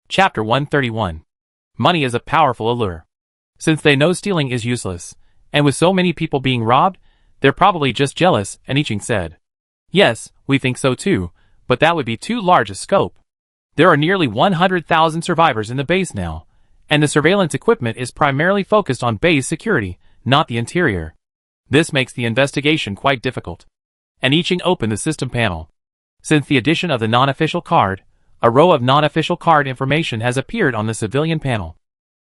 Chapter 131. Money is a powerful allure. Since they know stealing is useless, and with so many people being robbed, they're probably just jealous, and Iching said. Yes, we think so too, but that would be too large a scope. There are nearly 100,000 survivors in the base now, and the surveillance equipment is primarily focused on base security, not the interior. This makes the investigation quite difficult. And Iching opened the system panel. Since the addition of the non-official card, a row of non-official card information has appeared on the civilian panel.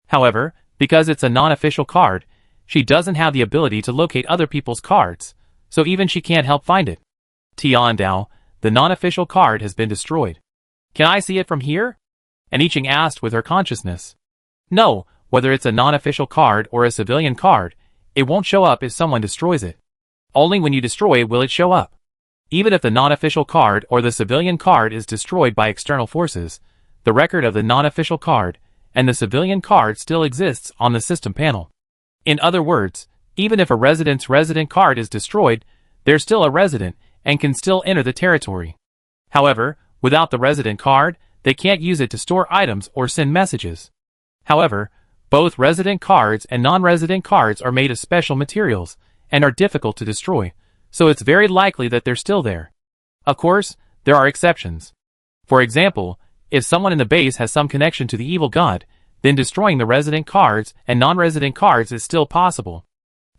However, because it's a non-official card, she doesn't have the ability to locate other people's cards, so even she can't help find it. Tiandao, the non-official card has been destroyed. Can I see it from here? And Iching asked with her consciousness. No, whether it's a non-official card or a civilian card, it won't show up if someone destroys it. Only when you destroy it will it show up. Even if the non-official card or the civilian card is destroyed by external forces, the record of the non-official card and the civilian card still exists on the system panel. In other words, even if a resident's resident card is destroyed, they're still a resident and can still enter the territory. However, without the resident card, they can't use it to store items or send messages. However, both resident cards and non-resident cards are made of special materials and are difficult to destroy, so it's very likely that they're still there. Of course, there are exceptions. For example, if someone in the base has some connection to the evil god, then destroying the resident cards and non-resident cards is still possible.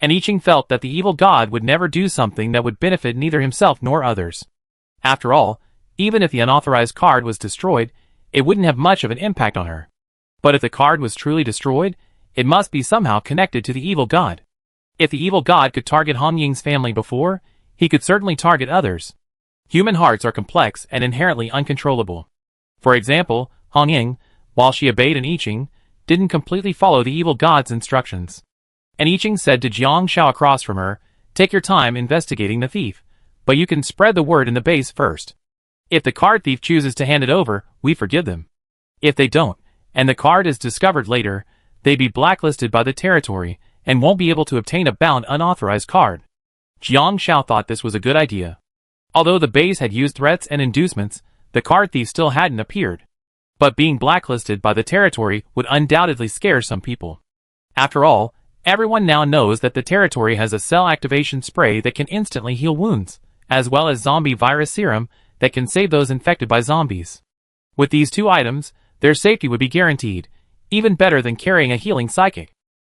And Iching felt that the evil god would never do something that would benefit neither himself nor others. After all, even if the unauthorized card was destroyed, it wouldn't have much of an impact on her. But if the card was truly destroyed, it must be somehow connected to the evil god. If the evil god could target Han Ying's family before, he could certainly target others. Human hearts are complex and inherently uncontrollable. For example, Han Ying, while she obeyed an Iching, didn't completely follow the evil god's instructions. And Iching said to Jiang Xiao across from her, take your time investigating the thief, but you can spread the word in the base first. If the card thief chooses to hand it over, we forgive them. If they don't, and the card is discovered later, they'd be blacklisted by the territory and won't be able to obtain a bound unauthorized card. Jiang Xiao thought this was a good idea. Although the base had used threats and inducements, the card thief still hadn't appeared. But being blacklisted by the territory would undoubtedly scare some people. After all, everyone now knows that the territory has a cell activation spray that can instantly heal wounds, as well as zombie virus serum that can save those infected by zombies. With these two items, their safety would be guaranteed, even better than carrying a healing psychic.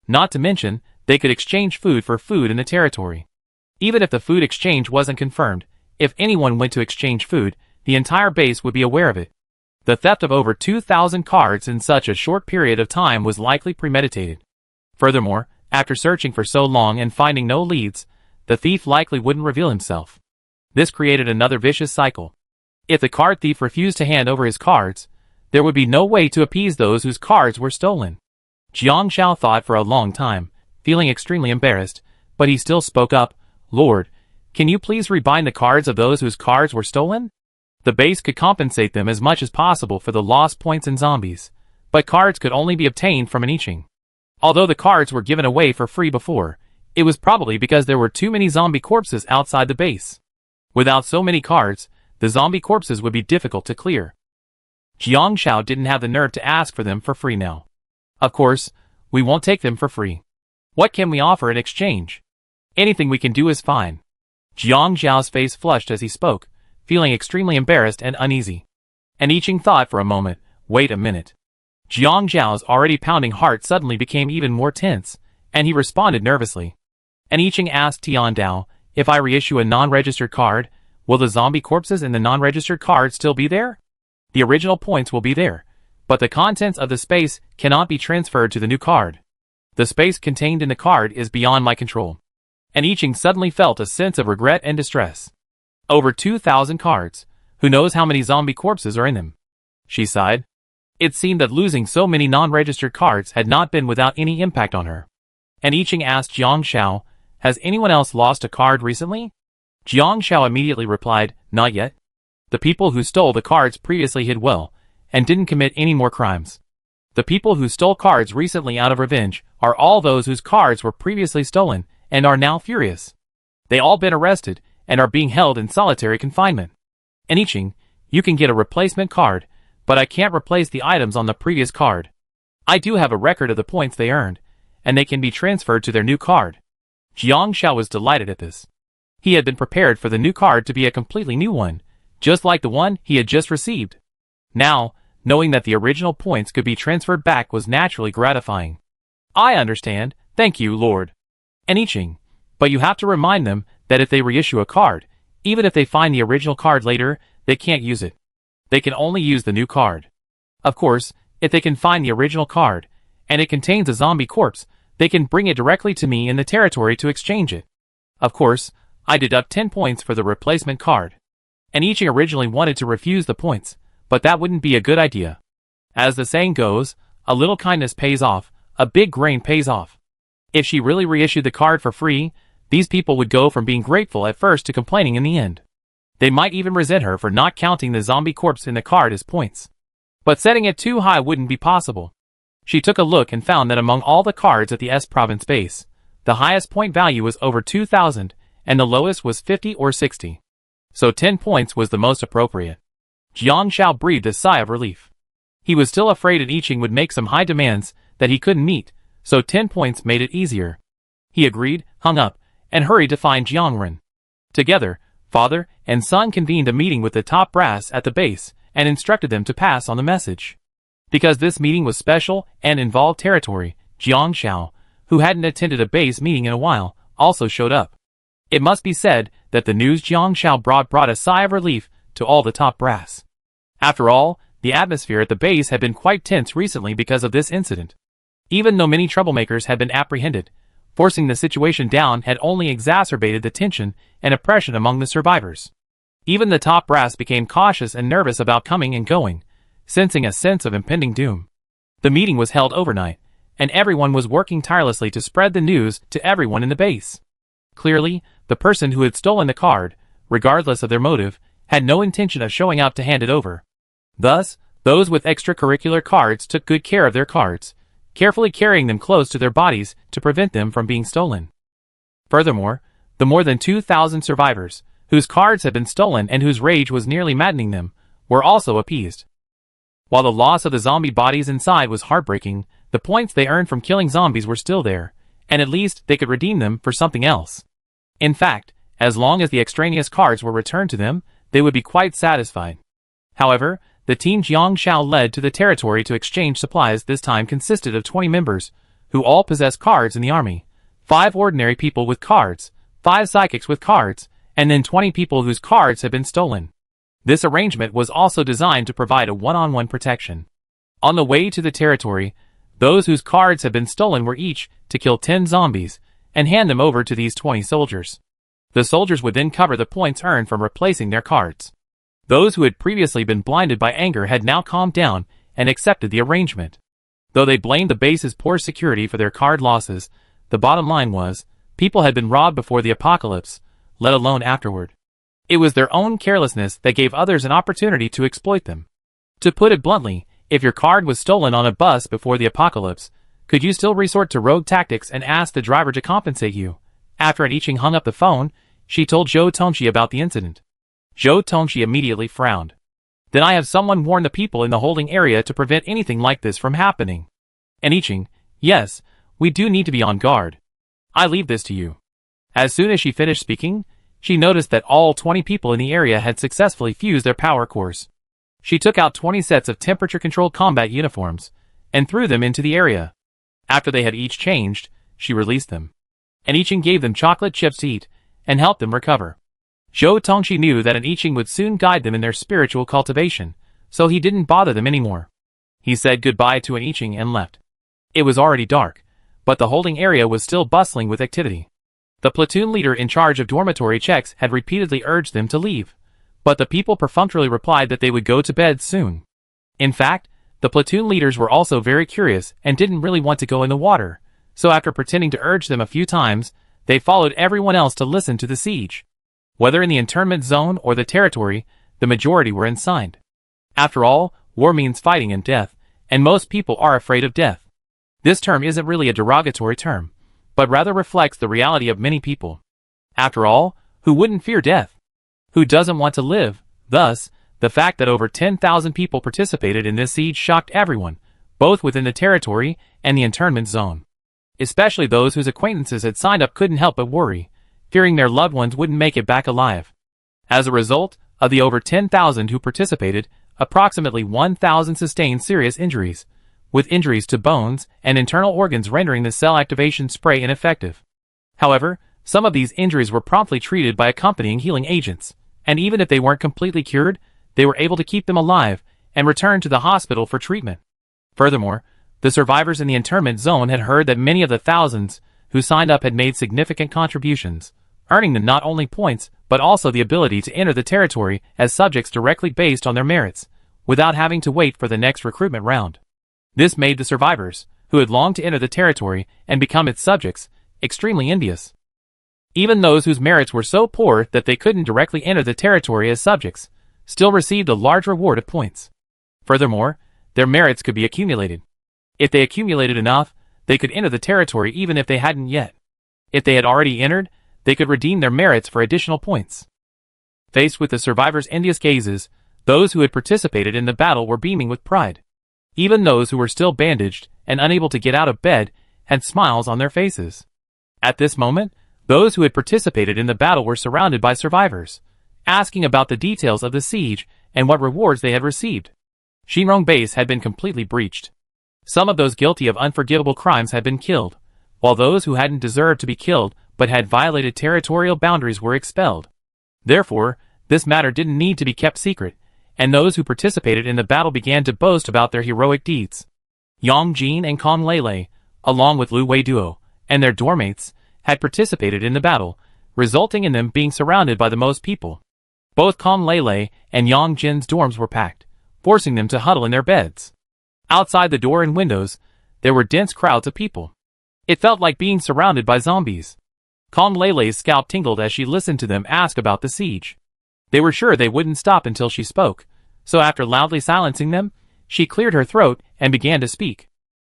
Not to mention, they could exchange food for food in the territory. Even if the food exchange wasn't confirmed, if anyone went to exchange food, the entire base would be aware of it. The theft of over 2,000 cards in such a short period of time was likely premeditated. Furthermore, after searching for so long and finding no leads, the thief likely wouldn't reveal himself. This created another vicious cycle. If the card thief refused to hand over his cards, there would be no way to appease those whose cards were stolen. Jiang Xiao thought for a long time, feeling extremely embarrassed, but he still spoke up, Lord, can you please rebind the cards of those whose cards were stolen? The base could compensate them as much as possible for the lost points and zombies, but cards could only be obtained from an Iching. Although the cards were given away for free before, it was probably because there were too many zombie corpses outside the base. Without so many cards, the zombie corpses would be difficult to clear. Jiang Xiao didn't have the nerve to ask for them for free now. Of course, we won't take them for free. What can we offer in exchange? Anything we can do is fine. Jiang Xiao's face flushed as he spoke, feeling extremely embarrassed and uneasy. And Iching thought for a moment, wait a minute. Jiang Xiao's already pounding heart suddenly became even more tense, and he responded nervously. And Iching asked Tiandao, if I reissue a non-registered card, will the zombie corpses in the non-registered card still be there? The original points will be there, but the contents of the space cannot be transferred to the new card. The space contained in the card is beyond my control. And Iching suddenly felt a sense of regret and distress. Over 2,000 cards. Who knows how many zombie corpses are in them? She sighed. It seemed that losing so many non-registered cards had not been without any impact on her. And Iching asked Jiang Xiao, has anyone else lost a card recently? Jiang Xiao immediately replied, not yet. The people who stole the cards previously hid well, and didn't commit any more crimes. The people who stole cards recently out of revenge are all those whose cards were previously stolen and are now furious. They all been arrested and are being held in solitary confinement. And Iching, you can get a replacement card, but I can't replace the items on the previous card. I do have a record of the points they earned, and they can be transferred to their new card. Jiang Xiao was delighted at this. He had been prepared for the new card to be a completely new one, just like the one he had just received. Now, knowing that the original points could be transferred back was naturally gratifying. I understand, thank you, Lord. And I Ching. But you have to remind them that if they reissue a card, even if they find the original card later, they can't use it. They can only use the new card. Of course, if they can find the original card, and it contains a zombie corpse, they can bring it directly to me in the territory to exchange it. Of course, I deduct 10 points for the replacement card. And I Ching originally wanted to refuse the points, but that wouldn't be a good idea. As the saying goes, a little kindness pays off, a big grain pays off. If she really reissued the card for free, these people would go from being grateful at first to complaining in the end. They might even resent her for not counting the zombie corpse in the card as points. But setting it too high wouldn't be possible. She took a look and found that among all the cards at the S province base, the highest point value was over 2,000, and the lowest was 50 or 60. So 10 points was the most appropriate. Jiang Xiao breathed a sigh of relief. He was still afraid I Ching would make some high demands that he couldn't meet, so 10 points made it easier. He agreed, hung up, and hurried to find Jiang Ren. Together, father and son convened a meeting with the top brass at the base and instructed them to pass on the message. Because this meeting was special and involved territory, Jiang Xiao, who hadn't attended a base meeting in a while, also showed up. It must be said that the news Jiang Xiao brought a sigh of relief to all the top brass. After all, the atmosphere at the base had been quite tense recently because of this incident. Even though many troublemakers had been apprehended, forcing the situation down had only exacerbated the tension and oppression among the survivors. Even the top brass became cautious and nervous about coming and going, sensing a sense of impending doom. The meeting was held overnight, and everyone was working tirelessly to spread the news to everyone in the base. Clearly, the person who had stolen the card, regardless of their motive, had no intention of showing up to hand it over. Thus, those with extracurricular cards took good care of their cards, carefully carrying them close to their bodies to prevent them from being stolen. Furthermore, the more than 2,000 survivors, whose cards had been stolen and whose rage was nearly maddening them, were also appeased. While the loss of the zombie bodies inside was heartbreaking, the points they earned from killing zombies were still there, and at least they could redeem them for something else. In fact, as long as the extraneous cards were returned to them, they would be quite satisfied. However, the team Jiang Xiao led to the territory to exchange supplies this time consisted of 20 members, who all possessed cards in the army, 5 ordinary people with cards, 5 psychics with cards, and then 20 people whose cards had been stolen. This arrangement was also designed to provide a one-on-one protection. On the way to the territory, those whose cards had been stolen were each to kill 10 zombies and hand them over to these 20 soldiers. The soldiers would then cover the points earned from replacing their cards. Those who had previously been blinded by anger had now calmed down and accepted the arrangement. Though they blamed the base's poor security for their card losses, the bottom line was, people had been robbed before the apocalypse, let alone afterward. It was their own carelessness that gave others an opportunity to exploit them. To put it bluntly, if your card was stolen on a bus before the apocalypse, could you still resort to rogue tactics and ask the driver to compensate you? After I Ching hung up the phone, she told Zhou Tongxi about the incident. Zhou Tongxi immediately frowned. Then I have someone warn the people in the holding area to prevent anything like this from happening. And I Ching, yes, we do need to be on guard. I leave this to you. As soon as she finished speaking, she noticed that all 20 people in the area had successfully fused their power cores. She took out 20 sets of temperature-controlled combat uniforms and threw them into the area. After they had each changed, she released them. And I Ching gave them chocolate chips to eat and helped them recover. Zhou Tongxi knew that I Ching would soon guide them in their spiritual cultivation, so he didn't bother them anymore. He said goodbye to I Ching and left. It was already dark, but the holding area was still bustling with activity. The platoon leader in charge of dormitory checks had repeatedly urged them to leave, but the people perfunctorily replied that they would go to bed soon. In fact, the platoon leaders were also very curious and didn't really want to go in the water, so after pretending to urge them a few times, they followed everyone else to listen to the siege. Whether in the internment zone or the territory, the majority were inside. After all, war means fighting and death, and most people are afraid of death. This term isn't really a derogatory term, but rather reflects the reality of many people. After all, who wouldn't fear death? Who doesn't want to live? Thus, The fact that over 10,000 people participated in this siege shocked everyone, both within the territory and the internment zone. Especially those whose acquaintances had signed up couldn't help but worry, fearing their loved ones wouldn't make it back alive. As a result of the over 10,000 who participated, approximately 1,000 sustained serious injuries, with injuries to bones and internal organs rendering the cell activation spray ineffective. However, some of these injuries were promptly treated by accompanying healing agents, and even if they weren't completely cured, they were able to keep them alive and return to the hospital for treatment. Furthermore, the survivors in the internment zone had heard that many of the thousands who signed up had made significant contributions, earning them not only points but also the ability to enter the territory as subjects directly based on their merits, without having to wait for the next recruitment round. This made the survivors, who had longed to enter the territory and become its subjects, extremely envious. Even those whose merits were so poor that they couldn't directly enter the territory as subjects, still received a large reward of points. Furthermore, their merits could be accumulated. If they accumulated enough, they could enter the territory even if they hadn't yet. If they had already entered, they could redeem their merits for additional points. Faced with the survivors' envious gazes, those who had participated in the battle were beaming with pride. Even those who were still bandaged and unable to get out of bed had smiles on their faces. At this moment, those who had participated in the battle were surrounded by survivors, asking about the details of the siege and what rewards they had received. Shinrong Base had been completely breached. Some of those guilty of unforgivable crimes had been killed, while those who hadn't deserved to be killed but had violated territorial boundaries were expelled. Therefore, this matter didn't need to be kept secret, and those who participated in the battle began to boast about their heroic deeds. Yang Jin and Kong Lele, along with Lu Wei Duo, and their dormmates, had participated in the battle, resulting in them being surrounded by the most people. Both Kong Lele and Yang Jin's dorms were packed, forcing them to huddle in their beds. Outside the door and windows, there were dense crowds of people. It felt like being surrounded by zombies. Kong Lele's scalp tingled as she listened to them ask about the siege. They were sure they wouldn't stop until she spoke, so after loudly silencing them, she cleared her throat and began to speak.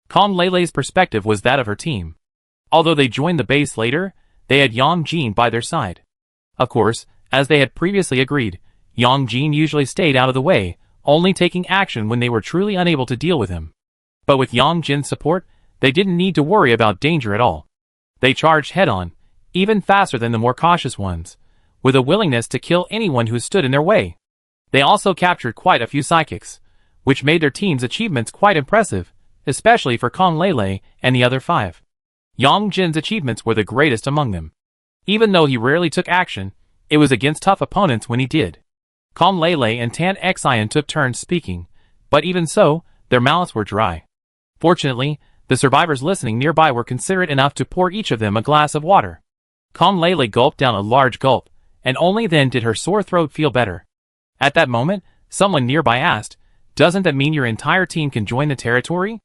Kong Lele's perspective was that of her team. Although they joined the base later, they had Yang Jin by their side. Of course, as they had previously agreed, Yang Jin usually stayed out of the way, only taking action when they were truly unable to deal with him. But with Yang Jin's support, they didn't need to worry about danger at all. They charged head-on, even faster than the more cautious ones, with a willingness to kill anyone who stood in their way. They also captured quite a few psychics, which made their team's achievements quite impressive, especially for Kong Lele and the other 5. Yang Jin's achievements were the greatest among them. Even though he rarely took action, it was against tough opponents when he did. Kong Lele and Tan Xian took turns speaking, but even so, their mouths were dry. Fortunately, the survivors listening nearby were considerate enough to pour each of them a glass of water. Kong Lele gulped down a large gulp, and only then did her sore throat feel better. At that moment, someone nearby asked, "Doesn't that mean your entire team can join the territory?"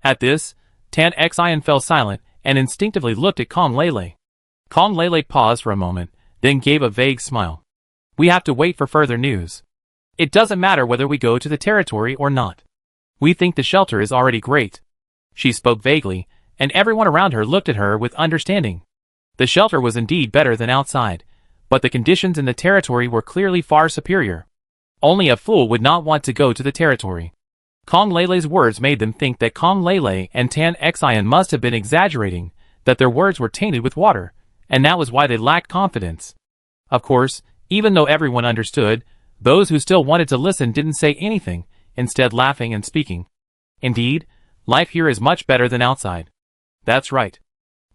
At this, Tan Xian fell silent and instinctively looked at Kong Lele. Kong Lele paused for a moment, then gave a vague smile. "We have to wait for further news. It doesn't matter whether we go to the territory or not. We think the shelter is already great." She spoke vaguely, and everyone around her looked at her with understanding. The shelter was indeed better than outside, but the conditions in the territory were clearly far superior. Only a fool would not want to go to the territory. Kong Lele's words made them think that Kong Lele and Tan Xian must have been exaggerating, that their words were tainted with water, and that was why they lacked confidence. Of course, even though everyone understood, those who still wanted to listen didn't say anything, instead laughing and speaking. "Indeed, life here is much better than outside. That's right.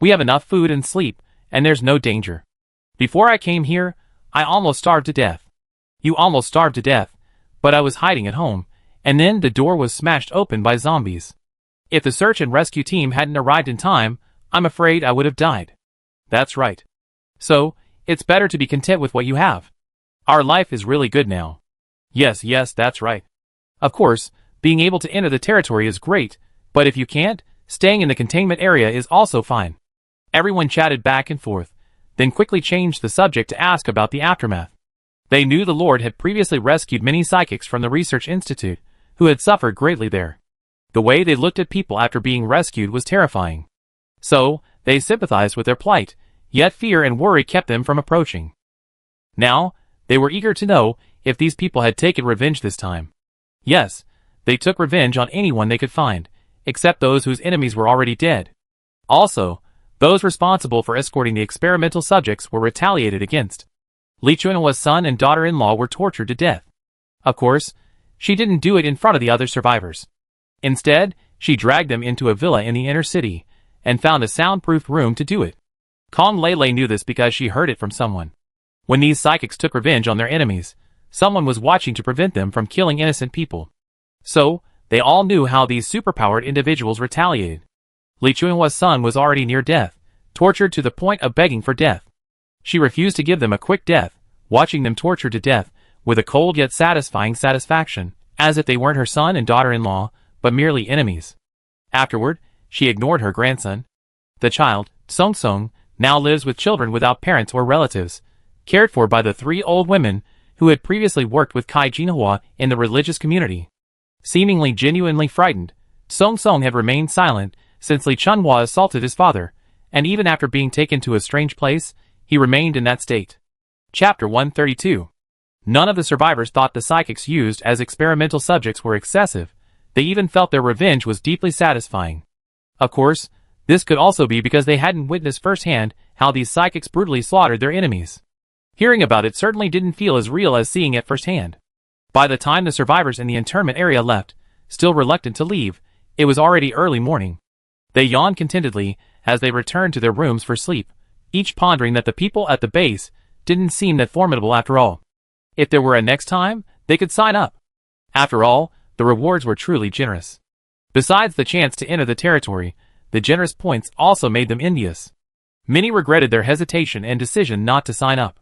We have enough food and sleep, and there's no danger. Before I came here, I almost starved to death." "You almost starved to death, but I was hiding at home, and then the door was smashed open by zombies. If the search and rescue team hadn't arrived in time, I'm afraid I would have died." "That's right. So, it's better to be content with what you have. Our life is really good now." Yes, that's right. Of course, being able to enter the territory is great, but if you can't, staying in the containment area is also fine." Everyone chatted back and forth, then quickly changed the subject to ask about the aftermath. They knew the Lord had previously rescued many psychics from the research institute, who had suffered greatly there. The way they looked at people after being rescued was terrifying. So, they sympathized with their plight, yet fear and worry kept them from approaching. Now, they were eager to know if these people had taken revenge this time. Yes, they took revenge on anyone they could find, except those whose enemies were already dead. Also, those responsible for escorting the experimental subjects were retaliated against. Li Chunhua's son and daughter-in-law were tortured to death. Of course, she didn't do it in front of the other survivors. Instead, she dragged them into a villa in the inner city, and found a soundproof room to do it. Kong Lele knew this because she heard it from someone. When these psychics took revenge on their enemies, someone was watching to prevent them from killing innocent people. So, they all knew how these superpowered individuals retaliated. Li Chunhua's son was already near death, tortured to the point of begging for death. She refused to give them a quick death, watching them tortured to death, with a cold yet satisfying satisfaction, as if they weren't her son and daughter-in-law, but merely enemies. Afterward, she ignored her grandson. The child, Song Song, now lives with children without parents or relatives, cared for by the 3 old women who had previously worked with Kai Jinhua in the religious community. Seemingly genuinely frightened, Song Song had remained silent since Li Chunhua assaulted his father, and even after being taken to a strange place, he remained in that state. Chapter 132. None of the survivors thought the psychics used as experimental subjects were excessive. They even felt their revenge was deeply satisfying. Of course, this could also be because they hadn't witnessed firsthand how these psychics brutally slaughtered their enemies. Hearing about it certainly didn't feel as real as seeing it firsthand. By the time the survivors in the internment area left, still reluctant to leave, it was already early morning. They yawned contentedly as they returned to their rooms for sleep, each pondering that the people at the base didn't seem that formidable after all. If there were a next time, they could sign up. After all, the rewards were truly generous. Besides the chance to enter the territory, the generous points also made them envious. Many regretted their hesitation and decision not to sign up.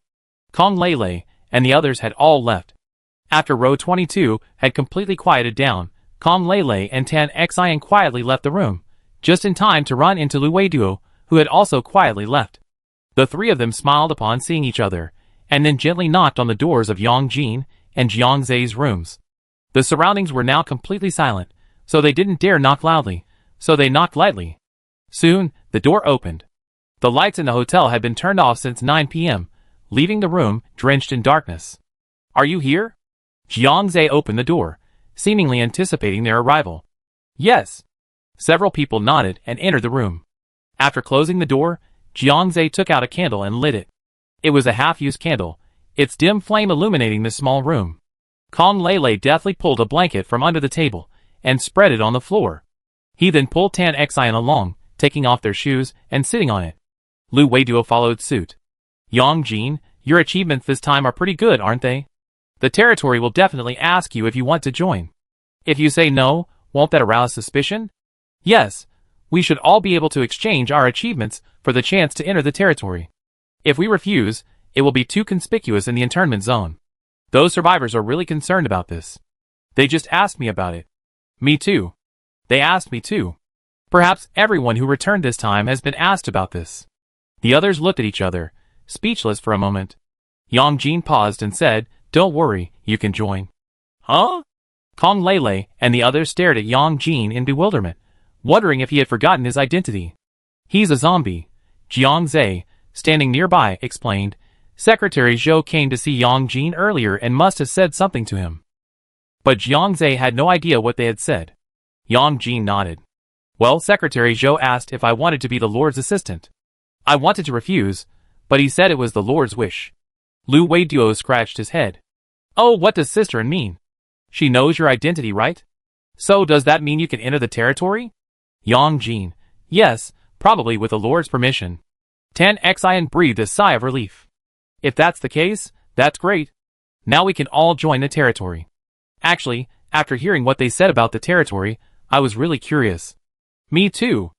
Kong Lele and the others had all left. After row 22 had completely quieted down, Kong Lele and Tan Xian quietly left the room, just in time to run into Lu Weiduo, who had also quietly left. The 3 of them smiled upon seeing each other, and then gently knocked on the doors of Yang Jin and Jiang Zhe's rooms. The surroundings were now completely silent, so they didn't dare knock loudly, so they knocked lightly. Soon, the door opened. The lights in the hotel had been turned off since 9 p.m., leaving the room drenched in darkness. "Are you here?" Jiang Zhe opened the door, seemingly anticipating their arrival. "Yes." Several people nodded and entered the room. After closing the door, Jiang Zhe took out a candle and lit it. It was a half-used candle, its dim flame illuminating the small room. Kong Lele deftly pulled a blanket from under the table and spread it on the floor. He then pulled Tan Xian along, taking off their shoes and sitting on it. Lu Weiduo followed suit. "Yang Jin, your achievements this time are pretty good, aren't they? The territory will definitely ask you if you want to join. If you say no, won't that arouse suspicion?" "Yes, we should all be able to exchange our achievements for the chance to enter the territory. If we refuse, it will be too conspicuous in the internment zone. Those survivors are really concerned about this. They just asked me about it." "Me too. They asked me too. Perhaps everyone who returned this time has been asked about this." The others looked at each other, speechless for a moment. Yang Jin paused and said, "Don't worry, you can join." "Huh?" Kong Lele and the others stared at Yang Jin in bewilderment, wondering if he had forgotten his identity. "He's a zombie," Jiang Zhe, standing nearby, explained. "Secretary Zhou came to see Yang Jin earlier and must have said something to him." But Jiang Zhe had no idea what they had said. Yang Jin nodded. "Well, Secretary Zhou asked if I wanted to be the Lord's assistant. I wanted to refuse, but he said it was the Lord's wish." Lu Weiduo scratched his head. "Oh, what does sister mean? She knows your identity, right? So does that mean you can enter the territory?" Yang Jin: "Yes, probably with the Lord's permission." Tan Xian breathed a sigh of relief. "If that's the case, that's great. Now we can all join the territory. Actually, after hearing what they said about the territory, I was really curious." "Me too.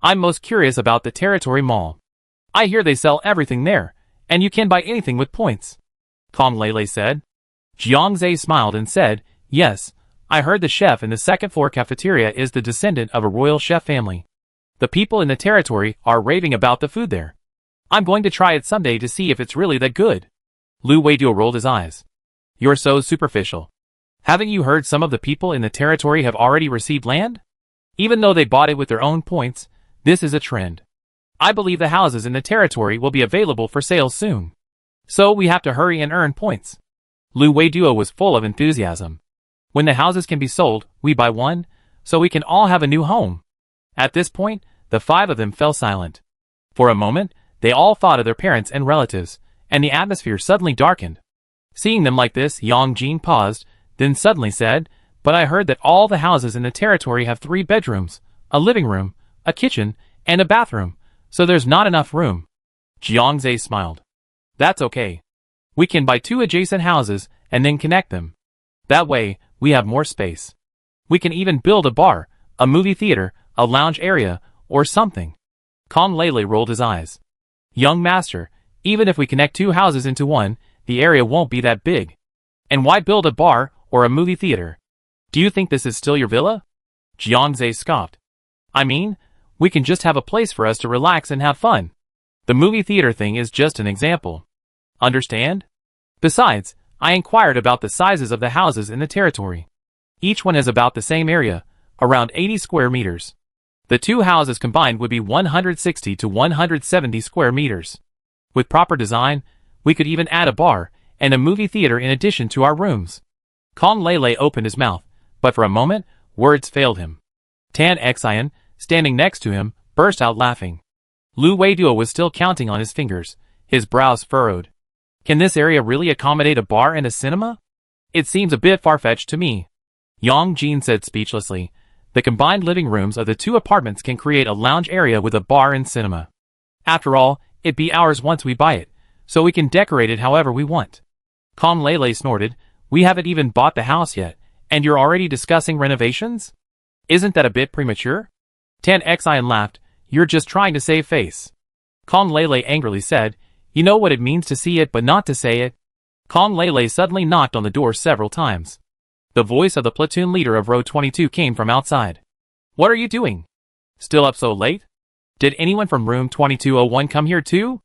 I'm most curious about the territory mall. I hear they sell everything there, and you can buy anything with points," Kong Lele said. Jiang Zhe smiled and said, "Yes, I heard the chef in the second-floor cafeteria is the descendant of a royal chef family. The people in the territory are raving about the food there. I'm going to try it someday to see if it's really that good." Lu Weiduo rolled his eyes. "You're so superficial. Haven't you heard some of the people in the territory have already received land? Even though they bought it with their own points, this is a trend. I believe the houses in the territory will be available for sale soon. So we have to hurry and earn points." Lu Wei Duo was full of enthusiasm. When the houses can be sold, we buy one, so we can all have a new home. At this point, the five of them fell silent. For a moment, they all thought of their parents and relatives, and the atmosphere suddenly darkened. Seeing them like this, Yang Jing paused, then suddenly said, "But I heard that all the houses in the territory have 3 bedrooms, a living room, a kitchen, and a bathroom, so there's not enough room." Jiangze smiled. "That's okay. We can buy 2 adjacent houses and then connect them. That way, we have more space. We can even build a bar, a movie theater, a lounge area, or something." Kong Lele rolled his eyes. "Young master, even if we connect 2 houses into one, the area won't be that big. And why build a bar or a movie theater? Do you think this is still your villa?" Jiangze scoffed. "I mean, we can just have a place for us to relax and have fun. The movie theater thing is just an example. Understand? Besides, I inquired about the sizes of the houses in the territory. Each one has about the same area, around 80 square meters. The 2 houses combined would be 160 to 170 square meters. With proper design, we could even add a bar and a movie theater in addition to our rooms." Kong Lele opened his mouth, but for a moment, words failed him. Tan Xian, standing next to him, burst out laughing. Lu Weiduo was still counting on his fingers, his brows furrowed. "Can this area really accommodate a bar and a cinema? It seems a bit far-fetched to me." Yang Jin said speechlessly, "The combined living rooms of the 2 apartments can create a lounge area with a bar and cinema. After all, it'd be ours once we buy it, so we can decorate it however we want." Kong Lele snorted, "We haven't even bought the house yet, and you're already discussing renovations? Isn't that a bit premature?" Tan Xian laughed, "You're just trying to save face." Kong Lele angrily said, "You know what it means to see it but not to say it." Kong Lele suddenly knocked on the door several times. The voice of the platoon leader of row 22 came from outside. "What are you doing? Still up so late? Did anyone from room 2201 come here too?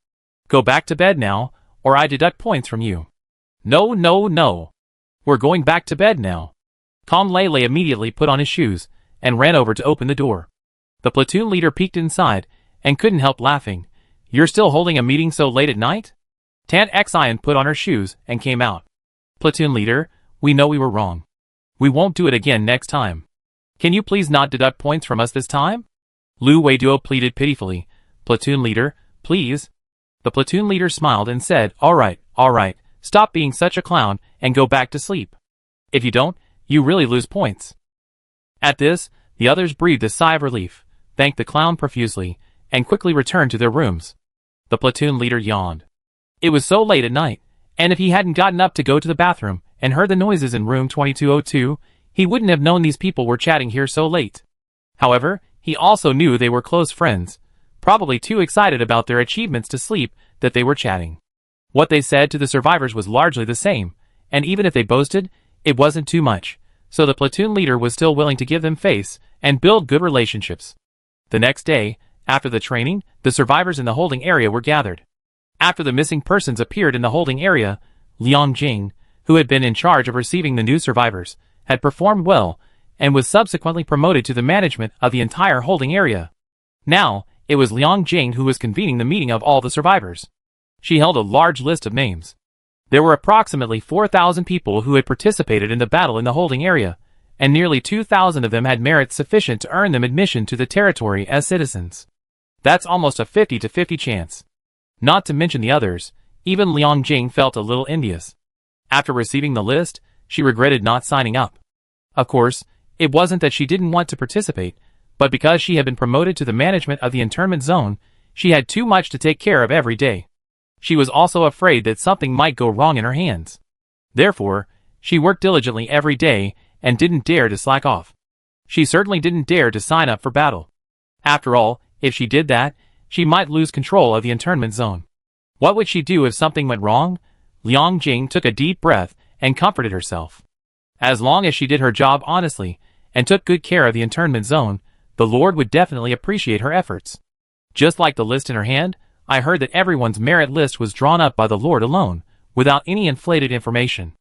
Go back to bed now, or I deduct points from you." "No, no, no. We're going back to bed now." Kong Lele immediately put on his shoes and ran over to open the door. The platoon leader peeked inside and couldn't help laughing. "You're still holding a meeting so late at night?" Tan Xian put on her shoes and came out. "Platoon leader, we know we were wrong. We won't do it again next time. Can you please not deduct points from us this time?" Lu Weiduo pleaded pitifully. "Platoon leader, please." The platoon leader smiled and said, all right, stop being such a clown and go back to sleep. If you don't, you really lose points." At this, the others breathed a sigh of relief, thanked the clown profusely, and quickly returned to their rooms. The platoon leader yawned. It was so late at night, and if he hadn't gotten up to go to the bathroom and heard the noises in room 2202, he wouldn't have known these people were chatting here so late. However, he also knew they were close friends, probably too excited about their achievements to sleep that they were chatting. What they said to the survivors was largely the same, and even if they boasted, it wasn't too much, so the platoon leader was still willing to give them face and build good relationships. The next day, after the training, the survivors in the holding area were gathered. After the missing persons appeared in the holding area, Liang Jing, who had been in charge of receiving the new survivors, had performed well, and was subsequently promoted to the management of the entire holding area. Now, it was Liang Jing who was convening the meeting of all the survivors. She held a large list of names. There were approximately 4,000 people who had participated in the battle in the holding area, and nearly 2,000 of them had merits sufficient to earn them admission to the territory as citizens. That's almost a 50-50 chance. Not to mention the others, even Liang Jing felt a little envious. After receiving the list, she regretted not signing up. Of course, it wasn't that she didn't want to participate, but because she had been promoted to the management of the internment zone, she had too much to take care of every day. She was also afraid that something might go wrong in her hands. Therefore, she worked diligently every day and didn't dare to slack off. She certainly didn't dare to sign up for battle. After all, if she did that, she might lose control of the internment zone. What would she do if something went wrong? Liang Jing took a deep breath and comforted herself. As long as she did her job honestly and took good care of the internment zone, the Lord would definitely appreciate her efforts. Just like the list in her hand, I heard that everyone's merit list was drawn up by the Lord alone, without any inflated information.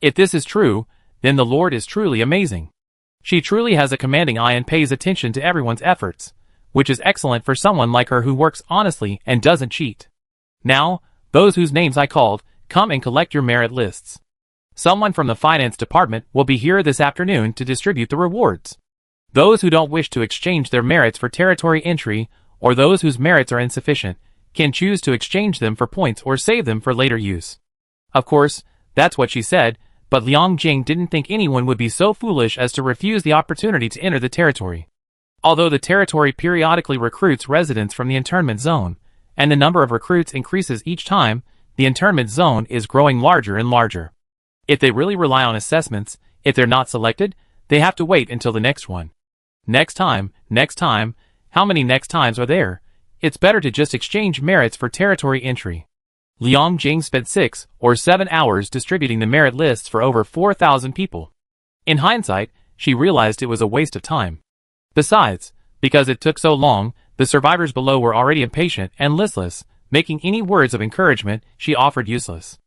If this is true, then the Lord is truly amazing. She truly has a commanding eye and pays attention to everyone's efforts, which is excellent for someone like her who works honestly and doesn't cheat. Now, those whose names I called, come and collect your merit lists. Someone from the finance department will be here this afternoon to distribute the rewards. Those who don't wish to exchange their merits for territory entry, or those whose merits are insufficient, can choose to exchange them for points or save them for later use. Of course, that's what she said, but Liang Jing didn't think anyone would be so foolish as to refuse the opportunity to enter the territory. Although the territory periodically recruits residents from the internment zone, and the number of recruits increases each time, the internment zone is growing larger and larger. If they really rely on assessments, if they're not selected, they have to wait until the next one. Next time, how many next times are there? It's better to just exchange merits for territory entry. Liang Jing spent 6 or 7 hours distributing the merit lists for over 4,000 people. In hindsight, she realized it was a waste of time. Besides, because it took so long, the survivors below were already impatient and listless, making any words of encouragement she offered useless.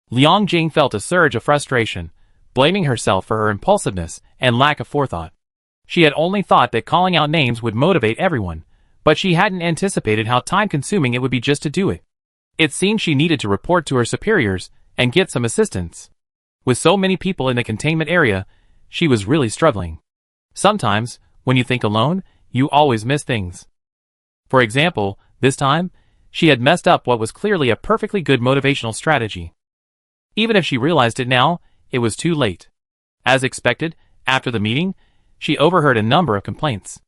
Liang Jing felt a surge of frustration, blaming herself for her impulsiveness and lack of forethought. She had only thought that calling out names would motivate everyone, but she hadn't anticipated how time-consuming it would be just to do it. It seemed she needed to report to her superiors and get some assistance. With so many people in the containment area, she was really struggling. Sometimes, when you think alone, you always miss things. For example, this time, she had messed up what was clearly a perfectly good motivational strategy. Even if she realized it now, it was too late. As expected, after the meeting, she overheard a number of complaints.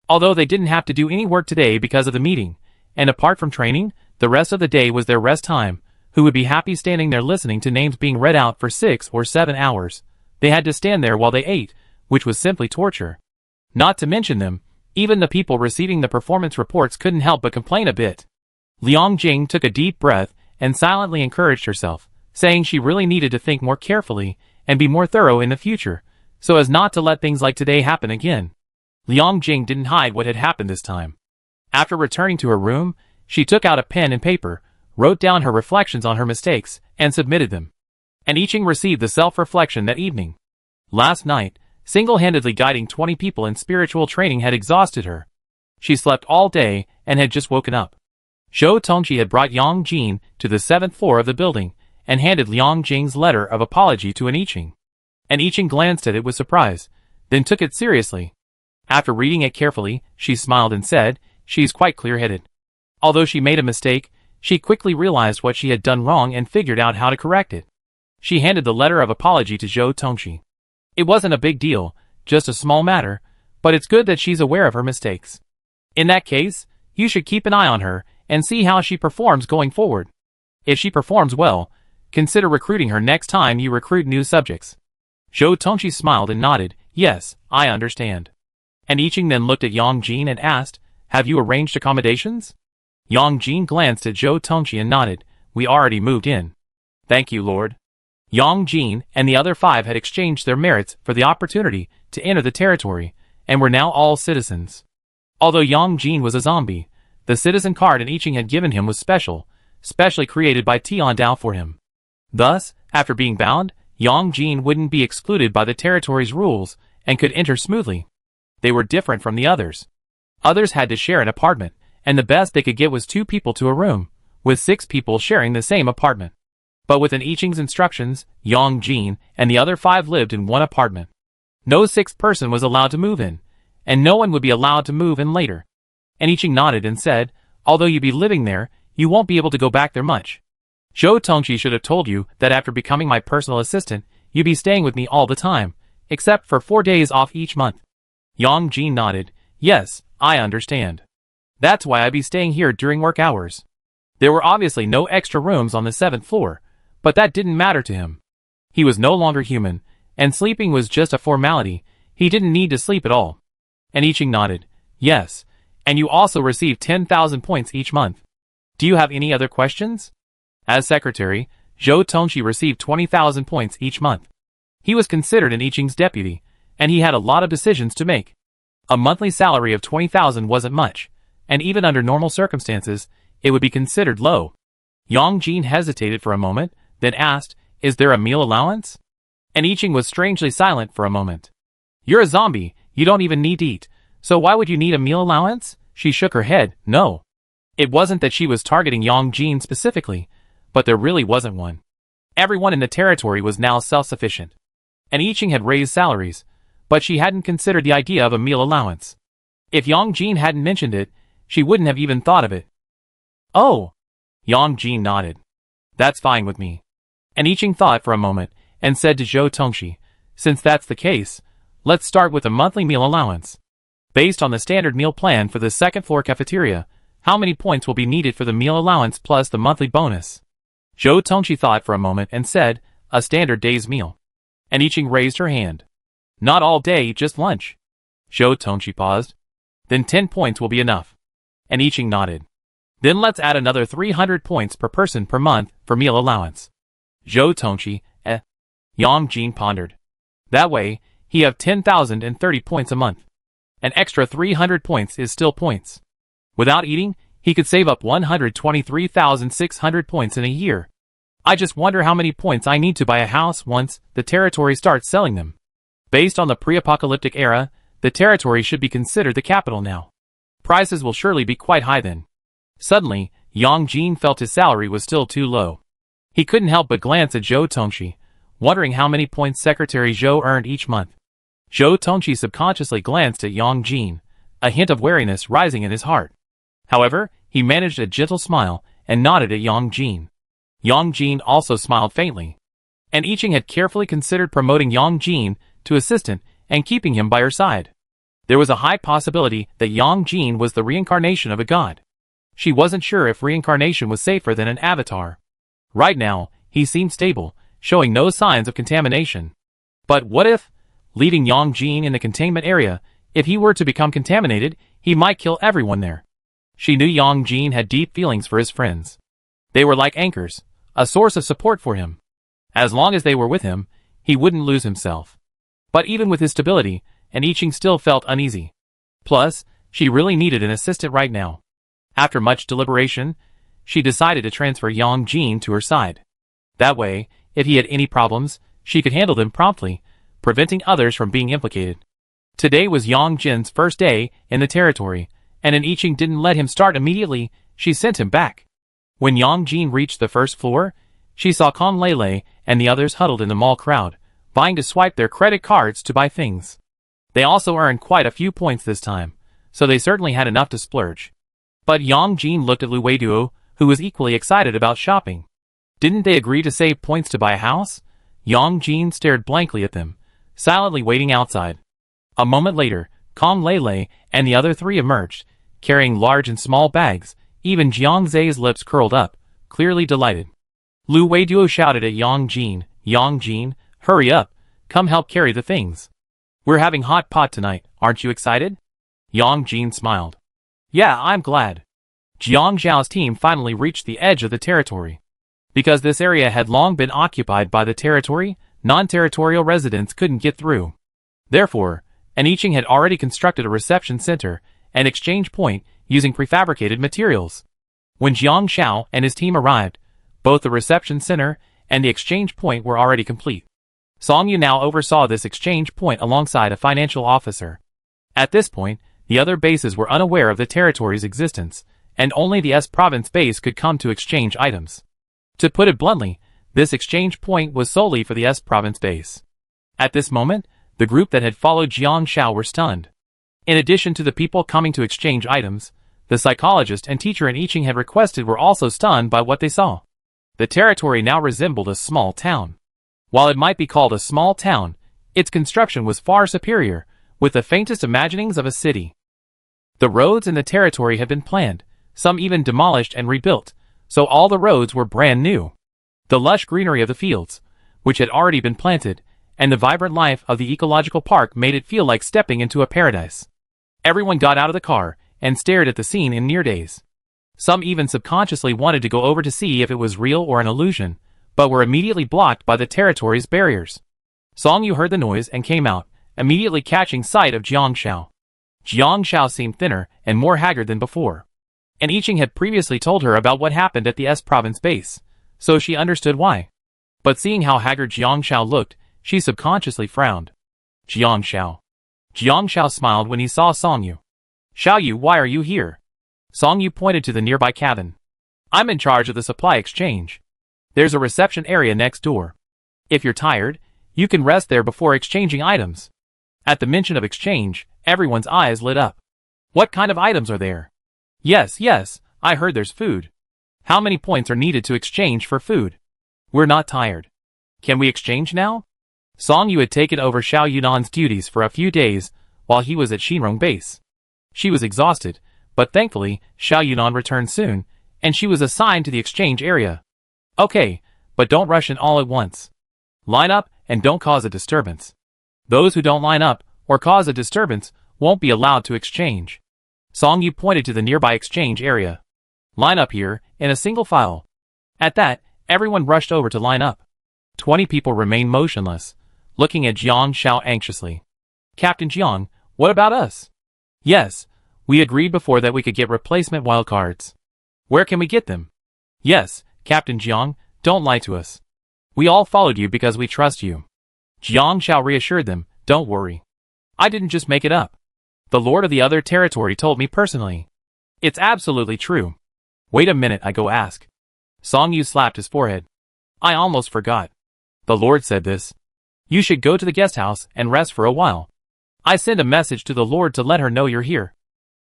Although they didn't have to do any work today because of the meeting, and apart from training, the rest of the day was their rest time, who would be happy standing there listening to names being read out for 6 or 7 hours. They had to stand there while they ate, which was simply torture. Not to mention them, even the people receiving the performance reports couldn't help but complain a bit. Liang Jing took a deep breath and silently encouraged herself, saying she really needed to think more carefully and be more thorough in the future, so as not to let things like today happen again. Liang Jing didn't hide what had happened this time. After returning to her room, she took out a pen and paper, wrote down her reflections on her mistakes, and submitted them. And Yiqing received the self-reflection that evening. Last night, single-handedly guiding 20 people in spiritual training had exhausted her. She slept all day and had just woken up. Zhou Tongqi had brought Yang Jin to the 7th floor of the building and handed Liang Jing's letter of apology to Yiqing. And Yiqing glanced at it with surprise, then took it seriously. After reading it carefully, she smiled and said, "She's quite clear-headed." Although she made a mistake, she quickly realized what she had done wrong and figured out how to correct it. She handed the letter of apology to Zhou Tongqi. It wasn't a big deal, just a small matter, but it's good that she's aware of her mistakes. In that case, you should keep an eye on her and see how she performs going forward. If she performs well, consider recruiting her next time you recruit new subjects. Zhou Tongqi smiled and nodded, "Yes, I understand." And Yiqing then looked at Yang Jin and asked, "Have you arranged accommodations?" Yang Jin glanced at Zhou Tongqi and nodded, "We already moved in." "Thank you, Lord." Yang Jin and the other 5 had exchanged their merits for the opportunity to enter the territory, and were now all citizens. Although Yang Jin was a zombie, the citizen card Yiqing had given him was specially created by Tian Dao for him. Thus, after being bound, Yang Jin wouldn't be excluded by the territory's rules and could enter smoothly. They were different from the others. Others had to share an apartment, and the best they could get was 2 people to a room, with 6 people sharing the same apartment. But within Yiqing's instructions, Yang Jin and the other 5 lived in one apartment. No 6th person was allowed to move in, and no one would be allowed to move in later. And Yiqing nodded and said, "Although you be living there, you won't be able to go back there much. Zhou Tongqi should have told you that after becoming my personal assistant, you'd be staying with me all the time, except for 4 days off each month." Yang Jin nodded, "Yes, I understand. That's why I'd be staying here during work hours." There were obviously no extra rooms on the 7th floor, but that didn't matter to him. He was no longer human, and sleeping was just a formality. He didn't need to sleep at all. And Yiqing nodded, "Yes, and you also receive 10,000 points each month. Do you have any other questions?" As secretary, Zhou Tongqi received 20,000 points each month. He was considered Yiqing's deputy, and he had a lot of decisions to make. A monthly salary of 20,000 wasn't much, and even under normal circumstances, it would be considered low. Yang Jin hesitated for a moment, then asked, "Is there a meal allowance?" And Yiqing was strangely silent for a moment. "You're a zombie, you don't even need to eat, so why would you need a meal allowance?" She shook her head, "No." It wasn't that she was targeting Yang Jin specifically, but there really wasn't one. Everyone in the territory was now self-sufficient. And Yiqing had raised salaries, but she hadn't considered the idea of a meal allowance. If Yang Jin hadn't mentioned it, she wouldn't have even thought of it. Oh! Yang Jin nodded. That's fine with me. And Yiqing thought for a moment, and said to Zhou Tongxi, since that's the case, let's start with a monthly meal allowance. Based on the standard meal plan for the second floor cafeteria, how many points will be needed for the meal allowance plus the monthly bonus? Zhou Tongxi thought for a moment and said, a standard day's meal. And Yiqing raised her hand. Not all day, just lunch. Zhou Tongxi paused. Then 10 points will be enough. And Yiqing nodded. Then let's add another 300 points per person per month for meal allowance. Zhou Tongxi, Yang Jin pondered. That way, he have 10,030 points a month. An extra 300 points is still points. Without eating, he could save up 123,600 points in a year. I just wonder how many points I need to buy a house once the territory starts selling them. Based on the pre-apocalyptic era, the territory should be considered the capital now. Prices will surely be quite high then. Suddenly, Yang Jin felt his salary was still too low. He couldn't help but glance at Zhou Tongxi, wondering how many points Secretary Zhou earned each month. Zhou Tongxi subconsciously glanced at Yang Jin, a hint of wariness rising in his heart. However, he managed a gentle smile and nodded at Yang Jin. Yang Jin also smiled faintly. And Yiqing had carefully considered promoting Yang Jin to assistant and keeping him by her side. There was a high possibility that Yang Jin was the reincarnation of a god. She wasn't sure if reincarnation was safer than an avatar. Right now, he seemed stable, showing no signs of contamination. But what if, leaving Yang Jin in the containment area, if he were to become contaminated, he might kill everyone there? She knew Yang Jin had deep feelings for his friends. They were like anchors, a source of support for him. As long as they were with him, he wouldn't lose himself. But even with his stability, and Yiqing still felt uneasy. Plus, she really needed an assistant right now. After much deliberation, she decided to transfer Yang Jin to her side. That way, if he had any problems, she could handle them promptly, preventing others from being implicated. Today was Yang Jin's first day in the territory, and an Yiqing didn't let him start immediately, she sent him back. When Yang Jin reached the first floor, she saw Kong Lele and the others huddled in the mall crowd, vying to swipe their credit cards to buy things. They also earned quite a few points this time, so they certainly had enough to splurge. But Yang Jin looked at Lu Weiduo, who was equally excited about shopping. Didn't they agree to save points to buy a house? Yang Jin stared blankly at them, silently waiting outside. A moment later, Kong Lele and the other three emerged, carrying large and small bags. Even Jiang Zhe's lips curled up, clearly delighted. Lu Weiduo shouted at Yang Jin, hurry up, come help carry the things. We're having hot pot tonight, aren't you excited? Yang Jin smiled. Yeah, I'm glad. Jiang Zhao's team finally reached the edge of the territory. Because this area had long been occupied by the territory, non-territorial residents couldn't get through. Therefore, an Yiqing had already constructed a reception center and exchange point using prefabricated materials. When Jiang Zhao and his team arrived, both the reception center and the exchange point were already complete. Song Yu now oversaw this exchange point alongside a financial officer. At this point, the other bases were unaware of the territory's existence, and only the S province base could come to exchange items. To put it bluntly, this exchange point was solely for the S province base. At this moment, the group that had followed Jiang Zhao were stunned. In addition to the people coming to exchange items, the psychologist and teacher in Yiqing had requested were also stunned by what they saw. The territory now resembled a small town. While it might be called a small town, its construction was far superior, with the faintest imaginings of a city. The roads in the territory had been planned, some even demolished and rebuilt, so all the roads were brand new. The lush greenery of the fields, which had already been planted, and the vibrant life of the ecological park made it feel like stepping into a paradise. Everyone got out of the car and stared at the scene in near daze. Some even subconsciously wanted to go over to see if it was real or an illusion, but were immediately blocked by the territory's barriers. Song Yu heard the noise and came out, immediately catching sight of Jiang Zhao. Jiang Zhao seemed thinner and more haggard than before. And Yiqing had previously told her about what happened at the S province base, so she understood why. But seeing how haggard Jiang Zhao looked, she subconsciously frowned. Jiang Zhao. Jiang Zhao smiled when he saw Song Yu. Xiao Yu, why are you here? Song Yu pointed to the nearby cabin. I'm in charge of the supply exchange. There's a reception area next door. If you're tired, you can rest there before exchanging items. At the mention of exchange, everyone's eyes lit up. What kind of items are there? Yes, I heard there's food. How many points are needed to exchange for food? We're not tired. Can we exchange now? Song Yu had taken over Xiao Yunan's duties for a few days while he was at Shinrong base. She was exhausted, but thankfully, Xiao Yunan returned soon, and she was assigned to the exchange area. Okay, but don't rush in all at once. Line up and don't cause a disturbance. Those who don't line up or cause a disturbance won't be allowed to exchange. Song Yu pointed to the nearby exchange area. Line up here, in a single file. At that, everyone rushed over to line up. 20 people remained motionless, looking at Jiang Xiao anxiously. Captain Jiang, what about us? Yes, we agreed before that we could get replacement wildcards. Where can we get them? Yes, Captain Jiang, don't lie to us. We all followed you because we trust you. Jiang Xiao reassured them, don't worry. I didn't just make it up. The Lord of the other territory told me personally. It's absolutely true. Wait a minute, I go ask. Song Yu slapped his forehead. I almost forgot. The Lord said this. You should go to the guest house and rest for a while. I send a message to the Lord to let her know you're here.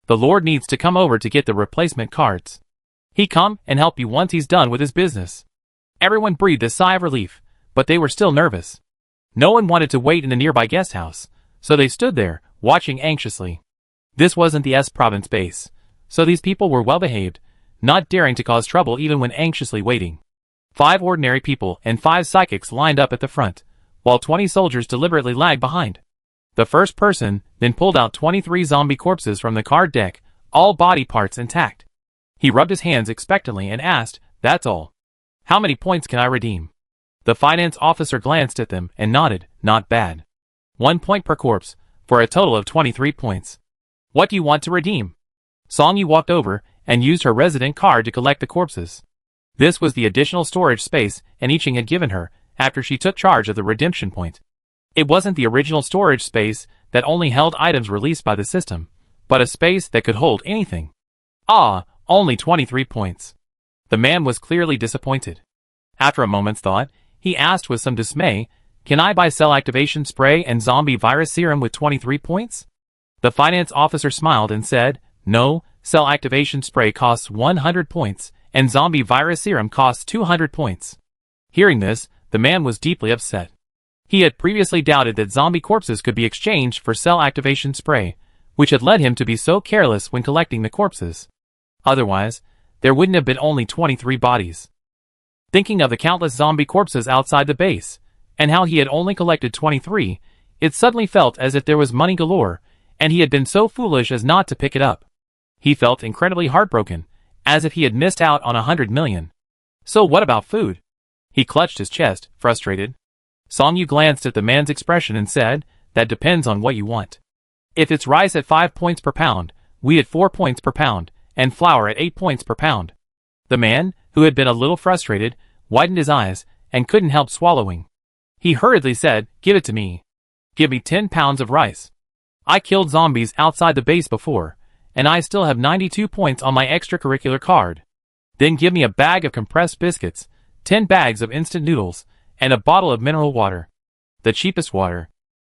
The Lord needs to come over to get the replacement cards. He come and help you once he's done with his business. Everyone breathed a sigh of relief, but they were still nervous. No one wanted to wait in the nearby guest house, so they stood there, watching anxiously. This wasn't the S province base, so these people were well behaved, not daring to cause trouble even when anxiously waiting. 5 ordinary people and 5 psychics lined up at the front, while 20 soldiers deliberately lagged behind. The first person then pulled out 23 zombie corpses from the card deck, all body parts intact. He rubbed his hands expectantly and asked, that's all. How many points can I redeem? The finance officer glanced at them and nodded, not bad. 1 point per corpse, for a total of 23 points. What do you want to redeem? Song Yu walked over and used her resident card to collect the corpses. This was the additional storage space Aniching had given her after she took charge of the redemption point. It wasn't the original storage space that only held items released by the system, but a space that could hold anything. Ah, only 23 points. The man was clearly disappointed. After a moment's thought, he asked with some dismay, can I buy cell activation spray and zombie virus serum with 23 points? The finance officer smiled and said, no, cell activation spray costs 100 points, and zombie virus serum costs 200 points. Hearing this, the man was deeply upset. He had previously doubted that zombie corpses could be exchanged for cell activation spray, which had led him to be so careless when collecting the corpses. Otherwise, there wouldn't have been only 23 bodies. Thinking of the countless zombie corpses outside the base, and how he had only collected 23, it suddenly felt as if there was money galore, and he had been so foolish as not to pick it up. He felt incredibly heartbroken, as if he had missed out on 100 million. So what about food? He clutched his chest, frustrated. Song Yu glanced at the man's expression and said, that depends on what you want. If it's rice at 5 points per pound, wheat at 4 points per pound, and flour at 8 points per pound. The man, who had been a little frustrated, widened his eyes, and couldn't help swallowing. He hurriedly said, give it to me. Give me 10 pounds of rice. I killed zombies outside the base before, and I still have 92 points on my extracurricular card. Then give me a bag of compressed biscuits, 10 bags of instant noodles, and a bottle of mineral water. The cheapest water.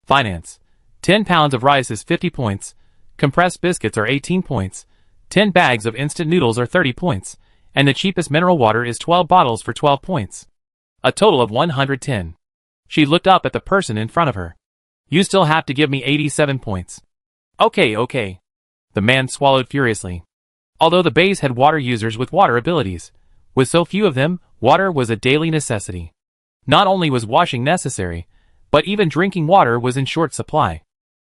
Finance. 10 pounds of rice is 50 points, compressed biscuits are 18 points, 10 bags of instant noodles are 30 points, and the cheapest mineral water is 12 bottles for 12 points. A total of 110. She looked up at the person in front of her. You still have to give me 87 points. Okay. The man swallowed furiously. Although the base had water users with water abilities, with so few of them, water was a daily necessity. Not only was washing necessary, but even drinking water was in short supply.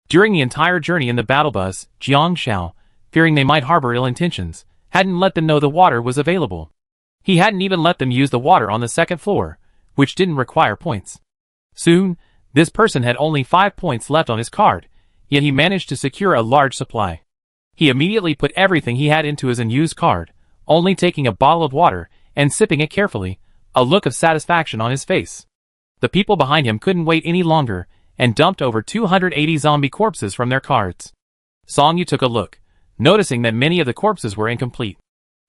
During the entire journey in the battle bus, Jiang Xiao, fearing they might harbor ill intentions, hadn't let them know the water was available. He hadn't even let them use the water on the second floor, which didn't require points. Soon, this person had only 5 points left on his card, yet he managed to secure a large supply. He immediately put everything he had into his unused card, only taking a bottle of water and sipping it carefully, a look of satisfaction on his face. The people behind him couldn't wait any longer and dumped over 280 zombie corpses from their cards. Song Yu took a look, noticing that many of the corpses were incomplete.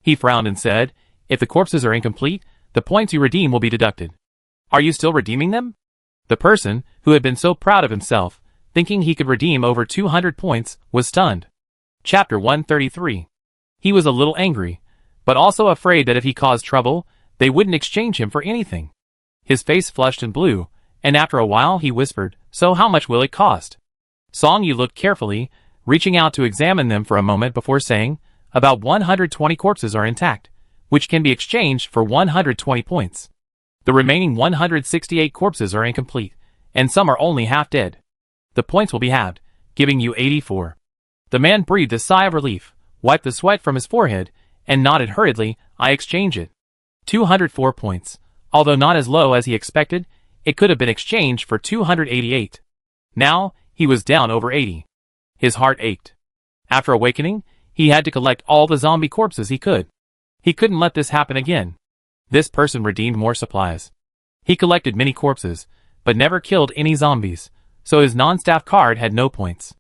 He frowned and said, if the corpses are incomplete, The points you redeem will be deducted. Are you still redeeming them? The person, who had been so proud of himself, thinking he could redeem over 200 points, was stunned. Chapter 133. He was a little angry, but also afraid that if he caused trouble, they wouldn't exchange him for anything. His face flushed and blew, and after a while he whispered, "So how much will it cost?" Song Yu looked carefully, reaching out to examine them for a moment before saying, "About 120 corpses are intact, which can be exchanged for 120 points. The remaining 168 corpses are incomplete, and some are only half dead. The points will be halved, giving you 84. The man breathed a sigh of relief, wiped the sweat from his forehead, and nodded hurriedly. "I exchange it." 204 points. Although not as low as he expected, it could have been exchanged for 288. Now, he was down over 80. His heart ached. After awakening, he had to collect all the zombie corpses he could. He couldn't let this happen again. This person redeemed more supplies. He collected many corpses, but never killed any zombies, so his non-staff card had no points.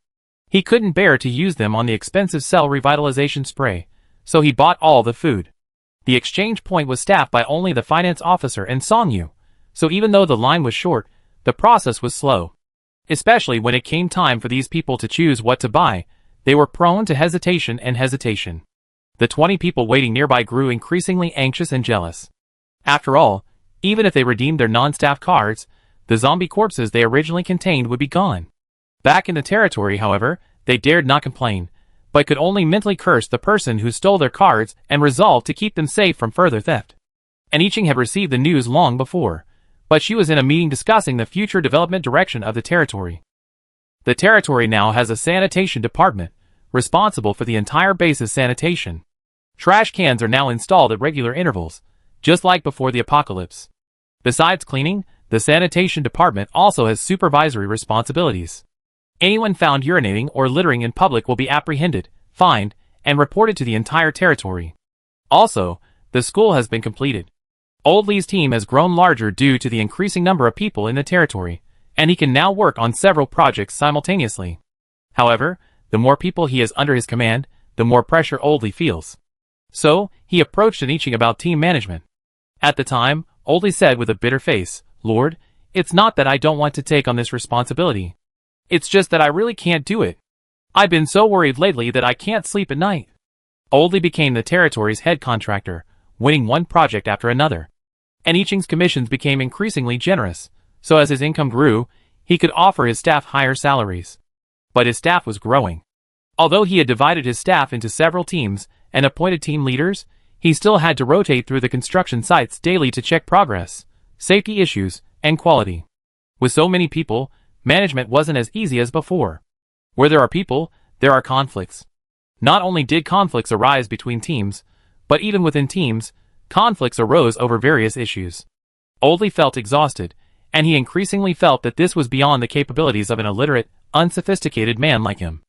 He couldn't bear to use them on the expensive cell revitalization spray, so he bought all the food. The exchange point was staffed by only the finance officer and Song Yu, so even though the line was short, the process was slow. Especially when it came time for these people to choose what to buy, they were prone to hesitation and hesitation. The 20 people waiting nearby grew increasingly anxious and jealous. After all, even if they redeemed their non-staff cards, the zombie corpses they originally contained would be gone. Back in the territory, however, they dared not complain, but could only mentally curse the person who stole their cards and resolved to keep them safe from further theft. And Iching had received the news long before, but she was in a meeting discussing the future development direction of the territory. The territory now has a sanitation department, responsible for the entire base's sanitation. Trash cans are now installed at regular intervals, just like before the apocalypse. Besides cleaning, the sanitation department also has supervisory responsibilities. Anyone found urinating or littering in public will be apprehended, fined, and reported to the entire territory. Also, the school has been completed. Old Lee's team has grown larger due to the increasing number of people in the territory, and he can now work on several projects simultaneously. However, the more people he has under his command, the more pressure Old Lee feels. So, he approached Aniching about team management. At the time, Old Lee said with a bitter face, "Lord, it's not that I don't want to take on this responsibility. It's just that I really can't do it. I've been so worried lately that I can't sleep at night." Old Lee became the territory's head contractor, winning one project after another. And Iching's commissions became increasingly generous, so as his income grew, he could offer his staff higher salaries. But his staff was growing. Although he had divided his staff into several teams and appointed team leaders, he still had to rotate through the construction sites daily to check progress, safety issues, and quality. With so many people, management wasn't as easy as before. Where there are people, there are conflicts. Not only did conflicts arise between teams, but even within teams, conflicts arose over various issues. Old Lee felt exhausted, and he increasingly felt that this was beyond the capabilities of an illiterate, unsophisticated man like him.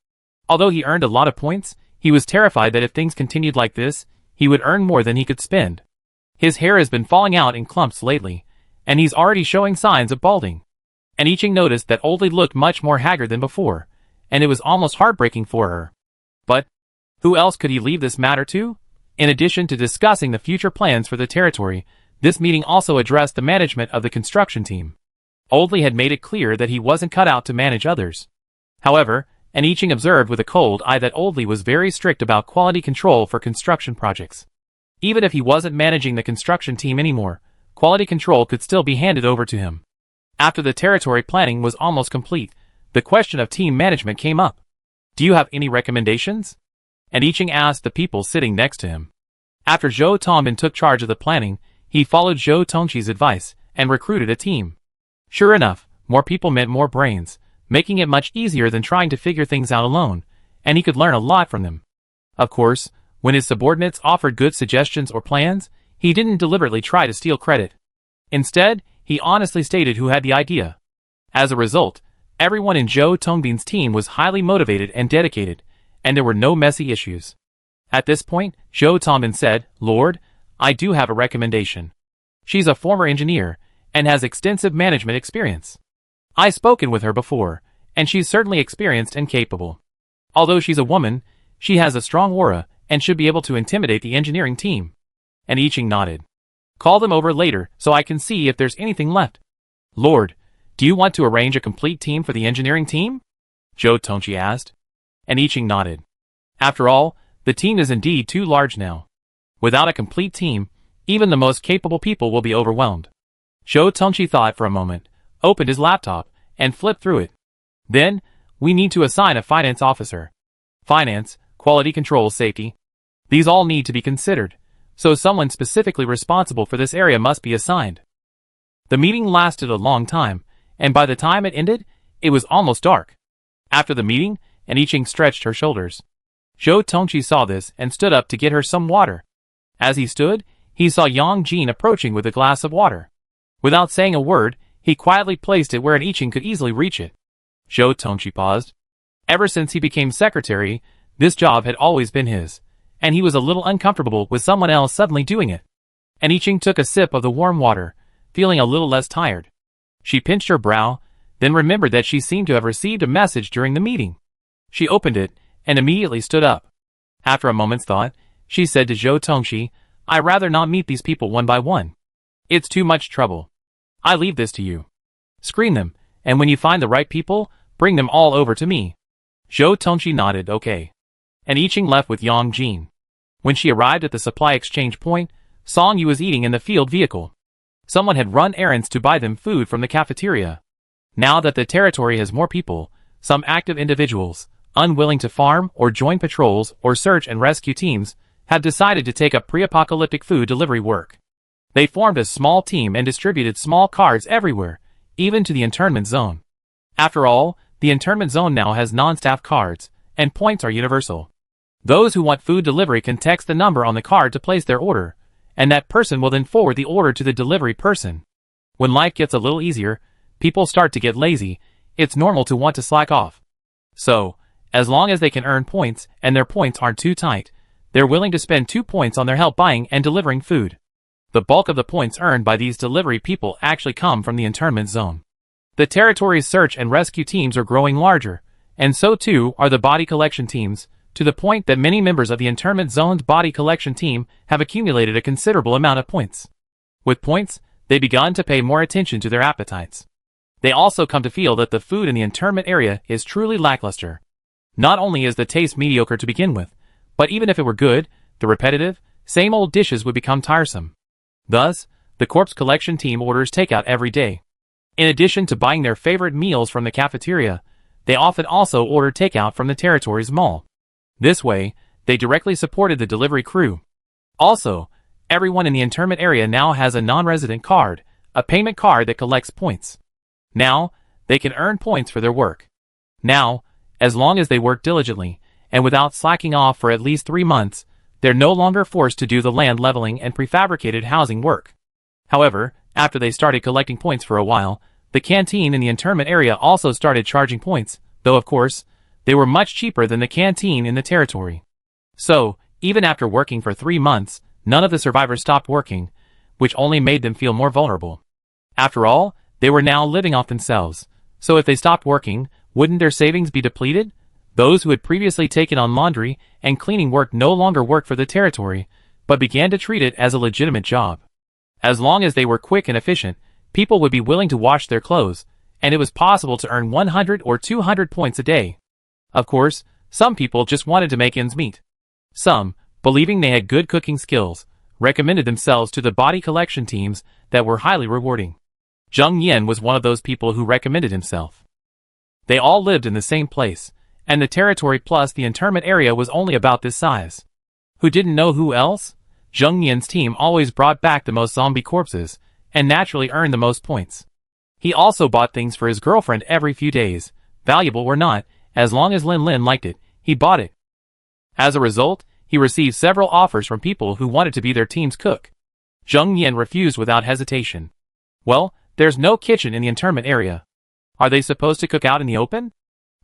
Although he earned a lot of points, he was terrified that if things continued like this, he would earn more than he could spend. His hair has been falling out in clumps lately, and he's already showing signs of balding. And Iching noticed that Old Lee looked much more haggard than before, and it was almost heartbreaking for her. But who else could he leave this matter to? In addition to discussing the future plans for the territory, this meeting also addressed the management of the construction team. Old Lee had made it clear that he wasn't cut out to manage others. However, and Iching observed with a cold eye that Old Lee was very strict about quality control for construction projects. Even if he wasn't managing the construction team anymore, quality control could still be handed over to him. After the territory planning was almost complete, the question of team management came up. "Do you have any recommendations?" And Iching asked the people sitting next to him. After Zhou Tongbin took charge of the planning, he followed Zhou Tongqi's advice and recruited a team. Sure enough, more people meant more brains, making it much easier than trying to figure things out alone, and he could learn a lot from them. Of course, when his subordinates offered good suggestions or plans, he didn't deliberately try to steal credit. Instead, he honestly stated who had the idea. As a result, everyone in Zhou Tongbin's team was highly motivated and dedicated, and there were no messy issues. At this point, Zhou Tongbin said, "Lord, I do have a recommendation. She's a former engineer, and has extensive management experience. I've spoken with her before, and she's certainly experienced and capable. Although she's a woman, she has a strong aura, and should be able to intimidate the engineering team." And Iching nodded. Call them over later so I can see if there's anything left. Lord, do you want to arrange a complete team for the engineering team? Joe Tonchi asked. And Iching nodded. After all, the team is indeed too large now. Without a complete team, even the most capable people will be overwhelmed. Joe Tonchi thought for a moment, opened his laptop, and flipped through it. Then, we need to assign a finance officer. Finance, quality control, safety. These all need to be considered, so someone specifically responsible for this area must be assigned. The meeting lasted a long time, and by the time it ended, it was almost dark. After the meeting, Iching stretched her shoulders. Joe Tonchi saw this and stood up to get her some water. As he stood, he saw Yang Jin approaching with a glass of water. Without saying a word, he quietly placed it where Iching could easily reach it. Joe Tonchi paused. Ever since he became secretary, this job had always been his, and he was a little uncomfortable with someone else suddenly doing it. Iching took a sip of the warm water, feeling a little less tired. She pinched her brow, then remembered that she seemed to have received a message during the meeting. She opened it, and immediately stood up. After a moment's thought, she said to Joe Tonchi, I'd rather not meet these people one by one. It's too much trouble. I leave this to you. Screen them, and when you find the right people, bring them all over to me. Joe Tonchi nodded, okay. And Iching left with Yang Jin. When she arrived at the supply exchange point, Song Yu was eating in the field vehicle. Someone had run errands to buy them food from the cafeteria. Now that the territory has more people, some active individuals, unwilling to farm or join patrols or search and rescue teams, have decided to take up pre-apocalyptic food delivery work. They formed a small team and distributed small cards everywhere, even to the internment zone. After all, the internment zone now has non-staff cards, and points are universal. Those who want food delivery can text the number on the card to place their order, and that person will then forward the order to the delivery person. When life gets a little easier, people start to get lazy. It's normal to want to slack off. So, as long as they can earn points and their points aren't too tight, they're willing to spend 2 points on their help buying and delivering food. The bulk of the points earned by these delivery people actually come from the internment zone. The territory's search and rescue teams are growing larger, and so too are the body collection teams, to the point that many members of the internment zone's body collection team have accumulated a considerable amount of points. With points, they begun to pay more attention to their appetites. They also come to feel that the food in the internment area is truly lackluster. Not only is the taste mediocre to begin with, but even if it were good, the repetitive, same old dishes would become tiresome. Thus, the corpse collection team orders takeout every day. In addition to buying their favorite meals from the cafeteria, they often also order takeout from the territory's mall. This way, they directly supported the delivery crew. Also, everyone in the internment area now has a non-resident card, a payment card that collects points. Now, they can earn points for their work. Now, as long as they work diligently, and without slacking off for at least 3 months, they're no longer forced to do the land leveling and prefabricated housing work. However, after they started collecting points for a while, the canteen in the internment area also started charging points, though of course, they were much cheaper than the canteen in the territory. So, even after working for 3 months, none of the survivors stopped working, which only made them feel more vulnerable. After all, they were now living off themselves, so if they stopped working, wouldn't their savings be depleted? Those who had previously taken on laundry and cleaning work no longer worked for the territory, but began to treat it as a legitimate job. As long as they were quick and efficient, people would be willing to wash their clothes, and it was possible to earn 100 or 200 points a day. Of course, some people just wanted to make ends meet. Some, believing they had good cooking skills, recommended themselves to the body collection teams that were highly rewarding. Zheng Yen was one of those people who recommended himself. They all lived in the same place, and the territory plus the internment area was only about this size. Who didn't know who else? Zheng Yan's team always brought back the most zombie corpses, and naturally earned the most points. He also bought things for his girlfriend every few days, valuable or not, as long as Lin Lin liked it, he bought it. As a result, he received several offers from people who wanted to be their team's cook. Zheng Yan refused without hesitation. Well, there's no kitchen in the internment area. Are they supposed to cook out in the open?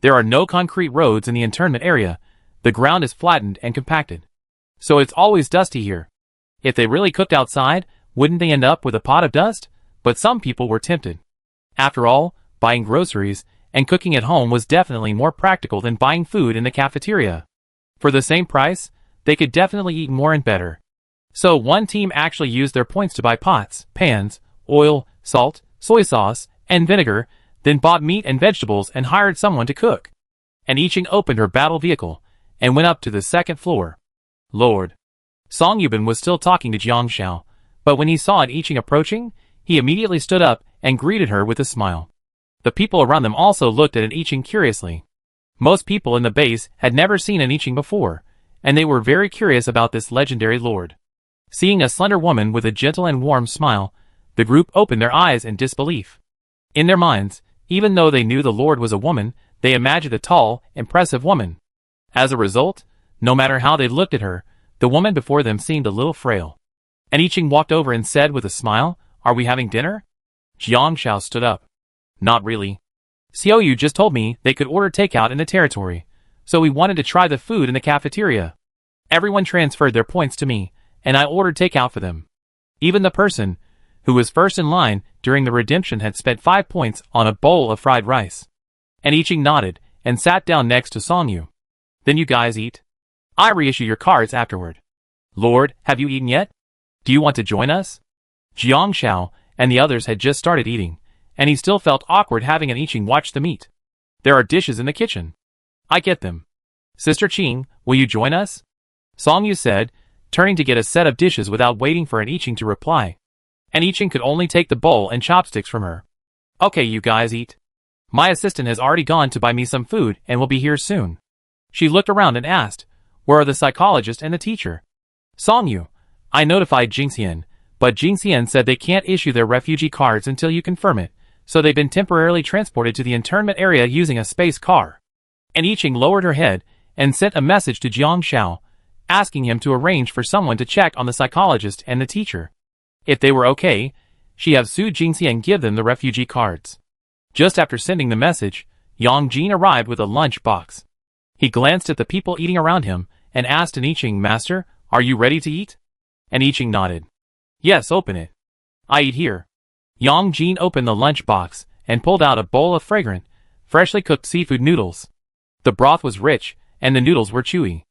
There are no concrete roads in the internment area. The ground is flattened and compacted. So it's always dusty here. If they really cooked outside, wouldn't they end up with a pot of dust? But some people were tempted. After all, buying groceries and cooking at home was definitely more practical than buying food in the cafeteria. For the same price, they could definitely eat more and better. So one team actually used their points to buy pots, pans, oil, salt, soy sauce, and vinegar, then bought meat and vegetables and hired someone to cook. And Iching opened her battle vehicle and went up to the second floor. Lord. Song Yubin was still talking to Jiang Xiao, but when he saw An Iching approaching, he immediately stood up and greeted her with a smile. The people around them also looked at An Iching curiously. Most people in the base had never seen An Iching before, and they were very curious about this legendary lord. Seeing a slender woman with a gentle and warm smile, the group opened their eyes in disbelief. In their minds, even though they knew the lord was a woman, they imagined a tall, impressive woman. As a result, no matter how they looked at her, the woman before them seemed a little frail. An Iching walked over and said with a smile, "Are we having dinner?" Jiang Xiao stood up. "Not really. Xiaoyu just told me they could order takeout in the territory, so we wanted to try the food in the cafeteria. Everyone transferred their points to me, and I ordered takeout for them. Even the person who was first in line during the redemption had spent 5 points on a bowl of fried rice." And Iching nodded and sat down next to Songyu. "Then you guys eat. I reissue your cards afterward. Lord, have you eaten yet? Do you want to join us?" Jiang Xiao and the others had just started eating, and he still felt awkward having An Iching watch them eat. "There are dishes in the kitchen. I get them. Sister Qing, will you join us?" Songyu said, turning to get a set of dishes without waiting for An Iching to reply. An Iching could only take the bowl and chopsticks from her. "Okay, you guys eat. My assistant has already gone to buy me some food and will be here soon." She looked around and asked, "Where are the psychologist and the teacher?" "Songyu, I notified Jingxian, but Jingxian said they can't issue their refugee cards until you confirm it, so they've been temporarily transported to the internment area using a space car." And Iching lowered her head and sent a message to Jiang Xiao, asking him to arrange for someone to check on the psychologist and the teacher. If they were okay, she have Su Jingxian give them the refugee cards. Just after sending the message, Yang Jin arrived with a lunch box. He glanced at the people eating around him and asked An Iching, "Master, are you ready to eat?" And Iching nodded. "Yes, open it. I eat here." Yang Jin opened the lunch box and pulled out a bowl of fragrant, freshly cooked seafood noodles. The broth was rich, and the noodles were chewy.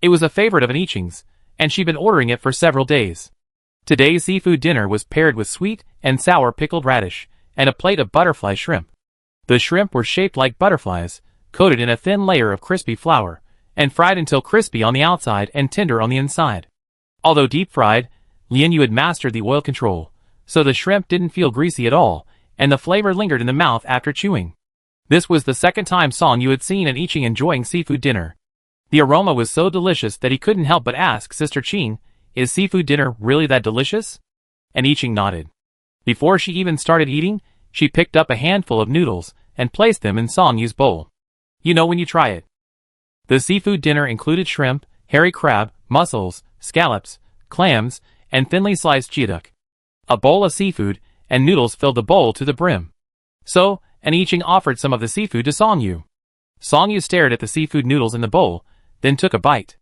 It was a favorite of An Iching's, and she'd been ordering it for several days. Today's seafood dinner was paired with sweet and sour pickled radish, and a plate of butterfly shrimp. The shrimp were shaped like butterflies, coated in a thin layer of crispy flour, and fried until crispy on the outside and tender on the inside. Although deep-fried, Lian Yu had mastered the oil control, so the shrimp didn't feel greasy at all, and the flavor lingered in the mouth after chewing. This was the second time Song Yu had seen An Iching enjoying seafood dinner. The aroma was so delicious that he couldn't help but ask Sister Qing, "Is seafood dinner really that delicious?" And Iching nodded. Before she even started eating, she picked up a handful of noodles and placed them in Song Yu's bowl. "You know when you try it." The seafood dinner included shrimp, hairy crab, mussels, scallops, clams, and thinly sliced geoduck. A bowl of seafood and noodles filled the bowl to the brim. So, An Iching offered some of the seafood to Song Yu. Song Yu stared at the seafood noodles in the bowl, then took a bite.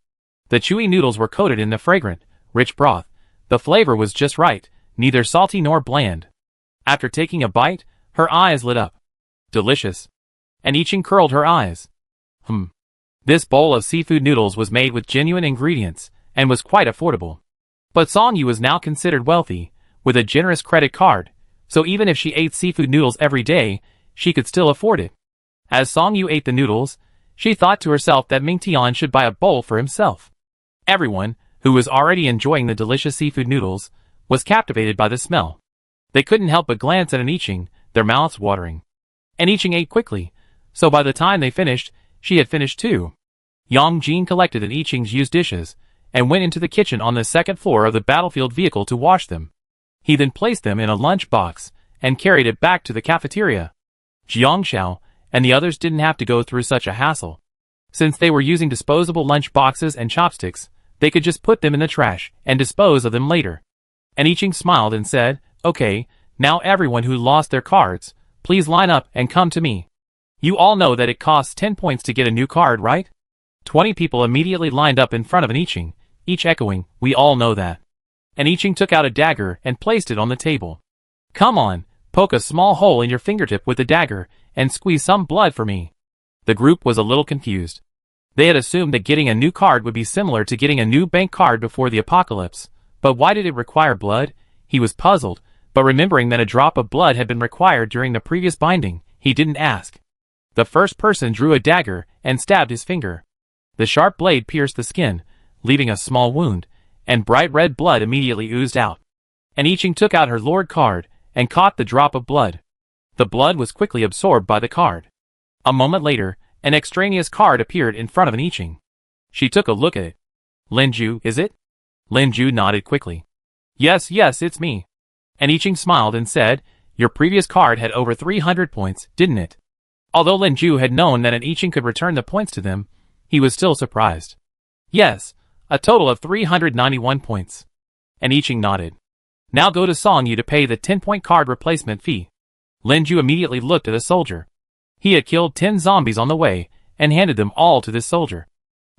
The chewy noodles were coated in the fragrant, rich broth. The flavor was just right, neither salty nor bland. After taking a bite, her eyes lit up. "Delicious." And Iching curled her eyes. This bowl of seafood noodles was made with genuine ingredients, and was quite affordable. But Song Yu was now considered wealthy, with a generous credit card, so even if she ate seafood noodles every day, she could still afford it. As Song Yu ate the noodles, she thought to herself that Ming Tian should buy a bowl for himself. Everyone, who was already enjoying the delicious seafood noodles, was captivated by the smell. They couldn't help but glance at An Iching, their mouths watering. An Iching ate quickly, so by the time they finished, she had finished too. Yang Jin collected An Iching's used dishes, and went into the kitchen on the second floor of the battlefield vehicle to wash them. He then placed them in a lunch box, and carried it back to the cafeteria. Jiang Xiao and the others didn't have to go through such a hassle. Since they were using disposable lunch boxes and chopsticks, they could just put them in the trash and dispose of them later. And Iching smiled and said, "Okay, now everyone who lost their cards, please line up and come to me. You all know that it costs 10 points to get a new card, right?" 20 people immediately lined up in front of An Iching, each echoing, "We all know that." And Iching took out a dagger and placed it on the table. "Come on, poke a small hole in your fingertip with the dagger, and squeeze some blood for me." The group was a little confused. They had assumed that getting a new card would be similar to getting a new bank card before the apocalypse, But why did it require blood? He was puzzled, but remembering that a drop of blood had been required during the previous binding, he didn't ask. The first person drew a dagger and stabbed his finger. The sharp blade pierced the skin, leaving a small wound, and bright red blood immediately oozed out. And I Ching took out her Lord card and caught the drop of blood. The blood was quickly absorbed by the card. A moment later, an extraneous card appeared in front of I Ching. She took a look at it. Lin Ju, is it? Lin Ju nodded quickly. Yes, it's me. And I Ching smiled and said, your previous card had over 300 points, didn't it? Although Lin Ju had known that I Ching could return the points to them, he was still surprised. Yes, a total of 391 points. And I Ching nodded. Now go to Song Yu to pay the 10-point card replacement fee. Lin Ju immediately looked at a soldier. He had killed 10 zombies on the way, and handed them all to this soldier.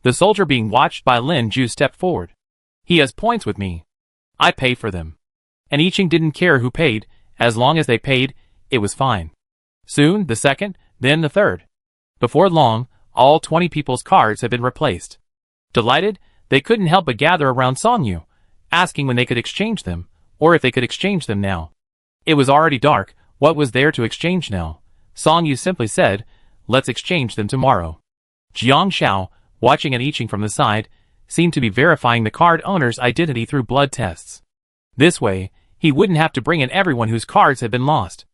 The soldier being watched by Lin Ju stepped forward. He has points with me. I pay for them. And I Ching didn't care who paid, as long as they paid, it was fine. Soon, the second, then the third. Before long, all 20 people's cards had been replaced. Delighted, they couldn't help but gather around Song Yu, asking when they could exchange them, or if they could exchange them now. It was already dark, what was there to exchange now? Song Yu simply said, let's exchange them tomorrow. Jiang Xiao, watching I Ching from the side, seemed to be verifying the card owner's identity through blood tests. This way, he wouldn't have to bring in everyone whose cards had been lost.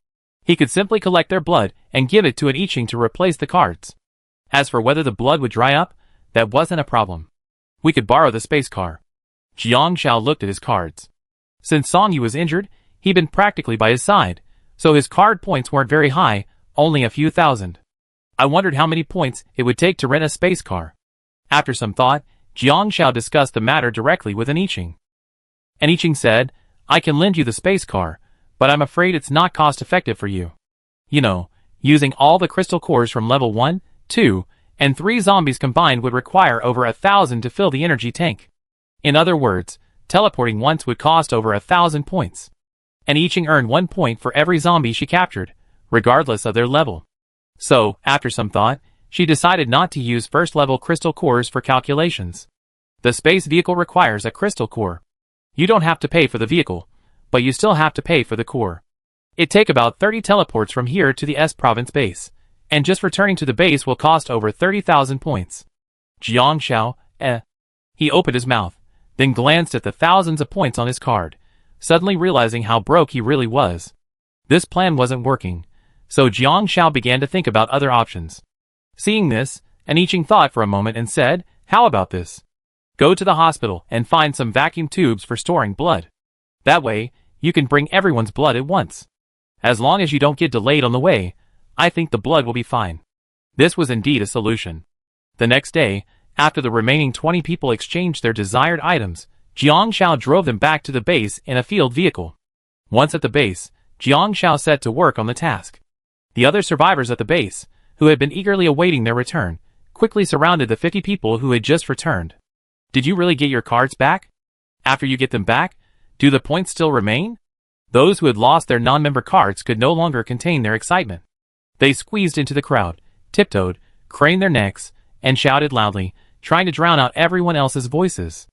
He could simply collect their blood and give it to I Ching to replace the cards. As for whether the blood would dry up, that wasn't a problem. We could borrow the space car. Jiang Xiao looked at his cards. Since Song Yu was injured, he'd been practically by his side, so his card points weren't very high, only a few thousand. I wondered how many points it would take to rent a space car. After some thought, Jiang Xiao discussed the matter directly with I Ching. I Ching said, I can lend you the space car, but I'm afraid it's not cost-effective for you. You know, using all the crystal cores from level 1, 2, and 3 zombies combined would require over 1,000 to fill the energy tank. In other words, teleporting once would cost over 1,000 points. And I Ching earned 1 point for every zombie she captured, regardless of their level. So, after some thought, she decided not to use first-level crystal cores for calculations. The space vehicle requires a crystal core. You don't have to pay for the vehicle, but you still have to pay for the core. It'd take about 30 teleports from here to the S province base, and just returning to the base will cost over 30,000 points. Jiang Xiao, He opened his mouth, then glanced at the thousands of points on his card, suddenly realizing how broke he really was. This plan wasn't working, so Jiang Xiao began to think about other options. Seeing this, I Ching thought for a moment and said, how about this? Go to the hospital and find some vacuum tubes for storing blood. That way, you can bring everyone's blood at once. As long as you don't get delayed on the way, I think the blood will be fine. This was indeed a solution. The next day, after the remaining 20 people exchanged their desired items, Jiang Xiao drove them back to the base in a field vehicle. Once at the base, Jiang Xiao set to work on the task. The other survivors at the base, who had been eagerly awaiting their return, quickly surrounded the 50 people who had just returned. Did you really get your cards back? After you get them back, do the points still remain? Those who had lost their non-member cards could no longer contain their excitement. They squeezed into the crowd, tiptoed, craned their necks, and shouted loudly, trying to drown out everyone else's voices.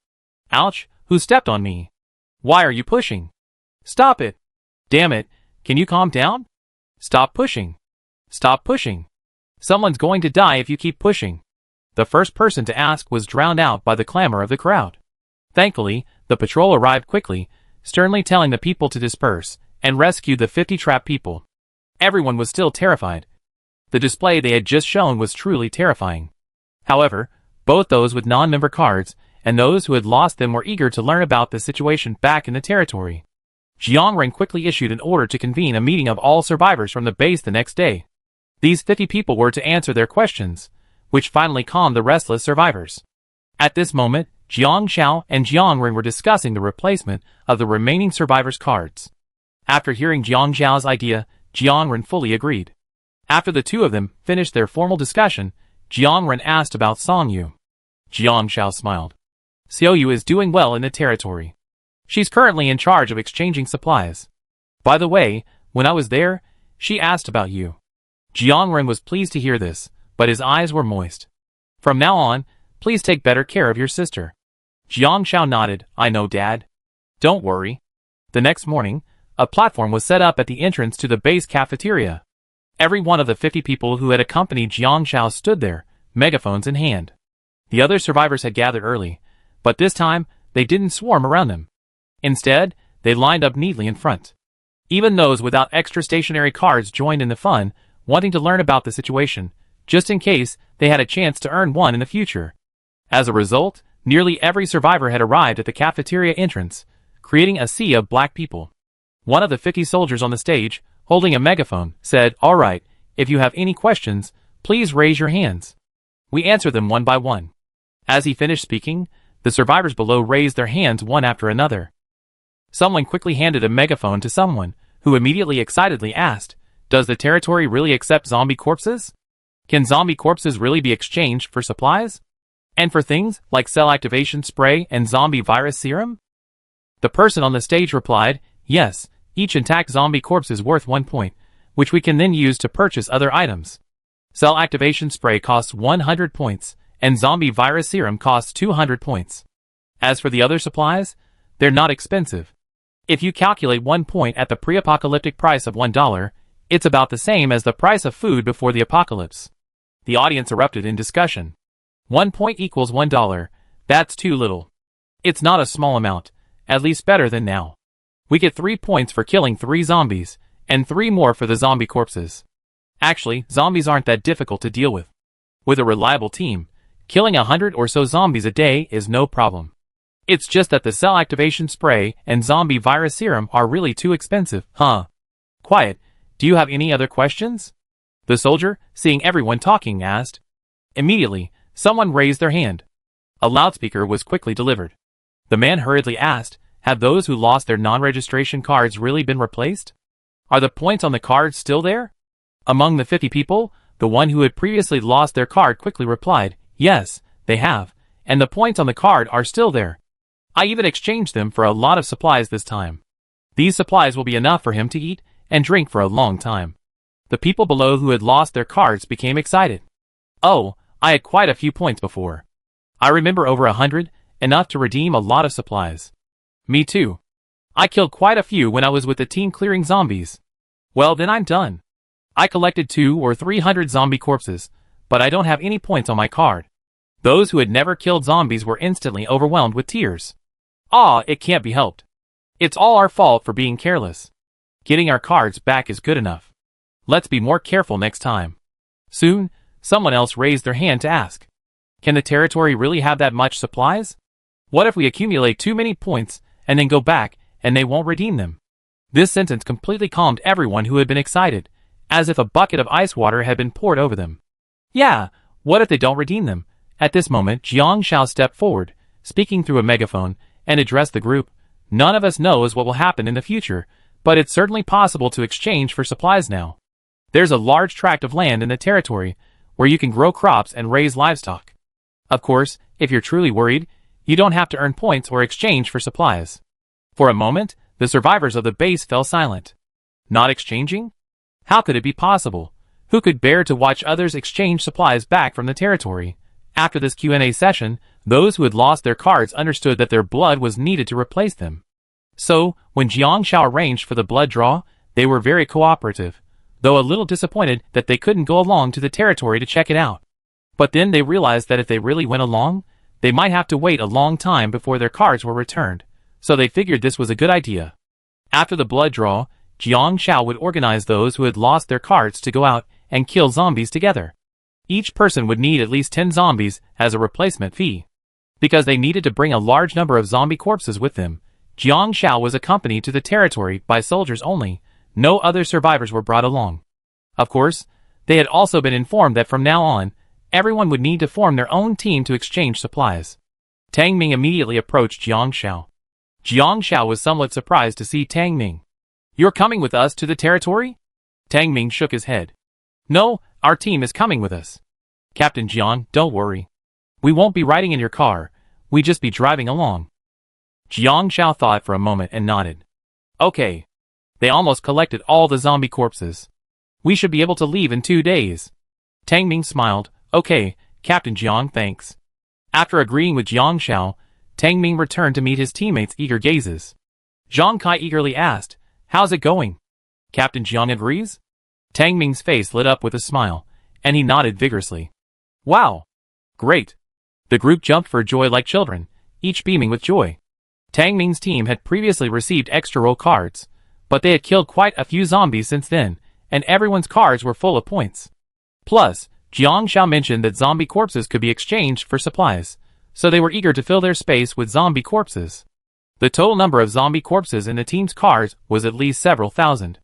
Ouch, who stepped on me? Why are you pushing? Stop it! Damn it, can you calm down? Stop pushing. Stop pushing. Someone's going to die if you keep pushing. The first person to ask was drowned out by the clamor of the crowd. Thankfully, the patrol arrived quickly, sternly telling the people to disperse, and rescued the 50 trapped people. Everyone was still terrified. The display they had just shown was truly terrifying. However, both those with non-member cards and those who had lost them were eager to learn about the situation back in the territory. Jiang Ren quickly issued an order to convene a meeting of all survivors from the base the next day. These 50 people were to answer their questions, which finally calmed the restless survivors. At this moment, Jiang Xiao and Jiang Ren were discussing the replacement of the remaining survivors' cards. After hearing Jiang Xiao's idea, Jiang Ren fully agreed. After the two of them finished their formal discussion, Jiang Ren asked about Song Yu. Jiang Xiao smiled. Xiao Yu is doing well in the territory. She's currently in charge of exchanging supplies. By the way, when I was there, she asked about you. Jiang Ren was pleased to hear this, but his eyes were moist. From now on, please take better care of your sister. Jiang Xiao nodded, I know, Dad. Don't worry. The next morning, a platform was set up at the entrance to the base cafeteria. Every one of the 50 people who had accompanied Jiang Shao stood there, megaphones in hand. The other survivors had gathered early, but this time, they didn't swarm around him. Instead, they lined up neatly in front. Even those without extra stationary cards joined in the fun, wanting to learn about the situation, just in case they had a chance to earn one in the future. As a result, nearly every survivor had arrived at the cafeteria entrance, creating a sea of black people. One of the 50 soldiers on the stage, holding a megaphone, said, "All right, if you have any questions, please raise your hands. We answer them one by one." As he finished speaking, the survivors below raised their hands one after another. Someone quickly handed a megaphone to someone, who immediately excitedly asked, "Does the territory really accept zombie corpses? Can zombie corpses really be exchanged for supplies? And for things like cell activation spray and zombie virus serum?" The person on the stage replied, "Yes, each intact zombie corpse is worth 1 point, which we can then use to purchase other items. Cell activation spray costs 100 points, and zombie virus serum costs 200 points. As for the other supplies, they're not expensive. If you calculate 1 point at the pre-apocalyptic price of $1, it's about the same as the price of food before the apocalypse." The audience erupted in discussion. 1 point equals $1. That's too little. It's not a small amount, at least better than now. We get 3 points for killing 3 zombies, and 3 more for the zombie corpses. Actually, zombies aren't that difficult to deal with. With a reliable team, killing 100 or so zombies a day is no problem. It's just that the cell activation spray and zombie virus serum are really too expensive, huh? Quiet, do you have any other questions? The soldier, seeing everyone talking, asked. Immediately, someone raised their hand. A loudspeaker was quickly delivered. The man hurriedly asked, "Have those who lost their non-registration cards really been replaced? Are the points on the cards still there?" Among the 50 people, the one who had previously lost their card quickly replied, "Yes, they have, and the points on the card are still there. I even exchanged them for a lot of supplies this time. These supplies will be enough for him to eat and drink for a long time." The people below who had lost their cards became excited. "Oh, I had quite a few points before. I remember over 100, enough to redeem a lot of supplies." "Me too. I killed quite a few when I was with the team clearing zombies." "Well, then I'm done. I collected 200 or 300 zombie corpses, but I don't have any points on my card." Those who had never killed zombies were instantly overwhelmed with tears. "Ah, it can't be helped. It's all our fault for being careless. Getting our cards back is good enough. Let's be more careful next time." Soon, someone else raised their hand to ask, "Can the territory really have that much supplies? What if we accumulate too many points and then go back and they won't redeem them?" This sentence completely calmed everyone who had been excited, as if a bucket of ice water had been poured over them. "Yeah, what if they don't redeem them?" At this moment, Jiang Shao stepped forward, speaking through a megaphone, and addressed the group. "None of us knows what will happen in the future, but it's certainly possible to exchange for supplies now. There's a large tract of land in the territory where you can grow crops and raise livestock. Of course, if you're truly worried, you don't have to earn points or exchange for supplies." For a moment, the survivors of the base fell silent. Not exchanging? How could it be possible? Who could bear to watch others exchange supplies back from the territory? After this Q&A session, those who had lost their cards understood that their blood was needed to replace them. So, when Jiang Shao arranged for the blood draw, they were very cooperative, though a little disappointed that they couldn't go along to the territory to check it out. But then they realized that if they really went along, they might have to wait a long time before their cards were returned, so they figured this was a good idea. After the blood draw, Jiang Shao would organize those who had lost their cards to go out and kill zombies together. Each person would need at least 10 zombies as a replacement fee. Because they needed to bring a large number of zombie corpses with them, Jiang Shao was accompanied to the territory by soldiers only. No other survivors were brought along. Of course, they had also been informed that from now on, everyone would need to form their own team to exchange supplies. Tang Ming immediately approached Jiang Shao. Jiang Shao was somewhat surprised to see Tang Ming. "You're coming with us to the territory?" Tang Ming shook his head. "No, our team is coming with us. Captain Jiang, don't worry. We won't be riding in your car, we just be driving along." Jiang Shao thought for a moment and nodded. "Okay." They almost collected all the zombie corpses. "We should be able to leave in 2 days." Tang Ming smiled. "Okay, Captain Jiang, thanks." After agreeing with Jiang Shao, Tang Ming returned to meet his teammates' eager gazes. Zhang Kai eagerly asked, "How's it going?" Captain Jiang agrees. Tang Ming's face lit up with a smile, and he nodded vigorously. Wow! Great! The group jumped for joy like children, each beaming with joy. Tang Ming's team had previously received extra roll cards, but they had killed quite a few zombies since then, and everyone's cards were full of points. Plus, Jiang Xiao mentioned that zombie corpses could be exchanged for supplies, so they were eager to fill their space with zombie corpses. The total number of zombie corpses in the team's cards was at least several thousand.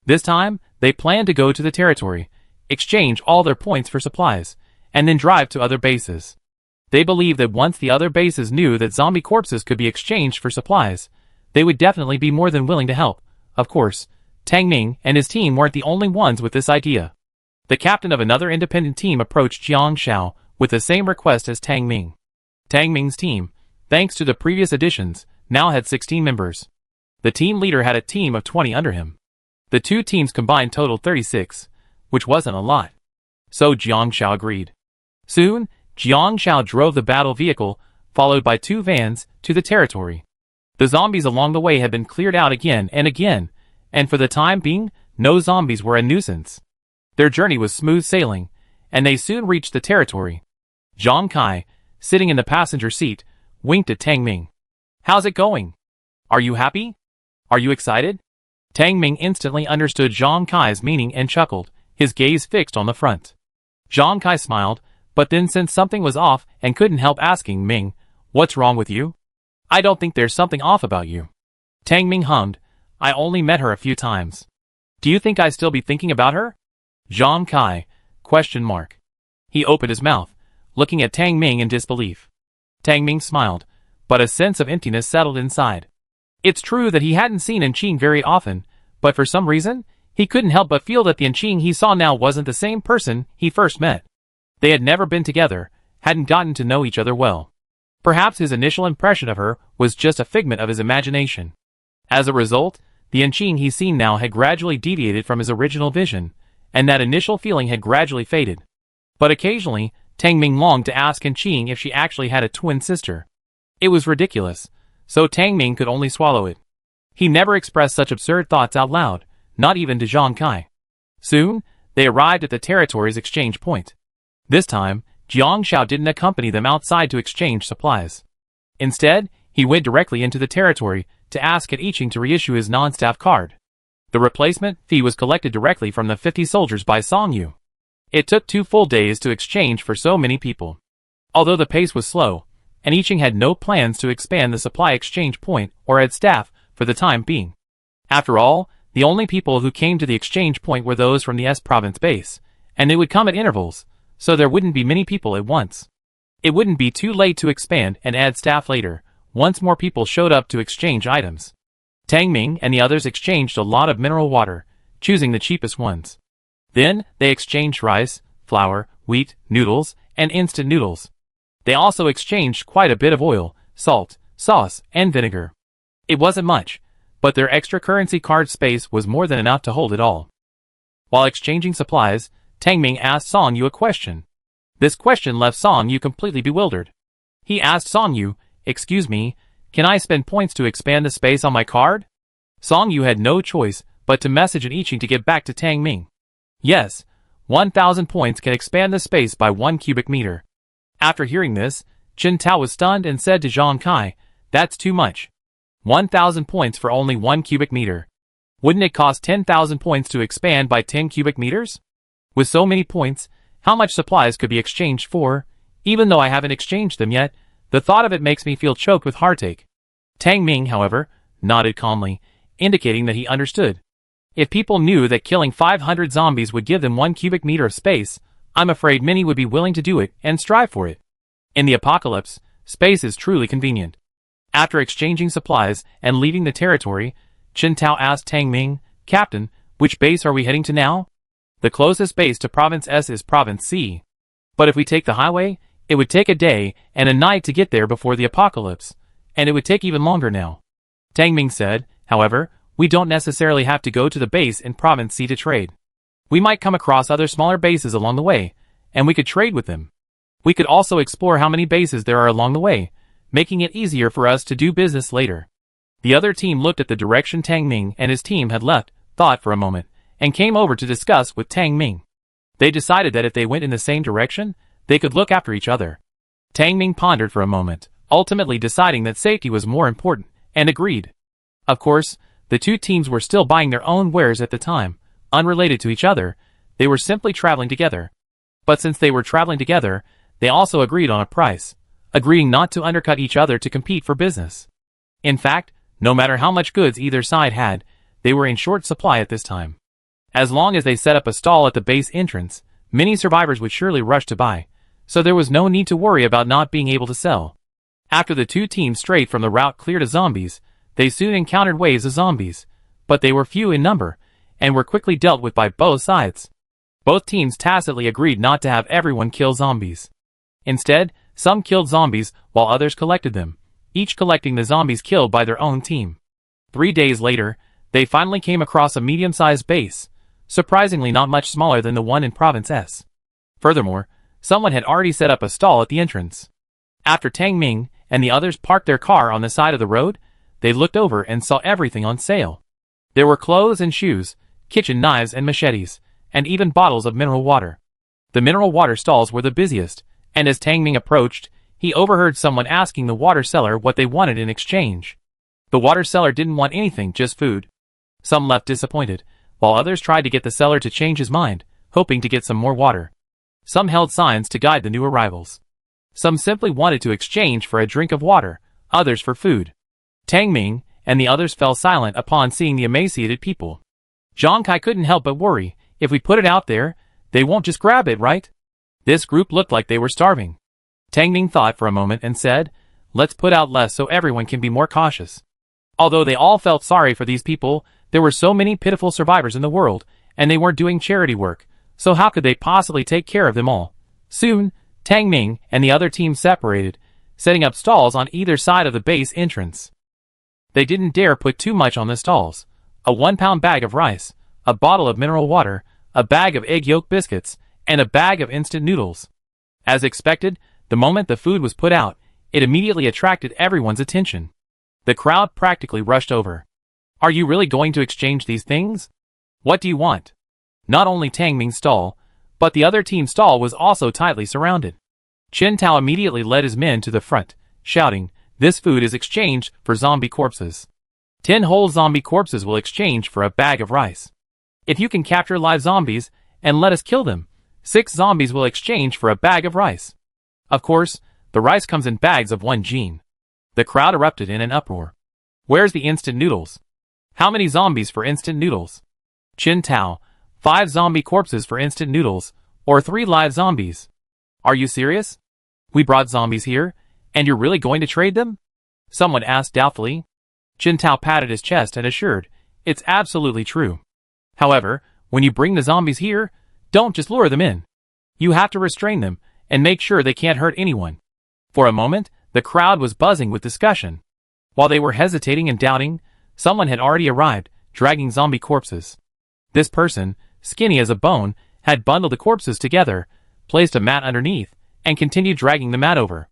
This time, they planned to go to the territory, exchange all their points for supplies, and then drive to other bases. They believed that once the other bases knew that zombie corpses could be exchanged for supplies, they would definitely be more than willing to help. Of course, Tang Ming and his team weren't the only ones with this idea. The captain of another independent team approached Jiang Xiao with the same request as Tang Ming. Tang Ming's team, thanks to the previous additions, now had 16 members. The team leader had a team of 20 under him. The two teams combined totaled 36, which wasn't a lot. So Jiang Xiao agreed. Soon, Jiang Xiao drove the battle vehicle, followed by 2 vans, to the territory. The zombies along the way had been cleared out again, and for the time being, no zombies were a nuisance. Their journey was smooth sailing, and they soon reached the territory. Zhang Kai, sitting in the passenger seat, winked at Tang Ming. "How's it going? Are you happy? Are you excited?" Tang Ming instantly understood Zhang Kai's meaning and chuckled, his gaze fixed on the front. Zhang Kai smiled, but then sensed something was off and couldn't help asking Ming, "What's wrong with you?" "I don't think there's something off about you." Tang Ming hummed, "I only met her a few times. Do you think I still be thinking about her?" Zhang Kai, ? He opened his mouth, looking at Tang Ming in disbelief. Tang Ming smiled, but a sense of emptiness settled inside. It's true that he hadn't seen Enqing very often, but for some reason, he couldn't help but feel that the Enqing he saw now wasn't the same person he first met. They had never been together, hadn't gotten to know each other well. Perhaps his initial impression of her was just a figment of his imagination. As a result, the Enqing he's seen now had gradually deviated from his original vision, and that initial feeling had gradually faded. But occasionally, Tang Ming longed to ask Enqing if she actually had a twin sister. It was ridiculous, so Tang Ming could only swallow it. He never expressed such absurd thoughts out loud, not even to Zhang Kai. Soon, they arrived at the territory's exchange point. This time, Jiang Xiao didn't accompany them outside to exchange supplies. Instead, he went directly into the territory to ask Enqing to reissue his non-staff card. The replacement fee was collected directly from the 50 soldiers by Song Yu. It took 2 full days to exchange for so many people. Although the pace was slow, Enqing had no plans to expand the supply exchange point or add staff for the time being. After all, the only people who came to the exchange point were those from the S province base, and they would come at intervals, so there wouldn't be many people at once. It wouldn't be too late to expand and add staff later, once more people showed up to exchange items. Tang Ming and the others exchanged a lot of mineral water, choosing the cheapest ones. Then, they exchanged rice, flour, wheat, noodles, and instant noodles. They also exchanged quite a bit of oil, salt, sauce, and vinegar. It wasn't much, but their extra currency card space was more than enough to hold it all. While exchanging supplies, Tang Ming asked Song Yu a question. This question left Song Yu completely bewildered. He asked Song Yu, "Excuse me, can I spend points to expand the space on my card?" Song Yu had no choice but to message Enqing to get back to Tang Ming. Yes, 1,000 points can expand the space by 1 cubic meter. After hearing this, Chen Tao was stunned and said to Zhang Kai, "That's too much. 1,000 points for only 1 cubic meter. Wouldn't it cost 10,000 points to expand by 10 cubic meters? With so many points, how much supplies could be exchanged for? Even though I haven't exchanged them yet, the thought of it makes me feel choked with heartache." Tang Ming, however, nodded calmly, indicating that he understood. If people knew that killing 500 zombies would give them 1 cubic meter of space, I'm afraid many would be willing to do it and strive for it. In the apocalypse, space is truly convenient. After exchanging supplies and leaving the territory, Chen Tao asked Tang Ming, "Captain, which base are we heading to now?" "The closest base to Province S is Province C. But if we take the highway, it would take a day and a night to get there before the apocalypse, and it would take even longer now." Tang Ming said, "However, we don't necessarily have to go to the base in Province C to trade. We might come across other smaller bases along the way, and we could trade with them. We could also explore how many bases there are along the way, making it easier for us to do business later." The other team looked at the direction Tang Ming and his team had left, thought for a moment, and came over to discuss with Tang Ming. They decided that if they went in the same direction, they could look after each other. Tang Ming pondered for a moment, ultimately deciding that safety was more important, and agreed. Of course, the two teams were still buying their own wares at the time, unrelated to each other. They were simply traveling together. But since they were traveling together, they also agreed on a price, agreeing not to undercut each other to compete for business. In fact, no matter how much goods either side had, they were in short supply at this time. As long as they set up a stall at the base entrance, many survivors would surely rush to buy, so there was no need to worry about not being able to sell. After the two teams strayed from the route cleared of zombies, they soon encountered waves of zombies, but they were few in number, and were quickly dealt with by both sides. Both teams tacitly agreed not to have everyone kill zombies. Instead, some killed zombies while others collected them, each collecting the zombies killed by their own team. 3 days later, they finally came across a medium-sized base, surprisingly not much smaller than the one in Province S. Furthermore, someone had already set up a stall at the entrance. After Tang Ming and the others parked their car on the side of the road, they looked over and saw everything on sale. There were clothes and shoes, kitchen knives and machetes, and even bottles of mineral water. The mineral water stalls were the busiest, and as Tang Ming approached, he overheard someone asking the water seller what they wanted in exchange. The water seller didn't want anything, just food. Some left disappointed, while others tried to get the seller to change his mind, hoping to get some more water. Some held signs to guide the new arrivals. Some simply wanted to exchange for a drink of water, others for food. Tang Ming and the others fell silent upon seeing the emaciated people. Zhang Kai couldn't help but worry, if we put it out there, they won't just grab it, right? This group looked like they were starving. Tang Ming thought for a moment and said, let's put out less so everyone can be more cautious. Although they all felt sorry for these people, there were so many pitiful survivors in the world, and they weren't doing charity work, so how could they possibly take care of them all? Soon, Tang Ming and the other team separated, setting up stalls on either side of the base entrance. They didn't dare put too much on the stalls. A 1-pound bag of rice, a bottle of mineral water, a bag of egg yolk biscuits, and a bag of instant noodles. As expected, the moment the food was put out, it immediately attracted everyone's attention. The crowd practically rushed over. Are you really going to exchange these things? What do you want? Not only Tang Ming's stall, but the other team's stall was also tightly surrounded. Chen Tao immediately led his men to the front, shouting, this food is exchanged for zombie corpses. 10 whole zombie corpses will exchange for a bag of rice. If you can capture live zombies and let us kill them, 6 zombies will exchange for a bag of rice. Of course, the rice comes in bags of 1 gene. The crowd erupted in an uproar. Where's the instant noodles? How many zombies for instant noodles? Chen Tao, 5 zombie corpses for instant noodles, or 3 live zombies. Are you serious? We brought zombies here, and you're really going to trade them? Someone asked doubtfully. Chen Tao patted his chest and assured, it's absolutely true. However, when you bring the zombies here, don't just lure them in. You have to restrain them, and make sure they can't hurt anyone. For a moment, the crowd was buzzing with discussion. While they were hesitating and doubting, someone had already arrived, dragging zombie corpses. This person, skinny as a bone, had bundled the corpses together, placed a mat underneath, and continued dragging the mat over.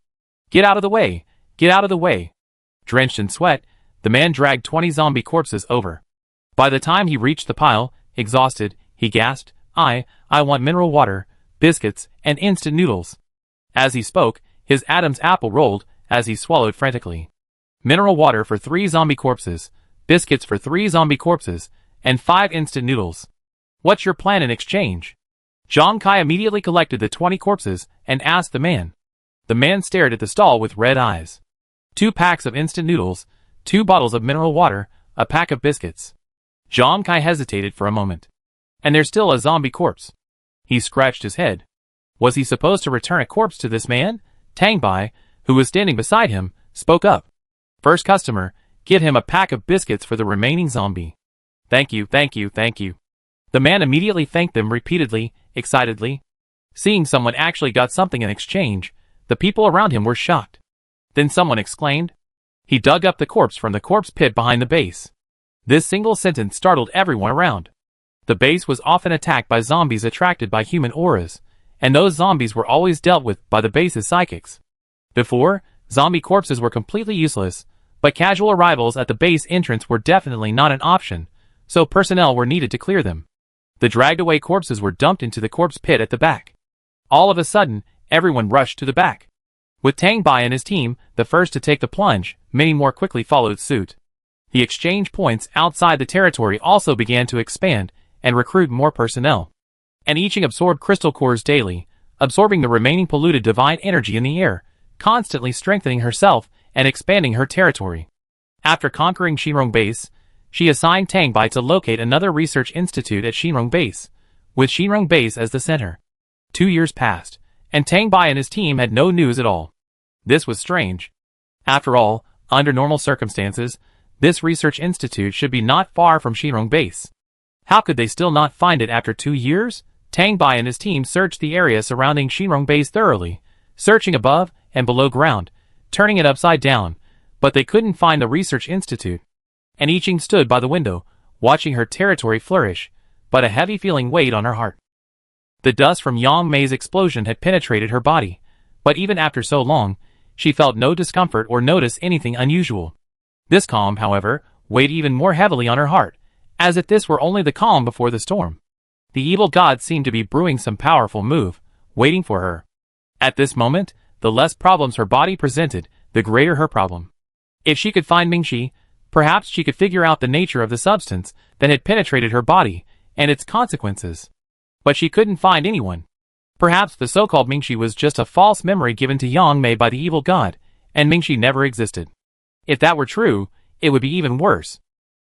Get out of the way! Get out of the way! Drenched in sweat, the man dragged 20 zombie corpses over. By the time he reached the pile, exhausted, he gasped, I want mineral water, biscuits, and instant noodles. As he spoke, his Adam's apple rolled, as he swallowed frantically. Mineral water for 3 zombie corpses, biscuits for 3 zombie corpses, and 5 instant noodles. What's your plan in exchange? Zhang Kai immediately collected the 20 corpses and asked the man. The man stared at the stall with red eyes. 2 packs of instant noodles, 2 bottles of mineral water, a pack of biscuits. Zhang Kai hesitated for a moment. And there's still a zombie corpse. He scratched his head. Was he supposed to return a corpse to this man? Tang Bai, who was standing beside him, spoke up. First customer, give him a pack of biscuits for the remaining zombie. Thank you, thank you, thank you. The man immediately thanked them repeatedly, excitedly. Seeing someone actually got something in exchange, the people around him were shocked. Then someone exclaimed. He dug up the corpse from the corpse pit behind the base. This single sentence startled everyone around. The base was often attacked by zombies attracted by human auras, and those zombies were always dealt with by the base's psychics. Before, zombie corpses were completely useless, But casual arrivals at the base entrance were definitely not an option, so personnel were needed to clear them. The dragged-away corpses were dumped into the corpse pit at the back. All of a sudden, everyone rushed to the back. With Tang Bai and his team, the first to take the plunge, many more quickly followed suit. The exchange points outside the territory also began to expand and recruit more personnel. And each absorbed crystal cores daily, absorbing the remaining polluted divine energy in the air, constantly strengthening herself and expanding her territory. After conquering Shinrong Base, she assigned Tang Bai to locate another research institute at Shinrong Base, with Shinrong Base as the center. 2 years passed, and Tang Bai and his team had no news at all. This was strange. After all, under normal circumstances, this research institute should be not far from Shinrong Base. How could they still not find it after 2 years? Tang Bai and his team searched the area surrounding Shinrong Base thoroughly, searching above and below ground, turning it upside down, but they couldn't find the research institute. And Yiqing stood by the window, watching her territory flourish, but a heavy feeling weighed on her heart. The dust from Yang Mei's explosion had penetrated her body, but even after so long, she felt no discomfort or noticed anything unusual. This calm, however, weighed even more heavily on her heart, as if this were only the calm before the storm. The evil god seemed to be brewing some powerful move, waiting for her. At this moment, the less problems her body presented, the greater her problem. If she could find Mingxi, perhaps she could figure out the nature of the substance that had penetrated her body and its consequences. But she couldn't find anyone. Perhaps the so-called Mingxi was just a false memory given to Yang Mei by the evil god, and Mingxi never existed. If that were true, it would be even worse.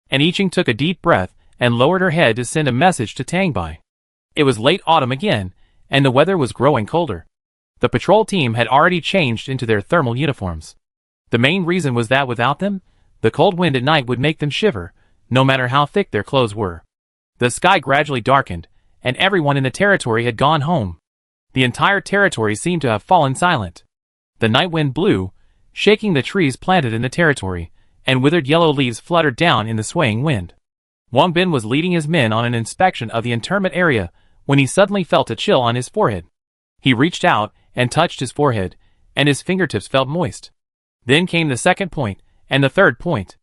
And Yiqing took a deep breath and lowered her head to send a message to Tang Bai. It was late autumn again, and the weather was growing colder. The patrol team had already changed into their thermal uniforms. The main reason was that without them, the cold wind at night would make them shiver, no matter how thick their clothes were. The sky gradually darkened, and everyone in the territory had gone home. The entire territory seemed to have fallen silent. The night wind blew, shaking the trees planted in the territory, and withered yellow leaves fluttered down in the swaying wind. Wang Bin was leading his men on an inspection of the internment area when he suddenly felt a chill on his forehead. He reached out and touched his forehead, and his fingertips felt moist. Then came the second point, and the third point.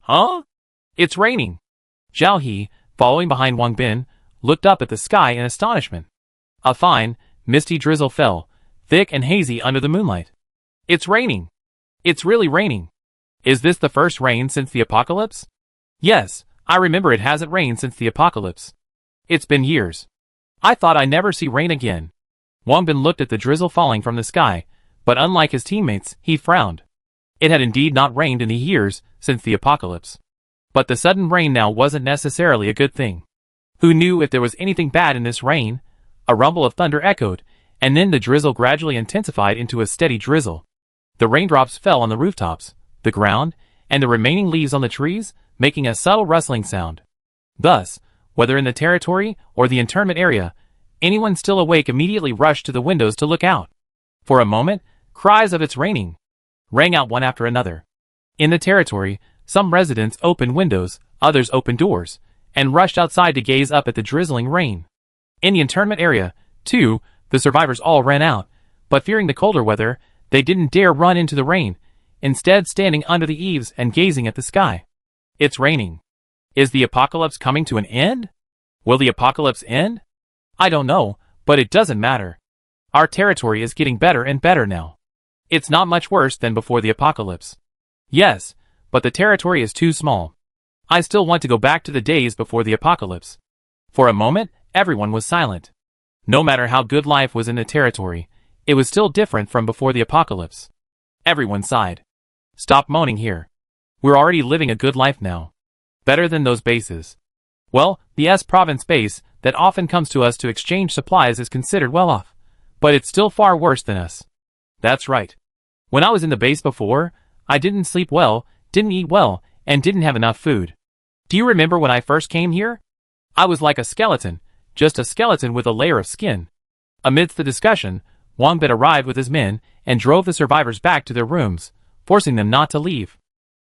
Huh? It's raining. Zhao He, following behind Wang Bin, looked up at the sky in astonishment. A fine, misty drizzle fell, thick and hazy under the moonlight. It's raining. It's really raining. Is this the first rain since the apocalypse? Yes, I remember it hasn't rained since the apocalypse. It's been years. I thought I'd never see rain again. Wang Bin looked at the drizzle falling from the sky, but unlike his teammates, he frowned. It had indeed not rained in the years since the apocalypse. But the sudden rain now wasn't necessarily a good thing. Who knew if there was anything bad in this rain? A rumble of thunder echoed, and then the drizzle gradually intensified into a steady drizzle. The raindrops fell on the rooftops, the ground, and the remaining leaves on the trees, making a subtle rustling sound. Thus, whether in the territory or the internment area, anyone still awake immediately rushed to the windows to look out. For a moment, cries of "It's raining" rang out one after another. In the territory, some residents opened windows, others opened doors, and rushed outside to gaze up at the drizzling rain. In the internment area, too, the survivors all ran out, but fearing the colder weather, they didn't dare run into the rain, instead standing under the eaves and gazing at the sky. It's raining. Is the apocalypse coming to an end? Will the apocalypse end? I don't know, but it doesn't matter. Our territory is getting better and better now. It's not much worse than before the apocalypse. Yes, but the territory is too small. I still want to go back to the days before the apocalypse. For a moment, everyone was silent. No matter how good life was in the territory, it was still different from before the apocalypse. Everyone sighed. Stop moaning here. We're already living a good life now. Better than those bases. Well, the S province base that often comes to us to exchange supplies is considered well off, but it's still far worse than us. That's right. When I was in the base before, I didn't sleep well, didn't eat well, and didn't have enough food. Do you remember when I first came here? I was like a skeleton, just a skeleton with a layer of skin. Amidst the discussion, Wang Bin arrived with his men and drove the survivors back to their rooms, forcing them not to leave.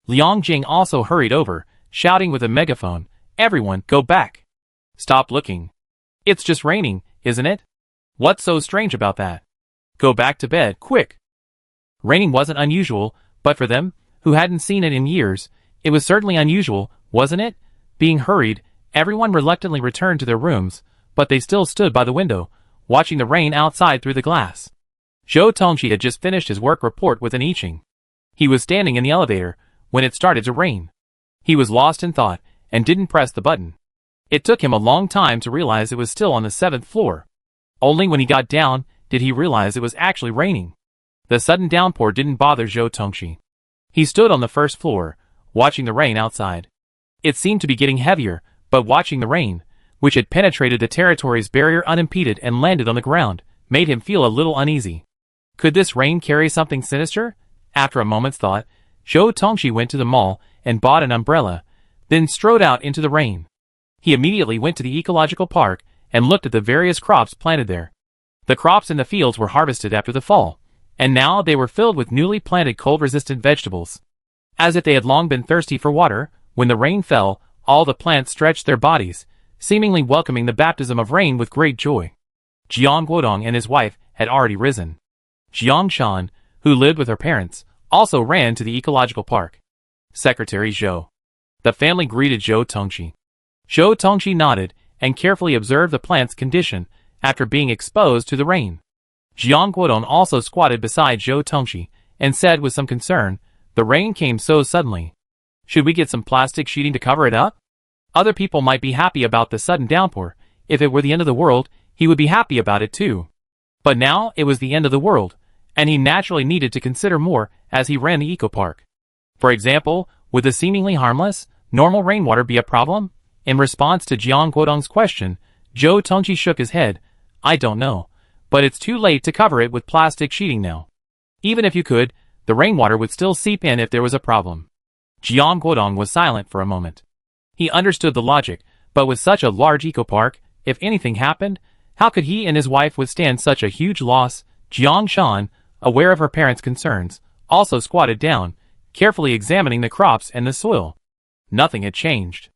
Liang Jing also hurried over, shouting with a megaphone, "Everyone, go back! Stop looking. It's just raining, isn't it? What's so strange about that? Go back to bed, quick!" Raining wasn't unusual, but for them, who hadn't seen it in years. It was certainly unusual, wasn't it? Being hurried, everyone reluctantly returned to their rooms, but they still stood by the window, watching the rain outside through the glass. Zhou Tongxi had just finished his work report with an I Ching. He was standing in the elevator when it started to rain. He was lost in thought and didn't press the button. It took him a long time to realize it was still on the 7th floor. Only when he got down did he realize it was actually raining. The sudden downpour didn't bother Zhou Tongxi. He stood on the 1st floor, watching the rain outside. It seemed to be getting heavier, but watching the rain, which had penetrated the territory's barrier unimpeded and landed on the ground, made him feel a little uneasy. Could this rain carry something sinister? After a moment's thought, Zhou Tongxi went to the mall and bought an umbrella, then strode out into the rain. He immediately went to the ecological park and looked at the various crops planted there. The crops in the fields were harvested after the fall, and now they were filled with newly planted cold-resistant vegetables. As if they had long been thirsty for water, when the rain fell, all the plants stretched their bodies, seemingly welcoming the baptism of rain with great joy. Jiang Guodong and his wife had already risen. Jiang Shan, who lived with her parents, also ran to the ecological park. Secretary Zhou. The family greeted Zhou Tongxi. Zhou Tongxi nodded and carefully observed the plant's condition after being exposed to the rain. Jiang Guodong also squatted beside Zhou Tongxi and said with some concern, "The rain came so suddenly. Should we get some plastic sheeting to cover it up?" Other people might be happy about the sudden downpour. If it were the end of the world, he would be happy about it too. But now it was the end of the world, and he naturally needed to consider more as he ran the eco-park. For example, would the seemingly harmless, normal rainwater be a problem? In response to Jiang Guodong's question, Zhou Tongxi shook his head. "I don't know, but it's too late to cover it with plastic sheeting now. Even if you could, the rainwater would still seep in if there was a problem." Jiang Guodong was silent for a moment. He understood the logic, but with such a large eco-park, if anything happened, how could he and his wife withstand such a huge loss? Jiang Shan, aware of her parents' concerns, also squatted down, carefully examining the crops and the soil. Nothing had changed.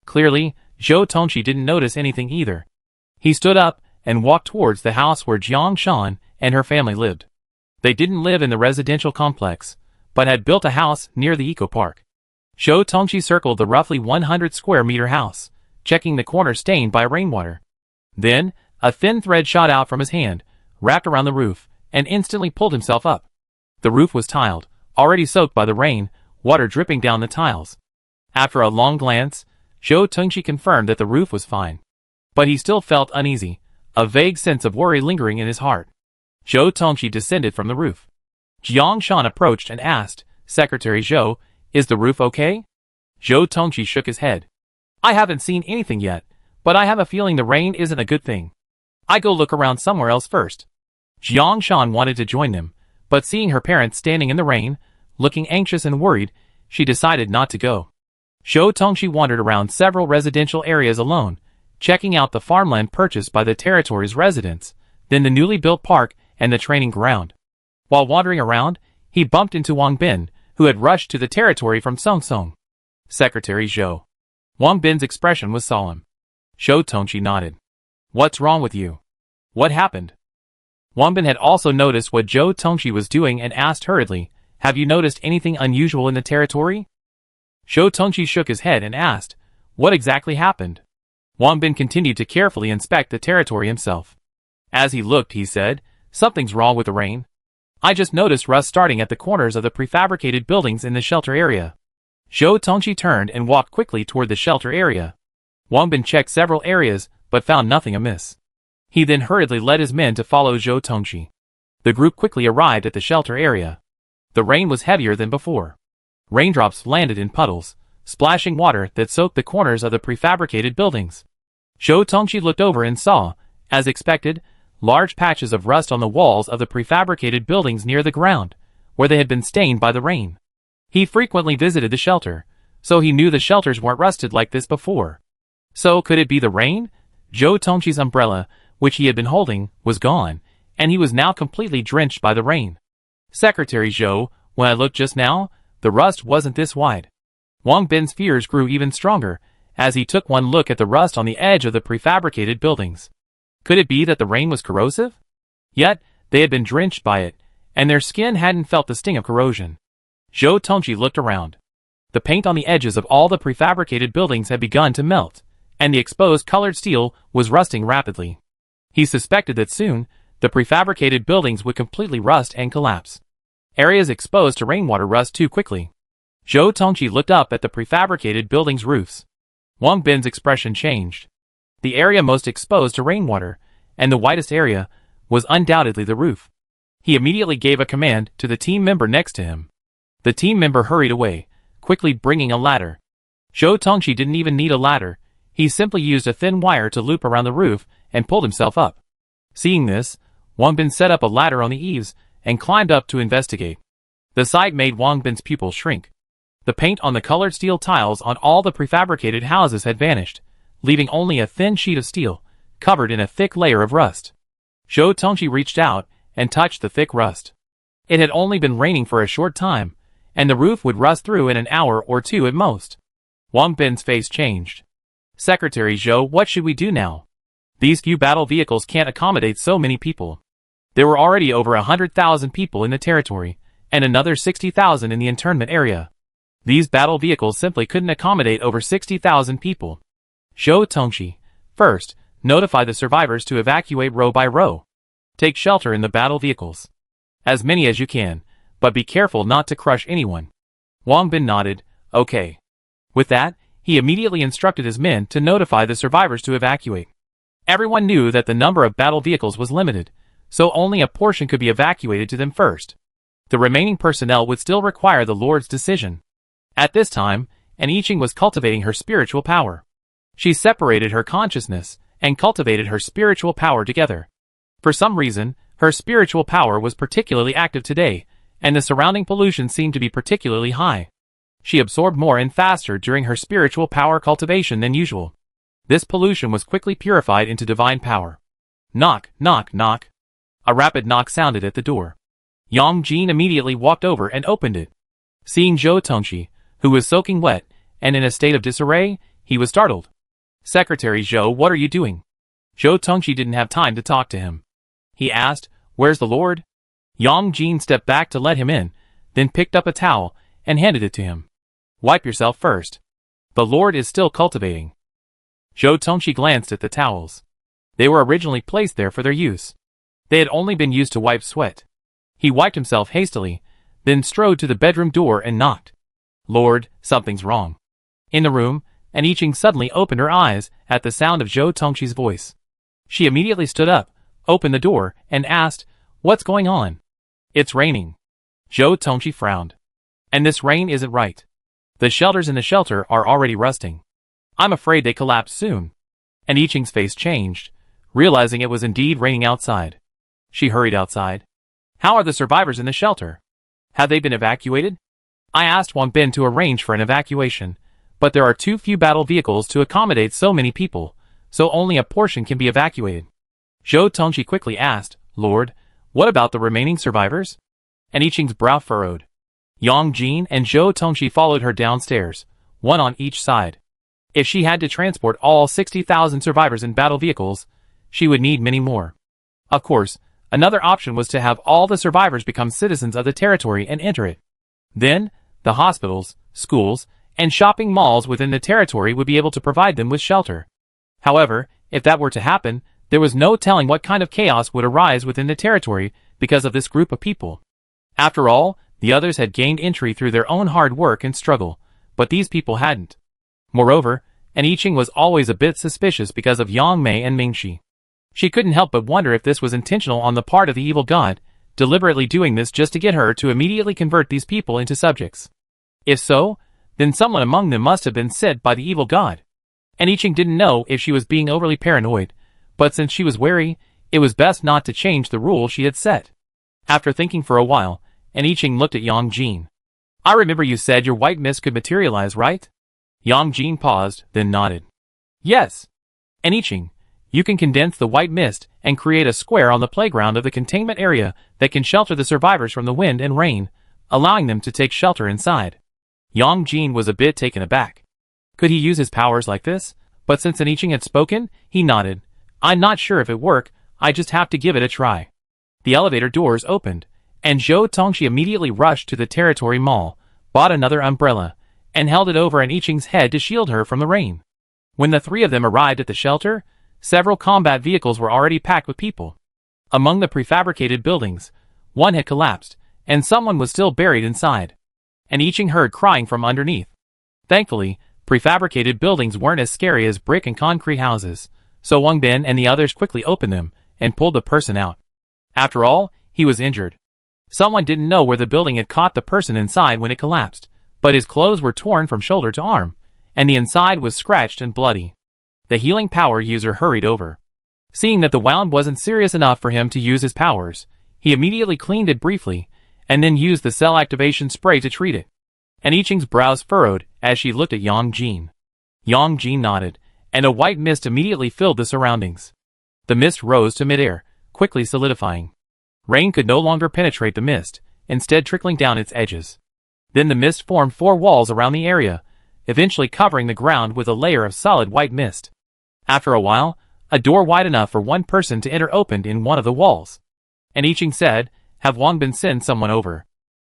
Clearly, Zhou Tongxi didn't notice anything either. He stood up and walked towards the house where Jiang Shan and her family lived. They didn't live in the residential complex, but had built a house near the eco-park. Zhou Tongxi circled the roughly 100 square meter house, checking the corner stained by rainwater. Then, a thin thread shot out from his hand, wrapped around the roof, and instantly pulled himself up. The roof was tiled, already soaked by the rain, water dripping down the tiles. After a long glance, Zhou Tongxi confirmed that the roof was fine. But he still felt uneasy, a vague sense of worry lingering in his heart. Zhou Tongxi descended from the roof. Jiang Shan approached and asked, "Secretary Zhou, is the roof okay?" Zhou Tongxi shook his head. "I haven't seen anything yet, but I have a feeling the rain isn't a good thing. I go look around somewhere else first." Jiang Shan wanted to join them, but seeing her parents standing in the rain, looking anxious and worried, she decided not to go. Zhou Tongxi wandered around several residential areas alone, checking out the farmland purchased by the territory's residents, then the newly built park and the training ground. While wandering around, he bumped into Wang Bin, who had rushed to the territory from Song Song. "Secretary Zhou." Wang Bin's expression was solemn. Zhou Tongxi nodded. "What's wrong with you? What happened?" Wang Bin had also noticed what Zhou Tongxi was doing and asked hurriedly, "Have you noticed anything unusual in the territory?" Zhou Tongxi shook his head and asked, "What exactly happened?" Wang Bin continued to carefully inspect the territory himself. As he looked, he said, "Something's wrong with the rain. I just noticed rust starting at the corners of the prefabricated buildings in the shelter area." Zhou Tongxi turned and walked quickly toward the shelter area. Wang Bin checked several areas, but found nothing amiss. He then hurriedly led his men to follow Zhou Tongxi. The group quickly arrived at the shelter area. The rain was heavier than before. Raindrops landed in puddles, splashing water that soaked the corners of the prefabricated buildings. Zhou Tongxi looked over and saw, as expected, large patches of rust on the walls of the prefabricated buildings near the ground, where they had been stained by the rain. He frequently visited the shelter, so he knew the shelters weren't rusted like this before. So could it be the rain? Zhou Tongxi's umbrella, which he had been holding, was gone, and he was now completely drenched by the rain. "Secretary Zhou, when I looked just now, the rust wasn't this wide." Wang Bin's fears grew even stronger, as he took one look at the rust on the edge of the prefabricated buildings. Could it be that the rain was corrosive? Yet, they had been drenched by it, and their skin hadn't felt the sting of corrosion. Zhou Tongji looked around. The paint on the edges of all the prefabricated buildings had begun to melt, and the exposed colored steel was rusting rapidly. He suspected that soon, the prefabricated buildings would completely rust and collapse. Areas exposed to rainwater rust too quickly. Zhou Tongji looked up at the prefabricated buildings' roofs. Wang Bin's expression changed. The area most exposed to rainwater, and the widest area, was undoubtedly the roof. He immediately gave a command to the team member next to him. The team member hurried away, quickly bringing a ladder. Zhou Tongji didn't even need a ladder. He simply used a thin wire to loop around the roof and pulled himself up. Seeing this, Wang Bin set up a ladder on the eaves and climbed up to investigate. The sight made Wang Bin's pupils shrink. The paint on the colored steel tiles on all the prefabricated houses had vanished, leaving only a thin sheet of steel, covered in a thick layer of rust. Zhou Tongji reached out and touched the thick rust. It had only been raining for a short time, and the roof would rust through in an hour or two at most. Wang Bin's face changed. Secretary Zhou, what should we do now? These few battle vehicles can't accommodate so many people. There were already over 100,000 people in the territory, and another 60,000 in the internment area. These battle vehicles simply couldn't accommodate over 60,000 people. Zhou Tongji, first, notify the survivors to evacuate row by row. Take shelter in the battle vehicles. As many as you can, but be careful not to crush anyone. Wang Bin nodded, okay. With that, he immediately instructed his men to notify the survivors to evacuate. Everyone knew that the number of battle vehicles was limited, so only a portion could be evacuated to them first. The remaining personnel would still require the Lord's decision. At this time, An Yiqing was cultivating her spiritual power. She separated her consciousness and cultivated her spiritual power together. For some reason, her spiritual power was particularly active today, and the surrounding pollution seemed to be particularly high. She absorbed more and faster during her spiritual power cultivation than usual. This pollution was quickly purified into divine power. Knock, knock, knock. A rapid knock sounded at the door. Yang Jin immediately walked over and opened it. Seeing Zhou Tongji, who was soaking wet and in a state of disarray, he was startled. Secretary Zhou, what are you doing? Zhou Tongji didn't have time to talk to him. He asked, where's the Lord? Yang Jin stepped back to let him in, then picked up a towel and handed it to him. Wipe yourself first. The Lord is still cultivating. Zhou Tongji glanced at the towels. They were originally placed there for their use. They had only been used to wipe sweat. He wiped himself hastily, then strode to the bedroom door and knocked. Lord, something's wrong. In the room, An Yiqing suddenly opened her eyes at the sound of Zhou Tongji's voice. She immediately stood up, opened the door, and asked, what's going on? It's raining. Zhou Tongji frowned. And this rain isn't right. The shelters in the shelter are already rusting. I'm afraid they collapse soon. An Yiqing's face changed, realizing it was indeed raining outside. She hurried outside. How are the survivors in the shelter? Have they been evacuated? I asked Wang Bin to arrange for an evacuation, but there are too few battle vehicles to accommodate so many people, so only a portion can be evacuated. Zhou Tongji quickly asked, Lord, what about the remaining survivors? An Yiqing's brow furrowed. Yang Jin and Zhou Tongji followed her downstairs, one on each side. If she had to transport all 60,000 survivors in battle vehicles, she would need many more. Of course, another option was to have all the survivors become citizens of the territory and enter it. Then, the hospitals, schools, and shopping malls within the territory would be able to provide them with shelter. However, if that were to happen, there was no telling what kind of chaos would arise within the territory because of this group of people. After all, the others had gained entry through their own hard work and struggle, but these people hadn't. Moreover, An Yiqing was always a bit suspicious because of Yang Mei and Mingxi. She couldn't help but wonder if this was intentional on the part of the evil god, deliberately doing this just to get her to immediately convert these people into subjects. If so, then someone among them must have been sent by the evil god. An Yiqing didn't know if she was being overly paranoid, but since she was wary, it was best not to change the rule she had set. After thinking for a while, An Yiqing looked at Yang Jin. I remember you said your white mist could materialize, right? Yang Jin paused, then nodded. Yes. An Yiqing, you can condense the white mist and create a square on the playground of the containment area that can shelter the survivors from the wind and rain, allowing them to take shelter inside. Yang Jin was a bit taken aback. Could he use his powers like this? But since An Yiqing had spoken, he nodded. I'm not sure if it worked, I just have to give it a try. The elevator doors opened, and Zhou Tongji immediately rushed to the territory mall, bought another umbrella, and held it over An-Iching's head to shield her from the rain. When the three of them arrived at the shelter, several combat vehicles were already packed with people. Among the prefabricated buildings, one had collapsed, and someone was still buried inside. An-Iching heard crying from underneath. Thankfully, prefabricated buildings weren't as scary as brick and concrete houses, so Wang Bin and the others quickly opened them and pulled the person out. After all, he was injured. Someone didn't know where the building had caught the person inside when it collapsed, but his clothes were torn from shoulder to arm, and the inside was scratched and bloody. The healing power user hurried over. Seeing that the wound wasn't serious enough for him to use his powers, he immediately cleaned it briefly, and then used the cell activation spray to treat it. An-Iching's brows furrowed as she looked at Yang Jin. Yang Jin nodded, and a white mist immediately filled the surroundings. The mist rose to midair, quickly solidifying. Rain could no longer penetrate the mist, instead trickling down its edges. Then the mist formed 4 walls around the area, eventually covering the ground with a layer of solid white mist. After a while, a door wide enough for one person to enter opened in one of the walls. An-Iching said, "Have Wang Bin send someone over.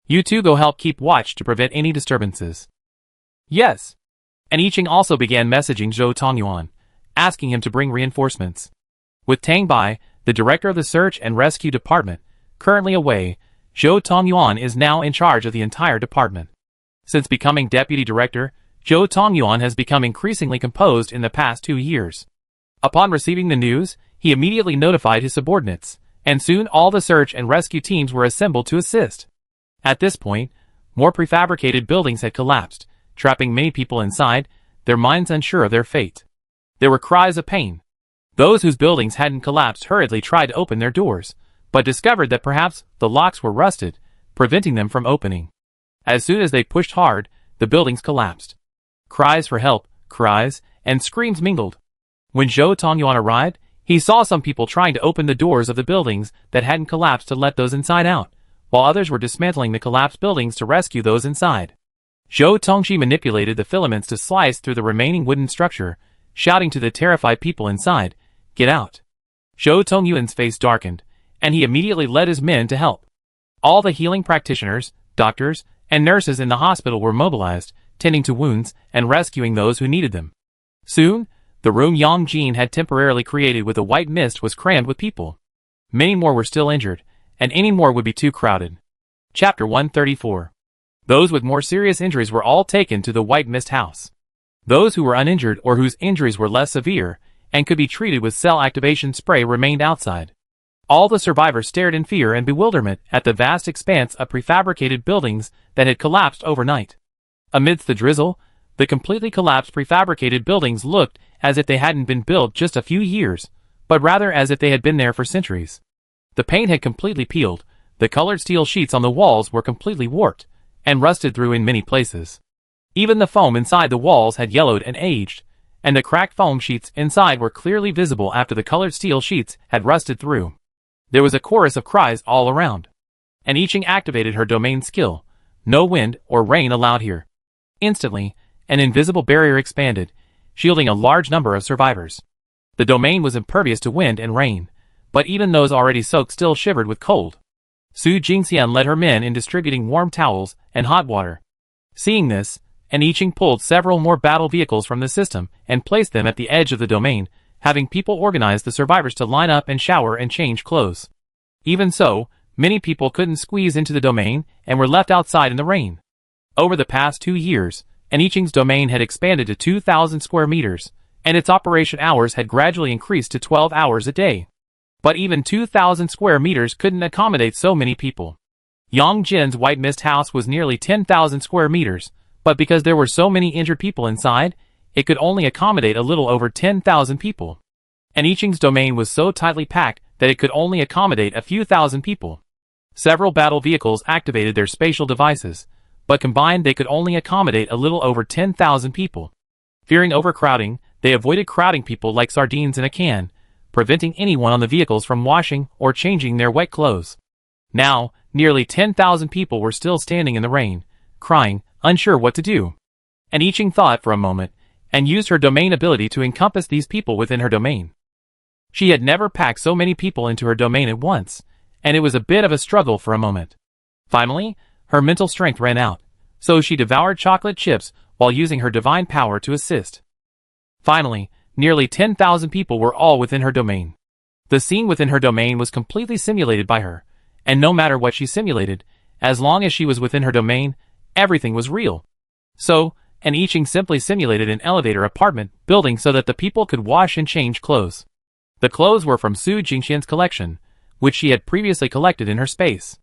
You two go help keep watch to prevent any disturbances." "Yes." An-Iching also began messaging Zhou Tongyuan, asking him to bring reinforcements. With Tang Bai, the director of the search and rescue department, currently away, Zhou Tongyuan is now in charge of the entire department. Since becoming deputy director, Zhou Tongyuan has become increasingly composed in the past 2 years. Upon receiving the news, he immediately notified his subordinates, and soon all the search and rescue teams were assembled to assist. At this point, more prefabricated buildings had collapsed, trapping many people inside, their minds unsure of their fate. There were cries of pain. Those whose buildings hadn't collapsed hurriedly tried to open their doors, but discovered that perhaps the locks were rusted, preventing them from opening. As soon as they pushed hard, the buildings collapsed. Cries for help, cries, and screams mingled. When Zhou Tongyuan arrived, he saw some people trying to open the doors of the buildings that hadn't collapsed to let those inside out, while others were dismantling the collapsed buildings to rescue those inside. Zhou Tongxi manipulated the filaments to slice through the remaining wooden structure, shouting to the terrified people inside, "Get out!" Zhou Tongyuan's face darkened, and he immediately led his men to help. All the healing practitioners, doctors, and nurses in the hospital were mobilized, tending to wounds and rescuing those who needed them. Soon, the room Yang Jin had temporarily created with a white mist was crammed with people. Many more were still injured, and any more would be too crowded. Chapter 134. Those with more serious injuries were all taken to the white mist house. Those who were uninjured or whose injuries were less severe and could be treated with cell activation spray remained outside. All the survivors stared in fear and bewilderment at the vast expanse of prefabricated buildings that had collapsed overnight. Amidst the drizzle, the completely collapsed prefabricated buildings looked as if they hadn't been built just a few years, but rather as if they had been there for centuries. The paint had completely peeled, the colored steel sheets on the walls were completely warped, and rusted through in many places. Even the foam inside the walls had yellowed and aged, and the cracked foam sheets inside were clearly visible after the colored steel sheets had rusted through. There was a chorus of cries all around. An-Iching activated her domain skill. No wind or rain allowed here. Instantly, an invisible barrier expanded, shielding a large number of survivors. The domain was impervious to wind and rain, but even those already soaked still shivered with cold. Su Jingxian led her men in distributing warm towels and hot water. Seeing this, An-Iching pulled several more battle vehicles from the system and placed them at the edge of the domain, having people organize the survivors to line up and shower and change clothes. Even so, many people couldn't squeeze into the domain and were left outside in the rain. Over the past 2 years, An-Iching's domain had expanded to 2,000 square meters, and its operation hours had gradually increased to 12 hours a day. But even 2,000 square meters couldn't accommodate so many people. Yang Jin's white mist house was nearly 10,000 square meters, but because there were so many injured people inside, it could only accommodate a little over 10,000 people. An-Iching's domain was so tightly packed that it could only accommodate a few thousand people. Several battle vehicles activated their spatial devices, but combined they could only accommodate a little over 10,000 people. Fearing overcrowding, they avoided crowding people like sardines in a can, preventing anyone on the vehicles from washing or changing their wet clothes. Now, nearly 10,000 people were still standing in the rain, crying, unsure what to do. An-Iching thought for a moment, and used her domain ability to encompass these people within her domain. She had never packed so many people into her domain at once, and it was a bit of a struggle for a moment. Finally, her mental strength ran out, So she devoured chocolate chips while using her divine power to assist. Finally, nearly 10,000 people were all within her domain. The scene within her domain was completely simulated by her, and no matter what she simulated, as long as she was within her domain, everything was real. So, an I Ching simply simulated an elevator apartment building so that the people could wash and change clothes. The clothes were from Su Jingxian's collection, which she had previously collected in her space.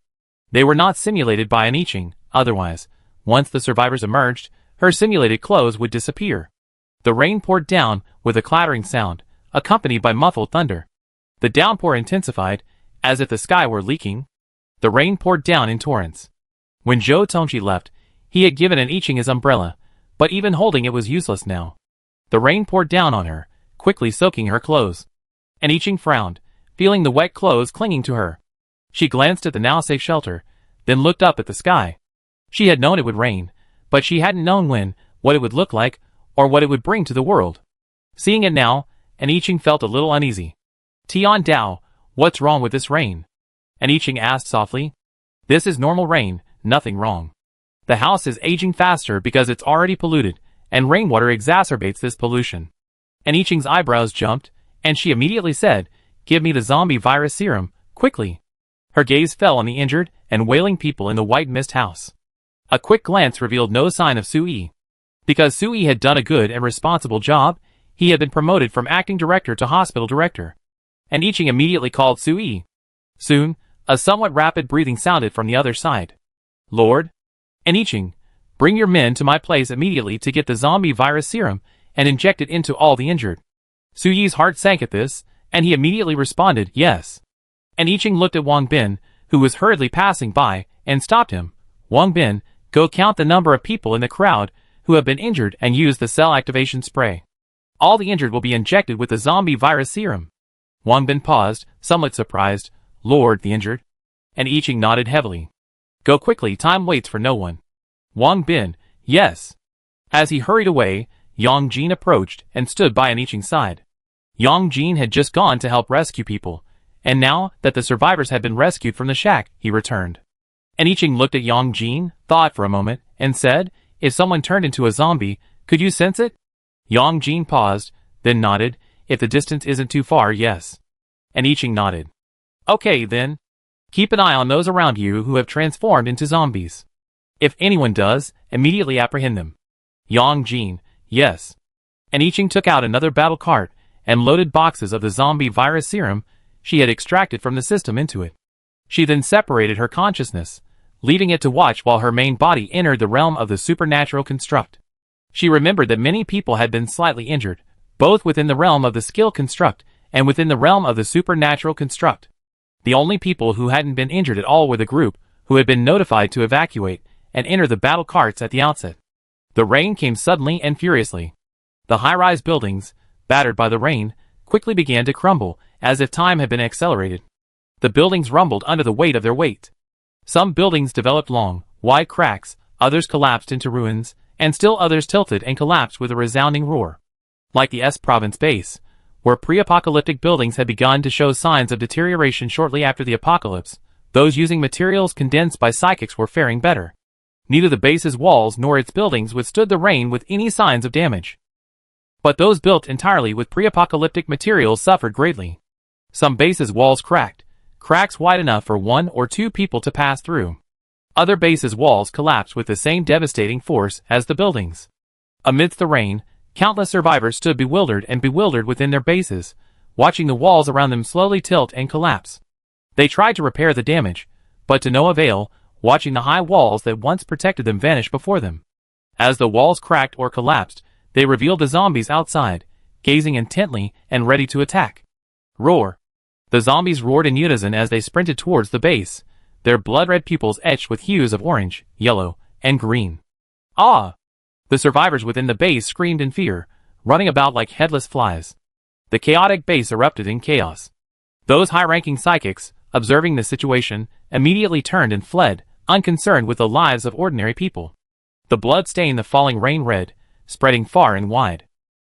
They were not simulated by an I Ching, otherwise, once the survivors emerged, her simulated clothes would disappear. The rain poured down with a clattering sound, accompanied by muffled thunder. The downpour intensified, as if the sky were leaking. The rain poured down in torrents. When Zhou Tongqi left, he had given an I Ching his umbrella, but even holding it was useless now. The rain poured down on her, quickly soaking her clothes. An I Ching frowned, feeling the wet clothes clinging to her. She glanced at the now safe shelter, then looked up at the sky. She had known it would rain, but she hadn't known when, what it would look like, or what it would bring to the world. Seeing it now, an I Ching felt a little uneasy. Tian Dao, what's wrong with this rain? An I Ching asked softly. This is normal rain, nothing wrong. The house is aging faster because it's already polluted, and rainwater exacerbates this pollution. An I Ching's eyebrows jumped, and she immediately said, give me the zombie virus serum, quickly. Her gaze fell on the injured and wailing people in the white mist house. A quick glance revealed no sign of Sui. Because Sui had done a good and responsible job, he had been promoted from acting director to hospital director. And I Ching immediately called Sui. Soon, a somewhat rapid breathing sounded from the other side. Lord? And I Ching, bring your men to my place immediately to get the zombie virus serum and inject it into all the injured. Suyi's heart sank at this, and he immediately responded, yes. And I Ching looked at Wang Bin, who was hurriedly passing by, and stopped him. Wang Bin, go count the number of people in the crowd who have been injured and use the cell activation spray. All the injured will be injected with the zombie virus serum. Wang Bin paused, somewhat surprised. Lord, the injured? And I Ching nodded heavily. Go quickly, time waits for no one. Wang Bin, yes. As he hurried away, Yang Jin approached and stood by an I Ching's side. Yang Jin had just gone to help rescue people, and now that the survivors had been rescued from the shack, he returned. And I Ching looked at Yang Jin, thought for a moment, and said, if someone turned into a zombie, could you sense it? Yang Jin paused, then nodded, if the distance isn't too far, yes. And I Ching nodded. Okay then. Keep an eye on those around you who have transformed into zombies. If anyone does, immediately apprehend them. Yang Jin, yes. And I Ching took out another battle cart and loaded boxes of the zombie virus serum she had extracted from the system into it. She then separated her consciousness, leaving it to watch while her main body entered the realm of the supernatural construct. She remembered that many people had been slightly injured, both within the realm of the skill construct and within the realm of the supernatural construct. The only people who hadn't been injured at all were the group who had been notified to evacuate and enter the battle carts at the outset. The rain came suddenly and furiously. The high-rise buildings, battered by the rain, quickly began to crumble as if time had been accelerated. The buildings rumbled under the weight of their weight. Some buildings developed long, wide cracks, others collapsed into ruins, and still others tilted and collapsed with a resounding roar. Like the S province base, where pre-apocalyptic buildings had begun to show signs of deterioration shortly after the apocalypse, those using materials condensed by psychics were faring better. Neither the base's walls nor its buildings withstood the rain with any signs of damage. But those built entirely with pre-apocalyptic materials suffered greatly. Some bases' walls cracked, cracks wide enough for one or two people to pass through. Other bases' walls collapsed with the same devastating force as the buildings. Amidst the rain, countless survivors stood bewildered within their bases, watching the walls around them slowly tilt and collapse. They tried to repair the damage, but to no avail, watching the high walls that once protected them vanish before them. As the walls cracked or collapsed, they revealed the zombies outside, gazing intently and ready to attack. Roar! The zombies roared in unison as they sprinted towards the base, their blood-red pupils etched with hues of orange, yellow, and green. Ah! The survivors within the base screamed in fear, running about like headless flies. The chaotic base erupted in chaos. Those high-ranking psychics, observing the situation, immediately turned and fled, unconcerned with the lives of ordinary people. The blood stained the falling rain red, spreading far and wide.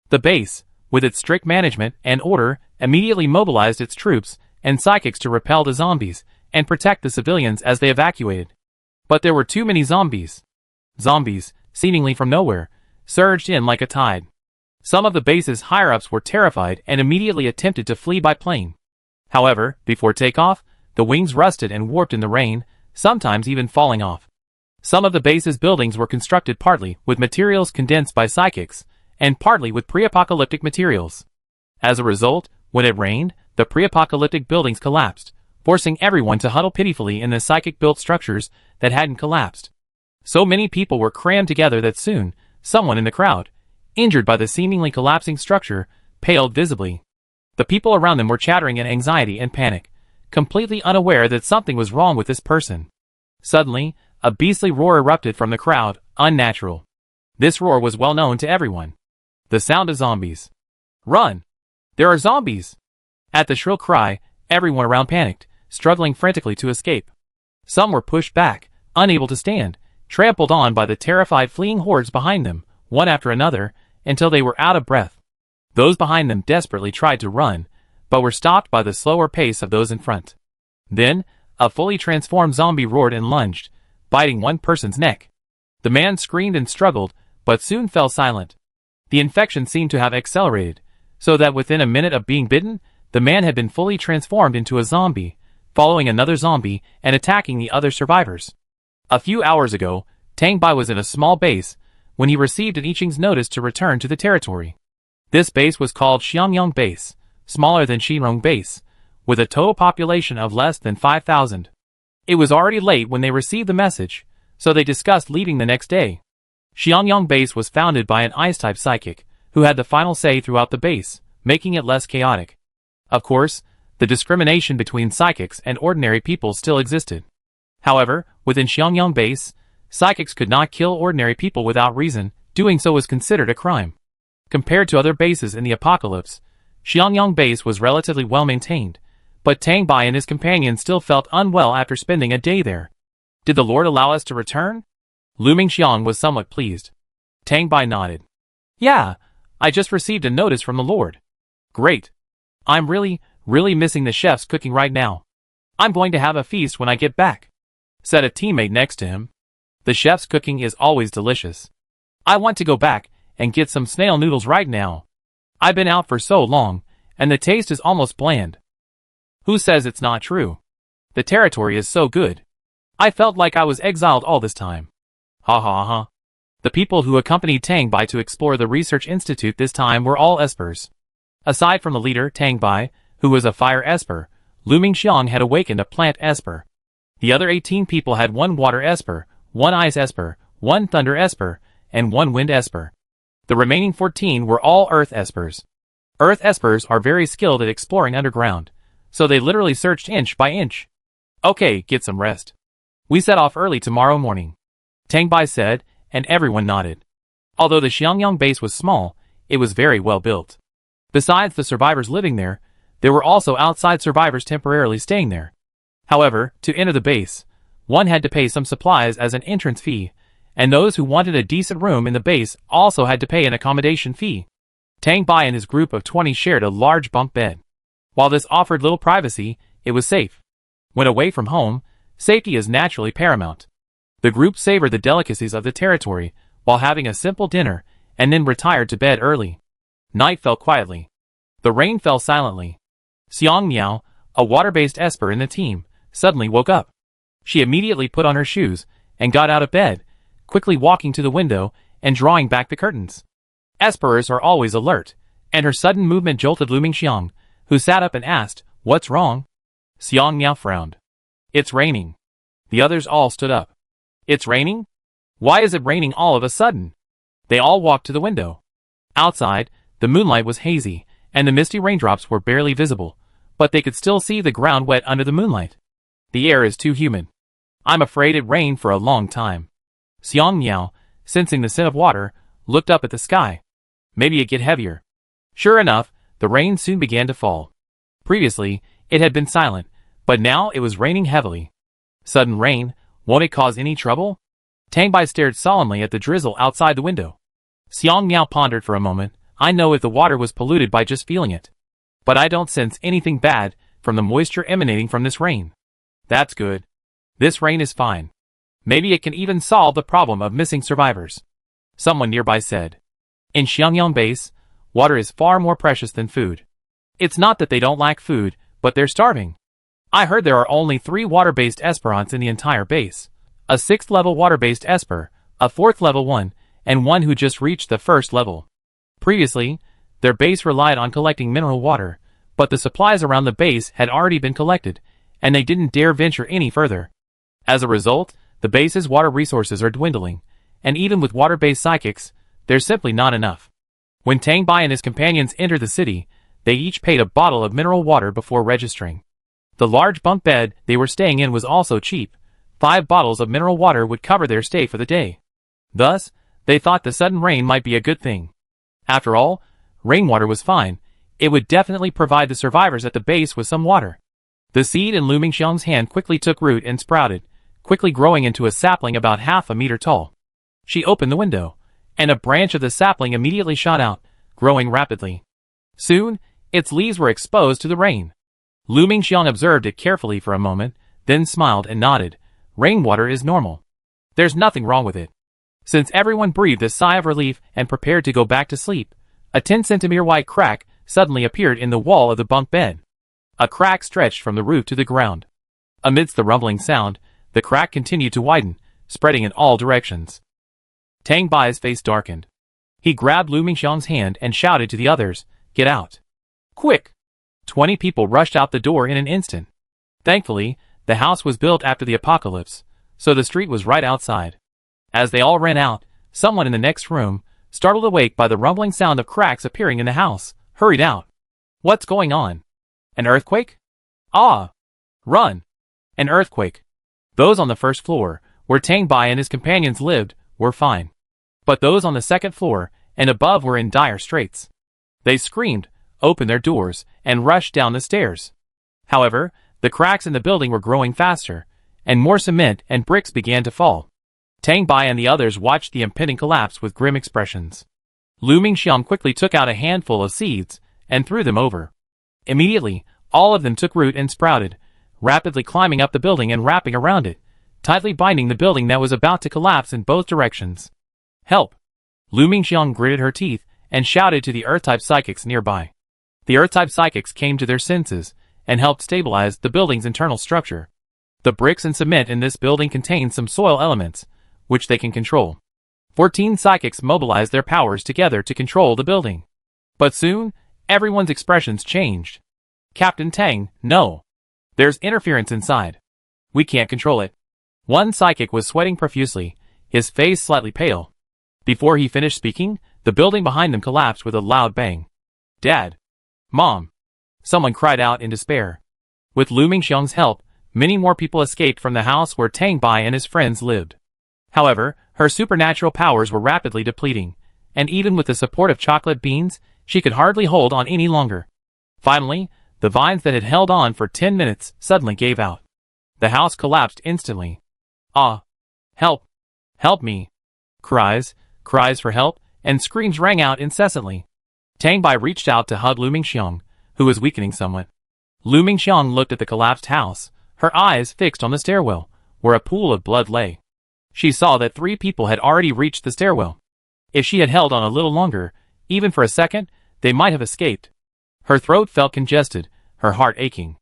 The base, with its strict management and order, immediately mobilized its troops and psychics to repel the zombies and protect the civilians as they evacuated. But there were too many zombies. Zombies, seemingly from nowhere, surged in like a tide. Some of the base's higher-ups were terrified and immediately attempted to flee by plane. However, before takeoff, the wings rusted and warped in the rain, sometimes even falling off. Some of the base's buildings were constructed partly with materials condensed by psychics, and partly with pre-apocalyptic materials. As a result, when it rained, the pre-apocalyptic buildings collapsed, forcing everyone to huddle pitifully in the psychic-built structures that hadn't collapsed. So many people were crammed together that soon, someone in the crowd, injured by the seemingly collapsing structure, paled visibly. The people around them were chattering in anxiety and panic, completely unaware that something was wrong with this person. Suddenly, a beastly roar erupted from the crowd, unnatural. This roar was well known to everyone. The sound of zombies. Run! There are zombies! At the shrill cry, everyone around panicked, struggling frantically to escape. Some were pushed back, unable to stand, trampled on by the terrified fleeing hordes behind them, one after another, until they were out of breath. Those behind them desperately tried to run, but were stopped by the slower pace of those in front. Then, a fully transformed zombie roared and lunged, biting one person's neck. The man screamed and struggled, but soon fell silent. The infection seemed to have accelerated, so that within a minute of being bitten, the man had been fully transformed into a zombie, following another zombie and attacking the other survivors. A few hours ago, Tang Bai was in a small base when he received an I Ching's notice to return to the territory. This base was called Xiangyang Base, smaller than Xirong Base, with a total population of less than 5,000. It was already late when they received the message, so they discussed leaving the next day. Xiangyang Base was founded by an ice-type psychic, who had the final say throughout the base, making it less chaotic. Of course, the discrimination between psychics and ordinary people still existed. However, within Xiangyang Base, psychics could not kill ordinary people without reason. Doing so was considered a crime. Compared to other bases in the apocalypse, Xiangyang Base was relatively well maintained, but Tang Bai and his companions still felt unwell after spending a day there. Did the Lord allow us to return? Lu Mingxiang was somewhat pleased. Tang Bai nodded. Yeah, I just received a notice from the Lord. Great. I'm really missing the chef's cooking right now. I'm going to have a feast when I get back, said a teammate next to him. The chef's cooking is always delicious. I want to go back and get some snail noodles right now. I've been out for so long, and the taste is almost bland. Who says it's not true? The territory is so good. I felt like I was exiled all this time. Ha ha ha. The people who accompanied Tang Bai to explore the research institute this time were all espers. Aside from the leader, Tang Bai, who was a fire esper, Lu Mingxiang had awakened a plant esper. The other 18 people had one water esper, one ice esper, one thunder esper, and one wind esper. The remaining 14 were all earth espers. Earth espers are very skilled at exploring underground, so they literally searched inch by inch. Okay, get some rest. We set off early tomorrow morning, Tang Bai said, and everyone nodded. Although the Xiangyang base was small, it was very well built. Besides the survivors living there, there were also outside survivors temporarily staying there. However, to enter the base, one had to pay some supplies as an entrance fee, and those who wanted a decent room in the base also had to pay an accommodation fee. Tang Bai and his group of 20 shared a large bunk bed. While this offered little privacy, it was safe. When away from home, safety is naturally paramount. The group savored the delicacies of the territory while having a simple dinner and then retired to bed early. Night fell quietly. The rain fell silently. Xiang Miao, a water-based esper in the team, suddenly woke up. She immediately put on her shoes and got out of bed, quickly walking to the window and drawing back the curtains. Esperers are always alert, and her sudden movement jolted Lu Mingxiang, who sat up and asked, "What's wrong?" Xiang Miao frowned. "It's raining." The others all stood up. "It's raining? Why is it raining all of a sudden?" They all walked to the window. Outside, the moonlight was hazy, and the misty raindrops were barely visible, but they could still see the ground wet under the moonlight. The air is too humid. I'm afraid it rained for a long time. Xiang Miao, sensing the scent of water, looked up at the sky. Maybe it get heavier. Sure enough, the rain soon began to fall. Previously, it had been silent, but now it was raining heavily. Sudden rain, won't it cause any trouble? Tang Bai stared solemnly at the drizzle outside the window. Xiang Miao pondered for a moment. I know if the water was polluted by just feeling it. But I don't sense anything bad from the moisture emanating from this rain. That's good. This rain is fine. Maybe it can even solve the problem of missing survivors. Someone nearby said. In Xiangyang Base, water is far more precious than food. It's not that they don't lack food, but they're starving. I heard there are only 3 water-based esperants in the entire base. A 6th level water-based esper, a 4th level one, and one who just reached the 1st level. Previously, their base relied on collecting mineral water, but the supplies around the base had already been collected, and they didn't dare venture any further. As a result, the base's water resources are dwindling, and even with water-based psychics, there's simply not enough. When Tang Bai and his companions entered the city, they each paid a bottle of mineral water before registering. The large bunk bed they were staying in was also cheap. 5 bottles of mineral water would cover their stay for the day. Thus, they thought the sudden rain might be a good thing. After all, rainwater was fine. It would definitely provide the survivors at the base with some water. The seed in Lu Mingxiang's hand quickly took root and sprouted, quickly growing into a sapling about half a meter tall. She opened the window, and a branch of the sapling immediately shot out, growing rapidly. Soon, its leaves were exposed to the rain. Lu Mingxiang observed it carefully for a moment, then smiled and nodded. Rainwater is normal. There's nothing wrong with it. Since everyone breathed a sigh of relief and prepared to go back to sleep, a 10-centimeter wide crack suddenly appeared in the wall of the bunk bed. A crack stretched from the roof to the ground. Amidst the rumbling sound, the crack continued to widen, spreading in all directions. Tang Bai's face darkened. He grabbed Lu Mingxiang's hand and shouted to the others, "Get out! Quick!" 20 people rushed out the door in an instant. Thankfully, the house was built after the apocalypse, so the street was right outside. As they all ran out, someone in the next room, startled awake by the rumbling sound of cracks appearing in the house, hurried out. What's going on? An earthquake? Ah! Run! An earthquake. Those on the first floor, where Tang Bai and his companions lived, were fine. But those on the second floor and above were in dire straits. They screamed, opened their doors, and rushed down the stairs. However, the cracks in the building were growing faster, and more cement and bricks began to fall. Tang Bai and the others watched the impending collapse with grim expressions. Lu Mingxiang quickly took out a handful of seeds and threw them over. Immediately, all of them took root and sprouted, rapidly climbing up the building and wrapping around it, tightly binding the building that was about to collapse in both directions. Help! Lu Mingxiang gritted her teeth and shouted to the Earth-type psychics nearby. The Earth-type psychics came to their senses and helped stabilize the building's internal structure. The bricks and cement in this building contain some soil elements, which they can control. 14 psychics mobilized their powers together to control the building. But soon, everyone's expressions changed. Captain Tang, no. There's interference inside. We can't control it. One psychic was sweating profusely, his face slightly pale. Before he finished speaking, the building behind them collapsed with a loud bang. Dad! Mom! Someone cried out in despair. With Lu Mingxiang's help, many more people escaped from the house where Tang Bai and his friends lived. However, her supernatural powers were rapidly depleting, and even with the support of chocolate beans, she could hardly hold on any longer. Finally, the vines that had held on for 10 minutes suddenly gave out. The house collapsed instantly. Ah! Help! Help me! Cries for help, and screams rang out incessantly. Tang Bai reached out to hug Lu Mingxiang, who was weakening somewhat. Lu Mingxiang looked at the collapsed house, her eyes fixed on the stairwell, where a pool of blood lay. She saw that 3 people had already reached the stairwell. If she had held on a little longer, even for a second, they might have escaped. Her throat felt congested, her heart aching.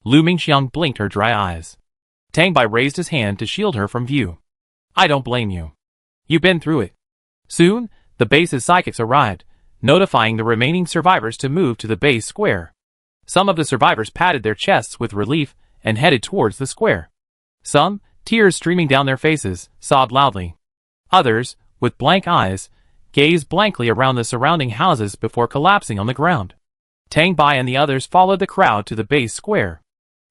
Lu Mingxiang blinked her dry eyes. Tang Bai raised his hand to shield her from view. I don't blame you. You've been through it. Soon, the base's psychics arrived, notifying the remaining survivors to move to the base square. Some of the survivors patted their chests with relief and headed towards the square. Some, tears streaming down their faces, sobbed loudly. Others, with blank eyes, gazed blankly around the surrounding houses before collapsing on the ground. Tang Bai and the others followed the crowd to the base square.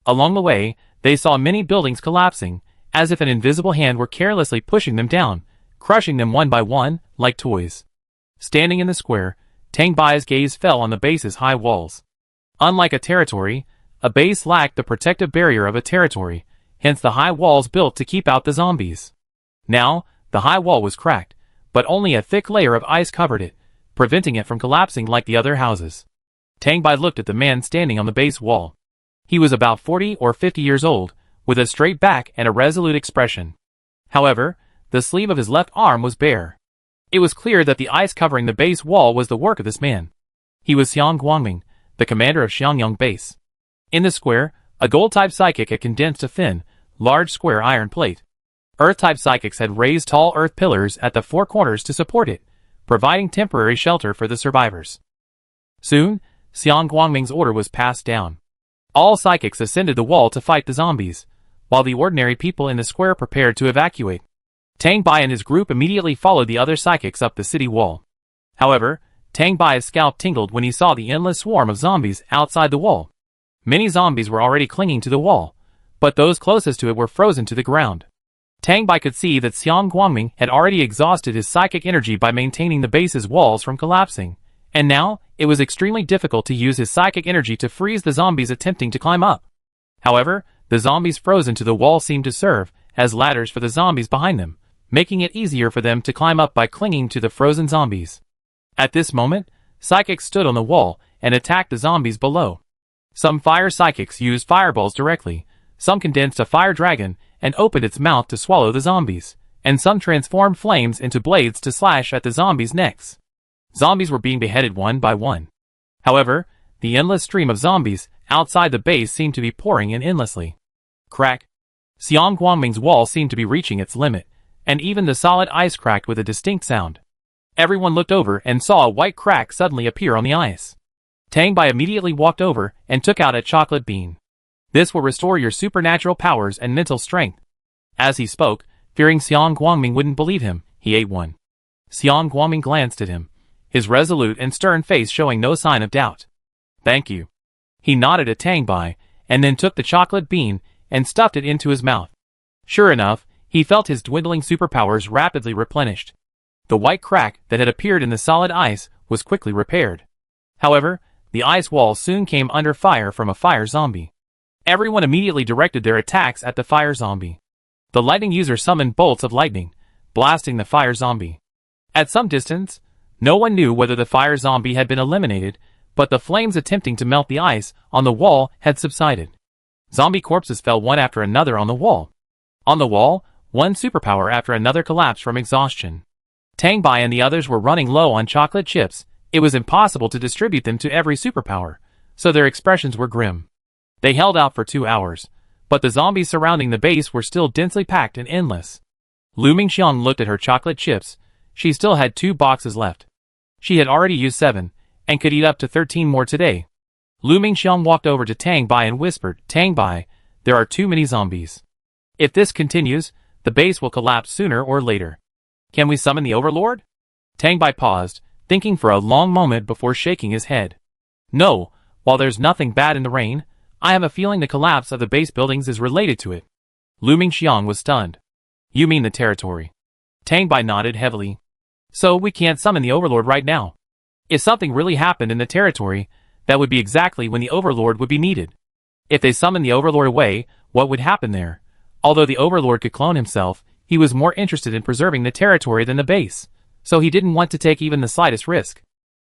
Along the way, they saw many buildings collapsing, as if an invisible hand were carelessly pushing them down, crushing them one by one, like toys. Standing in the square, Tang Bai's gaze fell on the base's high walls. Unlike a territory, a base lacked the protective barrier of a territory, hence the high walls built to keep out the zombies. Now, the high wall was cracked, but only a thick layer of ice covered it, preventing it from collapsing like the other houses. Tang Bai looked at the man standing on the base wall. He was about 40 or 50 years old, with a straight back and a resolute expression. However, the sleeve of his left arm was bare. It was clear that the ice covering the base wall was the work of this man. He was Xiang Guangming, the commander of Xiangyang Base. In the square, a gold-type psychic had condensed a thin, large square iron plate. Earth-type psychics had raised tall earth pillars at the four corners to support it, providing temporary shelter for the survivors. Soon, Xiang Guangming's order was passed down. All psychics ascended the wall to fight the zombies, while the ordinary people in the square prepared to evacuate. Tang Bai and his group immediately followed the other psychics up the city wall. However, Tang Bai's scalp tingled when he saw the endless swarm of zombies outside the wall. Many zombies were already clinging to the wall, but those closest to it were frozen to the ground. Tang Bai could see that Xiang Guangming had already exhausted his psychic energy by maintaining the base's walls from collapsing, and now it was extremely difficult to use his psychic energy to freeze the zombies attempting to climb up. However, the zombies frozen to the wall seemed to serve as ladders for the zombies behind them, making it easier for them to climb up by clinging to the frozen zombies. At this moment, psychics stood on the wall and attacked the zombies below. Some fire psychics used fireballs directly, some condensed a fire dragon and opened its mouth to swallow the zombies, and some transformed flames into blades to slash at the zombies' necks. Zombies were being beheaded one by one. However, the endless stream of zombies outside the base seemed to be pouring in endlessly. Crack! Xiang Guangming's wall seemed to be reaching its limit, and even the solid ice cracked with a distinct sound. Everyone looked over and saw a white crack suddenly appear on the ice. Tang Bai immediately walked over and took out a chocolate bean. This will restore your supernatural powers and mental strength. As he spoke, fearing Xiang Guangming wouldn't believe him, he ate one. Xiang Guangming glanced at him, his resolute and stern face showing no sign of doubt. Thank you. He nodded at Tang Bai, and then took the chocolate bean and stuffed it into his mouth. Sure enough, he felt his dwindling superpowers rapidly replenished. The white crack that had appeared in the solid ice was quickly repaired. However, the ice wall soon came under fire from a fire zombie. Everyone immediately directed their attacks at the fire zombie. The lightning user summoned bolts of lightning, blasting the fire zombie. At some distance, no one knew whether the fire zombie had been eliminated, but the flames attempting to melt the ice on the wall had subsided. Zombie corpses fell one after another on the wall. On the wall, one superpower after another collapsed from exhaustion. Tang Bai and the others were running low on chocolate chips. It was impossible to distribute them to every superpower, so their expressions were grim. They held out for 2 hours, but the zombies surrounding the base were still densely packed and endless. Lu Mingxiang looked at her chocolate chips. She still had 2 boxes left. She had already used 7, and could eat up to 13 more today. Lu Mingxiang walked over to Tang Bai and whispered, "Tang Bai, there are too many zombies. If this continues, the base will collapse sooner or later. Can we summon the Overlord?" Tang Bai paused, thinking for a long moment before shaking his head. "No, while there's nothing bad in the rain, I have a feeling the collapse of the base buildings is related to it." Lu Mingxiang was stunned. "You mean the territory?" Tang Bai nodded heavily. "So we can't summon the Overlord right now. If something really happened in the territory, that would be exactly when the Overlord would be needed. If they summoned the Overlord away, what would happen there? Although the Overlord could clone himself, he was more interested in preserving the territory than the base, so he didn't want to take even the slightest risk."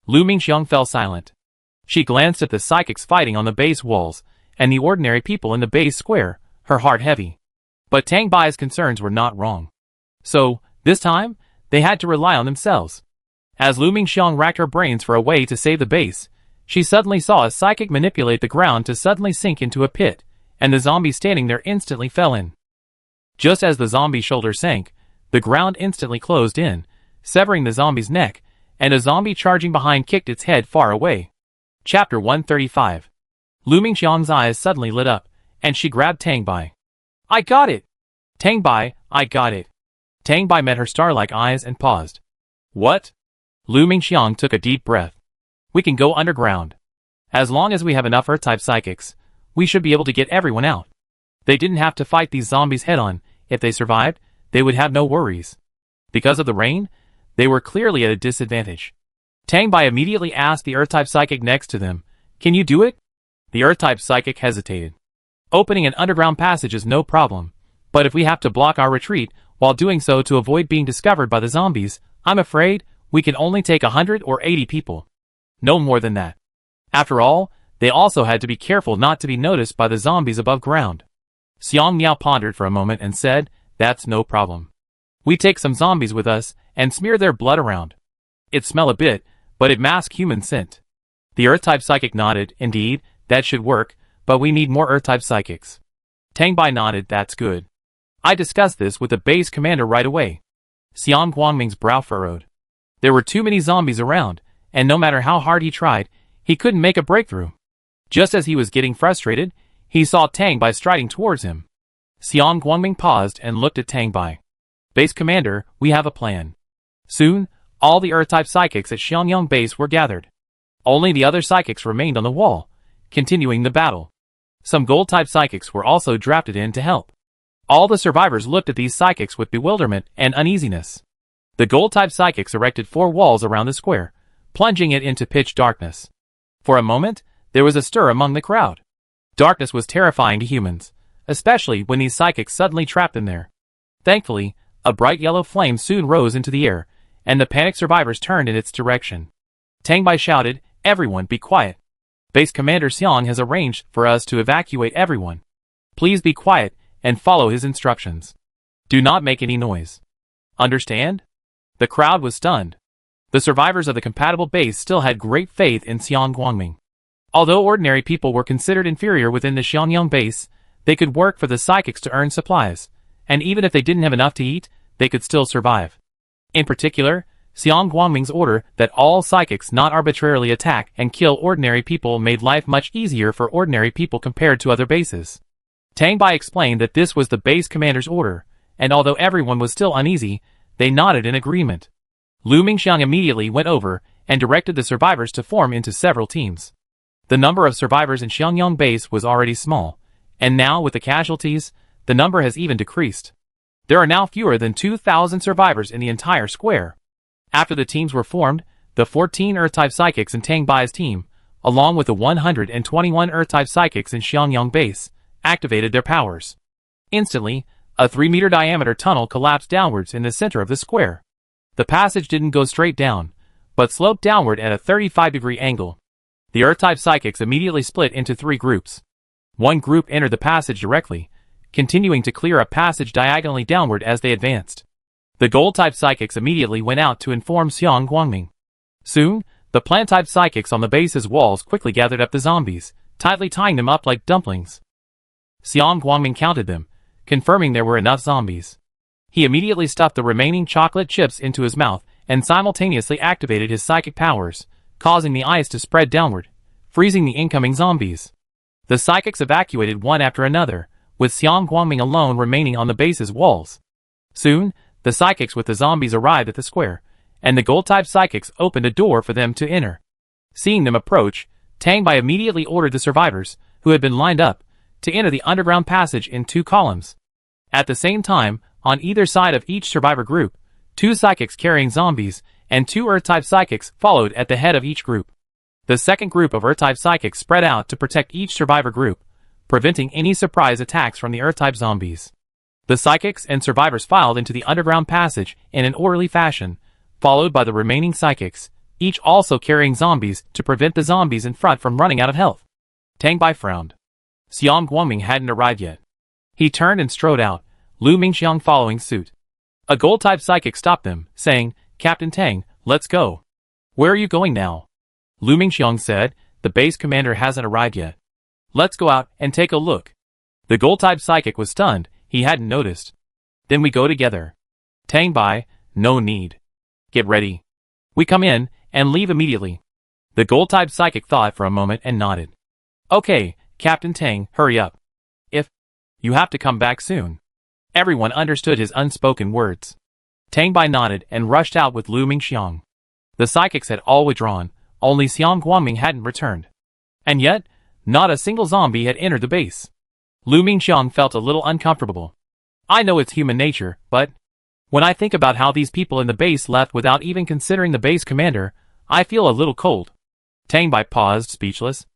Lu Mingxiang fell silent. She glanced at the psychics fighting on the base walls, and the ordinary people in the base square, her heart heavy. But Tang Bai's concerns were not wrong. So, this time, they had to rely on themselves. As Lu Mingxiang racked her brains for a way to save the base, she suddenly saw a psychic manipulate the ground to suddenly sink into a pit, and the zombie standing there instantly fell in. Just as the zombie's shoulder sank, the ground instantly closed in, severing the zombie's neck, and a zombie charging behind kicked its head far away. Chapter 135. Lu Mingxiang's eyes suddenly lit up, and she grabbed Tang Bai. "I got it! Tang Bai, I got it!" Tang Bai met her star-like eyes and paused. "What?" Lu Mingxiang took a deep breath. "We can go underground. As long as we have enough Earth-type psychics, we should be able to get everyone out. They didn't have to fight these zombies head-on. If they survived, they would have no worries. Because of the rain, they were clearly at a disadvantage." Tang Bai immediately asked the Earth-type psychic next to them, "Can you do it?" The Earth-type psychic hesitated. "Opening an underground passage is no problem, but if we have to block our retreat while doing so to avoid being discovered by the zombies, I'm afraid we can only take 100 or 80 people. No more than that. After all, they also had to be careful not to be noticed by the zombies above ground." Xiang Miao pondered for a moment and said, "That's no problem. We take some zombies with us and smear their blood around. It smell a bit, but it masks human scent. The Earth-type psychic nodded. Indeed, that should work, but we need more Earth-type psychics. Tang Bai nodded. That's good. I discussed this with the base commander right away. Xiang Guangming's brow furrowed. There were too many zombies around, and no matter how hard he tried, he couldn't make a breakthrough. Just as he was getting frustrated, he saw Tang Bai striding towards him. Xiang Guangming paused and looked at Tang Bai. Base commander, we have a plan. Soon, all the Earth-type psychics at Xiangyang base were gathered. Only the other psychics remained on the wall, continuing the battle. Some Gold-type psychics were also drafted in to help. All the survivors looked at these psychics with bewilderment and uneasiness. The Gold-type psychics erected 4 walls around the square, plunging it into pitch darkness. For a moment, there was a stir among the crowd. Darkness was terrifying to humans, especially when these psychics suddenly trapped them there. Thankfully, a bright yellow flame soon rose into the air, and the panicked survivors turned in its direction. Tang Bai shouted, "Everyone be quiet. Base Commander Xiang has arranged for us to evacuate everyone. Please be quiet and follow his instructions. Do not make any noise. Understand?" The crowd was stunned. The survivors of the compatible base still had great faith in Xiang Guangming. Although ordinary people were considered inferior within the Xiangyang base, they could work for the psychics to earn supplies, and even if they didn't have enough to eat, they could still survive. In particular, Xiang Guangming's order that all psychics not arbitrarily attack and kill ordinary people made life much easier for ordinary people compared to other bases. Tang Bai explained that this was the base commander's order, and although everyone was still uneasy, they nodded in agreement. Lu Mingxiang immediately went over and directed the survivors to form into several teams. The number of survivors in Xiangyang base was already small, and now with the casualties, the number has even decreased. There are now fewer than 2,000 survivors in the entire square. After the teams were formed, the 14 Earth-type psychics in Tang Bai's team, along with the 121 Earth-type psychics in Xiangyang base, activated their powers. Instantly, a 3-meter diameter tunnel collapsed downwards in the center of the square. The passage didn't go straight down, but sloped downward at a 35-degree angle. The Earth-type psychics immediately split into 3 groups. One group entered the passage directly, continuing to clear a passage diagonally downward as they advanced. The Gold-type psychics immediately went out to inform Xiang Guangming. Soon, the Plant-type psychics on the base's walls quickly gathered up the zombies, tightly tying them up like dumplings. Xiang Guangming counted them, confirming there were enough zombies. He immediately stuffed the remaining chocolate chips into his mouth and simultaneously activated his psychic powers, causing the ice to spread downward, freezing the incoming zombies. The psychics evacuated one after another, with Xiang Guangming alone remaining on the base's walls. Soon, the psychics with the zombies arrived at the square, and the Gold-type psychics opened a door for them to enter. Seeing them approach, Tang Bai immediately ordered the survivors, who had been lined up, to enter the underground passage in 2 columns. At the same time, on either side of each survivor group, 2 psychics carrying zombies and 2 Earth-type psychics followed at the head of each group. The second group of Earth-type psychics spread out to protect each survivor group, preventing any surprise attacks from the Earth-type zombies. The psychics and survivors filed into the underground passage in an orderly fashion, followed by the remaining psychics, each also carrying zombies to prevent the zombies in front from running out of health. Tang Bai frowned. Xiang Guangming hadn't arrived yet. He turned and strode out, Lu Mingxiang following suit. A Gold-type psychic stopped them, saying, "Captain Tang, let's go." "Where are you going now?" Lu Mingxiang said, "The base commander hasn't arrived yet. Let's go out and take a look." The Gold-type psychic was stunned, he hadn't noticed. "Then we go together." Tang Bai, "No need. Get ready. We come in and leave immediately." The Gold-type psychic thought for a moment and nodded. "Okay, Captain Tang, hurry up. You have to come back soon." Everyone understood his unspoken words. Tang Bai nodded and rushed out with Lu Mingxiang. The psychics had all withdrawn, only Xiang Guangming hadn't returned. And yet, not a single zombie had entered the base. Lu Mingxiang felt a little uncomfortable. "I know it's human nature, but when I think about how these people in the base left without even considering the base commander, I feel a little cold." Tang Bai paused, speechless.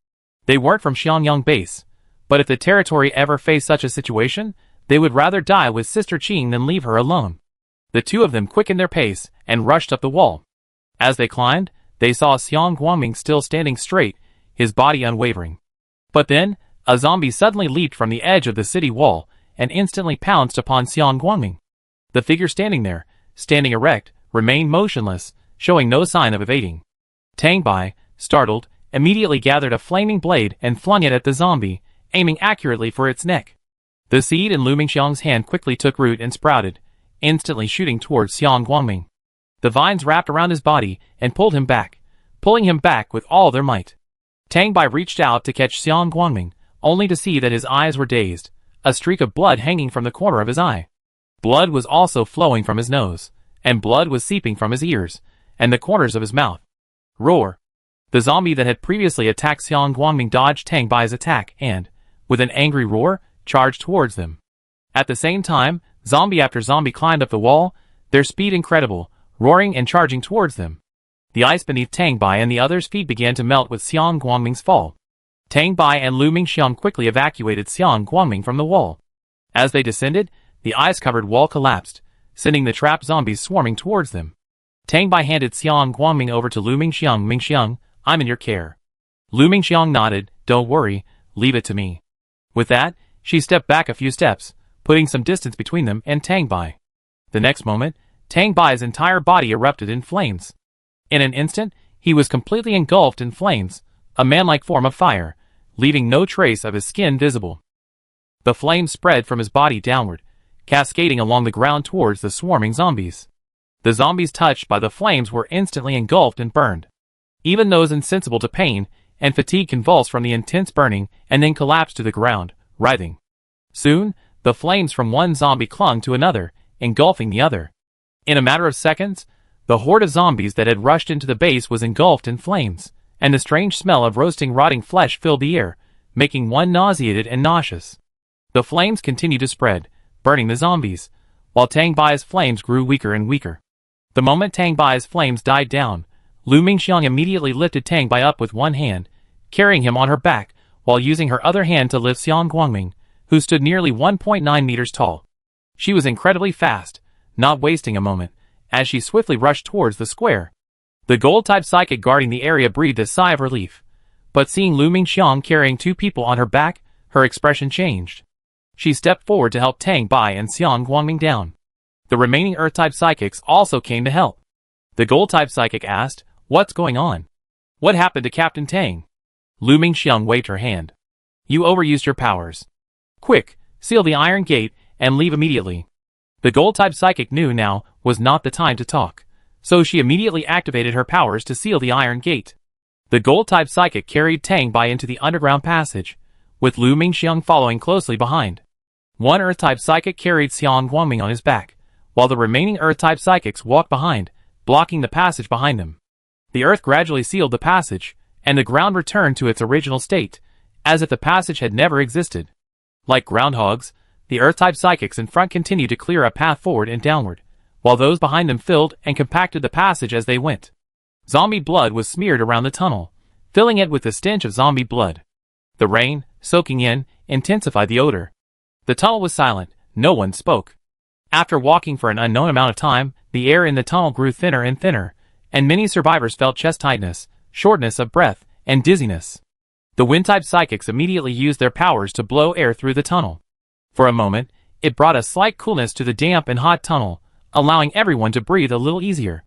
They weren't from Xiangyang base, but if the territory ever faced such a situation, they would rather die with Sister Qing than leave her alone. The 2 of them quickened their pace and rushed up the wall. As they climbed, they saw Xiang Guangming still standing straight, his body unwavering. But then, a zombie suddenly leaped from the edge of the city wall and instantly pounced upon Xiang Guangming. The figure standing there, standing erect, remained motionless, showing no sign of evading. Tang Bai, startled, immediately gathered a flaming blade and flung it at the zombie, aiming accurately for its neck. The seed in Lu Mingxiang's hand quickly took root and sprouted, instantly shooting towards Xiang Guangming. The vines wrapped around his body and pulled him back, pulling him back with all their might. Tang Bai reached out to catch Xiang Guangming, only to see that his eyes were dazed, a streak of blood hanging from the corner of his eye. Blood was also flowing from his nose, and blood was seeping from his ears, and the corners of his mouth. Roar! The zombie that had previously attacked Xiang Guangming dodged Tang Bai's attack and, with an angry roar, charged towards them. At the same time, zombie after zombie climbed up the wall, their speed incredible, roaring and charging towards them. The ice beneath Tang Bai and the others' feet began to melt with Xiang Guangming's fall. Tang Bai and Lu Mingxiang quickly evacuated Xiang Guangming from the wall. As they descended, the ice-covered wall collapsed, sending the trapped zombies swarming towards them. Tang Bai handed Xiang Guangming over to Lu Mingxiang. Mingxiang, I'm in your care. Lu Mingxiang nodded, don't worry, leave it to me. With that, she stepped back a few steps, putting some distance between them and Tang Bai. The next moment, Tang Bai's entire body erupted in flames. In an instant, he was completely engulfed in flames, a man-like form of fire, leaving no trace of his skin visible. The flames spread from his body downward, cascading along the ground towards the swarming zombies. The zombies touched by the flames were instantly engulfed and burned. Even those insensible to pain and fatigue convulsed from the intense burning and then collapsed to the ground, writhing. Soon, the flames from one zombie clung to another, engulfing the other. In a matter of seconds, the horde of zombies that had rushed into the base was engulfed in flames, and the strange smell of roasting rotting flesh filled the air, making one nauseated and nauseous. The flames continued to spread, burning the zombies, while Tang Bai's flames grew weaker and weaker. The moment Tang Bai's flames died down, Lu Mingxiang immediately lifted Tang Bai up with one hand, carrying him on her back, while using her other hand to lift Xiang Guangming, who stood nearly 1.9 meters tall. She was incredibly fast, not wasting a moment, as she swiftly rushed towards the square. The gold-type psychic guarding the area breathed a sigh of relief, but seeing Lu Mingxiang carrying two people on her back, her expression changed. She stepped forward to help Tang Bai and Xiang Guangming down. The remaining Earth-type psychics also came to help. The gold-type psychic asked, "What's going on? What happened to Captain Tang?" Lu Mingxiang waved her hand. "You overused your powers. Quick, seal the iron gate and leave immediately." The gold-type psychic knew now was not the time to talk, so she immediately activated her powers to seal the iron gate. The gold-type psychic carried Tang Bai into the underground passage, with Lu Mingxiang following closely behind. One Earth-type psychic carried Xiang Guangming on his back, while the remaining Earth-type psychics walked behind, blocking the passage behind them. The Earth gradually sealed the passage, and the ground returned to its original state, as if the passage had never existed. Like groundhogs, the Earth-type psychics in front continued to clear a path forward and downward, while those behind them filled and compacted the passage as they went. Zombie blood was smeared around the tunnel, filling it with the stench of zombie blood. The rain, soaking in, intensified the odor. The tunnel was silent, no one spoke. After walking for an unknown amount of time, the air in the tunnel grew thinner and thinner, and many survivors felt chest tightness, shortness of breath, and dizziness. The wind-type psychics immediately used their powers to blow air through the tunnel. For a moment, it brought a slight coolness to the damp and hot tunnel, allowing everyone to breathe a little easier.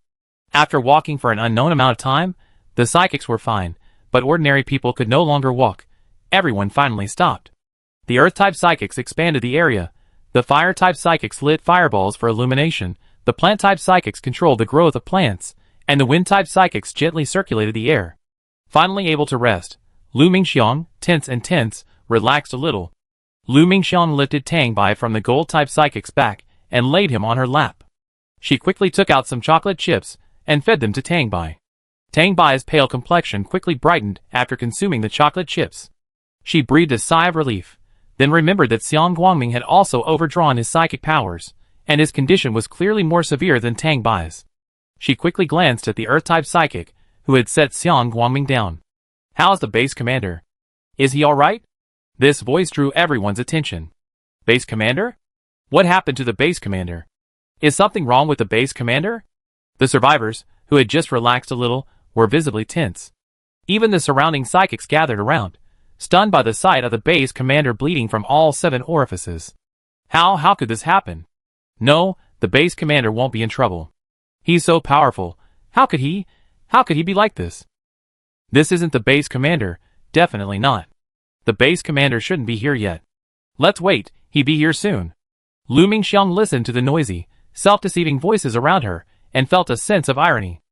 After walking for an unknown amount of time, the psychics were fine, but ordinary people could no longer walk. Everyone finally stopped. The Earth-type psychics expanded the area. The Fire-type psychics lit fireballs for illumination. The Plant-type psychics controlled the growth of plants, and the Wind-type psychics gently circulated the air. Finally able to rest, Lu Mingxiang, tense, relaxed a little. Lu Mingxiang lifted Tang Bai from the gold-type psychic's back and laid him on her lap. She quickly took out some chocolate chips and fed them to Tang Bai. Tang Bai's pale complexion quickly brightened after consuming the chocolate chips. She breathed a sigh of relief, then remembered that Xiang Guangming had also overdrawn his psychic powers, and his condition was clearly more severe than Tang Bai's. She quickly glanced at the Earth-type psychic, who had set Xiang Guangming down. "How's the base commander? Is he alright?" This voice drew everyone's attention. "Base commander? What happened to the base commander? Is something wrong with the base commander?" The survivors, who had just relaxed a little, were visibly tense. Even the surrounding psychics gathered around, stunned by the sight of the base commander bleeding from all 7 orifices. How could this happen? No, the base commander won't be in trouble. He's so powerful. How could he be like this? This isn't the base commander, definitely not. The base commander shouldn't be here yet. Let's wait, he'll be here soon. Lu Mingxiang listened to the noisy, self-deceiving voices around her, and felt a sense of irony.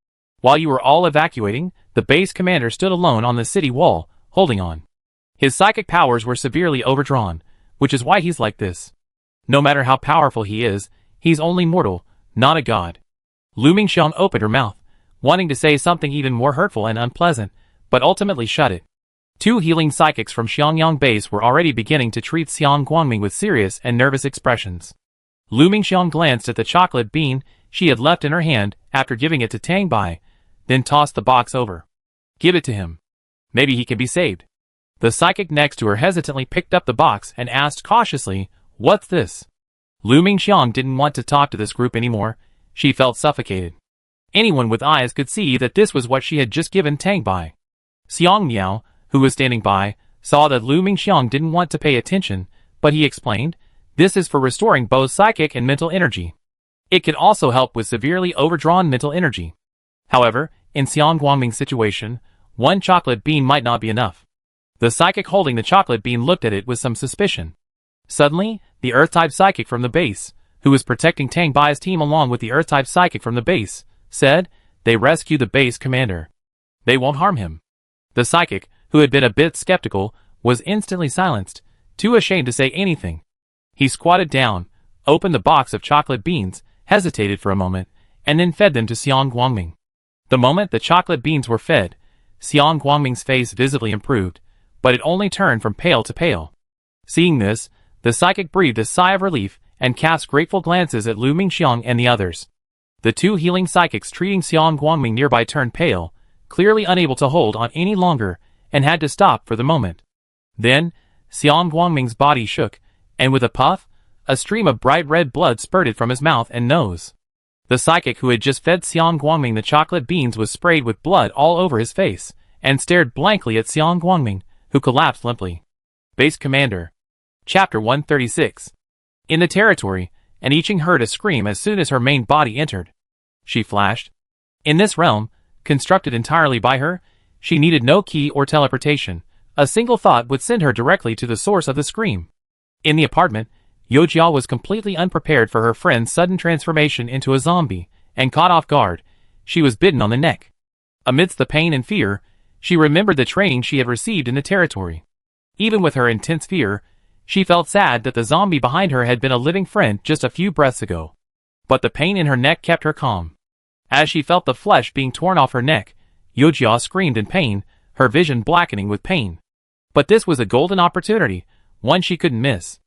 While you were all evacuating, the base commander stood alone on the city wall, holding on. His psychic powers were severely overdrawn, which is why he's like this. No matter how powerful he is, he's only mortal, not a god. Lu Mingxiang opened her mouth, wanting to say something even more hurtful and unpleasant, but ultimately shut it. Two healing psychics from Xiangyang base were already beginning to treat Xiang Guangming with serious and nervous expressions. Lu Mingxiang glanced at the chocolate bean she had left in her hand after giving it to Tang Bai, then tossed the box over. Give it to him. Maybe he can be saved. The psychic next to her hesitantly picked up the box and asked cautiously, "What's this?" Lu Mingxiang didn't want to talk to this group anymore. She felt suffocated. Anyone with eyes could see that this was what she had just given Tang Bai. Xiang Miao, who was standing by, saw that Lu Mingxiang didn't want to pay attention, but he explained, "This is for restoring both psychic and mental energy. It can also help with severely overdrawn mental energy." However, in Xiang Guangming's situation, one chocolate bean might not be enough. The psychic holding the chocolate bean looked at it with some suspicion. Suddenly, the Earth-type psychic from the base, who was protecting Tang Bai's team along with the Earth-type psychic from the base, said, "They rescue the base commander. They won't harm him." The psychic, who had been a bit skeptical, was instantly silenced, too ashamed to say anything. He squatted down, opened the box of chocolate beans, hesitated for a moment, and then fed them to Xiang Guangming. The moment the chocolate beans were fed, Xiang Guangming's face visibly improved, but it only turned from pale to pale. Seeing this, the psychic breathed a sigh of relief and cast grateful glances at Lu Mingxiang and the others. The two healing psychics treating Xiang Guangming nearby turned pale, clearly unable to hold on any longer, and had to stop for the moment. Then, Xiang Guangming's body shook, and with a puff, a stream of bright red blood spurted from his mouth and nose. The psychic who had just fed Xiang Guangming the chocolate beans was sprayed with blood all over his face, and stared blankly at Xiang Guangming, who collapsed limply. Base Commander. Chapter 136. In the territory, and Yiqing heard a scream as soon as her main body entered. She flashed. In this realm, constructed entirely by her, she needed no key or teleportation. A single thought would send her directly to the source of the scream. In the apartment, Yojia was completely unprepared for her friend's sudden transformation into a zombie, and caught off guard, she was bitten on the neck. Amidst the pain and fear, she remembered the training she had received in the territory. Even with her intense fear, she felt sad that the zombie behind her had been a living friend just a few breaths ago. But the pain in her neck kept her calm. As she felt the flesh being torn off her neck, Yojia screamed in pain, her vision blackening with pain. But this was a golden opportunity, one she couldn't miss.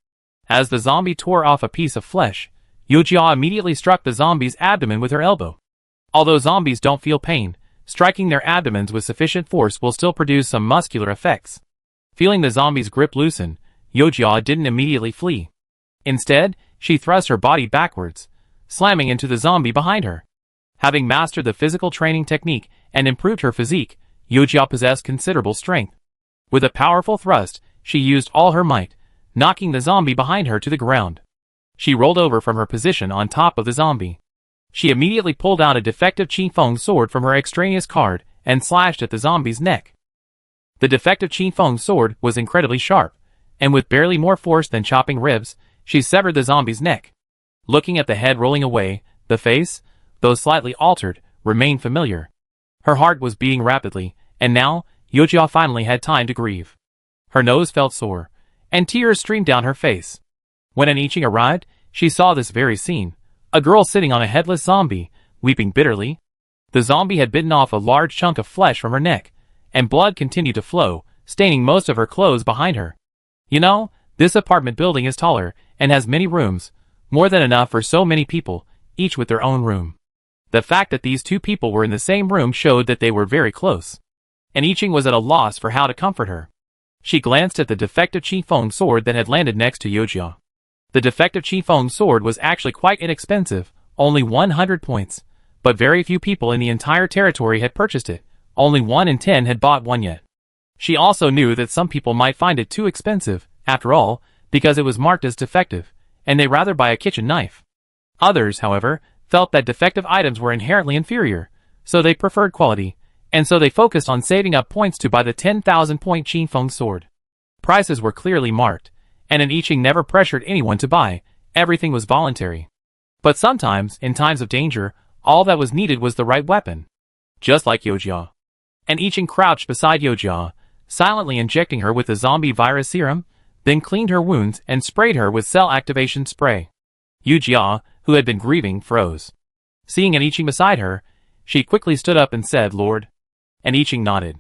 As the zombie tore off a piece of flesh, Yojia immediately struck the zombie's abdomen with her elbow. Although zombies don't feel pain, striking their abdomens with sufficient force will still produce some muscular effects. Feeling the zombie's grip loosen, Yojia didn't immediately flee. Instead, she thrust her body backwards, slamming into the zombie behind her. Having mastered the physical training technique and improved her physique, Yojia possessed considerable strength. With a powerful thrust, she used all her might, knocking the zombie behind her to the ground. She rolled over from her position on top of the zombie. She immediately pulled out a defective Qifeng sword from her extraneous card and slashed at the zombie's neck. The defective Qifeng sword was incredibly sharp, and with barely more force than chopping ribs, she severed the zombie's neck. Looking at the head rolling away, the face, though slightly altered, remained familiar. Her heart was beating rapidly, and now, Yojia finally had time to grieve. Her nose felt sore, and tears streamed down her face. When an Yiqing arrived, she saw this very scene. A girl sitting on a headless zombie, weeping bitterly. The zombie had bitten off a large chunk of flesh from her neck, and blood continued to flow, staining most of her clothes behind her. You know, this apartment building is taller, and has many rooms, more than enough for so many people, each with their own room. The fact that these two people were in the same room showed that they were very close. And Yiqing was at a loss for how to comfort her. She glanced at the defective Qifeng sword that had landed next to Yojia. The defective Qifeng sword was actually quite inexpensive, only 100 points, but very few people in the entire territory had purchased it. Only 1 in 10 had bought one yet. She also knew that some people might find it too expensive, after all, because it was marked as defective, and they'd rather buy a kitchen knife. Others, however, felt that defective items were inherently inferior, so they preferred quality, and so they focused on saving up points to buy the 10,000-point Qinfeng sword. Prices were clearly marked, and an I Ching never pressured anyone to buy. Everything was voluntary. But sometimes, in times of danger, all that was needed was the right weapon. Just like Youjia. An I Ching crouched beside Youjia, silently injecting her with the zombie virus serum, then cleaned her wounds and sprayed her with cell activation spray. Youjia, who had been grieving, froze. Seeing an I Ching beside her, she quickly stood up and said, "Lord." An I Ching nodded.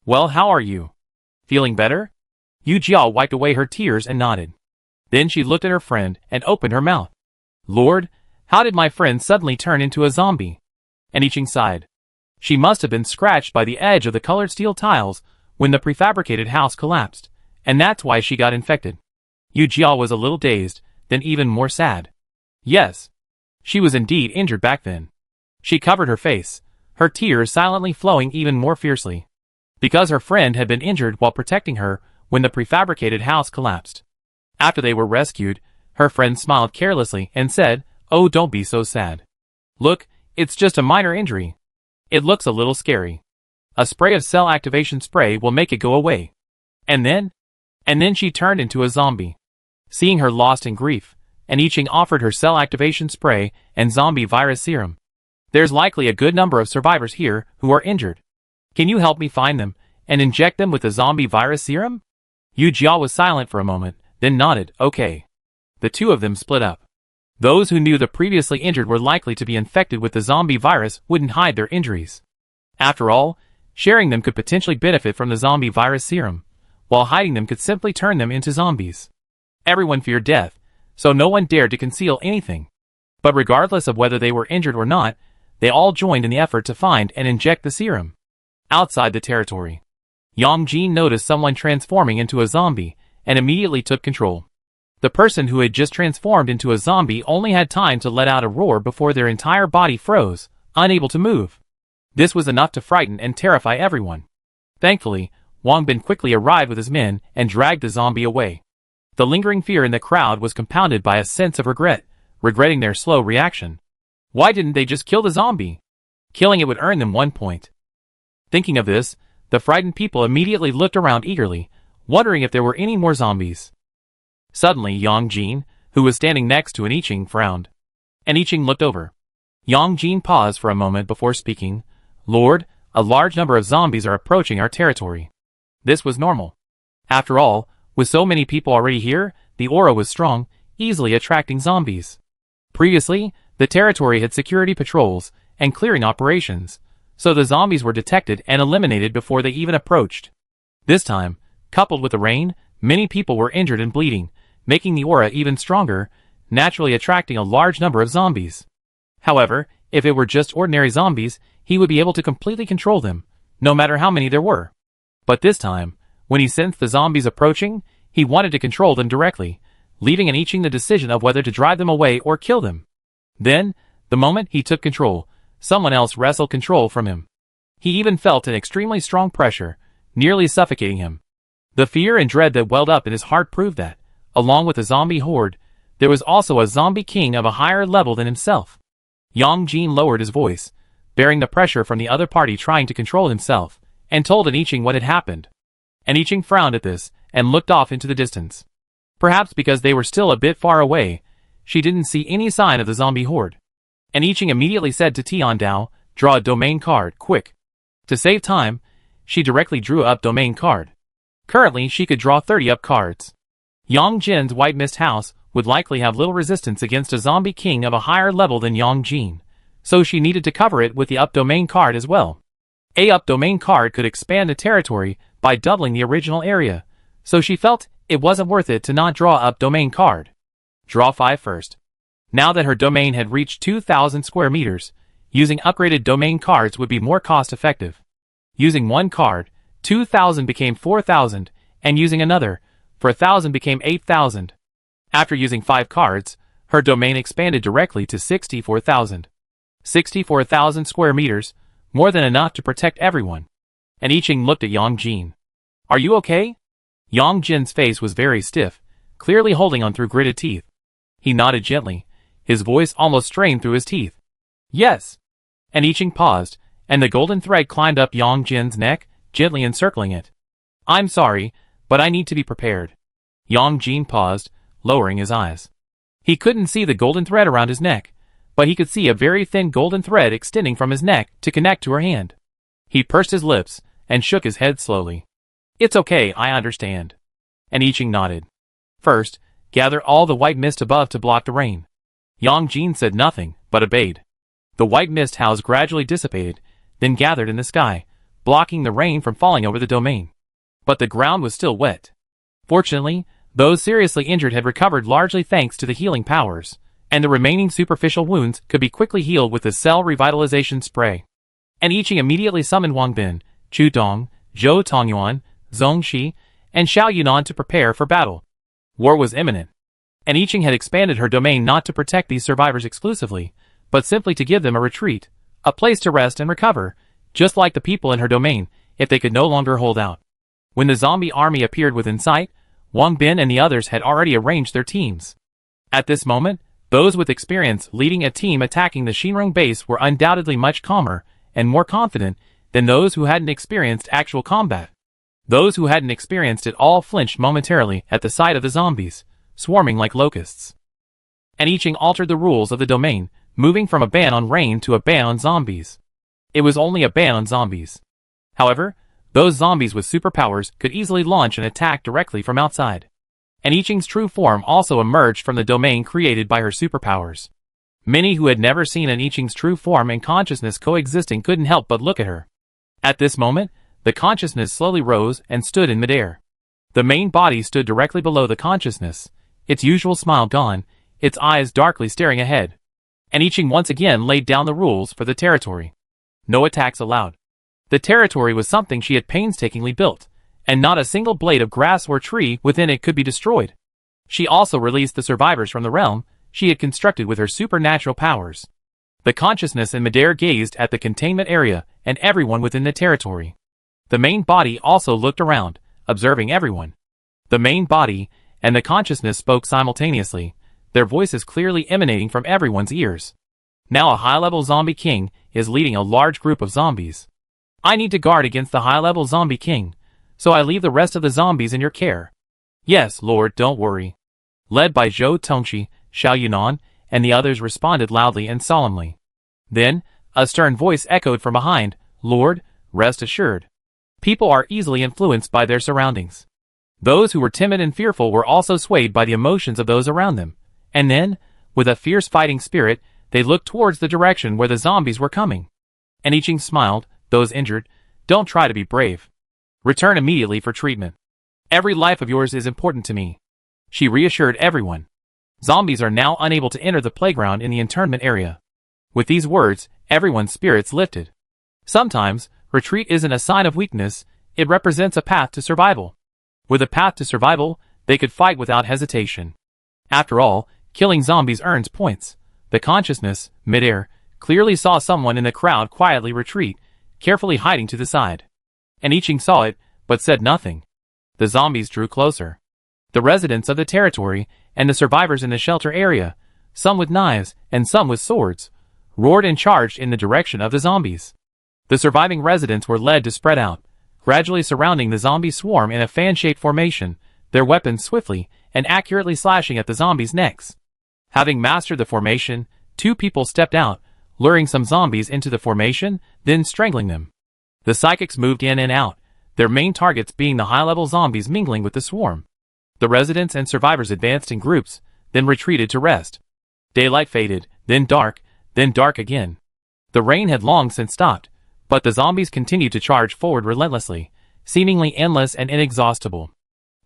"Well, how are you? Feeling better?" Youjia wiped away her tears and nodded. Then she looked at her friend and opened her mouth. "Lord, how did my friend suddenly turn into a zombie?" An I Ching sighed. She must have been scratched by the edge of the colored steel tiles when the prefabricated house collapsed, and that's why she got infected. Youjia was a little dazed, then even more sad. Yes. She was indeed injured back then. She covered her face, her tears silently flowing even more fiercely. Because her friend had been injured while protecting her when the prefabricated house collapsed. After they were rescued, her friend smiled carelessly and said, "Oh, don't be so sad. Look, it's just a minor injury. It looks a little scary. A spray of cell activation spray will make it go away." And then she turned into a zombie. Seeing her lost in grief, an I Ching offered her cell activation spray and zombie virus serum. "There's likely a good number of survivors here who are injured. Can you help me find them and inject them with the zombie virus serum?" Youjia was silent for a moment, then nodded, "Okay." The two of them split up. Those who knew the previously injured were likely to be infected with the zombie virus wouldn't hide their injuries. After all, sharing them could potentially benefit from the zombie virus serum, while hiding them could simply turn them into zombies. Everyone feared death, so no one dared to conceal anything. But regardless of whether they were injured or not, they all joined in the effort to find and inject the serum. Outside the territory, Yang Jin noticed someone transforming into a zombie and immediately took control. The person who had just transformed into a zombie only had time to let out a roar before their entire body froze, unable to move. This was enough to frighten and terrify everyone. Thankfully, Wang Bin quickly arrived with his men and dragged the zombie away. The lingering fear in the crowd was compounded by a sense of regret, regretting their slow reaction. Why didn't they just kill the zombie? Killing it would earn them 1 point. Thinking of this, the frightened people immediately looked around eagerly, wondering if there were any more zombies. Suddenly Yang Jin, who was standing next to an I Ching, frowned. An I Ching looked over. Yang Jin paused for a moment before speaking. "Lord, a large number of zombies are approaching our territory." This was normal. After all, with so many people already here, the aura was strong, easily attracting zombies. Previously, the territory had security patrols and clearing operations, so the zombies were detected and eliminated before they even approached. This time, coupled with the rain, many people were injured and bleeding, making the aura even stronger, naturally attracting a large number of zombies. However, if it were just ordinary zombies, he would be able to completely control them, no matter how many there were. But this time, when he sensed the zombies approaching, he wanted to control them directly, leaving an I Ching the decision of whether to drive them away or kill them. Then, the moment he took control, someone else wrestled control from him. He even felt an extremely strong pressure, nearly suffocating him. The fear and dread that welled up in his heart proved that, along with the zombie horde, there was also a zombie king of a higher level than himself. Yang Jin lowered his voice, bearing the pressure from the other party trying to control himself, and told an I Ching what had happened. An I Ching frowned at this, and looked off into the distance. Perhaps because they were still a bit far away, she didn't see any sign of the zombie horde. An I Ching immediately said to Tian Dao, "Draw a domain card, quick." To save time, she directly drew up domain card. Currently, she could draw 30 up cards. Yang Jin's White Mist House would likely have little resistance against a zombie king of a higher level than Yang Jin, so she needed to cover it with the up domain card as well. A up domain card could expand the territory by doubling the original area, so she felt it wasn't worth it to not draw up domain card. Draw 5 first. Now that her domain had reached 2,000 square meters, using upgraded domain cards would be more cost-effective. Using one card, 2,000 became 4,000, and using another, for 1,000 became 8,000. After using 5 cards, her domain expanded directly to 64,000. 64,000 square meters, more than enough to protect everyone. And I Ching looked at Yang Jin. "Are you okay?" Yang Jin's face was very stiff, clearly holding on through gritted teeth. He nodded gently, his voice almost strained through his teeth. Yes. And I Ching paused, and the golden thread climbed up Yang Jin's neck, gently encircling it. I'm sorry, but I need to be prepared. Yang Jin paused, lowering his eyes. He couldn't see the golden thread around his neck, but he could see a very thin golden thread extending from his neck to connect to her hand. He pursed his lips and shook his head slowly. It's okay, I understand. And I Ching nodded. First, gather all the white mist above to block the rain. Yang Jin said nothing, but obeyed. The white mist house gradually dissipated, then gathered in the sky, blocking the rain from falling over the domain. But the ground was still wet. Fortunately, those seriously injured had recovered largely thanks to the healing powers, and the remaining superficial wounds could be quickly healed with the cell revitalization spray. And I Ching immediately summoned Wang Bin, Chu Dong, Zhou Tongyuan, Zhong Shi, and Xiao Yunan to prepare for battle. War was imminent. And I Ching had expanded her domain not to protect these survivors exclusively, but simply to give them a retreat, a place to rest and recover, just like the people in her domain, if they could no longer hold out. When the zombie army appeared within sight, Wang Bin and the others had already arranged their teams. At this moment, those with experience leading a team attacking the Shinrong base were undoubtedly much calmer and more confident than those who hadn't experienced actual combat. Those who hadn't experienced it all flinched momentarily at the sight of the zombies, swarming like locusts. And I Ching altered the rules of the domain, moving from a ban on rain to a ban on zombies. It was only a ban on zombies. However, those zombies with superpowers could easily launch an attack directly from outside. And I Ching's true form also emerged from the domain created by her superpowers. Many who had never seen an I Ching's true form and consciousness coexisting couldn't help but look at her. At this moment, the consciousness slowly rose and stood in midair. The main body stood directly below the consciousness, its usual smile gone, its eyes darkly staring ahead. And I Ching once again laid down the rules for the territory. No attacks allowed. The territory was something she had painstakingly built, and not a single blade of grass or tree within it could be destroyed. She also released the survivors from the realm she had constructed with her supernatural powers. The consciousness in midair gazed at the containment area and everyone within the territory. The main body also looked around, observing everyone. The main body and the consciousness spoke simultaneously, their voices clearly emanating from everyone's ears. Now a high-level zombie king is leading a large group of zombies. I need to guard against the high-level zombie king, so I leave the rest of the zombies in your care. Yes, Lord, don't worry. Led by Zhou Tongxi, Xiao Yunan, and the others responded loudly and solemnly. Then, a stern voice echoed from behind, Lord, rest assured. People are easily influenced by their surroundings. Those who were timid and fearful were also swayed by the emotions of those around them, and then, with a fierce fighting spirit, they looked towards the direction where the zombies were coming. And I Ching smiled, those injured, don't try to be brave. Return immediately for treatment. Every life of yours is important to me. She reassured everyone. Zombies are now unable to enter the playground in the internment area. With these words, everyone's spirits lifted. Sometimes, retreat isn't a sign of weakness, it represents a path to survival. With a path to survival, they could fight without hesitation. After all, killing zombies earns points. The consciousness, midair, clearly saw someone in the crowd quietly retreat, carefully hiding to the side. And I Ching saw it, but said nothing. The zombies drew closer. The residents of the territory, and the survivors in the shelter area, some with knives and some with swords, roared and charged in the direction of the zombies. The surviving residents were led to spread out, gradually surrounding the zombie swarm in a fan-shaped formation, their weapons swiftly and accurately slashing at the zombies' necks. Having mastered the formation, 2 people stepped out, luring some zombies into the formation, then strangling them. The psychics moved in and out, their main targets being the high-level zombies mingling with the swarm. The residents and survivors advanced in groups, then retreated to rest. Daylight faded, then dark again. The rain had long since stopped, but the zombies continued to charge forward relentlessly, seemingly endless and inexhaustible.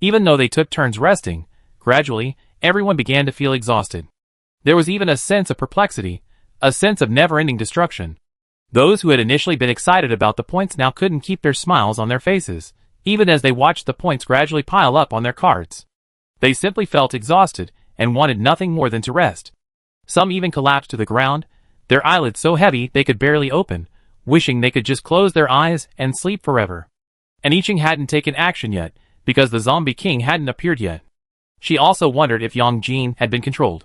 Even though they took turns resting, gradually, everyone began to feel exhausted. There was even a sense of perplexity, a sense of never-ending destruction. Those who had initially been excited about the points now couldn't keep their smiles on their faces, even as they watched the points gradually pile up on their cards. They simply felt exhausted and wanted nothing more than to rest. Some even collapsed to the ground, their eyelids so heavy they could barely open, wishing they could just close their eyes and sleep forever. And I Ching hadn't taken action yet, because the zombie king hadn't appeared yet. She also wondered if Yang Jin had been controlled.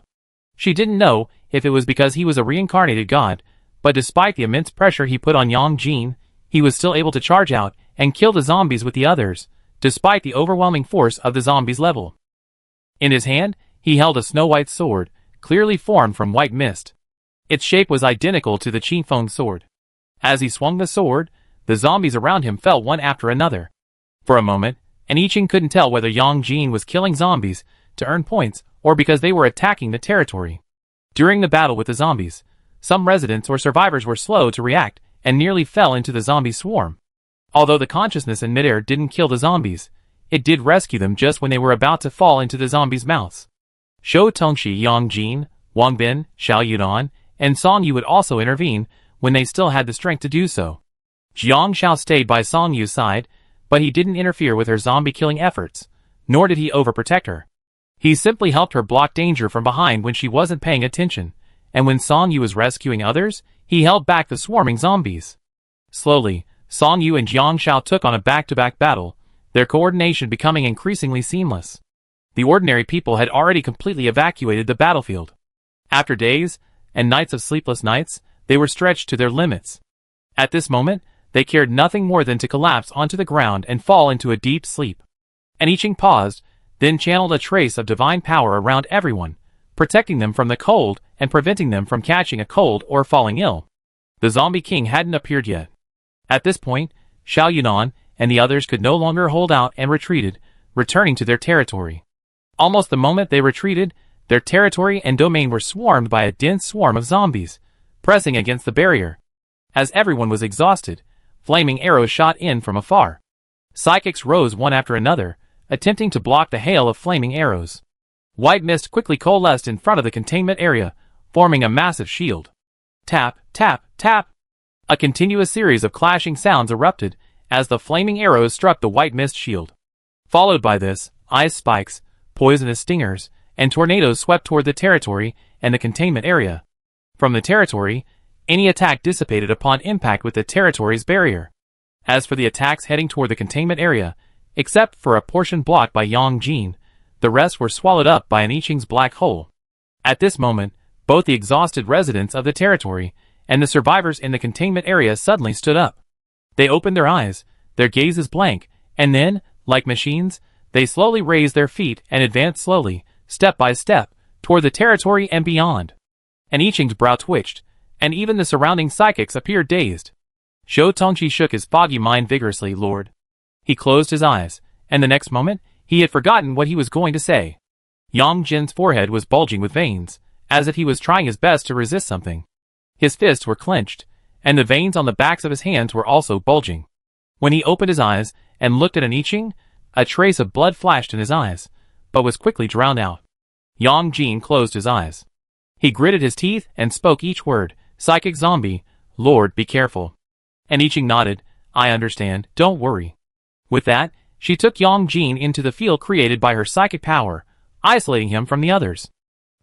She didn't know if it was because he was a reincarnated god, but despite the immense pressure he put on Yang Jin, he was still able to charge out and kill the zombies with the others, despite the overwhelming force of the zombies' level. In his hand, he held a snow-white sword, clearly formed from white mist. Its shape was identical to the Qingfeng sword. As he swung the sword, the zombies around him fell one after another. For a moment, Aniching couldn't tell whether Yang Jin was killing zombies to earn points or because they were attacking the territory. During the battle with the zombies, some residents or survivors were slow to react and nearly fell into the zombie swarm. Although the consciousness in midair didn't kill the zombies, it did rescue them just when they were about to fall into the zombies' mouths. Shou Tongxi, Yang Jin, Wang Bin, Xiao Yudan, and Song Yu would also intervene when they still had the strength to do so. Jiang Shao stayed by Song Yu's side, but he didn't interfere with her zombie-killing efforts, nor did he overprotect her. He simply helped her block danger from behind when she wasn't paying attention, and when Song Yu was rescuing others, he held back the swarming zombies. Slowly, Song Yu and Jiang Shao took on a back-to-back battle, their coordination becoming increasingly seamless. The ordinary people had already completely evacuated the battlefield. After days and nights of sleepless nights, they were stretched to their limits. At this moment, they cared nothing more than to collapse onto the ground and fall into a deep sleep. Aniching paused, then channeled a trace of divine power around everyone, protecting them from the cold and preventing them from catching a cold or falling ill. The zombie king hadn't appeared yet. At this point, Xiao Yunan and the others could no longer hold out and retreated, returning to their territory. Almost the moment they retreated, their territory and domain were swarmed by a dense swarm of zombies, pressing against the barrier. As everyone was exhausted, flaming arrows shot in from afar. Psychics rose one after another, attempting to block the hail of flaming arrows. White mist quickly coalesced in front of the containment area, forming a massive shield. Tap, tap, tap. A continuous series of clashing sounds erupted as the flaming arrows struck the white mist shield. Followed by this, ice spikes, poisonous stingers, and tornadoes swept toward the territory and the containment area. From the territory, any attack dissipated upon impact with the territory's barrier. As for the attacks heading toward the containment area, except for a portion blocked by Yang Jin, the rest were swallowed up by Aniching's black hole. At this moment, both the exhausted residents of the territory and the survivors in the containment area suddenly stood up. They opened their eyes, their gazes blank, and then, like machines, they slowly raised their feet and advanced slowly, step by step, toward the territory and beyond. Aniching's brow twitched, and even the surrounding psychics appeared dazed. Shou Tongxi shook his foggy mind vigorously, Lord. He closed his eyes, and the next moment, he had forgotten what he was going to say. Yang Jin's forehead was bulging with veins, as if he was trying his best to resist something. His fists were clenched, and the veins on the backs of his hands were also bulging. When he opened his eyes and looked at Aniching, a trace of blood flashed in his eyes, but was quickly drowned out. Yang Jin closed his eyes. He gritted his teeth and spoke each word, Psychic zombie, Lord, be careful. Aniching nodded, I understand, don't worry. With that, she took Yang Jin into the field created by her psychic power, isolating him from the others.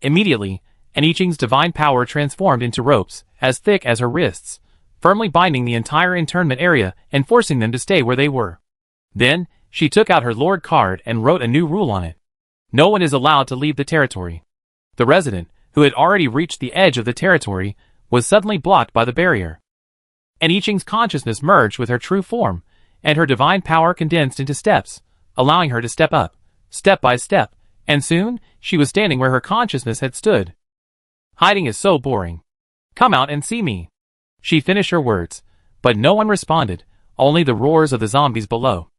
Immediately, Aniching's divine power transformed into ropes, as thick as her wrists, firmly binding the entire internment area and forcing them to stay where they were. Then, she took out her Lord card and wrote a new rule on it. No one is allowed to leave the territory. The resident, who had already reached the edge of the territory, was suddenly blocked by the barrier. Aniching's consciousness merged with her true form, and her divine power condensed into steps, allowing her to step up, step by step, and soon, she was standing where her consciousness had stood. Hiding is so boring. Come out and see me. She finished her words, but no one responded, only the roars of the zombies below.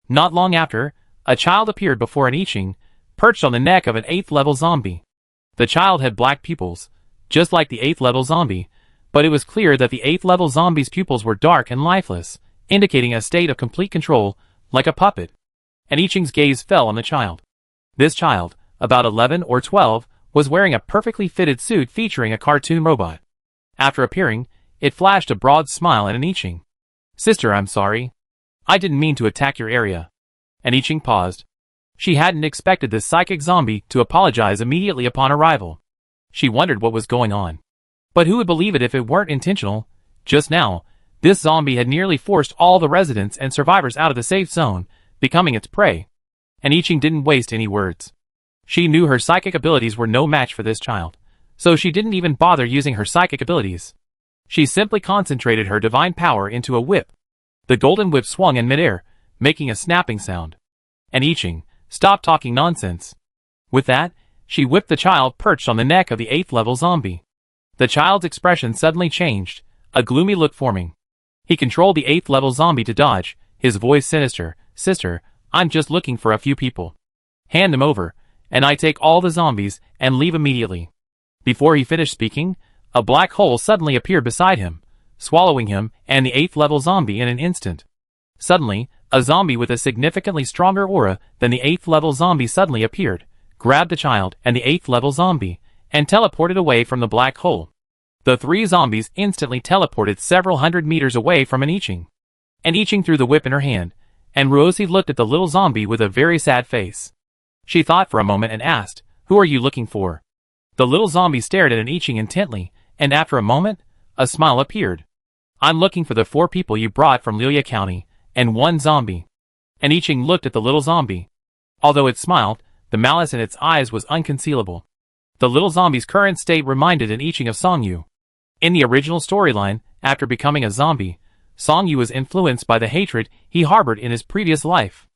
Not long after, a child appeared before Aniching, perched on the neck of an 8th-level zombie. The child had black pupils, just like the 8th-level zombie, but it was clear that the 8th-level zombie's pupils were dark and lifeless, indicating a state of complete control, like a puppet. Aniching's gaze fell on the child. This child, about 11 or 12, was wearing a perfectly fitted suit featuring a cartoon robot. After appearing, it flashed a broad smile at Aniching. Sister, I'm sorry. I didn't mean to attack your area. Aniching paused. She hadn't expected this psychic zombie to apologize immediately upon arrival. She wondered what was going on. But who would believe it if it weren't intentional? Just now, this zombie had nearly forced all the residents and survivors out of the safe zone, becoming its prey. Aniching didn't waste any words. She knew her psychic abilities were no match for this child, so she didn't even bother using her psychic abilities. She simply concentrated her divine power into a whip. The golden whip swung in midair, making a snapping sound. And I Ching, stop talking nonsense. With that, she whipped the child perched on the neck of the 8th level zombie. The child's expression suddenly changed, a gloomy look forming. He controlled the 8th level zombie to dodge, his voice sinister. Sister, I'm just looking for a few people. Hand them over, and I take all the zombies and leave immediately. Before he finished speaking, a black hole suddenly appeared beside him, swallowing him and the 8th level zombie in an instant. Suddenly, a zombie with a significantly stronger aura than the 8th level zombie suddenly appeared, grabbed the child and the 8th level zombie, and teleported away from the black hole. The 3 zombies instantly teleported several hundred meters away from I Ching. I Ching threw the whip in her hand, and Rosie looked at the little zombie with a very sad face. She thought for a moment and asked, "Who are you looking for?" The little zombie stared at I Ching intently, and after a moment, a smile appeared. "I'm looking for the 4 people you brought from Lilia County, and 1 zombie." I Ching looked at the little zombie. Although it smiled, the malice in its eyes was unconcealable. The little zombie's current state reminded I Ching of Songyu. In the original storyline, after becoming a zombie, Songyu was influenced by the hatred he harbored in his previous life.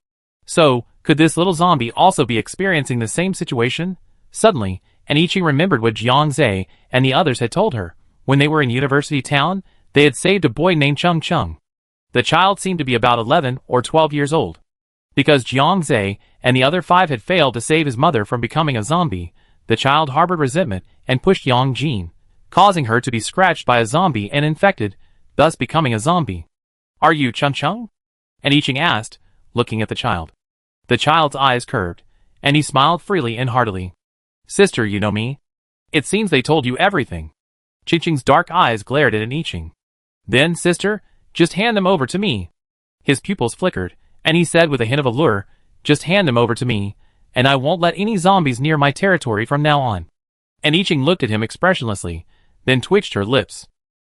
So, could this little zombie also be experiencing the same situation? Suddenly, I Ching remembered what Jiang Zhe and the others had told her. When they were in University Town, they had saved a boy named Chung Chung. The child seemed to be about 11 or 12 years old. Because Jiang Zhe and the other 5 had failed to save his mother from becoming a zombie, the child harbored resentment and pushed Yang Jin, causing her to be scratched by a zombie and infected, thus becoming a zombie. "Are you Chung Chung?" I Ching asked, looking at the child. The child's eyes curved, and he smiled freely and heartily. "Sister, you know me. It seems they told you everything." I Ching's dark eyes glared at I Ching. "Then, sister, just hand them over to me." His pupils flickered, and he said with a hint of allure, "Just hand them over to me, and I won't let any zombies near my territory from now on." I Ching looked at him expressionlessly, then twitched her lips.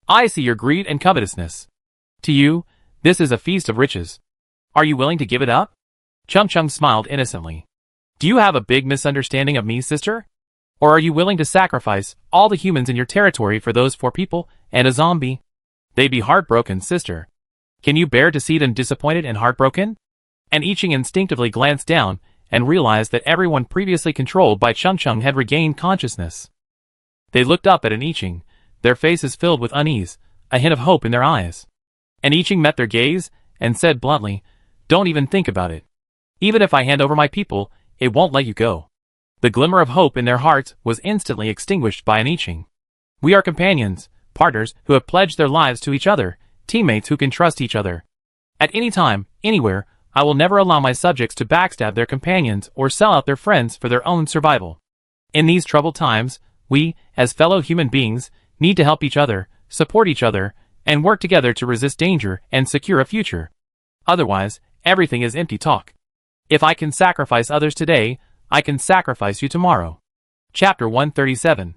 "I see your greed and covetousness. To you, this is a feast of riches. Are you willing to give it up?" Chung Chung smiled innocently. "Do you have a big misunderstanding of me, sister? Or are you willing to sacrifice all the humans in your territory for those 4 people and a zombie? They'd be heartbroken, sister. Can you bear to see them disappointed and heartbroken?" And I Ching instinctively glanced down and realized that everyone previously controlled by Chung Chung had regained consciousness. They looked up at I Ching, their faces filled with unease, a hint of hope in their eyes. And I Ching met their gaze and said bluntly, "Don't even think about it. Even if I hand over my people, it won't let you go." The glimmer of hope in their hearts was instantly extinguished by I Ching. "We are companions, partners who have pledged their lives to each other, teammates who can trust each other. At any time, anywhere, I will never allow my subjects to backstab their companions or sell out their friends for their own survival. In these troubled times, we, as fellow human beings, need to help each other, support each other, and work together to resist danger and secure a future. Otherwise, everything is empty talk. If I can sacrifice others today, I can sacrifice you tomorrow." Chapter 137.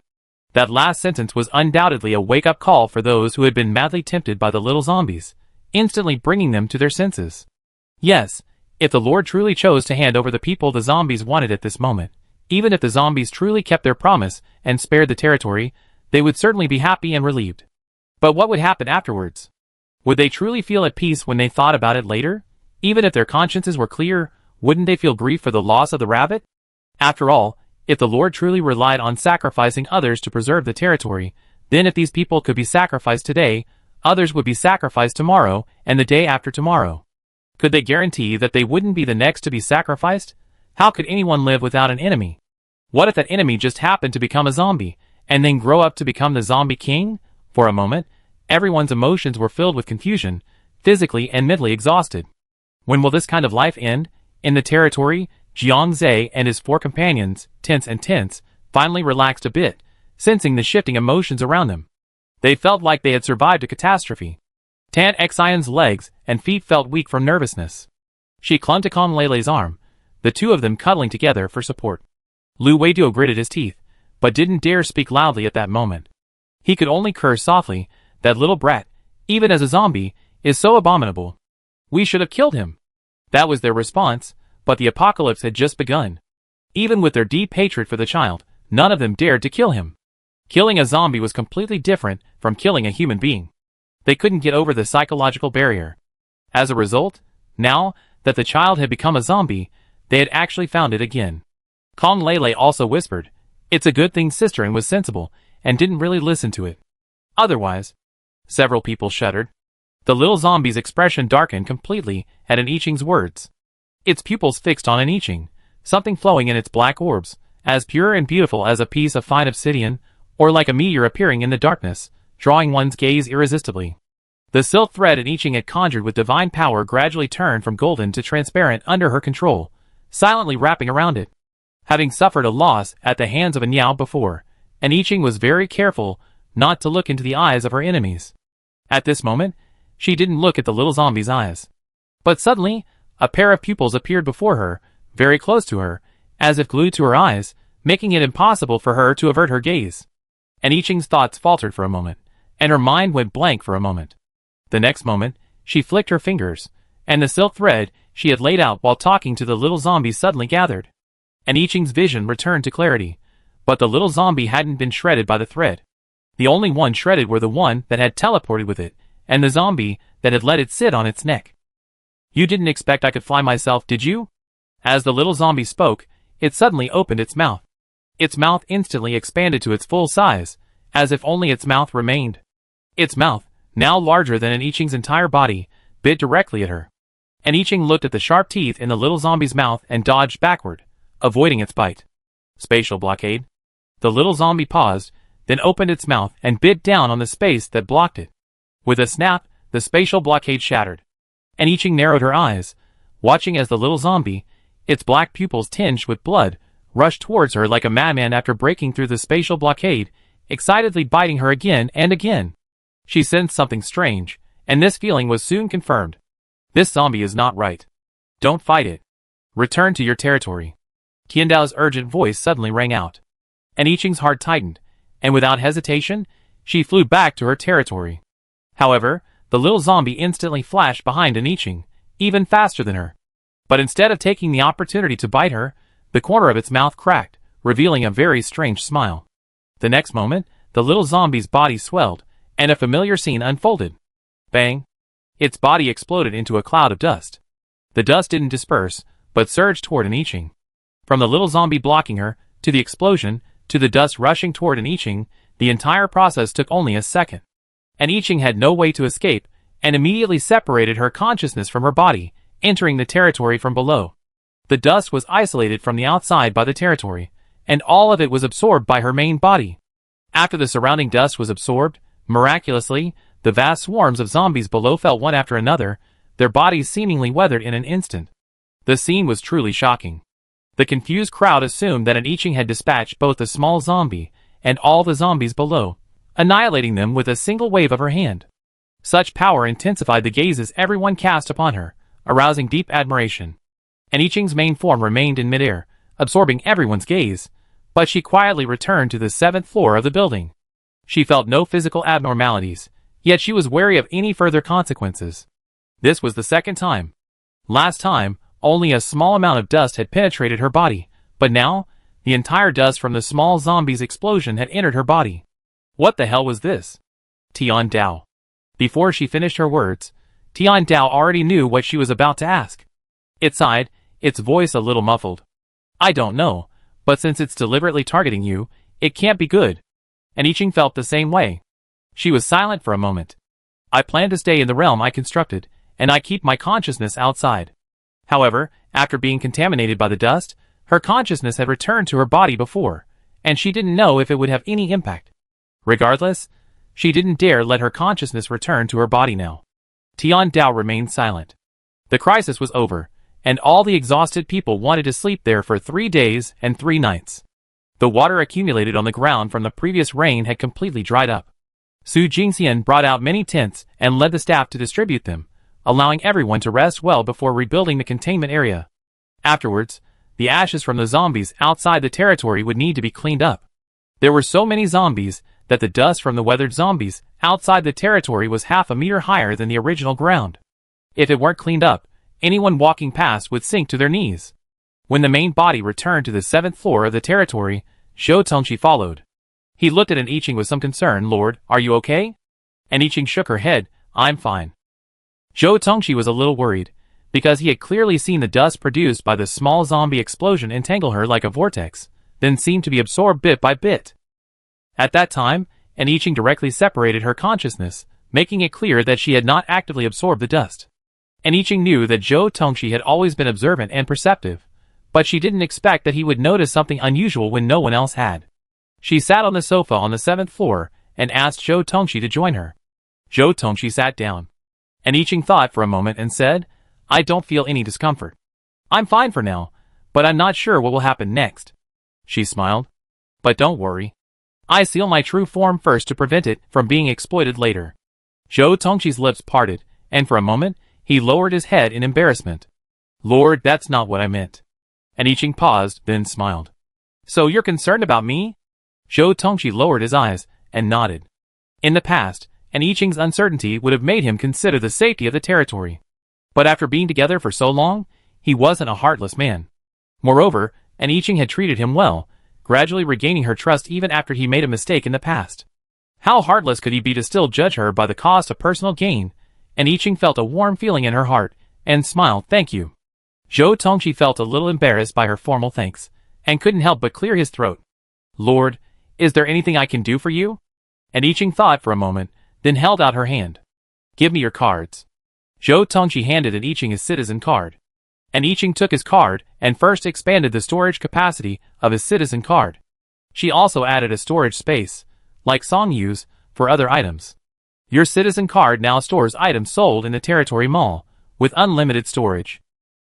That last sentence was undoubtedly a wake-up call for those who had been madly tempted by the little zombies, instantly bringing them to their senses. Yes, if the Lord truly chose to hand over the people the zombies wanted at this moment, even if the zombies truly kept their promise and spared the territory, they would certainly be happy and relieved. But what would happen afterwards? Would they truly feel at peace when they thought about it later? Even if their consciences were clear, wouldn't they feel grief for the loss of the rabbit? After all, if the Lord truly relied on sacrificing others to preserve the territory, then if these people could be sacrificed today, others would be sacrificed tomorrow and the day after tomorrow. Could they guarantee that they wouldn't be the next to be sacrificed? How could anyone live without an enemy? What if that enemy just happened to become a zombie, and then grow up to become the zombie king? For a moment, everyone's emotions were filled with confusion, physically and mentally exhausted. When will this kind of life end? In the territory, Jiang Zhe and his 4 companions, tense, finally relaxed a bit, sensing the shifting emotions around them. They felt like they had survived a catastrophe. Tan Xion's legs and feet felt weak from nervousness. She clung to Kong Lele's arm, the 2 of them cuddling together for support. Lu Weiduo gritted his teeth, but didn't dare speak loudly at that moment. He could only curse softly, "That little brat, even as a zombie, is so abominable. We should have killed him." That was their response, but the apocalypse had just begun. Even with their deep hatred for the child, none of them dared to kill him. Killing a zombie was completely different from killing a human being. They couldn't get over the psychological barrier. As a result, now that the child had become a zombie, they had actually found it again. Kong Lele also whispered, "It's a good thing Sisterin was sensible and didn't really listen to it. Otherwise..." Several people shuddered. The little zombie's expression darkened completely at Aniching's words. Its pupils fixed on Aniching, something flowing in its black orbs, as pure and beautiful as a piece of fine obsidian, or like a meteor appearing in the darkness, drawing one's gaze irresistibly. The silk thread Aniching had conjured with divine power gradually turned from golden to transparent under her control, silently wrapping around it. Having suffered a loss at the hands of a Niao before, Aniching was very careful not to look into the eyes of her enemies. At this moment, she didn't look at the little zombie's eyes. But suddenly, a pair of pupils appeared before her, very close to her, as if glued to her eyes, making it impossible for her to avert her gaze. Aniching's thoughts faltered for a moment, and her mind went blank for a moment. The next moment, she flicked her fingers, and the silk thread she had laid out while talking to the little zombie suddenly gathered. Aniching's vision returned to clarity, but the little zombie hadn't been shredded by the thread. The only one shredded were the one that had teleported with it, and the zombie that had let it sit on its neck. "You didn't expect I could fly myself, did you?" As the little zombie spoke, it suddenly opened its mouth. Its mouth instantly expanded to its full size, as if only its mouth remained. Its mouth, now larger than Aniching's entire body, bit directly at her. Aniching looked at the sharp teeth in the little zombie's mouth and dodged backward, avoiding its bite. Spatial blockade. The little zombie paused, then opened its mouth and bit down on the space that blocked it. With a snap, the spatial blockade shattered. Aniching narrowed her eyes, watching as the little zombie, its black pupils tinged with blood, rushed towards her like a madman after breaking through the spatial blockade, excitedly biting her again and again. She sensed something strange, and this feeling was soon confirmed. This zombie is not right. Don't fight it. Return to your territory. Qiandao's urgent voice suddenly rang out. Aniching's heart tightened, and without hesitation, she flew back to her territory. However, the little zombie instantly flashed behind Aniching, even faster than her. But instead of taking the opportunity to bite her, the corner of its mouth cracked, revealing a very strange smile. The next moment, the little zombie's body swelled, and a familiar scene unfolded. Bang! Its body exploded into a cloud of dust. The dust didn't disperse, but surged toward Aniching. From the little zombie blocking her, to the explosion, to the dust rushing toward Aniching, the entire process took only a second. Aniching had no way to escape, and immediately separated her consciousness from her body, entering the territory from below. The dust was isolated from the outside by the territory, and all of it was absorbed by her main body. After the surrounding dust was absorbed, miraculously, the vast swarms of zombies below fell one after another, their bodies seemingly weathered in an instant. The scene was truly shocking. The confused crowd assumed that Aniching had dispatched both the small zombie and all the zombies below, annihilating them with a single wave of her hand. Such power intensified the gazes everyone cast upon her, arousing deep admiration. Aniching's main form remained in midair, absorbing everyone's gaze, but she quietly returned to the 7th floor of the building. She felt no physical abnormalities, yet she was wary of any further consequences. This was the second time. Last time, only a small amount of dust had penetrated her body, but now, the entire dust from the small zombie's explosion had entered her body. What the hell was this? Tian Dao. Before she finished her words, Tian Dao already knew what she was about to ask. It sighed, its voice a little muffled. "I don't know, but since it's deliberately targeting you, it can't be good." Aniching felt the same way. She was silent for a moment. "I plan to stay in the realm I constructed, and I keep my consciousness outside." However, after being contaminated by the dust, her consciousness had returned to her body before, and she didn't know if it would have any impact. Regardless, she didn't dare let her consciousness return to her body now. Tian Dao remained silent. The crisis was over, and all the exhausted people wanted to sleep there for 3 days and 3 nights. The water accumulated on the ground from the previous rain had completely dried up. Su Jingxian brought out many tents and led the staff to distribute them, allowing everyone to rest well before rebuilding the containment area. Afterwards, the ashes from the zombies outside the territory would need to be cleaned up. There were so many zombies that the dust from the weathered zombies outside the territory was half a meter higher than the original ground. If it weren't cleaned up, anyone walking past would sink to their knees. When the main body returned to the 7th floor of the territory, Zhou Tongqi followed. He looked at an I Ching with some concern. Lord, are you okay? And I Ching shook her head. I'm fine. Zhou Tongxi was a little worried, because he had clearly seen the dust produced by the small zombie explosion entangle her like a vortex, then seemed to be absorbed bit by bit. At that time, an I Ching directly separated her consciousness, making it clear that she had not actively absorbed the dust. And I Ching knew that Zhou Tongxi had always been observant and perceptive, but she didn't expect that he would notice something unusual when no one else had. She sat on the sofa on the 7th floor and asked Zhou Tongxi to join her. Zhou Tongxi sat down. And I Ching thought for a moment and said, I don't feel any discomfort. I'm fine for now, but I'm not sure what will happen next. She smiled. But don't worry. I seal my true form first to prevent it from being exploited later. Zhou Tongxi's lips parted, and for a moment, he lowered his head in embarrassment. Lord, that's not what I meant. And I Ching paused, then smiled. So you're concerned about me? Zhou Tongxi lowered his eyes and nodded. In the past, an I Ching's uncertainty would have made him consider the safety of the territory. But after being together for so long, he wasn't a heartless man. Moreover, an I Ching had treated him well, gradually regaining her trust even after he made a mistake in the past. How heartless could he be to still judge her by the cost of personal gain? And I Ching felt a warm feeling in her heart, and smiled. Thank you. Zhou Tongxi felt a little embarrassed by her formal thanks, and couldn't help but clear his throat. Lord, is there anything I can do for you? And I Ching thought for a moment, then held out her hand. Give me your cards. Zhou Tongxi handed an I Ching his citizen card. And I Ching took his card and first expanded the storage capacity of his citizen card. She also added a storage space, like Song Yu's, for other items. Your citizen card now stores items sold in the territory mall, with unlimited storage.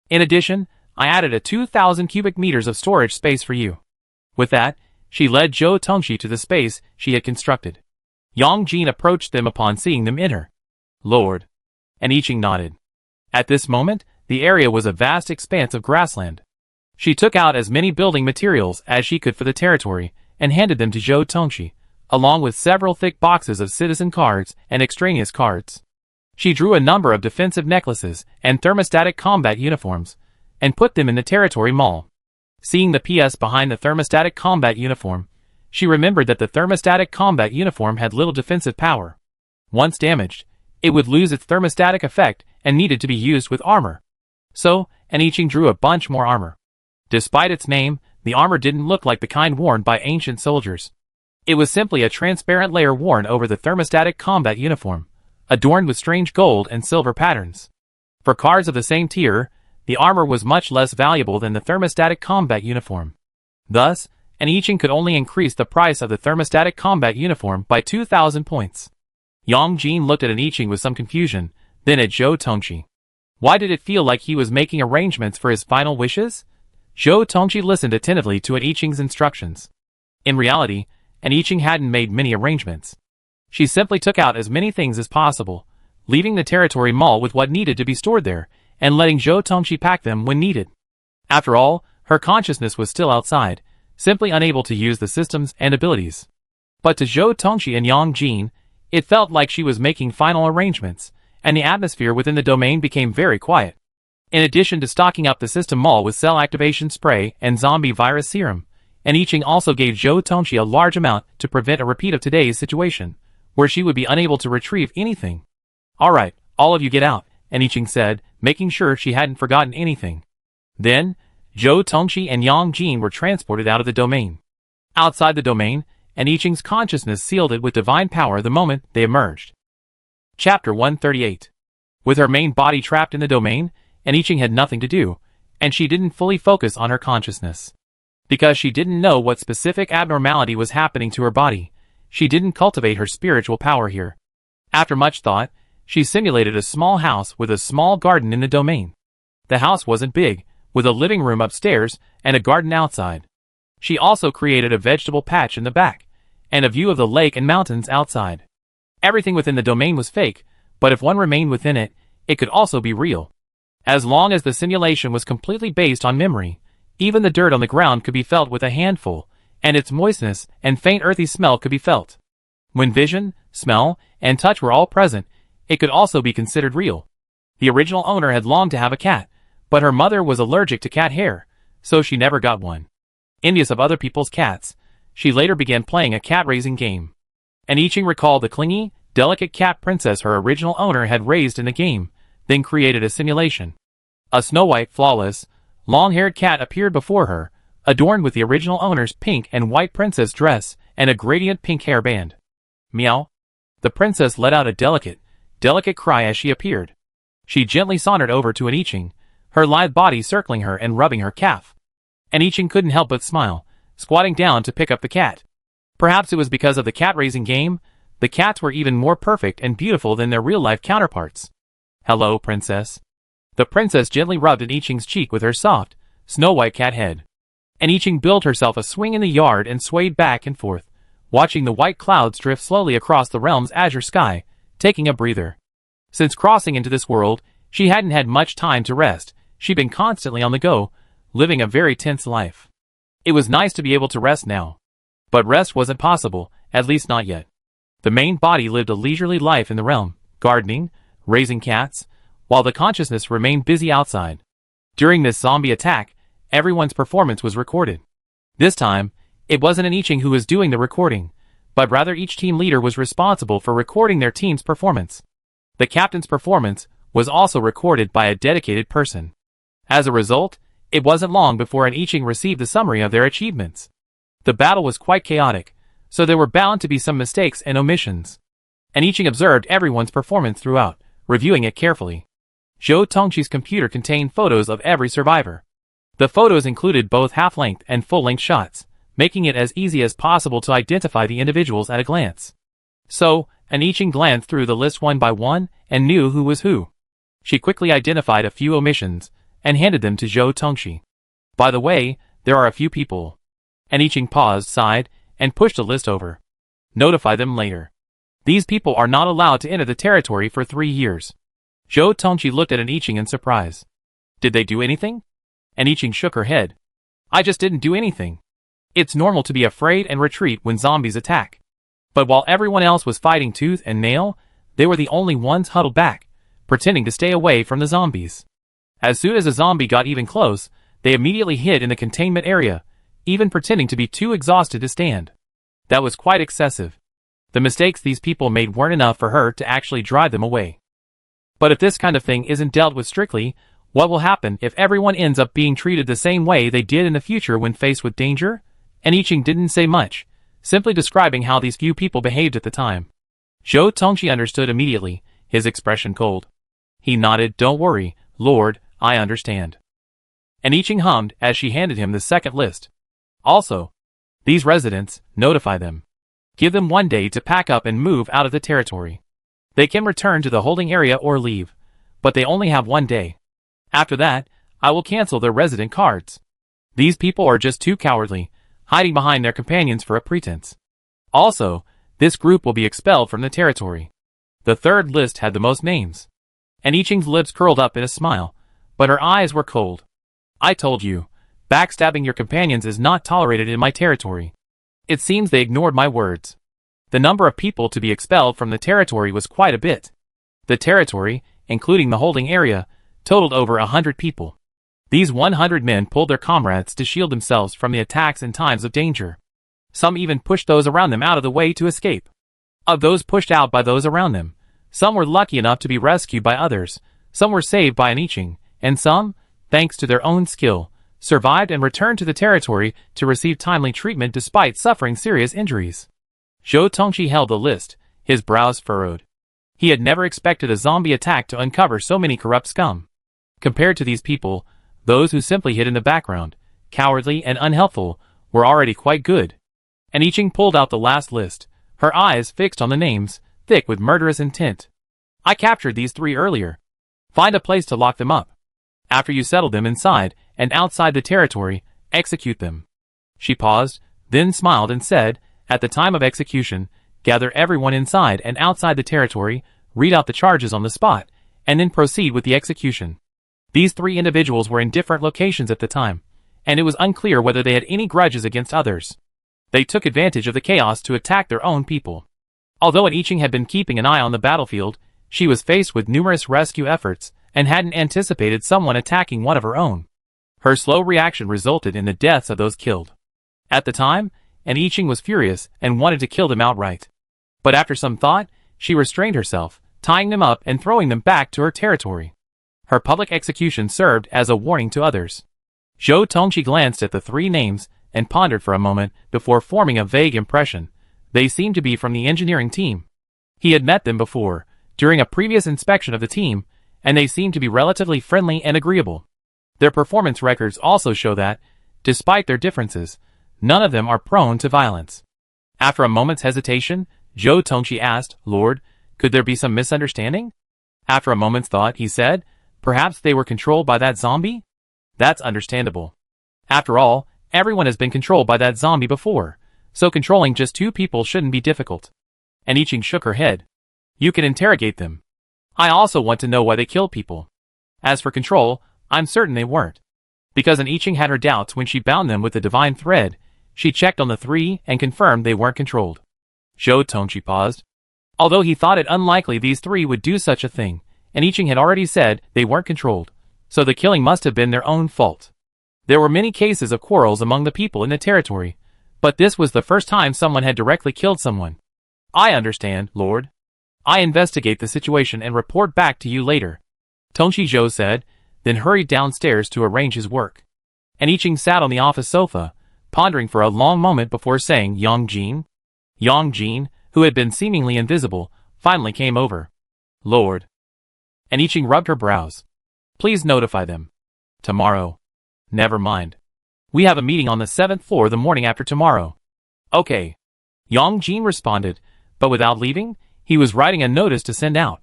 In addition, I added a 2,000 cubic meters of storage space for you. With that, she led Zhou Tongxi to the space she had constructed. Yang Jin approached them upon seeing them enter. Lord. And I Ching nodded. At this moment, the area was a vast expanse of grassland. She took out as many building materials as she could for the territory, and handed them to Zhou Tongxi, along with several thick boxes of citizen cards and extraneous cards. She drew a number of defensive necklaces and thermostatic combat uniforms, and put them in the territory mall. Seeing the PS behind the thermostatic combat uniform, she remembered that the thermostatic combat uniform had little defensive power. Once damaged, it would lose its thermostatic effect and needed to be used with armor. So, an I Ching drew a bunch more armor. Despite its name, the armor didn't look like the kind worn by ancient soldiers. It was simply a transparent layer worn over the thermostatic combat uniform, adorned with strange gold and silver patterns. For cards of the same tier, the armor was much less valuable than the thermostatic combat uniform. Thus, an I Ching could only increase the price of the thermostatic combat uniform by 2,000 points. Yang Jin looked at an I Ching with some confusion, then at Zhou Tongxi. Why did it feel like he was making arrangements for his final wishes? Zhou Tongxi listened attentively to an I Ching's instructions. In reality, an I Ching hadn't made many arrangements. She simply took out as many things as possible, leaving the territory mall with what needed to be stored there, and letting Zhou Tongxi pack them when needed. After all, her consciousness was still outside, simply unable to use the systems and abilities. But to Zhou Tongxi and Yang Jin, it felt like she was making final arrangements, and the atmosphere within the domain became very quiet. In addition to stocking up the system mall with cell activation spray and zombie virus serum, an I Ching also gave Zhou Tongxi a large amount to prevent a repeat of today's situation, where she would be unable to retrieve anything. Alright, all of you get out, an I Ching said, making sure she hadn't forgotten anything. Then, Zhou Tongxi and Yang Jin were transported out of the domain. Outside the domain, an I Ching's consciousness sealed it with divine power the moment they emerged. Chapter 138. With her main body trapped in the domain, an I Ching had nothing to do, and she didn't fully focus on her consciousness. Because she didn't know what specific abnormality was happening to her body, she didn't cultivate her spiritual power here. After much thought, she simulated a small house with a small garden in the domain. The house wasn't big, with a living room upstairs and a garden outside. She also created a vegetable patch in the back, and a view of the lake and mountains outside. Everything within the domain was fake, but if one remained within it, it could also be real. As long as the simulation was completely based on memory, even the dirt on the ground could be felt with a handful, and its moistness and faint earthy smell could be felt. When vision, smell, and touch were all present, it could also be considered real. The original owner had longed to have a cat, but her mother was allergic to cat hair, so she never got one. Envious of other people's cats, she later began playing a cat-raising game. And I Ching recalled the clingy, delicate cat princess her original owner had raised in the game, then created a simulation. A snow-white, flawless, long-haired cat appeared before her, adorned with the original owner's pink and white princess dress and a gradient pink hairband. Meow. The princess let out a delicate cry as she appeared. She gently sauntered over to I Ching, her lithe body circling her and rubbing her calf. And I Ching couldn't help but smile, squatting down to pick up the cat. Perhaps it was because of the cat-raising game, the cats were even more perfect and beautiful than their real-life counterparts. Hello, princess. The princess gently rubbed I Ching's cheek with her soft, snow-white cat head. And I Ching built herself a swing in the yard and swayed back and forth, watching the white clouds drift slowly across the realm's azure sky, taking a breather. Since crossing into this world, she hadn't had much time to rest. She'd been constantly on the go, living a very tense life. It was nice to be able to rest now. But rest wasn't possible, at least not yet. The main body lived a leisurely life in the realm, gardening, raising cats, while the consciousness remained busy outside. During this zombie attack, everyone's performance was recorded. This time, it wasn't I Ching who was doing the recording, but rather each team leader was responsible for recording their team's performance. The captain's performance was also recorded by a dedicated person. As a result, it wasn't long before I Ching received the summary of their achievements. The battle was quite chaotic, so there were bound to be some mistakes and omissions. I Ching observed everyone's performance throughout, reviewing it carefully. Zhou Tongqi's computer contained photos of every survivor. The photos included both half-length and full-length shots, making it as easy as possible to identify the individuals at a glance. So, I Ching glanced through the list one by one and knew who was who. She quickly identified a few omissions and handed them to Zhou Tongqi. By the way, there are a few people. I Ching paused, sighed, and pushed the list over. Notify them later. These people are not allowed to enter the territory for 3 years. Zhou Tongqi looked at I Ching in surprise. Did they do anything? I Ching shook her head. I just didn't do anything. It's normal to be afraid and retreat when zombies attack. But while everyone else was fighting tooth and nail, they were the only ones huddled back, pretending to stay away from the zombies. As soon as a zombie got even close, they immediately hid in the containment area, even pretending to be too exhausted to stand. That was quite excessive. The mistakes these people made weren't enough for her to actually drive them away. But if this kind of thing isn't dealt with strictly, what will happen if everyone ends up being treated the same way they did in the future when faced with danger? I Ching didn't say much, simply describing how these few people behaved at the time. Zhou Tongqi understood immediately, his expression cold. He nodded. Don't worry, Lord, I understand. I Ching hummed as she handed him the second list. Also, these residents, notify them. Give them 1 day to pack up and move out of the territory. They can return to the holding area or leave, but they only have 1 day. After that, I will cancel their resident cards. These people are just too cowardly, hiding behind their companions for a pretense. Also, this group will be expelled from the territory. The third list had the most names. I Ching's lips curled up in a smile, but her eyes were cold. I told you, backstabbing your companions is not tolerated in my territory. It seems they ignored my words. The number of people to be expelled from the territory was quite a bit. The territory, including the holding area, totaled over 100 people. These 100 men pulled their comrades to shield themselves from the attacks in times of danger. Some even pushed those around them out of the way to escape. Of those pushed out by those around them, some were lucky enough to be rescued by others, some were saved by I Ching, and some, thanks to their own skill, survived and returned to the territory to receive timely treatment despite suffering serious injuries. Zhou Tongqi held the list, his brows furrowed. He had never expected a zombie attack to uncover so many corrupt scum. Compared to these people, those who simply hid in the background, cowardly and unhelpful, were already quite good. I Ching pulled out the last list, her eyes fixed on the names, thick with murderous intent. I captured these 3 earlier. Find a place to lock them up. After you settle them inside and outside the territory, execute them. She paused, then smiled and said, at the time of execution, gather everyone inside and outside the territory, read out the charges on the spot, and then proceed with the execution. These 3 individuals were in different locations at the time, and it was unclear whether they had any grudges against others. They took advantage of the chaos to attack their own people. Although I Ching had been keeping an eye on the battlefield, she was faced with numerous rescue efforts and hadn't anticipated someone attacking one of her own. Her slow reaction resulted in the deaths of those killed. At the time, and I Ching was furious and wanted to kill them outright. But after some thought, she restrained herself, tying them up and throwing them back to her territory. Her public execution served as a warning to others. Zhou Tongqi glanced at the three names and pondered for a moment before forming a vague impression. They seemed to be from the engineering team. He had met them before, during a previous inspection of the team, and they seemed to be relatively friendly and agreeable. Their performance records also show that, despite their differences, none of them are prone to violence. After a moment's hesitation, Zhou Tongqi asked, "Lord, could there be some misunderstanding?" After a moment's thought, he said, "Perhaps they were controlled by that zombie?" "That's understandable. After all, everyone has been controlled by that zombie before, so controlling just two people shouldn't be difficult." And I Ching shook her head. "You can interrogate them. I also want to know why they killed people. As for control, I'm certain they weren't." Because I Ching had her doubts when she bound them with the divine thread, she checked on the three and confirmed they weren't controlled. Zhou Tongqi paused. Although he thought it unlikely these three would do such a thing, and I Ching had already said they weren't controlled, so the killing must have been their own fault. There were many cases of quarrels among the people in the territory, but this was the first time someone had directly killed someone. "I understand, Lord. I investigate the situation and report back to you later," Tongqi Zhou said, then hurried downstairs to arrange his work. And I Ching sat on the office sofa, pondering for a long moment before saying, "Yang Jin?" Yang Jin, who had been seemingly invisible, finally came over. "Lord." And I Ching rubbed her brows. "Please notify them. Tomorrow." "Never mind. We have a meeting on the 7th floor the morning after tomorrow." "Okay." Yang Jin responded, but without leaving, he was writing a notice to send out.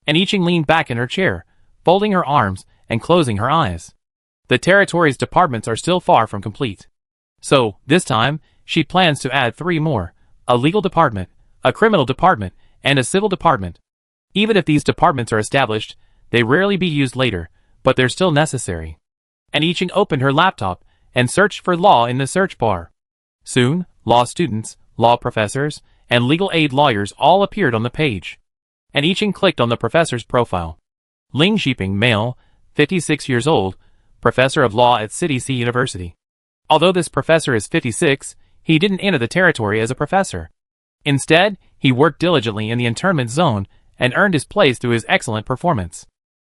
And I Ching leaned back in her chair, folding her arms and closing her eyes. The territory's departments are still far from complete. So, this time, she plans to add 3 more, a legal department, a criminal department, and a civil department. Even if these departments are established, they rarely be used later, but they're still necessary. And I Ching opened her laptop and searched for law in the search bar. Soon, law students, law professors, and legal aid lawyers all appeared on the page. And I Ching clicked on the professor's profile. Ling Xiping, male, 56 years old, professor of law at City C University. Although this professor is 56, he didn't enter the territory as a professor. Instead, he worked diligently in the internment zone and earned his place through his excellent performance.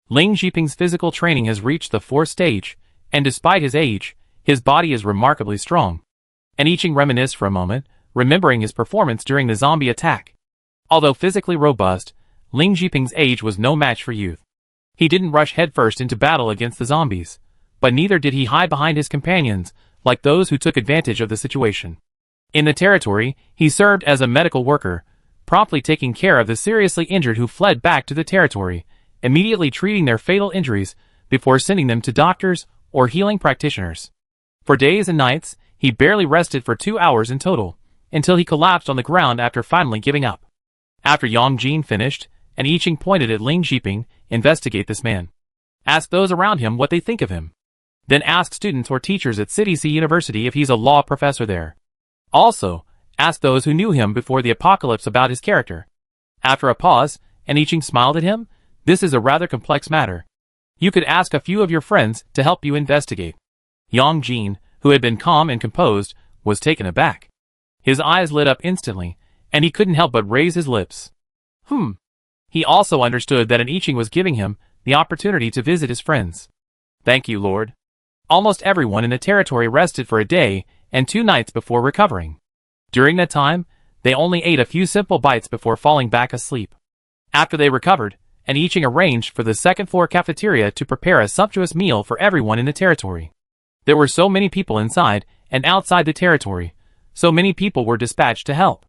Ling Xiping's physical training has reached the 4th stage, and despite his age, his body is remarkably strong. And I Ching reminisced for a moment, remembering his performance during the zombie attack. Although physically robust, Ling Xiping's age was no match for youth. He didn't rush headfirst into battle against the zombies, but neither did he hide behind his companions, like those who took advantage of the situation. In the territory, he served as a medical worker, promptly taking care of the seriously injured who fled back to the territory, immediately treating their fatal injuries before sending them to doctors or healing practitioners. For days and nights, he barely rested for 2 hours in total, until he collapsed on the ground after finally giving up. After Yang Jin finished, and I Ching pointed at Ling Xiping, "Investigate this man. Ask those around him what they think of him. Then ask students or teachers at City C University if he's a law professor there. Also, ask those who knew him before the apocalypse about his character." After a pause, and I Ching smiled at him, "This is a rather complex matter. You could ask a few of your friends to help you investigate." Yang Jin, who had been calm and composed, was taken aback. His eyes lit up instantly, and he couldn't help but raise his lips. He also understood that I Ching was giving him the opportunity to visit his friends. "Thank you, Lord." Almost everyone in the territory rested for a day and 2 nights before recovering. During that time, they only ate a few simple bites before falling back asleep. After they recovered, I Ching arranged for the 2nd floor cafeteria to prepare a sumptuous meal for everyone in the territory. There were so many people inside and outside the territory, so many people were dispatched to help.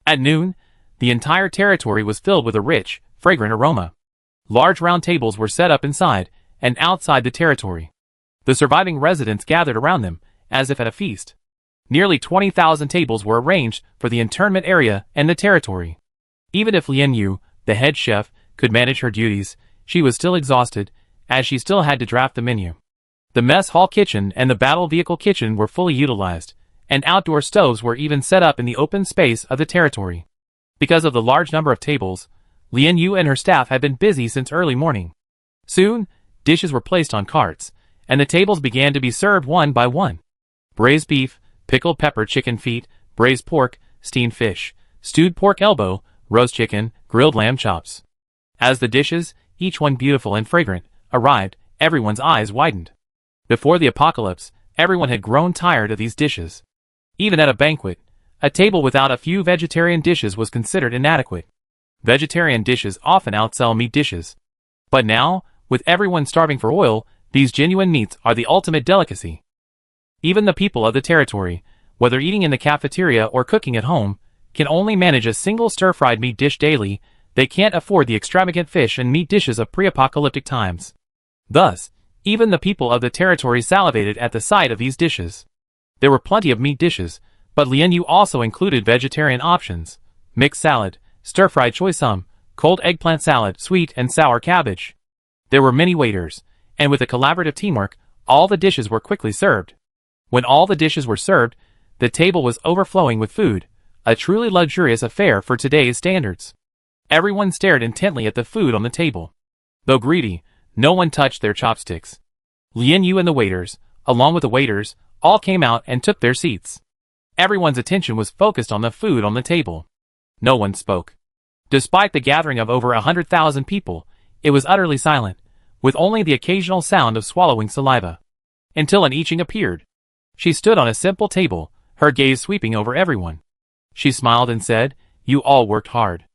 At noon, the entire territory was filled with a rich, fragrant aroma. Large round tables were set up inside and outside the territory. The surviving residents gathered around them, as if at a feast. Nearly 20,000 tables were arranged for the internment area and the territory. Even if Lian Yu, the head chef, could manage her duties, she was still exhausted, as she still had to draft the menu. The mess hall kitchen and the battle vehicle kitchen were fully utilized, and outdoor stoves were even set up in the open space of the territory. Because of the large number of tables, Lian Yu and her staff had been busy since early morning. Soon, dishes were placed on carts, and the tables began to be served one by one. Braised beef, pickled pepper chicken feet, braised pork, steamed fish, stewed pork elbow, roast chicken, grilled lamb chops. As the dishes, each one beautiful and fragrant, arrived, everyone's eyes widened. Before the apocalypse, everyone had grown tired of these dishes. Even at a banquet, a table without a few vegetarian dishes was considered inadequate. Vegetarian dishes often outsell meat dishes. But now, with everyone starving for oil, these genuine meats are the ultimate delicacy. Even the people of the territory, whether eating in the cafeteria or cooking at home, can only manage a single stir-fried meat dish daily. They can't afford the extravagant fish and meat dishes of pre-apocalyptic times. Thus, even the people of the territory salivated at the sight of these dishes. There were plenty of meat dishes, but Lian Yu also included vegetarian options: mixed salad, stir-fried choy sum, cold eggplant salad, sweet and sour cabbage. There were many waiters, and with a collaborative teamwork, all the dishes were quickly served. When all the dishes were served, the table was overflowing with food, a truly luxurious affair for today's standards. Everyone stared intently at the food on the table. Though greedy, no one touched their chopsticks. Lian Yu and the waiters, along with the waiters, all came out and took their seats. Everyone's attention was focused on the food on the table. No one spoke. Despite the gathering of over 100,000 people, it was utterly silent, with only the occasional sound of swallowing saliva. Until an Iching appeared. She stood on a simple table, her gaze sweeping over everyone. She smiled and said, "You all worked hard.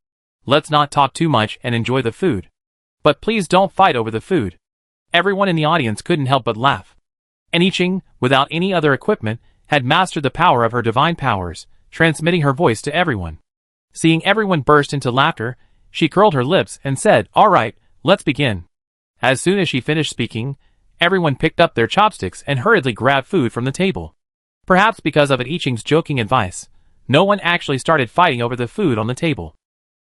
Let's not talk too much and enjoy the food. But please don't fight over the food." Everyone in the audience couldn't help but laugh. And Iching, without any other equipment, had mastered the power of her divine powers, transmitting her voice to everyone. Seeing everyone burst into laughter, she curled her lips and said, "All right, let's begin." As soon as she finished speaking, everyone picked up their chopsticks and hurriedly grabbed food from the table. Perhaps because of Iching's joking advice, no one actually started fighting over the food on the table.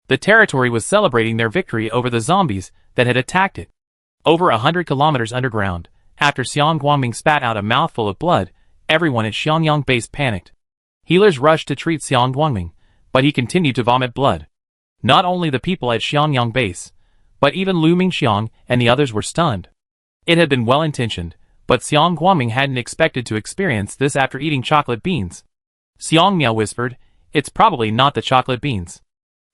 The territory was celebrating their victory over the zombies that had attacked it. Over 100 kilometers underground, after Xiang Guangming spat out a mouthful of blood, everyone at Xiangyang base panicked. Healers rushed to treat Xiang Guangming, but he continued to vomit blood. Not only the people at Xiangyang base, but even Lu Mingxiang and the others were stunned. It had been well-intentioned, but Xiang Guangming hadn't expected to experience this after eating chocolate beans. Xiang Miao whispered, "It's probably not the chocolate beans.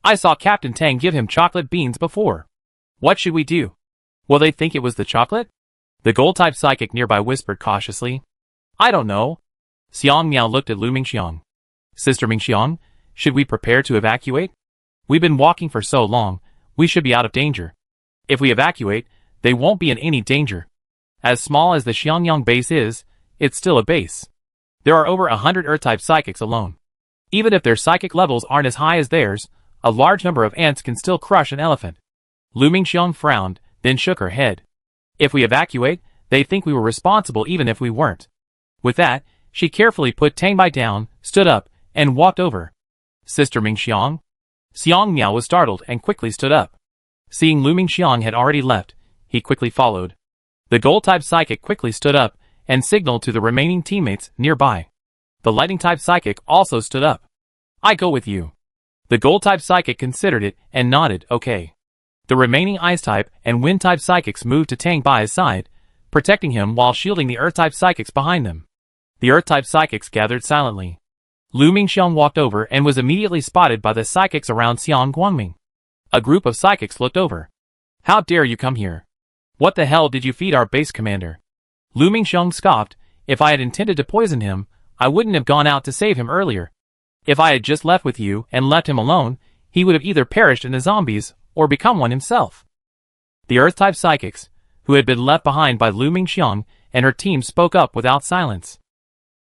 I saw Captain Tang give him chocolate beans before. What should we do? Will they think it was the chocolate?" The gold-type psychic nearby whispered cautiously. "I don't know." Xiang Miao looked at Lu Mingxiang. "Sister Mingxiang, should we prepare to evacuate? We've been walking for so long, we should be out of danger. If we evacuate, they won't be in any danger. As small as the Xiangyang base is, it's still a base. There are over 100 Earth-type psychics alone. Even if their psychic levels aren't as high as theirs, a large number of ants can still crush an elephant." Lu Mingxiang frowned, then shook her head. "If we evacuate, they think we were responsible even if we weren't." With that, she carefully put Tangbai down, stood up, and walked over. "Sister Mingxiang?" Xiang Miao was startled and quickly stood up. Seeing Lu Mingxiang had already left, he quickly followed. The gold-type psychic quickly stood up and signaled to the remaining teammates nearby. The lightning-type psychic also stood up. "I go with you." The gold-type psychic considered it and nodded, "Okay." The remaining ice-type and wind-type psychics moved to Tang Bai's side, protecting him while shielding the earth-type psychics behind them. The earth-type psychics gathered silently. Lu Mingxiang walked over and was immediately spotted by the psychics around Xiang Guangming. A group of psychics looked over. "How dare you come here? What the hell did you feed our base commander?" Lu Mingxiang scoffed, "If I had intended to poison him, I wouldn't have gone out to save him earlier. If I had just left with you and left him alone, he would have either perished in the zombies or become one himself." The Earth-type psychics, who had been left behind by Lu Mingxiang and her team, spoke up without silence.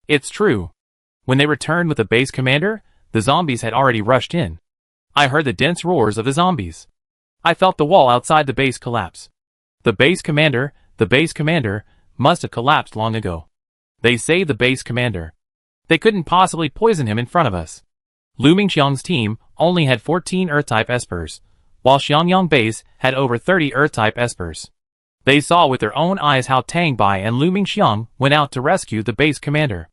"It's true. When they returned with the base commander, the zombies had already rushed in. I heard the dense roars of the zombies. I felt the wall outside the base collapse. The base commander must have collapsed long ago. They say the base commander. They couldn't possibly poison him in front of us." Lu Mingxiang's team only had 14 Earth-type espers, while Xiangyang base had over 30 Earth-type espers. They saw with their own eyes how Tang Bai and Lu Mingxiang went out to rescue the base commander.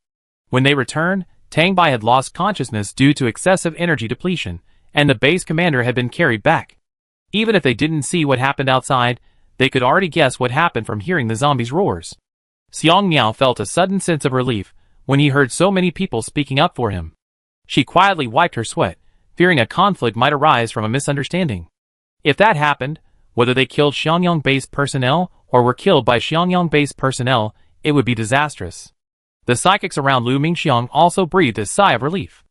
When they returned, Tang Bai had lost consciousness due to excessive energy depletion, and the base commander had been carried back. Even if they didn't see what happened outside, they could already guess what happened from hearing the zombies' roars. Xiang Miao felt a sudden sense of relief when he heard so many people speaking up for him. She quietly wiped her sweat, fearing a conflict might arise from a misunderstanding. If that happened, whether they killed Xiangyang-based personnel or were killed by Xiangyang-based personnel, it would be disastrous. The psychics around Lu Mingxiang also breathed a sigh of relief.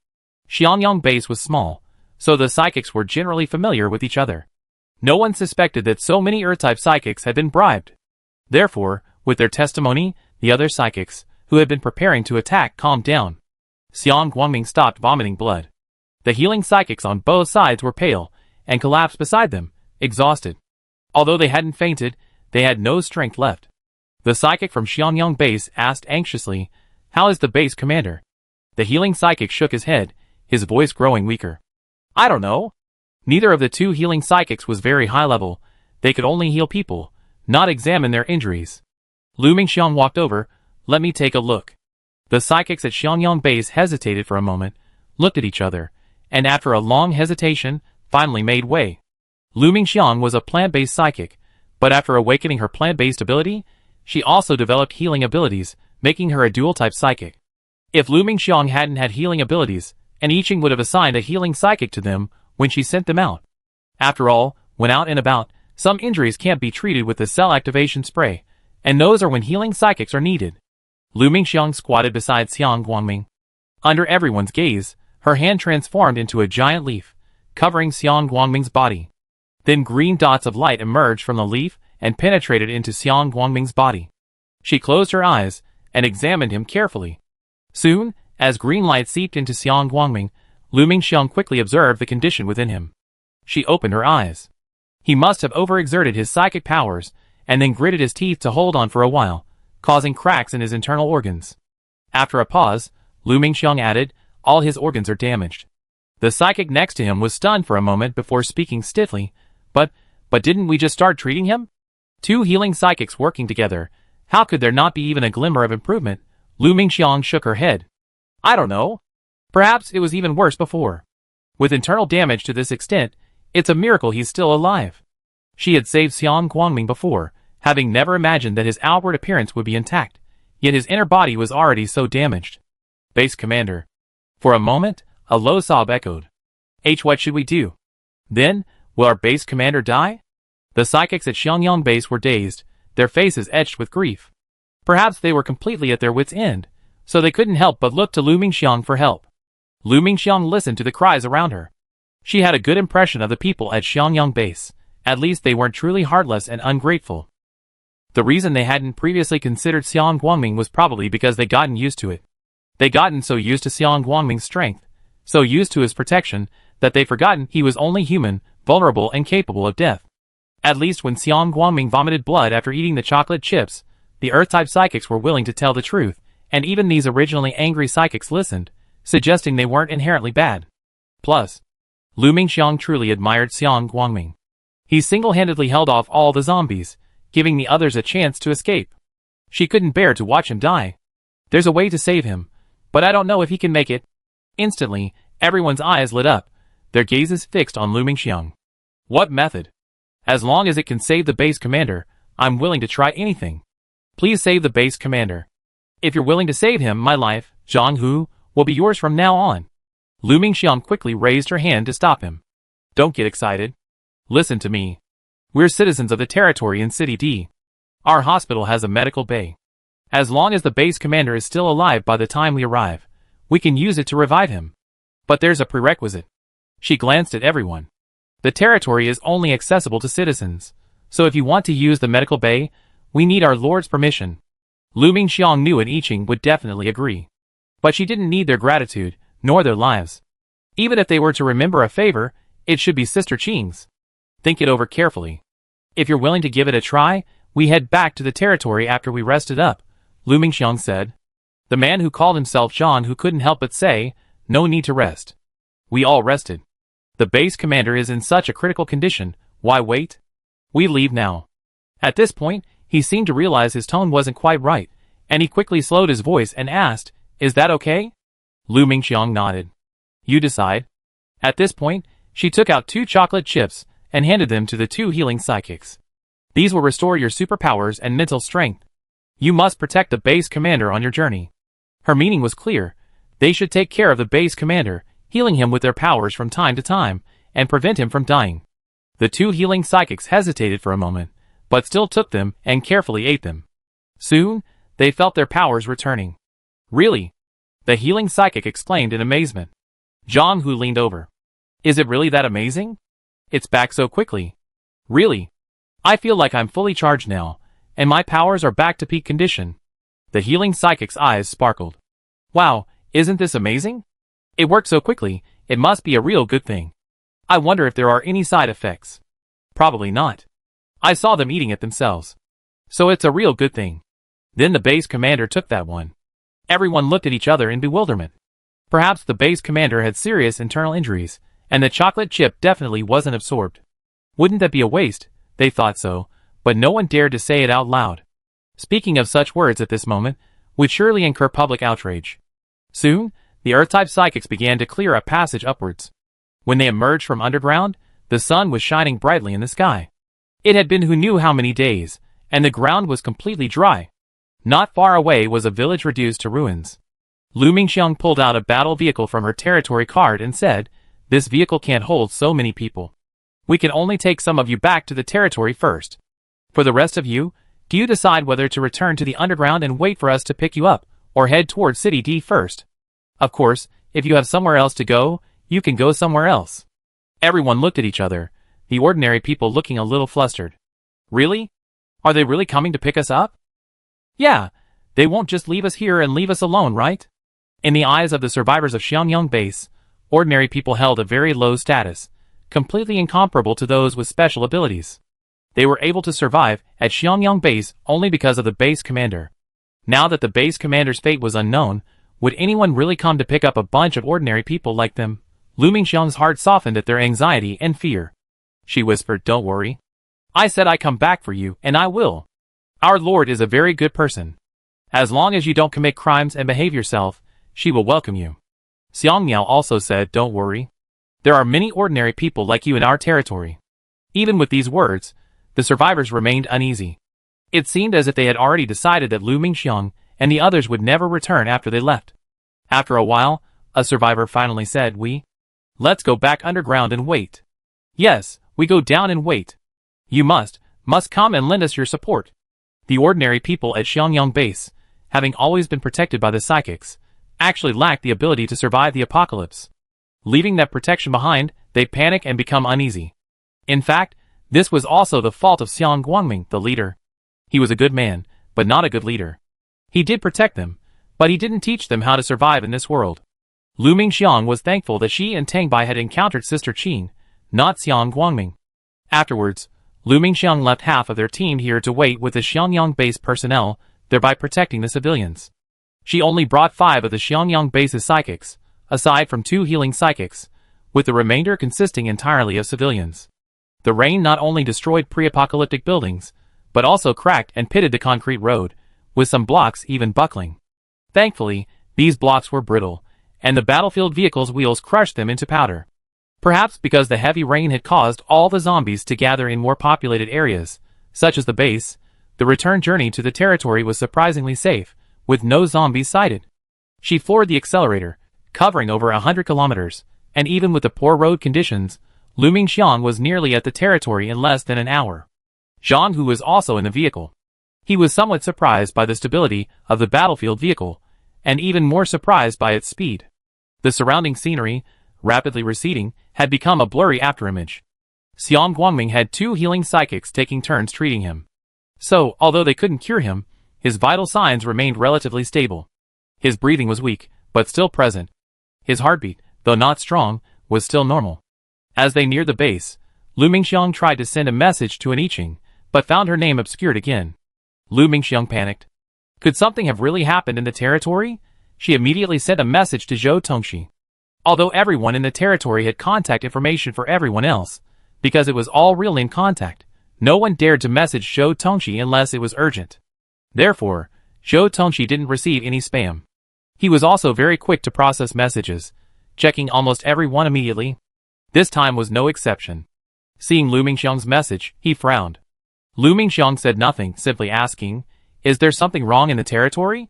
Xiangyang base was small, so the psychics were generally familiar with each other. No one suspected that so many Earth-type psychics had been bribed. Therefore, with their testimony, the other psychics, who had been preparing to attack, calmed down. Xiang Guangming stopped vomiting blood. The healing psychics on both sides were pale, and collapsed beside them, exhausted. Although they hadn't fainted, they had no strength left. The psychic from Xiangyang base asked anxiously, "How is the base commander?" The healing psychic shook his head, his voice growing weaker. "I don't know." Neither of the two healing psychics was very high level. They could only heal people, not examine their injuries. Lu Mingxiang walked over. "Let me take a look." The psychics at Xiangyang base hesitated for a moment, looked at each other, and after a long hesitation, finally made way. Lu Mingxiang was a plant-based psychic, but after awakening her plant-based ability, she also developed healing abilities, making her a dual-type psychic. If Lu Mingxiang hadn't had healing abilities, and I Ching would have assigned a healing psychic to them when she sent them out. After all, when out and about, some injuries can't be treated with the cell activation spray, and those are when healing psychics are needed. Lu Mingxiang squatted beside Xiang Guangming. Under everyone's gaze, her hand transformed into a giant leaf, covering Xiang Guangming's body. Then green dots of light emerged from the leaf and penetrated into Xiang Guangming's body. She closed her eyes and examined him carefully. Soon, as green light seeped into Xiang Guangming, Lu Mingxiang quickly observed the condition within him. She opened her eyes. He must have overexerted his psychic powers, and then gritted his teeth to hold on for a while, causing cracks in his internal organs. After a pause, Lu Mingxiang added, "All his organs are damaged." The psychic next to him was stunned for a moment before speaking stiffly, But didn't we just start treating him? Two healing psychics working together, how could there not be even a glimmer of improvement? Lu Mingxiang shook her head. "I don't know. Perhaps it was even worse before. With internal damage to this extent, it's a miracle he's still alive." She had saved Xiang Guangming before, having never imagined that his outward appearance would be intact, yet his inner body was already so damaged. "Base commander." For a moment, a low sob echoed. What should we do? Then, will our base commander die? The psychics at Xiangyang base were dazed, their faces etched with grief. Perhaps they were completely at their wits' end, so they couldn't help but look to Lu Mingxiang for help. Lu Mingxiang listened to the cries around her. She had a good impression of the people at Xiangyang base. At least they weren't truly heartless and ungrateful. The reason they hadn't previously considered Xiang Guangming was probably because they'd gotten used to it. They'd gotten so used to Xiang Guangming's strength, so used to his protection, that they'd forgotten he was only human, vulnerable and capable of death. At least when Xiang Guangming vomited blood after eating the chocolate chips, the Earth-type psychics were willing to tell the truth, and even these originally angry psychics listened, suggesting they weren't inherently bad. Plus, Lu Mingxiang truly admired Xiang Guangming. He single-handedly held off all the zombies, giving the others a chance to escape. She couldn't bear to watch him die. "There's a way to save him, but I don't know if he can make it." Instantly, everyone's eyes lit up, their gazes fixed on Lu Mingxiang. "What method? As long as it can save the base commander, I'm willing to try anything. Please save the base commander. If you're willing to save him, my life, Zhang Hu, will be yours from now on." Lu Mingxiang quickly raised her hand to stop him. "Don't get excited. Listen to me. We're citizens of the territory in City D. Our hospital has a medical bay. As long as the base commander is still alive by the time we arrive, we can use it to revive him. But there's a prerequisite." She glanced at everyone. "The territory is only accessible to citizens, so if you want to use the medical bay, we need our lord's permission." Lu Mingxiang knew I Ching would definitely agree. But she didn't need their gratitude, nor their lives. Even if they were to remember a favor, it should be Sister Qing's. "Think it over carefully. If you're willing to give it a try, we head back to the territory after we rested up," Lu Mingxiang said. The man who called himself Zhang who couldn't help but say, "No need to rest." We all rested. The base commander is in such a critical condition, why wait? We leave now. At this point, he seemed to realize his tone wasn't quite right, and he quickly slowed his voice and asked, "Is that okay?" Lu Mingxiang nodded. "You decide." At this point, she took out 2 chocolate chips and handed them to the 2 healing psychics. "These will restore your superpowers and mental strength. You must protect the base commander on your journey." Her meaning was clear. They should take care of the base commander, healing him with their powers from time to time, and prevent him from dying. The two healing psychics hesitated for a moment, but still took them and carefully ate them. Soon, they felt their powers returning. Really? The healing psychic exclaimed in amazement. Zhang Hu leaned over. Is it really that amazing? It's back so quickly. Really? I feel like I'm fully charged now, and my powers are back to peak condition. The healing psychic's eyes sparkled. Wow, isn't this amazing? It worked so quickly, it must be a real good thing. I wonder if there are any side effects. Probably not. I saw them eating it themselves. So it's a real good thing. Then the base commander took that one. Everyone looked at each other in bewilderment. Perhaps the base commander had serious internal injuries, and the chocolate chip definitely wasn't absorbed. Wouldn't that be a waste? They thought so, but no one dared to say it out loud. Speaking of such words at this moment would surely incur public outrage. Soon, the Earth-type psychics began to clear a passage upwards. When they emerged from underground, the sun was shining brightly in the sky. It had been who knew how many days, and the ground was completely dry. Not far away was a village reduced to ruins. Lu Mingxiang pulled out a battle vehicle from her territory card and said, "This vehicle can't hold so many people. We can only take some of you back to the territory first. For the rest of you, do you decide whether to return to the underground and wait for us to pick you up, or head toward City D first? Of course, if you have somewhere else to go, you can go somewhere else." Everyone looked at each other, the ordinary people looking a little flustered. Really? Are they really coming to pick us up? Yeah, they won't just leave us here and leave us alone, right? In the eyes of the survivors of Xiangyang Base, ordinary people held a very low status, completely incomparable to those with special abilities. They were able to survive at Xiangyang Base only because of the base commander. Now that the base commander's fate was unknown, would anyone really come to pick up a bunch of ordinary people like them? Lu Mingxiang's heart softened at their anxiety and fear. She whispered, "Don't worry. I said I come back for you, and I will. Our Lord is a very good person. As long as you don't commit crimes and behave yourself, she will welcome you." Xiang Miao also said, "Don't worry. There are many ordinary people like you in our territory." Even with these words, the survivors remained uneasy. It seemed as if they had already decided that Lu Mingxiang and the others would never return after they left. After a while, a survivor finally said, "Let's go back underground and wait." "Yes, we go down and wait. You must come and lend us your support." The ordinary people at Xiangyang Base, having always been protected by the psychics, actually lacked the ability to survive the apocalypse. Leaving that protection behind, they panic and become uneasy. In fact, this was also the fault of Xiang Guangming, the leader. He was a good man, but not a good leader. He did protect them, but he didn't teach them how to survive in this world. Lu Mingxiang was thankful that she and Tang Bai had encountered Sister Qin, not Xiang Guangming. Afterwards, Lu Mingxiang left half of their team here to wait with the Xiangyang Base personnel, thereby protecting the civilians. She only brought 5 of the Xiangyang Base's psychics, aside from 2 healing psychics, with the remainder consisting entirely of civilians. The rain not only destroyed pre-apocalyptic buildings, but also cracked and pitted the concrete road, with some blocks even buckling. Thankfully, these blocks were brittle, and the battlefield vehicle's wheels crushed them into powder. Perhaps because the heavy rain had caused all the zombies to gather in more populated areas, such as the base, the return journey to the territory was surprisingly safe, with no zombies sighted. She floored the accelerator, covering over 100 kilometers, and even with the poor road conditions, Lu Mingxiang was nearly at the territory in less than an hour. Zhang Hu was also in the vehicle. He was somewhat surprised by the stability of the battlefield vehicle, and even more surprised by its speed. The surrounding scenery, rapidly receding, had become a blurry afterimage. Xiang Guangming had 2 healing psychics taking turns treating him. So, although they couldn't cure him, his vital signs remained relatively stable. His breathing was weak, but still present. His heartbeat, though not strong, was still normal. As they neared the base, Lu Mingxiang tried to send a message to an I Ching, but found her name obscured again. Lu Mingxiang panicked. Could something have really happened in the territory? She immediately sent a message to Zhou Tongxi. Although everyone in the territory had contact information for everyone else, because it was all real in contact, no one dared to message Zhou Tongxi unless it was urgent. Therefore, Zhou Tongxi didn't receive any spam. He was also very quick to process messages, checking almost every one immediately. This time was no exception. Seeing Lu Mingxiang's message, he frowned. Lu Mingxiang said nothing, simply asking, "Is there something wrong in the territory?"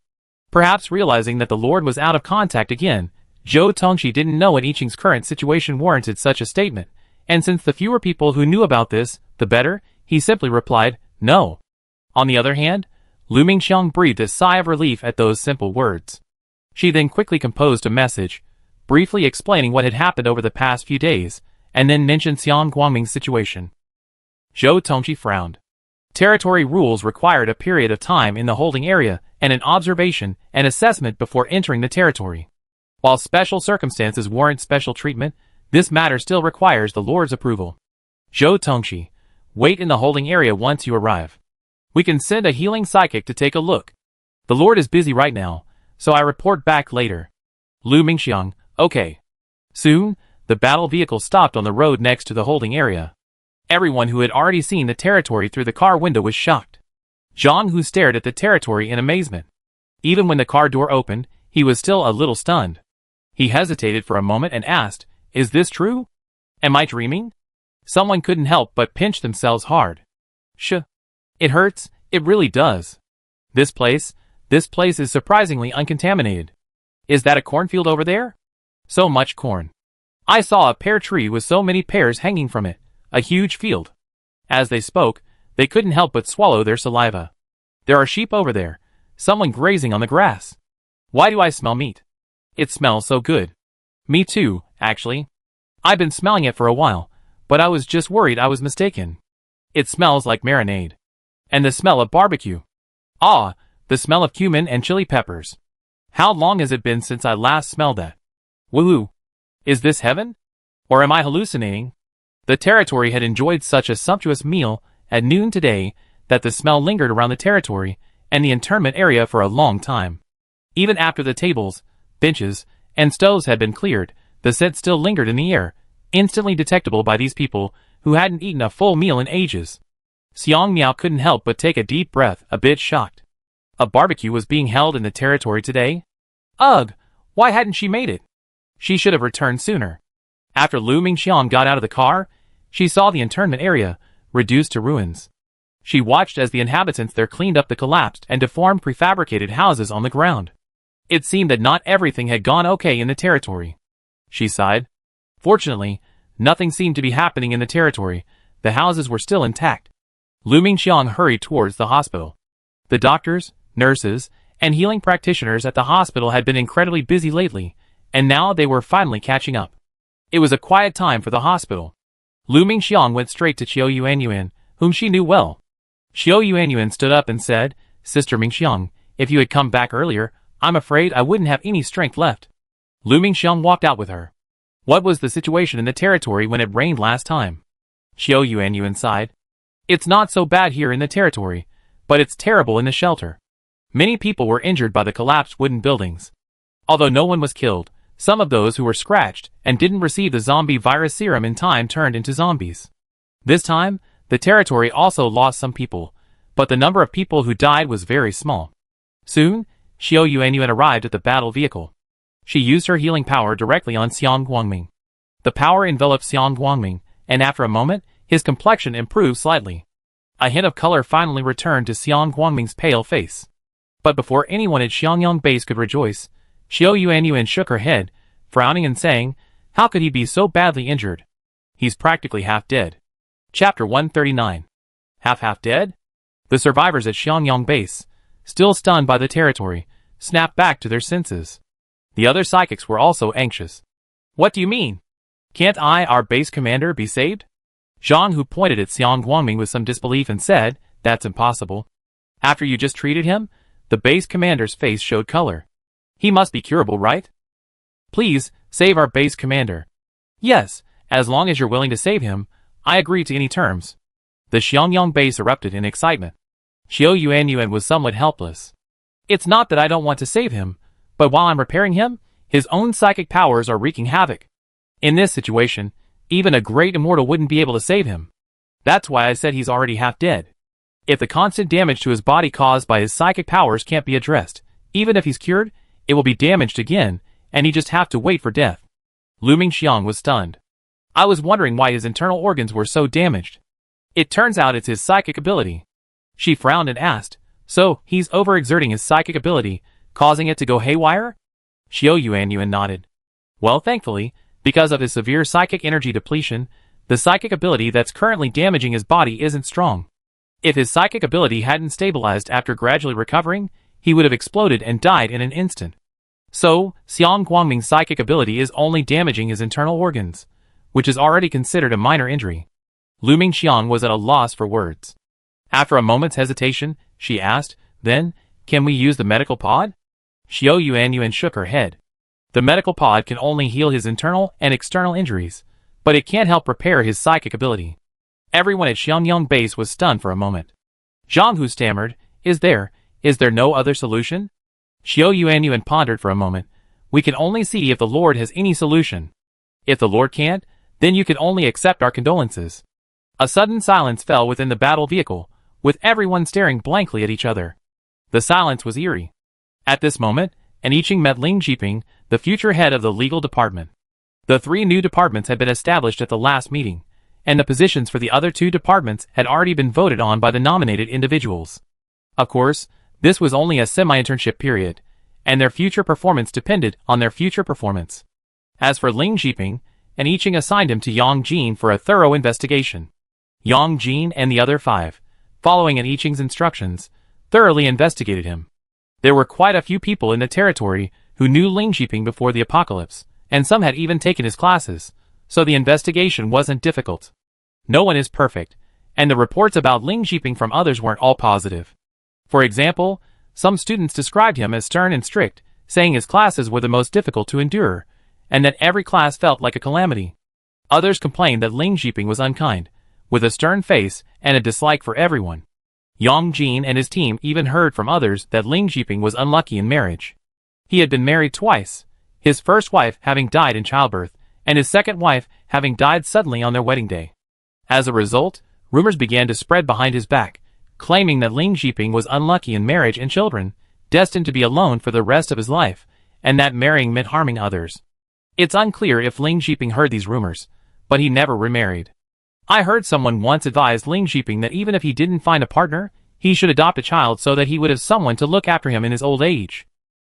Perhaps realizing that the Lord was out of contact again, Zhou Tongxi didn't know I Ching's current situation warranted such a statement, and since the fewer people who knew about this, the better, he simply replied, no. On the other hand, Lu Mingxiang breathed a sigh of relief at those simple words. She then quickly composed a message, briefly explaining what had happened over the past few days, and then mentioned Xiang Guangming's situation. Zhou Tongxi frowned. Territory rules required a period of time in the holding area and an observation and assessment before entering the territory. While special circumstances warrant special treatment, this matter still requires the Lord's approval. Zhou Tongxi, wait in the holding area once you arrive. We can send a healing psychic to take a look. The Lord is busy right now, so I report back later. Lu Mingxiang, okay. Soon, the battle vehicle stopped on the road next to the holding area. Everyone who had already seen the territory through the car window was shocked. Zhang Hu stared at the territory in amazement. Even when the car door opened, he was still a little stunned. He hesitated for a moment and asked, is this true? Am I dreaming? Someone couldn't help but pinch themselves hard. It hurts, it really does. This place is surprisingly uncontaminated. Is that a cornfield over there? So much corn. I saw a pear tree with so many pears hanging from it, a huge field. As they spoke, they couldn't help but swallow their saliva. There are sheep over there, someone grazing on the grass. Why do I smell meat? It smells so good. Me too, actually. I've been smelling it for a while, but I was just worried I was mistaken. It smells like marinade. And the smell of barbecue. Ah, the smell of cumin and chili peppers. How long has it been since I last smelled that? Woohoo! Is this heaven? Or am I hallucinating? The territory had enjoyed such a sumptuous meal at noon today that the smell lingered around the territory and the internment area for a long time. Even after the tables, benches, and stoves had been cleared, the scent still lingered in the air, instantly detectable by these people who hadn't eaten a full meal in ages. Xiang Miao couldn't help but take a deep breath, a bit shocked. A barbecue was being held in the territory today? Ugh! Why hadn't she made it? She should have returned sooner. After Lu Mingxiang got out of the car, she saw the internment area, reduced to ruins. She watched as the inhabitants there cleaned up the collapsed and deformed prefabricated houses on the ground. It seemed that not everything had gone okay in the territory. She sighed. Fortunately, nothing seemed to be happening in the territory. The houses were still intact. Lu Mingxiang hurried towards the hospital. The doctors, nurses, and healing practitioners at the hospital had been incredibly busy lately, and now they were finally catching up. It was a quiet time for the hospital. Lu Mingxiang went straight to Qiu Yuanyuan, whom she knew well. Qiu Yuanyuan stood up and said, Sister Mingxiang, if you had come back earlier, I'm afraid I wouldn't have any strength left. Lu Mingxiang walked out with her. What was the situation in the territory when it rained last time? Qiu Yuanyuan sighed. It's not so bad here in the territory, but it's terrible in the shelter. Many people were injured by the collapsed wooden buildings. Although no one was killed, some of those who were scratched and didn't receive the zombie virus serum in time turned into zombies. This time, the territory also lost some people, but the number of people who died was very small. Soon, Qiu Yuanyuan arrived at the battle vehicle. She used her healing power directly on Xiang Guangming. The power enveloped Xiang Guangming, and after a moment, his complexion improved slightly. A hint of color finally returned to Xiang Guangming's pale face. But before anyone at Xiangyang base could rejoice, Qiu Yuanyuan shook her head, frowning and saying, how could he be so badly injured? He's practically half dead. Chapter 139. Half dead? The survivors at Xiangyang base, still stunned by the territory, snapped back to their senses. The other psychics were also anxious. What do you mean? Can't our base commander, be saved? Zhang Hu pointed at Xiang Guangming with some disbelief and said, that's impossible. After you just treated him, the base commander's face showed color. He must be curable, right? Please, save our base commander. Yes, as long as you're willing to save him, I agree to any terms. The Xiangyang base erupted in excitement. Qiu Yuanyuan was somewhat helpless. It's not that I don't want to save him, but while I'm repairing him, his own psychic powers are wreaking havoc. In this situation, even a great immortal wouldn't be able to save him. That's why I said he's already half dead. If the constant damage to his body caused by his psychic powers can't be addressed, even if he's cured, it will be damaged again, and he just have to wait for death. Lu Mingxiang was stunned. I was wondering why his internal organs were so damaged. It turns out it's his psychic ability. She frowned and asked, so he's overexerting his psychic ability, causing it to go haywire? Xiao Yuanyuan nodded. Well, thankfully, because of his severe psychic energy depletion, the psychic ability that's currently damaging his body isn't strong. If his psychic ability hadn't stabilized after gradually recovering, he would have exploded and died in an instant. So, Xiang Guangming's psychic ability is only damaging his internal organs, which is already considered a minor injury. Lu Mingxiang was at a loss for words. After a moment's hesitation, she asked, then, can we use the medical pod? Xiao Yuanyuan shook her head. The medical pod can only heal his internal and external injuries, but it can't help repair his psychic ability. Everyone at Xiangyang base was stunned for a moment. Zhang Hu stammered, is there no other solution? Xiao Yuanyuan pondered for a moment. We can only see if the Lord has any solution. If the Lord can't, then you can only accept our condolences. A sudden silence fell within the battle vehicle, with everyone staring blankly at each other. The silence was eerie. At this moment, An Yiqing met Ling Jiping, the future head of the legal department. The 3 new departments had been established at the last meeting, and the positions for the other 2 departments had already been voted on by the nominated individuals. Of course, this was only a semi-internship period, and their future performance depended on their future performance. As for Ling Jiping, An Yiqing assigned him to Yang Jin for a thorough investigation. Yang Jin and the other 5, following An Yiqing's instructions, thoroughly investigated him. There were quite a few people in the territory who knew Ling Jiping before the apocalypse, and some had even taken his classes, so the investigation wasn't difficult. No one is perfect, and the reports about Ling Jiping from others weren't all positive. For example, some students described him as stern and strict, saying his classes were the most difficult to endure, and that every class felt like a calamity. Others complained that Ling Jiping was unkind, with a stern face and a dislike for everyone. Yang Jin and his team even heard from others that Ling Jiping was unlucky in marriage. He had been married twice, his first wife having died in childbirth, and his second wife having died suddenly on their wedding day. As a result, rumors began to spread behind his back, claiming that Ling Jiping was unlucky in marriage and children, destined to be alone for the rest of his life, and that marrying meant harming others. It's unclear if Ling Jiping heard these rumors, but he never remarried. I heard someone once advise Ling Jiping that even if he didn't find a partner, he should adopt a child so that he would have someone to look after him in his old age.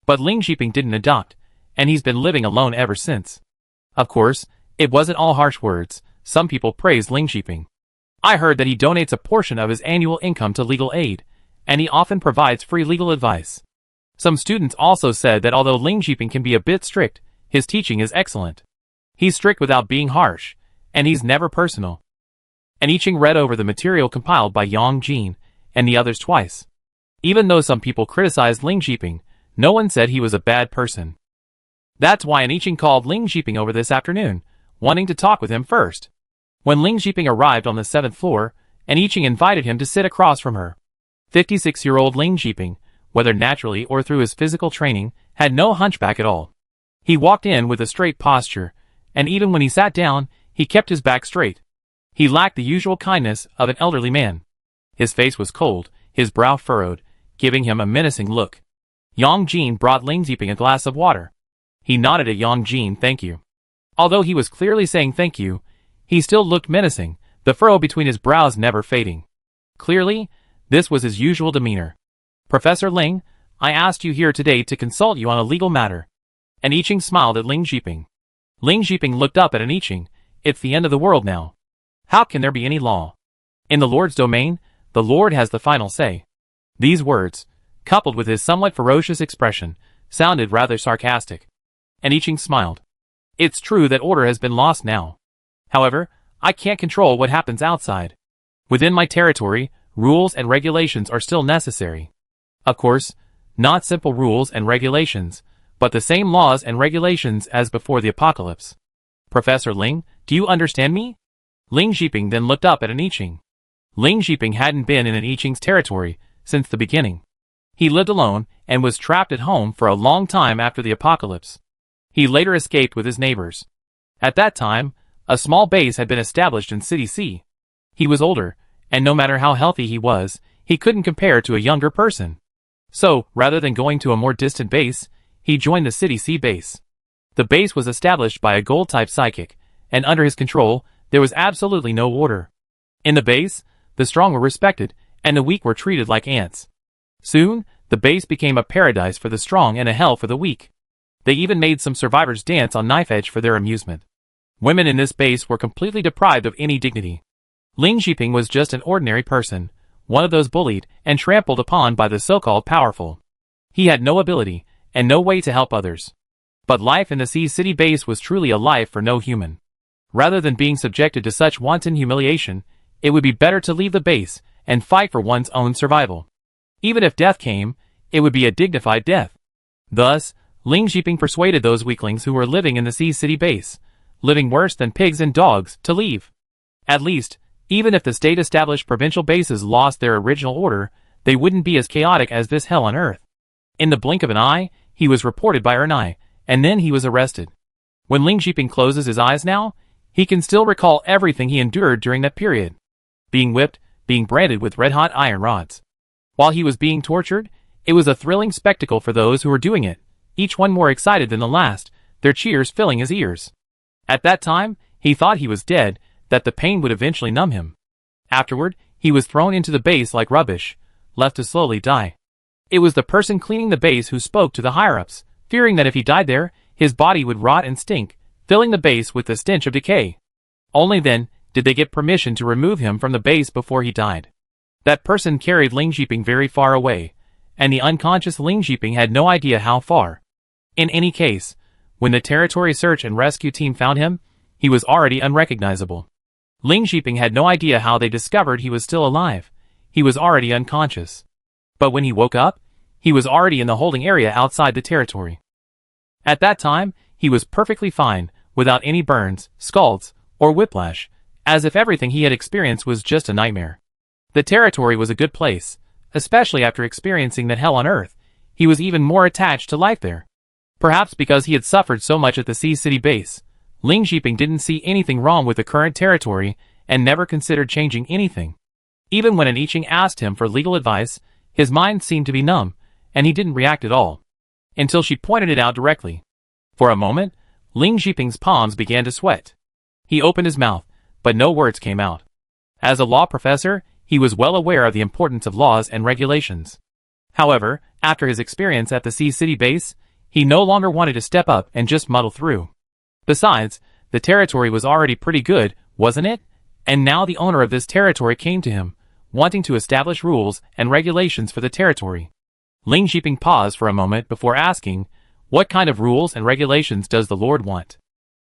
But Ling Jiping didn't adopt, and he's been living alone ever since. Of course, it wasn't all harsh words. Some people praised Ling Jiping. I heard that he donates a portion of his annual income to legal aid, and he often provides free legal advice. Some students also said that although Ling Jiping can be a bit strict, his teaching is excellent. He's strict without being harsh, and he's never personal. An Yiqing read over the material compiled by Yang Jin and the others twice. Even though some people criticized Ling Jiping, no one said he was a bad person. That's why An Yiqing called Ling Jiping over this afternoon, wanting to talk with him first. When Ling Jiping arrived on the 7th floor, An Yiqing invited him to sit across from her. 56-year-old Ling Jiping, whether naturally or through his physical training, had no hunchback at all. He walked in with a straight posture, and even when he sat down, he kept his back straight. He lacked the usual kindness of an elderly man. His face was cold, his brow furrowed, giving him a menacing look. Yang Jin brought Ling Jiping a glass of water. He nodded at Yang Jin, thank you. Although he was clearly saying thank you, he still looked menacing, the furrow between his brows never fading. Clearly, this was his usual demeanor. Professor Ling, I asked you here today to consult you on a legal matter. An Yiqing smiled at Ling Jiping. Ling Jiping looked up at An Yiqing. It's the end of the world now. How can there be any law? In the Lord's domain, the Lord has the final say. These words, coupled with his somewhat ferocious expression, sounded rather sarcastic. An Yiqing smiled. It's true that order has been lost now. However, I can't control what happens outside. Within my territory, rules and regulations are still necessary. Of course, not simple rules and regulations, but the same laws and regulations as before the apocalypse. Professor Ling, do you understand me? Ling Jiping then looked up at An Yiqing. Ling Jiping hadn't been in An Yiqing's territory since the beginning. He lived alone and was trapped at home for a long time after the apocalypse. He later escaped with his neighbors. At that time, a small base had been established in City C. He was older, and no matter how healthy he was, he couldn't compare to a younger person. So, rather than going to a more distant base, he joined the City C base. The base was established by a gold-type psychic, and under his control, there was absolutely no order. In the base, the strong were respected, and the weak were treated like ants. Soon, the base became a paradise for the strong and a hell for the weak. They even made some survivors dance on knife edge for their amusement. Women in this base were completely deprived of any dignity. Ling Zhiping was just an ordinary person, one of those bullied and trampled upon by the so-called powerful. He had no ability, and no way to help others. But life in the Sea City base was truly a life for no human. Rather than being subjected to such wanton humiliation, it would be better to leave the base and fight for one's own survival. Even if death came, it would be a dignified death. Thus, Ling Zhiping persuaded those weaklings who were living in the Sea City base, living worse than pigs and dogs, to leave. At least, even if the state-established provincial bases lost their original order, they wouldn't be as chaotic as this hell on earth. In the blink of an eye, he was reported by Ernai, and then he was arrested. When Ling Zhiping closes his eyes now, he can still recall everything he endured during that period. Being whipped, being branded with red-hot iron rods. While he was being tortured, it was a thrilling spectacle for those who were doing it, each one more excited than the last, their cheers filling his ears. At that time, he thought he was dead, that the pain would eventually numb him. Afterward, he was thrown into the base like rubbish, left to slowly die. It was the person cleaning the base who spoke to the higher-ups, fearing that if he died there, his body would rot and stink, filling the base with the stench of decay. Only then did they get permission to remove him from the base before he died. That person carried Ling Zhiping very far away, and the unconscious Ling Zhiping had no idea how far. In any case, when the territory search and rescue team found him, he was already unrecognizable. Ling Zhiping had no idea how they discovered he was still alive. He was already unconscious. But when he woke up, he was already in the holding area outside the territory. At that time, he was perfectly fine, without any burns, scalds, or whiplash, as if everything he had experienced was just a nightmare. The territory was a good place, especially after experiencing that hell on earth. He was even more attached to life there. Perhaps because he had suffered so much at the Sea City base, Ling Zhiping didn't see anything wrong with the current territory and never considered changing anything. Even when an I Ching asked him for legal advice, his mind seemed to be numb, and he didn't react at all. Until she pointed it out directly. For a moment, Ling Zhiping's palms began to sweat. He opened his mouth, but no words came out. As a law professor, he was well aware of the importance of laws and regulations. However, after his experience at the Sea City base, he no longer wanted to step up and just muddle through. Besides, the territory was already pretty good, wasn't it? And now the owner of this territory came to him, wanting to establish rules and regulations for the territory. Ling Zhiping paused for a moment before asking, "What kind of rules and regulations does the Lord want?"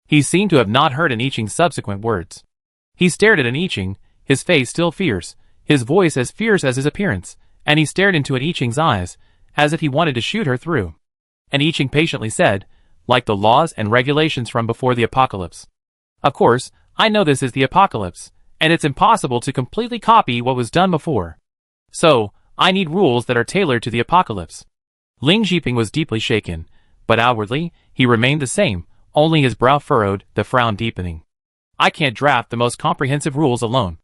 He seemed to have not heard an I Ching's subsequent words. He stared at an I Ching, his face still fierce, his voice as fierce as his appearance, and he stared into an I Ching's eyes, as if he wanted to shoot her through. An I Ching patiently said, "Like the laws and regulations from before the apocalypse. Of course, I know this is the apocalypse, and it's impossible to completely copy what was done before. So, I need rules that are tailored to the apocalypse." Ling Zhiping was deeply shaken, but outwardly, he remained the same, only his brow furrowed, the frown deepening. "I can't draft the most comprehensive rules alone.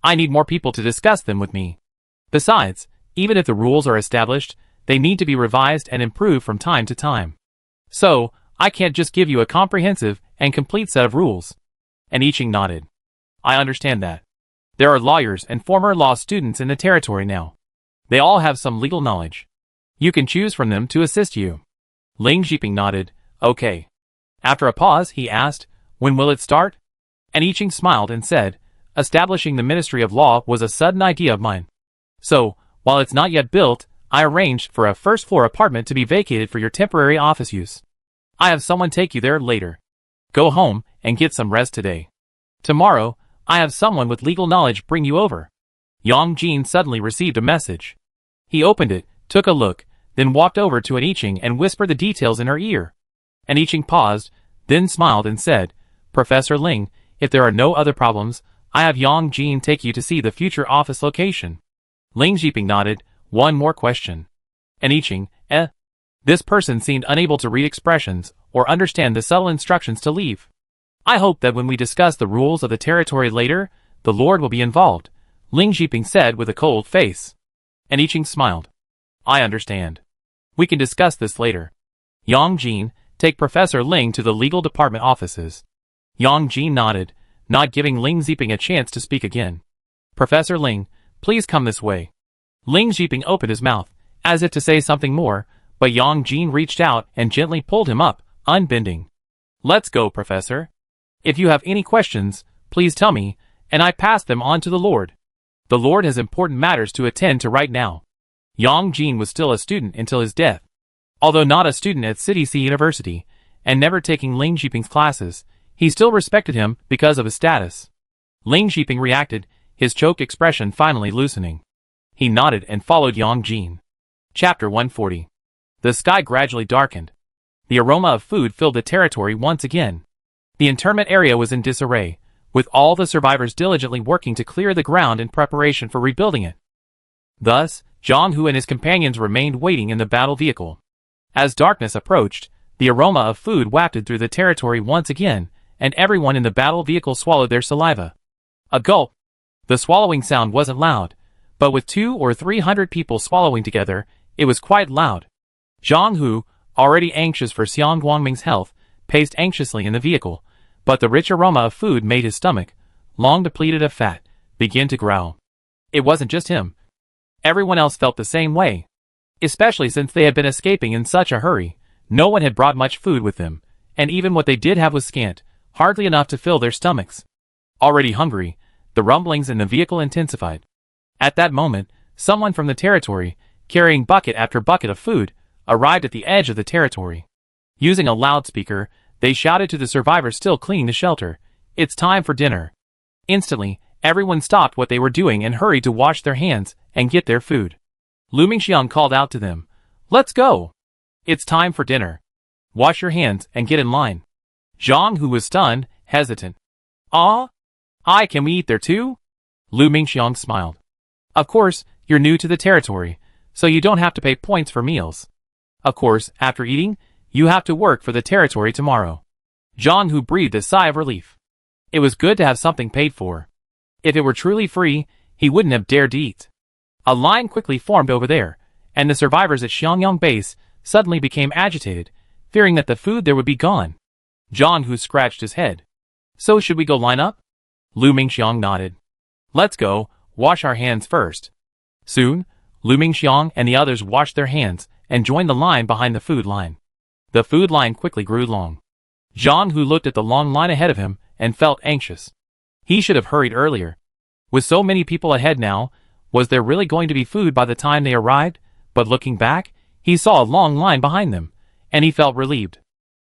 I need more people to discuss them with me. Besides, even if the rules are established, they need to be revised and improved from time to time. So, I can't just give you a comprehensive and complete set of rules." And I Ching nodded. "I understand that. There are lawyers and former law students in the territory now. They all have some legal knowledge. You can choose from them to assist you." Ling Zhiping nodded, "Okay." After a pause, he asked, "When will it start?" And I Ching smiled and said, "Establishing the Ministry of Law was a sudden idea of mine. So, while it's not yet built, I arranged for a first-floor apartment to be vacated for your temporary office use. I have someone take you there later. Go home and get some rest today. Tomorrow, I have someone with legal knowledge bring you over." Yang Jin suddenly received a message. He opened it, took a look, then walked over to an I Ching and whispered the details in her ear. And I Ching paused, then smiled and said, "Professor Ling, if there are no other problems, I have Yang Jin take you to see the future office location." Ling Zhiping nodded, "One more question." And I Ching, This person seemed unable to read expressions or understand the subtle instructions to leave. "I hope that when we discuss the rules of the territory later, the Lord will be involved," Ling Zhiping said with a cold face. And I Ching smiled. "I understand. We can discuss this later. Yang Jin, take Professor Ling to the legal department offices." Yang Jin nodded, not giving Ling Zhiping a chance to speak again. "Professor Ling, please come this way." Ling Zhiping opened his mouth, as if to say something more, but Yang Jin reached out and gently pulled him up, unbending. Let's go, Professor. If you have any questions, please tell me, and I pass them on to the Lord. The Lord has important matters to attend to right now. Yang Jin was still a student until his death. Although not a student at City C University, and never taking Ling Xiping's classes, he still respected him because of his status. Ling Xiping reacted, his choked expression finally loosening. He nodded and followed Yang Jin. Chapter 140. The sky gradually darkened. The aroma of food filled the territory once again. The internment area was in disarray, with all the survivors diligently working to clear the ground in preparation for rebuilding it. Thus, Zhang Hu and his companions remained waiting in the battle vehicle. As darkness approached, the aroma of food wafted through the territory once again, and everyone in the battle vehicle swallowed their saliva. A gulp. The swallowing sound wasn't loud, but with 200 or 300 people swallowing together, it was quite loud. Zhang Hu, already anxious for Xiang Guangming's health, paced anxiously in the vehicle, but the rich aroma of food made his stomach, long depleted of fat, begin to growl. It wasn't just him. Everyone else felt the same way. Especially since they had been escaping in such a hurry, no one had brought much food with them, and even what they did have was scant, hardly enough to fill their stomachs. Already hungry, the rumblings in the vehicle intensified. At that moment, someone from the territory, carrying bucket after bucket of food, arrived at the edge of the territory. Using a loudspeaker, they shouted to the survivors still clinging to shelter, "It's time for dinner." Instantly, everyone stopped what they were doing and hurried to wash their hands and get their food. Lu Mingxiang called out to them, "Let's go! It's time for dinner. Wash your hands and get in line." Zhang, who was stunned, hesitant. "Ah? Can we eat there too?" Lu Mingxiang smiled. "Of course, you're new to the territory, so you don't have to pay points for meals. Of course, after eating, you have to work for the territory tomorrow." Zhang Hu breathed a sigh of relief. It was good to have something paid for. If it were truly free, he wouldn't have dared to eat. A line quickly formed over there, and the survivors at Xiangyang base suddenly became agitated, fearing that the food there would be gone. Zhang Hu scratched his head. "So should we go line up?" Lu Mingxiang nodded. "Let's go, wash our hands first." Soon, Lu Mingxiang and the others washed their hands and joined the line behind the food line. The food line quickly grew long. Zhang Hu looked at the long line ahead of him and felt anxious. He should have hurried earlier. With so many people ahead now, was there really going to be food by the time they arrived? But looking back, he saw a long line behind them, and he felt relieved.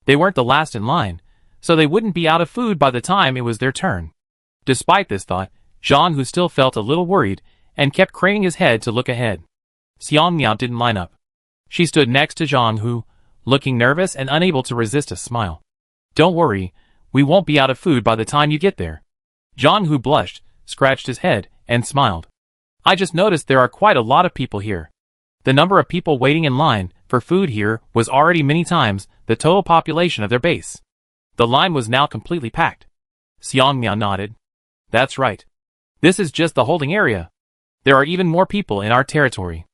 They weren't the last in line, so they wouldn't be out of food by the time it was their turn. Despite this thought, Zhang Hu still felt a little worried and kept craning his head to look ahead. Xiang Miao didn't line up. She stood next to Zhang Hu, looking nervous and unable to resist a smile. "Don't worry, we won't be out of food by the time you get there." Zhang Hu blushed, scratched his head, and smiled. "I just noticed there are quite a lot of people here." The number of people waiting in line for food here was already many times the total population of their base. The line was now completely packed. Xiang Miao nodded. "That's right. This is just the holding area. There are even more people in our territory."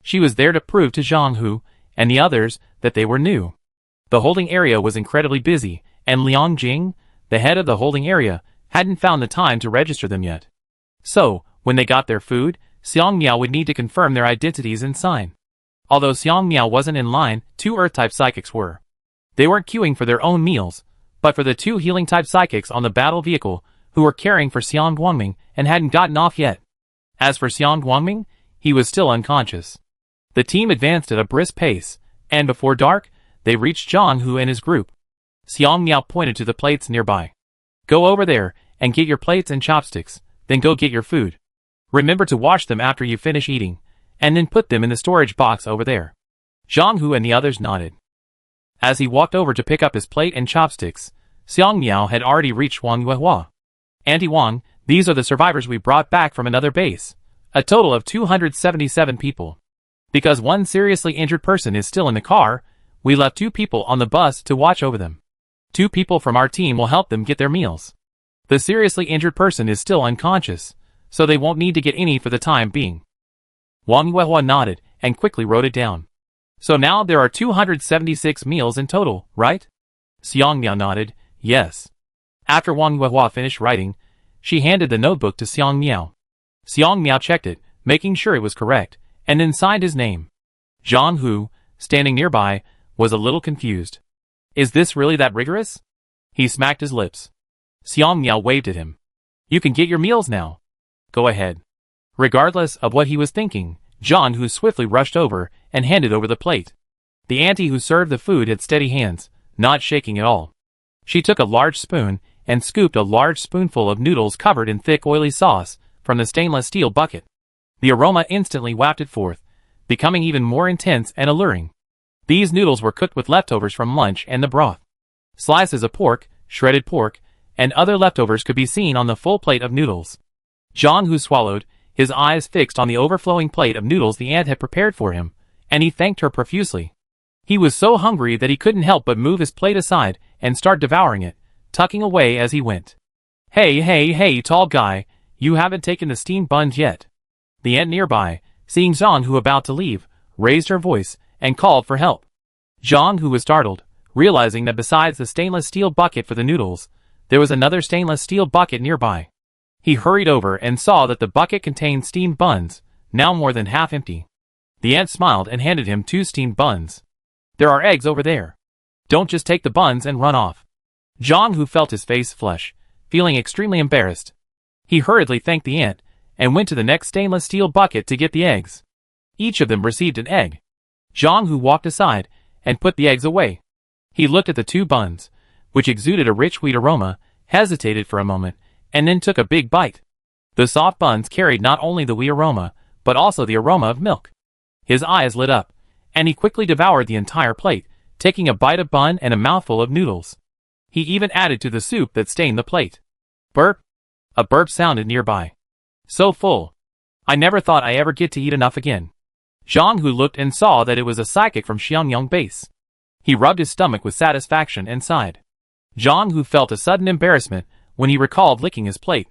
She was there to prove to Zhang Hu and the others that they were new. The holding area was incredibly busy, and Liang Jing, the head of the holding area, hadn't found the time to register them yet. So, when they got their food, Xiang Miao would need to confirm their identities and sign. Although Xiang Miao wasn't in line, 2 Earth-type psychics were. They weren't queuing for their own meals, but for the 2 healing-type psychics on the battle vehicle who were caring for Xiang Guangming and hadn't gotten off yet. As for Xiang Guangming, he was still unconscious. The team advanced at a brisk pace, and before dark, they reached Zhang Hu and his group. Xiang Miao pointed to the plates nearby. "Go over there and get your plates and chopsticks, then go get your food. Remember to wash them after you finish eating, and then put them in the storage box over there." Zhang Hu and the others nodded. As he walked over to pick up his plate and chopsticks, Xiang Miao had already reached Wang Yuehua. "Auntie Wang, these are the survivors we brought back from another base. A total of 277 people. Because one seriously injured person is still in the car, we left 2 people on the bus to watch over them. 2 people from our team will help them get their meals. The seriously injured person is still unconscious, so they won't need to get any for the time being." Wang Yuehua nodded and quickly wrote it down. "So now there are 276 meals in total, right?" Xiang Miao nodded, "Yes." After Wang Yuehua finished writing, she handed the notebook to Xiang Miao. Xiang Miao checked it, making sure it was correct, and then signed his name. Zhang Hu, standing nearby, was a little confused. Is this really that rigorous? He smacked his lips. Xiang Miao waved at him. You can get your meals now. Go ahead. Regardless of what he was thinking, Zhang Hu swiftly rushed over and handed over the plate. The auntie who served the food had steady hands, not shaking at all. She took a large spoon and scooped a large spoonful of noodles covered in thick oily sauce from the stainless steel bucket. The aroma instantly wafted forth, becoming even more intense and alluring. These noodles were cooked with leftovers from lunch and the broth. Slices of pork, shredded pork, and other leftovers could be seen on the full plate of noodles. Zhang Hu swallowed, his eyes fixed on the overflowing plate of noodles the aunt had prepared for him, and he thanked her profusely. He was so hungry that he couldn't help but move his plate aside and start devouring it, tucking away as he went. Hey, tall guy, you haven't taken the steamed buns yet. The aunt nearby, seeing Zhang Hu about to leave, raised her voice and called for help. Zhang Hu was startled, realizing that besides the stainless steel bucket for the noodles, there was another stainless steel bucket nearby. He hurried over and saw that the bucket contained steamed buns, now more than half empty. The aunt smiled and handed him 2 steamed buns. There are eggs over there. Don't just take the buns and run off. Zhang Hu felt his face flush, feeling extremely embarrassed. He hurriedly thanked the aunt and went to the next stainless steel bucket to get the eggs. Each of them received an egg. Zhang Hu walked aside and put the eggs away. He looked at the 2 buns, which exuded a rich wheat aroma, hesitated for a moment, and then took a big bite. The soft buns carried not only the wheat aroma, but also the aroma of milk. His eyes lit up, and he quickly devoured the entire plate, taking a bite of bun and a mouthful of noodles. He even added to the soup that stained the plate. Burp! A burp sounded nearby. So full. I never thought I ever get to eat enough again. Zhang Hu looked and saw that it was a psychic from Xiangyang base. He rubbed his stomach with satisfaction and sighed. Zhang Hu felt a sudden embarrassment when he recalled licking his plate.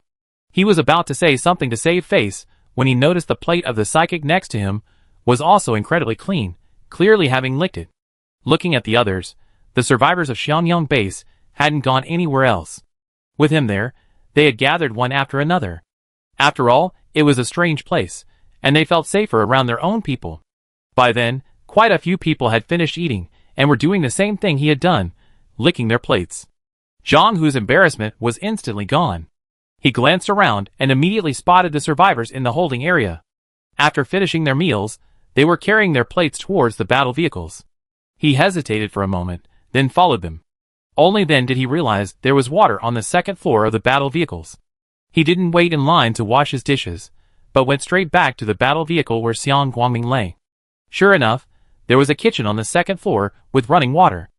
He was about to say something to save face when he noticed the plate of the psychic next to him was also incredibly clean, clearly having licked it. Looking at the others, the survivors of Xiangyang base hadn't gone anywhere else. With him there, they had gathered one after another. After all, it was a strange place, and they felt safer around their own people. By then, quite a few people had finished eating and were doing the same thing he had done, licking their plates. Zhang Hu's embarrassment was instantly gone. He glanced around and immediately spotted the survivors in the holding area. After finishing their meals, they were carrying their plates towards the battle vehicles. He hesitated for a moment, then followed them. Only then did he realize there was water on the second floor of the battle vehicles. He didn't wait in line to wash his dishes, but went straight back to the battle vehicle where Xiang Guangming lay. Sure enough, there was a kitchen on the second floor with running water.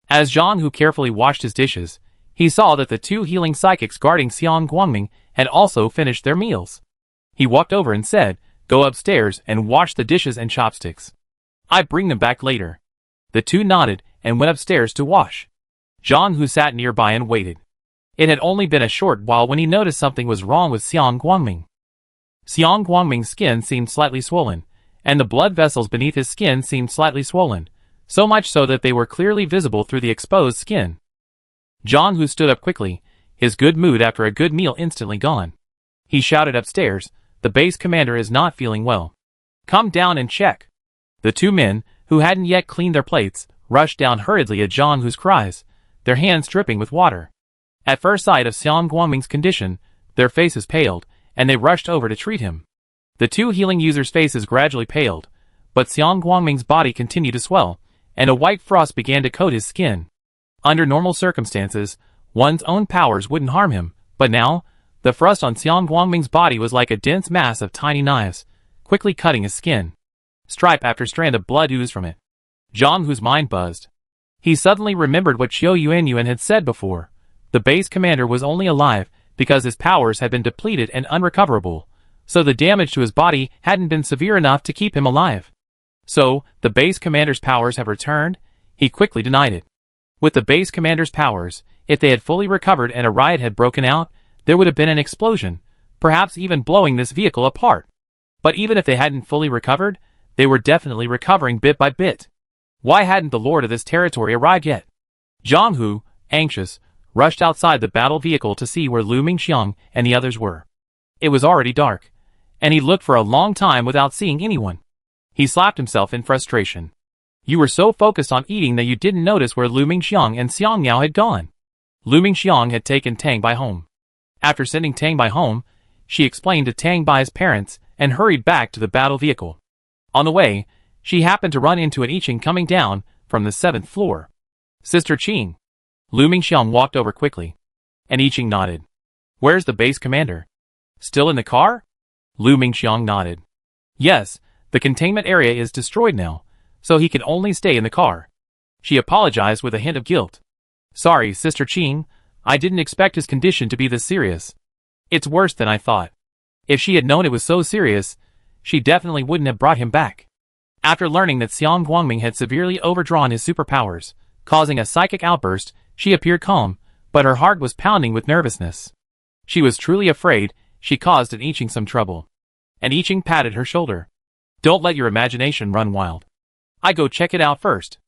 As Zhang Hu carefully washed his dishes, he saw that the 2 healing psychics guarding Xiang Guangming had also finished their meals. He walked over and said, "Go upstairs and wash the dishes and chopsticks. I bring them back later." The 2 nodded and went upstairs to wash. Zhang Hu sat nearby and waited. It had only been a short while when he noticed something was wrong with Xiang Guangming. Xiang Guangming's skin seemed slightly swollen, and the blood vessels beneath his skin seemed slightly swollen, so much so that they were clearly visible through the exposed skin. Zhang Hu stood up quickly, his good mood after a good meal instantly gone. He shouted upstairs, "The base commander is not feeling well. Come down and check." The 2 men, who hadn't yet cleaned their plates, rushed down hurriedly at Zhang Hu's cries, their hands dripping with water. At first sight of Xiang Guangming's condition, their faces paled, and they rushed over to treat him. The 2 healing users' faces gradually paled, but Xiang Guangming's body continued to swell, and a white frost began to coat his skin. Under normal circumstances, one's own powers wouldn't harm him, but now, the frost on Xiang Guangming's body was like a dense mass of tiny knives, quickly cutting his skin. Stripe after strand of blood oozed from it. Zhang Hu's mind buzzed. He suddenly remembered what Qiu Yuanyuan had said before. The base commander was only alive because his powers had been depleted and unrecoverable, so the damage to his body hadn't been severe enough to keep him alive. So, the base commander's powers have returned? He quickly denied it. With the base commander's powers, if they had fully recovered and a riot had broken out, there would have been an explosion, perhaps even blowing this vehicle apart. But even if they hadn't fully recovered, they were definitely recovering bit by bit. Why hadn't the lord of this territory arrived yet? Zhang Hu, anxious, rushed outside the battle vehicle to see where Lu Mingxiang and the others were. It was already dark, and he looked for a long time without seeing anyone. He slapped himself in frustration. You were so focused on eating that you didn't notice where Lu Mingxiang and Xiang Miao had gone. Lu Mingxiang had taken Tang Bai home. After sending Tang Bai home, she explained to Tang Bai's parents and hurried back to the battle vehicle. On the way, she happened to run into an I Ching coming down from the 7th floor. Sister Qing. Lu Mingxiang walked over quickly. And I Ching nodded. Where's the base commander? Still in the car? Lu Mingxiang nodded. Yes, the containment area is destroyed now, so he can only stay in the car. She apologized with a hint of guilt. Sorry, Sister Qing, I didn't expect his condition to be this serious. It's worse than I thought. If she had known it was so serious, she definitely wouldn't have brought him back. After learning that Xiang Guangming had severely overdrawn his superpowers, causing a psychic outburst, she appeared calm, but her heart was pounding with nervousness. She was truly afraid she caused an I Ching some trouble. And I Ching patted her shoulder. Don't let your imagination run wild. I go check it out first.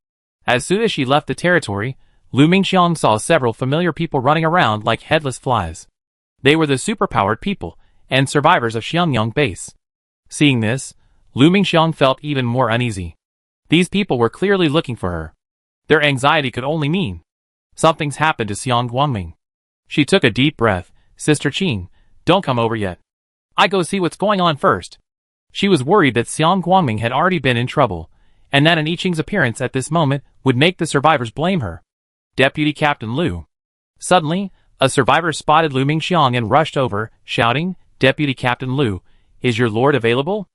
As soon as she left the territory, Lu Mingxiang saw several familiar people running around like headless flies. They were the superpowered people and survivors of Xiangyang base. Seeing this, Lu Mingxiang felt even more uneasy. These people were clearly looking for her. Their anxiety could only mean something's happened to Xiang Guangming. She took a deep breath. Sister Qing, don't come over yet. I go see what's going on first. She was worried that Xiang Guangming had already been in trouble, and that an I Ching's appearance at this moment would make the survivors blame her. Deputy Captain Lu. Suddenly, a survivor spotted Lu Mingxiang and rushed over, shouting, Deputy Captain Lu, is your lord available?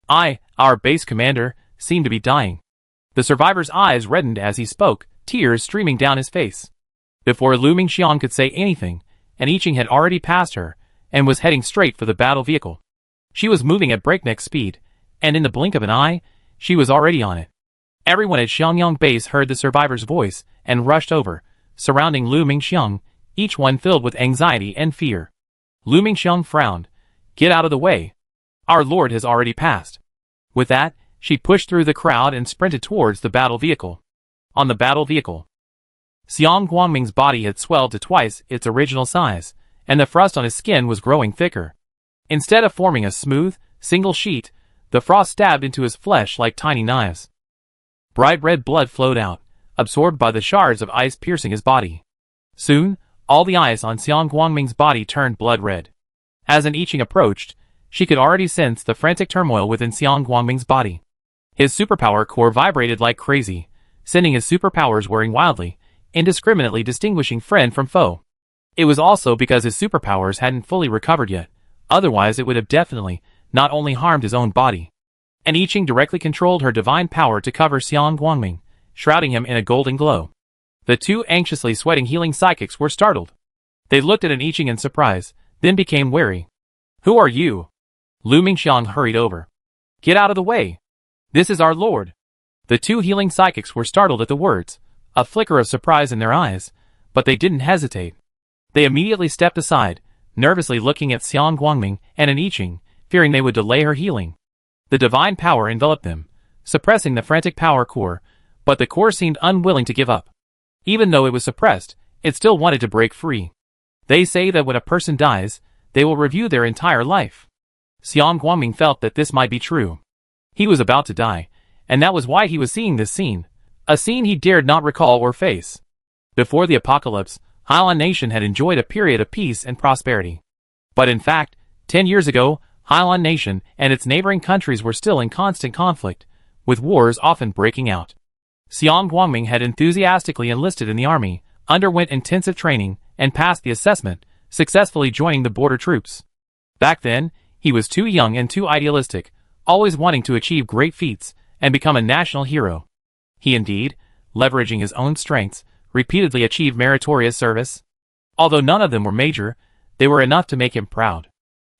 Our base commander, seemed to be dying. The survivor's eyes reddened as he spoke, tears streaming down his face. Before Lu Mingxiang could say anything, an I Ching had already passed her, and was heading straight for the battle vehicle. She was moving at breakneck speed, and in the blink of an eye, she was already on it. Everyone at Xiangyang base heard the survivor's voice, and rushed over, surrounding Lu Mingxiang, each one filled with anxiety and fear. Lu Mingxiang frowned. Get out of the way. Our lord has already passed. With that, she pushed through the crowd and sprinted towards the battle vehicle. On the battle vehicle, Xiang Guangming's body had swelled to twice its original size, and the frost on his skin was growing thicker. Instead of forming a smooth, single sheet, the frost stabbed into his flesh like tiny knives. Bright red blood flowed out, absorbed by the shards of ice piercing his body. Soon, all the ice on Xiang Guangming's body turned blood red. As an I Ching approached, she could already sense the frantic turmoil within Xiang Guangming's body. His superpower core vibrated like crazy, sending his superpowers whirring wildly, indiscriminately distinguishing friend from foe. It was also because his superpowers hadn't fully recovered yet, otherwise it would have definitely not only harmed his own body. And I Ching directly controlled her divine power to cover Xiang Guangming, shrouding him in a golden glow. The two anxiously sweating healing psychics were startled. They looked at an I Ching in surprise, then became wary. Who are you? Lu Mingxiang hurried over. Get out of the way. This is our lord. The two healing psychics were startled at the words, a flicker of surprise in their eyes, but they didn't hesitate. They immediately stepped aside, nervously looking at Xiang Guangming and an I Ching, fearing they would delay her healing. The divine power enveloped them, suppressing the frantic power core, but the core seemed unwilling to give up. Even though it was suppressed, it still wanted to break free. They say that when a person dies, they will review their entire life. Xiang Guangming felt that this might be true. He was about to die, and that was why he was seeing this scene, a scene he dared not recall or face. Before the apocalypse, Hailan Nation had enjoyed a period of peace and prosperity. But in fact, 10 years ago, Hailan Nation and its neighboring countries were still in constant conflict, with wars often breaking out. Xiang Guangming had enthusiastically enlisted in the army, underwent intensive training, and passed the assessment, successfully joining the border troops. Back then, he was too young and too idealistic, always wanting to achieve great feats and become a national hero. He indeed, leveraging his own strengths, repeatedly achieved meritorious service. Although none of them were major, they were enough to make him proud.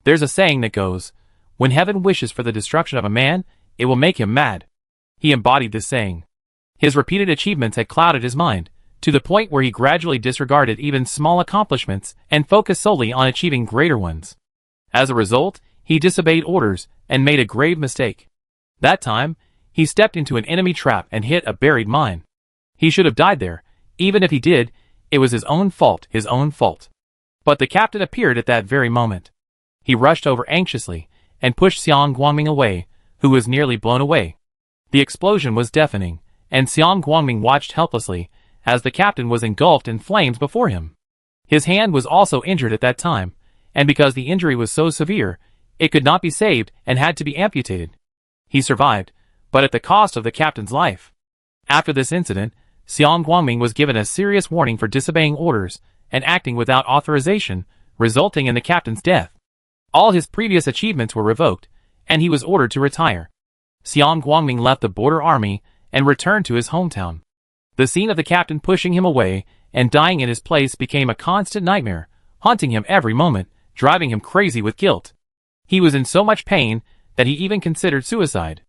There's a saying that goes, when heaven wishes for the destruction of a man, it will make him mad. He embodied this saying. His repeated achievements had clouded his mind, to the point where he gradually disregarded even small accomplishments and focused solely on achieving greater ones. As a result, he disobeyed orders and made a grave mistake. That time, he stepped into an enemy trap and hit a buried mine. He should have died there. Even if he did, it was his own fault, his own fault. But the captain appeared at that very moment. He rushed over anxiously and pushed Xiang Guangming away, who was nearly blown away. The explosion was deafening, and Xiang Guangming watched helplessly as the captain was engulfed in flames before him. His hand was also injured at that time, and because the injury was so severe, it could not be saved and had to be amputated. He survived, but at the cost of the captain's life. After this incident, Xiang Guangming was given a serious warning for disobeying orders and acting without authorization, resulting in the captain's death. All his previous achievements were revoked, and he was ordered to retire. Xiang Guangming left the border army and returned to his hometown. The scene of the captain pushing him away and dying in his place became a constant nightmare, haunting him every moment, driving him crazy with guilt. He was in so much pain that he even considered suicide.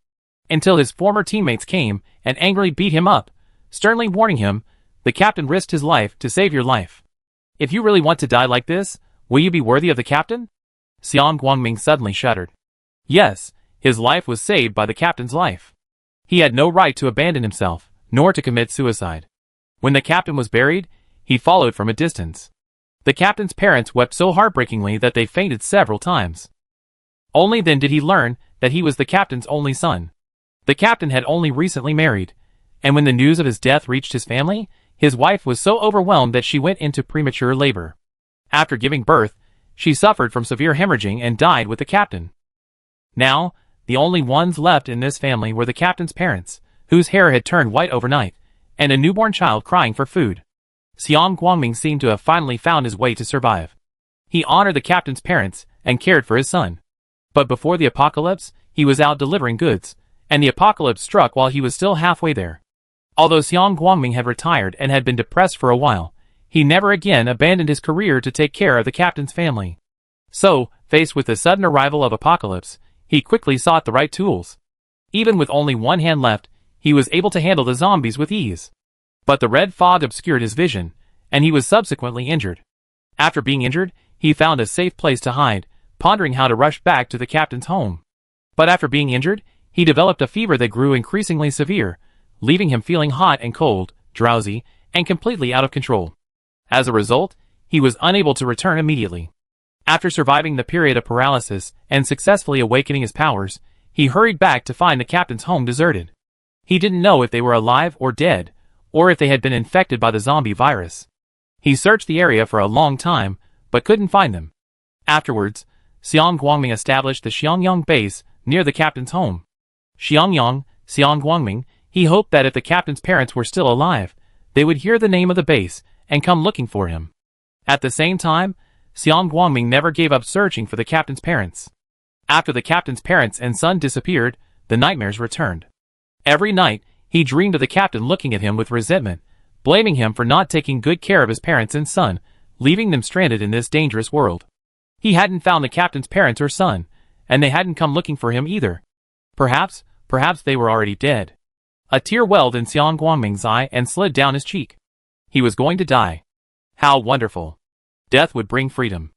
Until his former teammates came and angrily beat him up, sternly warning him, "The captain risked his life to save your life. If you really want to die like this, will you be worthy of the captain?" Xiang Guangming suddenly shuddered. Yes, his life was saved by the captain's life. He had no right to abandon himself, nor to commit suicide. When the captain was buried, he followed from a distance. The captain's parents wept so heartbreakingly that they fainted several times. Only then did he learn that he was the captain's only son. The captain had only recently married, and when the news of his death reached his family, his wife was so overwhelmed that she went into premature labor. After giving birth, she suffered from severe hemorrhaging and died with the captain. Now, the only ones left in this family were the captain's parents, whose hair had turned white overnight, and a newborn child crying for food. Xiang Guangming seemed to have finally found his way to survive. He honored the captain's parents and cared for his son. But before the apocalypse, he was out delivering goods, and the apocalypse struck while he was still halfway there. Although Xiang Guangming had retired and had been depressed for a while, he never again abandoned his career to take care of the captain's family. So, faced with the sudden arrival of apocalypse, he quickly sought the right tools. Even with only one hand left, he was able to handle the zombies with ease. But the red fog obscured his vision, and he was subsequently injured. After being injured, he found a safe place to hide, pondering how to rush back to the captain's home. But after being injured, he developed a fever that grew increasingly severe, leaving him feeling hot and cold, drowsy, and completely out of control. As a result, he was unable to return immediately. After surviving the period of paralysis and successfully awakening his powers, he hurried back to find the captain's home deserted. He didn't know if they were alive or dead, or if they had been infected by the zombie virus. He searched the area for a long time, but couldn't find them. Afterwards, Xiang Guangming established the Xiangyang base near the captain's home. Xiangyang, Xiang Guangming, he hoped that if the captain's parents were still alive, they would hear the name of the base and come looking for him. At the same time, Xiang Guangming never gave up searching for the captain's parents. After the captain's parents and son disappeared, the nightmares returned. Every night, he dreamed of the captain looking at him with resentment, blaming him for not taking good care of his parents and son, leaving them stranded in this dangerous world. He hadn't found the captain's parents or son, and they hadn't come looking for him either. Perhaps they were already dead. A tear welled in Xiang Guangming's eye and slid down his cheek. He was going to die. How wonderful. Death would bring freedom.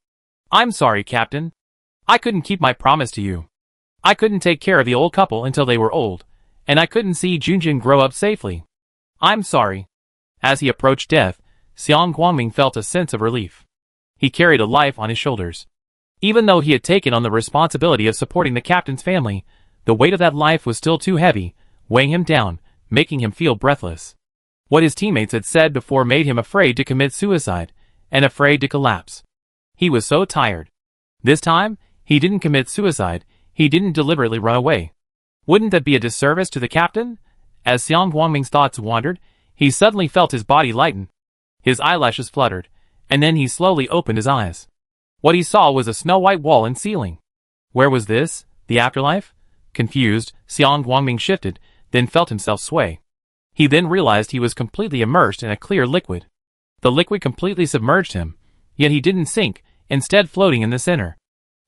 "I'm sorry, Captain. I couldn't keep my promise to you. I couldn't take care of the old couple until they were old, and I couldn't see Junjin grow up safely. I'm sorry." As he approached death, Xiang Guangming felt a sense of relief. He carried a life on his shoulders. Even though he had taken on the responsibility of supporting the captain's family, the weight of that life was still too heavy, weighing him down, making him feel breathless. What his teammates had said before made him afraid to commit suicide, and afraid to collapse. He was so tired. This time, he didn't commit suicide, he didn't deliberately run away. Wouldn't that be a disservice to the captain? As Xiang Guangming's thoughts wandered, he suddenly felt his body lighten. His eyelashes fluttered, and then he slowly opened his eyes. What he saw was a snow-white wall and ceiling. Where was this? The afterlife? Confused, Xiang Guangming shifted, then felt himself sway. He then realized he was completely immersed in a clear liquid. The liquid completely submerged him, yet he didn't sink, instead floating in the center.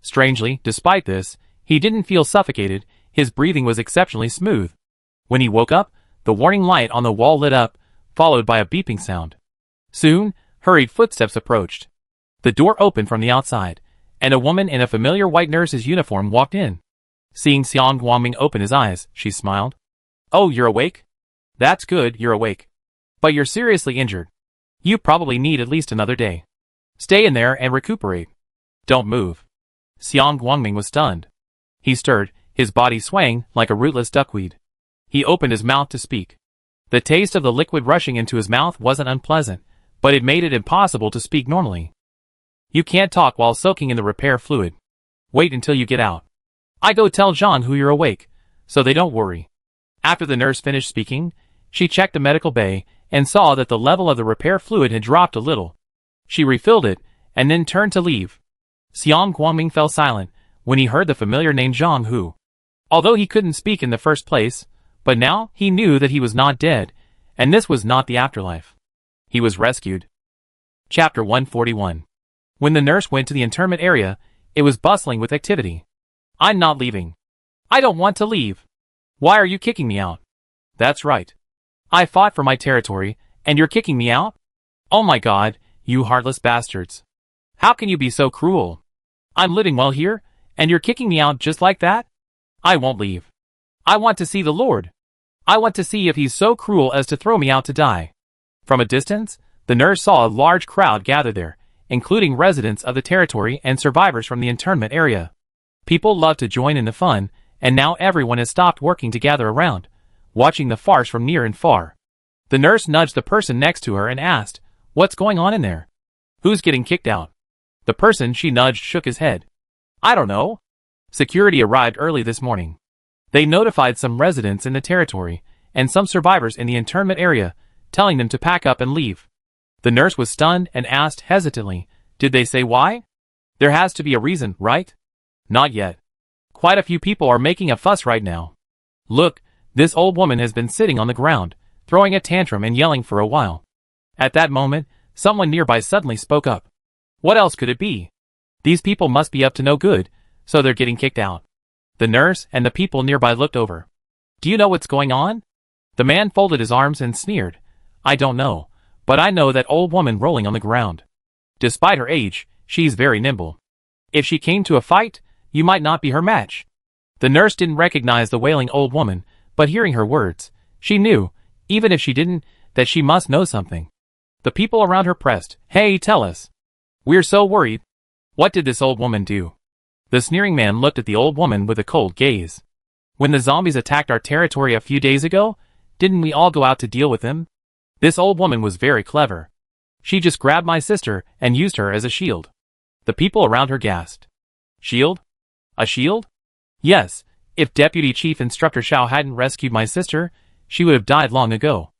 Strangely, despite this, he didn't feel suffocated, his breathing was exceptionally smooth. When he woke up, the warning light on the wall lit up, followed by a beeping sound. Soon, hurried footsteps approached. The door opened from the outside, and a woman in a familiar white nurse's uniform walked in. Seeing Xiang Guangming open his eyes, she smiled. "Oh, you're awake? That's good, you're awake. But you're seriously injured. You probably need at least another day. Stay in there and recuperate. Don't move." Xiang Guangming was stunned. He stirred, his body swaying like a rootless duckweed. He opened his mouth to speak. The taste of the liquid rushing into his mouth wasn't unpleasant, but it made it impossible to speak normally. You can't talk while soaking in the repair fluid. Wait until you get out. I go tell Jean who you're awake, so they don't worry. After the nurse finished speaking, she checked the medical bay and saw that the level of the repair fluid had dropped a little. She refilled it and then turned to leave. Xiang Guangming fell silent when he heard the familiar name Zhang Hu. Although he couldn't speak in the first place, but now he knew that he was not dead, and this was not the afterlife. He was rescued. Chapter 141. When the nurse went to the internment area, it was bustling with activity. I'm not leaving. I don't want to leave. Why are you kicking me out? That's right. I fought for my territory, and you're kicking me out? Oh my God, you heartless bastards. How can you be so cruel? I'm living well here, and you're kicking me out just like that? I won't leave. I want to see the Lord. I want to see if he's so cruel as to throw me out to die. From a distance, the nurse saw a large crowd gathered there, including residents of the territory and survivors from the internment area. People love to join in the fun, and now everyone has stopped working to gather around, watching the farce from near and far. The nurse nudged the person next to her and asked, "What's going on in there? Who's getting kicked out?" The person she nudged shook his head. I don't know. Security arrived early this morning. They notified some residents in the territory and some survivors in the internment area, telling them to pack up and leave. The nurse was stunned and asked hesitantly, "Did they say why? There has to be a reason, right?" Not yet. Quite a few people are making a fuss right now. Look, this old woman has been sitting on the ground, throwing a tantrum and yelling for a while. At that moment, someone nearby suddenly spoke up. What else could it be? These people must be up to no good, so they're getting kicked out. The nurse and the people nearby looked over. Do you know what's going on? The man folded his arms and sneered. I don't know, but I know that old woman rolling on the ground. Despite her age, she's very nimble. If she came to a fight, you might not be her match. The nurse didn't recognize the wailing old woman, but hearing her words, she knew, even if she didn't, that she must know something. The people around her pressed, Hey, tell us. We're so worried. What did this old woman do? The sneering man looked at the old woman with a cold gaze. When the zombies attacked our territory a few days ago, didn't we all go out to deal with them? This old woman was very clever. She just grabbed my sister and used her as a shield. The people around her gasped. Shield? A shield? Yes, if Deputy Chief Instructor Xiao hadn't rescued my sister, she would have died long ago.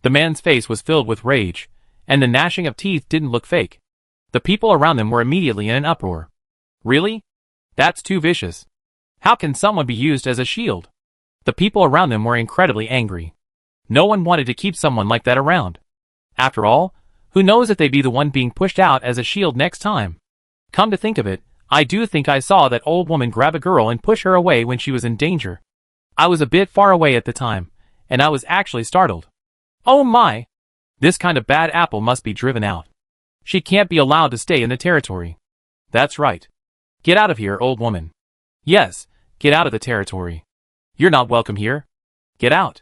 The man's face was filled with rage, and the gnashing of teeth didn't look fake. The people around them were immediately in an uproar. Really? That's too vicious. How can someone be used as a shield? The people around them were incredibly angry. No one wanted to keep someone like that around. After all, who knows if they'd be the one being pushed out as a shield next time? Come to think of it, I do think I saw that old woman grab a girl and push her away when she was in danger. I was a bit far away at the time, and I was actually startled. Oh my! This kind of bad apple must be driven out. She can't be allowed to stay in the territory. That's right. Get out of here, old woman. Yes, get out of the territory. You're not welcome here. Get out.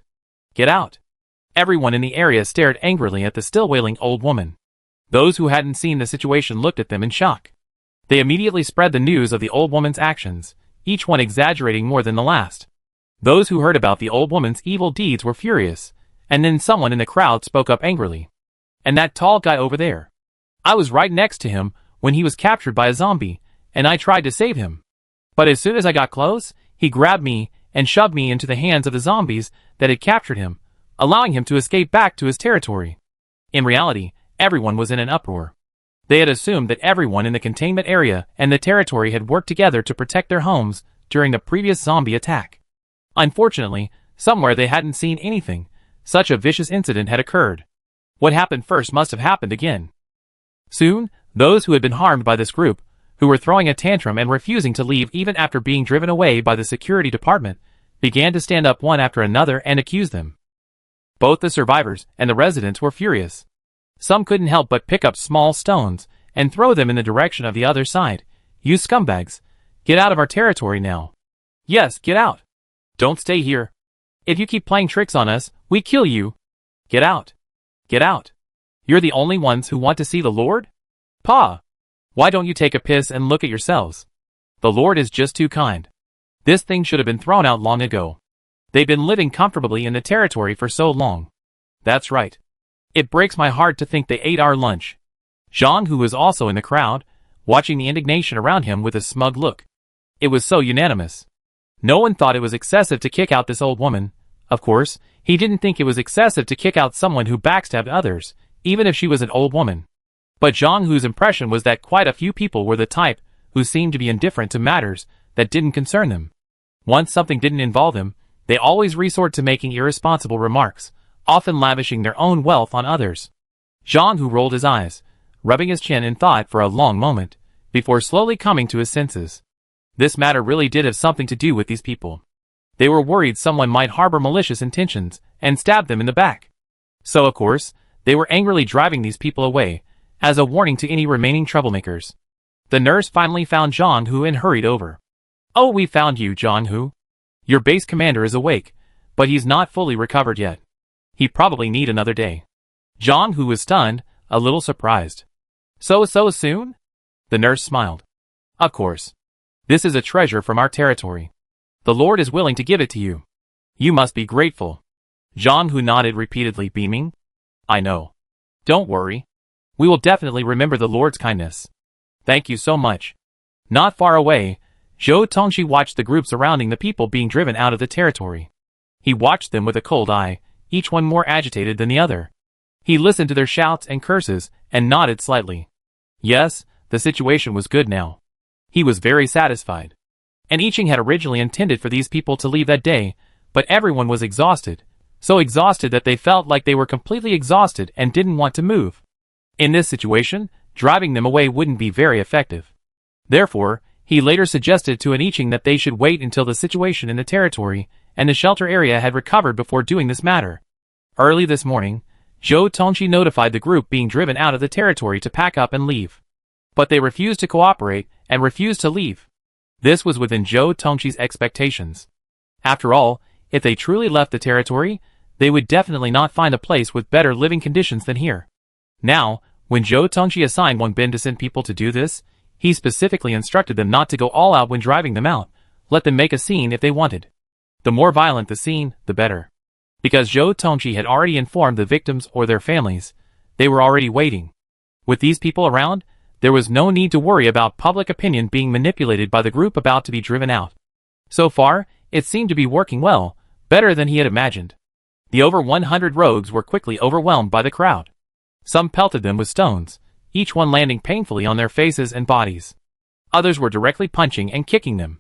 Get out. Everyone in the area stared angrily at the still wailing old woman. Those who hadn't seen the situation looked at them in shock. They immediately spread the news of the old woman's actions, each one exaggerating more than the last. Those who heard about the old woman's evil deeds were furious, and then someone in the crowd spoke up angrily. And that tall guy over there. I was right next to him when he was captured by a zombie, and I tried to save him. But as soon as I got close, he grabbed me and shoved me into the hands of the zombies that had captured him, allowing him to escape back to his territory. In reality, everyone was in an uproar. They had assumed that everyone in the containment area and the territory had worked together to protect their homes during the previous zombie attack. Unfortunately, somewhere they hadn't seen anything. Such a vicious incident had occurred. What happened first must have happened again. Soon, those who had been harmed by this group, who were throwing a tantrum and refusing to leave even after being driven away by the security department, began to stand up one after another and accuse them. Both the survivors and the residents were furious. Some couldn't help but pick up small stones and throw them in the direction of the other side. You scumbags! Get out of our territory now. Yes, get out. Don't stay here. If you keep playing tricks on us, we kill you. Get out. Get out. You're the only ones who want to see the Lord? Pa! Why don't you take a piss and look at yourselves? The Lord is just too kind. This thing should have been thrown out long ago. They've been living comfortably in the territory for so long. That's right. It breaks my heart to think they ate our lunch. Zhang, who was also in the crowd, watching the indignation around him with a smug look. It was so unanimous. No one thought it was excessive to kick out this old woman. Of course, he didn't think it was excessive to kick out someone who backstabbed others, even if she was an old woman. But Zhang Hu's impression was that quite a few people were the type who seemed to be indifferent to matters that didn't concern them. Once something didn't involve them, they always resort to making irresponsible remarks, often lavishing their own wealth on others. Zhang Hu rolled his eyes, rubbing his chin in thought for a long moment, before slowly coming to his senses. This matter really did have something to do with these people. They were worried someone might harbor malicious intentions and stab them in the back. So of course, they were angrily driving these people away, as a warning to any remaining troublemakers. The nurse finally found Zhang Hu and hurried over. "Oh, we found you, Zhang Hu. Your base commander is awake, but he's not fully recovered yet. He probably need another day." Zhang Hu was stunned, a little surprised. So soon? The nurse smiled. "Of course. This is a treasure from our territory. The Lord is willing to give it to you. You must be grateful." Zhang Hu nodded repeatedly, beaming. "I know. Don't worry. We will definitely remember the Lord's kindness. Thank you so much." Not far away, Zhou Tongxi watched the group surrounding the people being driven out of the territory. He watched them with a cold eye, each one more agitated than the other. He listened to their shouts and curses, and nodded slightly. Yes, the situation was good now. He was very satisfied. And Yiqing had originally intended for these people to leave that day, but everyone was exhausted. So exhausted that they felt like they were completely exhausted and didn't want to move. In this situation, driving them away wouldn't be very effective. Therefore, he later suggested to Yiqing that they should wait until the situation in the territory and the shelter area had recovered before doing this matter. Early this morning, Zhou Tongxi notified the group being driven out of the territory to pack up and leave. But they refused to cooperate and refused to leave. This was within Zhou Tongxi's expectations. After all, if they truly left the territory, they would definitely not find a place with better living conditions than here. Now, when Zhou Tongxi assigned Wang Bin to send people to do this, he specifically instructed them not to go all out when driving them out, let them make a scene if they wanted. The more violent the scene, the better. Because Zhou Tongxi had already informed the victims or their families, they were already waiting. With these people around, there was no need to worry about public opinion being manipulated by the group about to be driven out. So far, it seemed to be working well, better than he had imagined. The over 100 rogues were quickly overwhelmed by the crowd. Some pelted them with stones, each one landing painfully on their faces and bodies. Others were directly punching and kicking them.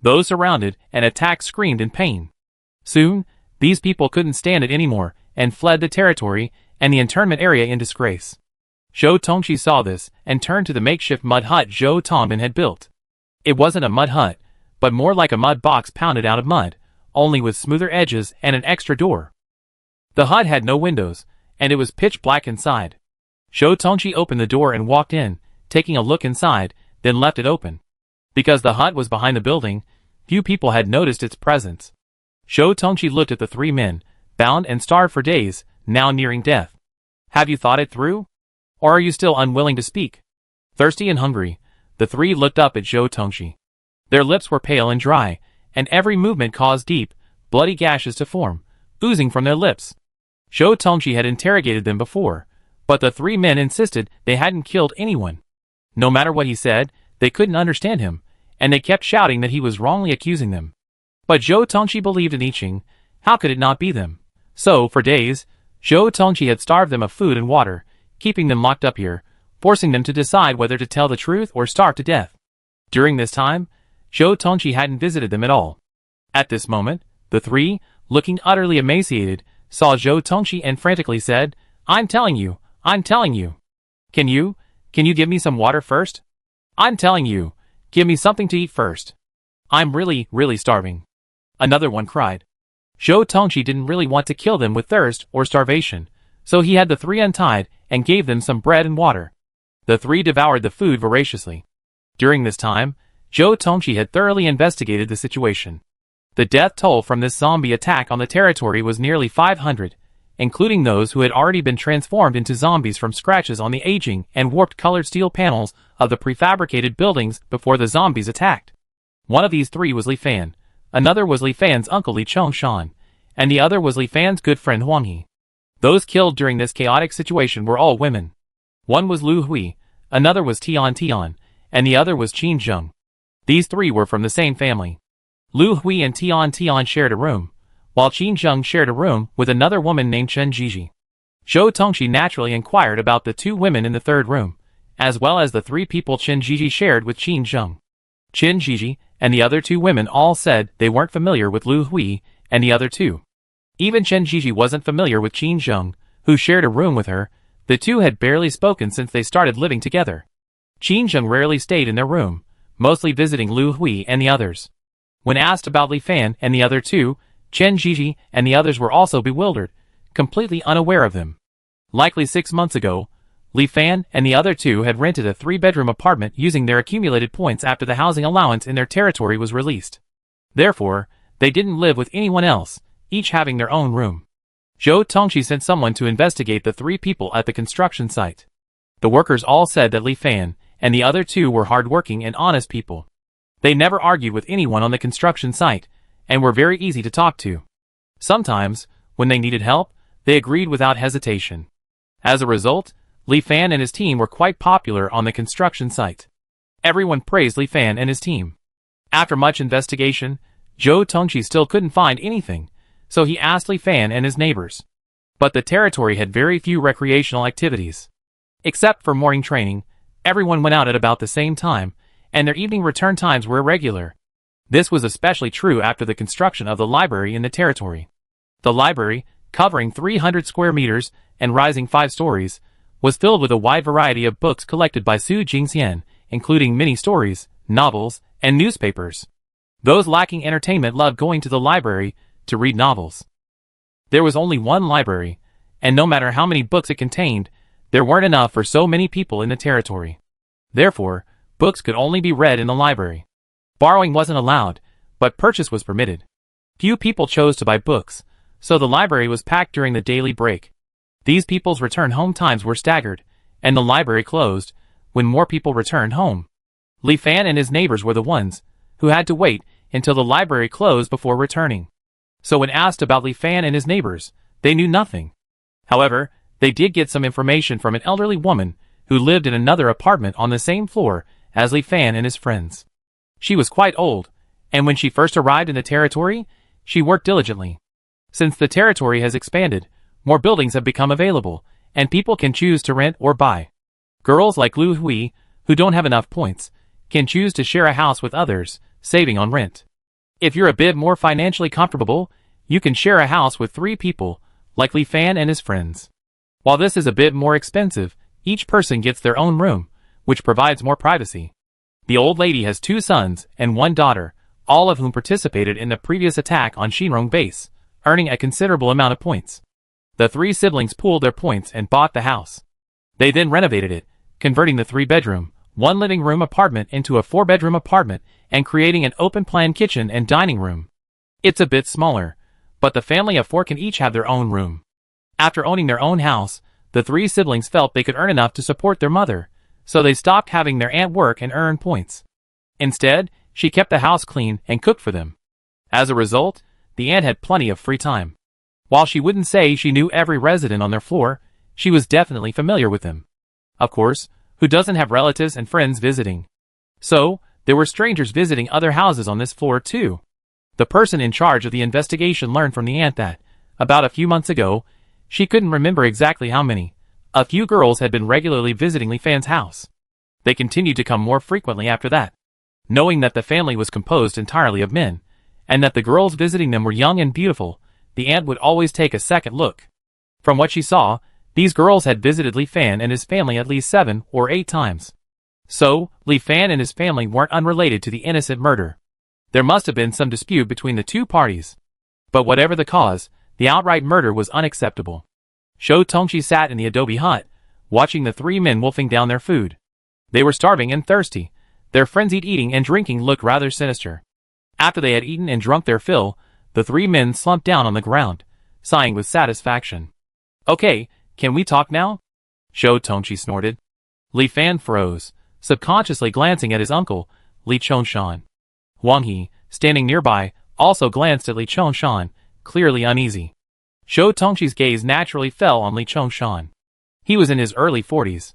Those surrounded and attacked screamed in pain. Soon, these people couldn't stand it anymore and fled the territory and the internment area in disgrace. Zhou Tongxi saw this and turned to the makeshift mud hut Zhou Tongbin had built. It wasn't a mud hut, but more like a mud box pounded out of mud, only with smoother edges and an extra door. The hut had no windows, and it was pitch black inside. Zhou Tongxi opened the door and walked in, taking a look inside, then left it open. Because the hut was behind the building, few people had noticed its presence. Zhou Tongxi looked at the three men, bound and starved for days, now nearing death. "Have you thought it through? Or are you still unwilling to speak?" Thirsty and hungry, the three looked up at Zhou Tongxi. Their lips were pale and dry, and every movement caused deep, bloody gashes to form, oozing from their lips. Zhou Tongxi had interrogated them before, but the three men insisted they hadn't killed anyone. No matter what he said, they couldn't understand him, and they kept shouting that he was wrongly accusing them. But Zhou Tongxi believed in Yiqing. How could it not be them? So, for days, Zhou Tongxi had starved them of food and water, keeping them locked up here, forcing them to decide whether to tell the truth or starve to death. During this time, Zhou Tongxi hadn't visited them at all. At this moment, the three, looking utterly emaciated, saw Zhou Tongxi and frantically said, I'm telling you. Can you give me some water first? I'm telling you, give me something to eat first. I'm really starving." Another one cried. Zhou Tongxi didn't really want to kill them with thirst or starvation, so he had the three untied and gave them some bread and water. The three devoured the food voraciously. During this time, Zhou Tongxi had thoroughly investigated the situation. The death toll from this zombie attack on the territory was nearly 500, including those who had already been transformed into zombies from scratches on the aging and warped colored steel panels of the prefabricated buildings before the zombies attacked. One of these three was Li Fan, another was Li Fan's uncle Li Chongshan, and the other was Li Fan's good friend Huang He. Those killed during this chaotic situation were all women. One was Lu Hui, another was Tian Tian, and the other was Qin Zheng. These three were from the same family. Lu Hui and Tian Tian shared a room, while Qin Zheng shared a room with another woman named Chen Jiji. Zhou Tongxi naturally inquired about the two women in the third room, as well as the three people Chen Jiji shared with Qin Zheng. Chen Jiji and the other two women all said they weren't familiar with Lu Hui and the other two. Even Chen Jiji wasn't familiar with Qin Zheng, who shared a room with her. The two had barely spoken since they started living together. Qin Zheng rarely stayed in their room, mostly visiting Lu Hui and the others. When asked about Li Fan and the other two, Chen Jiji and the others were also bewildered, completely unaware of them. Likely 6 months ago, Li Fan and the other two had rented a 3-bedroom apartment using their accumulated points after the housing allowance in their territory was released. Therefore, they didn't live with anyone else, each having their own room. Zhou Tongxi sent someone to investigate the 3 people at the construction site. The workers all said that Li Fan and the other two were hardworking and honest people. They never argued with anyone on the construction site, and were very easy to talk to. Sometimes, when they needed help, they agreed without hesitation. As a result, Li Fan and his team were quite popular on the construction site. Everyone praised Li Fan and his team. After much investigation, Zhou Tongxi still couldn't find anything, so he asked Li Fan and his neighbors. But the territory had very few recreational activities. Except for morning training, everyone went out at about the same time, and their evening return times were irregular. This was especially true after the construction of the library in the territory. The library, covering 300 square meters and rising 5 stories, was filled with a wide variety of books collected by Su Jingxian, including mini stories, novels, and newspapers. Those lacking entertainment loved going to the library to read novels. There was only one library, and no matter how many books it contained, there weren't enough for so many people in the territory. Therefore, books could only be read in the library. Borrowing wasn't allowed, but purchase was permitted. Few people chose to buy books, so the library was packed during the daily break. These people's return home times were staggered, and the library closed when more people returned home. Li Fan and his neighbors were the ones who had to wait until the library closed before returning. So when asked about Li Fan and his neighbors, they knew nothing. However, they did get some information from an elderly woman who lived in another apartment on the same floor as Li Fan and his friends. She was quite old, and when she first arrived in the territory, she worked diligently. Since the territory has expanded, more buildings have become available, and people can choose to rent or buy. Girls like Lu Hui, who don't have enough points, can choose to share a house with others, saving on rent. If you're a bit more financially comfortable, you can share a house with 3 people, like Li Fan and his friends. While this is a bit more expensive, each person gets their own room, which provides more privacy. The old lady has 2 sons and 1 daughter, all of whom participated in the previous attack on Shinrong base, earning a considerable amount of points. The 3 siblings pooled their points and bought the house. They then renovated it, converting the 3-bedroom, 1 living room apartment into a 4-bedroom apartment and creating an open-plan kitchen and dining room. It's a bit smaller, but the family of 4 can each have their own room. After owning their own house, the 3 siblings felt they could earn enough to support their mother, so they stopped having their aunt work and earn points. Instead, she kept the house clean and cooked for them. As a result, the aunt had plenty of free time. While she wouldn't say she knew every resident on their floor, she was definitely familiar with them. Of course, who doesn't have relatives and friends visiting? So, there were strangers visiting other houses on this floor too. The person in charge of the investigation learned from the aunt that, about a few months ago, she couldn't remember exactly how many, a few girls had been regularly visiting Li Fan's house. They continued to come more frequently after that. Knowing that the family was composed entirely of men, and that the girls visiting them were young and beautiful, the aunt would always take a second look. From what she saw, these girls had visited Li Fan and his family at least 7 or 8 times. So, Li Fan and his family weren't unrelated to the innocent murder. There must have been some dispute between the 2 parties. But whatever the cause, the outright murder was unacceptable. Zhou Tongxi sat in the adobe hut, watching the 3 men wolfing down their food. They were starving and thirsty. Their frenzied eating and drinking looked rather sinister. After they had eaten and drunk their fill, the 3 men slumped down on the ground, sighing with satisfaction. "Okay, can we talk now?" Zhou Tongxi snorted. Li Fan froze, subconsciously glancing at his uncle, Li Chongshan. Huang He, standing nearby, also glanced at Li Chongshan, clearly uneasy. Zhou Tongqi's gaze naturally fell on Li Chongshan. He was in his early 40s.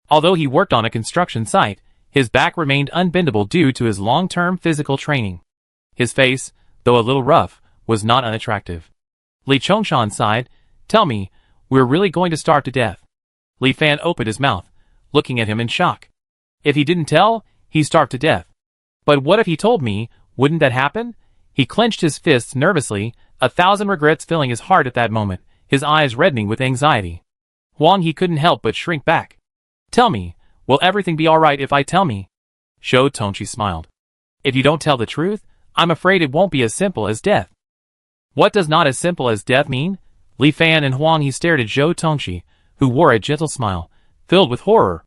Although he worked on a construction site, his back remained unbendable due to his long-term physical training. His face, though a little rough, was not unattractive. Li Chongshan sighed, "Tell me, we're really going to starve to death?" Li Fan opened his mouth, looking at him in shock. If he didn't tell, he starved to death. But what if he told me, wouldn't that happen? He clenched his fists nervously, 1,000 regrets filling his heart at that moment, his eyes reddening with anxiety. Huang He couldn't help but shrink back. "Tell me, will everything be alright if I tell me?" Zhou Tongqi smiled. "If you don't tell the truth, I'm afraid it won't be as simple as death." What does not as simple as death mean? Li Fan and Huang He stared at Zhou Tongqi, who wore a gentle smile, filled with horror.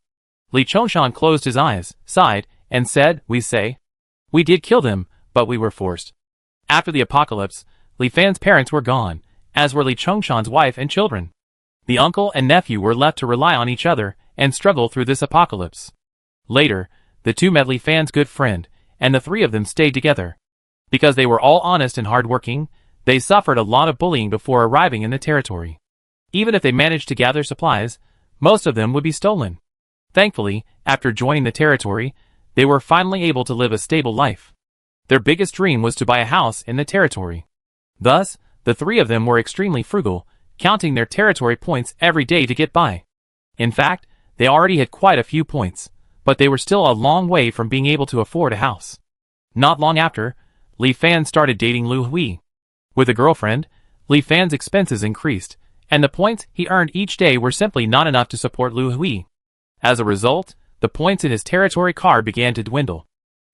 Li Chongshan closed his eyes, sighed, and said, "We did kill them, but we were forced." After the apocalypse, Li Fan's parents were gone, as were Li Chongshan's wife and children. The uncle and nephew were left to rely on each other and struggle through this apocalypse. Later, the two met Li Fan's good friend, and the three of them stayed together. Because they were all honest and hardworking, they suffered a lot of bullying before arriving in the territory. Even if they managed to gather supplies, most of them would be stolen. Thankfully, after joining the territory, they were finally able to live a stable life. Their biggest dream was to buy a house in the territory. Thus, the three of them were extremely frugal, counting their territory points every day to get by. In fact, they already had quite a few points, but they were still a long way from being able to afford a house. Not long after, Li Fan started dating Lu Hui. With a girlfriend, Li Fan's expenses increased, and the points he earned each day were simply not enough to support Lu Hui. As a result, the points in his territory card began to dwindle.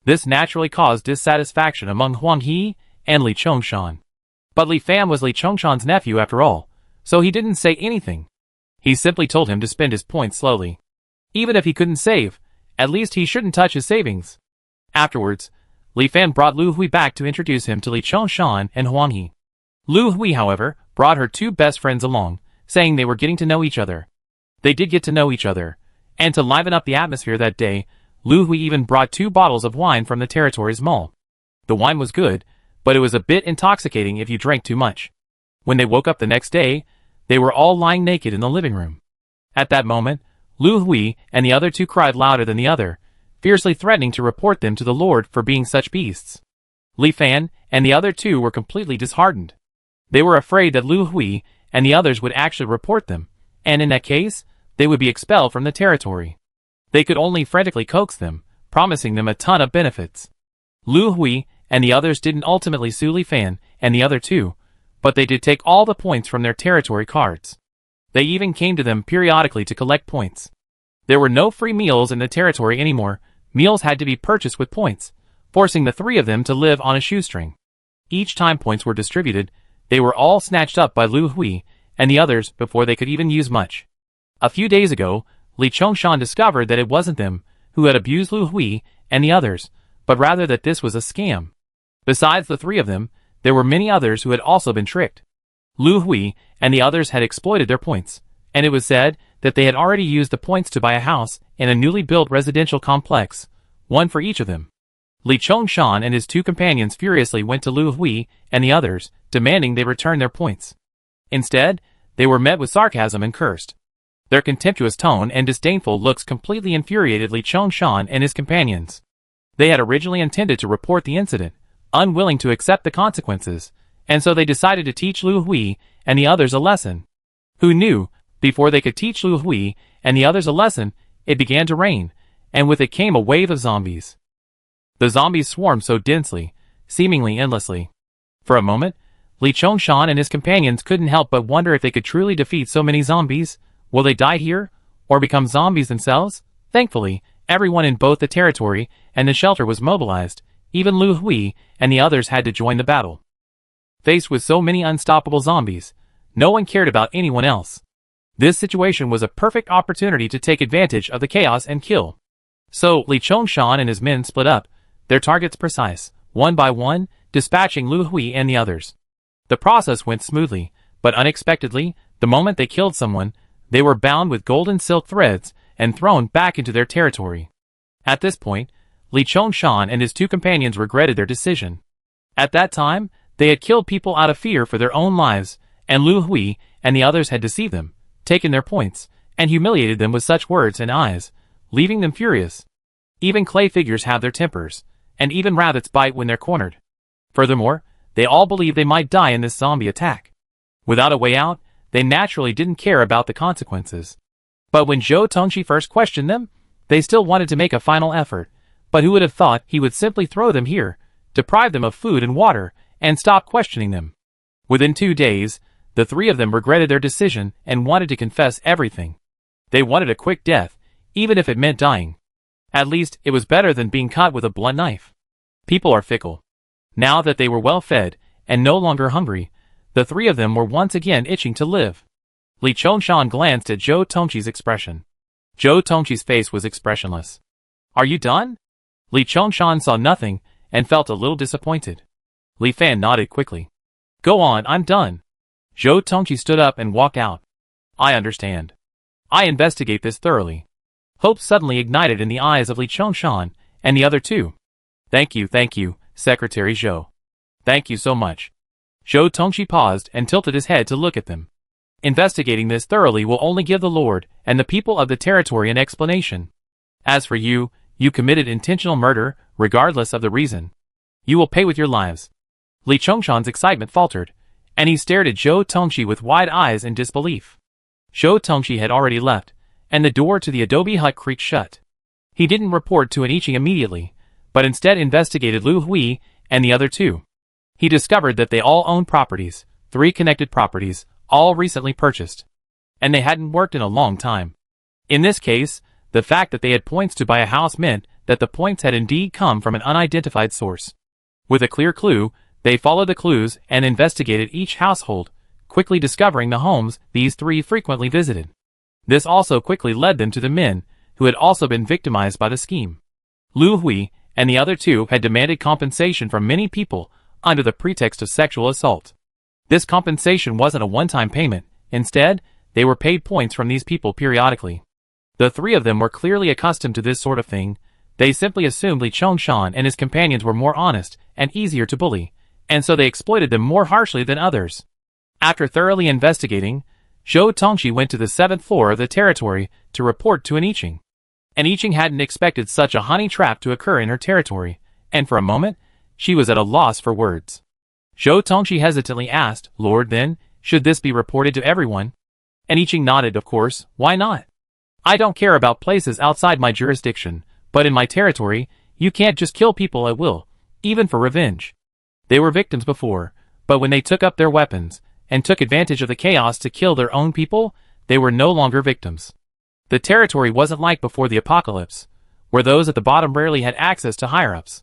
This naturally caused dissatisfaction among Huang He and Li Chongshan. But Li Fan was Li Chongshan's nephew after all, so he didn't say anything. He simply told him to spend his points slowly. Even if he couldn't save, at least he shouldn't touch his savings. Afterwards, Li Fan brought Lu Hui back to introduce him to Li Chongshan and Huang He. Lu Hui, however, brought her two best friends along, saying they were getting to know each other. They did get to know each other, and to liven up the atmosphere that day, Lu Hui even brought 2 bottles of wine from the territory's mall. The wine was good, but it was a bit intoxicating if you drank too much. When they woke up the next day, they were all lying naked in the living room. At that moment, Lu Hui and the other 2 cried louder than the other, fiercely threatening to report them to the Lord for being such beasts. Li Fan and the other 2 were completely disheartened. They were afraid that Lu Hui and the others would actually report them, and in that case, they would be expelled from the territory. They could only frantically coax them, promising them a ton of benefits. Lu Hui and the others didn't ultimately sue Li Fan and the other 2, but they did take all the points from their territory cards. They even came to them periodically to collect points. There were no free meals in the territory anymore. Meals had to be purchased with points, forcing the 3 of them to live on a shoestring. Each time points were distributed, they were all snatched up by Lu Hui and the others before they could even use much. A few days ago, Li Chongshan discovered that it wasn't them who had abused Lu Hui and the others, but rather that this was a scam. Besides the 3 of them, there were many others who had also been tricked. Lu Hui and the others had exploited their points, and it was said that they had already used the points to buy a house in a newly built residential complex, one for each of them. Li Chongshan and his 2 companions furiously went to Lu Hui and the others, demanding they return their points. Instead, they were met with sarcasm and cursed. Their contemptuous tone and disdainful looks completely infuriated Li Chongshan and his companions. They had originally intended to report the incident, unwilling to accept the consequences, and so they decided to teach Lu Hui and the others a lesson. Who knew, before they could teach Lu Hui and the others a lesson, it began to rain, and with it came a wave of zombies. The zombies swarmed so densely, seemingly endlessly. For a moment, Li Chongshan and his companions couldn't help but wonder if they could truly defeat so many zombies. Will they die here, or become zombies themselves? Thankfully, everyone in both the territory and the shelter was mobilized. Even Lu Hui and the others had to join the battle. Faced with so many unstoppable zombies, no one cared about anyone else. This situation was a perfect opportunity to take advantage of the chaos and kill. So, Li Chongshan and his men split up, their targets precise, one by one, dispatching Lu Hui and the others. The process went smoothly, but unexpectedly, the moment they killed someone, they were bound with golden silk threads and thrown back into their territory. At this point, Li Chongshan and his 2 companions regretted their decision. At that time, they had killed people out of fear for their own lives, and Lu Hui and the others had deceived them, taken their points, and humiliated them with such words and eyes, leaving them furious. Even clay figures have their tempers, and even rabbits bite when they're cornered. Furthermore, they all believed they might die in this zombie attack. Without a way out, they naturally didn't care about the consequences. But when Zhou Tongxi first questioned them, they still wanted to make a final effort, but who would have thought he would simply throw them here, deprive them of food and water, and stop questioning them. Within 2 days, the three of them regretted their decision and wanted to confess everything. They wanted a quick death, even if it meant dying. At least, it was better than being cut with a blunt knife. People are fickle. Now that they were well fed, and no longer hungry, the three of them were once again itching to live. Li Chongshan glanced at Zhou Tongxi's expression. Zhou Tongxi's face was expressionless. Are you done? Li Chongshan saw nothing, and felt a little disappointed. Li Fan nodded quickly. Go on, I'm done. Zhou Tongxi stood up and walked out. I understand. I investigate this thoroughly. Hope suddenly ignited in the eyes of Li Chongshan, and the other two. Thank you, Secretary Zhou. Thank you so much. Zhou Tongxi paused and tilted his head to look at them. Investigating this thoroughly will only give the Lord and the people of the territory an explanation. As for you, you committed intentional murder, regardless of the reason. You will pay with your lives. Li Chongshan's excitement faltered, and he stared at Zhou Tongxi with wide eyes in disbelief. Zhou Tongxi had already left, and the door to the adobe hut creaked shut. He didn't report to an I Ching immediately, but instead investigated Lu Hui and the other two. He discovered that they all owned properties, 3 connected properties, all recently purchased. And they hadn't worked in a long time. In this case, the fact that they had points to buy a house meant that the points had indeed come from an unidentified source. With a clear clue, they followed the clues and investigated each household, quickly discovering the homes these 3 frequently visited. This also quickly led them to the men, who had also been victimized by the scheme. Lu Hui and the other two had demanded compensation from many people under the pretext of sexual assault. This compensation wasn't a one-time payment. Instead, they were paid points from these people periodically. The 3 of them were clearly accustomed to this sort of thing. They simply assumed Li Chongshan and his companions were more honest and easier to bully, and so they exploited them more harshly than others. After thoroughly investigating, Zhou Tongxi went to the 7th floor of the territory to report to an I Ching. An I Ching hadn't expected such a honey trap to occur in her territory, and for a moment, she was at a loss for words. Zhou Tongxi hesitantly asked, Lord, then, should this be reported to everyone? An I Ching nodded, of course, why not? I don't care about places outside my jurisdiction, but in my territory, you can't just kill people at will, even for revenge. They were victims before, but when they took up their weapons, and took advantage of the chaos to kill their own people, they were no longer victims. The territory wasn't like before the apocalypse, where those at the bottom rarely had access to higher-ups.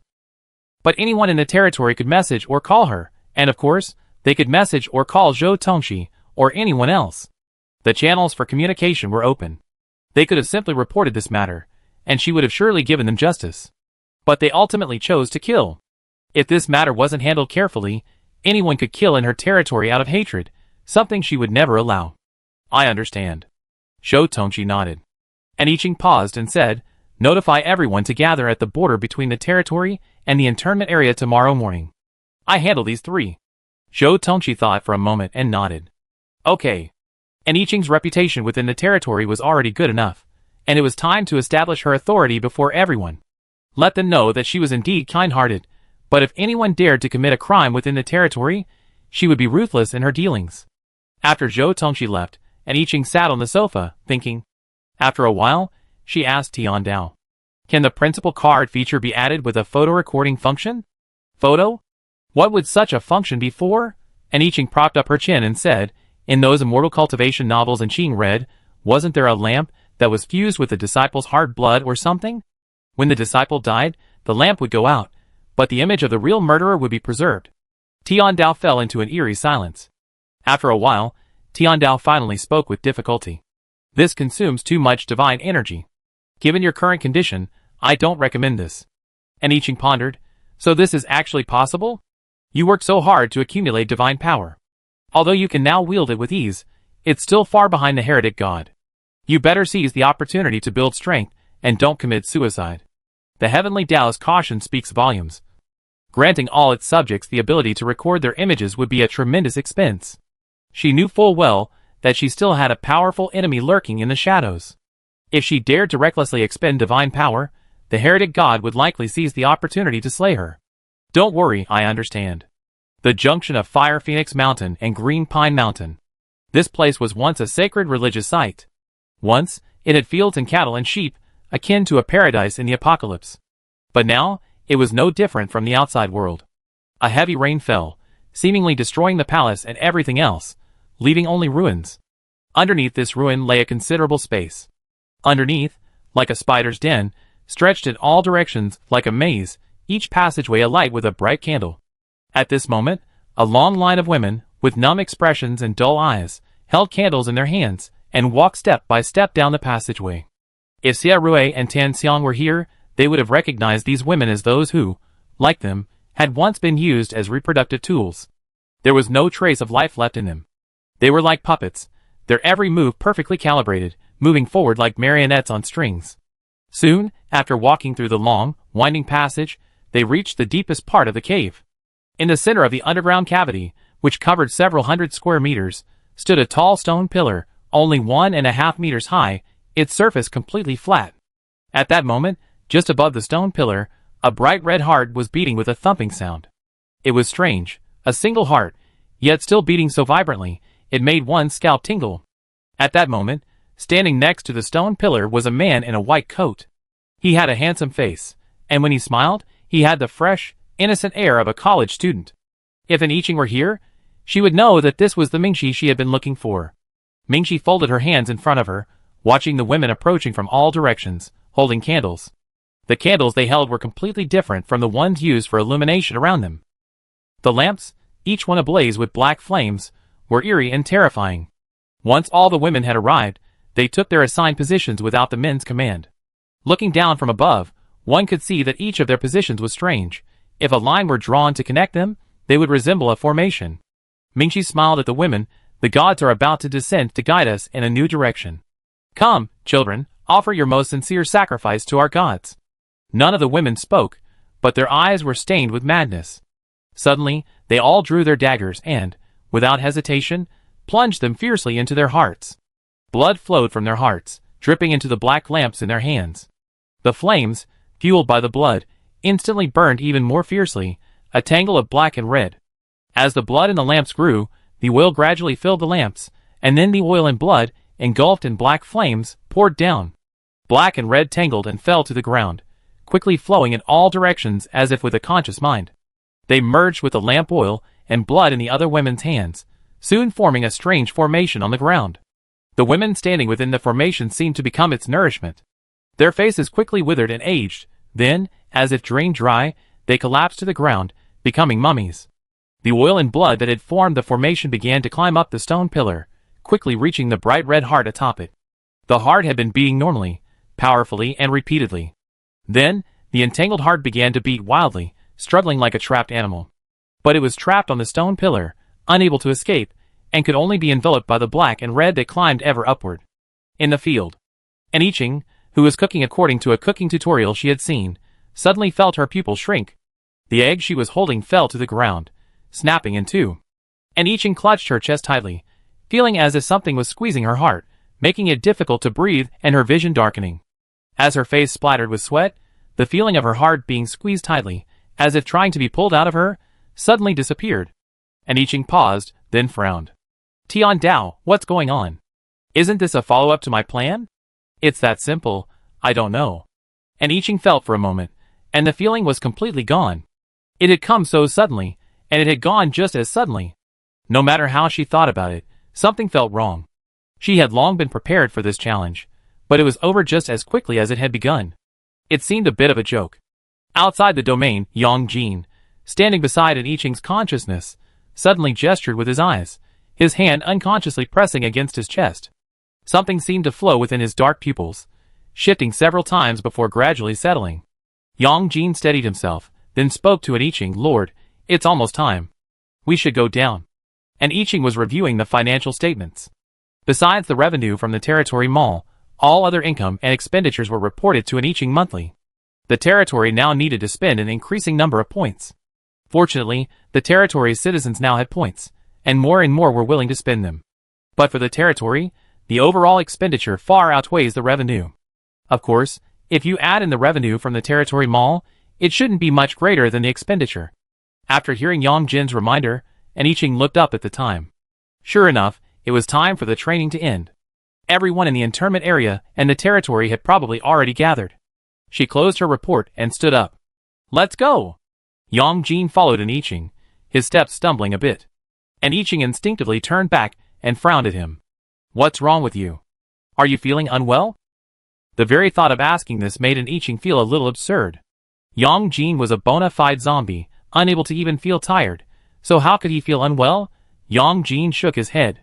But anyone in the territory could message or call her, and of course, they could message or call Zhou Tongxi, or anyone else. The channels for communication were open. They could have simply reported this matter, and she would have surely given them justice. But they ultimately chose to kill. If this matter wasn't handled carefully, anyone could kill in her territory out of hatred, something she would never allow. I understand. Zhou Tongxi nodded. And I Ching paused and said, notify everyone to gather at the border between the territory and the internment area tomorrow morning. I handle these 3. Zhou Tongxi thought for a moment and nodded. Okay. And I Ching's reputation within the territory was already good enough, and it was time to establish her authority before everyone. Let them know that she was indeed kind-hearted, but if anyone dared to commit a crime within the territory, she would be ruthless in her dealings. After Zhou Tongxi left, and I Ching sat on the sofa, thinking. After a while, she asked Tian Dao. Can the principal card feature be added with a photo recording function? Photo? What would such a function be for? And I Ching propped up her chin and said, in those immortal cultivation novels and Ching read, wasn't there a lamp that was fused with the disciple's heart blood or something? When the disciple died, the lamp would go out, but the image of the real murderer would be preserved. Tian Dao fell into an eerie silence. After a while, Tian Dao finally spoke with difficulty. This consumes too much divine energy. Given your current condition, I don't recommend this. And I Ching pondered, so this is actually possible? You worked so hard to accumulate divine power. Although you can now wield it with ease, it's still far behind the heretic god. You better seize the opportunity to build strength, and don't commit suicide. The heavenly Taoist caution speaks volumes. Granting all its subjects the ability to record their images would be a tremendous expense. She knew full well that she still had a powerful enemy lurking in the shadows. If she dared to recklessly expend divine power, the heretic god would likely seize the opportunity to slay her. Don't worry, I understand. The junction of Fire Phoenix Mountain and Green Pine Mountain. This place was once a sacred religious site. Once, it had fields and cattle and sheep, akin to a paradise in the apocalypse. But now, it was no different from the outside world. A heavy rain fell, seemingly destroying the palace and everything else, leaving only ruins. Underneath this ruin lay a considerable space. Underneath, like a spider's den, stretched in all directions like a maze, each passageway alight with a bright candle. At this moment, a long line of women, with numb expressions and dull eyes, held candles in their hands, and walked step by step down the passageway. If Xia Rui and Tan Xiang were here, they would have recognized these women as those who, like them, had once been used as reproductive tools. There was no trace of life left in them. They were like puppets, their every move perfectly calibrated, moving forward like marionettes on strings. Soon, after walking through the long, winding passage, they reached the deepest part of the cave. In the center of the underground cavity, which covered several hundred square meters, stood a tall stone pillar, only 1.5 meters high, its surface completely flat. At that moment, just above the stone pillar, a bright red heart was beating with a thumping sound. It was strange, a single heart, yet still beating so vibrantly, it made one's scalp tingle. At that moment, standing next to the stone pillar was a man in a white coat. He had a handsome face, and when he smiled, he had the fresh, innocent air of a college student. If an I Ching were here, she would know that this was the Mingxi she had been looking for. Mingxi folded her hands in front of her, watching the women approaching from all directions, holding candles. The candles they held were completely different from the ones used for illumination around them. The lamps, each one ablaze with black flames, were eerie and terrifying. Once all the women had arrived, they took their assigned positions without the men's command. Looking down from above, one could see that each of their positions was strange. If a line were drawn to connect them, they would resemble a formation. Mingxi smiled at the women. The gods are about to descend to guide us in a new direction. Come, children, offer your most sincere sacrifice to our gods. None of the women spoke, but their eyes were stained with madness. Suddenly, they all drew their daggers and, without hesitation, plunged them fiercely into their hearts. Blood flowed from their hearts, dripping into the black lamps in their hands. The flames, fueled by the blood, instantly burned even more fiercely, a tangle of black and red. As the blood in the lamps grew, the oil gradually filled the lamps, and then the oil and blood, engulfed in black flames, poured down. Black and red tangled and fell to the ground, quickly flowing in all directions as if with a conscious mind. They merged with the lamp oil and blood in the other women's hands, soon forming a strange formation on the ground. The women standing within the formation seemed to become its nourishment. Their faces quickly withered and aged, then, as if drained dry, they collapsed to the ground, becoming mummies. The oil and blood that had formed the formation began to climb up the stone pillar, quickly reaching the bright red heart atop it. The heart had been beating normally, powerfully and repeatedly. Then, the entangled heart began to beat wildly, struggling like a trapped animal. But it was trapped on the stone pillar, unable to escape, and could only be enveloped by the black and red that climbed ever upward. In the field, an I Ching, who was cooking according to a cooking tutorial she had seen, suddenly felt her pupil shrink. The egg she was holding fell to the ground, snapping in two. An I Ching clutched her chest tightly, feeling as if something was squeezing her heart, making it difficult to breathe and her vision darkening. As her face splattered with sweat, the feeling of her heart being squeezed tightly, as if trying to be pulled out of her, suddenly disappeared. An I Ching paused, then frowned. Tian Dao, what's going on? Isn't this a follow-up to my plan? It's that simple, I don't know. An I Ching felt for a moment, and the feeling was completely gone. It had come so suddenly, and it had gone just as suddenly. No matter how she thought about it, something felt wrong. She had long been prepared for this challenge, but it was over just as quickly as it had begun. It seemed a bit of a joke. Outside the domain, Yang Jin, standing beside an I Ching's consciousness, suddenly gestured with his eyes, his hand unconsciously pressing against his chest. Something seemed to flow within his dark pupils, shifting several times before gradually settling. Yang Jin steadied himself, then spoke to an I Ching. Lord, it's almost time. We should go down. An I Ching was reviewing the financial statements. Besides the revenue from the territory mall, all other income and expenditures were reported to an I Ching monthly. The territory now needed to spend an increasing number of points. Fortunately, the territory's citizens now had points, and more were willing to spend them. But for the territory, the overall expenditure far outweighs the revenue. Of course, if you add in the revenue from the territory mall, it shouldn't be much greater than the expenditure. After hearing Yang Jin's reminder, Aniching looked up at the time. Sure enough, it was time for the training to end. Everyone in the internment area and the territory had probably already gathered. She closed her report and stood up. Let's go! Yang Jin followed Aniching, his steps stumbling a bit. Aniching instinctively turned back and frowned at him. What's wrong with you? Are you feeling unwell? The very thought of asking this made Aniching feel a little absurd. Yang Jin was a bona fide zombie, unable to even feel tired, so how could he feel unwell? Yang Jin shook his head.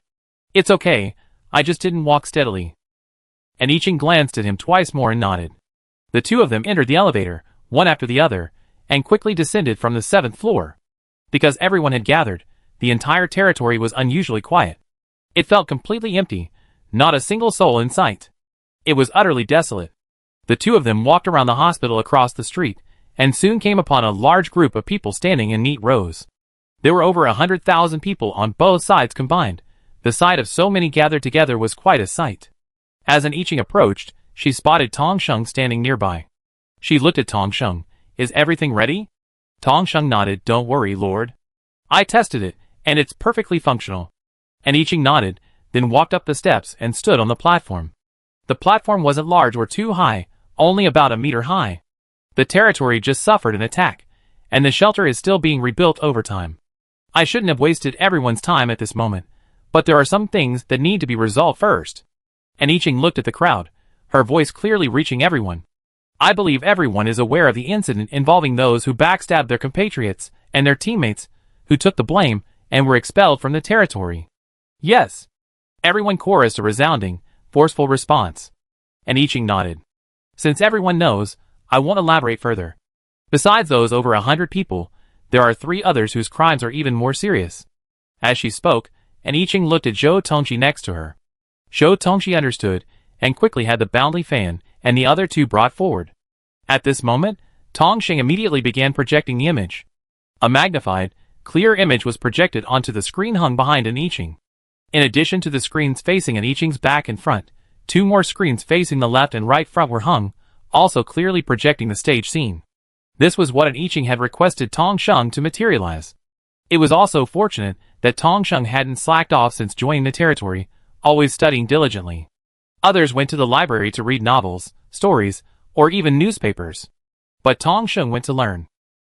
It's okay, I just didn't walk steadily. Aniching glanced at him twice more and nodded. The two of them entered the elevator, one after the other, and quickly descended from the 7th floor. Because everyone had gathered, the entire territory was unusually quiet. It felt completely empty, not a single soul in sight. It was utterly desolate. The two of them walked around the hospital across the street, and soon came upon a large group of people standing in neat rows. There were over 100,000 people on both sides combined. The sight of so many gathered together was quite a sight. As Aniching approached, she spotted Tong Sheng standing nearby. She looked at Tong Sheng. Is everything ready? Tong Sheng nodded. Don't worry, Lord. I tested it, and it's perfectly functional. Aniching nodded, then walked up the steps and stood on the platform. The platform wasn't large or too high, only about a meter high. The territory just suffered an attack, and the shelter is still being rebuilt over time. I shouldn't have wasted everyone's time at this moment, but there are some things that need to be resolved first. Aniching looked at the crowd, her voice clearly reaching everyone. I believe everyone is aware of the incident involving those who backstabbed their compatriots and their teammates, who took the blame and were expelled from the territory. Yes. Everyone chorused a resounding, forceful response. Aniching nodded. Since everyone knows, I won't elaborate further. Besides those over 100 people, there are 3 others whose crimes are even more serious. As she spoke, Aniching looked at Zhou Tongxi next to her. Zhou Tongxi understood, and quickly had the bounty fan and the other 2 brought forward. At this moment, Tong Sheng immediately began projecting the image. A magnified, clear image was projected onto the screen hung behind Aniching. In addition to the screens facing Aniching's back and front, 2 more screens facing the left and right front were hung, also clearly projecting the stage scene. This was what Aniching had requested Tong Sheng to materialize. It was also fortunate that Tong Sheng hadn't slacked off since joining the territory, always studying diligently. Others went to the library to read novels, stories, or even newspapers. But Tong Sheng went to learn.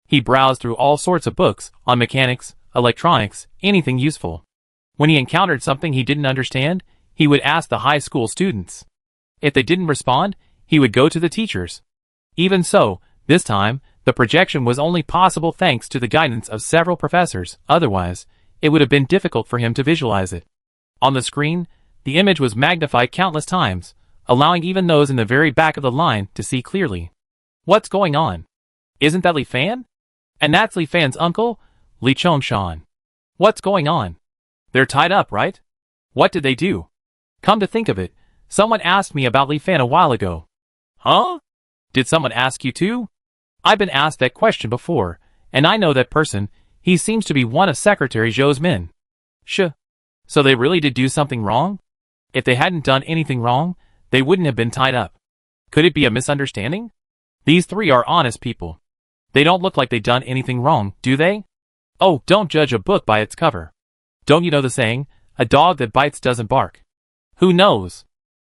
He browsed through all sorts of books on mechanics, electronics, anything useful. When he encountered something he didn't understand, he would ask the high school students. If they didn't respond, he would go to the teachers. Even so, this time, the projection was only possible thanks to the guidance of several professors, otherwise, it would have been difficult for him to visualize it. On the screen, the image was magnified countless times, allowing even those in the very back of the line to see clearly. What's going on? Isn't that Li Fan? And that's Li Fan's uncle, Li Chongshan. What's going on? They're tied up, right? What did they do? Come to think of it, someone asked me about Li Fan a while ago. Huh? Did someone ask you too? I've been asked that question before, and I know that person. He seems to be one of Secretary Zhou's men. So they really did do something wrong? If they hadn't done anything wrong, they wouldn't have been tied up. Could it be a misunderstanding? These 3 are honest people. They don't look like they've done anything wrong, do they? Oh, don't judge a book by its cover. Don't you know the saying, a dog that bites doesn't bark? Who knows?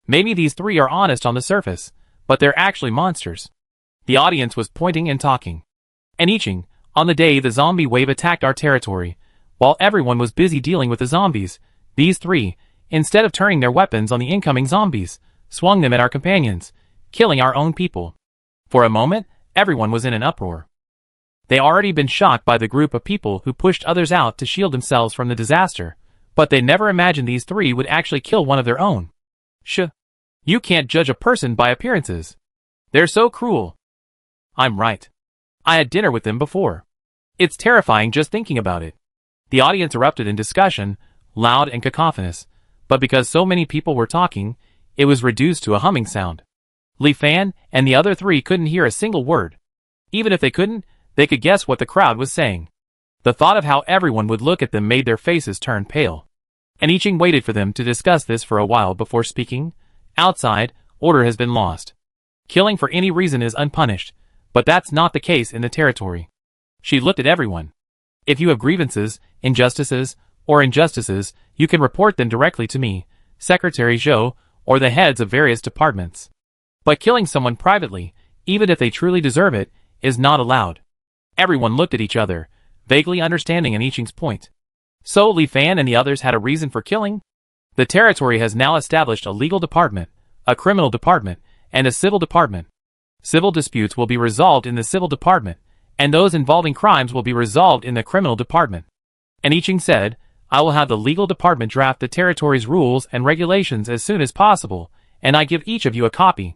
Maybe these 3 are honest on the surface, but they're actually monsters. The audience was pointing and talking. Aniching, on the day the zombie wave attacked our territory, while everyone was busy dealing with the zombies, these 3, instead of turning their weapons on the incoming zombies, swung them at our companions, killing our own people. For a moment, everyone was in an uproar. They already been shocked by the group of people who pushed others out to shield themselves from the disaster, but they never imagined these 3 would actually kill one of their own. You can't judge a person by appearances. They're so cruel. I'm right. I had dinner with them before. It's terrifying just thinking about it. The audience erupted in discussion, loud and cacophonous, but because so many people were talking, it was reduced to a humming sound. Li Fan and the other 3 couldn't hear a single word. Even if they couldn't, they could guess what the crowd was saying. The thought of how everyone would look at them made their faces turn pale. And Iching waited for them to discuss this for a while before speaking. Outside, order has been lost. Killing for any reason is unpunished, but that's not the case in the territory. She looked at everyone. If you have grievances, injustices, you can report them directly to me, Secretary Zhou, or the heads of various departments. But killing someone privately, even if they truly deserve it, is not allowed. Everyone looked at each other, vaguely understanding Iching's point. So Li Fan and the others had a reason for killing? The territory has now established a legal department, a criminal department, and a civil department. Civil disputes will be resolved in the civil department, and those involving crimes will be resolved in the criminal department. And Iching said, I will have the legal department draft the territory's rules and regulations as soon as possible, and I give each of you a copy.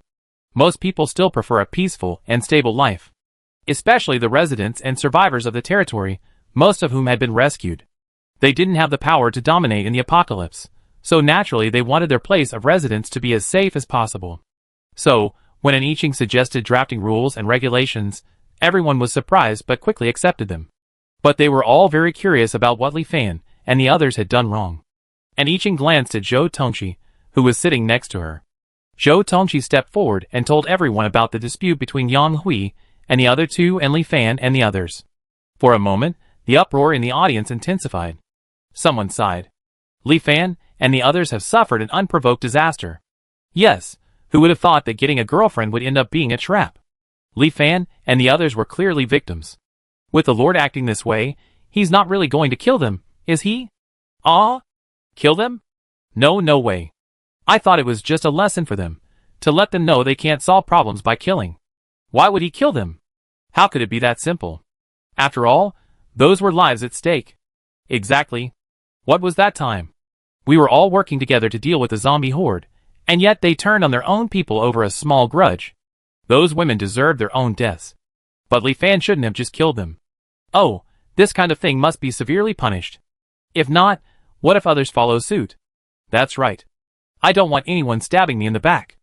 Most people still prefer a peaceful and stable life. Especially the residents and survivors of the territory, most of whom had been rescued. They didn't have the power to dominate in the apocalypse, so naturally they wanted their place of residence to be as safe as possible. So, when Iching suggested drafting rules and regulations, everyone was surprised but quickly accepted them. But they were all very curious about what Li Fan and the others had done wrong. And Iching glanced at Zhou Tongqi, who was sitting next to her. Zhou Tongqi stepped forward and told everyone about the dispute between Yang Hui and the other two and Li Fan and the others. For a moment, the uproar in the audience intensified. Someone sighed. Li Fan and the others have suffered an unprovoked disaster. Yes, who would have thought that getting a girlfriend would end up being a trap? Li Fan and the others were clearly victims. With the Lord acting this way, he's not really going to kill them, is he? Kill them? No way. I thought it was just a lesson for them, to let them know they can't solve problems by killing. Why would he kill them? How could it be that simple? After all, those were lives at stake. Exactly. What was that time? We were all working together to deal with the zombie horde, and yet they turned on their own people over a small grudge. Those women deserved their own deaths. But Li Fan shouldn't have just killed them. Oh, this kind of thing must be severely punished. If not, what if others follow suit? That's right. I don't want anyone stabbing me in the back.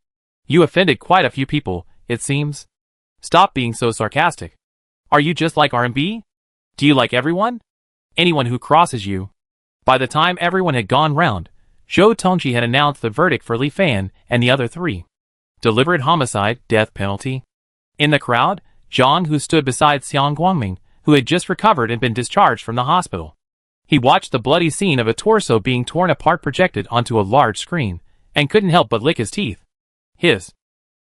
You offended quite a few people, it seems. Stop being so sarcastic. Are you just like R&B? Do you like everyone? Anyone who crosses you? By the time everyone had gone round, Zhou Tongqi had announced the verdict for Li Fan and the other three. Deliberate homicide, death penalty. In the crowd, Zhang, who stood beside Xiang Guangming, who had just recovered and been discharged from the hospital. He watched the bloody scene of a torso being torn apart projected onto a large screen, and couldn't help but lick his teeth.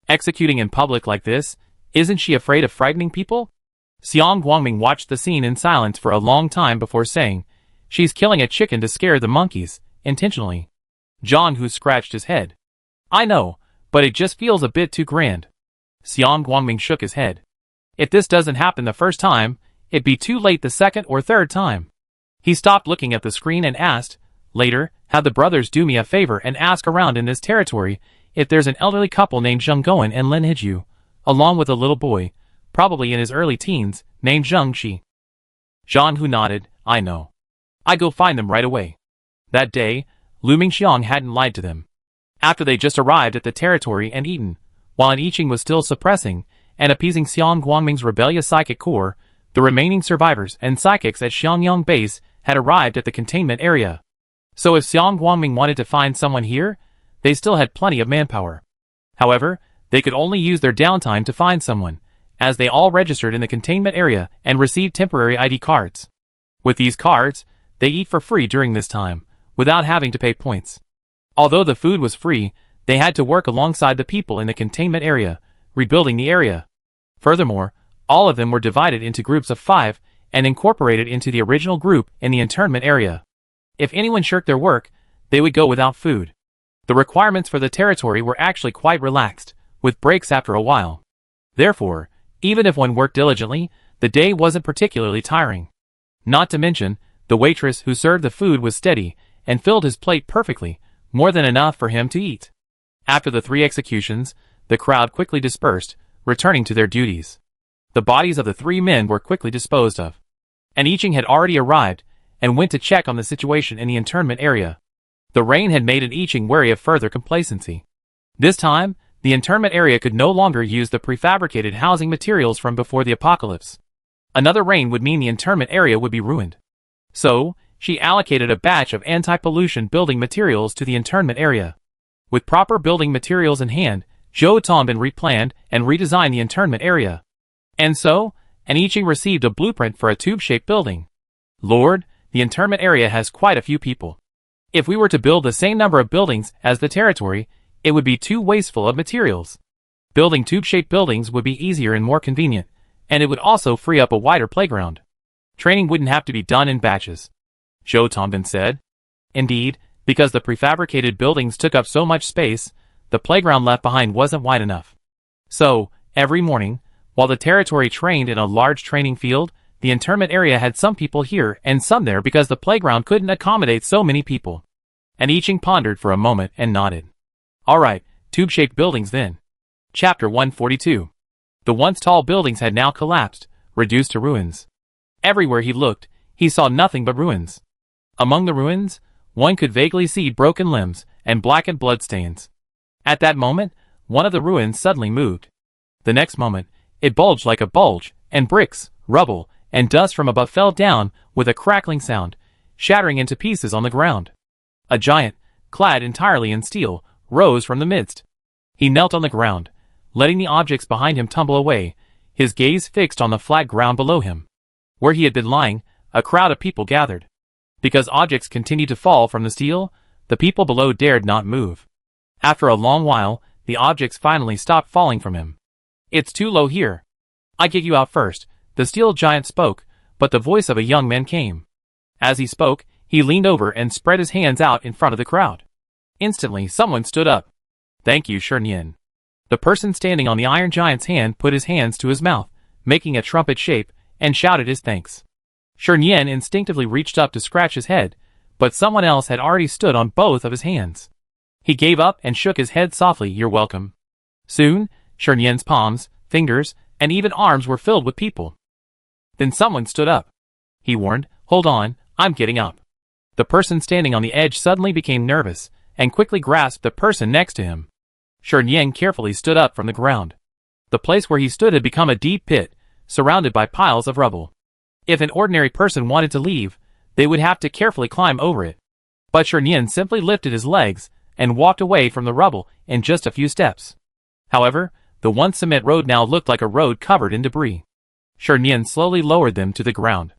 Executing in public like this, isn't she afraid of frightening people? Xiang Guangming watched the scene in silence for a long time before saying, she's killing a chicken to scare the monkeys, intentionally. Zhang, who scratched his head. I know, but it just feels a bit too grand. Xiang Guangming shook his head. If this doesn't happen the first time, it'd be too late the second or third time. He stopped looking at the screen and asked, later, have the brothers do me a favor and ask around in this territory if there's an elderly couple named Zheng Goen and Lin Hiju, along with a little boy, probably in his early teens, named Zheng Shi. Zhang, who nodded, I know. I go find them right away. That day, Lu Mingxiang hadn't lied to them. After they just arrived at the territory and eaten, while Iching was still suppressing and appeasing Xiang Guangming's rebellious psychic core, the remaining survivors and psychics at Xiangyang Base had arrived at the containment area. So if Xiang Guangming wanted to find someone here, they still had plenty of manpower. However, they could only use their downtime to find someone, as they all registered in the containment area and received temporary ID cards. With these cards, they eat for free during this time, without having to pay points. Although the food was free, they had to work alongside the people in the containment area, rebuilding the area. Furthermore, all of them were divided into groups of 5 and incorporated into the original group in the internment area. If anyone shirked their work, they would go without food. The requirements for the territory were actually quite relaxed, with breaks after a while. Therefore, even if one worked diligently, the day wasn't particularly tiring. Not to mention, the waitress who served the food was steady and filled his plate perfectly, more than enough for him to eat. After the 3 executions, the crowd quickly dispersed, returning to their duties. The bodies of the 3 men were quickly disposed of. And Iching had already arrived, and went to check on the situation in the internment area. The rain had made Iching wary of further complacency. This time, the internment area could no longer use the prefabricated housing materials from before the apocalypse. Another rain would mean the internment area would be ruined. So, she allocated a batch of anti-pollution building materials to the internment area. With proper building materials in hand, Zhou Tongbin replanned and redesigned the internment area. And so, An I Ching received a blueprint for a tube-shaped building. Lord, the internment area has quite a few people. If we were to build the same number of buildings as the territory, it would be too wasteful of materials. Building tube-shaped buildings would be easier and more convenient, and it would also free up a wider playground. Training wouldn't have to be done in batches. Zhou Tongbin said. Indeed, because the prefabricated buildings took up so much space, the playground left behind wasn't wide enough. So, every morning, while the territory trained in a large training field, the internment area had some people here and some there because the playground couldn't accommodate so many people. And I Ching pondered for a moment and nodded. Alright, tube-shaped buildings then. Chapter 142. The once tall buildings had now collapsed, reduced to ruins. Everywhere he looked, he saw nothing but ruins. Among the ruins, one could vaguely see broken limbs and blackened bloodstains. At that moment, one of the ruins suddenly moved. The next moment, it bulged like a bulge, and bricks, rubble, and dust from above fell down with a crackling sound, shattering into pieces on the ground. A giant, clad entirely in steel, rose from the midst. He knelt on the ground, letting the objects behind him tumble away, his gaze fixed on the flat ground below him. Where he had been lying, a crowd of people gathered. Because objects continued to fall from the steel, the people below dared not move. After a long while, the objects finally stopped falling from him. It's too low here. I get you out first, the steel giant spoke, but the voice of a young man came. As he spoke, he leaned over and spread his hands out in front of the crowd. Instantly, someone stood up. Thank you, Shernyan. The person standing on the iron giant's hand put his hands to his mouth, making a trumpet shape, and shouted his thanks. Shernyan instinctively reached up to scratch his head, but someone else had already stood on both of his hands. He gave up and shook his head softly. You're welcome. Soon, Shernyan's palms, fingers, and even arms were filled with people. Then someone stood up. He warned, hold on, I'm getting up. The person standing on the edge suddenly became nervous, and quickly grasped the person next to him. Shernyan carefully stood up from the ground. The place where he stood had become a deep pit, surrounded by piles of rubble. If an ordinary person wanted to leave, they would have to carefully climb over it. But Shernyan simply lifted his legs and walked away from the rubble in just a few steps. However, the once cement road now looked like a road covered in debris. Shernyan slowly lowered them to the ground.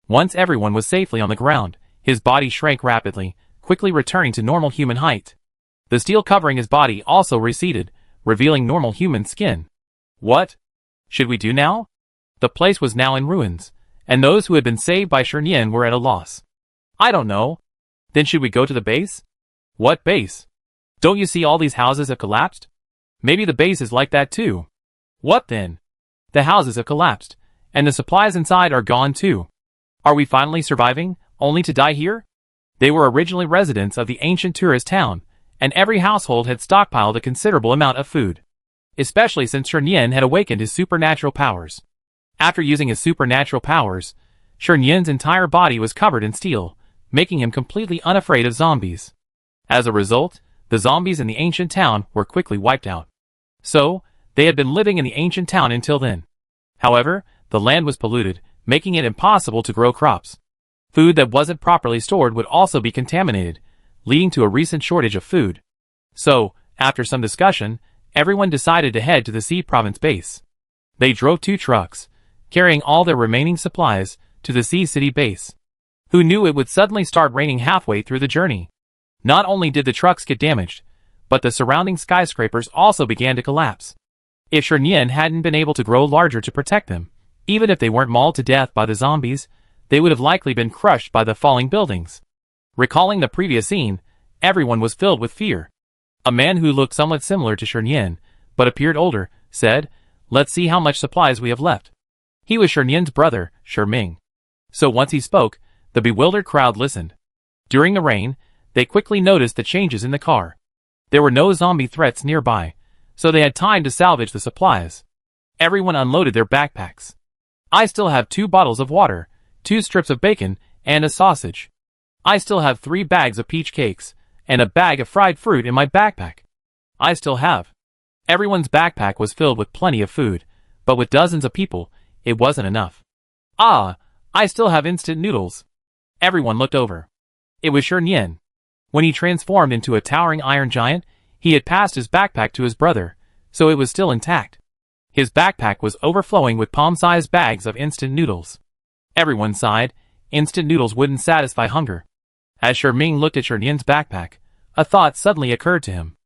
Once everyone was safely on the ground, his body shrank rapidly, quickly returning to normal human height. The steel covering his body also receded, revealing normal human skin. What should we do now? The place was now in ruins, and those who had been saved by Shernyan were at a loss. I don't know. Then should we go to the base? What base? Don't you see all these houses have collapsed? Maybe the base is like that too. What then? The houses have collapsed, and the supplies inside are gone too. Are we finally surviving, only to die here? They were originally residents of the ancient tourist town, and every household had stockpiled a considerable amount of food. Especially since Shernyan had awakened his supernatural powers. After using his supernatural powers, Shernyan's entire body was covered in steel, making him completely unafraid of zombies. As a result, the zombies in the ancient town were quickly wiped out. So, they had been living in the ancient town until then. However, the land was polluted, making it impossible to grow crops. Food that wasn't properly stored would also be contaminated, leading to a recent shortage of food. So, after some discussion, everyone decided to head to the Sea Province base. They drove 2 trucks, carrying all their remaining supplies, to the Sea City base. Who knew it would suddenly start raining halfway through the journey? Not only did the trucks get damaged, but the surrounding skyscrapers also began to collapse. If Shernyan hadn't been able to grow larger to protect them, even if they weren't mauled to death by the zombies, they would have likely been crushed by the falling buildings. Recalling the previous scene, everyone was filled with fear. A man who looked somewhat similar to Shernyan, but appeared older, said, "Let's see how much supplies we have left." He was Shernyan's brother, Sherming. So once he spoke, the bewildered crowd listened. During the rain, they quickly noticed the changes in the car. There were no zombie threats nearby, so they had time to salvage the supplies. Everyone unloaded their backpacks. I still have 2 bottles of water, 2 strips of bacon, and a sausage. I still have 3 bags of peach cakes, and a bag of fried fruit in my backpack. I still have. Everyone's backpack was filled with plenty of food, but with dozens of people, it wasn't enough. Ah, I still have instant noodles. Everyone looked over. It was Nian. When he transformed into a towering iron giant, he had passed his backpack to his brother, so it was still intact. His backpack was overflowing with palm-sized bags of instant noodles. Everyone sighed. Instant noodles wouldn't satisfy hunger. As Sherming looked at Nian's backpack, a thought suddenly occurred to him.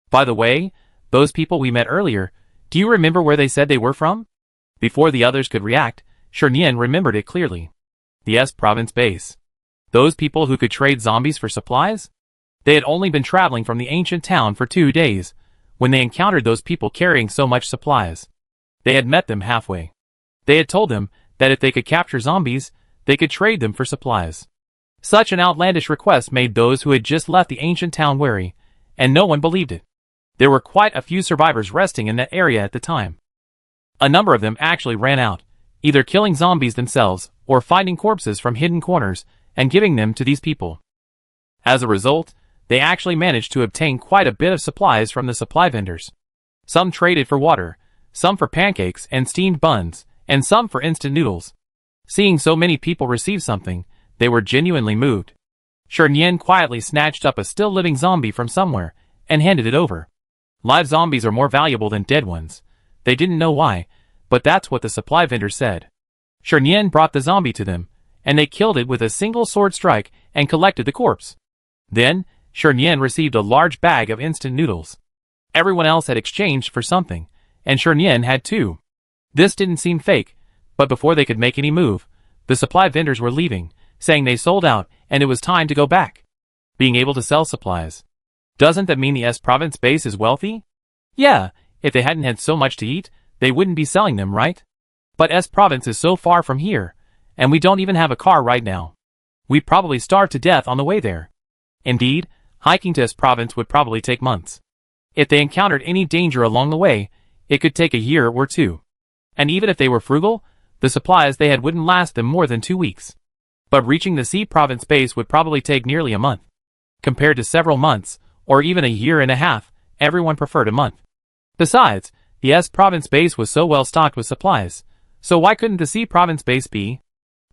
By the way, those people we met earlier, do you remember where they said they were from? Before the others could react, Nian remembered it clearly. The S province base. Those people who could trade zombies for supplies? They had only been traveling from the ancient town for 2 days, when they encountered those people carrying so much supplies. They had met them halfway. They had told them that if they could capture zombies, they could trade them for supplies. Such an outlandish request made those who had just left the ancient town wary, and no one believed it. There were quite a few survivors resting in that area at the time. A number of them actually ran out, either killing zombies themselves or finding corpses from hidden corners and giving them to these people. As a result, they actually managed to obtain quite a bit of supplies from the supply vendors. Some traded for water, some for pancakes and steamed buns, and some for instant noodles. Seeing so many people receive something, they were genuinely moved. Nian quietly snatched up a still-living zombie from somewhere and handed it over. Live zombies are more valuable than dead ones. They didn't know why, but that's what the supply vendor said. Nian brought the zombie to them, and they killed it with a single sword strike and collected the corpse. Then, Nian received a large bag of instant noodles. Everyone else had exchanged for something, and Nian had too. This didn't seem fake, but before they could make any move, the supply vendors were leaving, saying they sold out and it was time to go back. Being able to sell supplies. Doesn't that mean the S province base is wealthy? Yeah, if they hadn't had so much to eat, they wouldn't be selling them, right? But S province is so far from here, and we don't even have a car right now. We'd probably starve to death on the way there. Indeed, hiking to S province would probably take months. If they encountered any danger along the way, it could take a year or 2. And even if they were frugal, the supplies they had wouldn't last them more than 2 weeks. But reaching the C province base would probably take nearly a month. Compared to several months, or even a year and a half, everyone preferred a month. Besides, the S province base was so well stocked with supplies, so why couldn't the C province base be?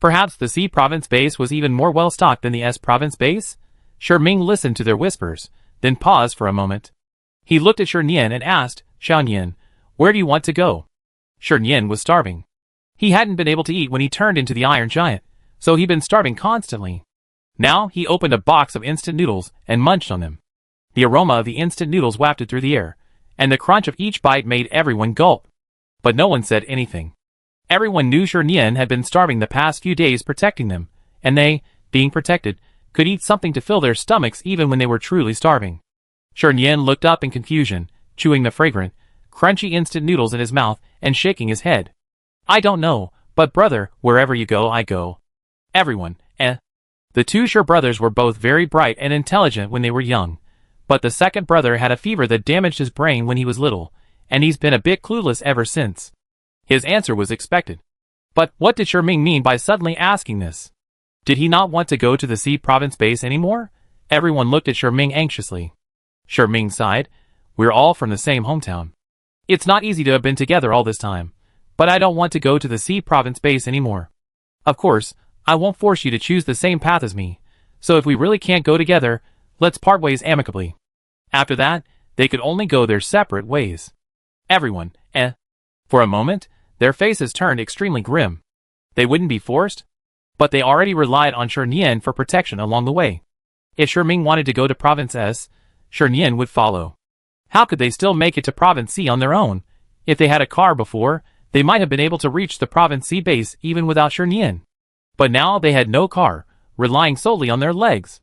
Perhaps the C province base was even more well stocked than the S province base? Ming listened to their whispers, then paused for a moment. He looked at Nian and asked, Nian, where do you want to go? Nian was starving. He hadn't been able to eat when he turned into the Iron Giant, so he'd been starving constantly. Now he opened a box of instant noodles and munched on them. The aroma of the instant noodles wafted through the air, and the crunch of each bite made everyone gulp. But no one said anything. Everyone knew Nian had been starving the past few days protecting them, and they, being protected, could eat something to fill their stomachs even when they were truly starving. Nian looked up in confusion, chewing the fragrant, crunchy instant noodles in his mouth and shaking his head. I don't know, but brother, wherever you go I go. Everyone, The 2 Sure brothers were both very bright and intelligent when they were young, but the second brother had a fever that damaged his brain when he was little, and he's been a bit clueless ever since. His answer was expected. But what did Ming mean by suddenly asking this? Did he not want to go to the C province base anymore? Everyone looked at Ming anxiously. Ming sighed. We're all from the same hometown. It's not easy to have been together all this time, but I don't want to go to the C province base anymore. Of course, I won't force you to choose the same path as me, so if we really can't go together, let's part ways amicably. After that, they could only go their separate ways. Everyone, For a moment, their faces turned extremely grim. They wouldn't be forced, but they already relied on Nian for protection along the way. If Ming wanted to go to Province S, Nian would follow. How could they still make it to Province C on their own? If they had a car before, they might have been able to reach the Province C base even without Nian. But now they had no car, relying solely on their legs.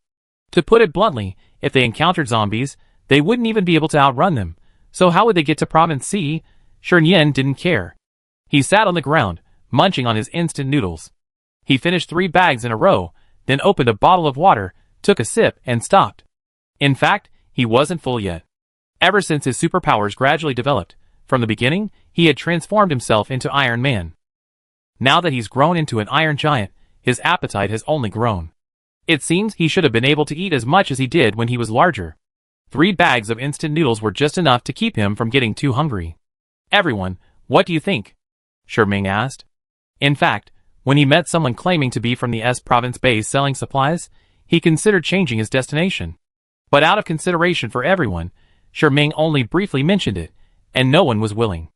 To put it bluntly, if they encountered zombies, they wouldn't even be able to outrun them, so how would they get to Province C? Nian didn't care. He sat on the ground, munching on his instant noodles. He finished 3 bags in a row, then opened a bottle of water, took a sip, and stopped. In fact, he wasn't full yet. Ever since his superpowers gradually developed, from the beginning, he had transformed himself into Iron Man. Now that he's grown into an Iron Giant, his appetite has only grown. It seems he should have been able to eat as much as he did when he was larger. 3 bags of instant noodles were just enough to keep him from getting too hungry. Everyone, what do you think? Ming asked. In fact, When he met someone claiming to be from the S province base selling supplies, he considered changing his destination. But out of consideration for everyone, Ming only briefly mentioned it, and no one was willing.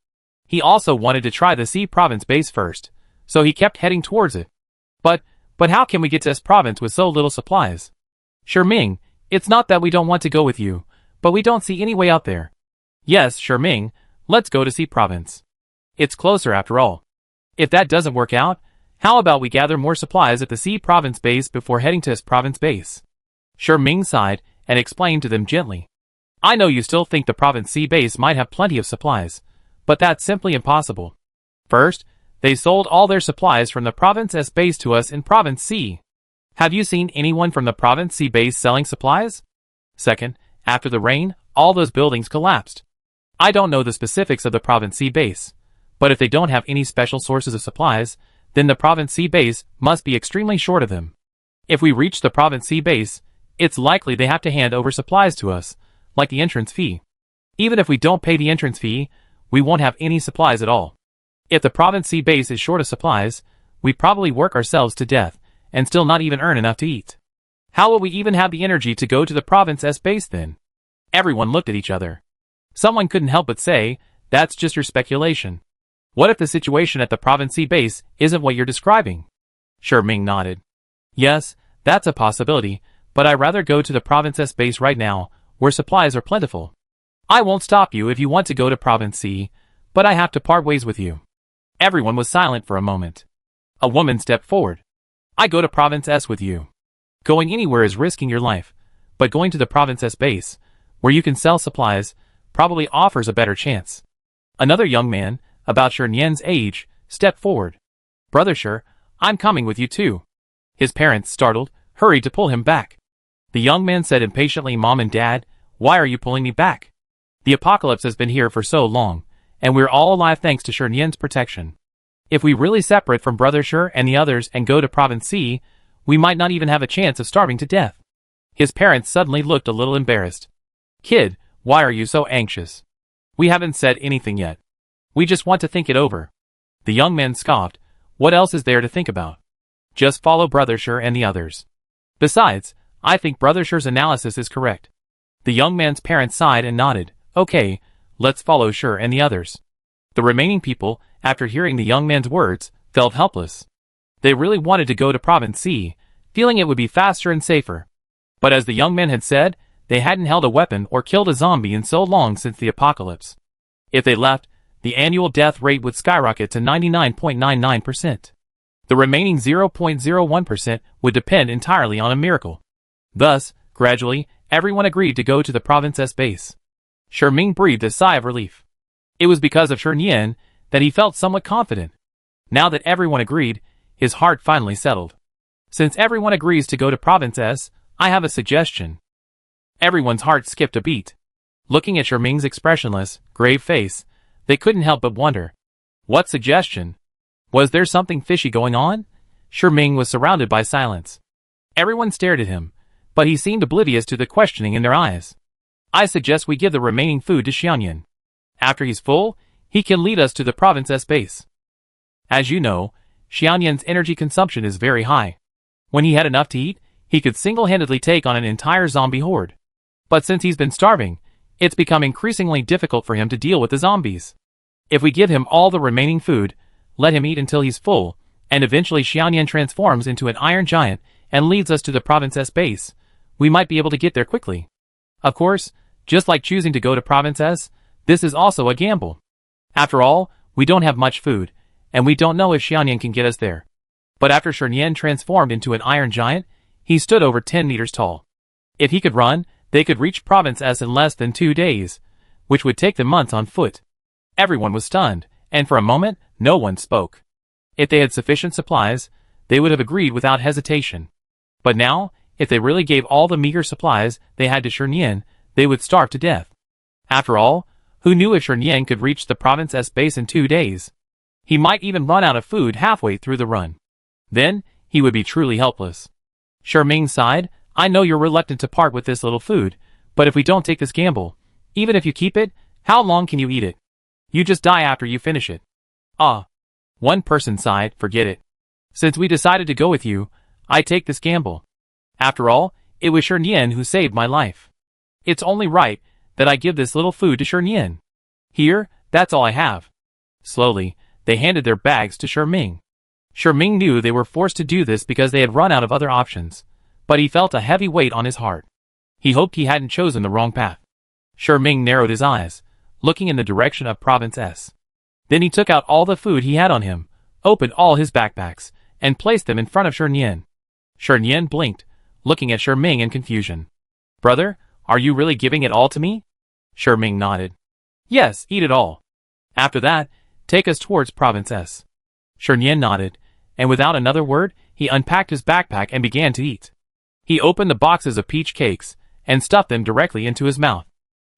He also wanted to try the C province base first, so he kept heading towards it. But how can we get to S province with so little supplies? Ming, it's not that we don't want to go with you, but we don't see any way out there. Yes, Ming, let's go to C province. It's closer after all. If that doesn't work out, how about we gather more supplies at the C province base before heading to S province base? Ming sighed and explained to them gently. I know you still think the province C base might have plenty of supplies, but that's simply impossible. First, they sold all their supplies from the province S base to us in province C. Have you seen anyone from the province C base selling supplies? Second, after the rain, all those buildings collapsed. I don't know the specifics of the province C base, but if they don't have any special sources of supplies, then the province C base must be extremely short of them. If we reach the province C base, it's likely they have to hand over supplies to us, like the entrance fee. Even if we don't pay the entrance fee, we won't have any supplies at all. If the province C base is short of supplies, we probably work ourselves to death, and still not even earn enough to eat. How will we even have the energy to go to the province S base then? Everyone looked at each other. Someone couldn't help but say, that's just your speculation. What if the situation at the province C base isn't what you're describing? Ming nodded. Yes, that's a possibility, but I'd rather go to the province S base right now, where supplies are plentiful. I won't stop you if you want to go to province C, but I have to part ways with you. Everyone was silent for a moment. A woman stepped forward. I go to province S with you. Going anywhere is risking your life, but going to the province S base, where you can sell supplies, probably offers a better chance. Another young man, about Nian's age, stepped forward. Brother I'm coming with you too. His parents, startled, hurried to pull him back. The young man said impatiently, Mom and Dad, why are you pulling me back? The apocalypse has been here for so long, and we're all alive thanks to Nian's protection. If we really separate from Brother and the others and go to Province C, we might not even have a chance of starving to death. His parents suddenly looked a little embarrassed. Kid, why are you so anxious? We haven't said anything yet. We just want to think it over. The young man scoffed. What else is there to think about? Just follow Brother and the others. Besides, I think Brother analysis is correct. The young man's parents sighed and nodded. Okay, let's follow and the others. The remaining people, after hearing the young man's words, felt helpless. They really wanted to go to Province C, feeling it would be faster and safer. But as the young man had said, they hadn't held a weapon or killed a zombie in so long since the apocalypse. If they left, the annual death rate would skyrocket to 99.99%. The remaining 0.01% would depend entirely on a miracle. Thus, gradually, everyone agreed to go to the Province S base. Ming breathed a sigh of relief. It was because of Nian that he felt somewhat confident. Now that everyone agreed, his heart finally settled. Since everyone agrees to go to Province S, I have a suggestion. Everyone's heart skipped a beat. Looking at Ming's expressionless, grave face, they couldn't help but wonder. What suggestion? Was there something fishy going on? Ming was surrounded by silence. Everyone stared at him, but he seemed oblivious to the questioning in their eyes. I suggest we give the remaining food to Xianyan. After he's full, he can lead us to the Province S base. As you know, Xianyan's energy consumption is very high. When he had enough to eat, he could single-handedly take on an entire zombie horde. But since he's been starving, it's become increasingly difficult for him to deal with the zombies. If we give him all the remaining food, let him eat until he's full, and eventually Xianyan transforms into an iron giant and leads us to the Province S base, we might be able to get there quickly. Of course, just like choosing to go to Province S, this is also a gamble. After all, we don't have much food, and we don't know if Xianyan can get us there. But after Nian transformed into an iron giant, he stood over 10 meters tall. If he could run, they could reach Province S in less than 2 days, which would take them months on foot. Everyone was stunned, and for a moment, no one spoke. If they had sufficient supplies, they would have agreed without hesitation. But now, if they really gave all the meager supplies they had to Nian, they would starve to death. After all, who knew if Nian could reach the Province S base in 2 days? He might even run out of food halfway through the run. Then, he would be truly helpless. Ming sighed. I know you're reluctant to part with this little food, but if we don't take this gamble, even if you keep it, how long can you eat it? You just die after you finish it. Ah. One person sighed, forget it. Since we decided to go with you, I take this gamble. After all, it was Shernien who saved my life. It's only right that I give this little food to Shernien. Here, that's all I have. Slowly, they handed their bags to Sherming. Sherming knew they were forced to do this because they had run out of other options, but he felt a heavy weight on his heart. He hoped he hadn't chosen the wrong path. Sherming narrowed his eyes, looking in the direction of Province S. Then he took out all the food he had on him, opened all his backpacks, and placed them in front of Shernien. Shernien blinked, looking at Sherming in confusion. Brother, are you really giving it all to me? Sherming nodded. Yes, eat it all. After that, take us towards Province S. Shernien nodded, and without another word, he unpacked his backpack and began to eat. He opened the boxes of peach cakes and stuffed them directly into his mouth.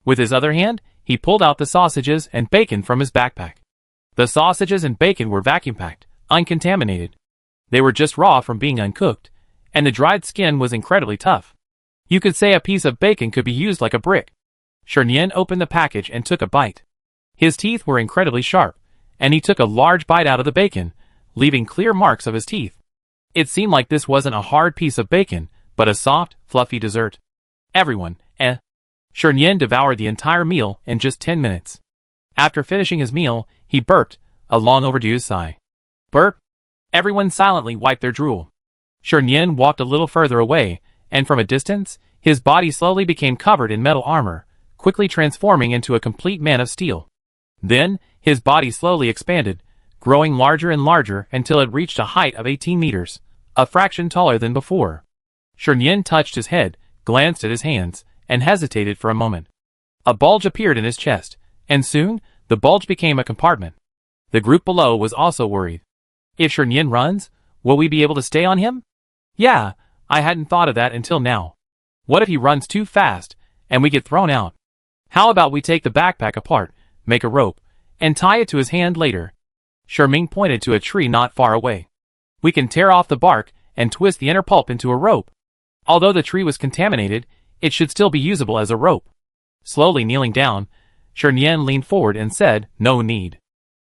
With his other hand, he pulled out the sausages and bacon from his backpack. The sausages and bacon were vacuum-packed, uncontaminated. They were just raw from being uncooked, and the dried skin was incredibly tough. You could say a piece of bacon could be used like a brick. Shernien opened the package and took a bite. His teeth were incredibly sharp, and he took a large bite out of the bacon, leaving clear marks of his teeth. It seemed like this wasn't a hard piece of bacon, but a soft, fluffy dessert. Everyone, Shernien devoured the entire meal in just 10 minutes. After finishing his meal, he burped, a long overdue sigh. Burp! Everyone silently wiped their drool. Shernien walked a little further away, and from a distance, his body slowly became covered in metal armor, quickly transforming into a complete man of steel. Then, his body slowly expanded, growing larger and larger until it reached a height of 18 meters, a fraction taller than before. Shernien touched his head, glanced at his hands, and hesitated for a moment. A bulge appeared in his chest, and soon, the bulge became a compartment. The group below was also worried. If Shernien runs, will we be able to stay on him? Yeah, I hadn't thought of that until now. What if he runs too fast, and we get thrown out? How about we take the backpack apart, make a rope, and tie it to his hand later? Sherming pointed to a tree not far away. We can tear off the bark and twist the inner pulp into a rope. Although the tree was contaminated, it should still be usable as a rope. Slowly kneeling down, Shernien leaned forward and said, No need.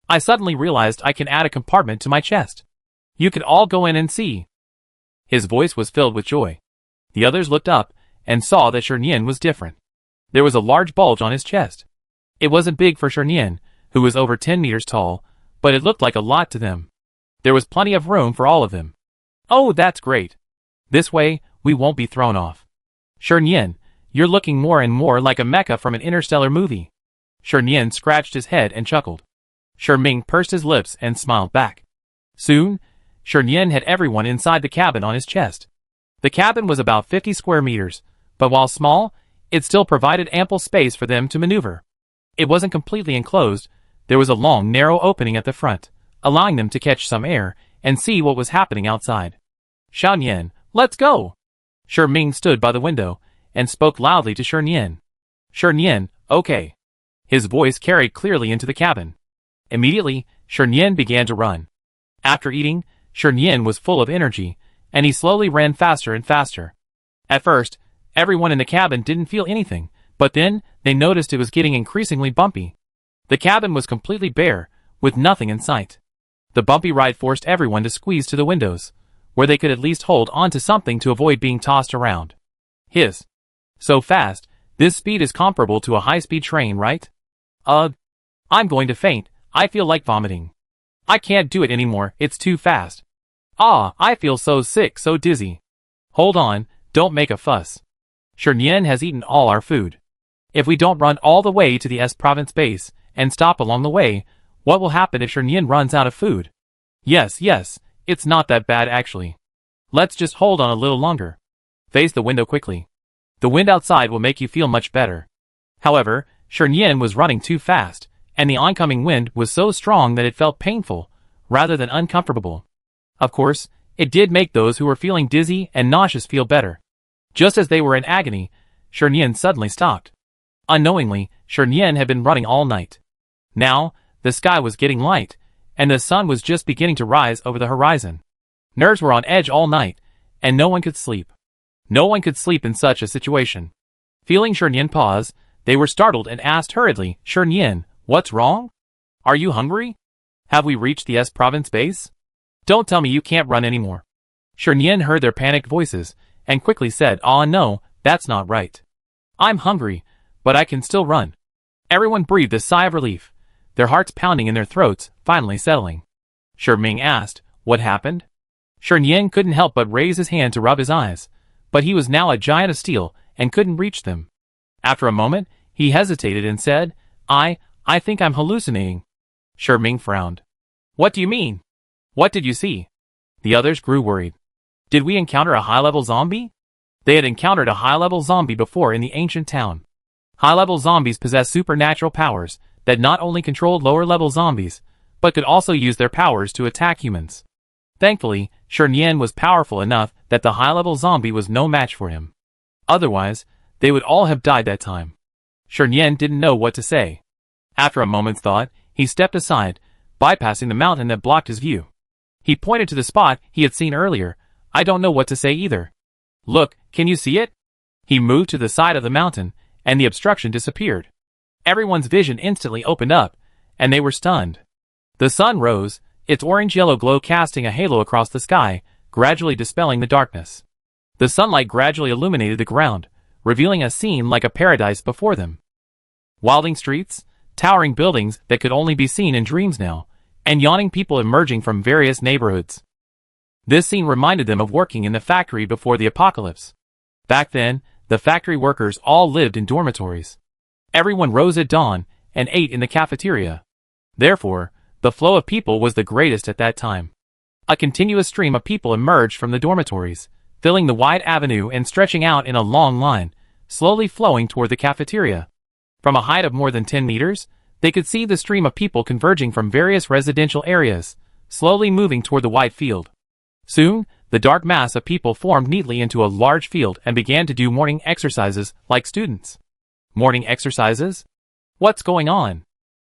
I suddenly realized I can add a compartment to my chest. You could all go in and see. His voice was filled with joy. The others looked up and saw that Shernien was different. There was a large bulge on his chest. It wasn't big for Shernien, who was over 10 meters tall, but it looked like a lot to them. There was plenty of room for all of them. Oh, that's great. This way, we won't be thrown off. Shernien, you're looking more and more like a mecha from an interstellar movie. Shernien scratched his head and chuckled. Sherming pursed his lips and smiled back. Soon, Shernien had everyone inside the cabin on his chest. The cabin was about 50 square meters, but while small, it still provided ample space for them to maneuver. It wasn't completely enclosed. There was a long, narrow opening at the front, allowing them to catch some air and see what was happening outside. Xiaoyan, let's go! Sherming stood by the window and spoke loudly to Shernien. Shernien, okay. His voice carried clearly into the cabin. Immediately, Shernien began to run. After eating, Shernien was full of energy, and he slowly ran faster and faster. At first, everyone in the cabin didn't feel anything, but then, they noticed it was getting increasingly bumpy. The cabin was completely bare, with nothing in sight. The bumpy ride forced everyone to squeeze to the windows, where they could at least hold on to something to avoid being tossed around. Hiss. So fast, this speed is comparable to a high-speed train, right? I'm going to faint. I feel like vomiting. I can't do it anymore, it's too fast. I feel so sick, so dizzy. Hold on, don't make a fuss. Shernien has eaten all our food. If we don't run all the way to the S province base and stop along the way, what will happen if Shernien runs out of food? Yes, it's not that bad actually. Let's just hold on a little longer. Face the window quickly. The wind outside will make you feel much better. However, Shernien was running too fast, and the oncoming wind was so strong that it felt painful, rather than uncomfortable. Of course, it did make those who were feeling dizzy and nauseous feel better. Just as they were in agony, Shernien suddenly stopped. Unknowingly, Shernien had been running all night. Now, the sky was getting light, and the sun was just beginning to rise over the horizon. Nerves were on edge all night, and no one could sleep. No one could sleep in such a situation. Feeling Shernien pause, they were startled and asked hurriedly, Shernien, what's wrong? Are you hungry? Have we reached the S province base? Don't tell me you can't run anymore. Shernyan heard their panicked voices, and quickly said, "Ah no, that's not right. I'm hungry, but I can still run." Everyone breathed a sigh of relief, their hearts pounding in their throats, finally settling. Shiming asked, "What happened?" Shernyan couldn't help but raise his hand to rub his eyes, but he was now a giant of steel and couldn't reach them. After a moment, he hesitated and said, I think I'm hallucinating." Shiming frowned. "What do you mean? What did you see?" The others grew worried. "Did we encounter a high-level zombie?" They had encountered a high-level zombie before in the ancient town. High-level zombies possess supernatural powers that not only controlled lower-level zombies, but could also use their powers to attack humans. Thankfully, Shernyan was powerful enough that the high-level zombie was no match for him. Otherwise, they would all have died that time. Shernyan didn't know what to say. After a moment's thought, he stepped aside, bypassing the mountain that blocked his view. He pointed to the spot he had seen earlier. "I don't know what to say either." "Look, can you see it?" He moved to the side of the mountain, and the obstruction disappeared. Everyone's vision instantly opened up, and they were stunned. The sun rose, its orange-yellow glow casting a halo across the sky, gradually dispelling the darkness. The sunlight gradually illuminated the ground, revealing a scene like a paradise before them. Wilding streets, towering buildings that could only be seen in dreams now, and yawning people emerging from various neighborhoods. This scene reminded them of working in the factory before the apocalypse. Back then, the factory workers all lived in dormitories. Everyone rose at dawn and ate in the cafeteria. Therefore, the flow of people was the greatest at that time. A continuous stream of people emerged from the dormitories, filling the wide avenue and stretching out in a long line, slowly flowing toward the cafeteria. From a height of more than 10 meters, they could see the stream of people converging from various residential areas, slowly moving toward the wide field. Soon, the dark mass of people formed neatly into a large field and began to do morning exercises like students. Morning exercises? What's going on?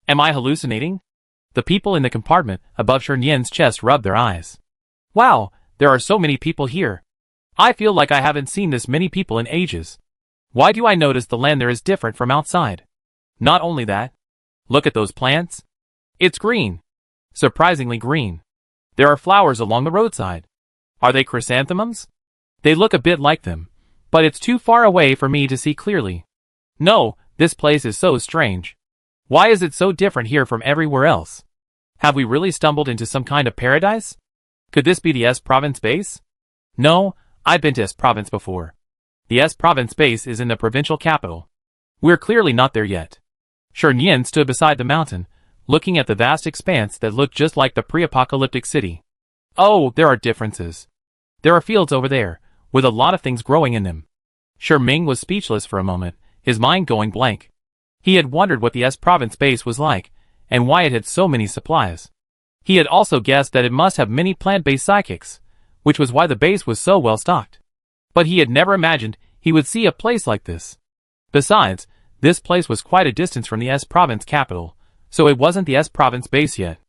Am I hallucinating? The people in the compartment above Shernyan's chest rubbed their eyes. Wow, there are so many people here. I feel like I haven't seen this many people in ages. Why do I notice the land there is different from outside? Not only that. Look at those plants. It's green. Surprisingly green. There are flowers along the roadside. Are they chrysanthemums? They look a bit like them, but it's too far away for me to see clearly. No, this place is so strange. Why is it so different here from everywhere else? Have we really stumbled into some kind of paradise? Could this be the S province base? No, I've been to S province before. The S province base is in the provincial capital. We're clearly not there yet. Shernyan stood beside the mountain, looking at the vast expanse that looked just like the pre-apocalyptic city. Oh, there are differences. There are fields over there, with a lot of things growing in them. Shiming was speechless for a moment, his mind going blank. He had wondered what the S province base was like, and why it had so many supplies. He had also guessed that it must have many plant-based psychics, which was why the base was so well stocked. But he had never imagined he would see a place like this. Besides, this place was quite a distance from the S province capital, so it wasn't the S province base yet.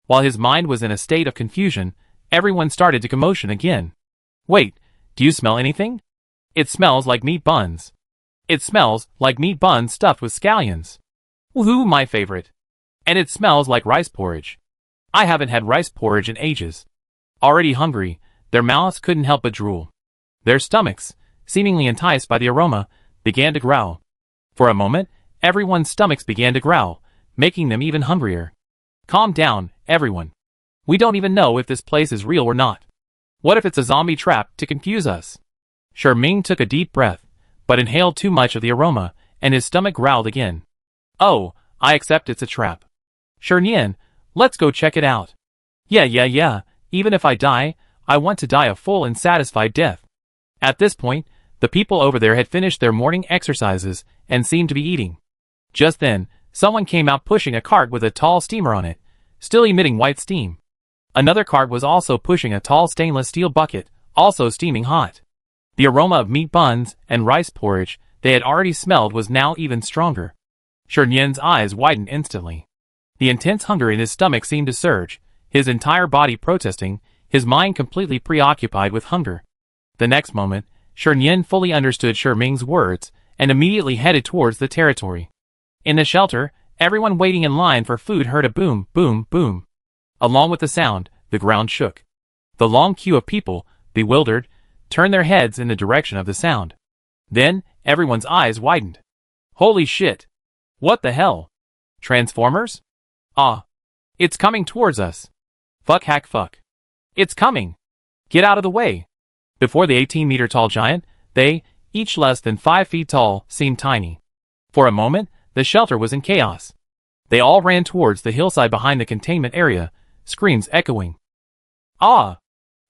While his mind was in a state of confusion, everyone started to commotion again. Wait, do you smell anything? It smells like meat buns. It smells like meat buns stuffed with scallions. Woohoo, my favorite. And it smells like rice porridge. I haven't had rice porridge in ages. Already hungry, their mouths couldn't help but drool. Their stomachs, seemingly enticed by the aroma, began to growl. For a moment, everyone's stomachs began to growl, making them even hungrier. Calm down, everyone. We don't even know if this place is real or not. What if it's a zombie trap to confuse us? Shiming took a deep breath, but inhaled too much of the aroma, and his stomach growled again. Oh, I accept it's a trap. Shernyan, let's go check it out. Yeah, even if I die, I want to die a full and satisfied death. At this point, the people over there had finished their morning exercises and seemed to be eating. Just then, someone came out pushing a cart with a tall steamer on it, still emitting white steam. Another cart was also pushing a tall stainless steel bucket, also steaming hot. The aroma of meat buns and rice porridge they had already smelled was now even stronger. Shernyan's eyes widened instantly. The intense hunger in his stomach seemed to surge, his entire body protesting, his mind completely preoccupied with hunger. The next moment, Shernyan fully understood Shiming's words and immediately headed towards the territory. In the shelter, everyone waiting in line for food heard a boom, boom, boom. Along with the sound, the ground shook. The long queue of people, bewildered, turned their heads in the direction of the sound. Then, everyone's eyes widened. Holy shit! What the hell? Transformers? Ah! It's coming towards us. Fuck hack fuck. It's coming! Get out of the way! Before the 18-meter-tall giant, they, each less than 5 feet tall, seemed tiny. For a moment, the shelter was in chaos. They all ran towards the hillside behind the containment area, screams echoing. Ah!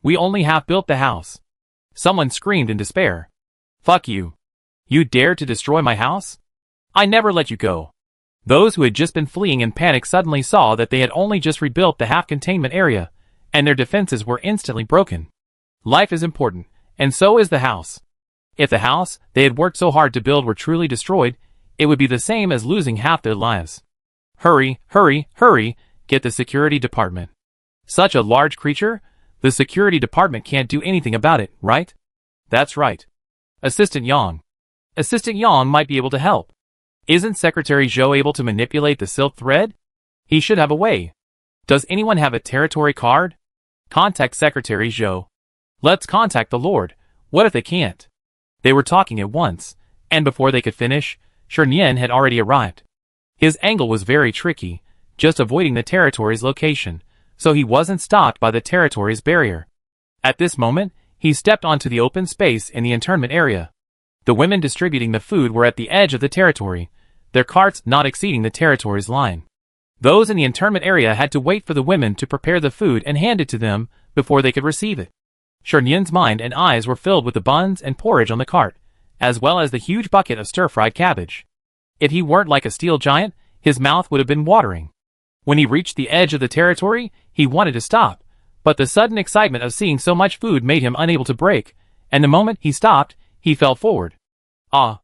We only half built the house. Someone screamed in despair. Fuck you. You dare to destroy my house? I never let you go. Those who had just been fleeing in panic suddenly saw that they had only just rebuilt the half-containment area, and their defenses were instantly broken. Life is important, and so is the house. If the house they had worked so hard to build were truly destroyed, it would be the same as losing half their lives. Hurry, hurry, hurry, get the security department. Such a large creature? The security department can't do anything about it, right? That's right. Assistant Yang. Assistant Yang might be able to help. Isn't Secretary Zhou able to manipulate the silk thread? He should have a way. Does anyone have a territory card? Contact Secretary Zhou. Let's contact the Lord. What if they can't? They were talking at once, and before they could finish, Shernyan had already arrived. His angle was very tricky, just avoiding the territory's location, so he wasn't stopped by the territory's barrier. At this moment, he stepped onto the open space in the internment area. The women distributing the food were at the edge of the territory, their carts not exceeding the territory's line. Those in the internment area had to wait for the women to prepare the food and hand it to them before they could receive it. Shernyan's mind and eyes were filled with the buns and porridge on the cart, as well as the huge bucket of stir-fried cabbage. If he weren't like a steel giant, his mouth would have been watering. When he reached the edge of the territory, he wanted to stop, but the sudden excitement of seeing so much food made him unable to brake, and the moment he stopped, he fell forward. Ah!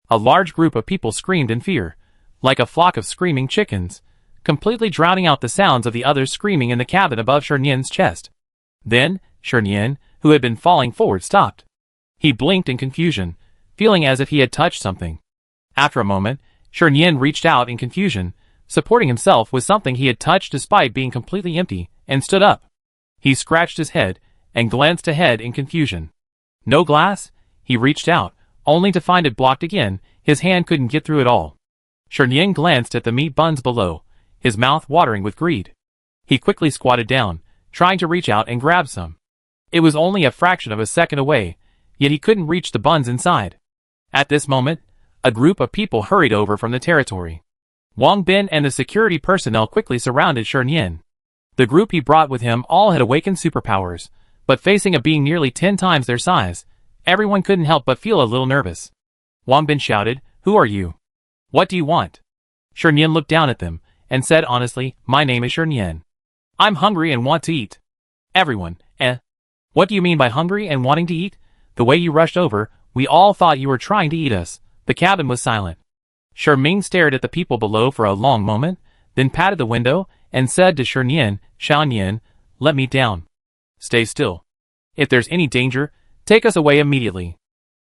A large group of people screamed in fear, like a flock of screaming chickens, completely drowning out the sounds of the others screaming in the cabin above Shernyan's chest. Then, Shernyan, who had been falling forward, stopped. He blinked in confusion, feeling as if he had touched something. After a moment, Shernyan reached out in confusion, supporting himself with something he had touched despite being completely empty, and stood up. He scratched his head, and glanced ahead in confusion. No glass? He reached out, only to find it blocked again. His hand couldn't get through it all. Shernyan glanced at the meat buns below, his mouth watering with greed. He quickly squatted down, trying to reach out and grab some. It was only a fraction of a second away, yet he couldn't reach the buns inside. At this moment, a group of people hurried over from the territory. Wang Bin and the security personnel quickly surrounded Shernyan. The group he brought with him all had awakened superpowers, but facing a being nearly 10 times their size, everyone couldn't help but feel a little nervous. Wang Bin shouted, "Who are you? What do you want?" Shernyan looked down at them, and said honestly, "My name is Shernyan. I'm hungry and want to eat." Everyone, What do you mean by hungry and wanting to eat? The way you rushed over, we all thought you were trying to eat us. The cabin was silent. Sherming stared at the people below for a long moment, then patted the window, and said to Shernyan, "Xiaoyan, let me down. Stay still. If there's any danger, take us away immediately."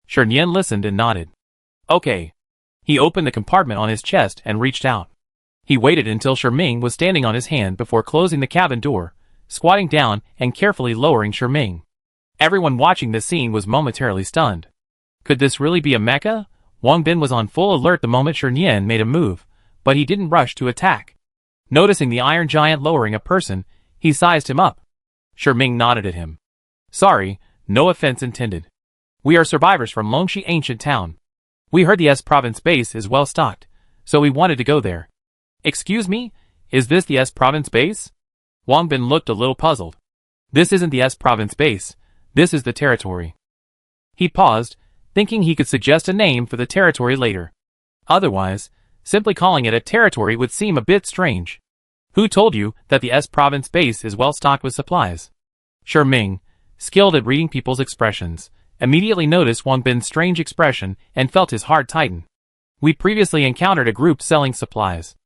Shernyan listened and nodded. Okay. He opened the compartment on his chest and reached out. He waited until Sherming was standing on his hand before closing the cabin door, squatting down and carefully lowering Sherming. Everyone watching this scene was momentarily stunned. Could this really be a mecha? Wang Bin was on full alert the moment Shernyan made a move, but he didn't rush to attack. Noticing the iron giant lowering a person, he sized him up. Sherming nodded at him. "Sorry, no offense intended. We are survivors from Longxi Ancient Town. We heard the S Province base is well stocked, so we wanted to go there." "Excuse me? Is this the S Province base?" Wang Bin looked a little puzzled. "This isn't the S Province base. This is the territory." He paused, thinking he could suggest a name for the territory later. Otherwise, simply calling it a territory would seem a bit strange. "Who told you that the S Province base is well stocked with supplies?" Sherming, skilled at reading people's expressions, immediately noticed Wang Bin's strange expression and felt his heart tighten. "We previously encountered a group selling supplies.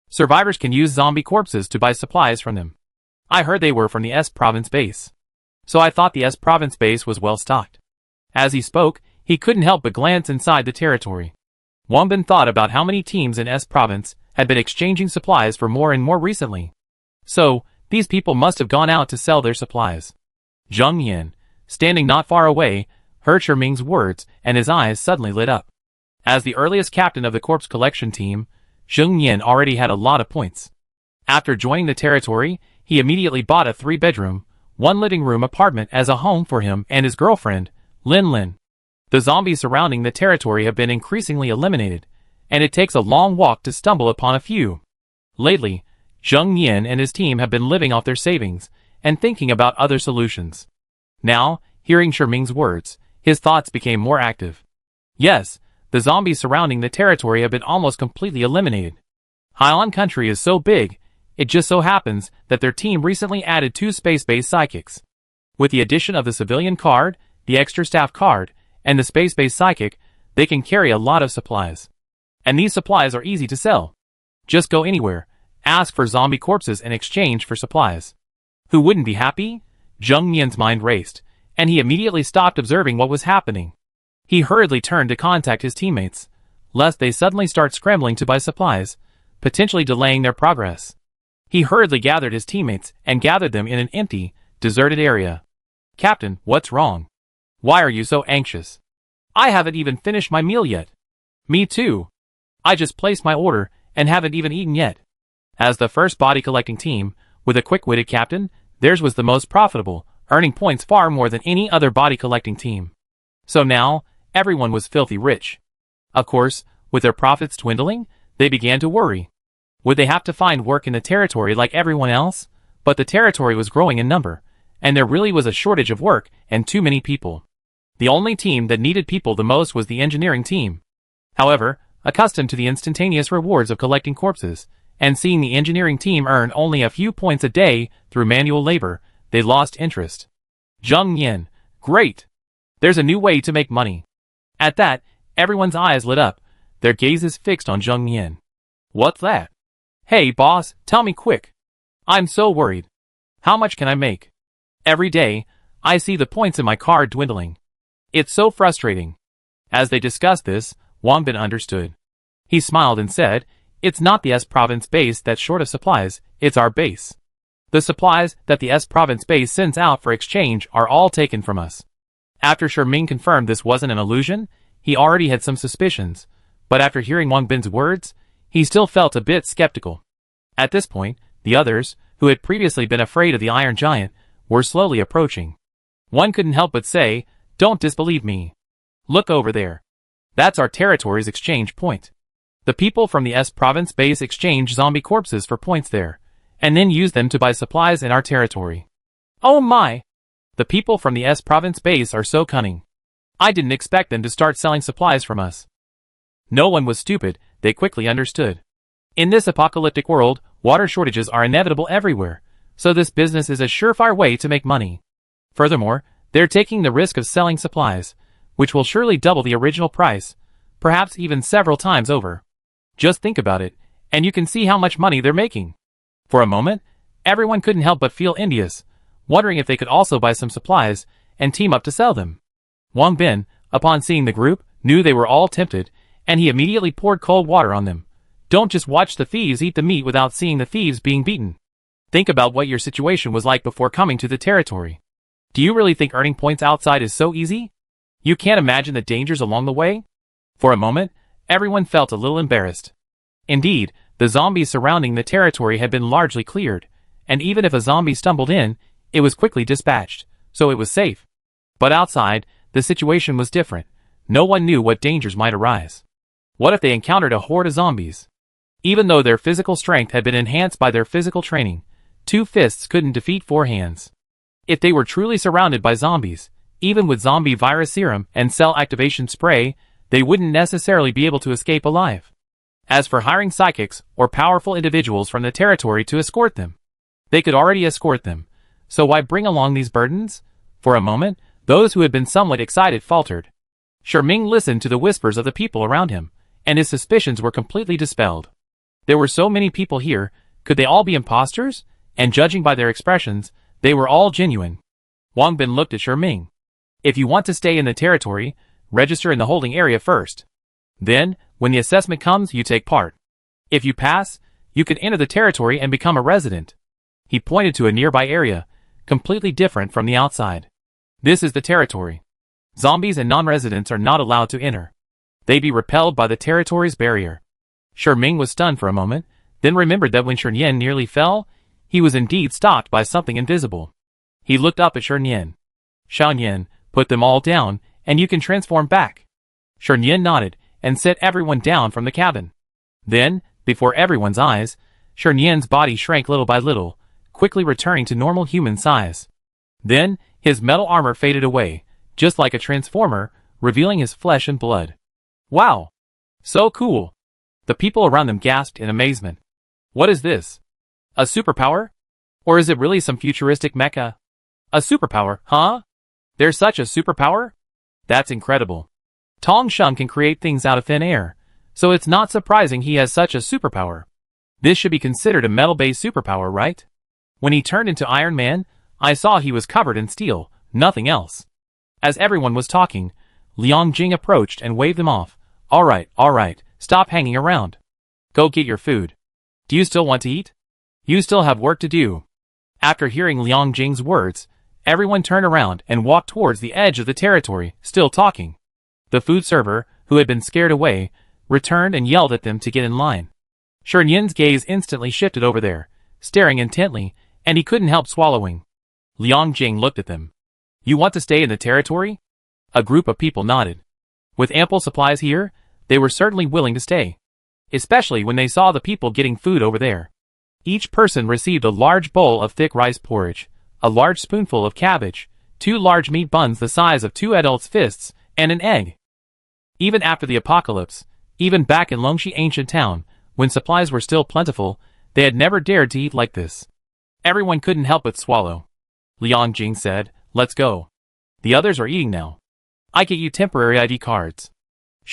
Survivors can use zombie corpses to buy supplies from them. I heard they were from the S Province base. So I thought the S Province base was well stocked." As he spoke, he couldn't help but glance inside the territory. Wang Bin thought about how many teams in S Province had been exchanging supplies for more and more recently. So, these people must have gone out to sell their supplies. Zheng Yin, standing not far away, heard Sherming's words and his eyes suddenly lit up. As the earliest captain of the corpse collection team, Zheng Yin already had a lot of points. After joining the territory, he immediately bought a 3-bedroom, 1 living room apartment as a home for him and his girlfriend, Lin Lin. The zombies surrounding the territory have been increasingly eliminated, and it takes a long walk to stumble upon a few. Lately, Zheng Yin and his team have been living off their savings and thinking about other solutions. Now, hearing Sherming's words, his thoughts became more active. Yes, the zombies surrounding the territory have been almost completely eliminated. Hailan country is so big, it just so happens that their team recently added 2 space-based psychics. With the addition of the civilian card, the extra staff card, and the space-based psychic, they can carry a lot of supplies. And these supplies are easy to sell. Just go anywhere, ask for zombie corpses in exchange for supplies. Who wouldn't be happy? Zheng Yin's mind raced, and he immediately stopped observing what was happening. He hurriedly turned to contact his teammates, lest they suddenly start scrambling to buy supplies, potentially delaying their progress. He hurriedly gathered his teammates and gathered them in an empty, deserted area. Captain, what's wrong? Why are you so anxious? I haven't even finished my meal yet. Me too. I just placed my order and haven't even eaten yet. As the first body collecting team, with a quick-witted captain, theirs was the most profitable, earning points far more than any other body collecting team. So now, everyone was filthy rich. Of course, with their profits dwindling, they began to worry. Would they have to find work in the territory like everyone else? But the territory was growing in number, and there really was a shortage of work and too many people. The only team that needed people the most was the engineering team. However, accustomed to the instantaneous rewards of collecting corpses, and seeing the engineering team earn only a few points a day through manual labor, they lost interest. Zheng Yin, great! There's a new way to make money. At that, everyone's eyes lit up, their gazes fixed on Zheng Yin. What's that? Hey boss, tell me quick. I'm so worried. How much can I make? Every day, I see the points in my card dwindling. It's so frustrating. As they discussed this, Wang Bin understood. He smiled and said, it's not the S province base that's short of supplies, it's our base. The supplies that the S province base sends out for exchange are all taken from us. After Sherming confirmed this wasn't an illusion, he already had some suspicions, but after hearing Wang Bin's words, he still felt a bit skeptical. At this point, the others, who had previously been afraid of the Iron Giant, were slowly approaching. One couldn't help but say, don't disbelieve me. Look over there. That's our territory's exchange point. The people from the S province base exchange zombie corpses for points there, and then use them to buy supplies in our territory. Oh my! The people from the S province base are so cunning. I didn't expect them to start selling supplies from us. No one was stupid, they quickly understood. In this apocalyptic world, water shortages are inevitable everywhere, so this business is a surefire way to make money. Furthermore, they're taking the risk of selling supplies, which will surely double the original price, perhaps even several times over. Just think about it, and you can see how much money they're making. For a moment, everyone couldn't help but feel envious, wondering if they could also buy some supplies and team up to sell them. Wang Bin, upon seeing the group, knew they were all tempted, and he immediately poured cold water on them. Don't just watch the thieves eat the meat without seeing the thieves being beaten. Think about what your situation was like before coming to the territory. Do you really think earning points outside is so easy? You can't imagine the dangers along the way? For a moment, everyone felt a little embarrassed. Indeed, the zombies surrounding the territory had been largely cleared, and even if a zombie stumbled in, it was quickly dispatched, so it was safe. But outside, the situation was different. No one knew what dangers might arise. What if they encountered a horde of zombies? Even though their physical strength had been enhanced by their physical training, 2 fists couldn't defeat 4 hands. If they were truly surrounded by zombies, even with zombie virus serum and cell activation spray, they wouldn't necessarily be able to escape alive. As for hiring psychics or powerful individuals from the territory to escort them, they could already escort them, so why bring along these burdens? For a moment, those who had been somewhat excited faltered. Sherming listened to the whispers of the people around him, and his suspicions were completely dispelled. There were so many people here, could they all be imposters? And judging by their expressions, they were all genuine. Wang Bin looked at Sherming. If you want to stay in the territory, register in the holding area first. Then, when the assessment comes, you take part. If you pass, you can enter the territory and become a resident. He pointed to a nearby area, completely different from the outside. This is the territory. Zombies and non-residents are not allowed to enter. They be repelled by the territory's barrier. Ming was stunned for a moment, then remembered that when Yin nearly fell, he was indeed stopped by something invisible. He looked up at Yin. Yin, put them all down, and you can transform back. Yin nodded, and set everyone down from the cabin. Then, before everyone's eyes, Yin's body shrank little by little, quickly returning to normal human size. Then, his metal armor faded away, just like a transformer, revealing his flesh and blood. Wow! So cool! The people around them gasped in amazement. What is this? A superpower? Or is it really some futuristic mecha? A superpower, huh? There's such a superpower? That's incredible. Tong Sheng can create things out of thin air, so it's not surprising he has such a superpower. This should be considered a metal-based superpower, right? When he turned into Iron Man, I saw he was covered in steel, nothing else. As everyone was talking, Liang Jing approached and waved them off. All right, stop hanging around. Go get your food. Do you still want to eat? You still have work to do. After hearing Liang Jing's words, everyone turned around and walked towards the edge of the territory, still talking. The food server, who had been scared away, returned and yelled at them to get in line. Yin's gaze instantly shifted over there, staring intently, and he couldn't help swallowing. Liang Jing looked at them. You want to stay in the territory? A group of people nodded. With ample supplies here, they were certainly willing to stay. Especially when they saw the people getting food over there. Each person received a large bowl of thick rice porridge, a large spoonful of cabbage, 2 large meat buns the size of 2 adults' fists, and an egg. Even after the apocalypse, even back in Longxi ancient town, when supplies were still plentiful, they had never dared to eat like this. Everyone couldn't help but swallow. Liang Jing said, let's go. The others are eating now. I get you temporary ID cards.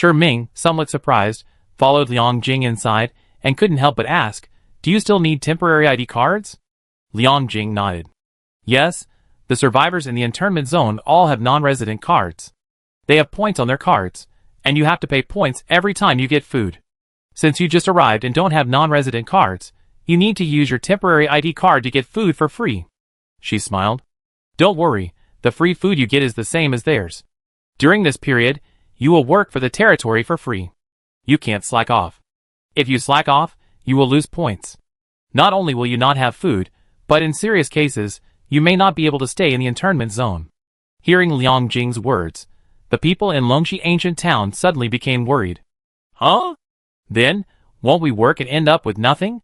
Ming, somewhat surprised, followed Liang Jing inside, and couldn't help but ask, do you still need temporary ID cards? Liang Jing nodded. Yes, the survivors in the internment zone all have non-resident cards. They have points on their cards, and you have to pay points every time you get food. Since you just arrived and don't have non-resident cards, you need to use your temporary ID card to get food for free. She smiled. Don't worry, the free food you get is the same as theirs. During this period, you will work for the territory for free. You can't slack off. If you slack off, you will lose points. Not only will you not have food, but in serious cases, you may not be able to stay in the internment zone. Hearing Liang Jing's words, the people in Longxi ancient town suddenly became worried. Huh? Then, won't we work and end up with nothing?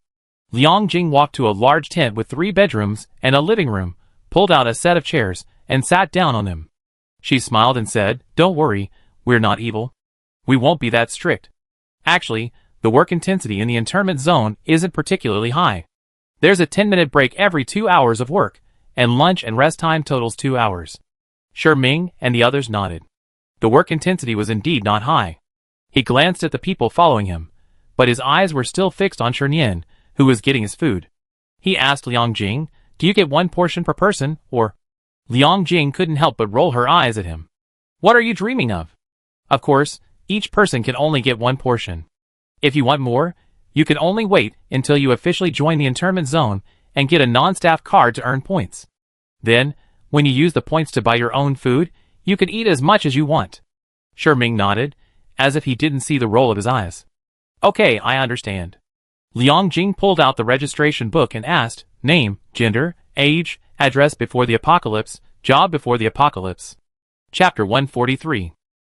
Liang Jing walked to a large tent with 3 bedrooms and a living room, pulled out a set of chairs, and sat down on them. She smiled and said, don't worry, we're not evil. We won't be that strict. Actually, the work intensity in the internment zone isn't particularly high. There's a 10-minute break every 2 hours of work, and lunch and rest time totals 2 hours. Ming and the others nodded. The work intensity was indeed not high. He glanced at the people following him, but his eyes were still fixed on Yin, who was getting his food. He asked Liang Jing, do you get 1 portion per person, or? Liang Jing couldn't help but roll her eyes at him. What are you dreaming of? Of course, each person can only get 1 portion. If you want more, you can only wait until you officially join the internment zone and get a non-staff card to earn points. Then, when you use the points to buy your own food, you can eat as much as you want. Ming nodded, as if he didn't see the roll of his eyes. Okay, I understand. Liang Jing pulled out the registration book and asked, name, gender, age, address before the apocalypse, job before the apocalypse. Chapter 143.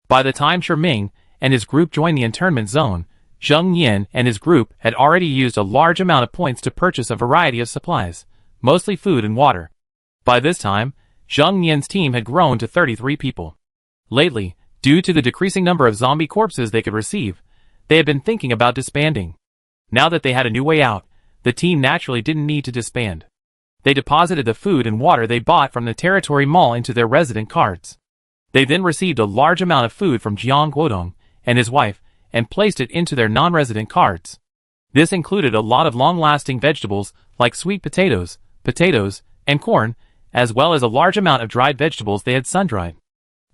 By the time Ming and his group joined the internment zone, Zheng Yin and his group had already used a large amount of points to purchase a variety of supplies, mostly food and water. By this time, Zheng Yin's team had grown to 33 people. Lately, due to the decreasing number of zombie corpses they could receive, they had been thinking about disbanding. Now that they had a new way out, the team naturally didn't need to disband. They deposited the food and water they bought from the territory mall into their resident cards. They then received a large amount of food from Jiang Guodong and his wife and placed it into their non-resident cards. This included a lot of long-lasting vegetables like sweet potatoes, and corn, as well as a large amount of dried vegetables they had sun-dried.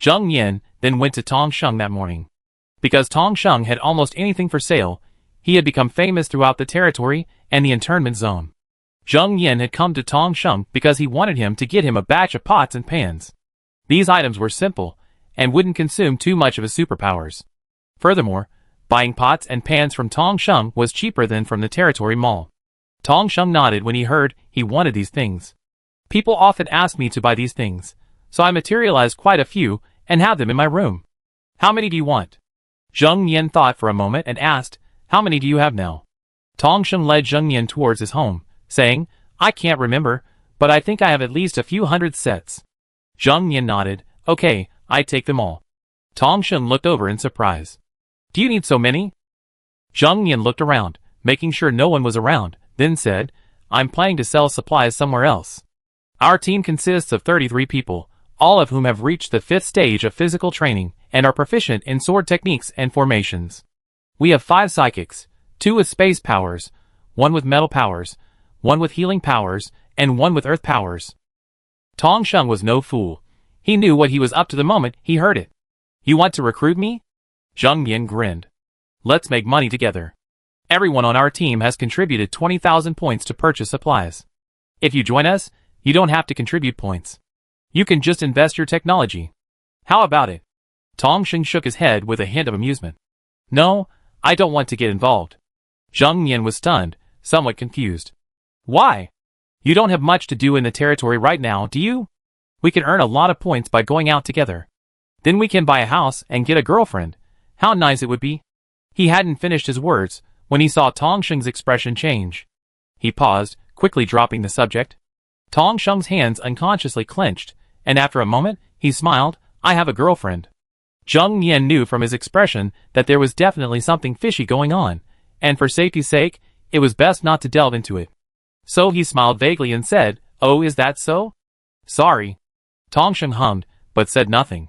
Zheng Yin then went to Tong Sheng that morning. Because Tong Sheng had almost anything for sale, he had become famous throughout the territory and the internment zone. Zheng Yin had come to Tong Sheng because he wanted him to get him a batch of pots and pans. These items were simple, and wouldn't consume too much of his superpowers. Furthermore, buying pots and pans from Tong Sheng was cheaper than from the territory mall. Tong Sheng nodded when he heard he wanted these things. People often ask me to buy these things, so I materialized quite a few and have them in my room. How many do you want? Zheng Yin thought for a moment and asked, how many do you have now? Tong Sheng led Zheng Yin towards his home, saying, I can't remember, but I think I have at least a few hundred sets. Zheng Yin nodded, okay, I take them all. Tong Sheng looked over in surprise. Do you need so many? Zheng Yin looked around, making sure no one was around, then said, I'm planning to sell supplies somewhere else. Our team consists of 33 people, all of whom have reached the 5th stage of physical training and are proficient in sword techniques and formations. We have 5 psychics, 2 with space powers, 1 with metal powers, 1 with healing powers, and 1 with earth powers. Tong Sheng was no fool. He knew what he was up to the moment he heard it. You want to recruit me? Zheng Yin grinned. Let's make money together. Everyone on our team has contributed 20,000 points to purchase supplies. If you join us, you don't have to contribute points. You can just invest your technology. How about it? Tong Sheng shook his head with a hint of amusement. No, I don't want to get involved. Zheng Yin was stunned, somewhat confused. Why? You don't have much to do in the territory right now, do you? We can earn a lot of points by going out together. Then we can buy a house and get a girlfriend. How nice it would be. He hadn't finished his words when he saw Tong Sheng's expression change. He paused, quickly dropping the subject. Tong Sheng's hands unconsciously clenched, and after a moment, he smiled, I have a girlfriend. Zheng Yin knew from his expression that there was definitely something fishy going on, and for safety's sake, it was best not to delve into it. So he smiled vaguely and said, oh, is that so? Sorry. Tong Sheng hummed, but said nothing.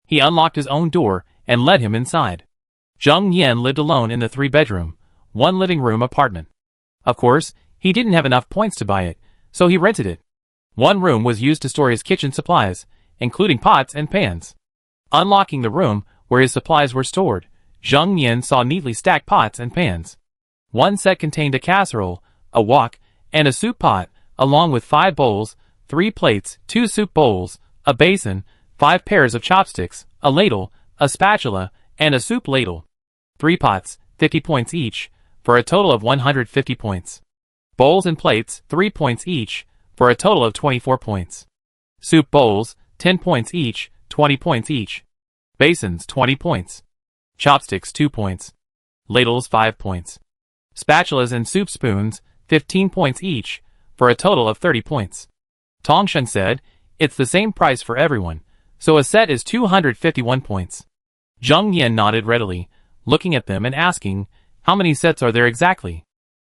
He unlocked his own door and led him inside. Zheng Yin lived alone in the 3-bedroom, 1 living room apartment. Of course, he didn't have enough points to buy it, so he rented it. 1 room was used to store his kitchen supplies, including pots and pans. Unlocking the room where his supplies were stored, Zheng Yin saw neatly stacked pots and pans. 1 set contained a casserole, a wok, and a soup pot, along with 5 bowls, 3 plates, 2 soup bowls, a basin, 5 pairs of chopsticks, a ladle, a spatula, and a soup ladle. 3 pots, 50 points each, for a total of 150 points. Bowls and plates, 3 points each, for a total of 24 points. Soup bowls, 10 points each, 20 points each. Basins, 20 points. Chopsticks, 2 points. Ladles, 5 points. Spatulas and soup spoons, 15 points each, for a total of 30 points. Tong Sheng said, it's the same price for everyone, so a set is 251 points. Zheng Yin nodded readily, looking at them and asking, how many sets are there exactly?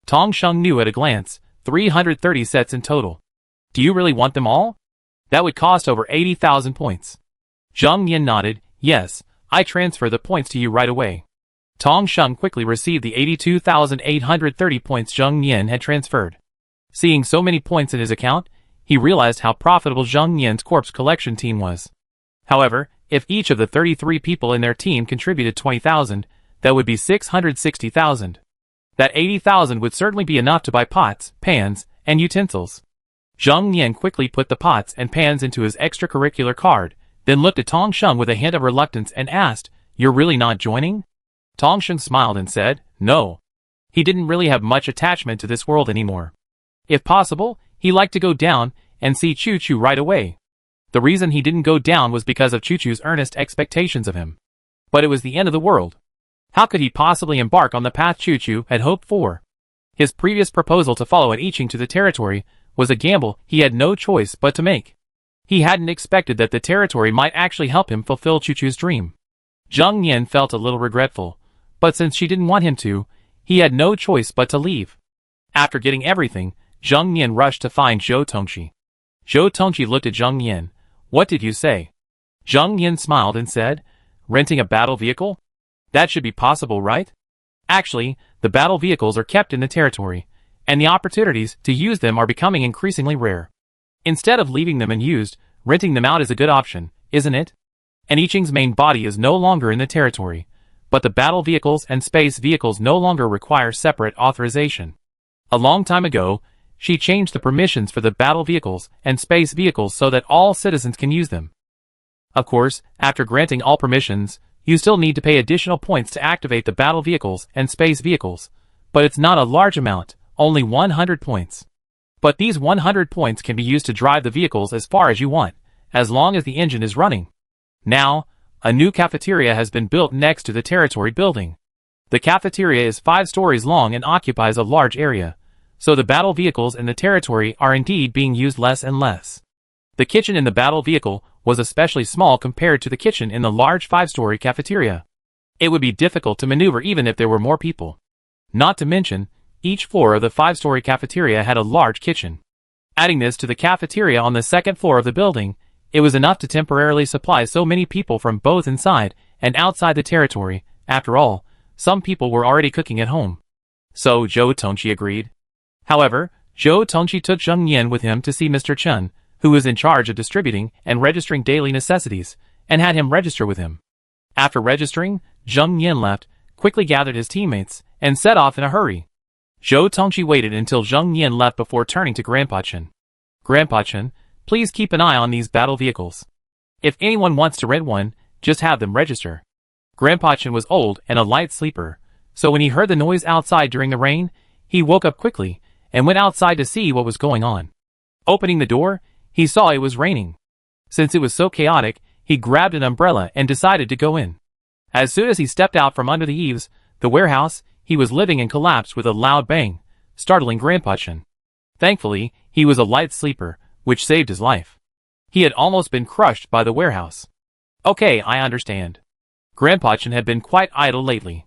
Tong Sheng knew at a glance, 330 sets in total. Do you really want them all? That would cost over 80,000 points. Zheng Yin nodded, yes, I transfer the points to you right away. Tong Sheng quickly received the 82,830 points Zheng Yin had transferred. Seeing so many points in his account, he realized how profitable Zheng Yin's corpse collection team was. However, if each of the 33 people in their team contributed 20,000, that would be 660,000. That 80,000 would certainly be enough to buy pots, pans, and utensils. Zheng Yin quickly put the pots and pans into his extracurricular card, then looked at Tong Sheng with a hint of reluctance and asked, you're really not joining? Tong Sheng smiled and said, no. He didn't really have much attachment to this world anymore. If possible, he liked to go down and see Choo Choo right away. The reason he didn't go down was because of Choo Choo's earnest expectations of him. But it was the end of the world. How could he possibly embark on the path Choo Choo had hoped for? His previous proposal to follow an I Ching to the territory was a gamble he had no choice but to make. He hadn't expected that the territory might actually help him fulfill Choo Choo's dream. Zheng Yin felt a little regretful, but since she didn't want him to, he had no choice but to leave. After getting everything, Zheng Yin rushed to find Zhou Tongqi. Zhou Tongqi looked at Zheng Yin. What did you say? Zheng Yin smiled and said, renting a battle vehicle? That should be possible, right? Actually, the battle vehicles are kept in the territory, and the opportunities to use them are becoming increasingly rare. Instead of leaving them unused, renting them out is a good option, isn't it? And I Ching's main body is no longer in the territory, but the battle vehicles and space vehicles no longer require separate authorization. A long time ago, she changed the permissions for the battle vehicles and space vehicles so that all citizens can use them. Of course, after granting all permissions, you still need to pay additional points to activate the battle vehicles and space vehicles, but it's not a large amount, only 100 points. But these 100 points can be used to drive the vehicles as far as you want, as long as the engine is running. Now, a new cafeteria has been built next to the territory building. The cafeteria is 5 stories long and occupies a large area, so the battle vehicles in the territory are indeed being used less and less. The kitchen in the battle vehicle was especially small compared to the kitchen in the large 5-story cafeteria. It would be difficult to maneuver even if there were more people. Not to mention, each floor of the 5-story cafeteria had a large kitchen. Adding this to the cafeteria on the 2nd floor of the building, it was enough to temporarily supply so many people from both inside and outside the territory. After all, some people were already cooking at home. So Zhou Tongqi agreed. However, Zhou Tongqi took Zheng Yin with him to see Mr. Chen, who was in charge of distributing and registering daily necessities, and had him register with him. After registering, Zheng Yin left, quickly gathered his teammates, and set off in a hurry. Zhou Tongqi waited until Zheng Yin left before turning to Grandpa Chen. Grandpa Chen, please keep an eye on these battle vehicles. If anyone wants to rent one, just have them register. Grandpa Chen was old and a light sleeper, so when he heard the noise outside during the rain, he woke up quickly and went outside to see what was going on. Opening the door, he saw it was raining. Since it was so chaotic, he grabbed an umbrella and decided to go in. As soon as he stepped out from under the eaves, the warehouse he was living in collapsed with a loud bang, startling Grandpa Chen. Thankfully, he was a light sleeper, which saved his life. He had almost been crushed by the warehouse. Okay, I understand. Grandpa Chen had been quite idle lately.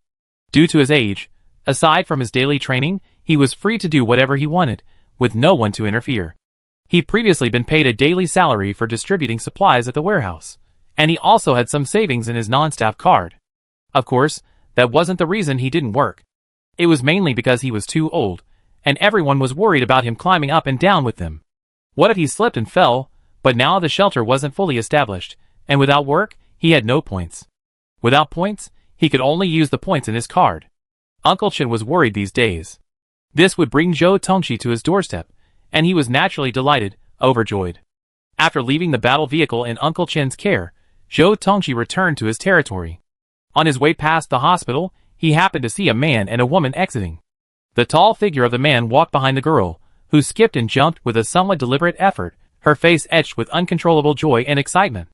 Due to his age, aside from his daily training, he was free to do whatever he wanted, with no one to interfere. He'd previously been paid a daily salary for distributing supplies at the warehouse, and he also had some savings in his non-staff card. Of course, that wasn't the reason he didn't work. It was mainly because he was too old, and everyone was worried about him climbing up and down with them. What if he slipped and fell? But now the shelter wasn't fully established, and without work, he had no points. Without points, he could only use the points in his card. Uncle Chen was worried these days. This would bring Zhou Tongqi to his doorstep, and he was naturally delighted, overjoyed. After leaving the battle vehicle in Uncle Chen's care, Zhou Tongqi returned to his territory. On his way past the hospital, he happened to see a man and a woman exiting. The tall figure of the man walked behind the girl, who skipped and jumped with a somewhat deliberate effort, her face etched with uncontrollable joy and excitement.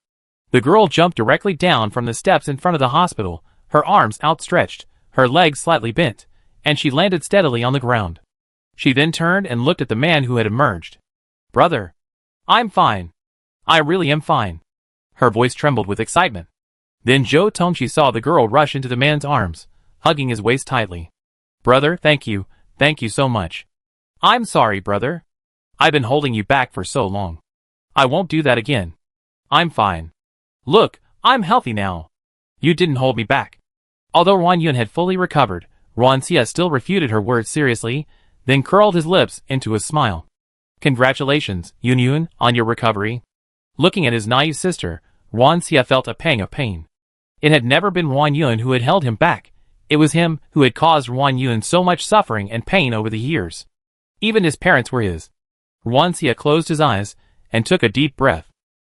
The girl jumped directly down from the steps in front of the hospital, her arms outstretched, her legs slightly bent, and she landed steadily on the ground. She then turned and looked at the man who had emerged. "Brother, I'm fine. I really am fine." Her voice trembled with excitement. Then Zhou Tongqi saw the girl rush into the man's arms, hugging his waist tightly. "Brother, thank you so much. I'm sorry, brother. I've been holding you back for so long. I won't do that again. I'm fine. Look, I'm healthy now. You didn't hold me back." Although Ruan Yun had fully recovered, Ruan Xie still refuted her words seriously, then curled his lips into a smile. "Congratulations, Yun Yun, on your recovery." Looking at his naive sister, Ruan Xie felt a pang of pain. It had never been Ruan Yun who had held him back. It was him who had caused Ruan Yun so much suffering and pain over the years. Even his parents were his. Ruan Xie closed his eyes and took a deep breath.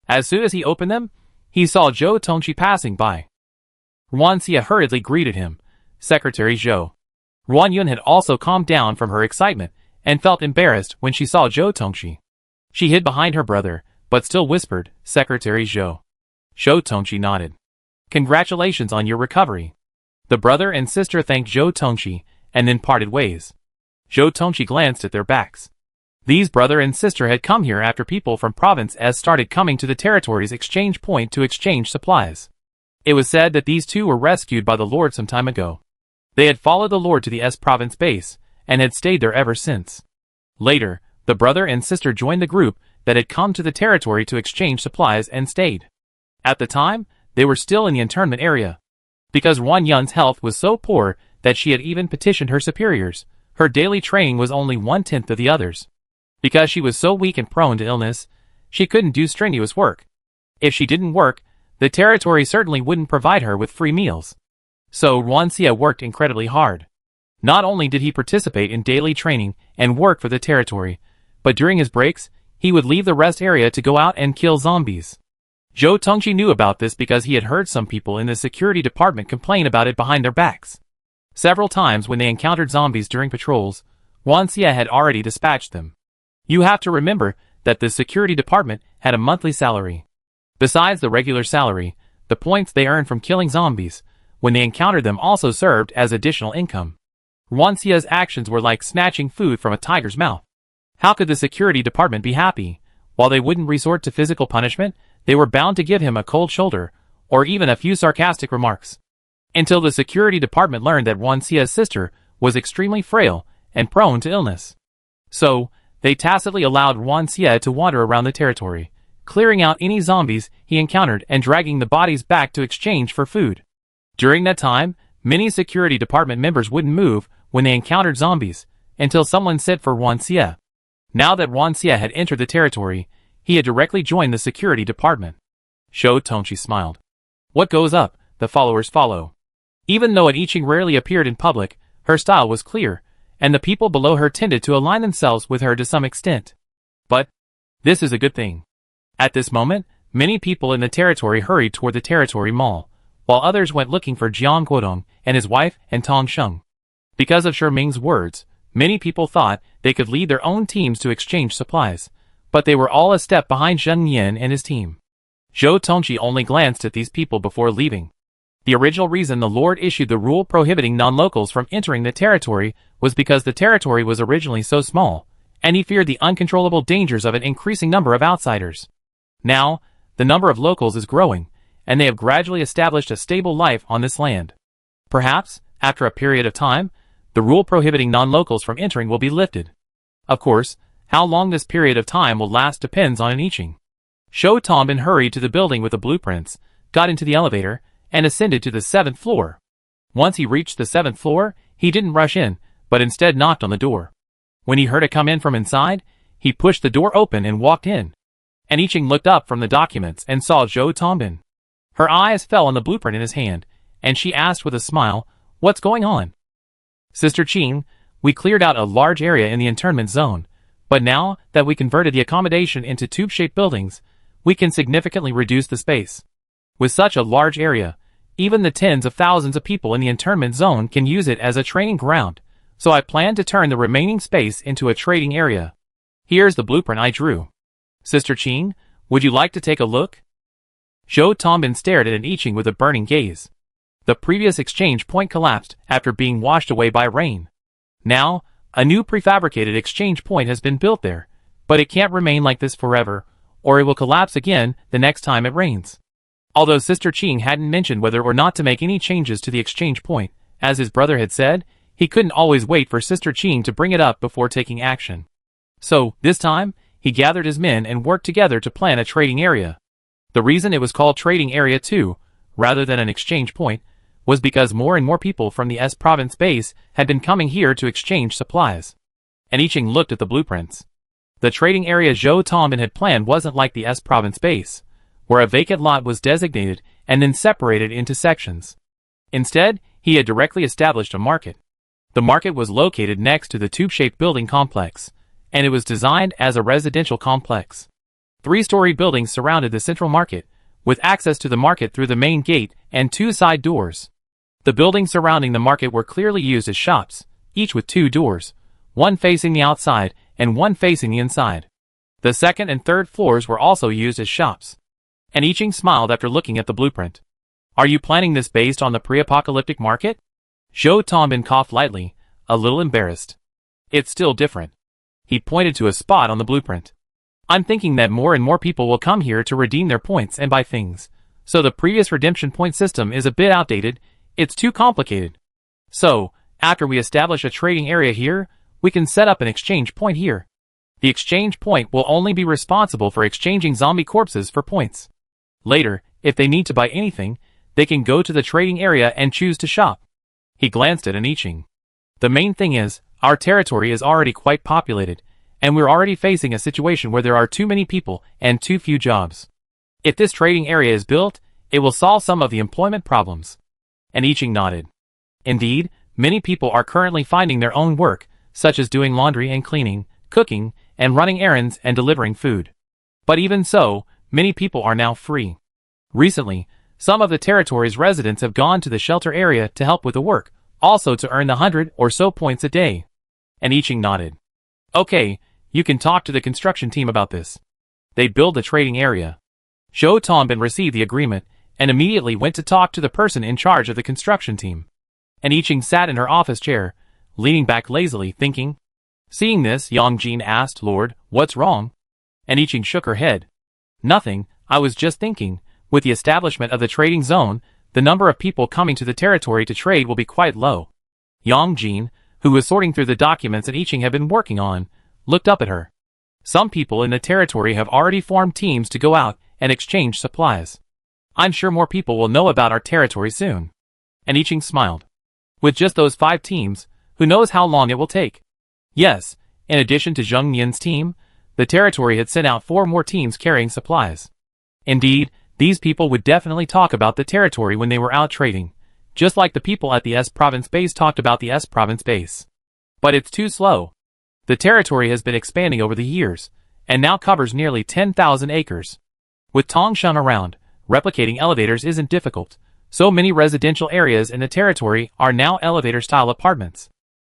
As soon as he opened them, he saw Zhou Tongqi passing by. Ruan Xie hurriedly greeted him, "Secretary Zhou." Ruan Yun had also calmed down from her excitement and felt embarrassed when she saw Zhou Tongqi. She hid behind her brother, but still whispered, "Secretary Zhou." Zhou Tongqi nodded. "Congratulations on your recovery." The brother and sister thanked Zhou Tongqi and then parted ways. Zhou Tongqi glanced at their backs. These brother and sister had come here after people from Province S started coming to the territory's exchange point to exchange supplies. It was said that these two were rescued by the Lord some time ago. They had followed the Lord to the S Province base and had stayed there ever since. Later, the brother and sister joined the group that had come to the territory to exchange supplies and stayed. At the time, they were still in the internment area. Because Ruan Yun's health was so poor that she had even petitioned her superiors, her daily training was only 1/10 of the others. Because she was so weak and prone to illness, she couldn't do strenuous work. If she didn't work, the territory certainly wouldn't provide her with free meals. So Ruan Xie worked incredibly hard. Not only did he participate in daily training and work for the territory, but during his breaks, he would leave the rest area to go out and kill zombies. Zhou Tongji knew about this because he had heard some people in the security department complain about it behind their backs. Several times when they encountered zombies during patrols, Wan Xie had already dispatched them. You have to remember that the security department had a monthly salary. Besides the regular salary, the points they earned from killing zombies, when they encountered them, also served as additional income. Wan Xie's actions were like snatching food from a tiger's mouth. How could the security department be happy? While they wouldn't resort to physical punishment, they were bound to give him a cold shoulder, or even a few sarcastic remarks. Until the security department learned that Wan Xie's sister was extremely frail and prone to illness. So, they tacitly allowed Wan Xie to wander around the territory, clearing out any zombies he encountered and dragging the bodies back to exchange for food. During that time, many security department members wouldn't move when they encountered zombies, until someone sent for Wan Xie. Now that Wan Xie had entered the territory, he had directly joined the security department. Zhou Tongji smiled. What goes up, the followers follow. Even though I Ching rarely appeared in public, her style was clear, and the people below her tended to align themselves with her to some extent. But this is a good thing. At this moment, many people in the territory hurried toward the territory mall, while others went looking for Jiang Guodong and his wife and Tong Sheng. Because of Ming's words, many people thought they could lead their own teams to exchange supplies, but they were all a step behind Zheng Yin and his team. Zhou Tongji only glanced at these people before leaving. The original reason the Lord issued the rule prohibiting non-locals from entering the territory was because the territory was originally so small, and he feared the uncontrollable dangers of an increasing number of outsiders. Now, the number of locals is growing, and they have gradually established a stable life on this land. Perhaps, after a period of time, the rule prohibiting non-locals from entering will be lifted. Of course, how long this period of time will last depends on I Ching. Zhou Tongban hurried to the building with the blueprints, got into the elevator, and ascended to the 7th floor. Once he reached the 7th floor, he didn't rush in, but instead knocked on the door. When he heard it come in from inside, he pushed the door open and walked in. I Ching looked up from the documents and saw Zhou Tongban. Her eyes fell on the blueprint in his hand, and she asked with a smile, "What's going on?" "Sister Qing, we cleared out a large area in the internment zone, but now that we converted the accommodation into tube-shaped buildings, we can significantly reduce the space. With such a large area, even the tens of thousands of people in the internment zone can use it as a training ground, so I plan to turn the remaining space into a trading area. Here's the blueprint I drew. Sister Qing, would you like to take a look?" Zhou Tongban stared at I Ching with a burning gaze. The previous exchange point collapsed after being washed away by rain. Now, a new prefabricated exchange point has been built there, but it can't remain like this forever, or it will collapse again the next time it rains. Although Sister Qing hadn't mentioned whether or not to make any changes to the exchange point, as his brother had said, he couldn't always wait for Sister Qing to bring it up before taking action. So, this time, he gathered his men and worked together to plan a trading area. The reason it was called Trading Area 2, rather than an exchange point, was because more and more people from the S province base had been coming here to exchange supplies. I Ching looked at the blueprints. The trading area Zhou Tongban had planned wasn't like the S province base, where a vacant lot was designated and then separated into sections. Instead, he had directly established a market. The market was located next to the tube-shaped building complex, and it was designed as a residential complex. 3-story buildings surrounded the central market, with access to the market through the main gate and 2 side doors. The buildings surrounding the market were clearly used as shops, each with 2 doors, one facing the outside and one facing the inside. The 2nd and 3rd floors were also used as shops. I Ching smiled after looking at the blueprint. "Are you planning this based on the pre-apocalyptic market?" Zhou Tongban coughed lightly, a little embarrassed. "It's still different." He pointed to a spot on the blueprint. "I'm thinking that more and more people will come here to redeem their points and buy things, so the previous redemption point system is a bit outdated. It's too complicated. So, after we establish a trading area here, we can set up an exchange point here. The exchange point will only be responsible for exchanging zombie corpses for points. Later, if they need to buy anything, they can go to the trading area and choose to shop." He glanced at I Ching. "The main thing is, our territory is already quite populated, and we're already facing a situation where there are too many people and too few jobs. If this trading area is built, it will solve some of the employment problems." I Ching nodded. Indeed, many people are currently finding their own work, such as doing laundry and cleaning, cooking, and running errands and delivering food. But even so, many people are now free. Recently, some of the territory's residents have gone to the shelter area to help with the work, also to earn the 100 or so points a day. And Iching nodded. Okay, you can talk to the construction team about this. They build the trading area. Zhou Tongbin received the agreement and immediately went to talk to the person in charge of the construction team. And Iching sat in her office chair, leaning back lazily, thinking. Seeing this, Yang Jin asked, Lord, what's wrong? And Iching shook her head. Nothing, I was just thinking, with the establishment of the trading zone, the number of people coming to the territory to trade will be quite low. Yang Jin, who was sorting through the documents that Iching had been working on, looked up at her. Some people in the territory have already formed teams to go out and exchange supplies. I'm sure more people will know about our territory soon. And Iching smiled. With just those 5 teams, who knows how long it will take? Yes, in addition to Zheng Yan's team, the territory had sent out 4 more teams carrying supplies. Indeed, these people would definitely talk about the territory when they were out trading, just like the people at the S Province base talked about the S Province base. But it's too slow. The territory has been expanding over the years, and now covers nearly 10,000 acres. With Tongshan around, replicating elevators isn't difficult. So many residential areas in the territory are now elevator-style apartments.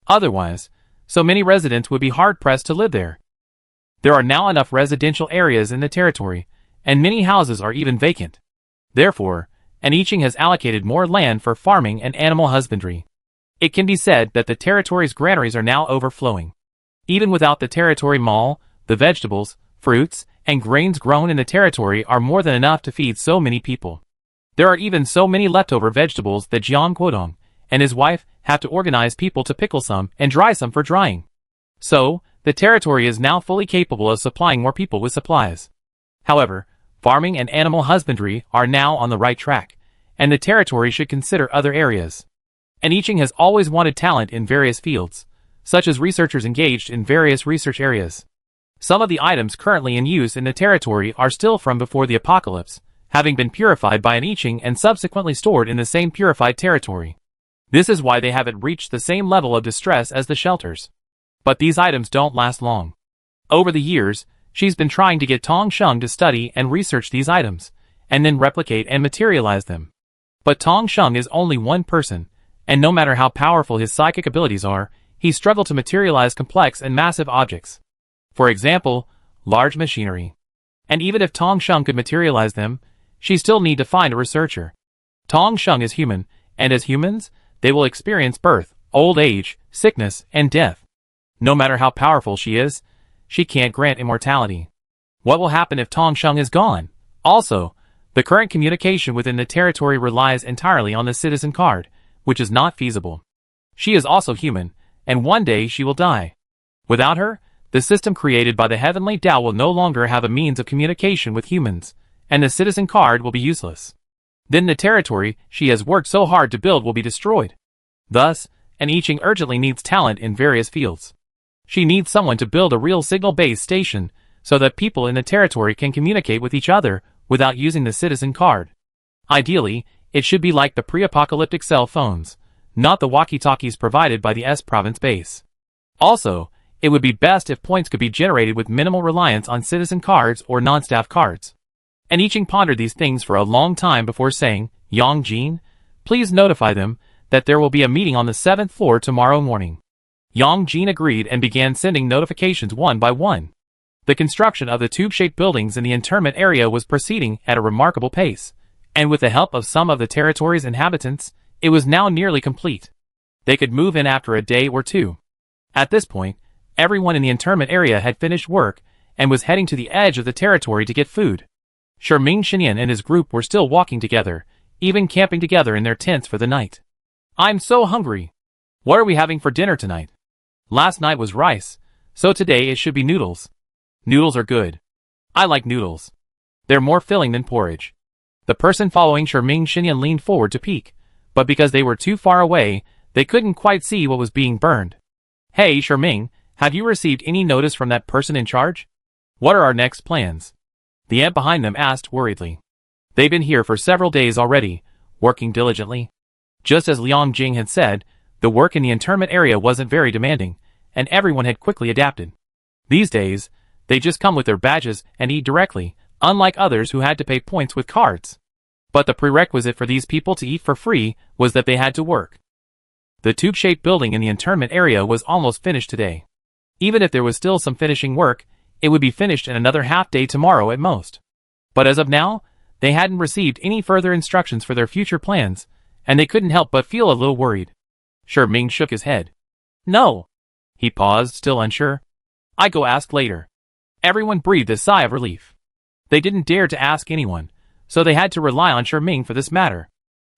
Otherwise, so many residents would be hard-pressed to live there. There are now enough residential areas in the territory, and many houses are even vacant. Therefore, Iching has allocated more land for farming and animal husbandry. It can be said that the territory's granaries are now overflowing. Even without the territory mall, the vegetables, fruits, and grains grown in the territory are more than enough to feed so many people. There are even so many leftover vegetables that Jiang Guodong and his wife have to organize people to pickle some and dry some for drying. So, the territory is now fully capable of supplying more people with supplies. However, farming and animal husbandry are now on the right track, and the territory should consider other areas. And Iching has always wanted talent in various fields, such as researchers engaged in various research areas. Some of the items currently in use in the territory are still from before the apocalypse, having been purified by an Iching and subsequently stored in the same purified territory. This is why they haven't reached the same level of distress as the shelters. But these items don't last long. Over the years, she's been trying to get Tong Sheng to study and research these items, and then replicate and materialize them. But Tong Sheng is only one person, and no matter how powerful his psychic abilities are, he struggles to materialize complex and massive objects. For example, large machinery. And even if Tong Sheng could materialize them, she still need to find a researcher. Tong Sheng is human, and as humans, they will experience birth, old age, sickness, and death. No matter how powerful she is, she can't grant immortality. What will happen if Tong Sheng is gone? Also, the current communication within the territory relies entirely on the citizen card, which is not feasible. She is also human, and one day she will die. Without her, the system created by the Heavenly Tao will no longer have a means of communication with humans, and the citizen card will be useless. Then the territory she has worked so hard to build will be destroyed. Thus, Iching urgently needs talent in various fields. She needs someone to build a real signal-based station so that people in the territory can communicate with each other without using the citizen card. Ideally, it should be like the pre-apocalyptic cell phones, not the walkie-talkies provided by the S Province base. Also, it would be best if points could be generated with minimal reliance on citizen cards or non-staff cards. Iching pondered these things for a long time before saying, Yang Jin, please notify them that there will be a meeting on the 7th floor tomorrow morning. Yang Jin agreed and began sending notifications one by one. The construction of the tube-shaped buildings in the internment area was proceeding at a remarkable pace, and with the help of some of the territory's inhabitants, it was now nearly complete. They could move in after a day or two. At this point, everyone in the internment area had finished work and was heading to the edge of the territory to get food. Sherming Shinyan and his group were still walking together, even camping together in their tents for the night. I'm so hungry. What are we having for dinner tonight? Last night was rice, so today it should be noodles. Noodles are good. I like noodles. They're more filling than porridge. The person following Sherming Shinyan leaned forward to peek, but because they were too far away, they couldn't quite see what was being burned. Hey Sherming, have you received any notice from that person in charge? What are our next plans? The ant behind them asked worriedly. They've been here for several days already, working diligently. Just as Liang Jing had said, the work in the internment area wasn't very demanding, and everyone had quickly adapted. These days, they just come with their badges and eat directly, unlike others who had to pay points with cards. But the prerequisite for these people to eat for free was that they had to work. The tube-shaped building in the internment area was almost finished today. Even if there was still some finishing work, it would be finished in another half day tomorrow at most. But as of now, they hadn't received any further instructions for their future plans, and they couldn't help but feel a little worried. Ming shook his head. No. He paused, still unsure. I go ask later. Everyone breathed a sigh of relief. They didn't dare to ask anyone, so they had to rely on Ming for this matter.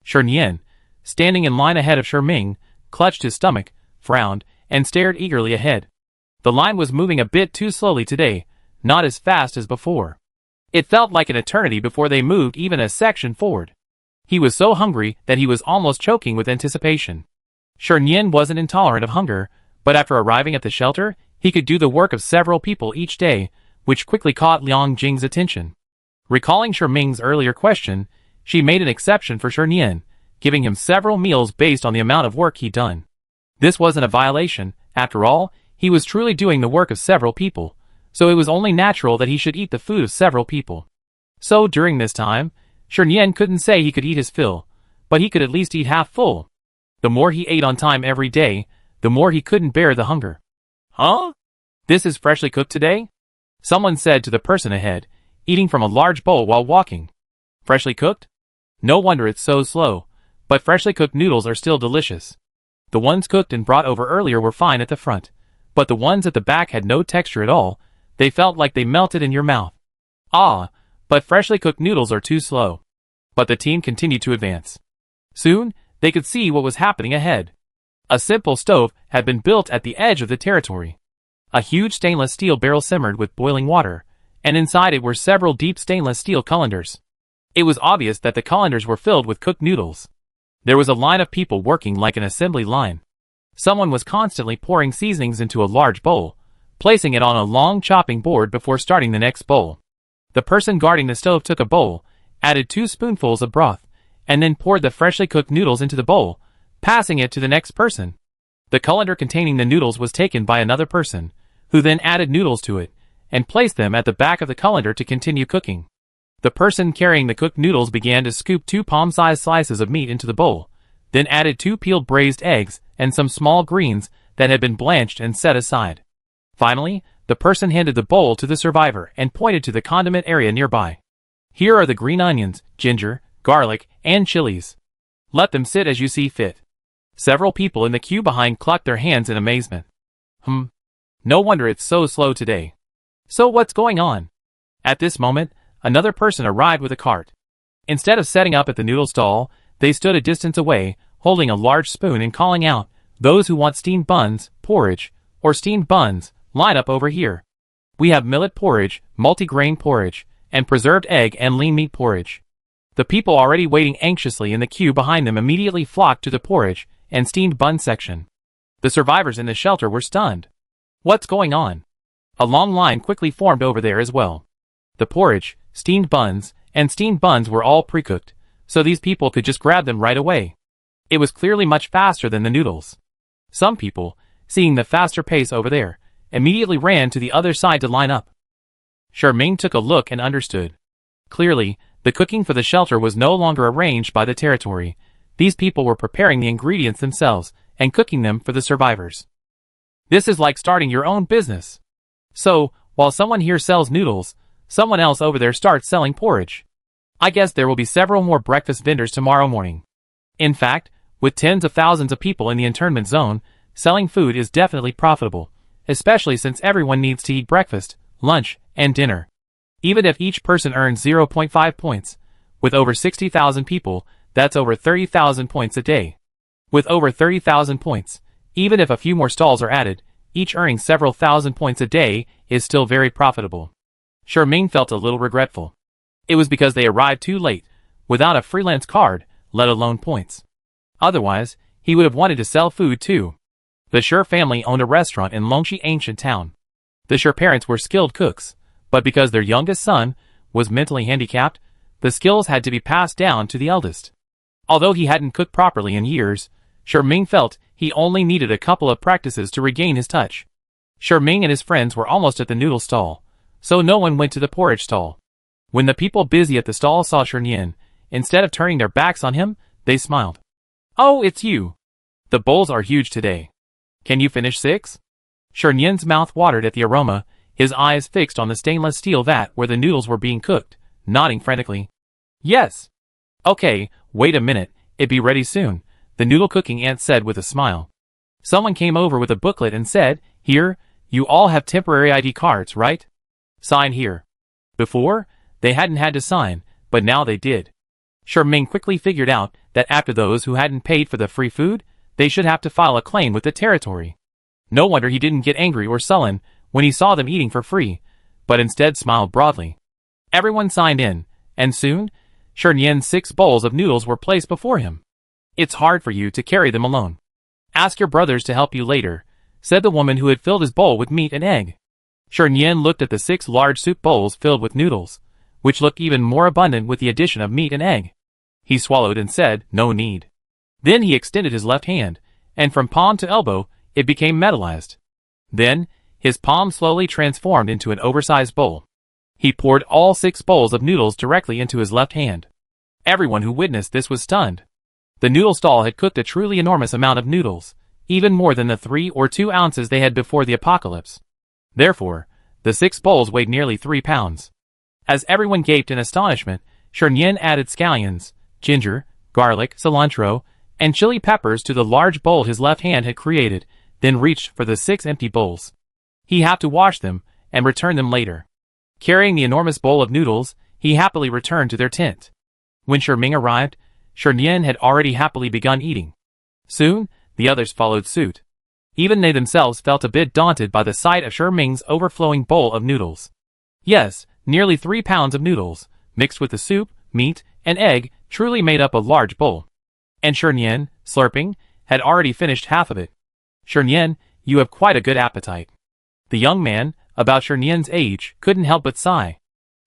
Nian, standing in line ahead of Ming, clutched his stomach, frowned, and stared eagerly ahead. The line was moving a bit too slowly today, not as fast as before. It felt like an eternity before they moved even a section forward. He was so hungry that he was almost choking with anticipation. Nian wasn't intolerant of hunger, but after arriving at the shelter, he could do the work of several people each day, which quickly caught Liang Jing's attention. Recalling Ming's earlier question, she made an exception for Nian, giving him several meals based on the amount of work he'd done. This wasn't a violation, after all, he was truly doing the work of several people, so it was only natural that he should eat the food of several people. So during this time, Nian couldn't say he could eat his fill, but he could at least eat half full. The more he ate on time every day, the more he couldn't bear the hunger. Huh? This is freshly cooked today? Someone said to the person ahead, eating from a large bowl while walking. Freshly cooked? No wonder it's so slow, but freshly cooked noodles are still delicious. The ones cooked and brought over earlier were fine at the front, but the ones at the back had no texture at all, they felt like they melted in your mouth. Ah, but freshly cooked noodles are too slow. But the team continued to advance. Soon, they could see what was happening ahead. A simple stove had been built at the edge of the territory. A huge stainless steel barrel simmered with boiling water, and inside it were several deep stainless steel colanders. It was obvious that the colanders were filled with cooked noodles. There was a line of people working like an assembly line. Someone was constantly pouring seasonings into a large bowl, placing it on a long chopping board before starting the next bowl. The person guarding the stove took a bowl, added 2 spoonfuls of broth, and then poured the freshly cooked noodles into the bowl, passing it to the next person. The colander containing the noodles was taken by another person, who then added noodles to it, and placed them at the back of the colander to continue cooking. The person carrying the cooked noodles began to scoop 2 palm-sized slices of meat into the bowl, then added 2 peeled braised eggs and some small greens that had been blanched and set aside. Finally, the person handed the bowl to the survivor and pointed to the condiment area nearby. Here are the green onions, ginger, garlic, and chilies. Let them sit as you see fit. Several people in the queue behind clucked their hands in amazement. No wonder it's so slow today. So what's going on? At this moment, another person arrived with a cart. Instead of setting up at the noodle stall, they stood a distance away, holding a large spoon and calling out, "Those who want steamed buns, porridge, or steamed buns, line up over here. We have millet porridge, multigrain porridge, and preserved egg and lean meat porridge." The people already waiting anxiously in the queue behind them immediately flocked to the porridge and steamed bun section. The survivors in the shelter were stunned. What's going on? A long line quickly formed over there as well. The porridge, steamed buns, and steamed buns were all pre-cooked, so these people could just grab them right away. It was clearly much faster than the noodles. Some people, seeing the faster pace over there, immediately ran to the other side to line up. Ming took a look and understood. Clearly, the cooking for the shelter was no longer arranged by the territory. These people were preparing the ingredients themselves and cooking them for the survivors. This is like starting your own business. So, while someone here sells noodles, someone else over there starts selling porridge. I guess there will be several more breakfast vendors tomorrow morning. In fact, with tens of thousands of people in the internment zone, selling food is definitely profitable, especially since everyone needs to eat breakfast, lunch, and dinner. Even if each person earns 0.5 points, with over 60,000 people, that's over 30,000 points a day. With over 30,000 points, even if a few more stalls are added, each earning several thousand points a day is still very profitable. Ming felt a little regretful. It was because they arrived too late, without a freelance card, let alone points. Otherwise, he would have wanted to sell food too. The Shi family owned a restaurant in Longxi ancient town. The Shi parents were skilled cooks, but because their youngest son was mentally handicapped, the skills had to be passed down to the eldest. Although he hadn't cooked properly in years, Ming felt he only needed a couple of practices to regain his touch. Ming and his friends were almost at the noodle stall, so no one went to the porridge stall. When the people busy at the stall saw Nian, instead of turning their backs on him, they smiled. Oh, it's you. The bowls are huge today. Can you finish 6? Nian's mouth watered at the aroma, his eyes fixed on the stainless steel vat where the noodles were being cooked, nodding frantically. Yes. Okay, wait a minute, it'll be ready soon, the noodle cooking aunt said with a smile. Someone came over with a booklet and said, Here, you all have temporary ID cards, right? Sign here. Before, they hadn't had to sign, but now they did. Ming quickly figured out that after those who hadn't paid for the free food, they should have to file a claim with the territory. No wonder he didn't get angry or sullen when he saw them eating for free, but instead smiled broadly. Everyone signed in, and soon, Nian's 6 bowls of noodles were placed before him. It's hard for you to carry them alone. Ask your brothers to help you later, said the woman who had filled his bowl with meat and egg. Nian looked at the 6 large soup bowls filled with noodles, which looked even more abundant with the addition of meat and egg. He swallowed and said, No need. Then he extended his left hand, and from palm to elbow, it became metallized. Then, his palm slowly transformed into an oversized bowl. He poured all 6 bowls of noodles directly into his left hand. Everyone who witnessed this was stunned. The noodle stall had cooked a truly enormous amount of noodles, even more than the 3 or 2 ounces they had before the apocalypse. Therefore, the 6 bowls weighed nearly 3 pounds. As everyone gaped in astonishment, Nian added scallions, ginger, garlic, cilantro, and chili peppers to the large bowl his left hand had created, then reached for the 6 empty bowls. He had to wash them and return them later. Carrying the enormous bowl of noodles, he happily returned to their tent. When Ming arrived, Nian had already happily begun eating. Soon, the others followed suit. Even they themselves felt a bit daunted by the sight of Ming's overflowing bowl of noodles. Yes, nearly 3 pounds of noodles, mixed with the soup, meat, and egg, truly made up a large bowl. And Nian, slurping, had already finished half of it. Nian, you have quite a good appetite. The young man, about Nian's age, couldn't help but sigh.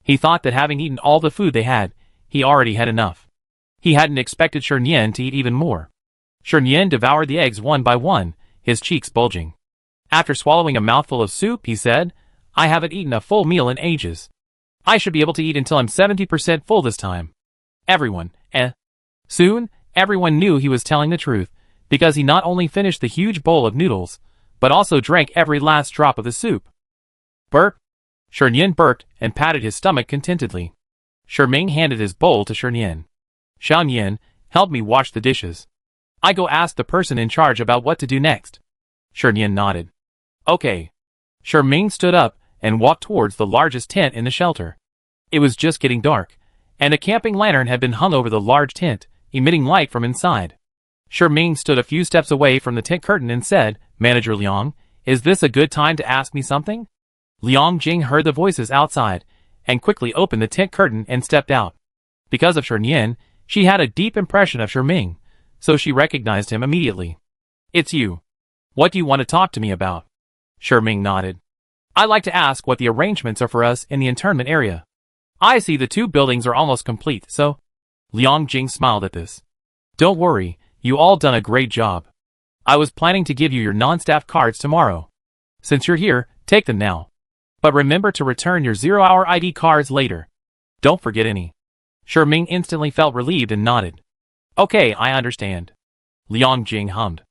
He thought that having eaten all the food they had, he already had enough. He hadn't expected Nian to eat even more. Nian devoured the eggs one by one, his cheeks bulging. After swallowing a mouthful of soup, he said, I haven't eaten a full meal in ages. I should be able to eat until I'm 70% full this time. Everyone, Soon, everyone knew he was telling the truth, because he not only finished the huge bowl of noodles, but also drank every last drop of the soup. Burp! Nian burped and patted his stomach contentedly. Ming handed his bowl to Nian. Nian, help me wash the dishes. I go ask the person in charge about what to do next. Nian nodded. Okay. Ming stood up and walked towards the largest tent in the shelter. It was just getting dark, and a camping lantern had been hung over the large tent, emitting light from inside. Ming stood a few steps away from the tent curtain and said, Manager Liang, is this a good time to ask me something? Liang Jing heard the voices outside, and quickly opened the tent curtain and stepped out. Because of Nian, she had a deep impression of Ming, so she recognized him immediately. It's you. What do you want to talk to me about? Ming nodded. I'd like to ask what the arrangements are for us in the internment area. I see the 2 buildings are almost complete, so... Liang Jing smiled at this. Don't worry, you all done a great job. I was planning to give you your non-staff cards tomorrow. Since you're here, take them now. But remember to return your 0-hour ID cards later. Don't forget any. Ming instantly felt relieved and nodded. Okay, I understand. Liang Jing hummed.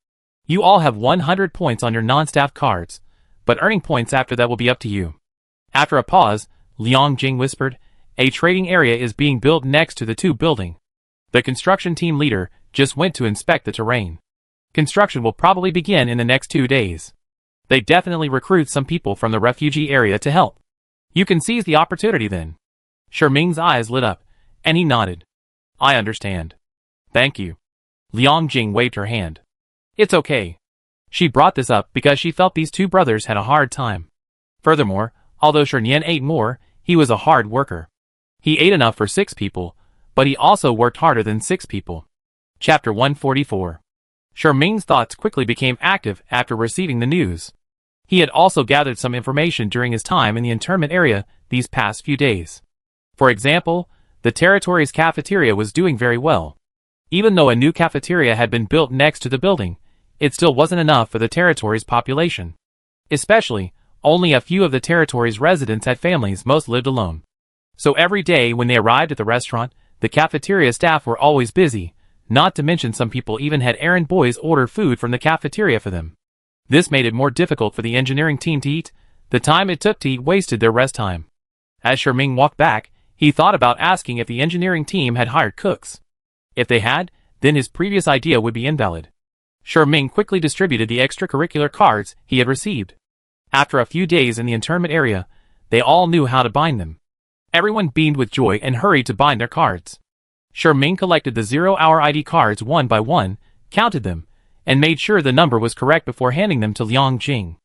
You all have 100 points on your non-staff cards, but earning points after that will be up to you. After a pause, Liang Jing whispered, A trading area is being built next to the 2 building. The construction team leader just went to inspect the terrain. Construction will probably begin in the next 2 days. They definitely recruit some people from the refugee area to help. You can seize the opportunity then. Ming's eyes lit up, and he nodded. I understand. Thank you. Liang Jing waved her hand. It's okay. She brought this up because she felt these 2 brothers had a hard time. Furthermore, although Nian ate more, he was a hard worker. He ate enough for 6 people, but he also worked harder than 6 people. Chapter 144. Ming's thoughts quickly became active after receiving the news. He had also gathered some information during his time in the internment area these past few days. For example, the territory's cafeteria was doing very well. Even though a new cafeteria had been built next to the building, it still wasn't enough for the territory's population. Especially, only a few of the territory's residents had families, most lived alone. So every day when they arrived at the restaurant, the cafeteria staff were always busy, not to mention some people even had errand boys order food from the cafeteria for them. This made it more difficult for the engineering team to eat. The time it took to eat wasted their rest time. As Sherming walked back, he thought about asking if the engineering team had hired cooks. If they had, then his previous idea would be invalid. Sherming quickly distributed the extracurricular cards he had received. After a few days in the internment area, they all knew how to bind them. Everyone beamed with joy and hurried to bind their cards. Sherming collected the 0-hour ID cards one by one, counted them, and made sure the number was correct before handing them to Liang Jing.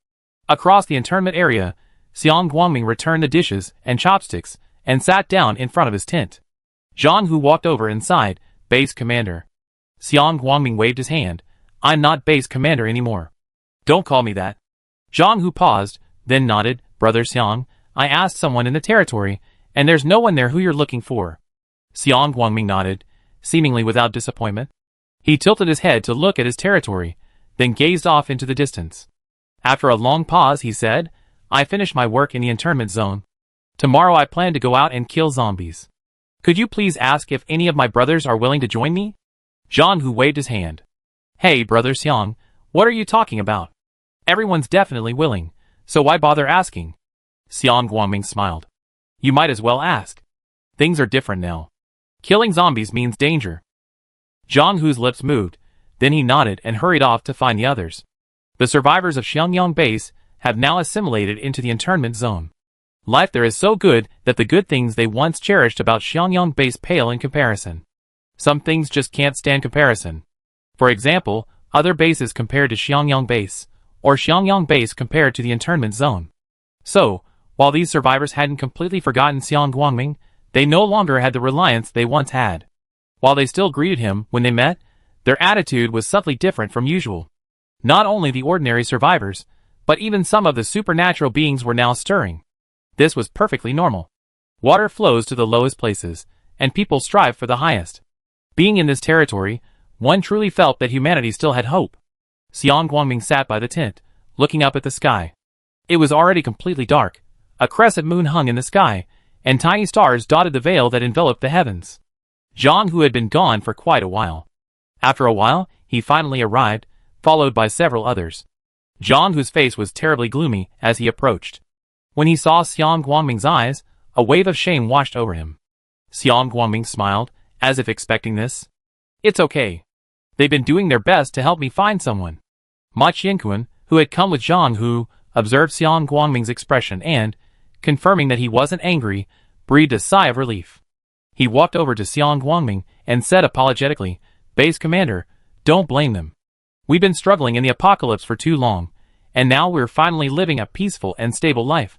Across the internment area, Xiang Guangming returned the dishes and chopsticks and sat down in front of his tent. Zhang Hu walked over and sighed, "Base Commander." Xiang Guangming waved his hand. "I'm not Base Commander anymore." "Don't call me that." Zhang Hu paused, then nodded. "Brother Xiang, I asked someone in the territory, and there's no one there who you're looking for." Xiang Guangming nodded, seemingly without disappointment. He tilted his head to look at his territory, then gazed off into the distance. After a long pause, he said, "I finished my work in the internment zone. Tomorrow I plan to go out and kill zombies. Could you please ask if any of my brothers are willing to join me?" Zhang Hu waved his hand. "Hey, Brother Xiang, what are you talking about? Everyone's definitely willing, so why bother asking?" Xiang Guangming smiled. "You might as well ask. Things are different now. Killing zombies means danger." Zhang Hu's lips moved, then he nodded and hurried off to find the others. The survivors of Xiangyang Base have now assimilated into the internment zone. Life there is so good that the good things they once cherished about Xiangyang Base pale in comparison. Some things just can't stand comparison. For example, other bases compared to Xiangyang Base, or Xiangyang Base compared to the internment zone. So, while these survivors hadn't completely forgotten Xiang Guangming, they no longer had the reliance they once had. While they still greeted him when they met, their attitude was subtly different from usual. Not only the ordinary survivors, but even some of the supernatural beings were now stirring. This was perfectly normal. Water flows to the lowest places, and people strive for the highest. Being in this territory, one truly felt that humanity still had hope. Xiang Guangming sat by the tent, looking up at the sky. It was already completely dark. A crescent moon hung in the sky, and tiny stars dotted the veil that enveloped the heavens. Zhang Hu had been gone for quite a while. After a while, he finally arrived, followed by several others. Zhang Hu's face was terribly gloomy as he approached. When he saw Xiang Guangming's eyes, a wave of shame washed over him. Xiang Guangming smiled, as if expecting this. "It's okay. They've been doing their best to help me find someone." Ma Qianquan, who had come with Zhang Hu, observed Xiang Guangming's expression and, confirming that he wasn't angry, breathed a sigh of relief. He walked over to Xiang Guangming and said apologetically, "Base Commander, don't blame them. We've been struggling in the apocalypse for too long, and now we're finally living a peaceful and stable life."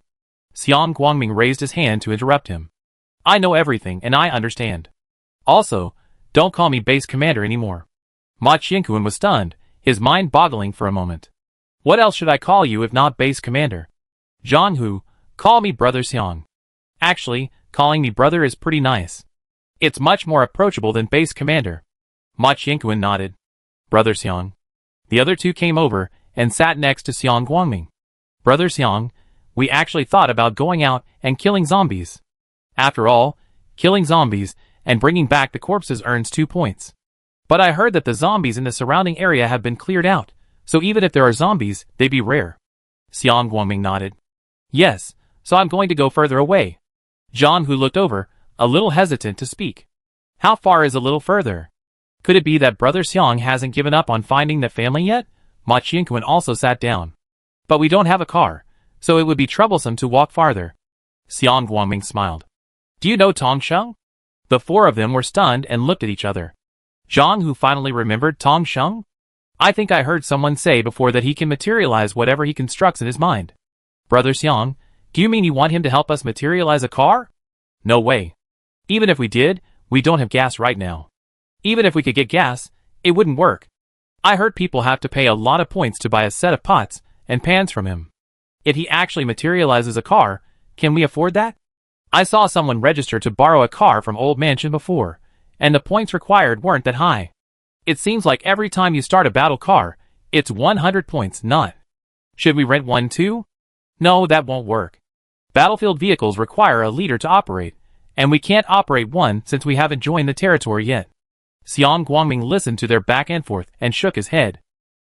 Xiang Guangming raised his hand to interrupt him. "I know everything and I understand. Also, don't call me Base Commander anymore." Ma Qianquan was stunned, his mind boggling for a moment. "What else should I call you if not Base Commander?" "Zhang Hu, call me Brother Xiang. Actually, calling me brother is pretty nice. It's much more approachable than Base Commander." Ma Qianquan nodded. "Brother Xiang." The other two came over and sat next to Xiang Guangming. "Brother Xiang, we actually thought about going out and killing zombies. After all, killing zombies and bringing back the corpses earns 2 points. But I heard that the zombies in the surrounding area have been cleared out, so even if there are zombies, they'd be rare." Xiang Guangming nodded. "Yes, so I'm going to go further away." Zhang Hu looked over, a little hesitant to speak. "How far is a little further? Could it be that Brother Xiang hasn't given up on finding the family yet?" Ma Qianquan also sat down. "But we don't have a car, so it would be troublesome to walk farther." Xiang Guangming smiled. "Do you know Tong Sheng?" The four of them were stunned and looked at each other. Zhang Hu finally remembered Tong Sheng. "I think I heard someone say before that he can materialize whatever he constructs in his mind." "Brother Xiang, do you mean you want him to help us materialize a car?" "No way. Even if we did, we don't have gas right now. Even if we could get gas, it wouldn't work. I heard people have to pay a lot of points to buy a set of pots and pans from him. If he actually materializes a car, can we afford that? I saw someone register to borrow a car from Old Mansion before, and the points required weren't that high. It seems like every time you start a battle car, it's 100 points, not." Should we rent one too? No, that won't work. Battlefield vehicles require a leader to operate, and we can't operate one since we haven't joined the territory yet. Xiang Guangming listened to their back and forth and shook his head.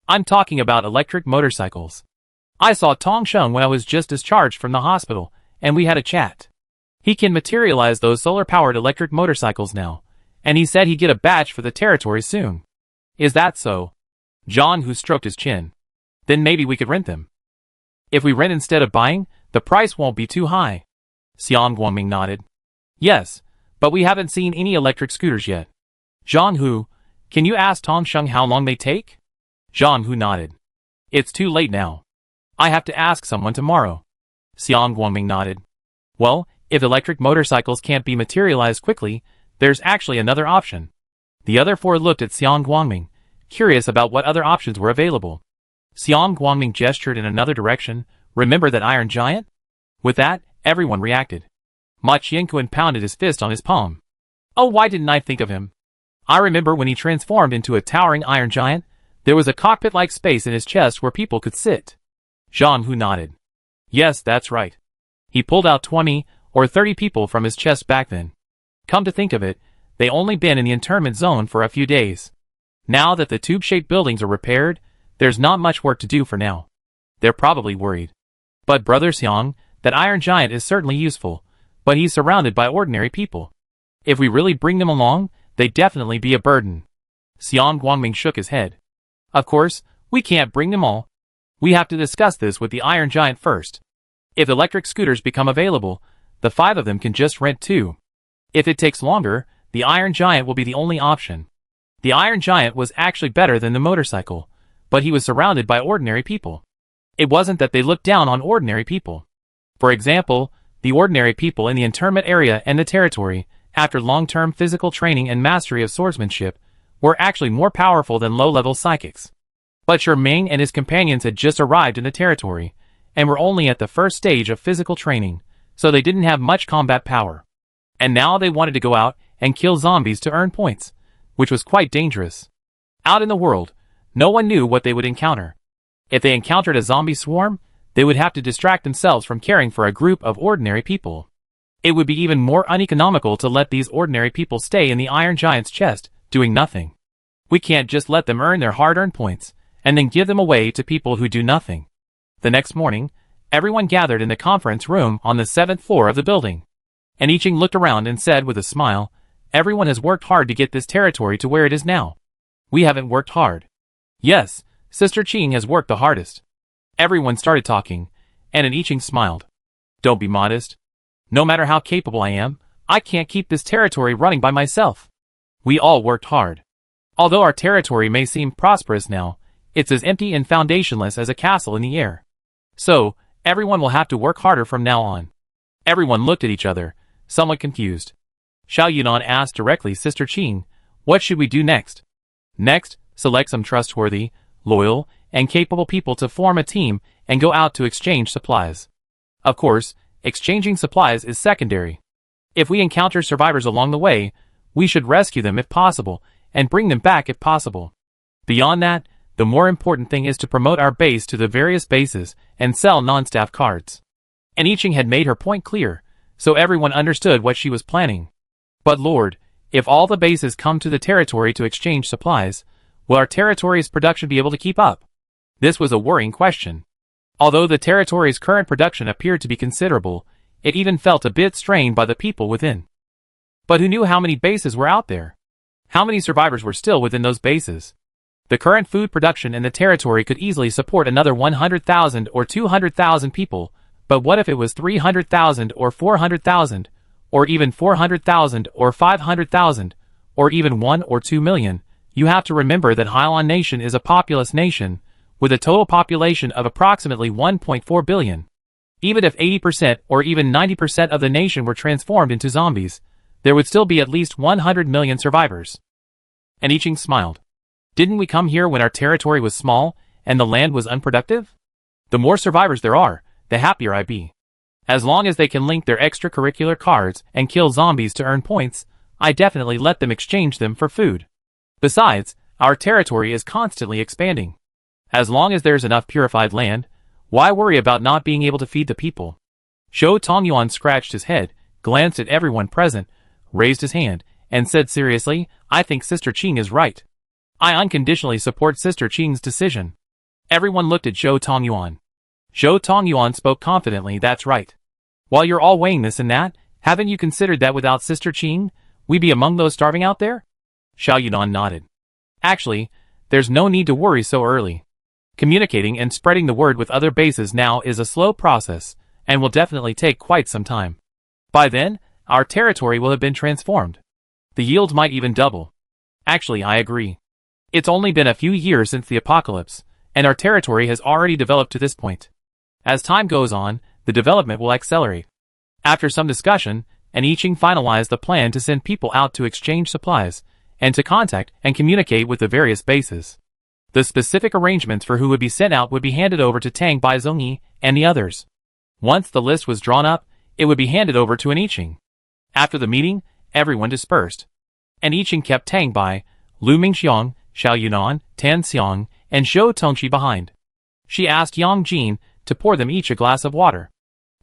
I'm talking about electric motorcycles. I saw Tong Sheng when I was just discharged from the hospital, and we had a chat. He can materialize those solar-powered electric motorcycles now, and he said he'd get a batch for the territory soon. Is that so? John, who stroked his chin. Then maybe we could rent them. If we rent instead of buying, the price won't be too high. Xiang Guangming nodded. Yes, but we haven't seen any electric scooters yet. Zhang Hu, can you ask Tong Sheng how long they take? Zhang Hu nodded. It's too late now. I have to ask someone tomorrow. Xiang Guangming nodded. Well, if electric motorcycles can't be materialized quickly, there's actually another option. The other four looked at Xiang Guangming, curious about what other options were available. Xiang Guangming gestured in another direction. Remember that Iron Giant? With that, everyone reacted. Ma Qianquan pounded his fist on his palm. Oh, why didn't I think of him? I remember when he transformed into a towering Iron Giant, there was a cockpit-like space in his chest where people could sit. Zhang Hu nodded. Yes, that's right. He pulled out 20 or 30 people from his chest back then. Come to think of it, they only been in the internment zone for a few days. Now that the tube-shaped buildings are repaired, there's not much work to do for now. They're probably worried. But Brother Xiang, that Iron Giant is certainly useful, but he's surrounded by ordinary people. If we really bring them along, they'd definitely be a burden. Xiang Guangming shook his head. Of course, we can't bring them all. We have to discuss this with the Iron Giant first. If electric scooters become available, the 5 of them can just rent 2. If it takes longer, the Iron Giant will be the only option. The Iron Giant was actually better than the motorcycle, but he was surrounded by ordinary people. It wasn't that they looked down on ordinary people. For example, the ordinary people in the internment area and the territory, after long-term physical training and mastery of swordsmanship, were actually more powerful than low-level psychics. But Ming and his companions had just arrived in the territory, and were only at the first stage of physical training, so they didn't have much combat power. And now they wanted to go out and kill zombies to earn points, which was quite dangerous. Out in the world, no one knew what they would encounter. If they encountered a zombie swarm, they would have to distract themselves from caring for a group of ordinary people. It would be even more uneconomical to let these ordinary people stay in the Iron Giant's chest, doing nothing. We can't just let them earn their hard-earned points, and then give them away to people who do nothing. The next morning, everyone gathered in the conference room on the 7th floor of the building. And I Ching looked around and said with a smile, everyone has worked hard to get this territory to where it is now. We haven't worked hard. Yes, Sister Qing has worked the hardest. Everyone started talking, and I Ching smiled. Don't be modest. No matter how capable I am, I can't keep this territory running by myself. We all worked hard. Although our territory may seem prosperous now, it's as empty and foundationless as a castle in the air. So, everyone will have to work harder from now on. Everyone looked at each other, somewhat confused. Xiao Yunan asked directly Sister Qing, what should we do next? Next, select some trustworthy, loyal, and capable people to form a team and go out to exchange supplies. Of course, exchanging supplies is secondary. If we encounter survivors along the way, we should rescue them if possible, and bring them back if possible. Beyond that, the more important thing is to promote our base to the various bases and sell non-staff cards. And I Ching had made her point clear, so everyone understood what she was planning. But Lord, if all the bases come to the territory to exchange supplies, will our territory's production be able to keep up? This was a worrying question. Although the territory's current production appeared to be considerable, it even felt a bit strained by the people within. But who knew how many bases were out there? How many survivors were still within those bases? The current food production in the territory could easily support another 100,000 or 200,000 people, but what if it was 300,000 or 400,000, or even 400,000 or 500,000, or even 1 or 2 million? You have to remember that Hailan Nation is a populous nation, with a total population of approximately 1.4 billion. Even if 80% or even 90% of the nation were transformed into zombies, there would still be at least 100 million survivors. And I Ching smiled. Didn't we come here when our territory was small, and the land was unproductive? The more survivors there are, the happier I be. As long as they can link their extracurricular cards and kill zombies to earn points, I definitely let them exchange them for food. Besides, our territory is constantly expanding. As long as there's enough purified land, Why worry about not being able to feed the people? Zhou Tongyuan scratched his head, glanced at everyone present, raised his hand, and said seriously, I think Sister Qing is right. I unconditionally support Sister Qing's decision. Everyone looked at Zhou Tongyuan. Zhou Tongyuan spoke confidently, that's right. While you're all weighing this and that, haven't you considered that without Sister Qing, we'd be among those starving out there? Xiao Yunan nodded. Actually, there's no need to worry so early. Communicating and spreading the word with other bases now is a slow process, and will definitely take quite some time. By then, our territory will have been transformed. The yield might even double. Actually, I agree. It's only been a few years since the apocalypse, and our territory has already developed to this point. As time goes on, the development will accelerate. After some discussion, An I Ching finalized the plan to send people out to exchange supplies, and to contact and communicate with the various bases. The specific arrangements for who would be sent out would be handed over to Tang Bai Zhongyi and the others. Once the list was drawn up, it would be handed over to An I Ching. After the meeting, everyone dispersed. An I Ching kept Tang Bai, Lu Mingxiang, Xiao Yunan, Tan Xiang, and Zhou Tongqi behind. She asked Yang Jin to pour them each a glass of water.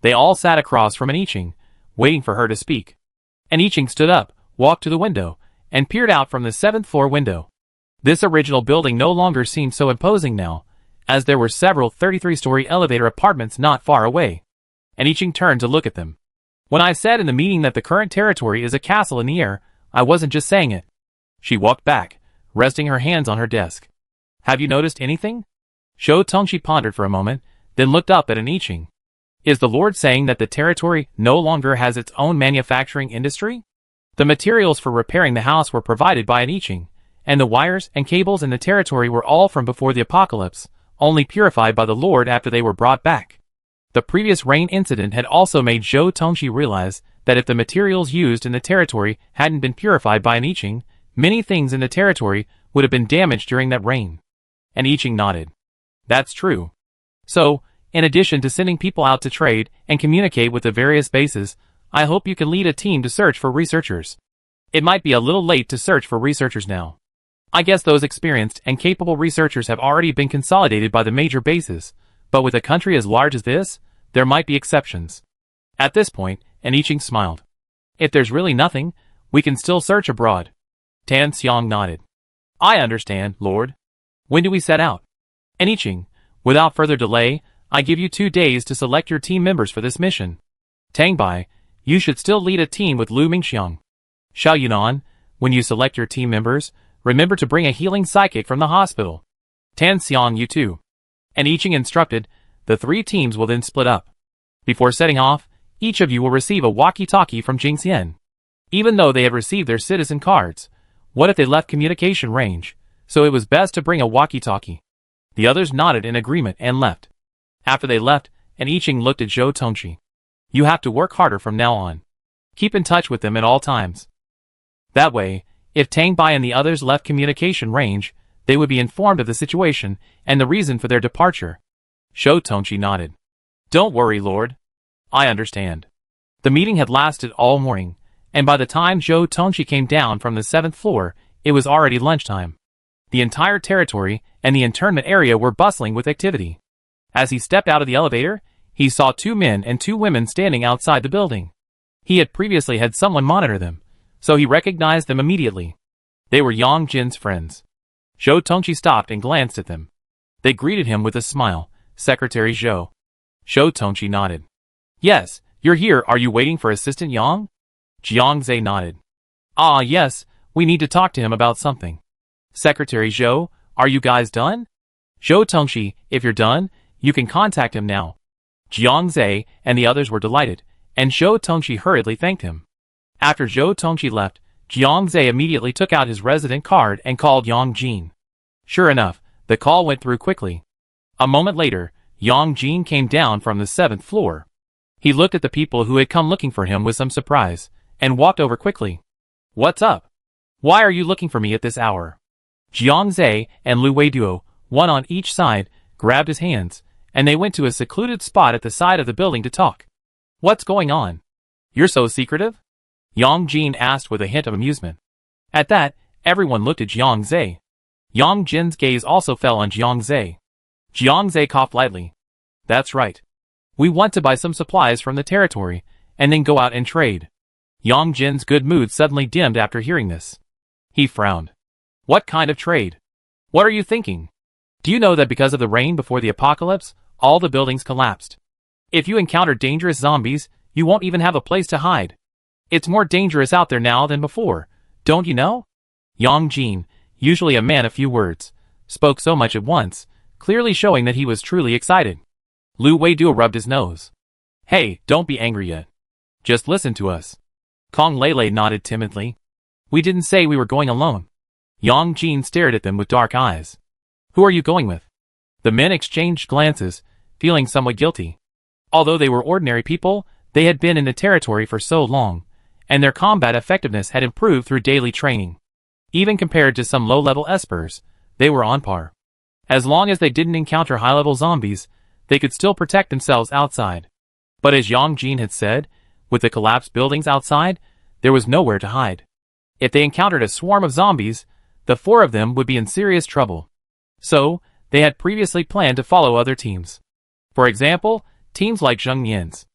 They all sat across from An I Ching, waiting for her to speak. An I Ching stood up, walked to the window, and peered out from the 7th floor window. This original building no longer seemed so imposing now, as there were several 33-story elevator apartments not far away. An I Ching turned to look at them. When I said in the meeting that the current territory is a castle in the air, I wasn't just saying it. She walked back, resting her hands on her desk. Have you noticed anything? Zhou Tongqi pondered for a moment, then looked up at An I Ching. Is the Lord saying that the territory no longer has its own manufacturing industry? The materials for repairing the house were provided by An I Ching, and the wires and cables in the territory were all from before the apocalypse, only purified by the Lord after they were brought back. The previous rain incident had also made Zhou Tongqi realize that if the materials used in the territory hadn't been purified by An I Ching, many things in the territory would have been damaged during that rain. An I Ching nodded. That's true. So, in addition to sending people out to trade and communicate with the various bases, I hope you can lead a team to search for researchers. It might be a little late to search for researchers now. I guess those experienced and capable researchers have already been consolidated by the major bases, but with a country as large as this, there might be exceptions. At this point, An I Ching smiled. If there's really nothing, we can still search abroad. Tan Xiang nodded. I understand, Lord. When do we set out? An I Ching, without further delay, I give you 2 days to select your team members for this mission. Tang Bai, you should still lead a team with Lu Mingxiang. Xiao Yunan, when you select your team members, remember to bring a healing psychic from the hospital. Tan Xiang, you too. An I Ching instructed, the 3 teams will then split up. Before setting off, each of you will receive a walkie-talkie from Jingxian. Even though they had received their citizen cards, what if they left communication range? So it was best to bring a walkie-talkie. The others nodded in agreement and left. After they left, An I Ching looked at Zhou Tongqi. You have to work harder from now on. Keep in touch with them at all times. That way, if Tang Bai and the others left communication range, they would be informed of the situation and the reason for their departure. Zhou Tongqi nodded. Don't worry, Lord. I understand. The meeting had lasted all morning, and by the time Zhou Tongqi came down from the 7th floor, it was already lunchtime. The entire territory and the internment area were bustling with activity. As he stepped out of the elevator, he saw 2 men and 2 women standing outside the building. He had previously had someone monitor them, so he recognized them immediately. They were Yang Jin's friends. Zhou Tongqi stopped and glanced at them. They greeted him with a smile. Secretary Zhou. Zhou Tongqi nodded. Yes, you're here. Are you waiting for Assistant Yang? Jiang Zhe nodded. Ah yes, we need to talk to him about something. Secretary Zhou, are you guys done? Zhou Tongqi, if you're done, you can contact him now. Jiang Zhe and the others were delighted, and Zhou Tongqi hurriedly thanked him. After Zhou Tongqi left, Jiang Zhe immediately took out his resident card and called Yang Jin. Sure enough, the call went through quickly. A moment later, Yang Jin came down from the 7th floor. He looked at the people who had come looking for him with some surprise, and walked over quickly. What's up? Why are you looking for me at this hour? Jiang Zhe and Lu Weiduo, one on each side, grabbed his hands, and they went to a secluded spot at the side of the building to talk. What's going on? You're so secretive? Yang Jin asked with a hint of amusement. At that, everyone looked at Jiang Zhe. Yang Jin's gaze also fell on Jiang Zhe. Jiang Zhe coughed lightly. That's right. We want to buy some supplies from the territory, and then go out and trade. Yang Jin's good mood suddenly dimmed after hearing this. He frowned. What kind of trade? What are you thinking? Do you know that because of the rain before the apocalypse, all the buildings collapsed? If you encounter dangerous zombies, you won't even have a place to hide. It's more dangerous out there now than before, don't you know? Yang Jin, usually a man of few words, spoke so much at once, clearly showing that he was truly excited. Lu Weidu rubbed his nose. Hey, don't be angry yet. Just listen to us. Kong Lele nodded timidly. We didn't say we were going alone. Yang Jin stared at them with dark eyes. Who are you going with? The men exchanged glances, feeling somewhat guilty. Although they were ordinary people, they had been in the territory for so long, and their combat effectiveness had improved through daily training. Even compared to some low-level espers, they were on par. As long as they didn't encounter high-level zombies, they could still protect themselves outside. But as Yang Jin had said, with the collapsed buildings outside, there was nowhere to hide. If they encountered a swarm of zombies, the four of them would be in serious trouble. So, they had previously planned to follow other teams. For example, teams like Zheng Yan's.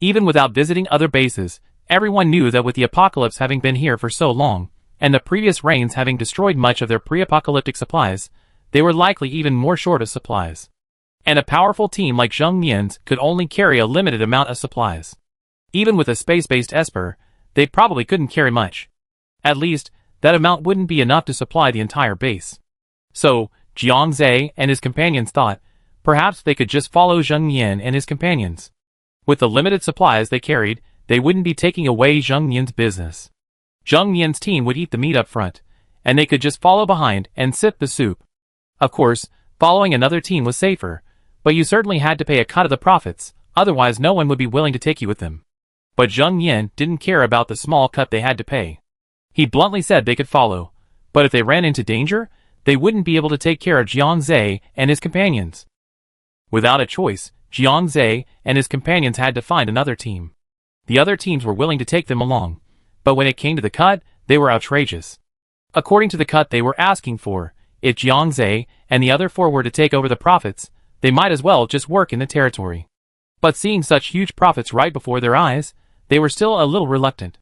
Even without visiting other bases, everyone knew that with the apocalypse having been here for so long, and the previous rains having destroyed much of their pre-apocalyptic supplies, they were likely even more short of supplies. And a powerful team like Zheng Yan's could only carry a limited amount of supplies. Even with a space-based esper, they probably couldn't carry much. At least, that amount wouldn't be enough to supply the entire base. So, Jiang Zhe and his companions thought, perhaps they could just follow Zheng Yan and his companions. With the limited supplies they carried, they wouldn't be taking away Zheng Yan's business. Zheng Yan's team would eat the meat up front, and they could just follow behind and sip the soup. Of course, following another team was safer, but you certainly had to pay a cut of the profits, otherwise no one would be willing to take you with them. But Zheng Yan didn't care about the small cut they had to pay. He bluntly said they could follow, but if they ran into danger, they wouldn't be able to take care of Jiang Zhe and his companions. Without a choice, Jiang Zhe and his companions had to find another team. The other teams were willing to take them along, but when it came to the cut, they were outrageous. According to the cut they were asking for, if Jiang Zhe and the other four were to take over the profits, they might as well just work in the territory. But seeing such huge profits right before their eyes, they were still a little reluctant.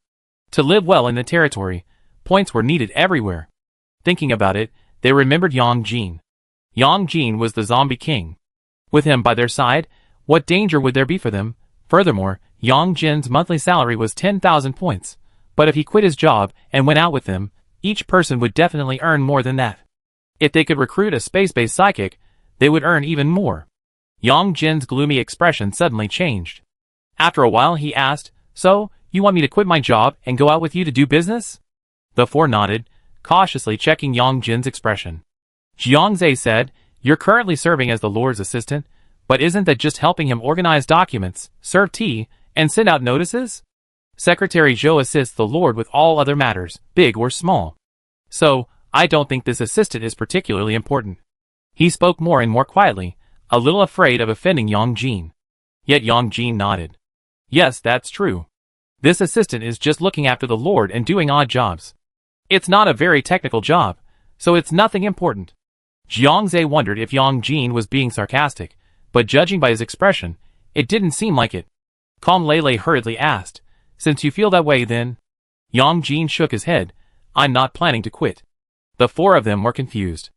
To live well in the territory, points were needed everywhere. Thinking about it, they remembered Yang Jin. Yang Jin was the zombie king. With him by their side, what danger would there be for them? Furthermore, Yang Jin's monthly salary was 10,000 points, but if he quit his job and went out with them, each person would definitely earn more than that. If they could recruit a space-based psychic, they would earn even more. Yang Jin's gloomy expression suddenly changed. After a while he asked, So, you want me to quit my job and go out with you to do business? The four nodded, cautiously checking Yang Jin's expression. Jiang Zhe said, You're currently serving as the Lord's assistant, but isn't that just helping him organize documents, serve tea, and send out notices? Secretary Zhou assists the Lord with all other matters, big or small. So, I don't think this assistant is particularly important. He spoke more and more quietly, a little afraid of offending Yang Jin. Yet Yang Jin nodded. Yes, that's true. This assistant is just looking after the Lord and doing odd jobs. It's not a very technical job, so it's nothing important. Jiang Zhe wondered if Yang Jin was being sarcastic, but judging by his expression, it didn't seem like it. Kong Lele hurriedly asked, Since you feel that way then? Yang Jin shook his head. I'm not planning to quit. The four of them were confused.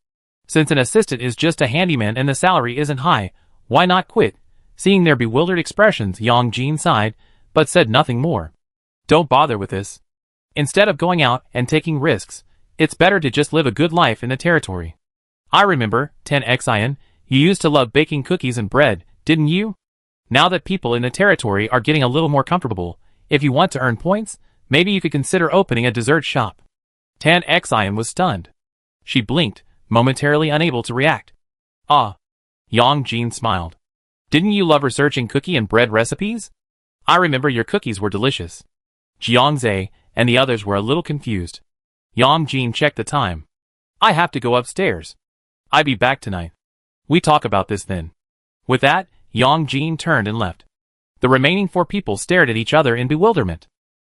Since an assistant is just a handyman and the salary isn't high, why not quit? Seeing their bewildered expressions, Yang Jin sighed, but said nothing more. Don't bother with this. Instead of going out and taking risks, it's better to just live a good life in the territory. I remember, 10Xian, you used to love baking cookies and bread, didn't you? Now that people in the territory are getting a little more comfortable, if you want to earn points, maybe you could consider opening a dessert shop. 10Xian was stunned. She blinked, momentarily unable to react. Ah. Yang Jin smiled. Didn't you love researching cookie and bread recipes? I remember your cookies were delicious. Jiang Zhe and the others were a little confused. Yang Jin checked the time. I have to go upstairs. I'll be back tonight. We talk about this then. With that, Yang Jin turned and left. The remaining four people stared at each other in bewilderment.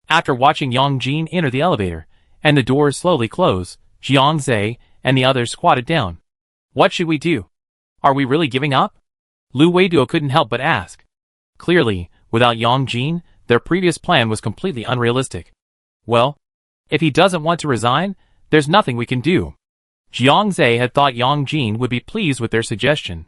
After watching Yang Jin enter the elevator, and the doors slowly close, Jiang Zhe and the others squatted down. What should we do? Are we really giving up? Lu Weiduo couldn't help but ask. Clearly, without Yang Jin, their previous plan was completely unrealistic. Well, if he doesn't want to resign, there's nothing we can do. Jiang Zhe had thought Yang Jin would be pleased with their suggestion.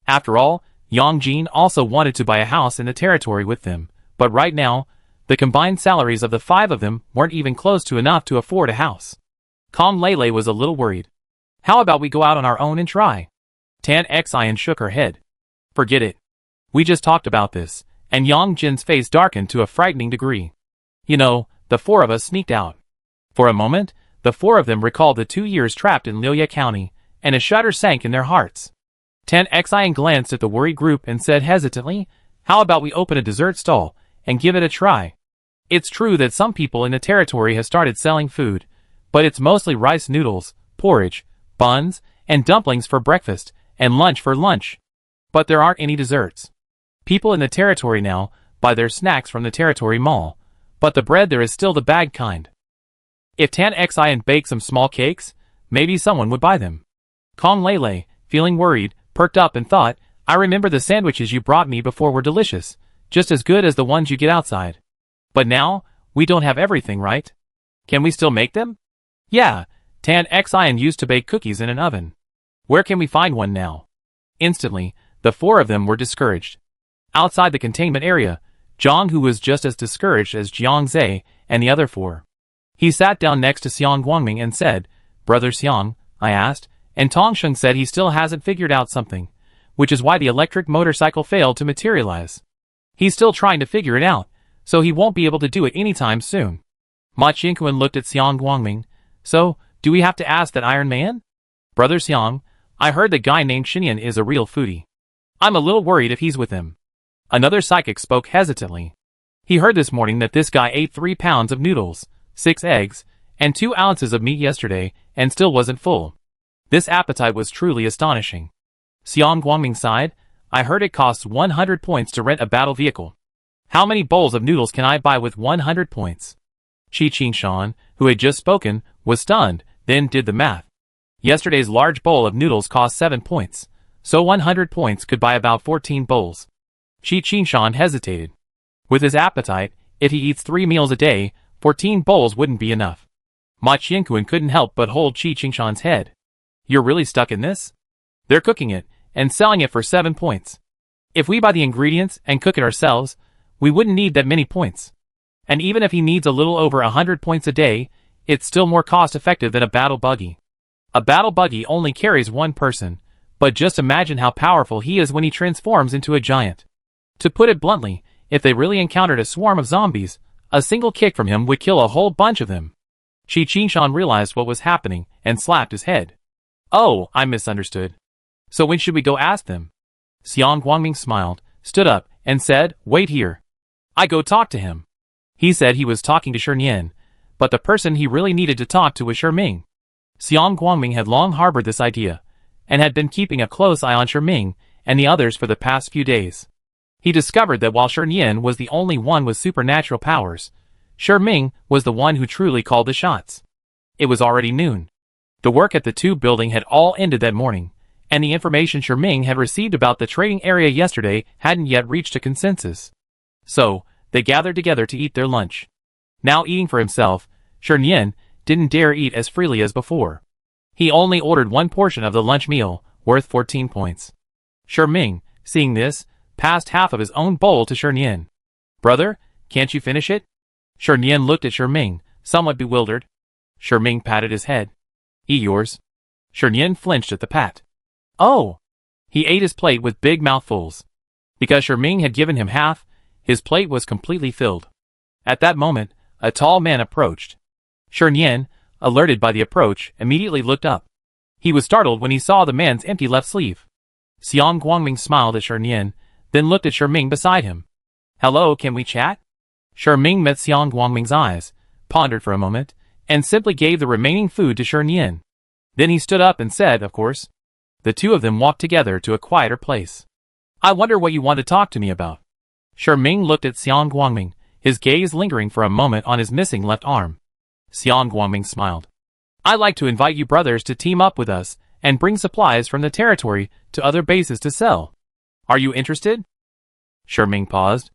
After all, Yang Jin also wanted to buy a house in the territory with them, but right now, the combined salaries of the 5 of them weren't even close to enough to afford a house. Kong Lele was a little worried. How about we go out on our own and try? Tan Xian shook her head. Forget it. We just talked about this, and Yang Jin's face darkened to a frightening degree. You know, the 4 of us sneaked out. For a moment, the 4 of them recalled the 2 years trapped in Liuya County, and a shudder sank in their hearts. Tan Xian glanced at the worried group and said hesitantly, how about we open a dessert stall and give it a try? It's true that some people in the territory have started selling food, but it's mostly rice noodles, porridge, buns, and dumplings for breakfast, and lunch for lunch. But there aren't any desserts. People in the territory now buy their snacks from the territory mall, but the bread there is still the bag kind. If Tan Xian baked some small cakes, maybe someone would buy them. Kong Lele, feeling worried, perked up and thought, I remember the sandwiches you brought me before were delicious, just as good as the ones you get outside. But now, we don't have everything, right? Can we still make them? Yeah, Tan Xian used to bake cookies in an oven. Where can we find one now? Instantly, the 4 of them were discouraged. Outside the containment area, Zhang Hu was just as discouraged as Jiang Zhe and the other 4. He sat down next to Xiang Guangming and said, Brother Xiang, I asked, and Tongsheng said he still hasn't figured out something, which is why the electric motorcycle failed to materialize. He's still trying to figure it out, so he won't be able to do it anytime soon. Ma Qingquan looked at Xiang Guangming. So, do we have to ask that Iron Man? Brother Xiang, I heard the guy named Xinyan is a real foodie. I'm a little worried if he's with him. Another psychic spoke hesitantly. He heard this morning that this guy ate 3 pounds of noodles, 6 eggs, and 2 ounces of meat yesterday, and still wasn't full. This appetite was truly astonishing. Xiang Guangming sighed, I heard it costs 100 points to rent a battle vehicle. How many bowls of noodles can I buy with 100 points? Qi Qingshan, who had just spoken, was stunned, then did the math. Yesterday's large bowl of noodles cost 7 points, so 100 points could buy about 14 bowls. Qi Qingshan hesitated. With his appetite, if he eats 3 meals a day, 14 bowls wouldn't be enough. Ma Qianquan couldn't help but hold Qi Qingshan's head. You're really stuck in this? They're cooking it, and selling it for 7 points. If we buy the ingredients and cook it ourselves, we wouldn't need that many points. And even if he needs a little over 100 points a day, it's still more cost-effective than a battle buggy. A battle buggy only carries 1 person, but just imagine how powerful he is when he transforms into a giant. To put it bluntly, if they really encountered a swarm of zombies, a single kick from him would kill a whole bunch of them. Qi Qingshan realized what was happening and slapped his head. Oh, I misunderstood. So when should we go ask them? Xiang Guangming smiled, stood up, and said, wait here. I go talk to him. He said he was talking to Shernyan, but the person he really needed to talk to was Sherming. Xiang Guangming had long harbored this idea, and had been keeping a close eye on Sherming and the others for the past few days. He discovered that while Shernyan was the only one with supernatural powers, Sherming was the one who truly called the shots. It was already noon. The work at the tube building had all ended that morning, and the information Sherming had received about the trading area yesterday hadn't yet reached a consensus. So, they gathered together to eat their lunch. Now eating for himself, Shernyan didn't dare eat as freely as before. He only ordered 1 portion of the lunch meal, worth 14 points. Sherming, seeing this, passed half of his own bowl to Shernyan. Brother, can't you finish it? Shernyan looked at Sherming, somewhat bewildered. Sherming patted his head. Eat yours. Shernyan flinched at the pat. Oh! He ate his plate with big mouthfuls. Because Sherming had given him half, his plate was completely filled. At that moment, a tall man approached. Shernyan, alerted by the approach, immediately looked up. He was startled when he saw the man's empty left sleeve. Xiang Guangming smiled at Shernyan, then looked at Sherming beside him. Hello, can we chat? Sherming met Xiang Guangming's eyes, pondered for a moment, and simply gave the remaining food to Shernyan. Then he stood up and said, of course. The 2 of them walked together to a quieter place. I wonder what you want to talk to me about. Sherming looked at Xiang Guangming, his gaze lingering for a moment on his missing left arm. Xiang Guangming smiled. I'd like to invite you brothers to team up with us and bring supplies from the territory to other bases to sell. Are you interested? Sherming paused.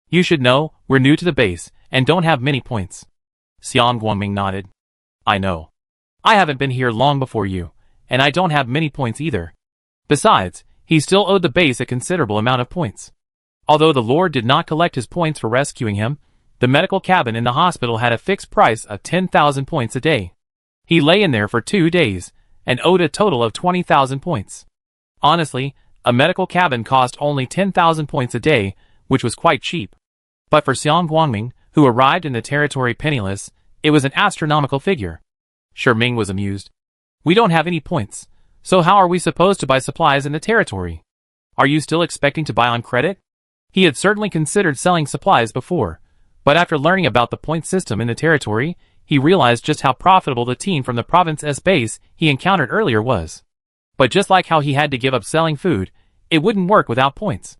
You should know, we're new to the base, and don't have many points. Xiang Guangming nodded. I know. I haven't been here long before you, and I don't have many points either. Besides, he still owed the base a considerable amount of points. Although the Lord did not collect his points for rescuing him, the medical cabin in the hospital had a fixed price of 10,000 points a day. He lay in there for 2 days, and owed a total of 20,000 points. Honestly, a medical cabin cost only 10,000 points a day, which was quite cheap. But for Xiang Guangming, who arrived in the territory penniless, it was an astronomical figure. Sherming was amused. We don't have any points, so how are we supposed to buy supplies in the territory? Are you still expecting to buy on credit? He had certainly considered selling supplies before, but after learning about the point system in the territory, he realized just how profitable the team from the Province base he encountered earlier was. But just like how he had to give up selling food, it wouldn't work without points.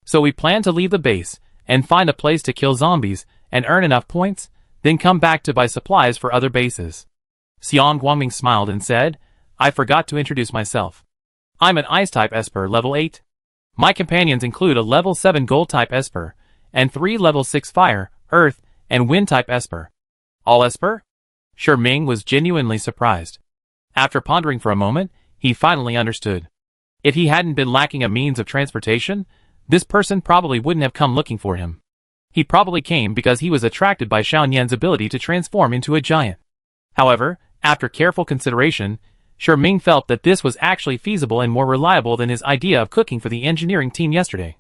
So we planned to leave the base, and find a place to kill zombies, and earn enough points, then come back to buy supplies for other bases. Xiang Guangming smiled and said, I forgot to introduce myself. I'm an Ice-type Esper level 8. My companions include a level 7 Gold-type Esper, and 3 level 6 Fire, Earth, and Wind-type Esper. All Esper? Sherming was genuinely surprised. After pondering for a moment, he finally understood. If he hadn't been lacking a means of transportation, this person probably wouldn't have come looking for him. He probably came because he was attracted by Xiaoyan's ability to transform into a giant. However, after careful consideration, Sherming felt that this was actually feasible and more reliable than his idea of cooking for the engineering team yesterday.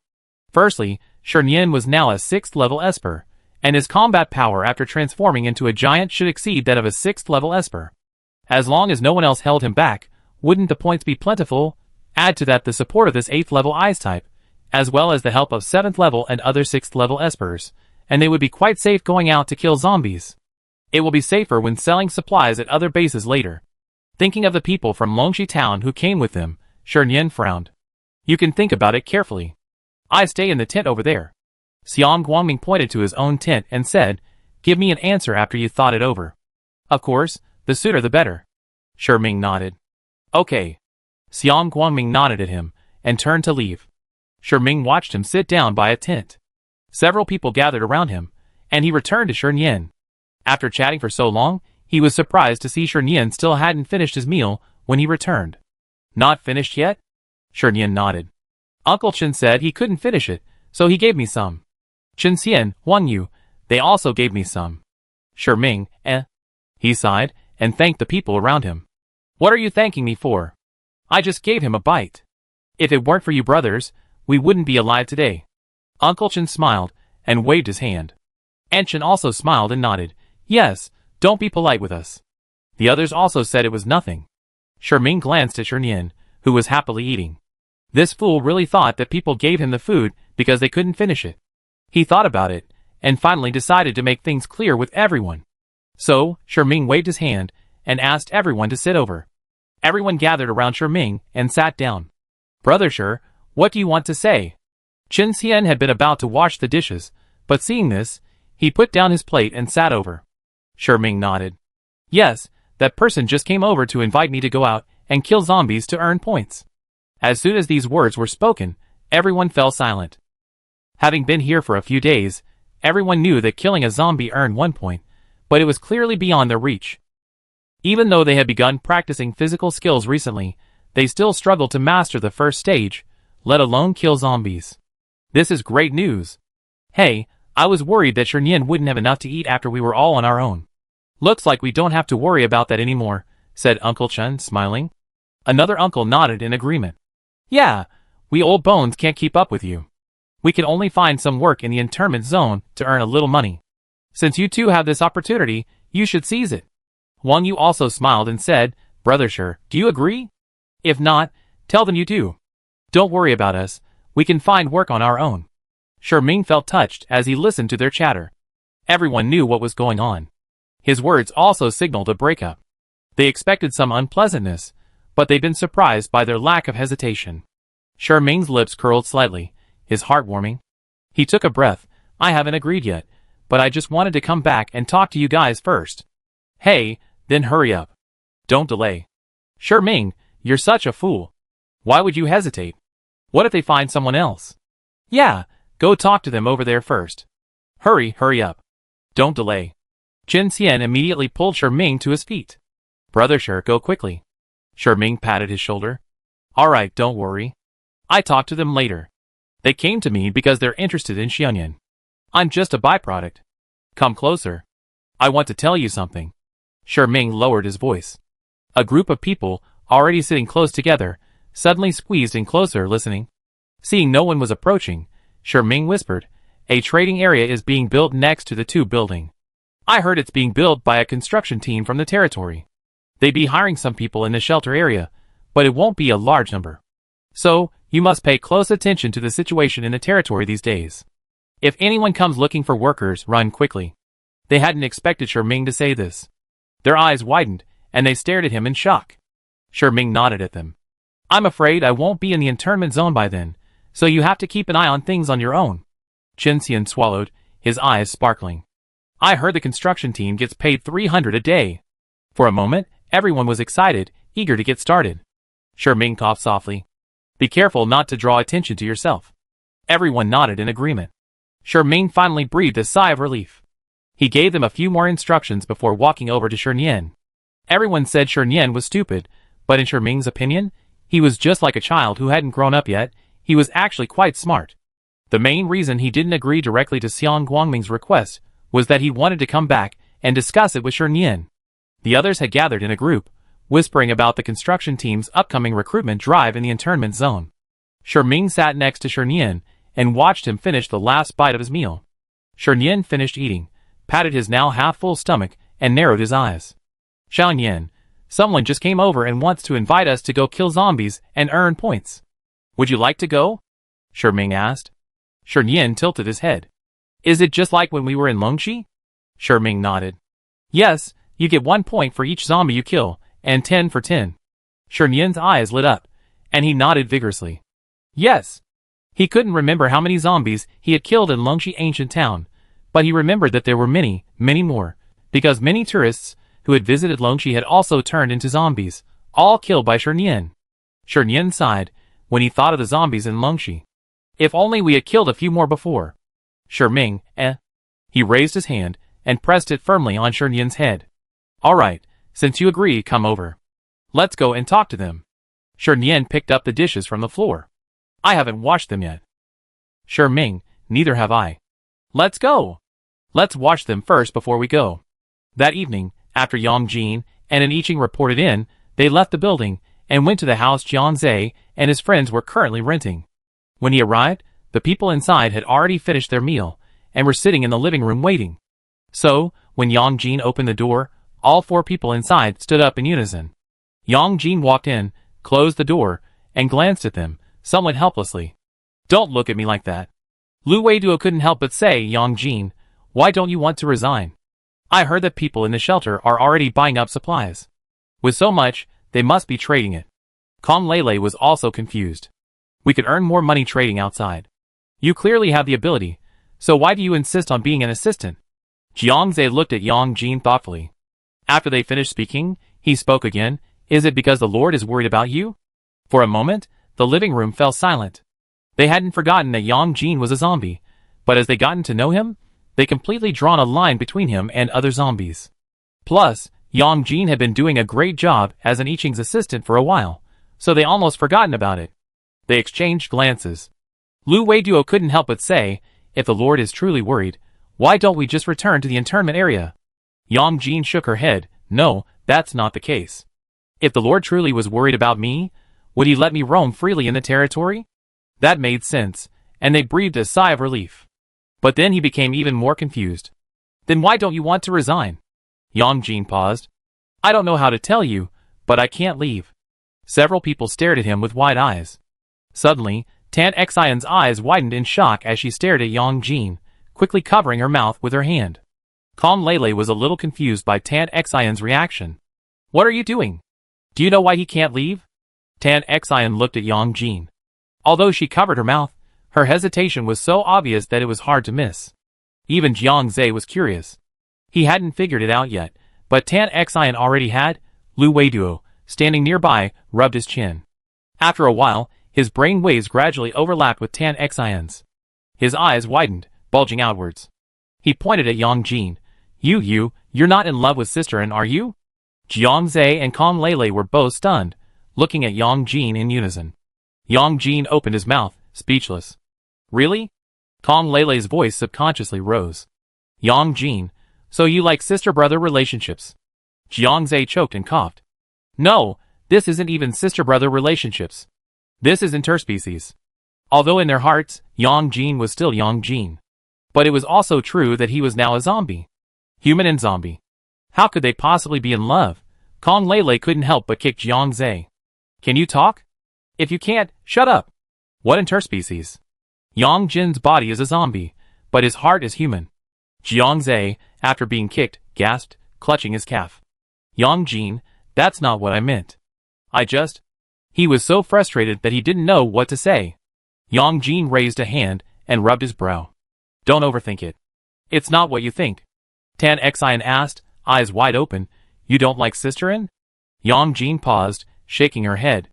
Firstly, Shernian was now a 6th level Esper, and his combat power after transforming into a giant should exceed that of a 6th level Esper. As long as no one else held him back, wouldn't the points be plentiful? Add to that the support of this 8th level Ice type, as well as the help of 7th level and other 6th level Espers, and they would be quite safe going out to kill zombies. It will be safer when selling supplies at other bases later. Thinking of the people from Longxi town who came with them, Shernian frowned. You can think about it carefully. I stay in the tent over there. Xiang Guangming pointed to his own tent and said, give me an answer after you thought it over. Of course, the sooner the better. Sherming nodded. Okay. Xiang Guangming nodded at him, and turned to leave. Sherming watched him sit down by a tent. Several people gathered around him, and he returned to Shernian. After chatting for so long, he was surprised to see Shernian still hadn't finished his meal when he returned. Not finished yet? Shernian nodded. Uncle Chen said he couldn't finish it, so he gave me some. Chen Xian, Wang Yu, they also gave me some. Sherming, He sighed, and thanked the people around him. What are you thanking me for? I just gave him a bite. If it weren't for you brothers, we wouldn't be alive today. Uncle Chen smiled, and waved his hand. Aunt Chen also smiled and nodded. Yes, don't be polite with us. The others also said it was nothing. Sherming glanced at Shernian, who was happily eating. This fool really thought that people gave him the food because they couldn't finish it. He thought about it, and finally decided to make things clear with everyone. So, Sherming waved his hand, and asked everyone to sit over. Everyone gathered around Sherming, and sat down. Brother Sher, what do you want to say? Chen Xian had been about to wash the dishes, but seeing this, he put down his plate and sat over. Sherming nodded. Yes, that person just came over to invite me to go out and kill zombies to earn points. As soon as these words were spoken, everyone fell silent. Having been here for a few days, everyone knew that killing a zombie earned 1 point, but it was clearly beyond their reach. Even though they had begun practicing physical skills recently, they still struggled to master the first stage, let alone kill zombies. This is great news. Hey, I was worried that Shernian wouldn't have enough to eat after we were all on our own. Looks like we don't have to worry about that anymore, said Uncle Chen, smiling. Another uncle nodded in agreement. Yeah, we old bones can't keep up with you. We can only find some work in the internment zone to earn a little money. Since you two have this opportunity, you should seize it. Wang Yu also smiled and said, Brother Sher, do you agree? If not, tell them you do. Don't worry about us, we can find work on our own. Sherming felt touched as he listened to their chatter. Everyone knew what was going on. His words also signaled a breakup. They expected some unpleasantness, but they'd been surprised by their lack of hesitation. Sherming's lips curled slightly, his heart warming. He took a breath. I haven't agreed yet, but I just wanted to come back and talk to you guys first. Hey, then hurry up. Don't delay. Sherming, you're such a fool. Why would you hesitate? What if they find someone else? Yeah, go talk to them over there first. Hurry up. Don't delay. Chen Xian immediately pulled Sherming to his feet. Brother Sher, go quickly. Sherming patted his shoulder. Alright, don't worry. I talked to them later. They came to me because they're interested in Xianyan. I'm just a byproduct. Come closer. I want to tell you something. Sherming lowered his voice. A group of people, already sitting close together, suddenly squeezed in closer, listening. Seeing no one was approaching, Sherming whispered, a trading area is being built next to the tube building. I heard it's being built by a construction team from the territory. They'd be hiring some people in the shelter area, but it won't be a large number. So, you must pay close attention to the situation in the territory these days. If anyone comes looking for workers, run quickly. They hadn't expected Sherming to say this. Their eyes widened, and they stared at him in shock. Sherming nodded at them. I'm afraid I won't be in the internment zone by then, so you have to keep an eye on things on your own. Chen Xian swallowed, his eyes sparkling. I heard the construction team gets paid 300 a day. For a moment, everyone was excited, eager to get started. Sherming coughed softly. Be careful not to draw attention to yourself. Everyone nodded in agreement. Sherming finally breathed a sigh of relief. He gave them a few more instructions before walking over to Shernian. Everyone said Shernian was stupid, but in Sherming's opinion, he was just like a child who hadn't grown up yet. He was actually quite smart. The main reason he didn't agree directly to Xiang Guangming's request was that he wanted to come back and discuss it with Shernian. The others had gathered in a group, whispering about the construction team's upcoming recruitment drive in the internment zone. Sherming sat next to Shernian and watched him finish the last bite of his meal. Shernian finished eating, patted his now half-full stomach, and narrowed his eyes. Xiaoyan, someone just came over and wants to invite us to go kill zombies and earn points. Would you like to go? Sherming asked. Shernian tilted his head. Is it just like when we were in Longxi? Sherming nodded. Yes, you get 1 point for each zombie you kill, and 10 for 10. Shernian's eyes lit up, and he nodded vigorously. Yes. He couldn't remember how many zombies he had killed in Longxi ancient town, but he remembered that there were many, many more, because many tourists who had visited Longxi had also turned into zombies, all killed by Shernian. Shernian sighed when he thought of the zombies in Longxi. If only we had killed a few more before. Sherming, He raised his hand and pressed it firmly on Shernian's head. All right, since you agree, come over. Let's go and talk to them. Shernian picked up the dishes from the floor. I haven't washed them yet. Sherming, neither have I. Let's go. Let's wash them first before we go. That evening, after Yang Jin and an Iching reported in, they left the building and went to the house Jiang Zhe and his friends were currently renting. When he arrived, the people inside had already finished their meal and were sitting in the living room waiting. So, when Yang Jin opened the door, all 4 people inside stood up in unison. Yang Jin walked in, closed the door, and glanced at them, somewhat helplessly. Don't look at me like that. Lu Weiduo couldn't help but say, Yang Jin, why don't you want to resign? I heard that people in the shelter are already buying up supplies. With so much, they must be trading it. Kong Lele was also confused. We could earn more money trading outside. You clearly have the ability, so why do you insist on being an assistant? Jiang Zhe looked at Yang Jin thoughtfully. After they finished speaking, he spoke again. Is it because the Lord is worried about you? For a moment, the living room fell silent. They hadn't forgotten that Yang Jin was a zombie, but as they gotten to know him, they completely drawn a line between him and other zombies. Plus, Yang Jin had been doing a great job as an Iching's assistant for a while, so they almost forgotten about it. They exchanged glances. Lu Weiduo couldn't help but say, if the Lord is truly worried, why don't we just return to the internment area? Yang Jin shook her head. No, that's not the case. If the Lord truly was worried about me, would he let me roam freely in the territory? That made sense, and they breathed a sigh of relief. But then he became even more confused. Then why don't you want to resign? Yang Jin paused. I don't know how to tell you, but I can't leave. Several people stared at him with wide eyes. Suddenly, Tan Xian's eyes widened in shock as she stared at Yang Jin, quickly covering her mouth with her hand. Kong Lele was a little confused by Tan Xian's reaction. What are you doing? Do you know why he can't leave? Tan Xian looked at Yang Jin. Although she covered her mouth, her hesitation was so obvious that it was hard to miss. Even Jiang Zhe was curious. He hadn't figured it out yet, but Tan Xian already had. Lu Weiduo, standing nearby, rubbed his chin. After a while, His brain waves gradually overlapped with Tan Xion's. His eyes widened, bulging outwards. He pointed at Yang Jin. You're not in love with Sisterin, are you? Jiang Zhe and Kong Lele were both stunned, looking at Yang Jin in unison. Yang Jin opened his mouth, speechless. Really? Kong Lele's voice subconsciously rose. Yang Jin, so you like sister-brother relationships? Jiang Zhe choked and coughed. No, this isn't even sister-brother relationships. This is interspecies. Although in their hearts, Yang Jin was still Yang Jin. But it was also true that he was now a zombie. Human and zombie. How could they possibly be in love? Kong Lele couldn't help but kick Jiang Zhe. Can you talk? If you can't, shut up. What interspecies? Yang Jin's body is a zombie, but his heart is human. Jiang Zhe, after being kicked, gasped, clutching his calf. Yang Jin, that's not what I meant. He was so frustrated that he didn't know what to say. Yang Jin raised a hand and rubbed his brow. Don't overthink it. It's not what you think. Tan Xian asked, eyes wide open. You don't like Sisterin? Yang Jin paused, shaking her head.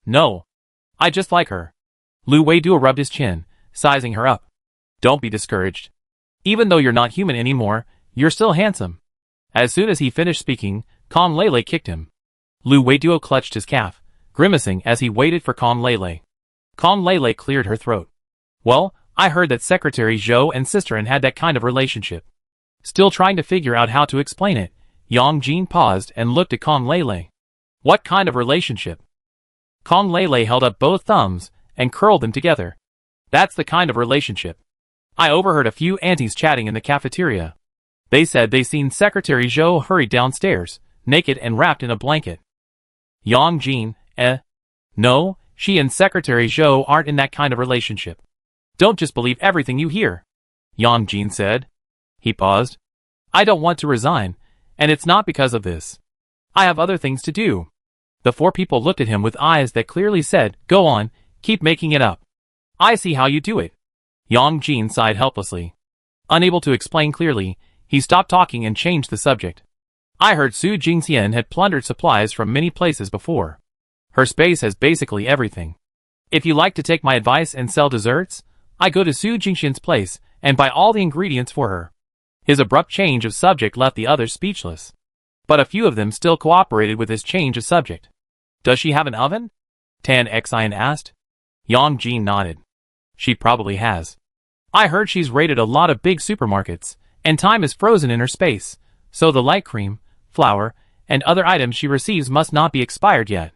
No. I just like her. Lu Weiduo rubbed his chin, sizing her up. Don't be discouraged. Even though you're not human anymore, you're still handsome. As soon as he finished speaking, Kong Lele kicked him. Lu Weiduo clutched his calf, grimacing as he waited for Kong Lele. Kong Lele cleared her throat. Well, I heard that Secretary Zhou and Sisterin had that kind of relationship. Still trying to figure out how to explain it, Yang Jin paused and looked at Kong Lele. What kind of relationship? Kong Lele held up both thumbs and curled them together. That's the kind of relationship. I overheard a few aunties chatting in the cafeteria. They said they seen Secretary Zhou hurry downstairs, naked and wrapped in a blanket. Yang Jin, No, she and Secretary Zhou aren't in that kind of relationship. Don't just believe everything you hear, Yang Jin said. He paused. I don't want to resign, and it's not because of this. I have other things to do. The four people looked at him with eyes that clearly said, Go on, keep making it up. I see how you do it. Yang Jin sighed helplessly. Unable to explain clearly, he stopped talking and changed the subject. I heard Su Jingxian had plundered supplies from many places before. Her space has basically everything. If you like to take my advice and sell desserts, I go to Su Jingxian's place and buy all the ingredients for her. His abrupt change of subject left the others speechless. But a few of them still cooperated with his change of subject. Does she have an oven? Tan Xian asked. Yang Jin nodded. She probably has. I heard she's raided a lot of big supermarkets, and time is frozen in her space, so the light cream, flour, and other items she receives must not be expired yet.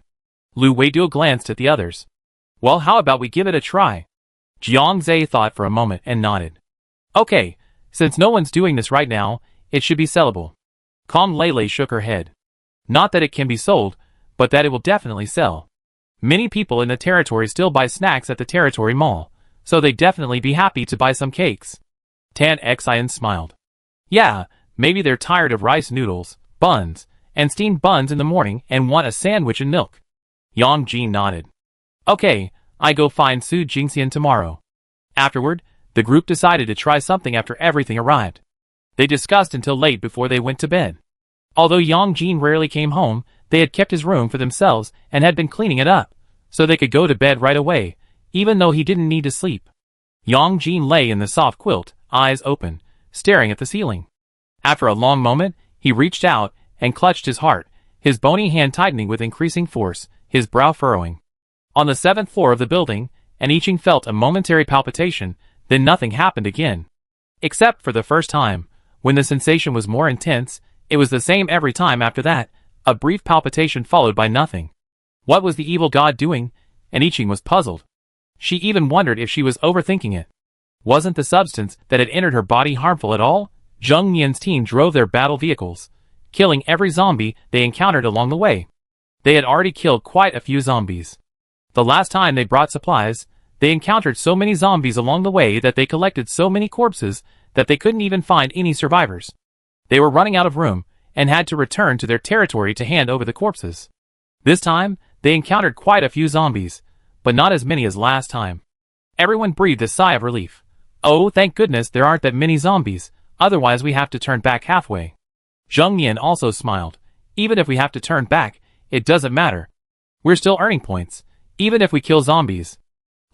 Lu Weiduo glanced at the others. Well, how about we give it a try? Jiang Zhe thought for a moment and nodded. Okay, since no one's doing this right now, it should be sellable. Kong Lele shook her head. Not that it can be sold, but that it will definitely sell. Many people in the territory still buy snacks at the territory mall, so they'd definitely be happy to buy some cakes. Tan Xian smiled. Yeah, maybe they're tired of rice noodles, buns, and steamed buns in the morning and want a sandwich and milk. Yang Jin nodded. Okay, I go find Su Jingxian tomorrow. Afterward, the group decided to try something after everything arrived. They discussed until late before they went to bed. Although Yang Jin rarely came home, they had kept his room for themselves and had been cleaning it up, so they could go to bed right away, even though he didn't need to sleep. Yang Jin lay in the soft quilt, eyes open, staring at the ceiling. After a long moment, he reached out and clutched his heart, his bony hand tightening with increasing force, his brow furrowing. On the 7th floor of the building, and Iching felt a momentary palpitation, then nothing happened again. Except for the first time, when the sensation was more intense, it was the same every time after that, a brief palpitation followed by nothing. What was the evil god doing? And Iching was puzzled. She even wondered if she was overthinking it. Wasn't the substance that had entered her body harmful at all? Zheng Nian's team drove their battle vehicles, killing every zombie they encountered along the way. They had already killed quite a few zombies. The last time they brought supplies, they encountered so many zombies along the way that they collected so many corpses that they couldn't even find any survivors. They were running out of room and had to return to their territory to hand over the corpses. This time, they encountered quite a few zombies, but not as many as last time. Everyone breathed a sigh of relief. Oh, thank goodness there aren't that many zombies, otherwise we have to turn back halfway. Zheng Nian also smiled. Even if we have to turn back, it doesn't matter. We're still earning points. Even if we kill zombies.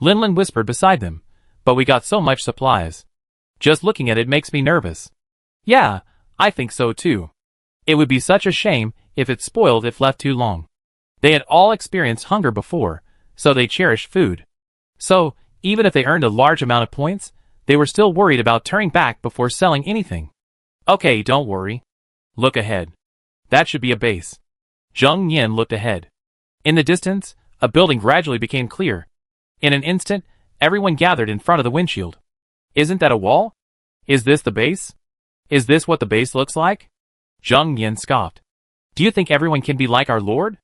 Linlin whispered beside them. But we got so much supplies. Just looking at it makes me nervous. Yeah, I think so too. It would be such a shame if it spoiled if left too long. They had all experienced hunger before, so they cherished food. So, even if they earned a large amount of points, they were still worried about turning back before selling anything. Okay, don't worry. Look ahead. That should be a base. Zheng Yin looked ahead. In the distance, a building gradually became clear. In an instant, everyone gathered in front of the windshield. Isn't that a wall? Is this the base? Is this what the base looks like? Zheng Yin scoffed. Do you think everyone can be like our lord?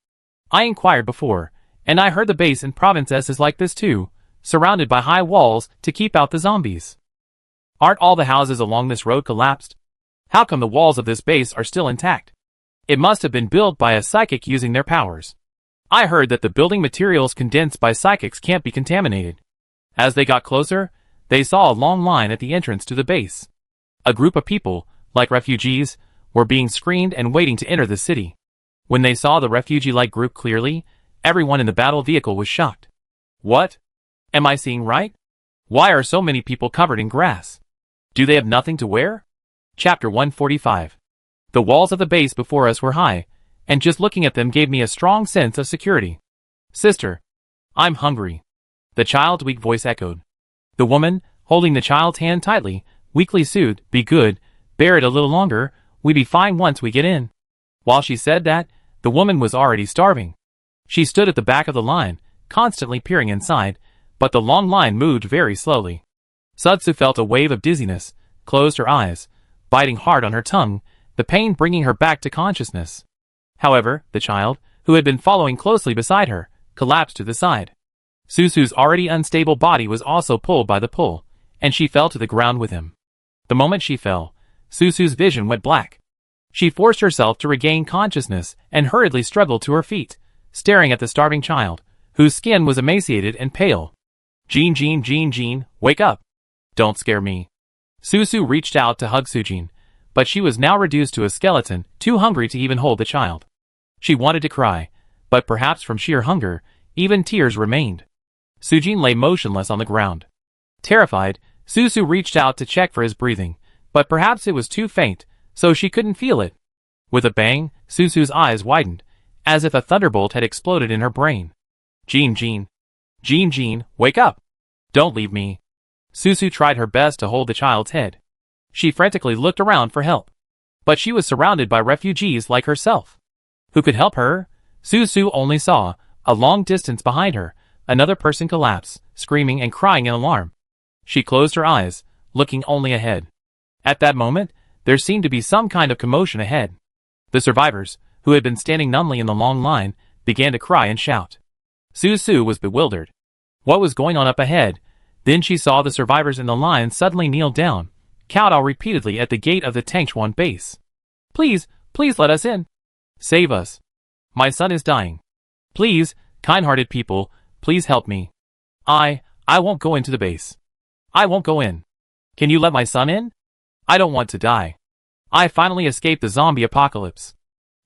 I inquired before, and I heard the base in Province S is like this too, surrounded by high walls to keep out the zombies. Aren't all the houses along this road collapsed? How come the walls of this base are still intact? It must have been built by a psychic using their powers. I heard that the building materials condensed by psychics can't be contaminated. As they got closer, they saw a long line at the entrance to the base. A group of people, like refugees, were being screened and waiting to enter the city. When they saw the refugee-like group clearly, everyone in the battle vehicle was shocked. What? Am I seeing right? Why are so many people covered in grass? Do they have nothing to wear? Chapter 145. The walls of the base before us were high, and just looking at them gave me a strong sense of security. Sister. I'm hungry. The child's weak voice echoed. The woman, holding the child's hand tightly, weakly soothed, Be good, bear it a little longer, we be fine once we get in. While she said that, the woman was already starving. She stood at the back of the line, constantly peering inside, but the long line moved very slowly. Sutsu felt a wave of dizziness, closed her eyes, biting hard on her tongue, the pain bringing her back to consciousness. However, the child, who had been following closely beside her, collapsed to the side. Susu's already unstable body was also pulled by the pull, and she fell to the ground with him. The moment she fell, Susu's vision went black. She forced herself to regain consciousness and hurriedly struggled to her feet, staring at the starving child, whose skin was emaciated and pale. Jean, wake up. Don't scare me. Susu reached out to hug Sujin, but she was now reduced to a skeleton, too hungry to even hold the child. She wanted to cry, but perhaps from sheer hunger, even tears remained. Sujin lay motionless on the ground. Terrified, Susu reached out to check for his breathing, but perhaps it was too faint, so she couldn't feel it. With a bang, Susu's eyes widened, as if a thunderbolt had exploded in her brain. Jean, wake up! Don't leave me. Susu tried her best to hold the child's head. She frantically looked around for help. But she was surrounded by refugees like herself. Who could help her? Susu only saw, a long distance behind her, another person collapse, screaming and crying in alarm. She closed her eyes, looking only ahead. At that moment, there seemed to be some kind of commotion ahead. The survivors, who had been standing numbly in the long line, began to cry and shout. Susu was bewildered. What was going on up ahead? Then she saw the survivors in the line suddenly kneel down, kowtow repeatedly at the gate of the Tangchuan base. Please let us in. Save us. My son is dying. Please, kind-hearted people, please help me. I won't go into the base. I won't go in. Can you let my son in? I don't want to die. I finally escaped the zombie apocalypse.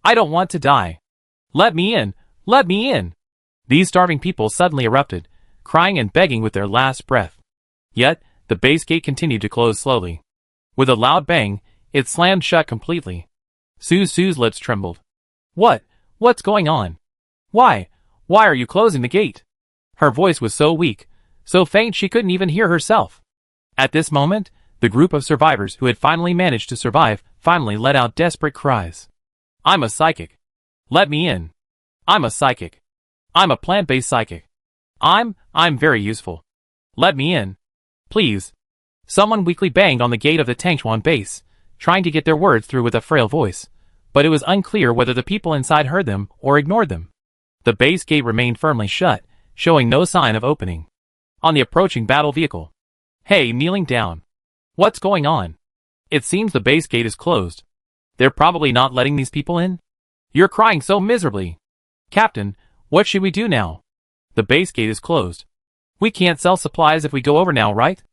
I don't want to die. Let me in. Let me in. These starving people suddenly erupted, crying and begging with their last breath. Yet, the base gate continued to close slowly. With a loud bang, it slammed shut completely. Susu's lips trembled. What's going on? Why are you closing the gate? Her voice was so weak, so faint she couldn't even hear herself. At this moment, the group of survivors who had finally managed to survive finally let out desperate cries. I'm a psychic. Let me in. I'm a psychic. I'm a plant-based psychic. I'm very useful. Let me in. Please. Someone weakly banged on the gate of the Tangchuan base, trying to get their words through with a frail voice, but it was unclear whether the people inside heard them or ignored them. The base gate remained firmly shut, showing no sign of opening. On the approaching battle vehicle. Hey, kneeling down. What's going on? It seems the base gate is closed. They're probably not letting these people in? You're crying so miserably. Captain, what should we do now? The base gate is closed. We can't sell supplies if we go over now, right?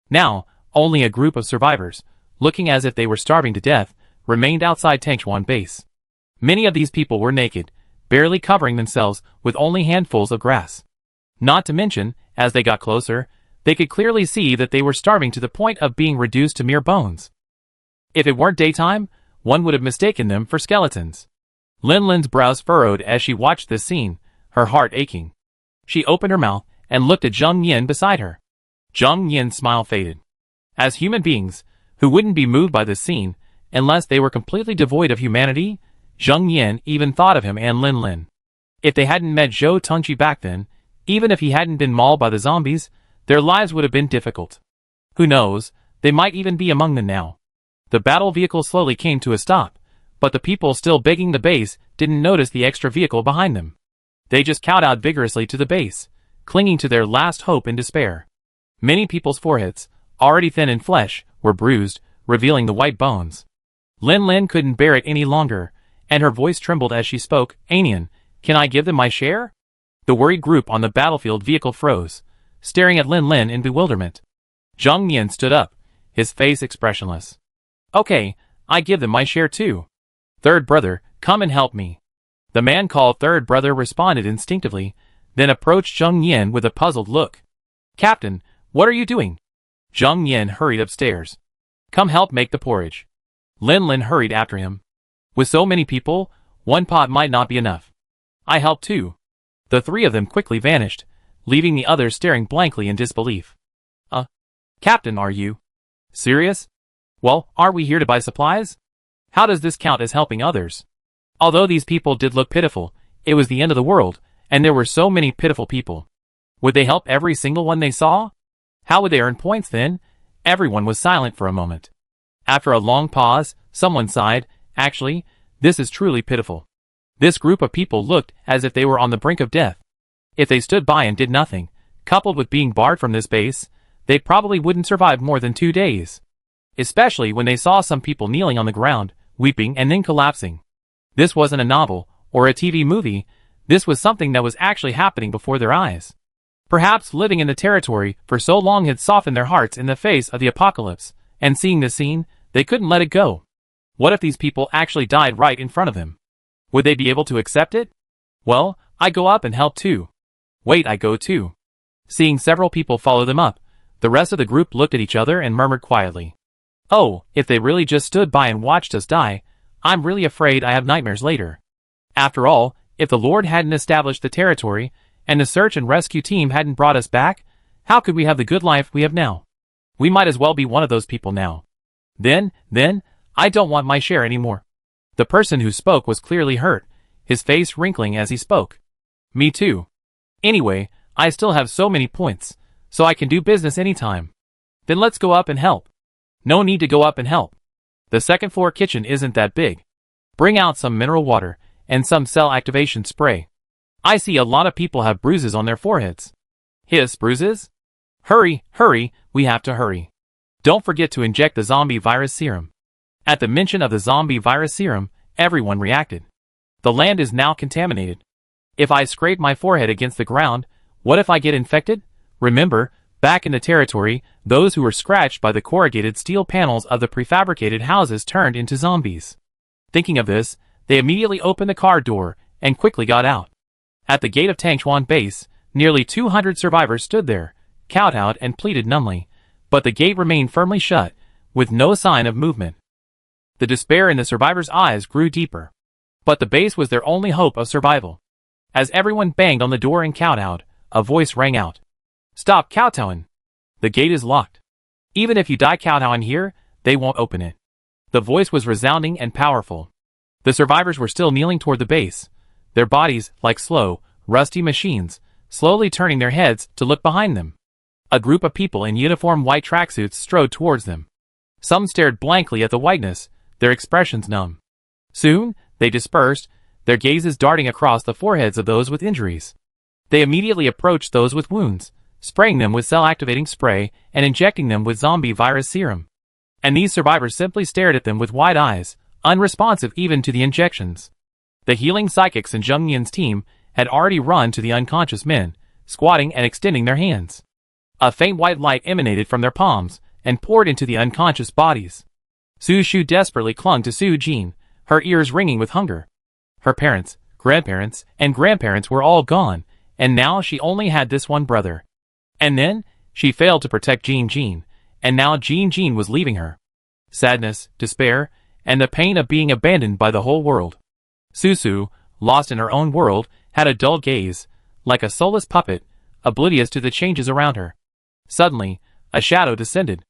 Now, only a group of survivors, looking as if they were starving to death, remained outside Tangchuan base. Many of these people were naked, barely covering themselves with only handfuls of grass. Not to mention, as they got closer, they could clearly see that they were starving to the point of being reduced to mere bones. If it weren't daytime, one would have mistaken them for skeletons. Lin Lin's brows furrowed as she watched this scene, her heart aching. She opened her mouth and looked at Zheng Yin beside her. Zheng Yin's smile faded. As human beings, who wouldn't be moved by this scene, unless they were completely devoid of humanity, Zheng Yin even thought of him and Lin Lin. If they hadn't met Zhou Tengqi back then, even if he hadn't been mauled by the zombies, their lives would have been difficult. Who knows, they might even be among them now. The battle vehicle slowly came to a stop, but the people still begging the base didn't notice the extra vehicle behind them. They just kowtowed vigorously to the base, clinging to their last hope in despair. Many people's foreheads, already thin in flesh, were bruised, revealing the white bones. Lin Lin couldn't bear it any longer, and her voice trembled as she spoke. Anian, can I give them my share? The worried group on the battlefield vehicle froze, staring at Lin Lin in bewilderment. Zheng Yin stood up, his face expressionless. Okay, I give them my share too. Third brother, come and help me. The man called third brother responded instinctively, then approached Zheng Yin with a puzzled look. Captain, what are you doing? Zheng Yin hurried upstairs. Come help make the porridge. Lin Lin hurried after him. With so many people, one pot might not be enough. I help too. The three of them quickly vanished, leaving the others staring blankly in disbelief. Captain, are you serious? Well, aren't we here to buy supplies? How does this count as helping others? Although these people did look pitiful, it was the end of the world, and there were so many pitiful people. Would they help every single one they saw? How would they earn points then? Everyone was silent for a moment. After a long pause, someone sighed, actually, this is truly pitiful. This group of people looked as if they were on the brink of death. If they stood by and did nothing, coupled with being barred from this base, they probably wouldn't survive more than 2 days. Especially when they saw some people kneeling on the ground, weeping and then collapsing. This wasn't a novel, or a TV movie, this was something that was actually happening before their eyes. Perhaps living in the territory for so long had softened their hearts in the face of the apocalypse, and seeing this scene, they couldn't let it go. What if these people actually died right in front of them? Would they be able to accept it? Well, I go up and help too. Wait, I go too. Seeing several people follow them up, the rest of the group looked at each other and murmured quietly. Oh, if they really just stood by and watched us die, I'm really afraid I have nightmares later. After all, if the Lord hadn't established the territory, and the search and rescue team hadn't brought us back, how could we have the good life we have now? We might as well be one of those people now. Then, I don't want my share anymore. The person who spoke was clearly hurt, his face wrinkling as he spoke. Me too. Anyway, I still have so many points, so I can do business anytime. Then let's go up and help. No need to go up and help. The second floor kitchen isn't that big. Bring out some mineral water, and some cell activation spray. I see a lot of people have bruises on their foreheads. Hiss, bruises? Hurry, we have to hurry. Don't forget to inject the zombie virus serum. At the mention of the zombie virus serum, everyone reacted. The land is now contaminated. If I scrape my forehead against the ground, what if I get infected? Remember, back in the territory, those who were scratched by the corrugated steel panels of the prefabricated houses turned into zombies. Thinking of this, they immediately opened the car door and quickly got out. At the gate of Tangchuan base, nearly 200 survivors stood there, kowtowed and pleaded numbly, but the gate remained firmly shut, with no sign of movement. The despair in the survivors' eyes grew deeper. But the base was their only hope of survival. As everyone banged on the door and kowtowed, a voice rang out. Stop kowtowing. The gate is locked. Even if you die kowtowing here, they won't open it. The voice was resounding and powerful. The survivors were still kneeling toward the base, their bodies, like slow, rusty machines, slowly turning their heads to look behind them. A group of people in uniform white tracksuits strode towards them. Some stared blankly at the whiteness, their expressions numb. Soon, they dispersed, their gazes darting across the foreheads of those with injuries. They immediately approached those with wounds, spraying them with cell-activating spray and injecting them with zombie virus serum. And these survivors simply stared at them with wide eyes, unresponsive even to the injections. The healing psychics in Zheng Yin's team had already run to the unconscious men, squatting and extending their hands. A faint white light emanated from their palms and poured into the unconscious bodies. Su Shu desperately clung to Su Jin, her ears ringing with hunger. Her parents, grandparents, and grandparents were all gone, and now she only had this one brother. And then, she failed to protect Jean, and now Jean was leaving her. Sadness, despair, and the pain of being abandoned by the whole world. Susu, lost in her own world, had a dull gaze, like a soulless puppet, oblivious to the changes around her. Suddenly, a shadow descended.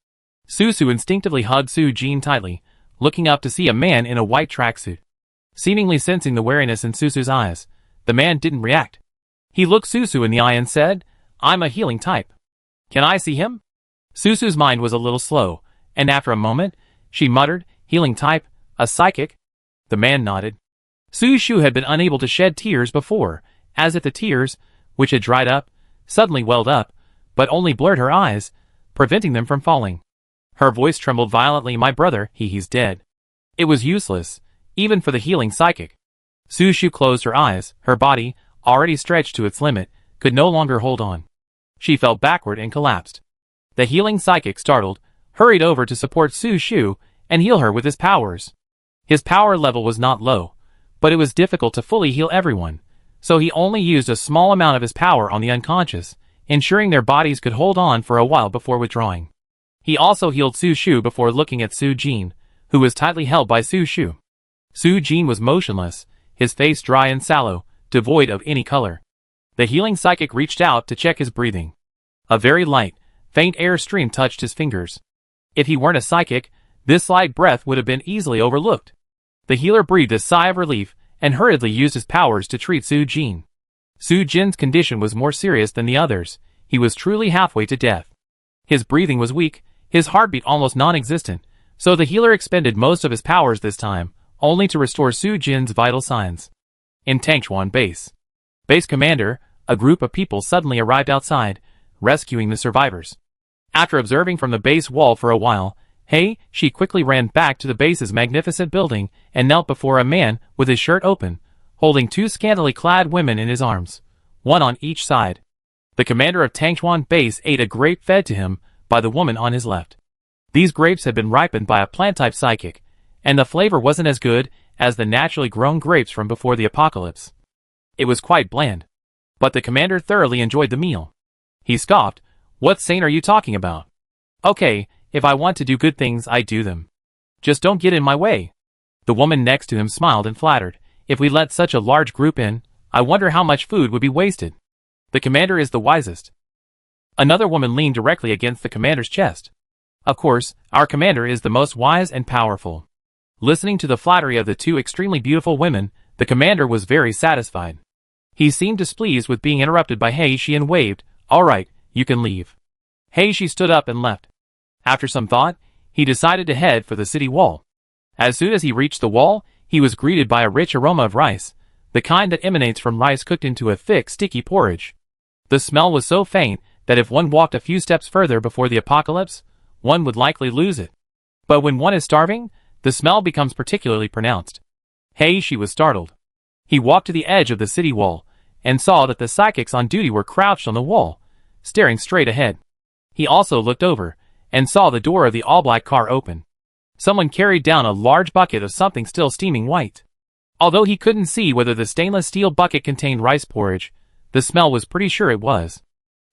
Susu instinctively hugged Jean tightly, looking up to see a man in a white tracksuit. Seemingly sensing the wariness in Susu's eyes, the man didn't react. He looked Susu in the eye and said, "I'm a healing type. Can I see him?" Susu's mind was a little slow, and after a moment, she muttered, "Healing type, a psychic?" The man nodded. Susu had been unable to shed tears before, as if the tears, which had dried up, suddenly welled up, but only blurred her eyes, preventing them from falling. Her voice trembled violently. "My brother, he's dead." It was useless, even for the healing psychic. Susu closed her eyes. Her body, already stretched to its limit, could no longer hold on. She fell backward and collapsed. The healing psychic, startled, hurried over to support Susu and heal her with his powers. His power level was not low, but it was difficult to fully heal everyone, so he only used a small amount of his power on the unconscious, ensuring their bodies could hold on for a while before withdrawing. He also healed Susu before looking at Jean, who was tightly held by Susu. Jean was motionless, his face dry and sallow, devoid of any color. The healing psychic reached out to check his breathing. A very light, faint air stream touched his fingers. If he weren't a psychic, this light breath would have been easily overlooked. The healer breathed a sigh of relief and hurriedly used his powers to treat Jean. Jean's condition was more serious than the others. He was truly halfway to death. His breathing was weak, his heartbeat almost non-existent, so the healer expended most of his powers this time, only to restore Jean's vital signs. In Tangchuan Base. Base Commander, a group of people suddenly arrived outside, rescuing the survivors. After observing from the base wall for a while, she quickly ran back to the base's magnificent building and knelt before a man with his shirt open, holding two scantily clad women in his arms, one on each side. The commander of Tangchuan Base ate a grape fed to him by the woman on his left. These grapes had been ripened by a plant-type psychic, and the flavor wasn't as good as the naturally grown grapes from before the apocalypse. It was quite bland. But the commander thoroughly enjoyed the meal. He scoffed, "What saint are you talking about? Okay, if I want to do good things, I do them. Just don't get in my way." The woman next to him smiled and flattered, "If we let such a large group in, I wonder how much food would be wasted. The commander is the wisest." Another woman leaned directly against the commander's chest. "Of course, our commander is the most wise and powerful." Listening to the flattery of the two extremely beautiful women, the commander was very satisfied. He seemed displeased with being interrupted by Shi and waved, "All right, you can leave." Shi stood up and left. After some thought, he decided to head for the city wall. As soon as he reached the wall, he was greeted by a rich aroma of rice, the kind that emanates from rice cooked into a thick, sticky porridge. The smell was so faint that if one walked a few steps further before the apocalypse, one would likely lose it. But when one is starving, the smell becomes particularly pronounced. Shi was startled. He walked to the edge of the city wall, and saw that the psychics on duty were crouched on the wall, staring straight ahead. He also looked over, and saw the door of the all-black car open. Someone carried down a large bucket of something still steaming white. Although he couldn't see whether the stainless steel bucket contained rice porridge, the smell was pretty sure it was.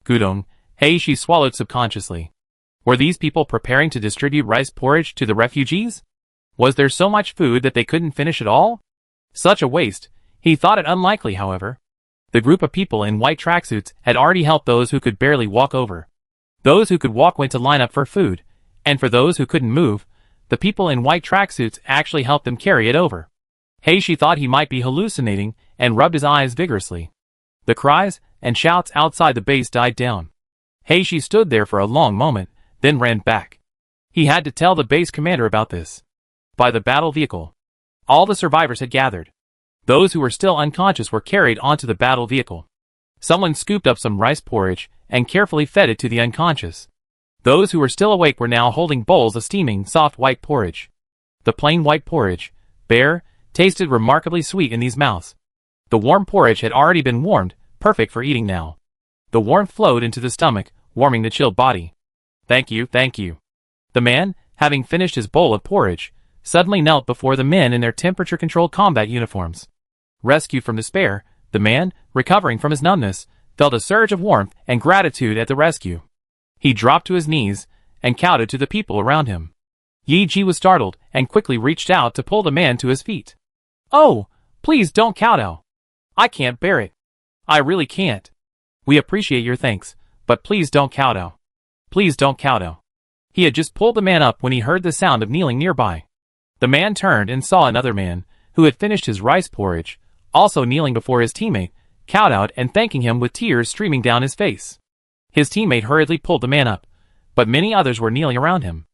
Gudong, she swallowed subconsciously. Were these people preparing to distribute rice porridge to the refugees? Was there so much food that they couldn't finish it all? Such a waste. He thought it unlikely, however. The group of people in white tracksuits had already helped those who could barely walk over. Those who could walk went to line up for food, and for those who couldn't move, the people in white tracksuits actually helped them carry it over. Shi thought he might be hallucinating and rubbed his eyes vigorously. The cries and shouts outside the base died down. Shi stood there for a long moment, then ran back. He had to tell the base commander about this. By the battle vehicle. All the survivors had gathered. Those who were still unconscious were carried onto the battle vehicle. Someone scooped up some rice porridge and carefully fed it to the unconscious. Those who were still awake were now holding bowls of steaming, soft white porridge. The plain white porridge, bare, tasted remarkably sweet in these mouths. The warm porridge had already been warmed, perfect for eating now. The warmth flowed into the stomach, warming the chilled body. "Thank you, thank you." The man, having finished his bowl of porridge, suddenly knelt before the men in their temperature-controlled combat uniforms. Rescued from despair, the man, recovering from his numbness, felt a surge of warmth and gratitude at the rescue. He dropped to his knees and kowtowed to the people around him. Yi Ji was startled and quickly reached out to pull the man to his feet. "Oh, please don't kowtow. I can't bear it. I really can't. We appreciate your thanks, but please don't kowtow. Please don't kowtow." He had just pulled the man up when he heard the sound of kneeling nearby. The man turned and saw another man, who had finished his rice porridge, also kneeling before his teammate, kowtowed and thanking him with tears streaming down his face. His teammate hurriedly pulled the man up, but many others were kneeling around him.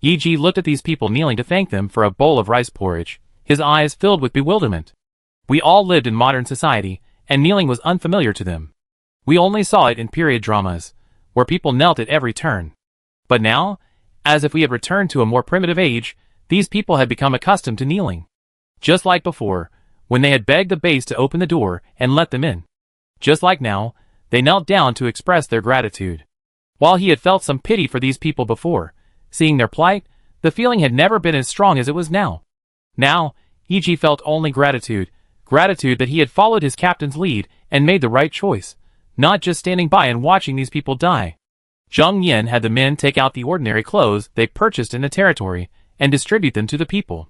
Yi Ji looked at these people kneeling to thank them for a bowl of rice porridge, his eyes filled with bewilderment. We all lived in modern society, and kneeling was unfamiliar to them. We only saw it in period dramas, where people knelt at every turn. But now, as if we had returned to a more primitive age, these people had become accustomed to kneeling. Just like before, when they had begged the base to open the door and let them in. Just like now, they knelt down to express their gratitude. While he had felt some pity for these people before, seeing their plight, the feeling had never been as strong as it was now. Now, Yi Ji felt only gratitude that he had followed his captain's lead and made the right choice, not just standing by and watching these people die. Zheng Yin had the men take out the ordinary clothes they purchased in the territory and distribute them to the people.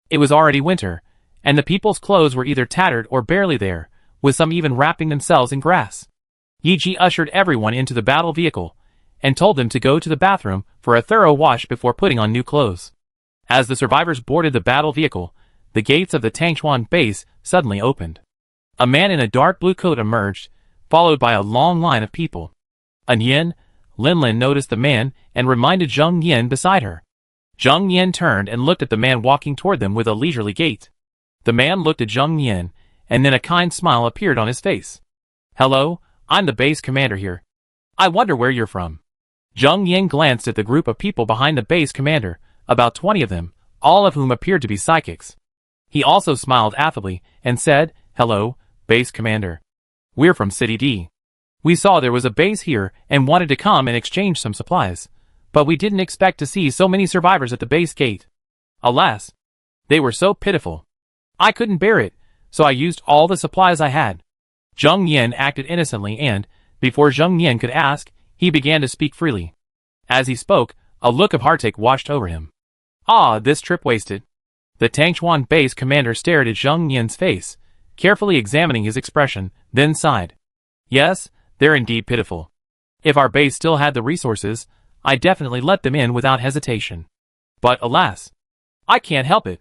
It was already winter, and the people's clothes were either tattered or barely there, with some even wrapping themselves in grass. Yi Ji ushered everyone into the battle vehicle, and told them to go to the bathroom for a thorough wash before putting on new clothes. As the survivors boarded the battle vehicle, the gates of the Tangchuan base suddenly opened. A man in a dark blue coat emerged, followed by a long line of people. An Yin, Lin noticed the man and reminded Zheng Yin beside her. Zheng Yin turned and looked at the man walking toward them with a leisurely gait. The man looked at Zheng Yin, and then a kind smile appeared on his face. "Hello, I'm the base commander here. I wonder where you're from." Zheng Yin glanced at the group of people behind the base commander, about 20 of them, all of whom appeared to be psychics. He also smiled affably and said, "Hello, base commander. We're from City D. We saw there was a base here and wanted to come and exchange some supplies, but we didn't expect to see so many survivors at the base gate. Alas, they were so pitiful. I couldn't bear it, so I used all the supplies I had." Zheng Yin acted innocently and, before Zheng Yin could ask, he began to speak freely. As he spoke, a look of heartache washed over him. "Ah, this trip wasted." The Tangchuan base commander stared at Zheng Yin's face, carefully examining his expression, then sighed. "Yes, they're indeed pitiful. If our base still had the resources, I'd definitely let them in without hesitation. But alas, I can't help it.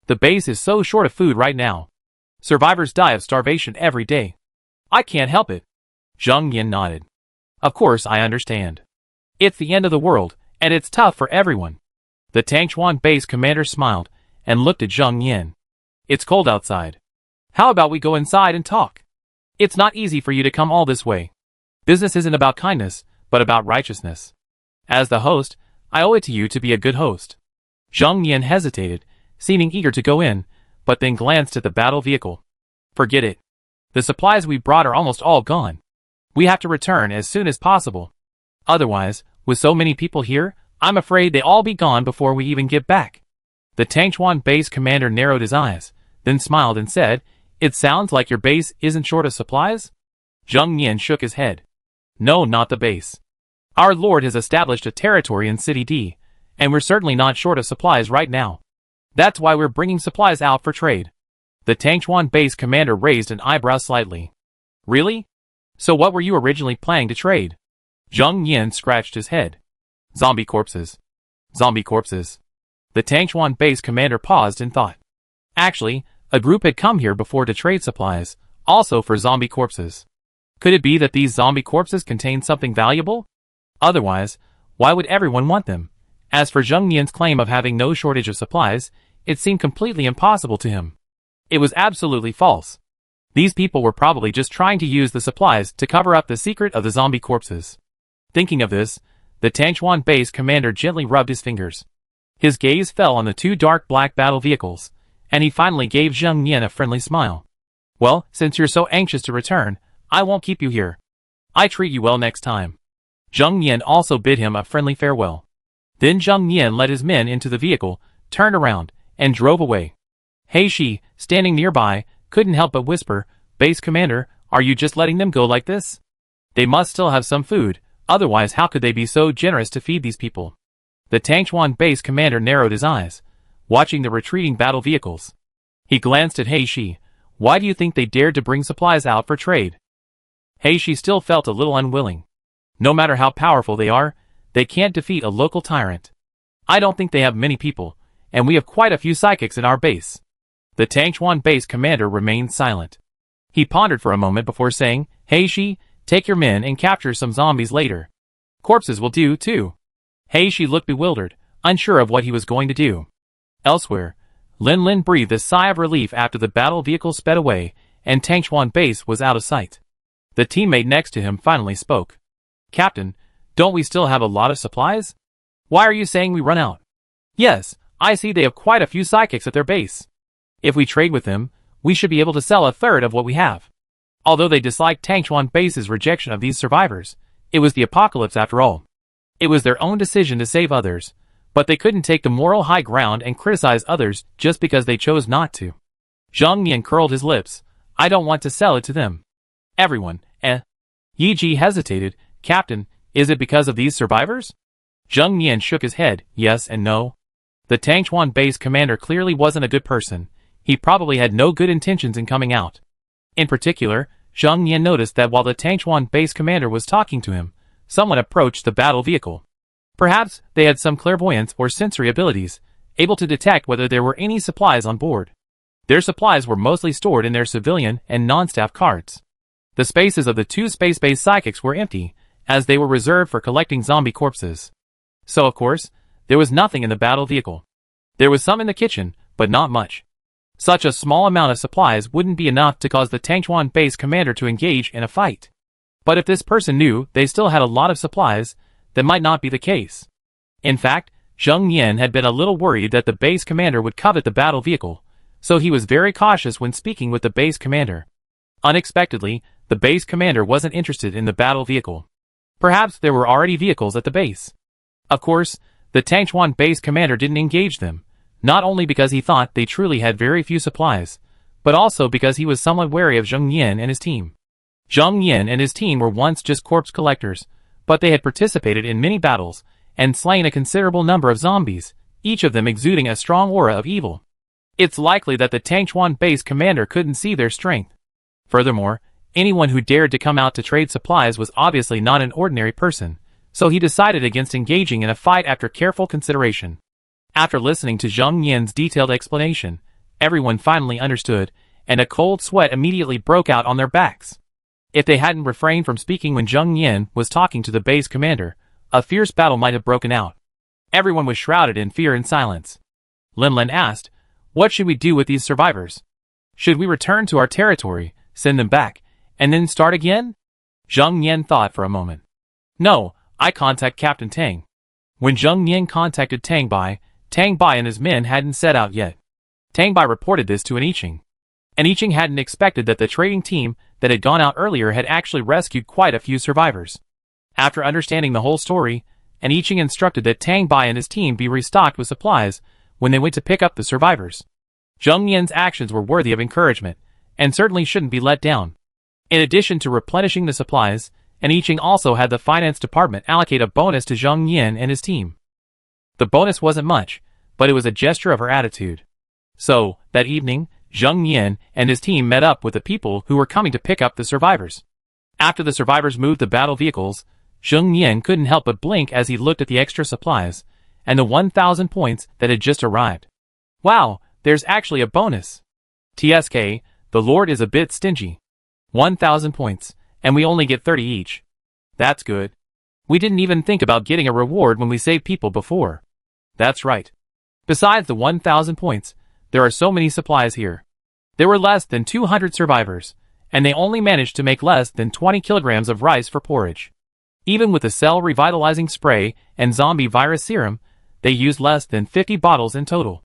The base is so short of food right now. Survivors die of starvation every day. I can't help it." Zheng Yin nodded. "Of course I understand. It's the end of the world, and it's tough for everyone." The Tangchuan base commander smiled and looked at Zheng Yin. "It's cold outside. How about we go inside and talk? It's not easy for you to come all this way. Business isn't about kindness, but about righteousness. As the host, I owe it to you to be a good host." Zheng Yin hesitated, seeming eager to go in, but then glanced at the battle vehicle. "Forget it. The supplies we brought are almost all gone. We have to return as soon as possible. Otherwise, with so many people here, I'm afraid they'll all be gone before we even get back." The Tangchuan base commander narrowed his eyes, then smiled and said, "It sounds like your base isn't short of supplies?" Zheng Yin shook his head. "No, not the base. Our lord has established a territory in City D, and we're certainly not short of supplies right now. That's why we're bringing supplies out for trade." The Tangchuan base commander raised an eyebrow slightly. "Really? So what were you originally planning to trade?" Zheng Yin scratched his head. "Zombie corpses. Zombie corpses." The Tangchuan base commander paused in thought. Actually, a group had come here before to trade supplies, also for zombie corpses. Could it be that these zombie corpses contained something valuable? Otherwise, why would everyone want them? As for Zheng Yin's claim of having no shortage of supplies, it seemed completely impossible to him. It was absolutely false. These people were probably just trying to use the supplies to cover up the secret of the zombie corpses. Thinking of this, the Tangchuan base commander gently rubbed his fingers. His gaze fell on the two dark black battle vehicles, and he finally gave Zheng Yin a friendly smile. "Well, since you're so anxious to return, I won't keep you here. I treat you well next time." Zheng Yin also bid him a friendly farewell. Then Zheng Yin led his men into the vehicle, turned around, and drove away. He Shi, standing nearby, couldn't help but whisper, "Base commander, Are you just letting them go like this? They must still have some food, otherwise how could they be so generous to feed these people? The Tangchuan base commander narrowed his eyes, watching the retreating battle vehicles. He glanced at Heishi. Why do you think they dared to bring supplies out for trade? Heishi still felt a little unwilling. No matter how powerful they are, they can't defeat a local tyrant. I don't think they have many people, and we have quite a few psychics in our base. The Tangchuan base commander remained silent. He pondered for a moment before saying, Heishi, take your men and capture some zombies later. Corpses will do, too. Heishi looked bewildered, unsure of what he was going to do. Elsewhere, Lin Lin breathed a sigh of relief after the battle vehicle sped away, and Tangchuan base was out of sight. The teammate next to him finally spoke. Captain, don't we still have a lot of supplies? Why are you saying we run out? Yes, I see they have quite a few psychics at their base. If we trade with them, we should be able to sell a third of what we have. Although they disliked Tangchuan base's rejection of these survivors, it was the apocalypse after all. It was their own decision to save others, but they couldn't take the moral high ground and criticize others just because they chose not to. Zhang Nian curled his lips. I don't want to sell it to them. Everyone, Yi Ji hesitated. Captain, is it because of these survivors? Zhang Nian shook his head, yes and no. The Tangchuan base commander clearly wasn't a good person. He probably had no good intentions in coming out. In particular, Zhang Nian noticed that while the Tangchuan base commander was talking to him, someone approached the battle vehicle. Perhaps they had some clairvoyance or sensory abilities, able to detect whether there were any supplies on board. Their supplies were mostly stored in their civilian and non-staff carts. The spaces of the two space-based psychics were empty, as they were reserved for collecting zombie corpses. So of course, there was nothing in the battle vehicle. There was some in the kitchen, but not much. Such a small amount of supplies wouldn't be enough to cause the Tangchuan base commander to engage in a fight. But if this person knew they still had a lot of supplies, that might not be the case. In fact, Zhang Nian had been a little worried that the base commander would covet the battle vehicle, so he was very cautious when speaking with the base commander. Unexpectedly, the base commander wasn't interested in the battle vehicle. Perhaps there were already vehicles at the base. Of course, the Tangchuan base commander didn't engage them, not only because he thought they truly had very few supplies, but also because he was somewhat wary of Zhang Nian and his team. Zhang Nian and his team were once just corpse collectors, but they had participated in many battles and slain a considerable number of zombies, each of them exuding a strong aura of evil. It's likely that the Tangchuan base commander couldn't see their strength. Furthermore, anyone who dared to come out to trade supplies was obviously not an ordinary person, so he decided against engaging in a fight after careful consideration. After listening to Zhang Nian's detailed explanation, everyone finally understood, and a cold sweat immediately broke out on their backs. If they hadn't refrained from speaking when Zhang Nian was talking to the base commander, a fierce battle might have broken out. Everyone was shrouded in fear and silence. Lin Lin asked, what should we do with these survivors? Should we return to our territory, send them back, and then start again? Zhang Nian thought for a moment. No, I contact Captain Tang. When Zhang Nian contacted Tang Bai and his men hadn't set out yet. Tang Bai reported this to An Yiqing. An Yiqing hadn't expected that the trading team that had gone out earlier had actually rescued quite a few survivors. After understanding the whole story, An Yiqing instructed that Tang Bai and his team be restocked with supplies when they went to pick up the survivors. Zhang Nian's actions were worthy of encouragement, and certainly shouldn't be let down. In addition to replenishing the supplies, An Yiqing also had the finance department allocate a bonus to Zhang Nian and his team. The bonus wasn't much, but it was a gesture of her attitude. So, that evening, Zhang Nian and his team met up with the people who were coming to pick up the survivors. After the survivors moved the battle vehicles, Zhang Nian couldn't help but blink as he looked at the extra supplies, and the 1,000 points that had just arrived. Wow, there's actually a bonus. TSK, the Lord is a bit stingy. 1,000 points, and we only get 30 each. That's good. We didn't even think about getting a reward when we saved people before. That's right. Besides the 1,000 points, there are so many supplies here. There were less than 200 survivors, and they only managed to make less than 20 kilograms of rice for porridge. Even with the cell revitalizing spray and zombie virus serum, they used less than 50 bottles in total.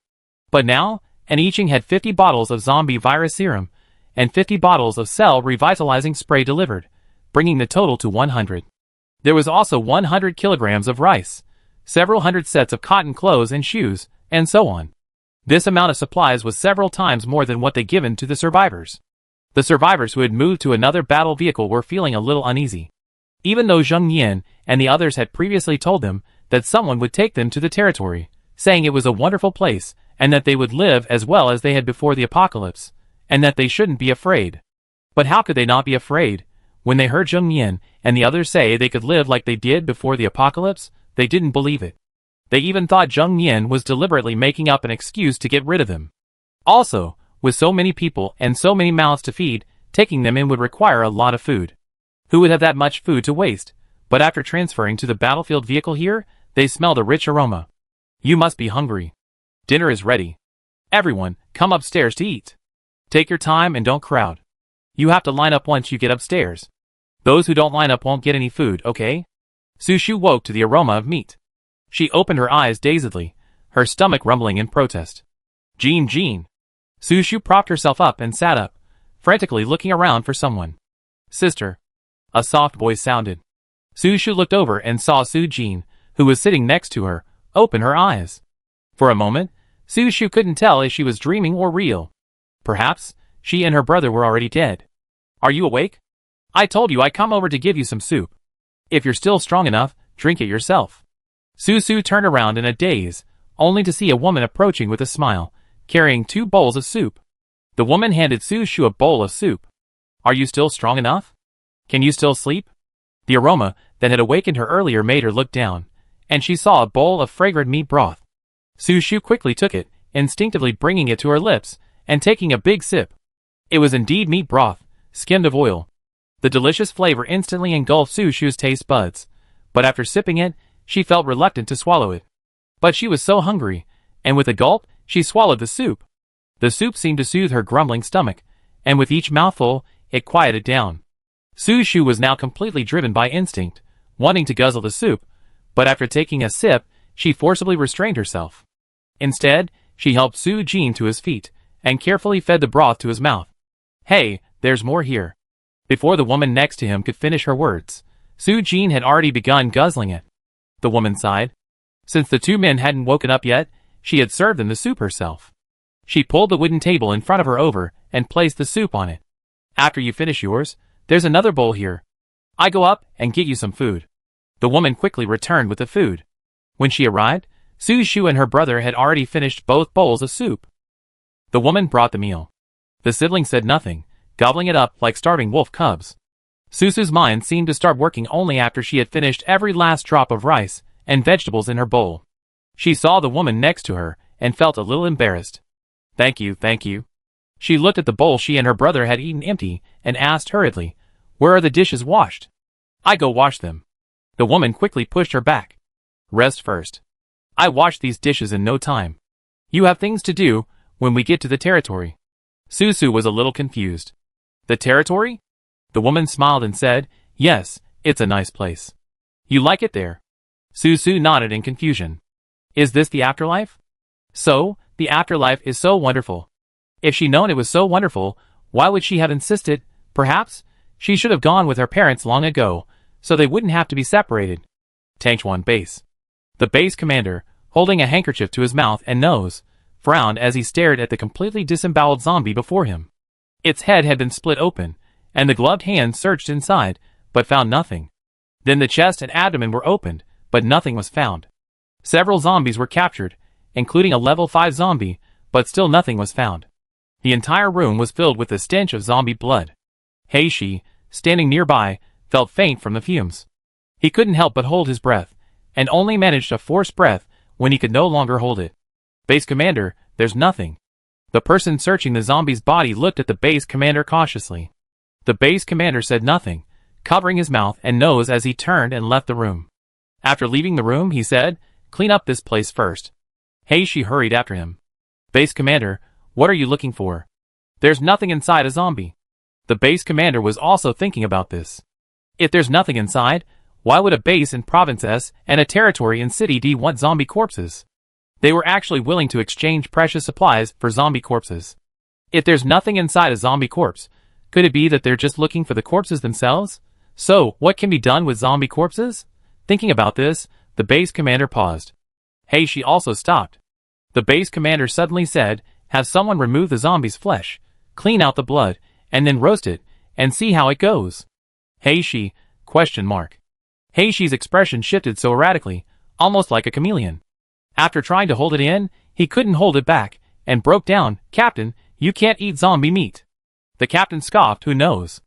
But now, An Yiqing had 50 bottles of zombie virus serum and 50 bottles of cell revitalizing spray delivered, bringing the total to 100. There was also 100 kilograms of rice, several hundred sets of cotton clothes and shoes, and so on. This amount of supplies was several times more than what they given to the survivors. The survivors who had moved to another battle vehicle were feeling a little uneasy. Even though Zheng Yan and the others had previously told them that someone would take them to the territory, saying it was a wonderful place, and that they would live as well as they had before the apocalypse, and that they shouldn't be afraid. But how could they not be afraid? When they heard Zheng Yan and the others say they could live like they did before the apocalypse, they didn't believe it. They even thought Zheng Yan was deliberately making up an excuse to get rid of them. Also, with so many people and so many mouths to feed, taking them in would require a lot of food. Who would have that much food to waste? But after transferring to the battlefield vehicle here, they smelled a rich aroma. You must be hungry. Dinner is ready. Everyone, come upstairs to eat. Take your time and don't crowd. You have to line up once you get upstairs. Those who don't line up won't get any food, okay? Su Shu woke to the aroma of meat. She opened her eyes dazedly, her stomach rumbling in protest. Jean. Su Shu propped herself up and sat up, frantically looking around for someone. Sister. A soft voice sounded. Su Shu looked over and saw Su Jin, who was sitting next to her, open her eyes. For a moment, Su Shu couldn't tell if she was dreaming or real. Perhaps she and her brother were already dead. Are you awake? I told you I'd come over to give you some soup. If you're still strong enough, drink it yourself. Su Shu turned around in a daze, only to see a woman approaching with a smile, carrying 2 bowls of soup. The woman handed Su Shu a bowl of soup. Are you still strong enough? Can you still sleep? The aroma that had awakened her earlier made her look down, and she saw a bowl of fragrant meat broth. Su Shu quickly took it, instinctively bringing it to her lips, and taking a big sip. It was indeed meat broth, skimmed of oil. The delicious flavor instantly engulfed Su Shu's taste buds, but after sipping it, she felt reluctant to swallow it. But she was so hungry, and with a gulp, she swallowed the soup. The soup seemed to soothe her grumbling stomach, and with each mouthful, it quieted down. Su Shu was now completely driven by instinct, wanting to guzzle the soup, but after taking a sip, she forcibly restrained herself. Instead, she helped Su Jin to his feet, and carefully fed the broth to his mouth. Hey, there's more here. Before the woman next to him could finish her words, Su Jin had already begun guzzling it. The woman sighed. Since the 2 men hadn't woken up yet, she had served them the soup herself. She pulled the wooden table in front of her over and placed the soup on it. After you finish yours, there's another bowl here. I go up and get you some food. The woman quickly returned with the food. When she arrived, Su Shu and her brother had already finished both bowls of soup. The woman brought the meal. The siblings said nothing, gobbling it up like starving wolf cubs. Su Shu's mind seemed to start working only after she had finished every last drop of rice and vegetables in her bowl. She saw the woman next to her and felt a little embarrassed. Thank you. She looked at the bowl she and her brother had eaten empty and asked hurriedly, Where are the dishes washed? I go wash them. The woman quickly pushed her back. Rest first. I wash these dishes in no time. You have things to do when we get to the territory. Su Shu was a little confused. The territory? The woman smiled and said, Yes, it's a nice place. You like it there? Su Shu nodded in confusion. Is this the afterlife? So, the afterlife is so wonderful. If she'd known it was so wonderful, why would she have insisted? Perhaps she should have gone with her parents long ago, so they wouldn't have to be separated. Tangchuan Base. The base commander, holding a handkerchief to his mouth and nose, frowned as he stared at the completely disemboweled zombie before him. Its head had been split open, and the gloved hand searched inside, but found nothing. Then the chest and abdomen were opened, but nothing was found. Several zombies were captured, including a level 5 zombie, but still nothing was found. The entire room was filled with the stench of zombie blood. Heishi, standing nearby, felt faint from the fumes. He couldn't help but hold his breath, and only managed a forced breath when he could no longer hold it. Base commander, there's nothing. The person searching the zombie's body looked at the base commander cautiously. The base commander said nothing, covering his mouth and nose as he turned and left the room. After leaving the room, he said, Clean up this place first. Heishi hurried after him. Base commander, what are you looking for? There's nothing inside a zombie. The base commander was also thinking about this. If there's nothing inside, why would a base in Province S and a territory in City D want zombie corpses? They were actually willing to exchange precious supplies for zombie corpses. If there's nothing inside a zombie corpse, could it be that they're just looking for the corpses themselves? So, what can be done with zombie corpses? Thinking about this, the base commander paused. Heishi also stopped. The base commander suddenly said, Have someone remove the zombie's flesh, clean out the blood, and then roast it, and see how it goes. Heishi? ? Heishi's expression shifted so erratically, almost like a chameleon. After trying to hold it in, he couldn't hold it back, and broke down. Captain, you can't eat zombie meat. The captain scoffed. Who knows?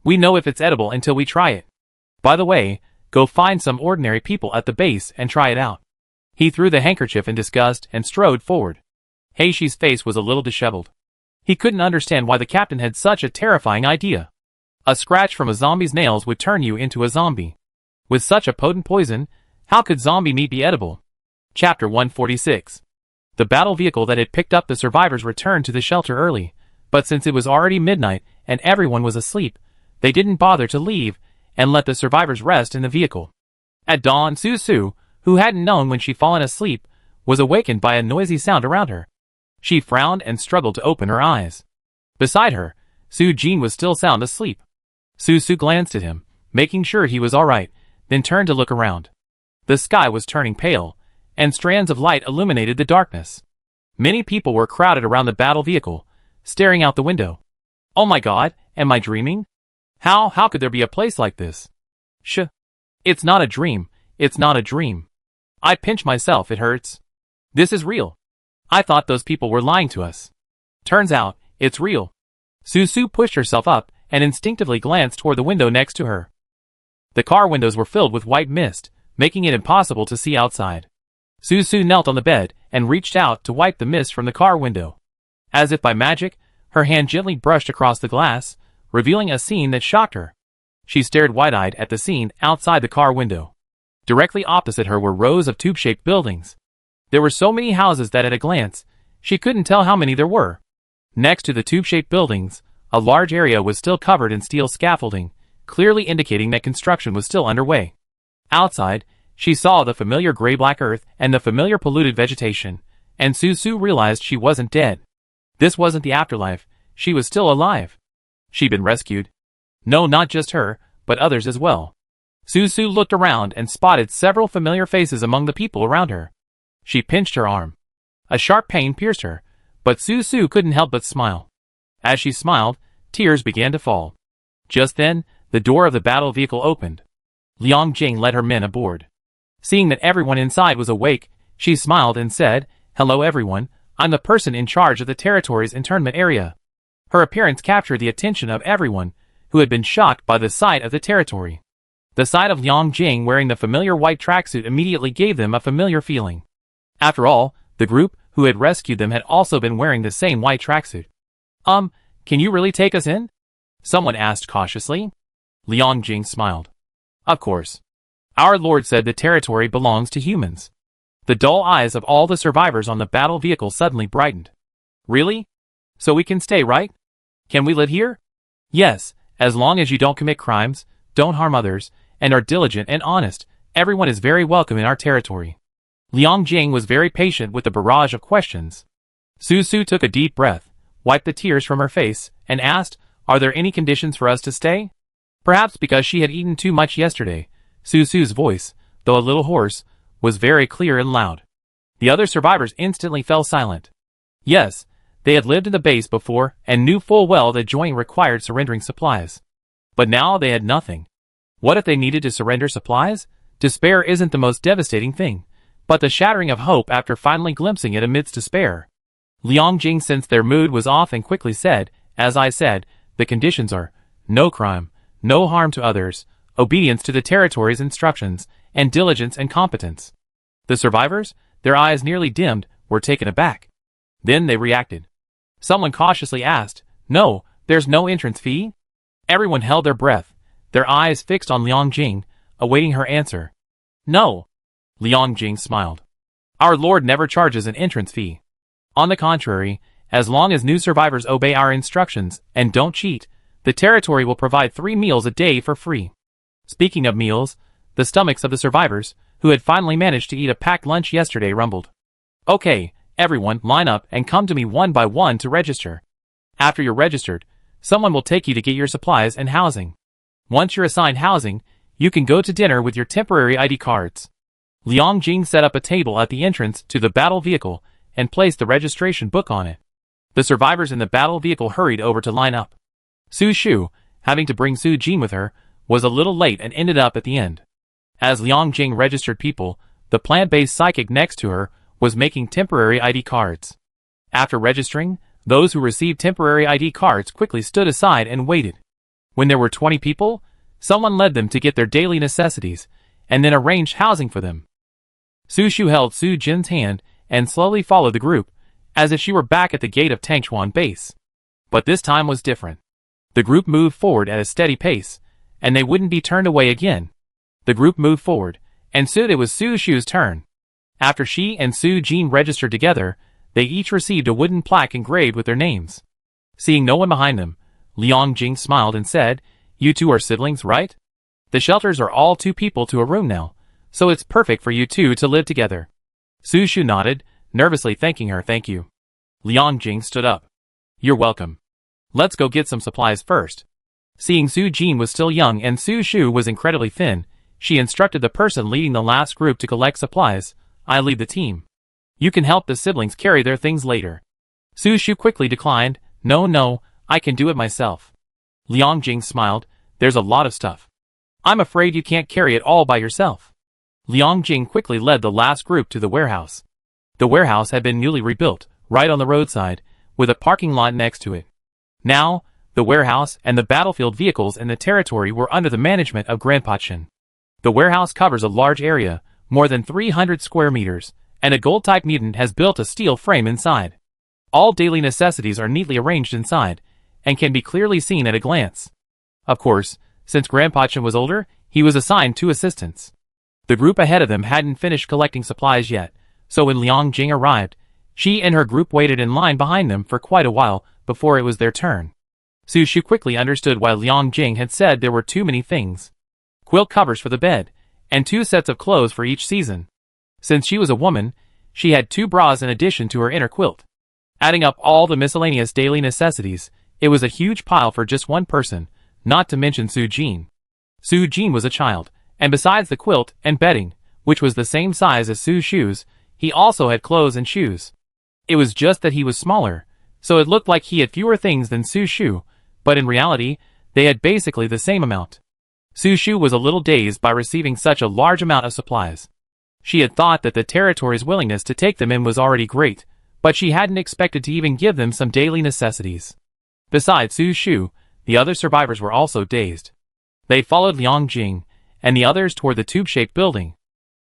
We know if it's edible until we try it. By the way, go find some ordinary people at the base and try it out. He threw the handkerchief in disgust and strode forward. Heishi's face was a little disheveled. He couldn't understand why the captain had such a terrifying idea. A scratch from a zombie's nails would turn you into a zombie. With such a potent poison, how could zombie meat be edible? Chapter 146. The battle vehicle that had picked up the survivors returned to the shelter early, but since it was already midnight and everyone was asleep, they didn't bother to leave and let the survivors rest in the vehicle. At dawn, Su, who hadn't known when she'd fallen asleep, was awakened by a noisy sound around her. She frowned and struggled to open her eyes. Beside her, Su-jin was still sound asleep. Su glanced at him, making sure he was all right, then turned to look around. The sky was turning pale, and strands of light illuminated the darkness. Many people were crowded around the battle vehicle, staring out the window. Oh my god, am I dreaming? How could there be a place like this? It's not a dream, it's not a dream. I pinch myself, it hurts. This is real. I thought those people were lying to us. Turns out, it's real. Su pushed herself up and instinctively glanced toward the window next to her. The car windows were filled with white mist, making it impossible to see outside. Su knelt on the bed and reached out to wipe the mist from the car window. As if by magic, her hand gently brushed across the glass, revealing a scene that shocked her. She stared wide-eyed at the scene outside the car window. Directly opposite her were rows of tube-shaped buildings. There were so many houses that at a glance, she couldn't tell how many there were. Next to the tube-shaped buildings, a large area was still covered in steel scaffolding, clearly indicating that construction was still underway. Outside, she saw the familiar gray-black earth and the familiar polluted vegetation, and Su realized she wasn't dead. This wasn't the afterlife, she was still alive. She'd been rescued. No, not just her, but others as well. Su looked around and spotted several familiar faces among the people around her. She pinched her arm. A sharp pain pierced her, but Su couldn't help but smile. As she smiled, tears began to fall. Just then, the door of the battle vehicle opened. Liang Jing led her men aboard. Seeing that everyone inside was awake, she smiled and said, "Hello everyone, I'm the person in charge of the territory's internment area." Her appearance captured the attention of everyone, who had been shocked by the sight of the territory. The sight of Liang Jing wearing the familiar white tracksuit immediately gave them a familiar feeling. After all, the group who had rescued them had also been wearing the same white tracksuit. Can you really take us in?" someone asked cautiously. Liang Jing smiled. "Of course. Our lord said the territory belongs to humans." The dull eyes of all the survivors on the battle vehicle suddenly brightened. "Really? So we can stay, right? Can we live here?" "Yes, as long as you don't commit crimes, don't harm others, and are diligent and honest, everyone is very welcome in our territory." Liang Jing was very patient with the barrage of questions. Su took a deep breath, wiped the tears from her face, and asked, "Are there any conditions for us to stay?" Perhaps because she had eaten too much yesterday, Su's voice, though a little hoarse, was very clear and loud. The other survivors instantly fell silent. Yes, they had lived in the base before and knew full well that joining required surrendering supplies. But now they had nothing. What if they needed to surrender supplies? Despair isn't the most devastating thing, but the shattering of hope after finally glimpsing it amidst despair. Liang Jing sensed their mood was off and quickly said, "As I said, the conditions are no crime, no harm to others, obedience to the territory's instructions, and diligence and competence." The survivors, their eyes nearly dimmed, were taken aback. Then they reacted. Someone cautiously asked, "No, there's no entrance fee?" Everyone held their breath, their eyes fixed on Liang Jing, awaiting her answer. "No." Liang Jing smiled. "Our lord never charges an entrance fee. On the contrary, as long as new survivors obey our instructions and don't cheat, the territory will provide 3 meals a day for free." Speaking of meals, the stomachs of the survivors, who had finally managed to eat a packed lunch yesterday, rumbled. "Okay, everyone, line up and come to me one by one to register. After you're registered, someone will take you to get your supplies and housing. Once you're assigned housing, you can go to dinner with your temporary ID cards." Liang Jing set up a table at the entrance to the battle vehicle and placed the registration book on it. The survivors in the battle vehicle hurried over to line up. Su Shu, having to bring Su Jin with her, was a little late and ended up at the end. As Liang Jing registered people, the plant-based psychic next to her was making temporary ID cards. After registering, those who received temporary ID cards quickly stood aside and waited. When there were 20 people, someone led them to get their daily necessities, and then arranged housing for them. Su Shu held Su Jin's hand and slowly followed the group, as if she were back at the gate of Tangchuan base. But this time was different. The group moved forward at a steady pace, and they wouldn't be turned away again. The group moved forward, and soon it was Su Shu's turn. After she and Su Jin registered together, they each received a wooden plaque engraved with their names. Seeing no one behind them, Liang Jing smiled and said, "You two are siblings, right? The shelters are all 2 people to a room now, so it's perfect for you two to live together." Su Shu nodded, nervously thanking her. "Thank you." Liang Jing stood up. "You're welcome. Let's go get some supplies first." Seeing Su Jin was still young and Su Shu was incredibly thin, she instructed the person leading the last group to collect supplies. "I lead the team. You can help the siblings carry their things later." Su Shu quickly declined. No, I can do it myself." Liang Jing smiled. "There's a lot of stuff. I'm afraid you can't carry it all by yourself." Liang Jing quickly led the last group to the warehouse. The warehouse had been newly rebuilt, right on the roadside, with a parking lot next to it. Now, the warehouse and the battlefield vehicles in the territory were under the management of Grandpa Chen. The warehouse covers a large area, more than 300 square meters, and a gold-type mutant has built a steel frame inside. All daily necessities are neatly arranged inside, and can be clearly seen at a glance. Of course, since Grandpa Chen was older, he was assigned 2 assistants. The group ahead of them hadn't finished collecting supplies yet, so when Liang Jing arrived, she and her group waited in line behind them for quite a while before it was their turn. Su Shu quickly understood why Liang Jing had said there were too many things. Quilt covers for the bed, and 2 sets of clothes for each season. Since she was a woman, she had 2 bras in addition to her inner quilt. Adding up all the miscellaneous daily necessities, it was a huge pile for just one person, not to mention Su Jin. Su Jin was a child, and besides the quilt and bedding, which was the same size as Su Shu's, he also had clothes and shoes. It was just that he was smaller, so it looked like he had fewer things than Su Shu, but in reality, they had basically the same amount. Su Shu was a little dazed by receiving such a large amount of supplies. She had thought that the territory's willingness to take them in was already great, but she hadn't expected to even give them some daily necessities. Besides Su Shu, the other survivors were also dazed. They followed Liang Jing and the others toward the tube-shaped building.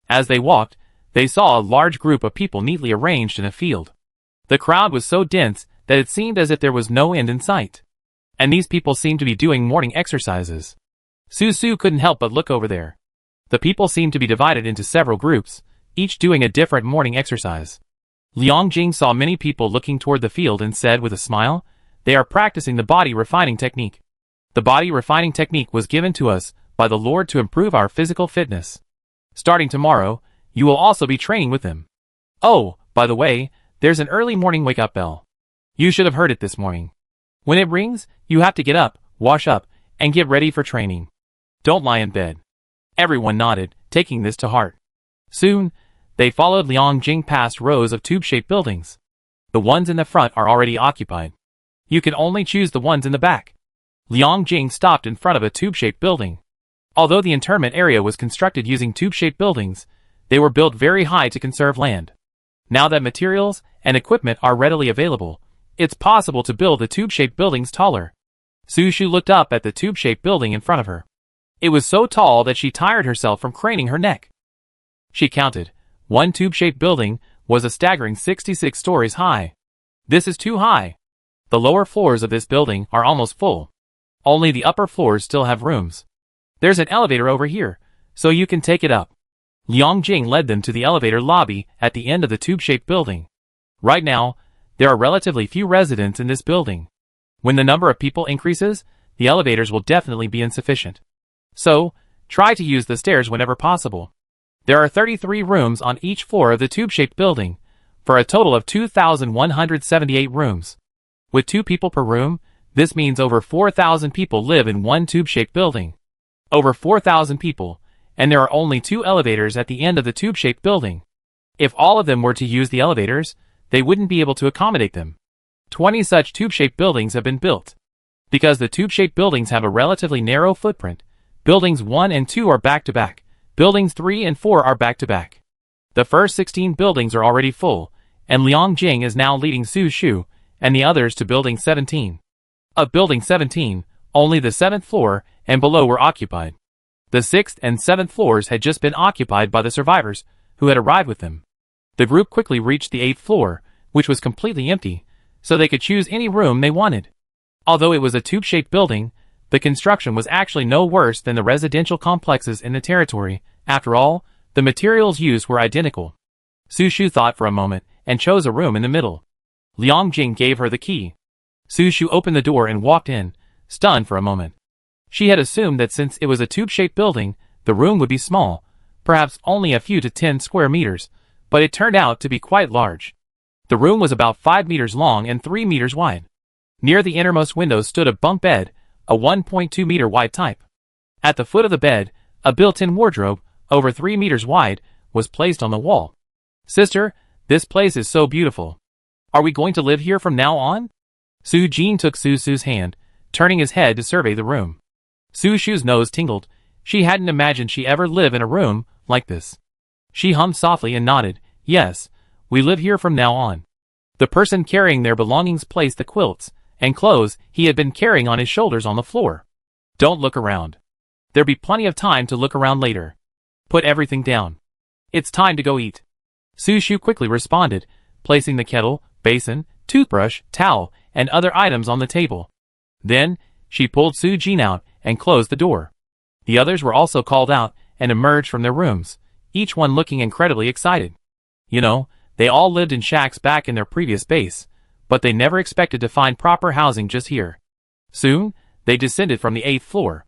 As they walked, they saw a large group of people neatly arranged in a field. The crowd was so dense that it seemed as if there was no end in sight. And these people seemed to be doing morning exercises. Su Shu couldn't help but look over there. The people seemed to be divided into several groups, each doing a different morning exercise. Liang Jing saw many people looking toward the field and said with a smile, "They are practicing the body refining technique. The body refining technique was given to us by the Lord to improve our physical fitness. Starting tomorrow, you will also be training with them. Oh, by the way, there's an early morning wake-up bell. You should have heard it this morning. When it rings, you have to get up, wash up, and get ready for training. Don't lie in bed." Everyone nodded, taking this to heart. Soon, they followed Liang Jing past rows of tube-shaped buildings. The ones in the front are already occupied. You can only choose the ones in the back. Liang Jing stopped in front of a tube-shaped building. Although the internment area was constructed using tube-shaped buildings, they were built very high to conserve land. Now that materials and equipment are readily available, it's possible to build the tube-shaped buildings taller. Su Shu looked up at the tube-shaped building in front of her. It was so tall that she tired herself from craning her neck. She counted. One tube-shaped building was a staggering 66 stories high. This is too high. The lower floors of this building are almost full. Only the upper floors still have rooms. There's an elevator over here, so you can take it up. Liang Jing led them to the elevator lobby at the end of the tube-shaped building. Right now, there are relatively few residents in this building. When the number of people increases, the elevators will definitely be insufficient. So, try to use the stairs whenever possible. There are 33 rooms on each floor of the tube-shaped building, for a total of 2,178 rooms. With 2 people per room, this means over 4,000 people live in one tube-shaped building. Over 4,000 people, and there are only 2 elevators at the end of the tube-shaped building. If all of them were to use the elevators, they wouldn't be able to accommodate them. 20 such tube-shaped buildings have been built. Because the tube-shaped buildings have a relatively narrow footprint, buildings 1 and 2 are back-to-back, buildings 3 and 4 are back-to-back. The first 16 buildings are already full, and Liang Jing is now leading Su Shu and the others to building 17. Of building 17, only the 7th floor and below were occupied. The 6th and 7th floors had just been occupied by the survivors who had arrived with them. The group quickly reached the 8th floor, which was completely empty, so they could choose any room they wanted. Although it was a tube-shaped building, the construction was actually no worse than the residential complexes in the territory. After all, the materials used were identical. Su Shu thought for a moment and chose a room in the middle. Liang Jing gave her the key. Su Shu opened the door and walked in, stunned for a moment. She had assumed that since it was a tube-shaped building, the room would be small, perhaps only a few to 10 square meters, but it turned out to be quite large. The room was about 5 meters long and 3 meters wide. Near the innermost window stood a bunk bed, a 1.2 meter wide type. At the foot of the bed, a built-in wardrobe, over 3 meters wide, was placed on the wall. "Sister, this place is so beautiful. Are we going to live here from now on?" Su Jin took Su Shu's hand, turning his head to survey the room. Su Shu's nose tingled. She hadn't imagined she ever live in a room like this. She hummed softly and nodded. "Yes, we live here from now on." The person carrying their belongings placed the quilts and clothes he had been carrying on his shoulders on the floor. "Don't look around. There'll be plenty of time to look around later. Put everything down. It's time to go eat." Su Shu quickly responded, placing the kettle, basin, toothbrush, towel, and other items on the table. Then, she pulled Su Jin out and closed the door. The others were also called out and emerged from their rooms, each one looking incredibly excited. You know, they all lived in shacks back in their previous base, but they never expected to find proper housing just here. Soon, they descended from the 8th floor.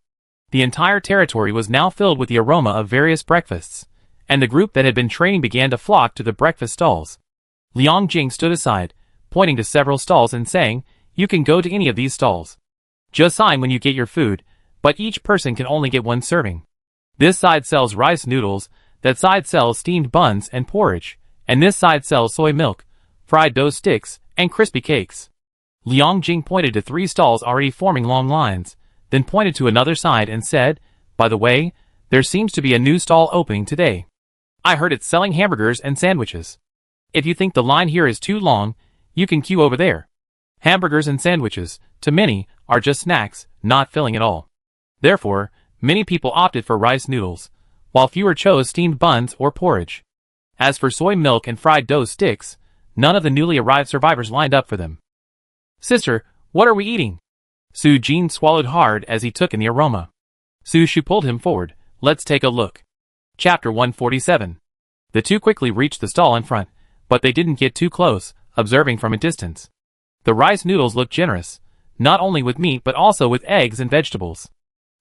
The entire territory was now filled with the aroma of various breakfasts, and the group that had been training began to flock to the breakfast stalls. Liang Jing stood aside, pointing to several stalls and saying, "You can go to any of these stalls. Just sign when you get your food, but each person can only get one serving. This side sells rice noodles, that side sells steamed buns and porridge, and this side sells soy milk, fried dough sticks, and crispy cakes." Liang Jing pointed to 3 stalls already forming long lines, then pointed to another side and said, "By the way, there seems to be a new stall opening today. I heard it's selling hamburgers and sandwiches. If you think the line here is too long, you can queue over there." Hamburgers and sandwiches, to many, are just snacks, not filling at all. Therefore, many people opted for rice noodles, while fewer chose steamed buns or porridge. As for soy milk and fried dough sticks, none of the newly arrived survivors lined up for them. "Sister, what are we eating?" Su Jin swallowed hard as he took in the aroma. Su Shu pulled him forward. "Let's take a look." Chapter 147. The two quickly reached the stall in front, but they didn't get too close, observing from a distance. The rice noodles looked generous, not only with meat but also with eggs and vegetables.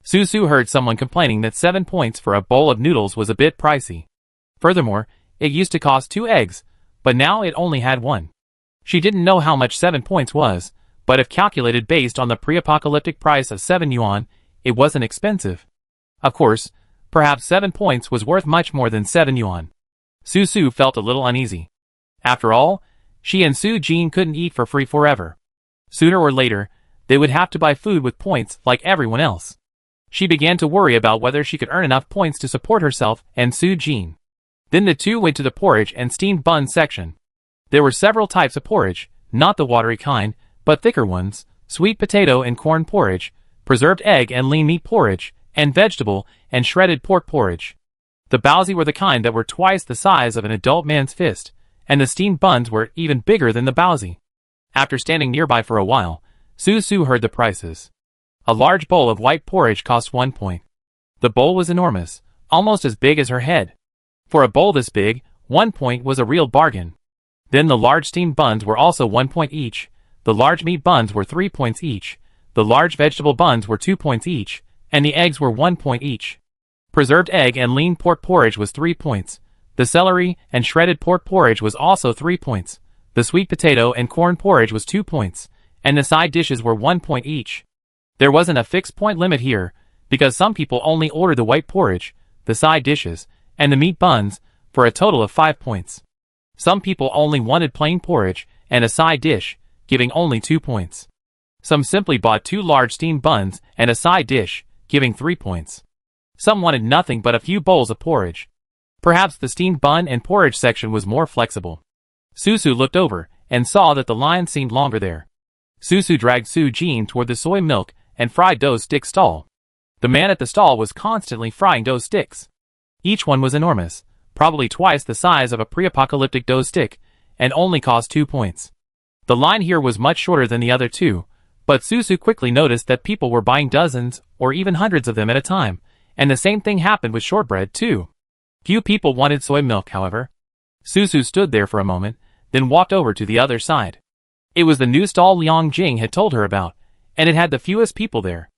Su Shu heard someone complaining that 7 points for a bowl of noodles was a bit pricey. Furthermore, it used to cost 2 eggs, but now it only had 1. She didn't know how much 7 points was, but if calculated based on the pre-apocalyptic price of 7 yuan, it wasn't expensive. Of course, perhaps 7 points was worth much more than 7 yuan. Su Shu felt a little uneasy. After all, she and Su Jin couldn't eat for free forever. Sooner or later, they would have to buy food with points like everyone else. She began to worry about whether she could earn enough points to support herself and Su Jin. Then the two went to the porridge and steamed bun section. There were several types of porridge, not the watery kind, but thicker ones, sweet potato and corn porridge, preserved egg and lean meat porridge, and vegetable and shredded pork porridge. The baozi were the kind that were twice the size of an adult man's fist, and the steamed buns were even bigger than the baozi. After standing nearby for a while, Su Shu heard the prices. A large bowl of white porridge cost 1 point. The bowl was enormous, almost as big as her head. For a bowl this big, 1 point was a real bargain. Then the large steamed buns were also 1 point each, the large meat buns were 3 points each, the large vegetable buns were 2 points each, and the eggs were 1 point each. Preserved egg and lean pork porridge was 3 points. The celery and shredded pork porridge was also 3 points. The sweet potato and corn porridge was 2 points, and the side dishes were 1 point each. There wasn't a fixed point limit here, because some people only ordered the white porridge, the side dishes, and the meat buns, for a total of 5 points. Some people only wanted plain porridge and a side dish, giving only 2 points. Some simply bought 2 large steamed buns and a side dish, giving 3 points. Some wanted nothing but a few bowls of porridge. Perhaps the steamed bun and porridge section was more flexible. Susu looked over and saw that the line seemed longer there. Susu dragged Su-jin toward the soy milk and fried dough stick stall. The man at the stall was constantly frying dough sticks. Each one was enormous, probably twice the size of a pre-apocalyptic dough stick, and only cost 2 points. The line here was much shorter than the other two, but Susu quickly noticed that people were buying dozens or even hundreds of them at a time, and the same thing happened with shortbread too. Few people wanted soy milk, however. Susu stood there for a moment, then walked over to the other side. It was the new stall Liang Jing had told her about, and it had the fewest people there.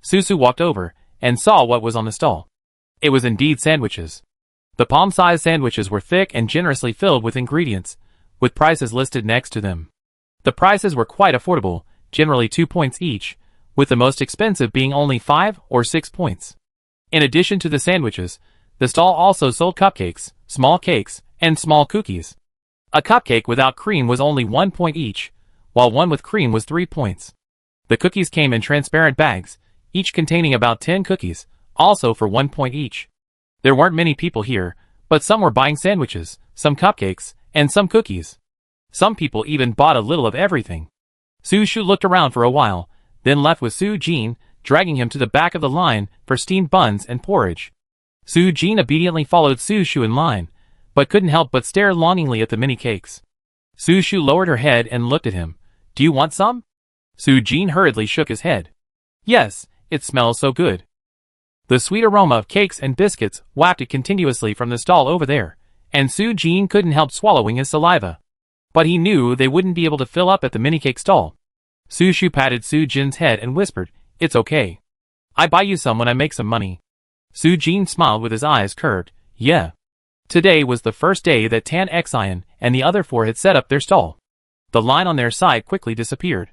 Susu walked over and saw what was on the stall. It was indeed sandwiches. The palm-sized sandwiches were thick and generously filled with ingredients, with prices listed next to them. The prices were quite affordable, generally 2 points each, with the most expensive being only 5 or 6 points. In addition to the sandwiches, the stall also sold cupcakes, small cakes, and small cookies. A cupcake without cream was only 1 point each, while one with cream was 3 points. The cookies came in transparent bags, each containing about 10 cookies, also for 1 point each. There weren't many people here, but some were buying sandwiches, some cupcakes, and some cookies. Some people even bought a little of everything. Su-shu looked around for a while, then left with Su-jin, dragging him to the back of the line for steamed buns and porridge. Su-jin obediently followed Su-shu in line, but couldn't help but stare longingly at the mini cakes. Su-shu lowered her head and looked at him. "Do you want some?" Su-jin hurriedly shook his head. "Yes, it smells so good." The sweet aroma of cakes and biscuits wafted continuously from the stall over there, and Su-jin couldn't help swallowing his saliva. But he knew they wouldn't be able to fill up at the mini cake stall. Su-shu patted Su-jin's head and whispered, "It's okay. I buy you some when I make some money." Su-jin smiled with his eyes curved. "Yeah." Today was the first day that Tan Xian and the other 4 had set up their stall. The line on their side quickly disappeared.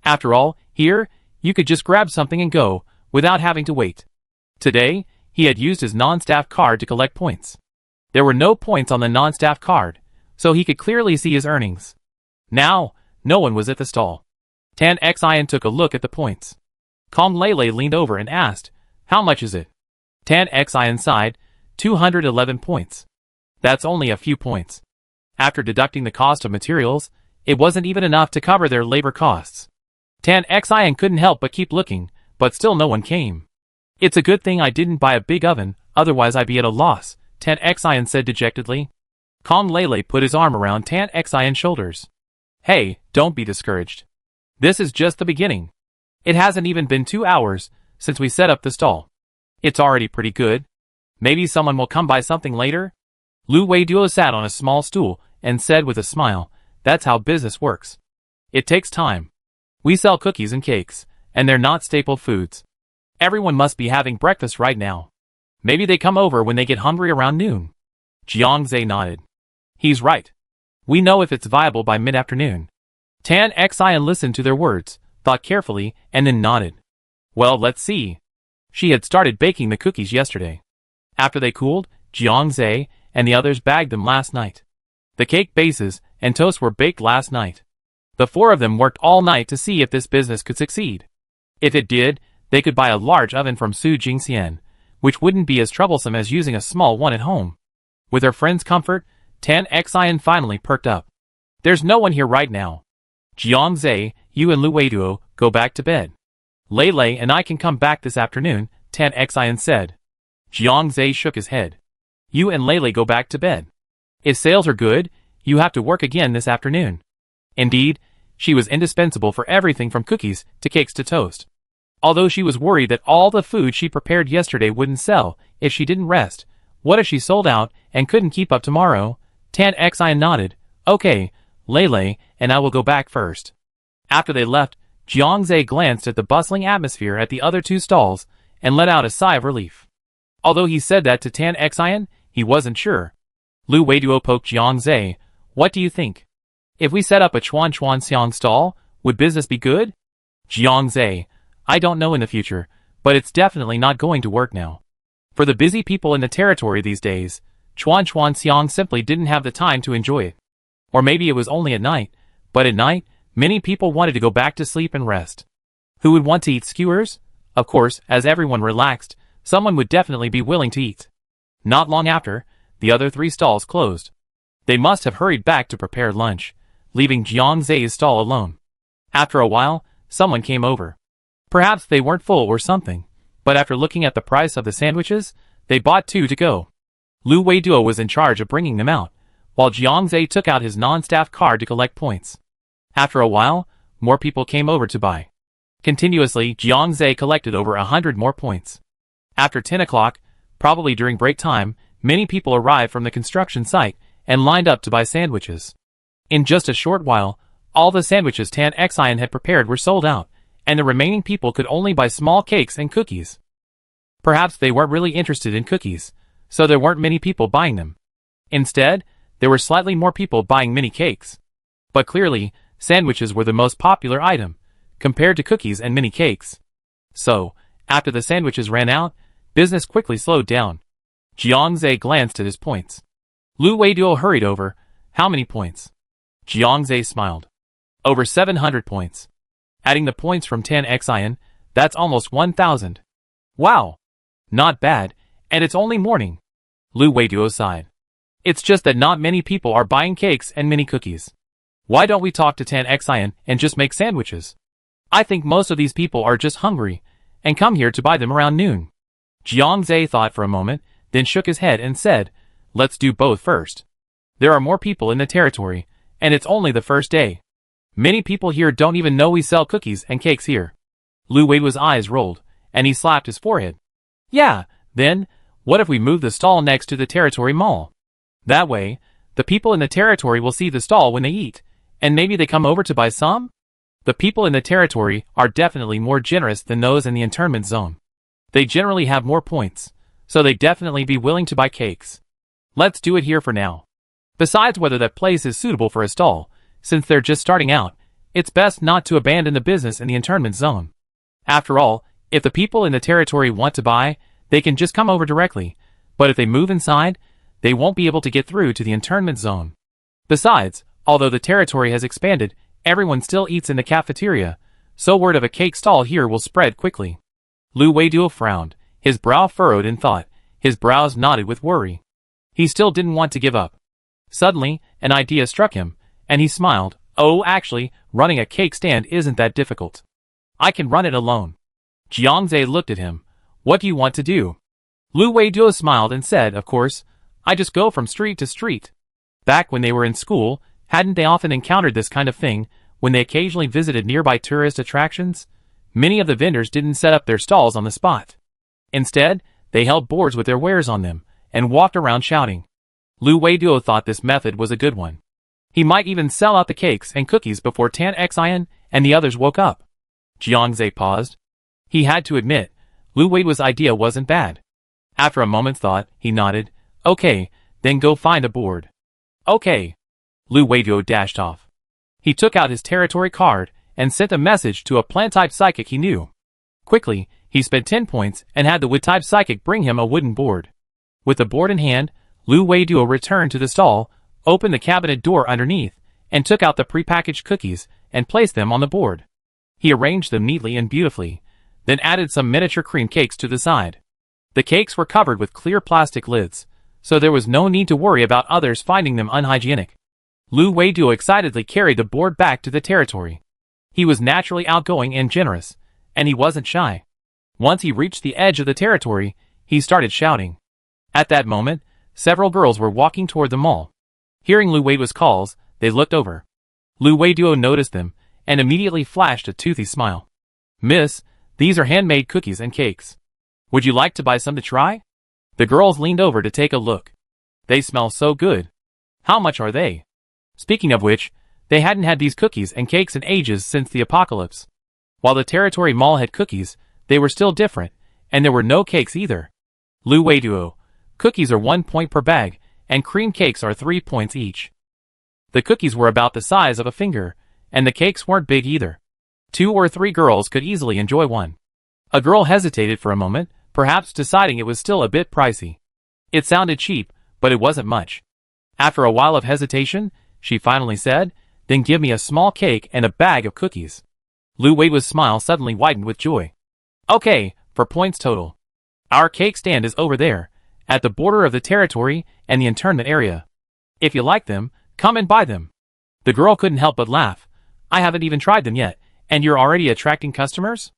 After all, here, you could just grab something and go, without having to wait. Today, he had used his non-staff card to collect points. There were no points on the non-staff card, so he could clearly see his earnings. Now, no one was at the stall. Tan Xian took a look at the points. Kong Lele leaned over and asked, "How much is it?" Tan Xian sighed, 211 points. That's only a few points. After deducting the cost of materials, it wasn't even enough to cover their labor costs. Tan Xian couldn't help but keep looking, but still no one came. "It's a good thing I didn't buy a big oven, otherwise I'd be at a loss," Tan Xian said dejectedly. Kong Lele put his arm around Tan Xian's shoulders. "Hey, don't be discouraged. This is just the beginning. It hasn't even been 2 hours since we set up the stall. It's already pretty good. Maybe someone will come buy something later?" Lu Weiduo sat on a small stool and said with a smile, "That's how business works. It takes time. We sell cookies and cakes, and they're not staple foods. Everyone must be having breakfast right now. Maybe they come over when they get hungry around noon." Jiangze nodded. "He's right. We know if it's viable by mid-afternoon." Tan Xian listened to their words, thought carefully, and then nodded. "Well, let's see." She had started baking the cookies yesterday. After they cooled, Jiangze and the others bagged them last night. The cake bases and toast were baked last night. The 4 of them worked all night to see if this business could succeed. If it did, they could buy a large oven from Su Jingxian, which wouldn't be as troublesome as using a small one at home. With her friend's comfort, Tan Xian finally perked up. "There's no one here right now. Jiangze, you and Lu Weiduo go back to bed. Lele and I can come back this afternoon," Tan Xian said. Jiangze shook his head. "You and Lele go back to bed. If sales are good, you have to work again this afternoon." Indeed, she was indispensable for everything from cookies to cakes to toast. Although she was worried that all the food she prepared yesterday wouldn't sell if she didn't rest, what if she sold out and couldn't keep up tomorrow? Tan Xian nodded. "Okay, Lele and I will go back first." After they left, Jiangze glanced at the bustling atmosphere at the other 2 stalls and let out a sigh of relief. Although he said that to Tan Xian, he wasn't sure. Lu Weiduo poked Jiangze. "What do you think? If we set up a Chuan Xiang stall, would business be good?" Jiangze, "I don't know in the future, but it's definitely not going to work now. For the busy people in the territory these days, Chuan Xiang simply didn't have the time to enjoy it. Or maybe it was only at night, but at night, many people wanted to go back to sleep and rest. Who would want to eat skewers? Of course, as everyone relaxed, someone would definitely be willing to eat. Not long after, the other 3 stalls closed. They must have hurried back to prepare lunch, leaving Jiang Zai's stall alone. After a while, someone came over. Perhaps they weren't full or something, but after looking at the price of the sandwiches, they bought 2 to go. Lu Weiduo was in charge of bringing them out, while Jiang Zai took out his non-staff card to collect points. After a while, more people came over to buy. Continuously, Jiang Zai collected over 100 more points. After 10 o'clock, probably during break time, many people arrived from the construction site and lined up to buy sandwiches. In just a short while, all the sandwiches Tan Xian had prepared were sold out, and the remaining people could only buy small cakes and cookies. Perhaps they weren't really interested in cookies, so there weren't many people buying them. Instead, there were slightly more people buying mini cakes. But clearly, sandwiches were the most popular item, compared to cookies and mini cakes. So, after the sandwiches ran out, business quickly slowed down. Jiang Zai glanced at his points. Lu Weiduo hurried over. How many points? Jiang Zai smiled. Over 700 points. Adding the points from Tan Xian, that's almost 1,000. Wow! Not bad, and it's only morning. Lu Weiduo sighed. It's just that not many people are buying cakes and mini cookies. Why don't we talk to Tan Xian and just make sandwiches? I think most of these people are just hungry, and come here to buy them around noon. Jiang Zai thought for a moment, then shook his head and said, let's do both first. There are more people in the territory, and it's only the first day. Many people here don't even know we sell cookies and cakes here. Lu Weiduo's eyes rolled, and he slapped his forehead. Yeah, then, what if we move the stall next to the territory mall? That way, the people in the territory will see the stall when they eat, and maybe they come over to buy some? The people in the territory are definitely more generous than those in the internment zone. They generally have more points, so they'd definitely be willing to buy cakes. Let's do it here for now. Besides whether that place is suitable for a stall, since they're just starting out, it's best not to abandon the business in the internment zone. After all, if the people in the territory want to buy, they can just come over directly, but if they move inside, they won't be able to get through to the internment zone. Besides, although the territory has expanded, everyone still eats in the cafeteria, so word of a cake stall here will spread quickly. Lu Weiduo frowned, his brow furrowed in thought, his brows knotted with worry. He still didn't want to give up. Suddenly, an idea struck him, and he smiled. Oh, actually, running a cake stand isn't that difficult. I can run it alone. Jiang Zai looked at him. What do you want to do? Lu Weiduo smiled and said, of course, I just go from street to street. Back when they were in school, hadn't they often encountered this kind of thing, when they occasionally visited nearby tourist attractions? Many of the vendors didn't set up their stalls on the spot. Instead, they held boards with their wares on them, and walked around shouting. Lu Weiduo thought this method was a good one. He might even sell out the cakes and cookies before Tan Xian and the others woke up. Jiang Zai paused. He had to admit, Lu Weiduo's idea wasn't bad. After a moment's thought, he nodded. Okay, then go find a board. Okay. Lu Weiduo dashed off. He took out his territory card and sent a message to a plant-type psychic he knew. Quickly, he spent 10 points and had the wood-type psychic bring him a wooden board. With the board in hand, Lu Weiduo returned to the stall, opened the cabinet door underneath, and took out the prepackaged cookies and placed them on the board. He arranged them neatly and beautifully, then added some miniature cream cakes to the side. The cakes were covered with clear plastic lids, so there was no need to worry about others finding them unhygienic. Lu Weiduo excitedly carried the board back to the territory. He was naturally outgoing and generous, and he wasn't shy. Once he reached the edge of the territory, he started shouting. At that moment, several girls were walking toward the mall. Hearing Lu Weiduo's calls, they looked over. Lu Weiduo noticed them, and immediately flashed a toothy smile. Miss, these are handmade cookies and cakes. Would you like to buy some to try? The girls leaned over to take a look. They smell so good. How much are they? Speaking of which, they hadn't had these cookies and cakes in ages since the apocalypse. While the territory mall had cookies, they were still different, and there were no cakes either. Lu Weiduo, cookies are 1 point per bag, and cream cakes are 3 points each. The cookies were about the size of a finger, and the cakes weren't big either. 2 or 3 girls could easily enjoy one. A girl hesitated for a moment, perhaps deciding it was still a bit pricey. It sounded cheap, but it wasn't much. After a while of hesitation, she finally said, then give me a small cake and a bag of cookies. Lu Weiduo's smile suddenly widened with joy. Okay, for points total. Our cake stand is over there, at the border of the territory and the internment area. If you like them, come and buy them. The girl couldn't help but laugh. I haven't even tried them yet, and you're already attracting customers?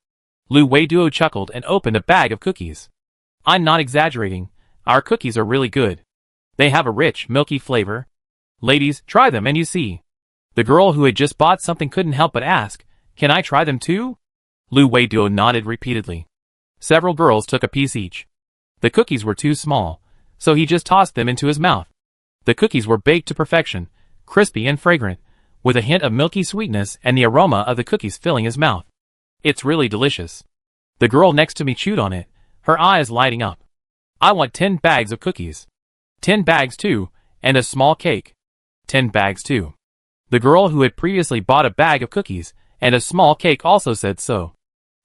Lu Weiduo chuckled and opened a bag of cookies. I'm not exaggerating. Our cookies are really good. They have a rich, milky flavor. Ladies, try them and you see. The girl who had just bought something couldn't help but ask, can I try them too? Lu Weiduo nodded repeatedly. Several girls took a piece each. The cookies were too small, so he just tossed them into his mouth. The cookies were baked to perfection, crispy and fragrant, with a hint of milky sweetness and the aroma of the cookies filling his mouth. It's really delicious. The girl next to me chewed on it, her eyes lighting up. I want 10 bags of cookies. 10 bags too, and a small cake. 10 bags too. The girl who had previously bought a bag of cookies and a small cake also said so.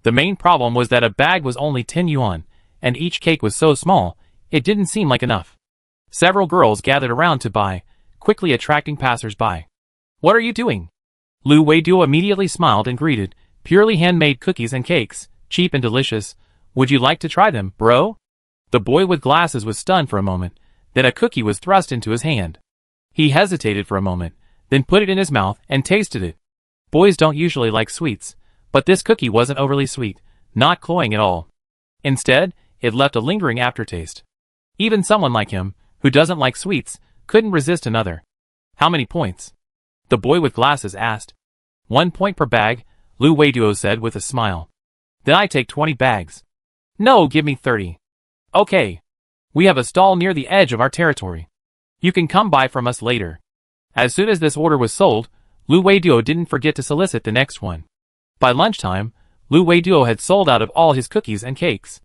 The main problem was that a bag was only 10 yuan, and each cake was so small, it didn't seem like enough. Several girls gathered around to buy, quickly attracting passers-by. What are you doing? Lu Weiduo immediately smiled and greeted, purely handmade cookies and cakes, cheap and delicious. Would you like to try them, bro? The boy with glasses was stunned for a moment, then a cookie was thrust into his hand. He hesitated for a moment, then put it in his mouth and tasted it. Boys don't usually like sweets, but this cookie wasn't overly sweet, not cloying at all. Instead, it left a lingering aftertaste. Even someone like him, who doesn't like sweets, couldn't resist another. How many points? The boy with glasses asked. 1 point per bag, Lu Weiduo said with a smile. Then I take 20 bags. No, give me 30. Okay. We have a stall near the edge of our territory. You can come buy from us later. As soon as this order was sold, Lu Weiduo didn't forget to solicit the next one. By lunchtime, Lu Weiduo had sold out of all his cookies and cakes.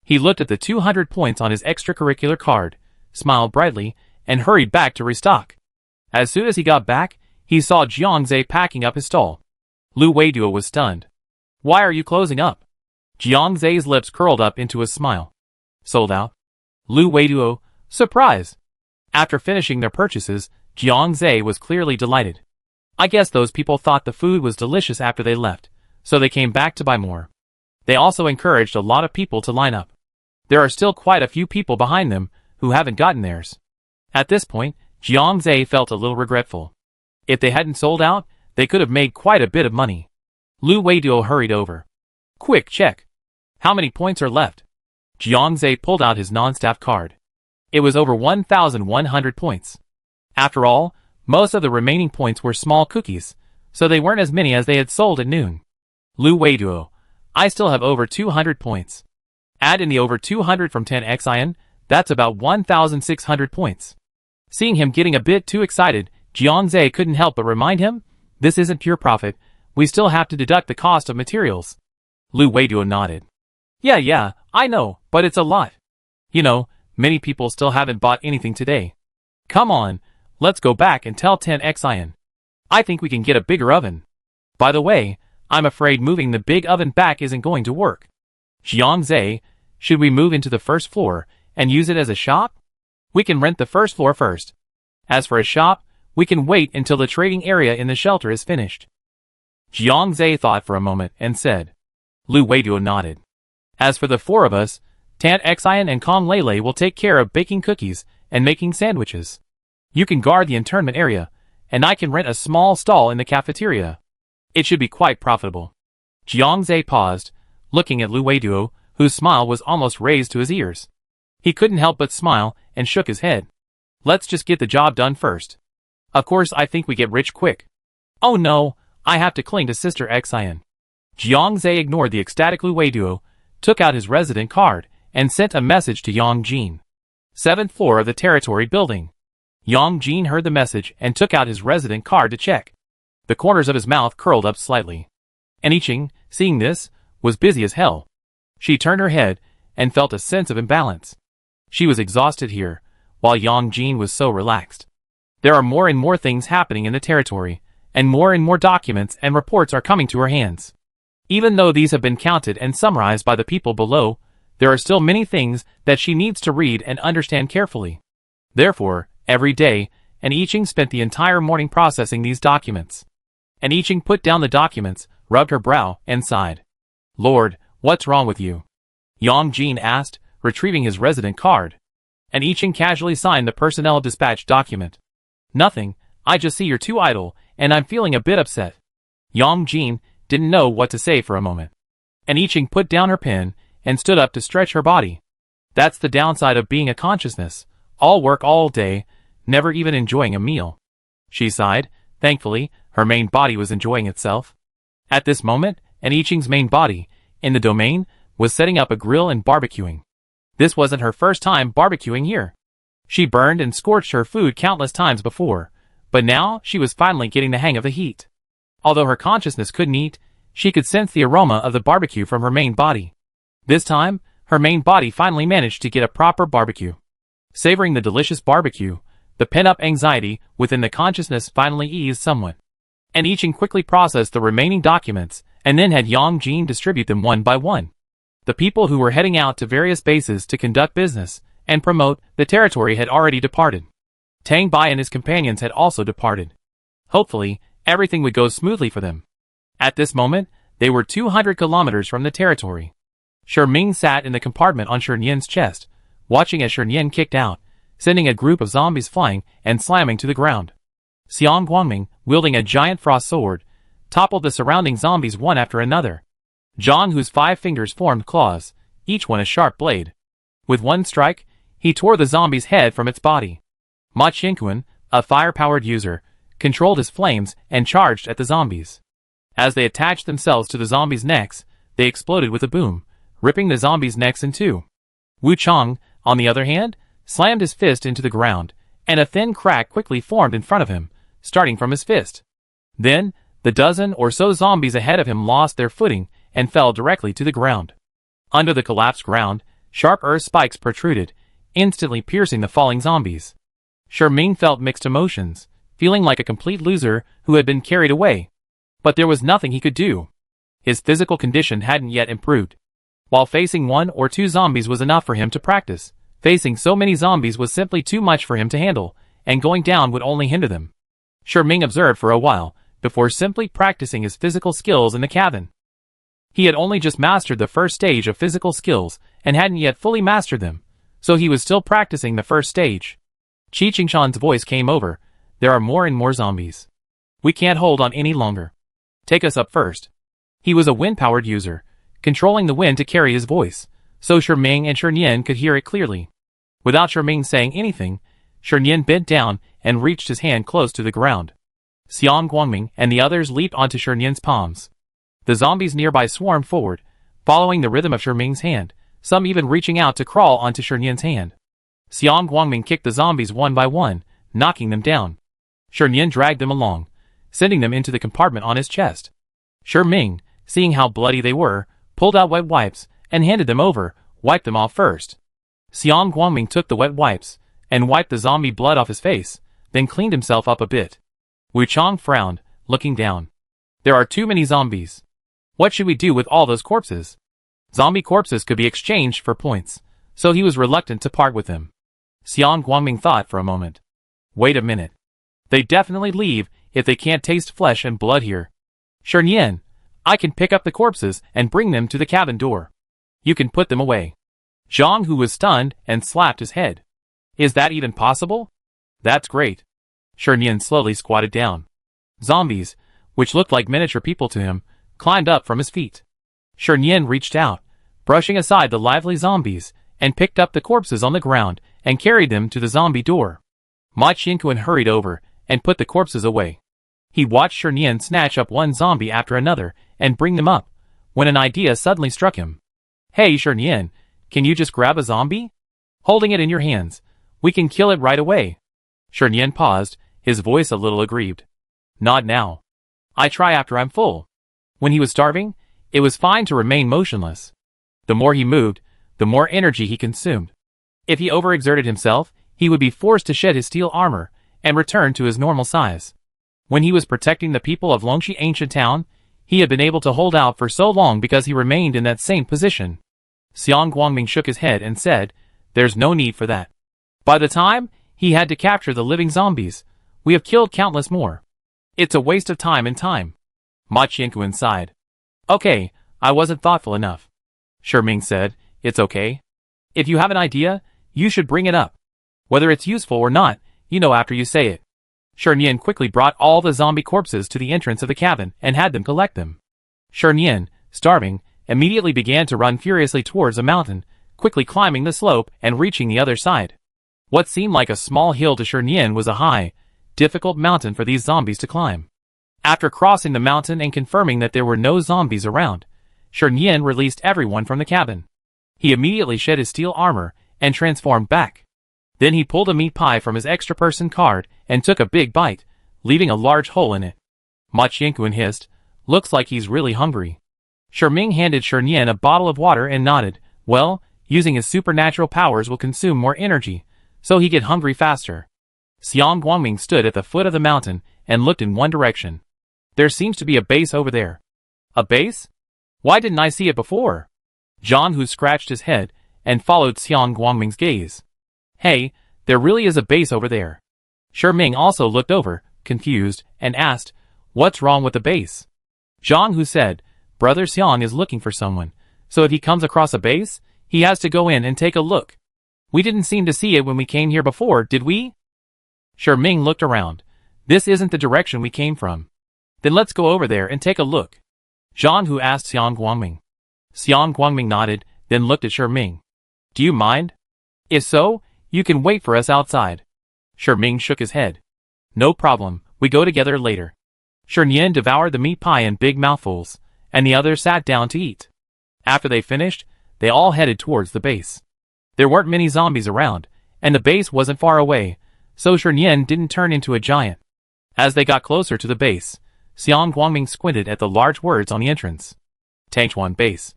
He looked at the 200 points on his extracurricular card, smiled brightly, and hurried back to restock. As soon as he got back, he saw Jiangze packing up his stall. Lu Weiduo was stunned. Why are you closing up? Jiangze's lips curled up into a smile. Sold out? Lu Weiduo, surprise! After finishing their purchases, Jiangze was clearly delighted. I guess those people thought the food was delicious after they left, so they came back to buy more. They also encouraged a lot of people to line up. There are still quite a few people behind them who haven't gotten theirs. At this point, Jiangze felt a little regretful. If they hadn't sold out, they could have made quite a bit of money. Lu Weiduo hurried over. Quick, check. How many points are left? Jiangze pulled out his non-staff card. It was over 1,100 points. After all, most of the remaining points were small cookies, so they weren't as many as they had sold at noon. Lu Weiduo, I still have over 200 points. Add in the over 200 from 10 Xian, that's about 1,600 points. Seeing him getting a bit too excited, Jiangze couldn't help but remind him, this isn't pure profit, we still have to deduct the cost of materials. Lu Weiduo nodded. Yeah, I know, but it's a lot. You know, many people still haven't bought anything today. Come on, let's go back and tell 10 Xian. I think we can get a bigger oven. By the way, I'm afraid moving the big oven back isn't going to work. Jiangze, should we move into the first floor and use it as a shop? We can rent the first floor first. As for a shop, we can wait until the trading area in the shelter is finished. Jiangze thought for a moment and said. Lu Weiduo nodded. As for the four of us, Tant Xian and Kong Lele will take care of baking cookies and making sandwiches. You can guard the internment area, and I can rent a small stall in the cafeteria. It should be quite profitable. Jiangze paused, looking at Lu Weiduo, whose smile was almost raised to his ears. He couldn't help but smile and shook his head. Let's just get the job done first. Of course I think we get rich quick. Oh no, I have to cling to Sister Xian. Jiangze ignored the ecstatic Lu Weiduo, took out his resident card, and sent a message to Yang Jin. 7th floor of the territory building. Yang Jin heard the message and took out his resident card to check. The corners of his mouth curled up slightly. And Yiqing, seeing this, was busy as hell. She turned her head and felt a sense of imbalance. She was exhausted here, while Yang Jin was so relaxed. There are more and more things happening in the territory, and more documents and reports are coming to her hands. Even though these have been counted and summarized by the people below, there are still many things that she needs to read and understand carefully. Therefore, every day, and Yiqing spent the entire morning processing these documents. And Yiqing put down the documents, rubbed her brow, and sighed. Lord, what's wrong with you? Yang Jin asked, retrieving his resident card. And Iching casually signed the personnel dispatch document. Nothing, I just see you're too idle, and I'm feeling a bit upset. Yang Jin didn't know what to say for a moment. And Iching put down her pen and stood up to stretch her body. That's the downside of being a consciousness. All work all day, never even enjoying a meal. She sighed. Thankfully, her main body was enjoying itself. At this moment, and Iching's main body, in the domain, was setting up a grill and barbecuing. This wasn't her first time barbecuing here. She burned and scorched her food countless times before, but now she was finally getting the hang of the heat. Although her consciousness couldn't eat, she could sense the aroma of the barbecue from her main body. This time, her main body finally managed to get a proper barbecue. Savoring the delicious barbecue, the pent-up anxiety within the consciousness finally eased somewhat. And Iching quickly processed the remaining documents, and then had Yang Jin distribute them one by one. The people who were heading out to various bases to conduct business and promote the territory had already departed. Tang Bai and his companions had also departed. Hopefully, everything would go smoothly for them. At this moment, they were 200 kilometers from the territory. Shi Ming sat in the compartment on Shi Nian's chest, watching as Shi Nian kicked out, sending a group of zombies flying and slamming to the ground. Xiang Guangming, wielding a giant frost sword, toppled the surrounding zombies one after another. Zhang, whose 5 fingers formed claws, each one a sharp blade. With one strike, he tore the zombie's head from its body. Ma Qingquan, a fire-powered user, controlled his flames and charged at the zombies. As they attached themselves to the zombies' necks, they exploded with a boom, ripping the zombies' necks in two. Wu Chang, on the other hand, slammed his fist into the ground, and a thin crack quickly formed in front of him, starting from his fist. Then, the dozen or so zombies ahead of him lost their footing and fell directly to the ground. Under the collapsed ground, sharp earth spikes protruded, instantly piercing the falling zombies. Shi Ming felt mixed emotions, feeling like a complete loser who had been carried away. But there was nothing he could do. His physical condition hadn't yet improved. While facing 1 or 2 zombies was enough for him to practice, facing so many zombies was simply too much for him to handle, and going down would only hinder them. Shi Ming observed for a while, before simply practicing his physical skills in the cabin. He had only just mastered the first stage of physical skills, and hadn't yet fully mastered them, so he was still practicing the first stage. Qi Qingshan's voice came over. There are more and more zombies. We can't hold on any longer. Take us up first. He was a wind-powered user, controlling the wind to carry his voice, so Shi Ming and Shi Nian could hear it clearly. Without Shi Ming saying anything, Shi Nian bent down and reached his hand close to the ground. Xiang Guangming and the others leaped onto Shi Nian's palms. The zombies nearby swarmed forward, following the rhythm of Shi Ming's hand, some even reaching out to crawl onto Shi Nian's hand. Xiang Guangming kicked the zombies one by one, knocking them down. Shi Nian dragged them along, sending them into the compartment on his chest. Shi Ming, seeing how bloody they were, pulled out wet wipes and handed them over, wiped them off first. Xiang Guangming took the wet wipes and wiped the zombie blood off his face, then cleaned himself up a bit. Wu Chang frowned, looking down. There are too many zombies. What should we do with all those corpses? Zombie corpses could be exchanged for points, so he was reluctant to part with them. Xiang Guangming thought for a moment. Wait a minute. They definitely leave if they can't taste flesh and blood here. Shi Nian, I can pick up the corpses and bring them to the cabin door. You can put them away. Zhang, who was stunned, and slapped his head. Is that even possible? That's great. Shi Nian slowly squatted down. Zombies, which looked like miniature people to him, climbed up from his feet. Shi Nian reached out, brushing aside the lively zombies, and picked up the corpses on the ground and carried them to the zombie door. Ma Qingquan hurried over and put the corpses away. He watched Shi Nian snatch up one zombie after another and bring them up, when an idea suddenly struck him. Hey Shi Nian, can you just grab a zombie? Holding it in your hands, we can kill it right away. Shi Nian paused, his voice a little aggrieved. Not now. I try after I'm full. When he was starving, it was fine to remain motionless. The more he moved, the more energy he consumed. If he overexerted himself, he would be forced to shed his steel armor and return to his normal size. When he was protecting the people of Longxi Ancient Town, he had been able to hold out for so long because he remained in that same position. Xiang Guangming shook his head and said, there's no need for that. By the time he had to capture the living zombies, we have killed countless more. It's a waste of time and time. Ma Qianquan sighed. Okay, I wasn't thoughtful enough. Ming said, it's okay. If you have an idea, you should bring it up. Whether it's useful or not, you know after you say it. Nian quickly brought all the zombie corpses to the entrance of the cabin and had them collect them. Nian, starving, immediately began to run furiously towards a mountain, quickly climbing the slope and reaching the other side. What seemed like a small hill to Nian was a high, difficult mountain for these zombies to climb. After crossing the mountain and confirming that there were no zombies around, Nian released everyone from the cabin. He immediately shed his steel armor and transformed back. Then he pulled a meat pie from his extra person card and took a big bite, leaving a large hole in it. Ma Qianquan hissed, looks like he's really hungry. Ming handed Nian a bottle of water and nodded, well, using his supernatural powers will consume more energy, so he get hungry faster. Xiang Guangming stood at the foot of the mountain and looked in one direction. There seems to be a base over there. A base? Why didn't I see it before? Zhang Hu scratched his head and followed Xiang Guangming's gaze. Hey, there really is a base over there. Ming also looked over, confused, and asked, what's wrong with the base? Zhang Hu said, Brother Xiang is looking for someone, so if he comes across a base, he has to go in and take a look. We didn't seem to see it when we came here before, did we? Ming looked around. This isn't the direction we came from. Then let's go over there and take a look. Zhang Hu asked Xiang Guangming. Xiang Guangming nodded, then looked at Ming. Do you mind? If so, you can wait for us outside. Ming shook his head. No problem, we go together later. Nian devoured the meat pie in big mouthfuls, and the others sat down to eat. After they finished, they all headed towards the base. There weren't many zombies around, and the base wasn't far away, so Nian didn't turn into a giant. As they got closer to the base, Xiang Guangming squinted at the large words on the entrance. Tangchuan Base.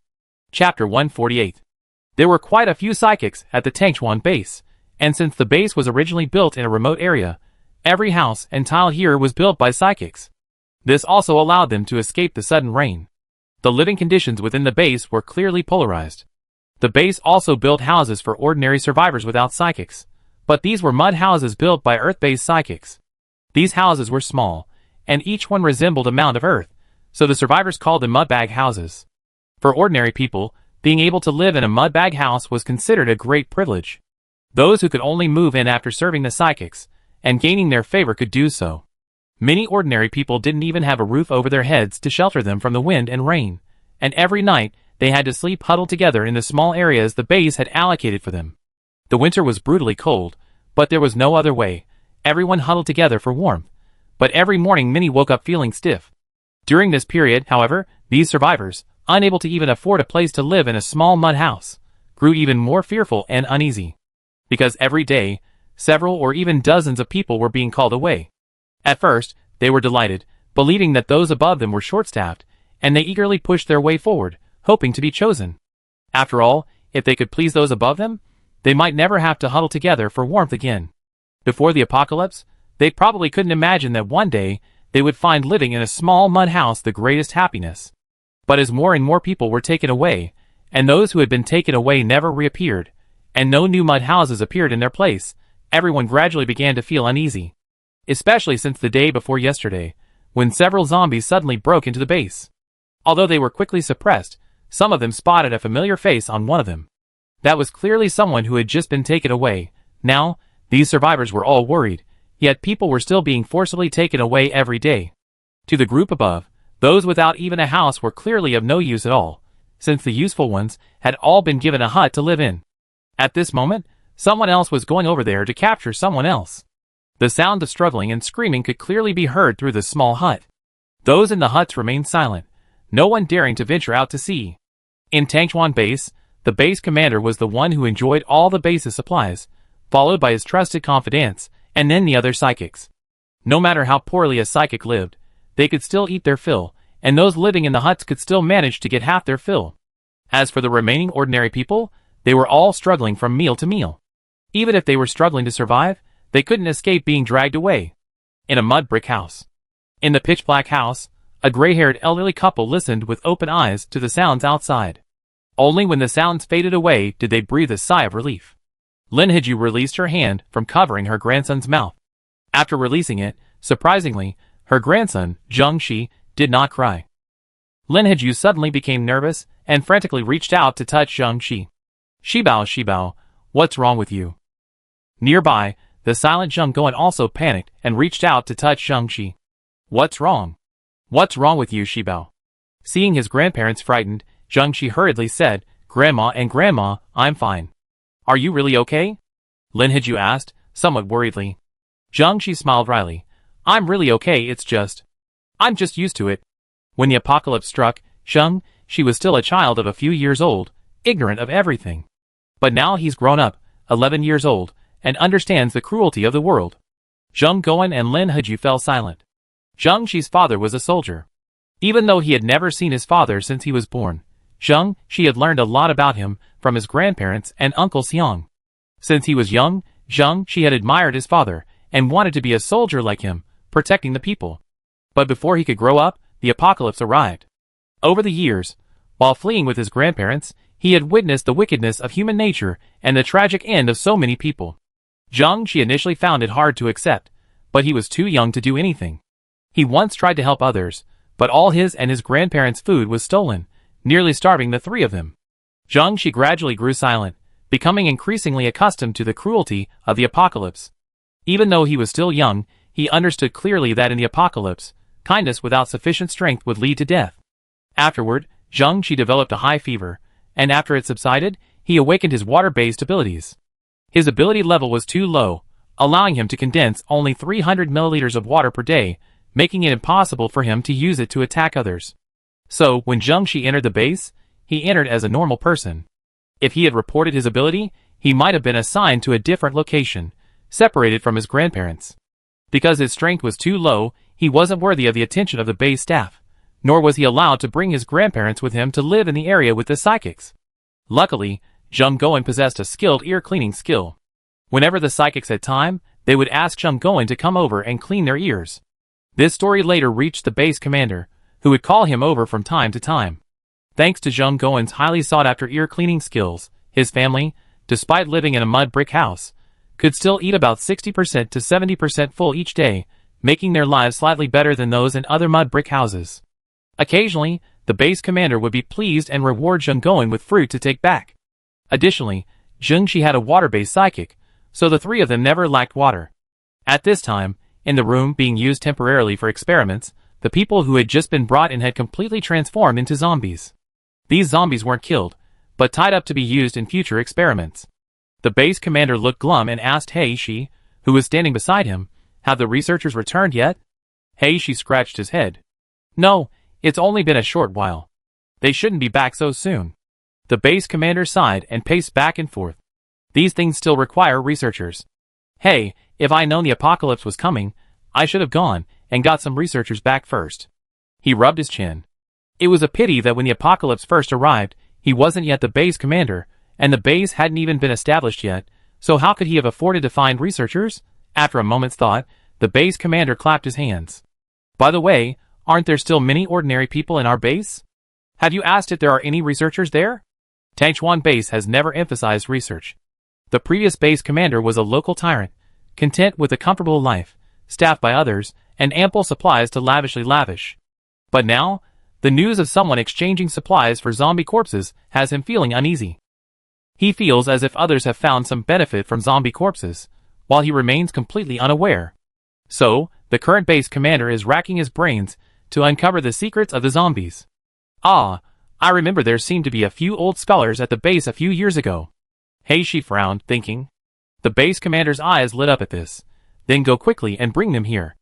Chapter 148. There were quite a few psychics at the Tangchuan Base, and since the base was originally built in a remote area, every house and tile here was built by psychics. This also allowed them to escape the sudden rain. The living conditions within the base were clearly polarized. The base also built houses for ordinary survivors without psychics, but these were mud houses built by Earth-based psychics. These houses were small, and each one resembled a mound of earth, so the survivors called them mudbag houses. For ordinary people, being able to live in a mudbag house was considered a great privilege. Those who could only move in after serving the psychics and gaining their favor could do so. Many ordinary people didn't even have a roof over their heads to shelter them from the wind and rain, and every night they had to sleep huddled together in the small areas the base had allocated for them. The winter was brutally cold, but there was no other way. Everyone huddled together for warmth, but every morning many woke up feeling stiff. During this period, however, these survivors, unable to even afford a place to live in a small mud house, grew even more fearful and uneasy. Because every day, several or even dozens of people were being called away. At first, they were delighted, believing that those above them were short-staffed, and they eagerly pushed their way forward, hoping to be chosen. After all, if they could please those above them, they might never have to huddle together for warmth again. Before the apocalypse, they probably couldn't imagine that one day they would find living in a small mud house the greatest happiness. But as more and more people were taken away, and those who had been taken away never reappeared, and no new mud houses appeared in their place, everyone gradually began to feel uneasy. Especially since the day before yesterday, when several zombies suddenly broke into the base. Although they were quickly suppressed, some of them spotted a familiar face on one of them. That was clearly someone who had just been taken away. Now, these survivors were all worried, yet people were still being forcibly taken away every day. To the group above, those without even a house were clearly of no use at all, since the useful ones had all been given a hut to live in. At this moment, someone else was going over there to capture someone else. The sound of struggling and screaming could clearly be heard through the small hut. Those in the huts remained silent, no one daring to venture out to sea. In Tangchuan Base, the base commander was the one who enjoyed all the base's supplies, followed by his trusted confidants, and then the other psychics. No matter how poorly a psychic lived, they could still eat their fill, and those living in the huts could still manage to get half their fill. As for the remaining ordinary people, they were all struggling from meal to meal. Even if they were struggling to survive, they couldn't escape being dragged away. In a mud brick house. In the pitch-black house, a gray-haired elderly couple listened with open eyes to the sounds outside. Only when the sounds faded away did they breathe a sigh of relief. Lin Hiju released her hand from covering her grandson's mouth. After releasing it, surprisingly, her grandson, Zheng Shi, did not cry. Lin Haju suddenly became nervous and frantically reached out to touch Zhang Shi. Shibao, what's wrong with you? Nearby, the silent Zhang Guan also panicked and reached out to touch Zhang Shi. What's wrong? What's wrong with you, Shibao? Seeing his grandparents frightened, Zhang Shi hurriedly said, Grandma and Grandma, I'm fine. Are you really okay? Lin Haju asked, somewhat worriedly. Zhang Shi smiled wryly. I'm really okay, I'm just used to it. When the apocalypse struck, Zhang Shi was still a child of a few years old, ignorant of everything. But now he's grown up, 11 years old, and understands the cruelty of the world. Zhang Guan and Lin Haju fell silent. Zhang Shi's father was a soldier. Even though he had never seen his father since he was born, Zhang Shi had learned a lot about him from his grandparents and Uncle Xiang. Since he was young, Zhang Shi had admired his father and wanted to be a soldier like him, protecting the people. But before he could grow up, the apocalypse arrived. Over the years, while fleeing with his grandparents, he had witnessed the wickedness of human nature and the tragic end of so many people. Zhang Shi initially found it hard to accept, but he was too young to do anything. He once tried to help others, but all his and his grandparents' food was stolen, nearly starving the three of them. Zhang Shi gradually grew silent, becoming increasingly accustomed to the cruelty of the apocalypse. Even though he was still young, he understood clearly that in the apocalypse, kindness without sufficient strength would lead to death. Afterward, Zhang Shi developed a high fever, and after it subsided, he awakened his water-based abilities. His ability level was too low, allowing him to condense only 300 milliliters of water per day, making it impossible for him to use it to attack others. So, when Zhang Shi entered the base, he entered as a normal person. If he had reported his ability, he might have been assigned to a different location, separated from his grandparents. Because his strength was too low, he wasn't worthy of the attention of the base staff, nor was he allowed to bring his grandparents with him to live in the area with the psychics. Luckily, Zhang Guan possessed a skilled ear-cleaning skill. Whenever the psychics had time, they would ask Zhang Guan to come over and clean their ears. This story later reached the base commander, who would call him over from time to time. Thanks to Zhang Guan's highly sought-after ear-cleaning skills, his family, despite living in a mud brick house, could still eat about 60% to 70% full each day, making their lives slightly better than those in other mud brick houses. Occasionally, the base commander would be pleased and reward Zhang Guan with fruit to take back. Additionally, Zhang Shi had a water-based psychic, so the three of them never lacked water. At this time, in the room being used temporarily for experiments, the people who had just been brought in had completely transformed into zombies. These zombies weren't killed, but tied up to be used in future experiments. The base commander looked glum and asked Hei Shi, who was standing beside him, have the researchers returned yet? Hei Shi scratched his head. No, it's only been a short while. They shouldn't be back so soon. The base commander sighed and paced back and forth. These things still require researchers. Hey, if I'd known the apocalypse was coming, I should have gone and got some researchers back first. He rubbed his chin. It was a pity that when the apocalypse first arrived, he wasn't yet the base commander, and the base hadn't even been established yet, so how could he have afforded to find researchers? After a moment's thought, the base commander clapped his hands. By the way, aren't there still many ordinary people in our base? Have you asked if there are any researchers there? Tangchuan base has never emphasized research. The previous base commander was a local tyrant, content with a comfortable life, staffed by others, and ample supplies to lavishly lavish. But now, the news of someone exchanging supplies for zombie corpses has him feeling uneasy. He feels as if others have found some benefit from zombie corpses, while he remains completely unaware. So, the current base commander is racking his brains to uncover the secrets of the zombies. Ah, I remember there seemed to be a few old scholars at the base a few years ago. Hei Shi frowned, thinking. The base commander's eyes lit up at this. Then go quickly and bring them here.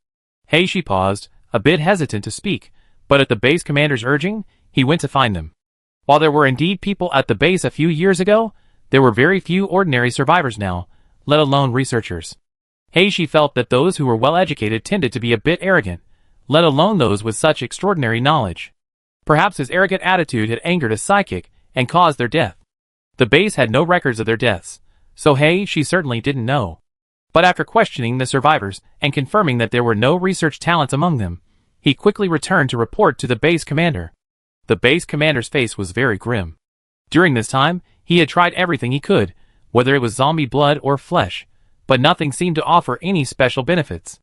Hei Shi paused, a bit hesitant to speak, but at the base commander's urging, he went to find them. While there were indeed people at the base a few years ago, there were very few ordinary survivors now, let alone researchers. Hei Shi felt that those who were well-educated tended to be a bit arrogant, let alone those with such extraordinary knowledge. Perhaps his arrogant attitude had angered a psychic and caused their death. The base had no records of their deaths, so Hei Shi certainly didn't know. But after questioning the survivors and confirming that there were no research talents among them, he quickly returned to report to the base commander. The base commander's face was very grim. During this time, he had tried everything he could, whether it was zombie blood or flesh, but nothing seemed to offer any special benefits.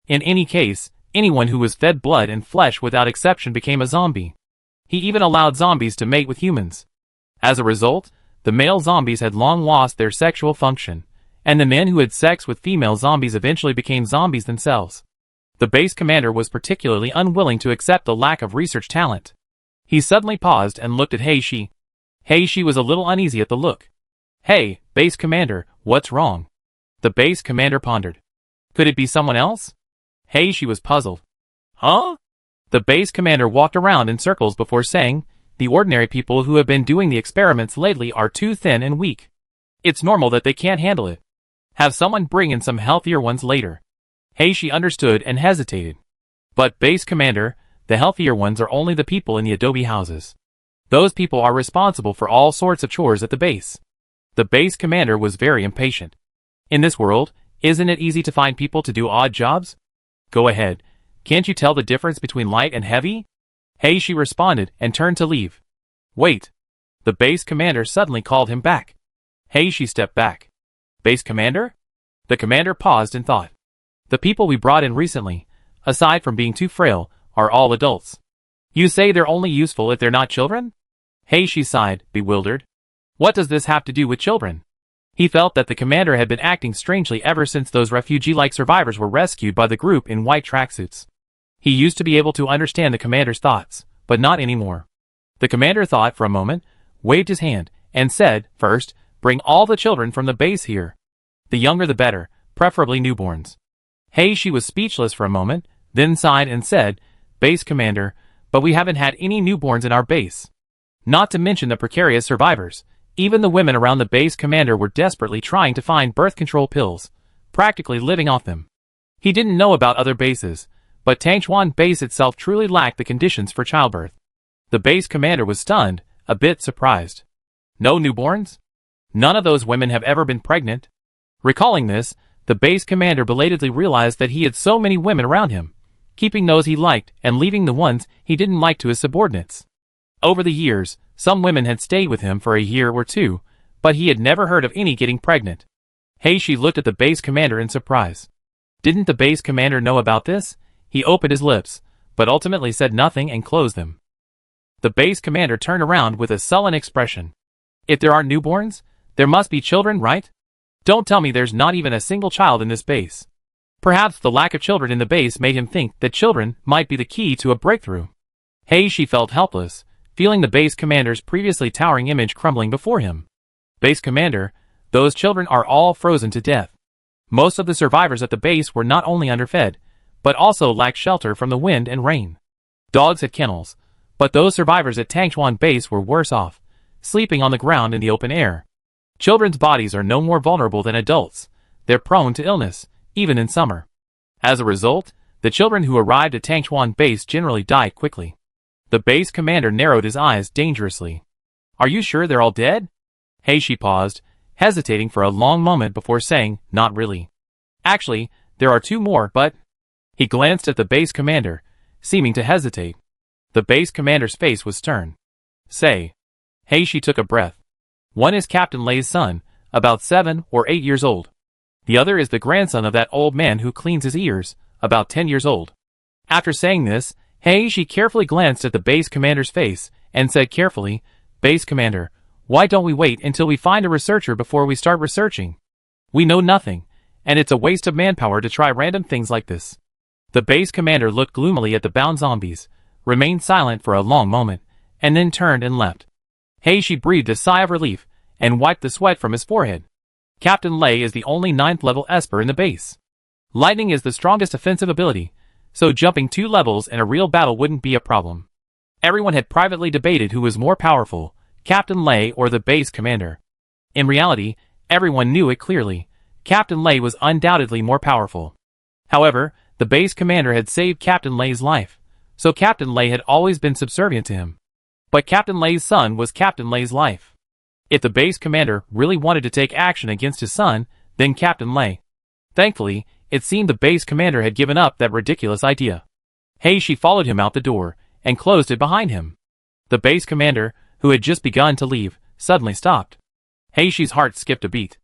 In any case, Anyone who was fed blood and flesh without exception became a zombie. He even allowed zombies to mate with humans. As a result, the male zombies had long lost their sexual function, and the men who had sex with female zombies eventually became zombies themselves. The base commander was particularly unwilling to accept the lack of research talent. He suddenly paused and looked at Heishi. Heishi was a little uneasy at the look. "Hey, base commander, what's wrong?" The base commander pondered. Could it be someone else? Heishi was puzzled. Huh? The base commander walked around in circles before saying, "The ordinary people who have been doing the experiments lately are too thin and weak. It's normal that they can't handle it. Have someone bring in some healthier ones later." Heishi understood and hesitated. "But base commander, the healthier ones are only the people in the adobe houses. Those people are responsible for all sorts of chores at the base." The base commander was very impatient. "In this world, isn't it easy to find people to do odd jobs? Go ahead. Can't you tell the difference between light and heavy?" Heishi responded and turned to leave. "Wait." The base commander suddenly called him back. Heishi stepped back. "Base commander?" The commander paused and thought. "The people we brought in recently, aside from being too frail, are all adults. You say they're only useful if they're not children?" Heishi sighed, bewildered. What does this have to do with children? He felt that the commander had been acting strangely ever since those refugee-like survivors were rescued by the group in white tracksuits. He used to be able to understand the commander's thoughts, but not anymore. The commander thought for a moment, waved his hand, and said, "First, bring all the children from the base here. The younger the better, preferably newborns." Heishi was speechless for a moment, then sighed and said, "Base commander, but we haven't had any newborns in our base. Not to mention the precarious survivors. Even the women around the base commander were desperately trying to find birth control pills, practically living off them." He didn't know about other bases, but Tangchuan base itself truly lacked the conditions for childbirth. The base commander was stunned, a bit surprised. No newborns? None of those women have ever been pregnant? Recalling this, the base commander belatedly realized that he had so many women around him, keeping those he liked and leaving the ones he didn't like to his subordinates. Over the years, some women had stayed with him for a year or two, but he had never heard of any getting pregnant. Heishi looked at the base commander in surprise. Didn't the base commander know about this? He opened his lips, but ultimately said nothing and closed them. The base commander turned around with a sullen expression. "If there are newborns, there must be children, right? Don't tell me there's not even a single child in this base." Perhaps the lack of children in the base made him think that children might be the key to a breakthrough. Heishi felt helpless, feeling the base commander's previously towering image crumbling before him. "Base commander, those children are all frozen to death. Most of the survivors at the base were not only underfed, but also lacked shelter from the wind and rain. Dogs had kennels, but those survivors at Tangchuan base were worse off, sleeping on the ground in the open air. Children's bodies are no more vulnerable than adults. They're prone to illness, even in summer. As a result, the children who arrived at Tangchuan base generally die quickly." The base commander narrowed his eyes dangerously. "Are you sure they're all dead?" Heishi paused, hesitating for a long moment before saying, "Not really. Actually, there are two more, but..." He glanced at the base commander, seeming to hesitate. The base commander's face was stern. "Say." Heishi took a breath. "One is Captain Lei's son, about 7 or 8 years old. The other is the grandson of that old man who cleans his ears, about 10 years old." After saying this, Heishi carefully glanced at the base commander's face and said carefully, "Base commander, why don't we wait until we find a researcher before we start researching? We know nothing, and it's a waste of manpower to try random things like this." The base commander looked gloomily at the bound zombies, remained silent for a long moment, and then turned and left. Heishi breathed a sigh of relief and wiped the sweat from his forehead. Captain Lei is the only 9th level Esper in the base. Lightning is the strongest offensive ability, so jumping 2 levels in a real battle wouldn't be a problem. Everyone had privately debated who was more powerful, Captain Lei or the base commander. In reality, everyone knew it clearly. Captain Lei was undoubtedly more powerful. However, the base commander had saved Captain Lei's life, so Captain Lei had always been subservient to him. But Captain Lei's son was Captain Lei's life. If the base commander really wanted to take action against his son, then Captain Lei. Thankfully, it seemed the base commander had given up that ridiculous idea. Heishi followed him out the door, and closed it behind him. The base commander, who had just begun to leave, suddenly stopped. Heishi's heart skipped a beat.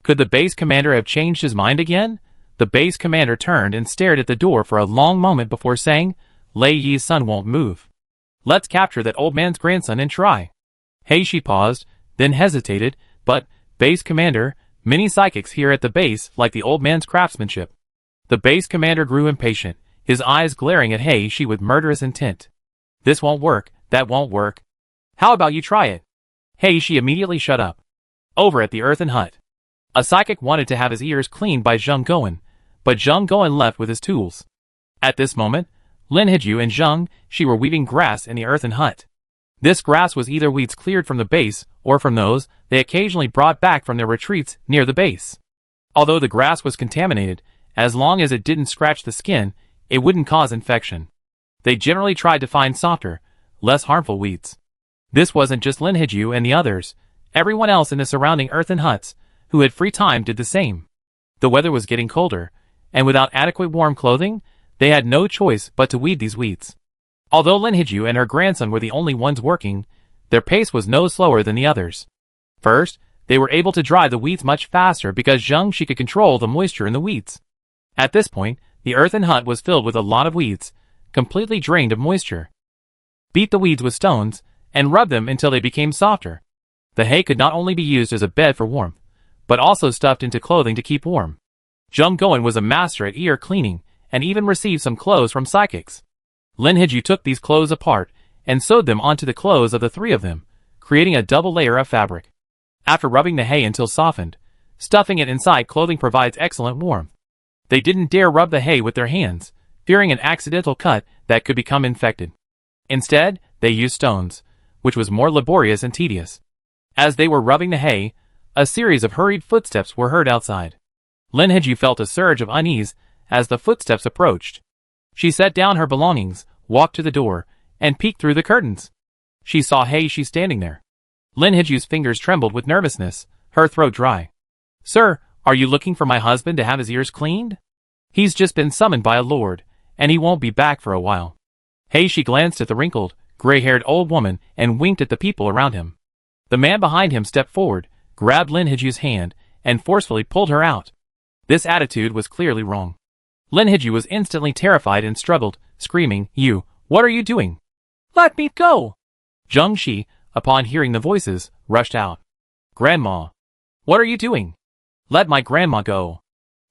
Could the base commander have changed his mind again? The base commander turned and stared at the door for a long moment before saying, Lei Yi's son won't move. Let's capture that old man's grandson and try. Heishi paused, then hesitated, but, base commander, many psychics here at the base like the old man's craftsmanship. The base commander grew impatient, his eyes glaring at Heishi with murderous intent. This won't work, that won't work. How about you try it? Heishi immediately shut up. Over at the earthen hut. A psychic wanted to have his ears cleaned by Zheng Goen, but Zheng Goen left with his tools. At this moment, Lin Hiju and Zheng Shi were weeding grass in the earthen hut. This grass was either weeds cleared from the base, or from those they occasionally brought back from their retreats near the base. Although the grass was contaminated, as long as it didn't scratch the skin, it wouldn't cause infection. They generally tried to find softer, less harmful weeds. This wasn't just Lin Hiju and the others. Everyone else in the surrounding earthen huts, who had free time, did the same. The weather was getting colder, and without adequate warm clothing, they had no choice but to weed these weeds. Although Lin Hiju and her grandson were the only ones working, their pace was no slower than the others. First, they were able to dry the weeds much faster because Zheng Shi could control the moisture in the weeds. At this point, the earthen hut was filled with a lot of weeds, completely drained of moisture. Beat the weeds with stones, and rub them until they became softer. The hay could not only be used as a bed for warmth, but also stuffed into clothing to keep warm. Zheng Goen was a master at ear cleaning, and even received some clothes from psychics. Lin Hiju took these clothes apart, and sewed them onto the clothes of the three of them, creating a double layer of fabric. After rubbing the hay until softened, stuffing it inside clothing provides excellent warmth. They didn't dare rub the hay with their hands, fearing an accidental cut that could become infected. Instead, they used stones, which was more laborious and tedious. As they were rubbing the hay, a series of hurried footsteps were heard outside. Lin Hiju felt a surge of unease as the footsteps approached. She set down her belongings, walked to the door, and peeked through the curtains. She saw Heishi standing there. Lin Hiju's fingers trembled with nervousness, her throat dry. Sir, are you looking for my husband to have his ears cleaned? He's just been summoned by a lord, and he won't be back for a while. Heishi glanced at the wrinkled, gray-haired old woman and winked at the people around him. The man behind him stepped forward, grabbed Lin Hiju's hand, and forcefully pulled her out. This attitude was clearly wrong. Lin Hiju was instantly terrified and struggled, screaming, what are you doing? Let me go! Zheng Shi, upon hearing the voices, rushed out. Grandma! What are you doing? Let my grandma go!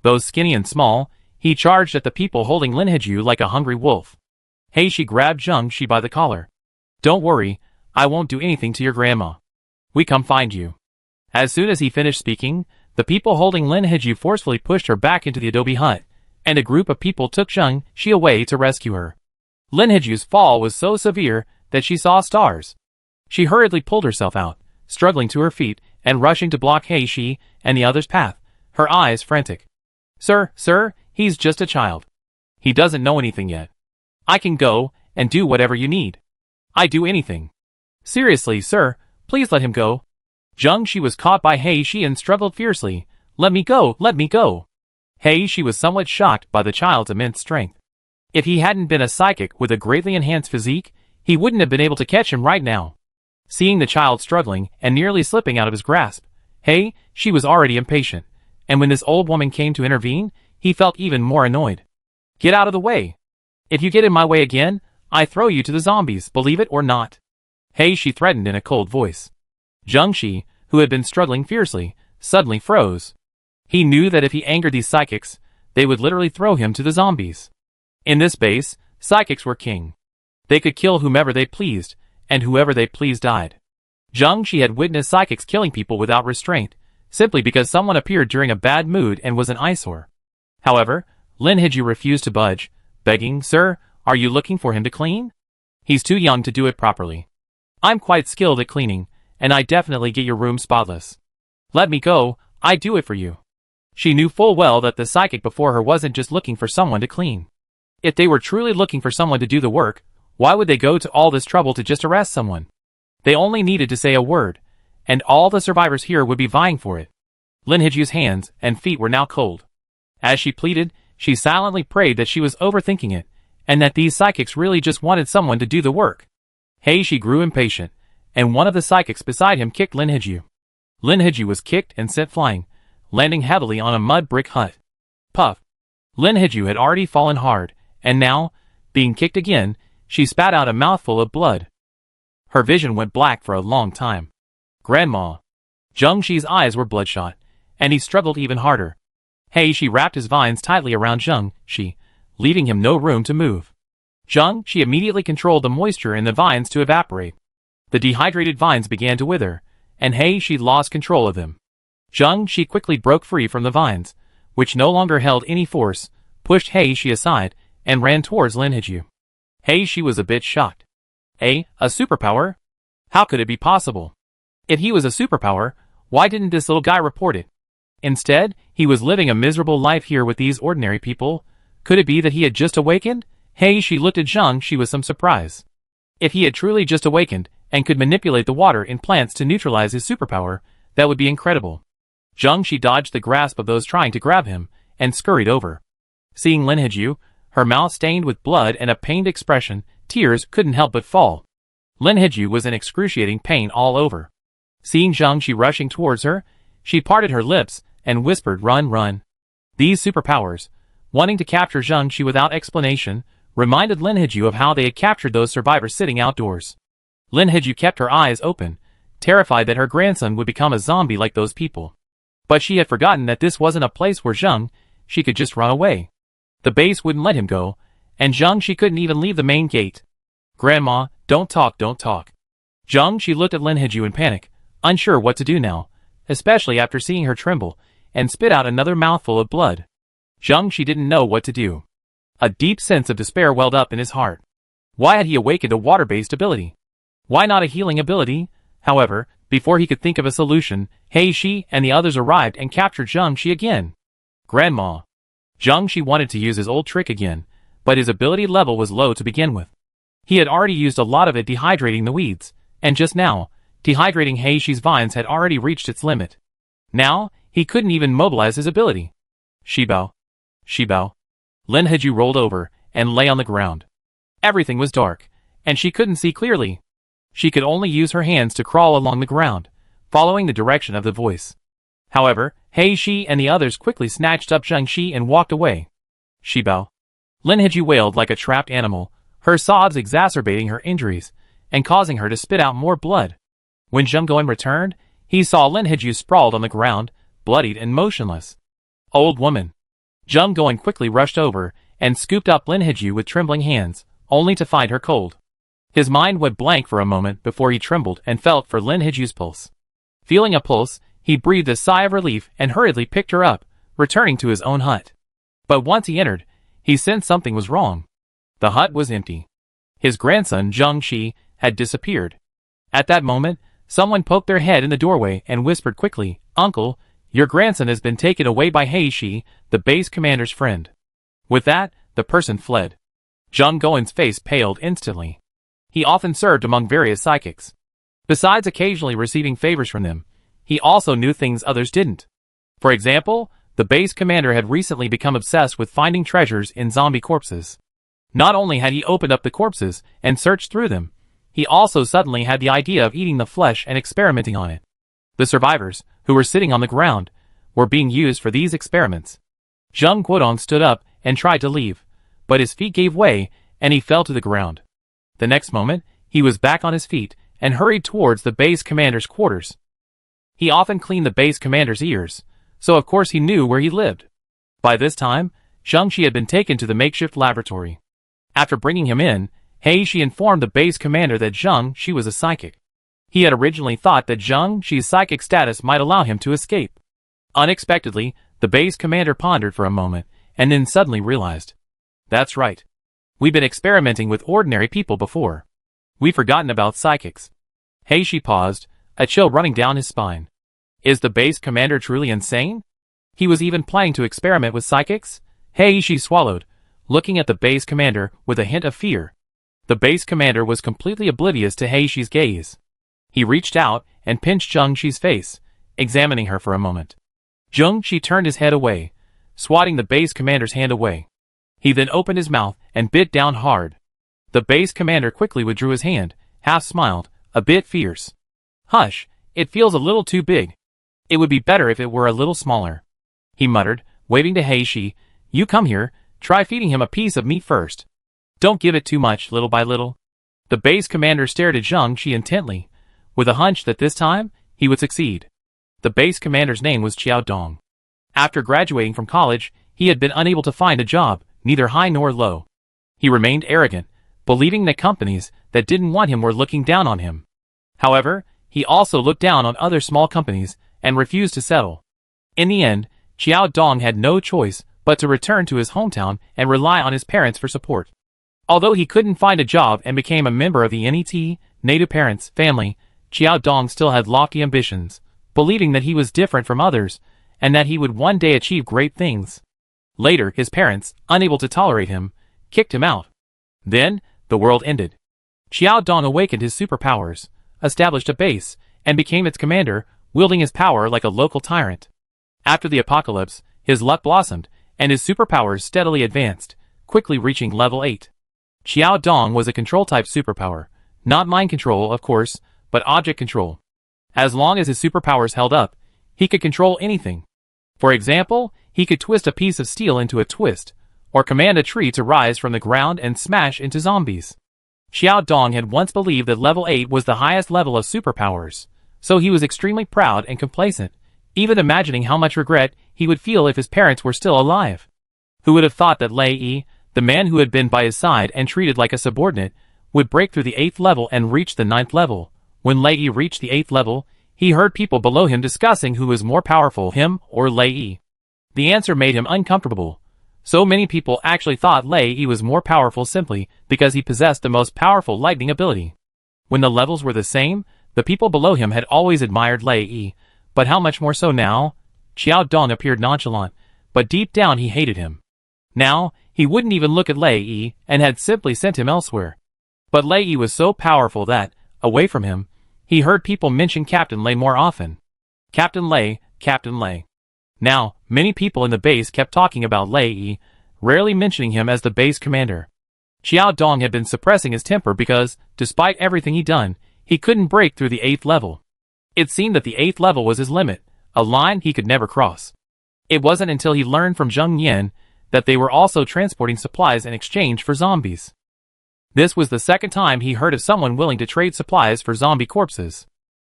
Though skinny and small, he charged at the people holding Lin Hiju like a hungry wolf. Heishi grabbed Zheng Shi by the collar. Don't worry, I won't do anything to your grandma. We come find you. As soon as he finished speaking, the people holding Lin Hiju forcefully pushed her back into the adobe hut, and a group of people took Zheng Shi away to rescue her. Lin Hiju's fall was so severe that she saw stars. She hurriedly pulled herself out, struggling to her feet and rushing to block Heishi and the others' path, her eyes frantic. Sir, he's just a child. He doesn't know anything yet. I can go and do whatever you need. I do anything. Seriously, sir, please let him go. Zheng Shi was caught by Heishi and struggled fiercely. Let me go, let me go. Heishi was somewhat shocked by the child's immense strength. If he hadn't been a psychic with a greatly enhanced physique, he wouldn't have been able to catch him right now. Seeing the child struggling and nearly slipping out of his grasp, she was already impatient, and when this old woman came to intervene, he felt even more annoyed. Get out of the way. If you get in my way again, I throw you to the zombies, believe it or not. Heishi threatened in a cold voice. Zheng Shi, who had been struggling fiercely, suddenly froze. He knew that if he angered these psychics, they would literally throw him to the zombies. In this base, psychics were king. They could kill whomever they pleased, and whoever they pleased died. Zheng Shi had witnessed psychics killing people without restraint, simply because someone appeared during a bad mood and was an eyesore. However, Lin Hiju refused to budge, begging, Sir, are you looking for him to clean? He's too young to do it properly. I'm quite skilled at cleaning, and I definitely get your room spotless. Let me go, I do it for you. She knew full well that the psychic before her wasn't just looking for someone to clean. If they were truly looking for someone to do the work, why would they go to all this trouble to just arrest someone? They only needed to say a word, and all the survivors here would be vying for it. Lin Hiju's hands and feet were now cold. As she pleaded, she silently prayed that she was overthinking it, and that these psychics really just wanted someone to do the work. Heishi grew impatient, and one of the psychics beside him kicked Lin Hiju. Lin Hiju was kicked and sent flying, landing heavily on a mud brick hut. Puff! Lin Hiju had already fallen hard, and now, being kicked again, she spat out a mouthful of blood. Her vision went black for a long time. Grandma. Zheng Shi's eyes were bloodshot, and he struggled even harder. He wrapped his vines tightly around Zheng Shi, leaving him no room to move. Zheng Shi immediately controlled the moisture in the vines to evaporate. The dehydrated vines began to wither, and Shi lost control of them. Zheng Shi quickly broke free from the vines, which no longer held any force, pushed Shi aside, and ran towards Lin Hiju. Shi was a bit shocked. A superpower? How could it be possible? If he was a superpower, why didn't this little guy report it? Instead, he was living a miserable life here with these ordinary people. Could it be that he had just awakened? She looked at Zheng Shi with some surprise. If he had truly just awakened, and could manipulate the water in plants to neutralize his superpower, that would be incredible. Zheng Shi dodged the grasp of those trying to grab him, and scurried over. Seeing Lin Hiju, her mouth stained with blood and a pained expression, tears couldn't help but fall. Lin Hiju was in excruciating pain all over. Seeing Zheng Shi rushing towards her, she parted her lips, and whispered, "Run, run." These superpowers, wanting to capture Zheng Shi without explanation, reminded Lin Hiju of how they had captured those survivors sitting outdoors. Lin Hiju kept her eyes open, terrified that her grandson would become a zombie like those people. But she had forgotten that this wasn't a place where Zheng Shi could just run away. The base wouldn't let him go, and Zheng Shi couldn't even leave the main gate. "Grandma, don't talk, don't talk." Zheng Shi looked at Lin Hiju in panic, unsure what to do now, especially after seeing her tremble, and spit out another mouthful of blood. Zheng Shi didn't know what to do. A deep sense of despair welled up in his heart. Why had he awakened a water-based ability? Why not a healing ability? However, before he could think of a solution, Shi and the others arrived and captured Zheng Shi again. "Grandma." Zheng Shi wanted to use his old trick again, but his ability level was low to begin with. He had already used a lot of it dehydrating the weeds, and just now, dehydrating Shi's vines had already reached its limit. Now, he couldn't even mobilize his ability. Shibao. Shibao. Lin Hiju rolled over, and lay on the ground. Everything was dark, and she couldn't see clearly. She could only use her hands to crawl along the ground, following the direction of the voice. However, Shi and the others quickly snatched up Zheng Shi and walked away. Shibao. Lin Hiju wailed like a trapped animal, her sobs exacerbating her injuries, and causing her to spit out more blood. When Zheng Goen returned, he saw Lin Hiju sprawled on the ground, bloodied and motionless. "Old woman." Zheng Goen quickly rushed over, and scooped up Lin Hiju with trembling hands, only to find her cold. His mind went blank for a moment before he trembled and felt for Lin Hiju's pulse. Feeling a pulse, he breathed a sigh of relief and hurriedly picked her up, returning to his own hut. But once he entered, he sensed something was wrong. The hut was empty. His grandson, Zheng Shi, had disappeared. At that moment, someone poked their head in the doorway and whispered quickly, "Uncle, your grandson has been taken away by Shi, the base commander's friend." With that, the person fled. Zheng Goen's face paled instantly. He often served among various psychics. Besides occasionally receiving favors from them, he also knew things others didn't. For example, the base commander had recently become obsessed with finding treasures in zombie corpses. Not only had he opened up the corpses and searched through them, he also suddenly had the idea of eating the flesh and experimenting on it. The survivors, who were sitting on the ground, were being used for these experiments. Zheng Guodong stood up and tried to leave, but his feet gave way and he fell to the ground. The next moment, he was back on his feet and hurried towards the base commander's quarters. He often cleaned the base commander's ears, so of course he knew where he lived. By this time, Zheng Shi had been taken to the makeshift laboratory. After bringing him in, Shi informed the base commander that Zheng Shi was a psychic. He had originally thought that Zheng Shi's psychic status might allow him to escape. Unexpectedly, the base commander pondered for a moment, and then suddenly realized. "That's right. We've been experimenting with ordinary people before. We've forgotten about psychics." Shi paused, a chill running down his spine. Is the base commander truly insane? He was even planning to experiment with psychics? Shi swallowed, looking at the base commander with a hint of fear. The base commander was completely oblivious to Shi's gaze. He reached out and pinched Zheng Shi's face, examining her for a moment. Zheng Shi turned his head away, swatting the base commander's hand away. He then opened his mouth and bit down hard. The base commander quickly withdrew his hand, half smiled, a bit fierce. "Hush, it feels a little too big. It would be better if it were a little smaller," he muttered, waving to Shi. You come here, try feeding him a piece of meat first. Don't give it too much, little by little. The base commander stared at Zhang Shi intently, with a hunch that this time, he would succeed. The base commander's name was Qiao Dong. After graduating from college, he had been unable to find a job, neither high nor low. He remained arrogant, believing that companies that didn't want him were looking down on him. However, he also looked down on other small companies and refused to settle. In the end, Qiao Dong had no choice but to return to his hometown and rely on his parents for support. Although he couldn't find a job and became a member of the NET, native parents, family, Qiao Dong still had lofty ambitions, believing that he was different from others and that he would one day achieve great things. Later, his parents, unable to tolerate him, kicked him out. Then, the world ended. Qiao Dong awakened his superpowers, established a base, and became its commander, wielding his power like a local tyrant. After the apocalypse, his luck blossomed, and his superpowers steadily advanced, quickly reaching level 8. Qiao Dong was a control-type superpower, not mind control, of course, but object control. As long as his superpowers held up, he could control anything. For example, he could twist a piece of steel into a twist, or command a tree to rise from the ground and smash into zombies. Qiao Dong had once believed that level 8 was the highest level of superpowers, so he was extremely proud and complacent, even imagining how much regret he would feel if his parents were still alive. Who would have thought that Lei Yi, the man who had been by his side and treated like a subordinate, would break through the 8th level and reach the 9th level? When Lei Yi reached the 8th level, he heard people below him discussing who was more powerful, him or Lei Yi. The answer made him uncomfortable. So many people actually thought Lei Yi was more powerful simply because he possessed the most powerful lightning ability. When the levels were the same, the people below him had always admired Lei Yi, but how much more so now? Qiao Dong appeared nonchalant, but deep down he hated him. Now, he wouldn't even look at Lei Yi and had simply sent him elsewhere. But Lei Yi was so powerful that, away from him, he heard people mention Captain Lei more often. Captain Lei, Captain Lei. Now, many people in the base kept talking about Lei Yi, rarely mentioning him as the base commander. Qiao Dong had been suppressing his temper because, despite everything he'd done, he couldn't break through the 8th level. It seemed that the 8th level was his limit, a line he could never cross. It wasn't until he learned from Zheng Yan that they were also transporting supplies in exchange for zombies. This was the second time he heard of someone willing to trade supplies for zombie corpses.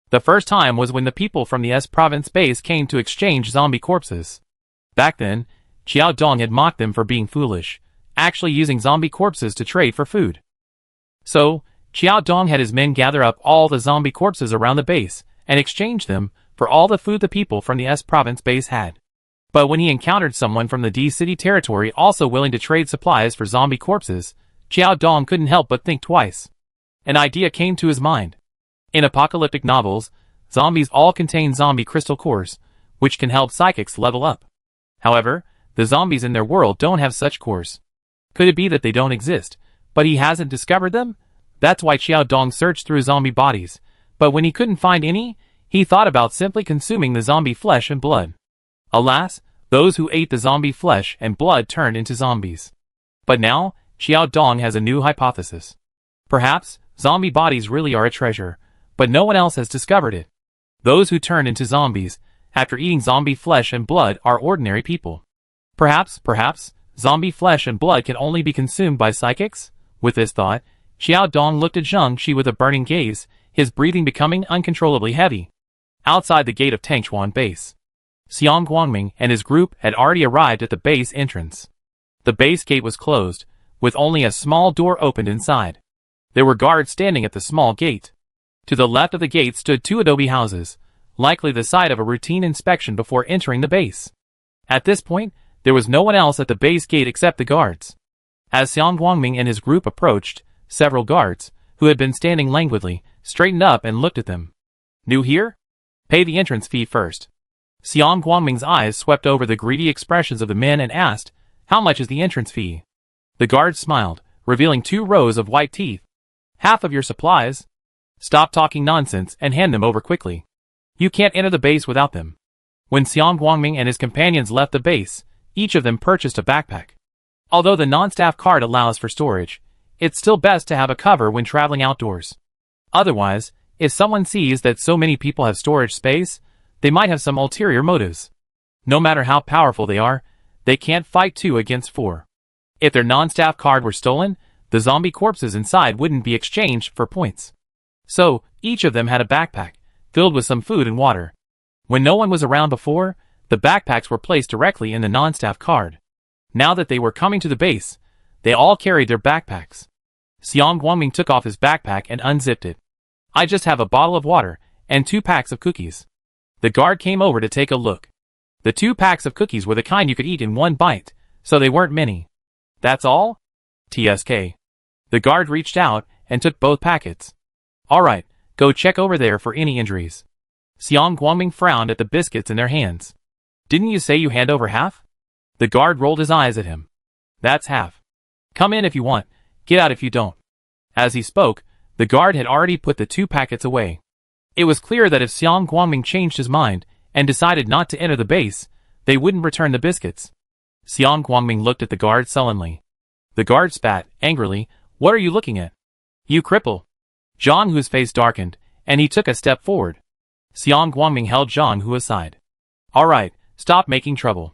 The first time was when the people from the S province base came to exchange zombie corpses. Back then, Qiao Dong had mocked them for being foolish, actually using zombie corpses to trade for food. So, Qiao Dong had his men gather up all the zombie corpses around the base and exchange them for all the food the people from the S province base had. But when he encountered someone from the D city territory also willing to trade supplies for zombie corpses, Qiao Dong couldn't help but think twice. An idea came to his mind. In apocalyptic novels, zombies all contain zombie crystal cores, which can help psychics level up. However, the zombies in their world don't have such cores. Could it be that they don't exist, but he hasn't discovered them? That's why Qiao Dong searched through zombie bodies, but when he couldn't find any, he thought about simply consuming the zombie flesh and blood. Alas, those who ate the zombie flesh and blood turned into zombies. But now, Qiao Dong has a new hypothesis. Perhaps, zombie bodies really are a treasure, but no one else has discovered it. Those who turn into zombies, after eating zombie flesh and blood, are ordinary people. Perhaps, zombie flesh and blood can only be consumed by psychics? With this thought, Qiao Dong looked at Zheng Shi with a burning gaze, his breathing becoming uncontrollably heavy. Outside the gate of Tangchuan base, Xiang Guangming and his group had already arrived at the base entrance. The base gate was closed, with only a small door opened inside. There were guards standing at the small gate. To the left of the gate stood 2 adobe houses, likely the site of a routine inspection before entering the base. At this point, there was no one else at the base gate except the guards. As Xiang Guangming and his group approached, several guards, who had been standing languidly, straightened up and looked at them. New here? Pay the entrance fee first. Xiang Guangming's eyes swept over the greedy expressions of the men and asked, how much is the entrance fee? The guards smiled, revealing 2 rows of white teeth. Half of your supplies. Stop talking nonsense and hand them over quickly. You can't enter the base without them. When Xiang Guangming and his companions left the base, each of them purchased a backpack. Although the non-staff cart allows for storage, it's still best to have a cover when traveling outdoors. Otherwise, if someone sees that so many people have storage space, they might have some ulterior motives. No matter how powerful they They can't fight 2 against 4. If their non-staff card were stolen, the zombie corpses inside wouldn't be exchanged for points. So, each of them had a backpack, filled with some food and water. When no one was around before, the backpacks were placed directly in the non-staff card. Now that they were coming to the base, they all carried their backpacks. Xiang Guangming took off his backpack and unzipped it. I just have a bottle of water and 2 packs of cookies. The guard came over to take a look. The 2 packs of cookies were the kind you could eat in one bite, so they weren't many. That's all? TSK. The guard reached out and took both packets. Alright, go check over there for any injuries. Xiang Guangming frowned at the biscuits in their hands. Didn't you say you hand over half? The guard rolled his eyes at him. That's half. Come in if you want, get out if you don't. As he spoke, the guard had already put the 2 packets away. It was clear that if Xiang Guangming changed his mind and decided not to enter the base, they wouldn't return the biscuits. Xiang Guangming looked at the guard sullenly. The guard spat, angrily, "What are you looking at? You cripple." Zhang Hu's face darkened, and he took a step forward. Xiang Guangming held Zhang Hu aside. "Alright, stop making trouble."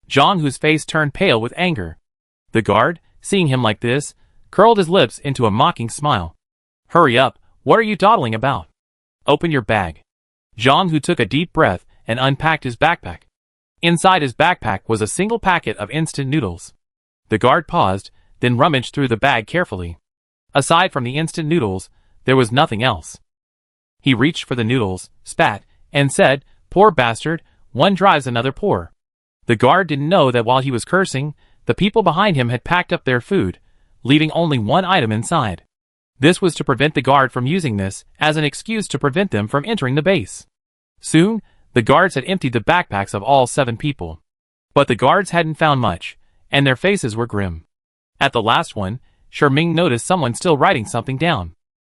Zhang Hu's face turned pale with anger. The guard, seeing him like this, curled his lips into a mocking smile. "Hurry up, what are you dawdling about? Open your bag." Zhang Hu took a deep breath and unpacked his backpack. Inside his backpack was a single packet of instant noodles. The guard paused, then rummaged through the bag carefully. Aside from the instant noodles, there was nothing else. He reached for the noodles, spat, and said, "Poor bastard, one drives another poor." The guard didn't know that while he was cursing, the people behind him had packed up their food, leaving only one item inside. This was to prevent the guard from using this as an excuse to prevent them from entering the base. Soon, the guards had emptied the backpacks of all 7 people. But the guards hadn't found much, and their faces were grim. At the last one, Sherming noticed someone still writing something down.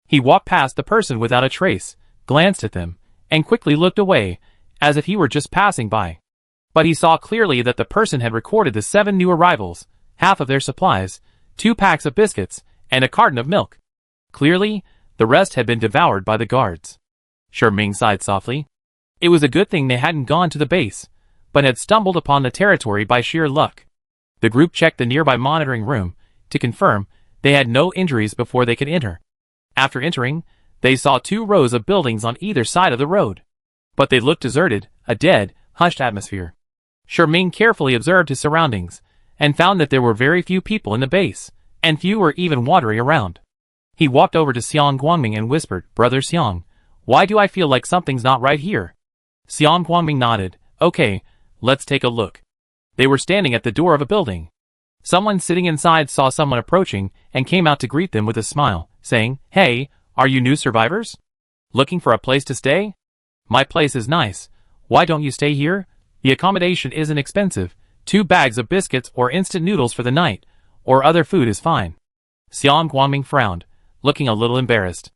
He walked past the person without a trace, glanced at them, and quickly looked away, as if he were just passing by. But he saw clearly that the person had recorded the 7 new arrivals, half of their supplies, 2 packs of biscuits, and a carton of milk. Clearly, the rest had been devoured by the guards. Sherming sighed softly. It was a good thing they hadn't gone to the base, but had stumbled upon the territory by sheer luck. The group checked the nearby monitoring room to confirm they had no injuries before they could enter. After entering, they saw 2 rows of buildings on either side of the road. But they looked deserted, a dead, hushed atmosphere. Sherming carefully observed his surroundings, and found that there were very few people in the base, and few were even wandering around. He walked over to Xiang Guangming and whispered, "Brother Xiang, why do I feel like something's not right here?" Xiang Guangming nodded. "Okay, let's take a look." They were standing at the door of a building. Someone sitting inside saw someone approaching and came out to greet them with a smile, saying, "Hey, are you new survivors? Looking for a place to stay? My place is nice. Why don't you stay here? The accommodation isn't expensive. 2 bags of biscuits or instant noodles for the night, or other food is fine." Xiang Guangming frowned, looking a little embarrassed.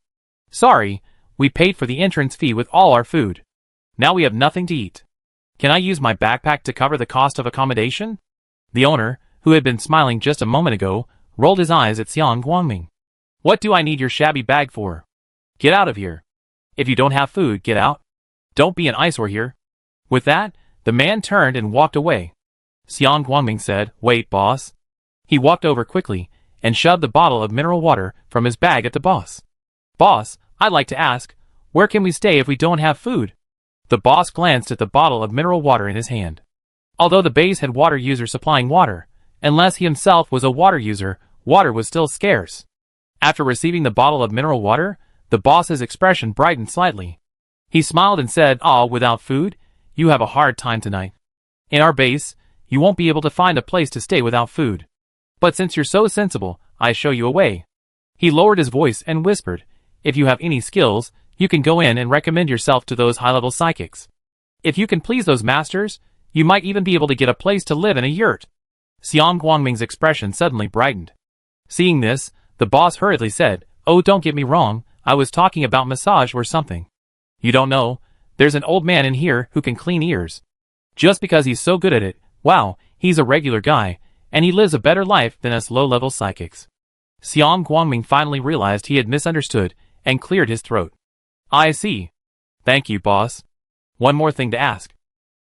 "Sorry, we paid for the entrance fee with all our food. Now we have nothing to eat. Can I use my backpack to cover the cost of accommodation?" The owner, who had been smiling just a moment ago, rolled his eyes at Xiang Guangming. "What do I need your shabby bag for? Get out of here. If you don't have food, get out. Don't be an eyesore here." With that, the man turned and walked away. Xiang Guangming said, "Wait, boss." He walked over quickly and shoved the bottle of mineral water from his bag at the boss. "Boss, I'd like to ask, where can we stay if we don't have food?" The boss glanced at the bottle of mineral water in his hand. Although the base had water users supplying water, unless he himself was a water user, water was still scarce. After receiving the bottle of mineral water, the boss's expression brightened slightly. He smiled and said, "Without food, you have a hard time tonight. In our base, you won't be able to find a place to stay without food. But since you're so sensible, I show you a way." He lowered his voice and whispered, "If you have any skills, you can go in and recommend yourself to those high-level psychics. If you can please those masters, you might even be able to get a place to live in a yurt." Xiang Guangming's expression suddenly brightened. Seeing this, the boss hurriedly said, "Oh, don't get me wrong, I was talking about massage or something. You don't know, there's an old man in here who can clean ears. Just because he's so good at it, wow, he's a regular guy, and he lives a better life than us low-level psychics." Xiang Guangming finally realized he had misunderstood and cleared his throat. "I see. Thank you, boss. One more thing to ask.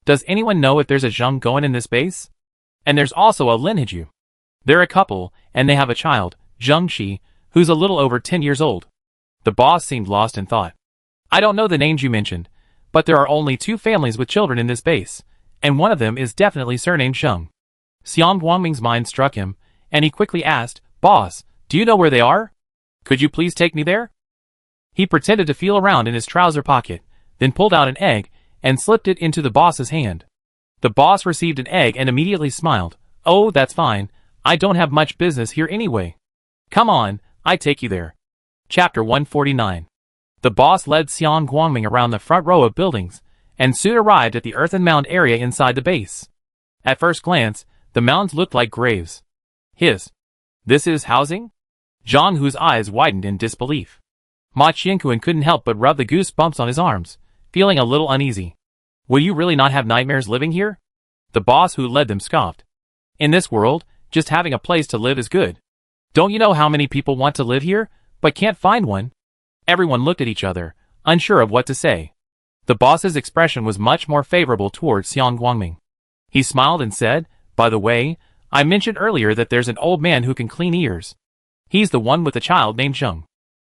Does anyone know if there's a Zheng going in this base?" And there's also a Lin Hiju. They're a couple, and they have a child, Zheng Shi, who's a little over 10 years old. The boss seemed lost in thought. I don't know the names you mentioned, but there are only 2 families with children in this base, and one of them is definitely surnamed Zheng. Xiang Guangming's mind struck him, and he quickly asked, Boss, do you know where they are? Could you please take me there? He pretended to feel around in his trouser pocket, then pulled out an egg, and slipped it into the boss's hand. The boss received an egg and immediately smiled. Oh, that's fine. I don't have much business here anyway. Come on, I take you there. Chapter 149. The boss led Xiang Guangming around the front row of buildings, and soon arrived at the earthen mound area inside the base. At first glance, the mounds looked like graves. This is housing? Zhang Hu's eyes widened in disbelief. Ma Qianquan couldn't help but rub the goosebumps on his arms, feeling a little uneasy. Will you really not have nightmares living here? The boss who led them scoffed. In this world, just having a place to live is good. Don't you know how many people want to live here, but can't find one? Everyone looked at each other, unsure of what to say. The boss's expression was much more favorable towards Xiang Guangming. He smiled and said, By the way, I mentioned earlier that there's an old man who can clean ears. He's the one with the child named Zheng.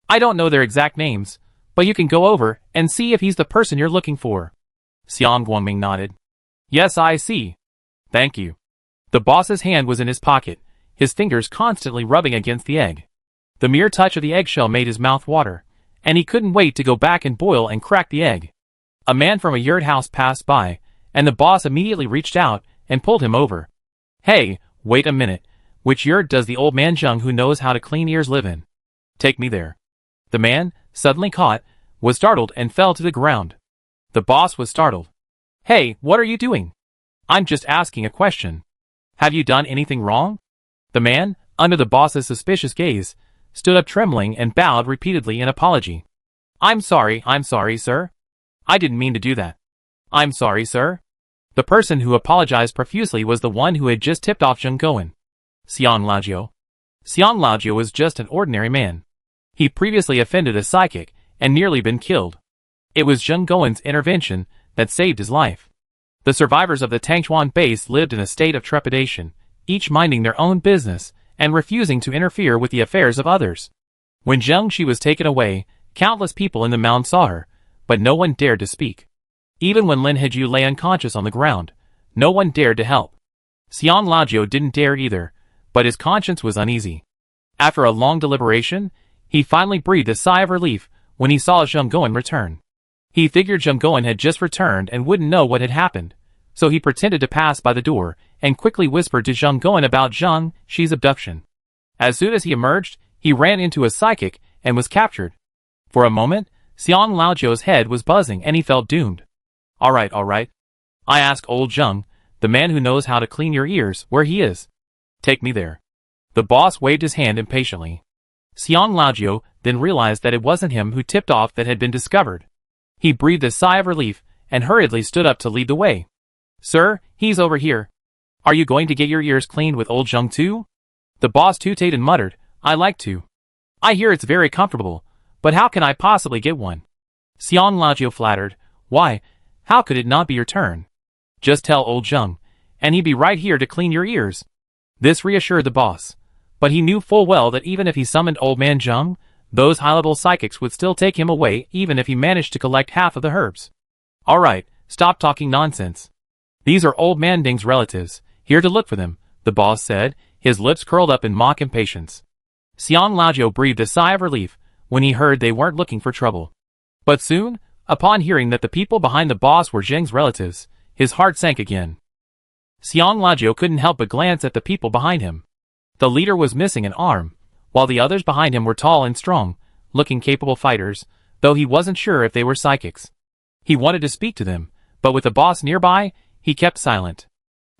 I don't know their exact names, but you can go over and see if he's the person you're looking for. Xiang Guangming nodded. Yes, I see. Thank you. The boss's hand was in his pocket, his fingers constantly rubbing against the egg. The mere touch of the eggshell made his mouth water, and he couldn't wait to go back and boil and crack the egg. A man from a yurt house passed by, and the boss immediately reached out and pulled him over. Hey, wait a minute. Which yurt does the old man Zheng who knows how to clean ears live in? Take me there. The man, suddenly caught, was startled and fell to the ground. The boss was startled. Hey, what are you doing? I'm just asking a question. Have you done anything wrong? The man, under the boss's suspicious gaze, stood up trembling and bowed repeatedly in apology. I'm sorry, sir. I didn't mean to do that. I'm sorry, sir. The person who apologized profusely was the one who had just tipped off Zheng Gowen. Xiang Laojiu. Xiang Laojiu was just an ordinary man. He previously offended a psychic and nearly been killed. It was Zheng Gowen's intervention that saved his life. The survivors of the Tangchuan base lived in a state of trepidation, each minding their own business and refusing to interfere with the affairs of others. When Zheng Shi was taken away, countless people in the mound saw her, but no one dared to speak. Even when Lin Hiju lay unconscious on the ground, no one dared to help. Xiang Laojiu didn't dare either, but his conscience was uneasy. After a long deliberation, he finally breathed a sigh of relief when he saw Zheng Gowen return. He figured Zheng Gowen had just returned and wouldn't know what had happened, so he pretended to pass by the door and quickly whispered to Zheng Gowen about Zheng Shi's abduction. As soon as he emerged, he ran into a psychic and was captured. For a moment, Xiang Laojiu's head was buzzing and he felt doomed. All right. I ask old Zheng, the man who knows how to clean your ears, where he is. Take me there. The boss waved his hand impatiently. Xiang Laojiu then realized that it wasn't him who tipped off that had been discovered. He breathed a sigh of relief and hurriedly stood up to lead the way. Sir, he's over here. Are you going to get your ears cleaned with old Zheng too? The boss tooted and muttered, I like to. I hear it's very comfortable, but how can I possibly get one? Xiang Laojiu flattered, Why, how could it not be your turn? Just tell old Zheng, and he'd be right here to clean your ears. This reassured the boss, but he knew full well that even if he summoned old man Zheng, those high-level psychics would still take him away even if he managed to collect half of the herbs. All right, stop talking nonsense. These are old man Ding's relatives, here to look for them, the boss said, his lips curled up in mock impatience. Xiang Laojiu breathed a sigh of relief when he heard they weren't looking for trouble. But soon, upon hearing that the people behind the boss were Zheng's relatives, his heart sank again. Xiang Laojiu couldn't help but glance at the people behind him. The leader was missing an arm, while the others behind him were tall and strong, looking capable fighters, though he wasn't sure if they were psychics. He wanted to speak to them, but with the boss nearby, he kept silent.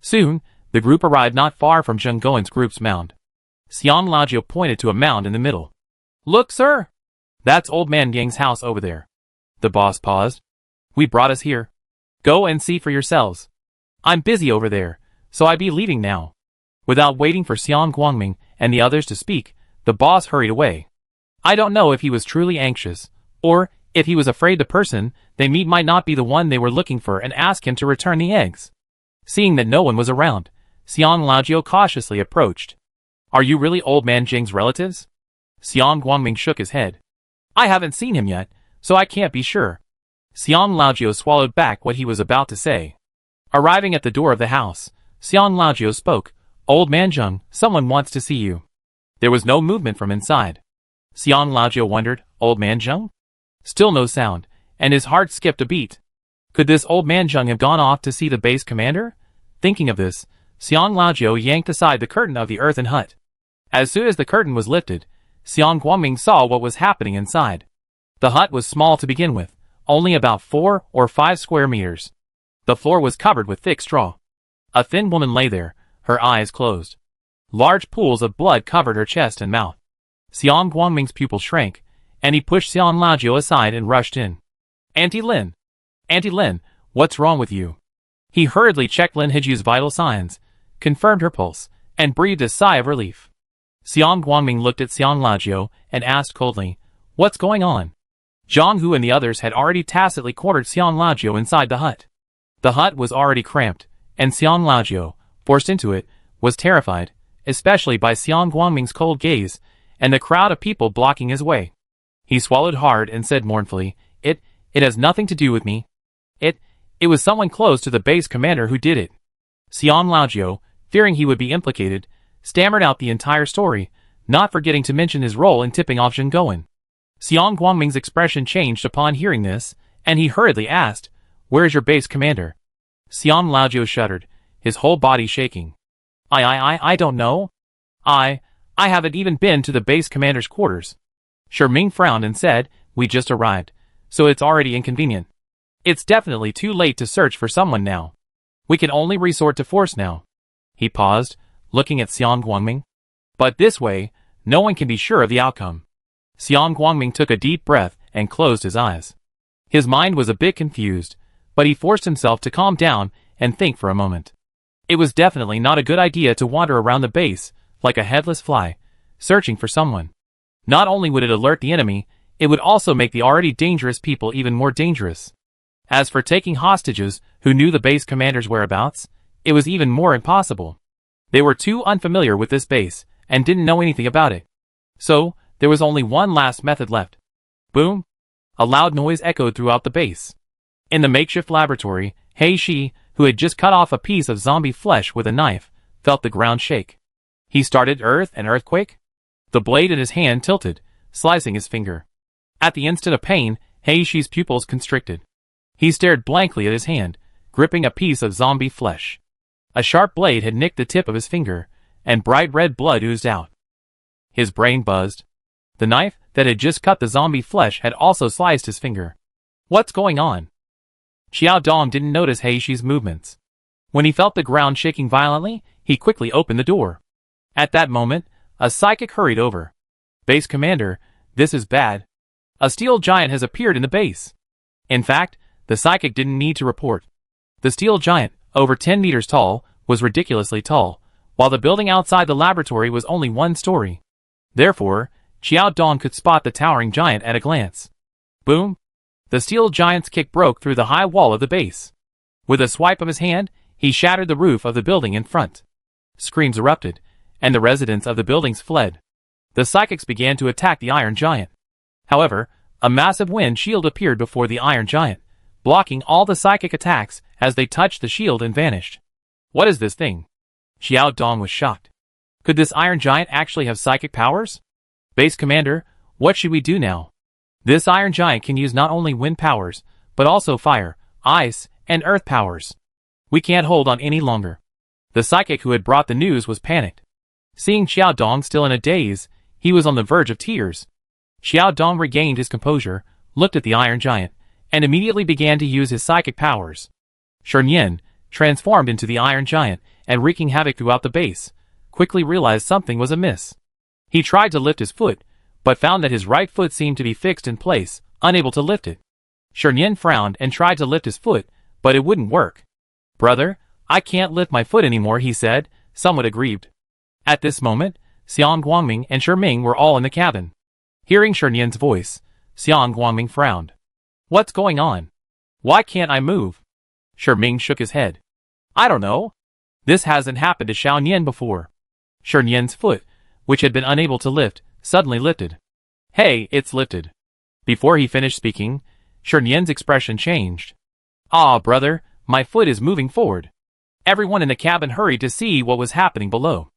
Soon, the group arrived not far from Zheng Gowen's group's mound. Xiang Laojiu pointed to a mound in the middle. Look, sir! That's old man Yang's house over there. The boss paused. We brought us here. Go and see for yourselves. I'm busy over there, so I be leaving now. Without waiting for Xiang Guangming and the others to speak, the boss hurried away. I don't know if he was truly anxious, or if he was afraid the person they meet might not be the one they were looking for and ask him to return the eggs. Seeing that no one was around, Xiang Laojiu cautiously approached. Are you really old man Jing's relatives? Xiang Guangming shook his head. I haven't seen him yet, so I can't be sure. Xiang Laojiu swallowed back what he was about to say. Arriving at the door of the house, Xiang Laojiu spoke. Old man Zheng, someone wants to see you. There was no movement from inside. Xiang Laojiu wondered, Old man Zheng? Still no sound, and his heart skipped a beat. Could this old man Zheng have gone off to see the base commander? Thinking of this, Xiang Laojiu yanked aside the curtain of the earthen hut. As soon as the curtain was lifted, Xiang Guangming saw what was happening inside. The hut was small to begin with, only about 4 or 5 square meters. The floor was covered with thick straw. A thin woman lay there, her eyes closed. Large pools of blood covered her chest and mouth. Xiang Guangming's pupil shrank, and he pushed Xiang Laojiu aside and rushed in. Auntie Lin! Auntie Lin, what's wrong with you? He hurriedly checked Lin Hiju's vital signs, confirmed her pulse, and breathed a sigh of relief. Xiang Guangming looked at Xiang Laojiu and asked coldly, What's going on? Zhang Hu and the others had already tacitly cornered Xiang Laojiu inside the hut. The hut was already cramped, and Xiang Laojiu, forced into it, was terrified, especially by Xiang Guangming's cold gaze, and the crowd of people blocking his way. He swallowed hard and said mournfully, It has nothing to do with me. It was someone close to the base commander who did it. Xiang Laojiu, fearing he would be implicated, stammered out the entire story, not forgetting to mention his role in tipping off Zheng Guowen. Xiang Guangming's expression changed upon hearing this, and he hurriedly asked, Where is your base commander? Xiang Laojiu shuddered, his whole body shaking. I don't know. I haven't even been to the base commander's quarters. Ming frowned and said, We just arrived, so it's already inconvenient. It's definitely too late to search for someone now. We can only resort to force now. He paused, looking at Xiang Guangming. But this way, no one can be sure of the outcome. Xiang Guangming took a deep breath and closed his eyes. His mind was a bit confused, but he forced himself to calm down and think for a moment. It was definitely not a good idea to wander around the base, like a headless fly, searching for someone. Not only would it alert the enemy, it would also make the already dangerous people even more dangerous. As for taking hostages who knew the base commander's whereabouts, it was even more impossible. They were too unfamiliar with this base, and didn't know anything about it. So, there was only one last method left. Boom! A loud noise echoed throughout the base. In the makeshift laboratory, He Shi, who had just cut off a piece of zombie flesh with a knife, felt the ground shake. He started an earthquake? The blade in his hand tilted, slicing his finger. At the instant of pain, He Shi's pupils constricted. He stared blankly at his hand, gripping a piece of zombie flesh. A sharp blade had nicked the tip of his finger, and bright red blood oozed out. His brain buzzed. The knife that had just cut the zombie flesh had also sliced his finger. What's going on? Xiao Dong didn't notice He Shi's movements. When he felt the ground shaking violently, he quickly opened the door. At that moment, a psychic hurried over. Base commander, this is bad. A steel giant has appeared in the base. In fact, the psychic didn't need to report. The steel giant, over 10 meters tall, was ridiculously tall, while the building outside the laboratory was only 1 story. Therefore, Xiao Dong could spot the towering giant at a glance. Boom! The steel giant's kick broke through the high wall of the base. With a swipe of his hand, he shattered the roof of the building in front. Screams erupted, and the residents of the buildings fled. The psychics began to attack the iron giant. However, a massive wind shield appeared before the iron giant, blocking all the psychic attacks as they touched the shield and vanished. What is this thing? Xiao Dong was shocked. Could this iron giant actually have psychic powers? Base commander, what should we do now? This iron giant can use not only wind powers, but also fire, ice, and earth powers. We can't hold on any longer. The psychic who had brought the news was panicked. Seeing Xiao Dong still in a daze, he was on the verge of tears. Xiao Dong regained his composure, looked at the iron giant, and immediately began to use his psychic powers. Shernyan, transformed into the iron giant and wreaking havoc throughout the base, quickly realized something was amiss. He tried to lift his foot, but found that his right foot seemed to be fixed in place, unable to lift it. Shernyan frowned and tried to lift his foot, but it wouldn't work. Brother, I can't lift my foot anymore, he said, somewhat aggrieved. At this moment, Xiang Guangming and Ming were all in the cabin. Hearing Shernyan's voice, Xiang Guangming frowned. What's going on? Why can't I move? Ming shook his head. I don't know. This hasn't happened to Xiao Nian before. Shi Nian's foot, which had been unable to lift, suddenly lifted. Hey, it's lifted. Before he finished speaking, Shi Nian's expression changed. Ah, brother, my foot is moving forward. Everyone in the cabin hurried to see what was happening below.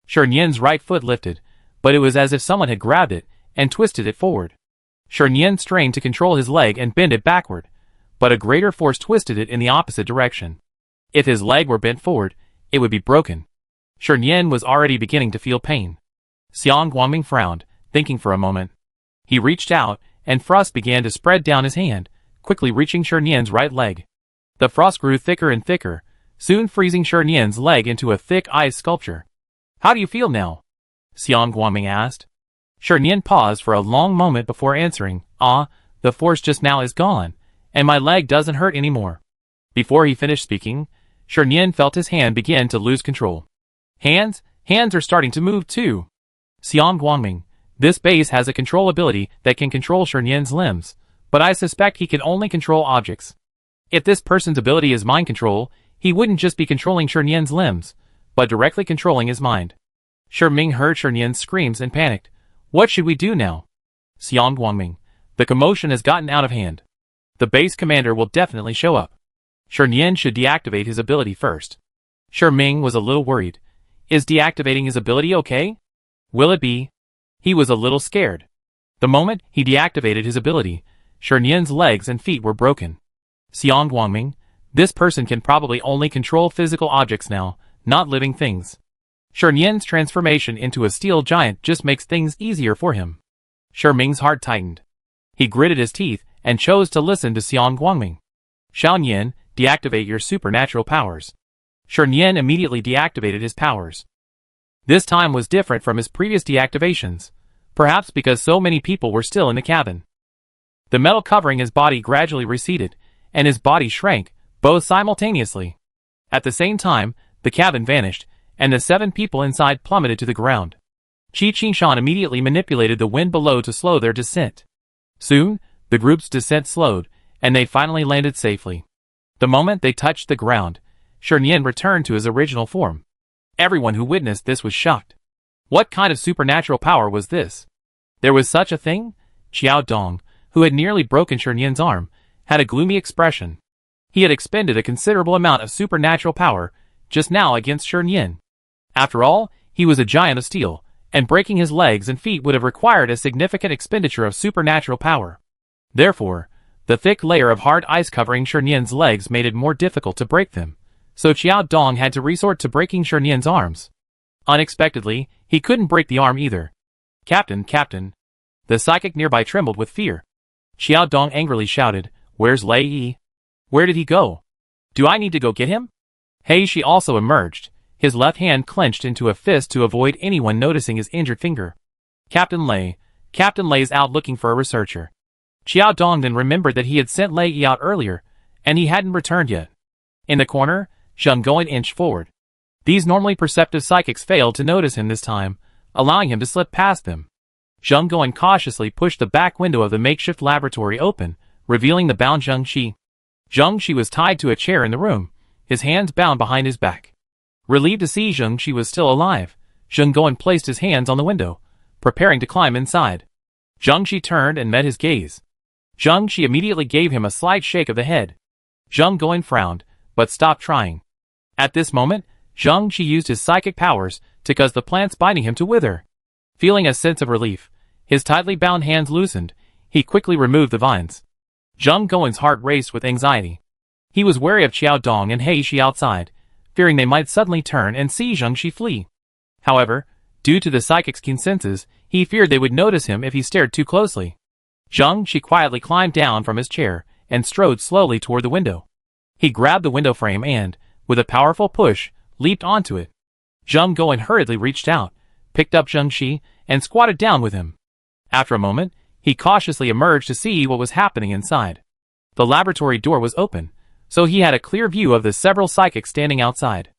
Shi Nian's right foot lifted, but it was as if someone had grabbed it and twisted it forward. Shi Nian strained to control his leg and bend it backward, but a greater force twisted it in the opposite direction. If his leg were bent forward, it would be broken. Shi Nian was already beginning to feel pain. Xiang Guangming frowned, thinking for a moment. He reached out, and frost began to spread down his hand, quickly reaching Shi Nian's right leg. The frost grew thicker and thicker, soon freezing Shi Nian's leg into a thick ice sculpture. How do you feel now? Xiang Guangming asked. Shi Nian paused for a long moment before answering. The force just now is gone, and my leg doesn't hurt anymore. Before he finished speaking, Shi Nian felt his hand begin to lose control. Hands are starting to move too. Xiang Guangming, this base has a control ability that can control Shi Nian's limbs, but I suspect he can only control objects. If this person's ability is mind control, he wouldn't just be controlling Shi Nian's limbs, but directly controlling his mind. Shi Ming heard Shi Nian's screams and panicked. What should we do now? Xiang Guangming, the commotion has gotten out of hand. The base commander will definitely show up. Shi Nian should deactivate his ability first. Shi Ming was a little worried. Is deactivating his ability okay? Will it be? He was a little scared. The moment he deactivated his ability, Shi Nian's legs and feet were broken. Xiang Guangming, this person can probably only control physical objects now, not living things. Shi Nian's transformation into a steel giant just makes things easier for him. Shi Ming's heart tightened. He gritted his teeth and chose to listen to Xiang Guangming. Xiao Nian, deactivate your supernatural powers. Shi Nian immediately deactivated his powers. This time was different from his previous deactivations, perhaps because so many people were still in the cabin. The metal covering his body gradually receded, and his body shrank, both simultaneously. At the same time, the cabin vanished, and the 7 people inside plummeted to the ground. Qi Qingshan immediately manipulated the wind below to slow their descent. Soon, the group's descent slowed, and they finally landed safely. The moment they touched the ground, Shi Nian returned to his original form. Everyone who witnessed this was shocked. What kind of supernatural power was this? There was such a thing? Qiao Dong, who had nearly broken Shi Nian's arm, had a gloomy expression. He had expended a considerable amount of supernatural power just now against Shi Nian. After all, he was a giant of steel, and breaking his legs and feet would have required a significant expenditure of supernatural power. Therefore, the thick layer of hard ice covering Shi Nian's legs made it more difficult to break them, so Qiao Dong had to resort to breaking Shi Nian's arms. Unexpectedly, he couldn't break the arm either. Captain! The psychic nearby trembled with fear. Qiao Dong angrily shouted, Where's Lei Yi? Where did he go? Do I need to go get him? He Shi also emerged, his left hand clenched into a fist to avoid anyone noticing his injured finger. Captain Lei's out looking for a researcher. Qiao Dong then remembered that he had sent Lei Yi out earlier, and he hadn't returned yet. In the corner, Zheng Guoan inched forward. These normally perceptive psychics failed to notice him this time, allowing him to slip past them. Zheng Guoan cautiously pushed the back window of the makeshift laboratory open, revealing the bound Zheng Shi. Zheng Shi was tied to a chair in the room, his hands bound behind his back. Relieved to see Zheng Shi was still alive, Zheng Guoan placed his hands on the window, preparing to climb inside. Zheng Shi turned and met his gaze. Zheng Shi immediately gave him a slight shake of the head. Zheng Guoan frowned, but stopped trying. At this moment, Zheng Shi used his psychic powers to cause the plants binding him to wither. Feeling a sense of relief, his tightly bound hands loosened, he quickly removed the vines. Zheng Guoan's heart raced with anxiety. He was wary of Qiao Dong and He Shi outside, fearing they might suddenly turn and see Zheng Shi flee. However, due to the psychic's keen senses, he feared they would notice him if he stared too closely. Zheng Shi quietly climbed down from his chair and strode slowly toward the window. He grabbed the window frame and, with a powerful push, leaped onto it. Zheng Guoan hurriedly reached out, picked up Zheng Shi, and squatted down with him. After a moment, he cautiously emerged to see what was happening inside. The laboratory door was open, so he had a clear view of the several psychics standing outside.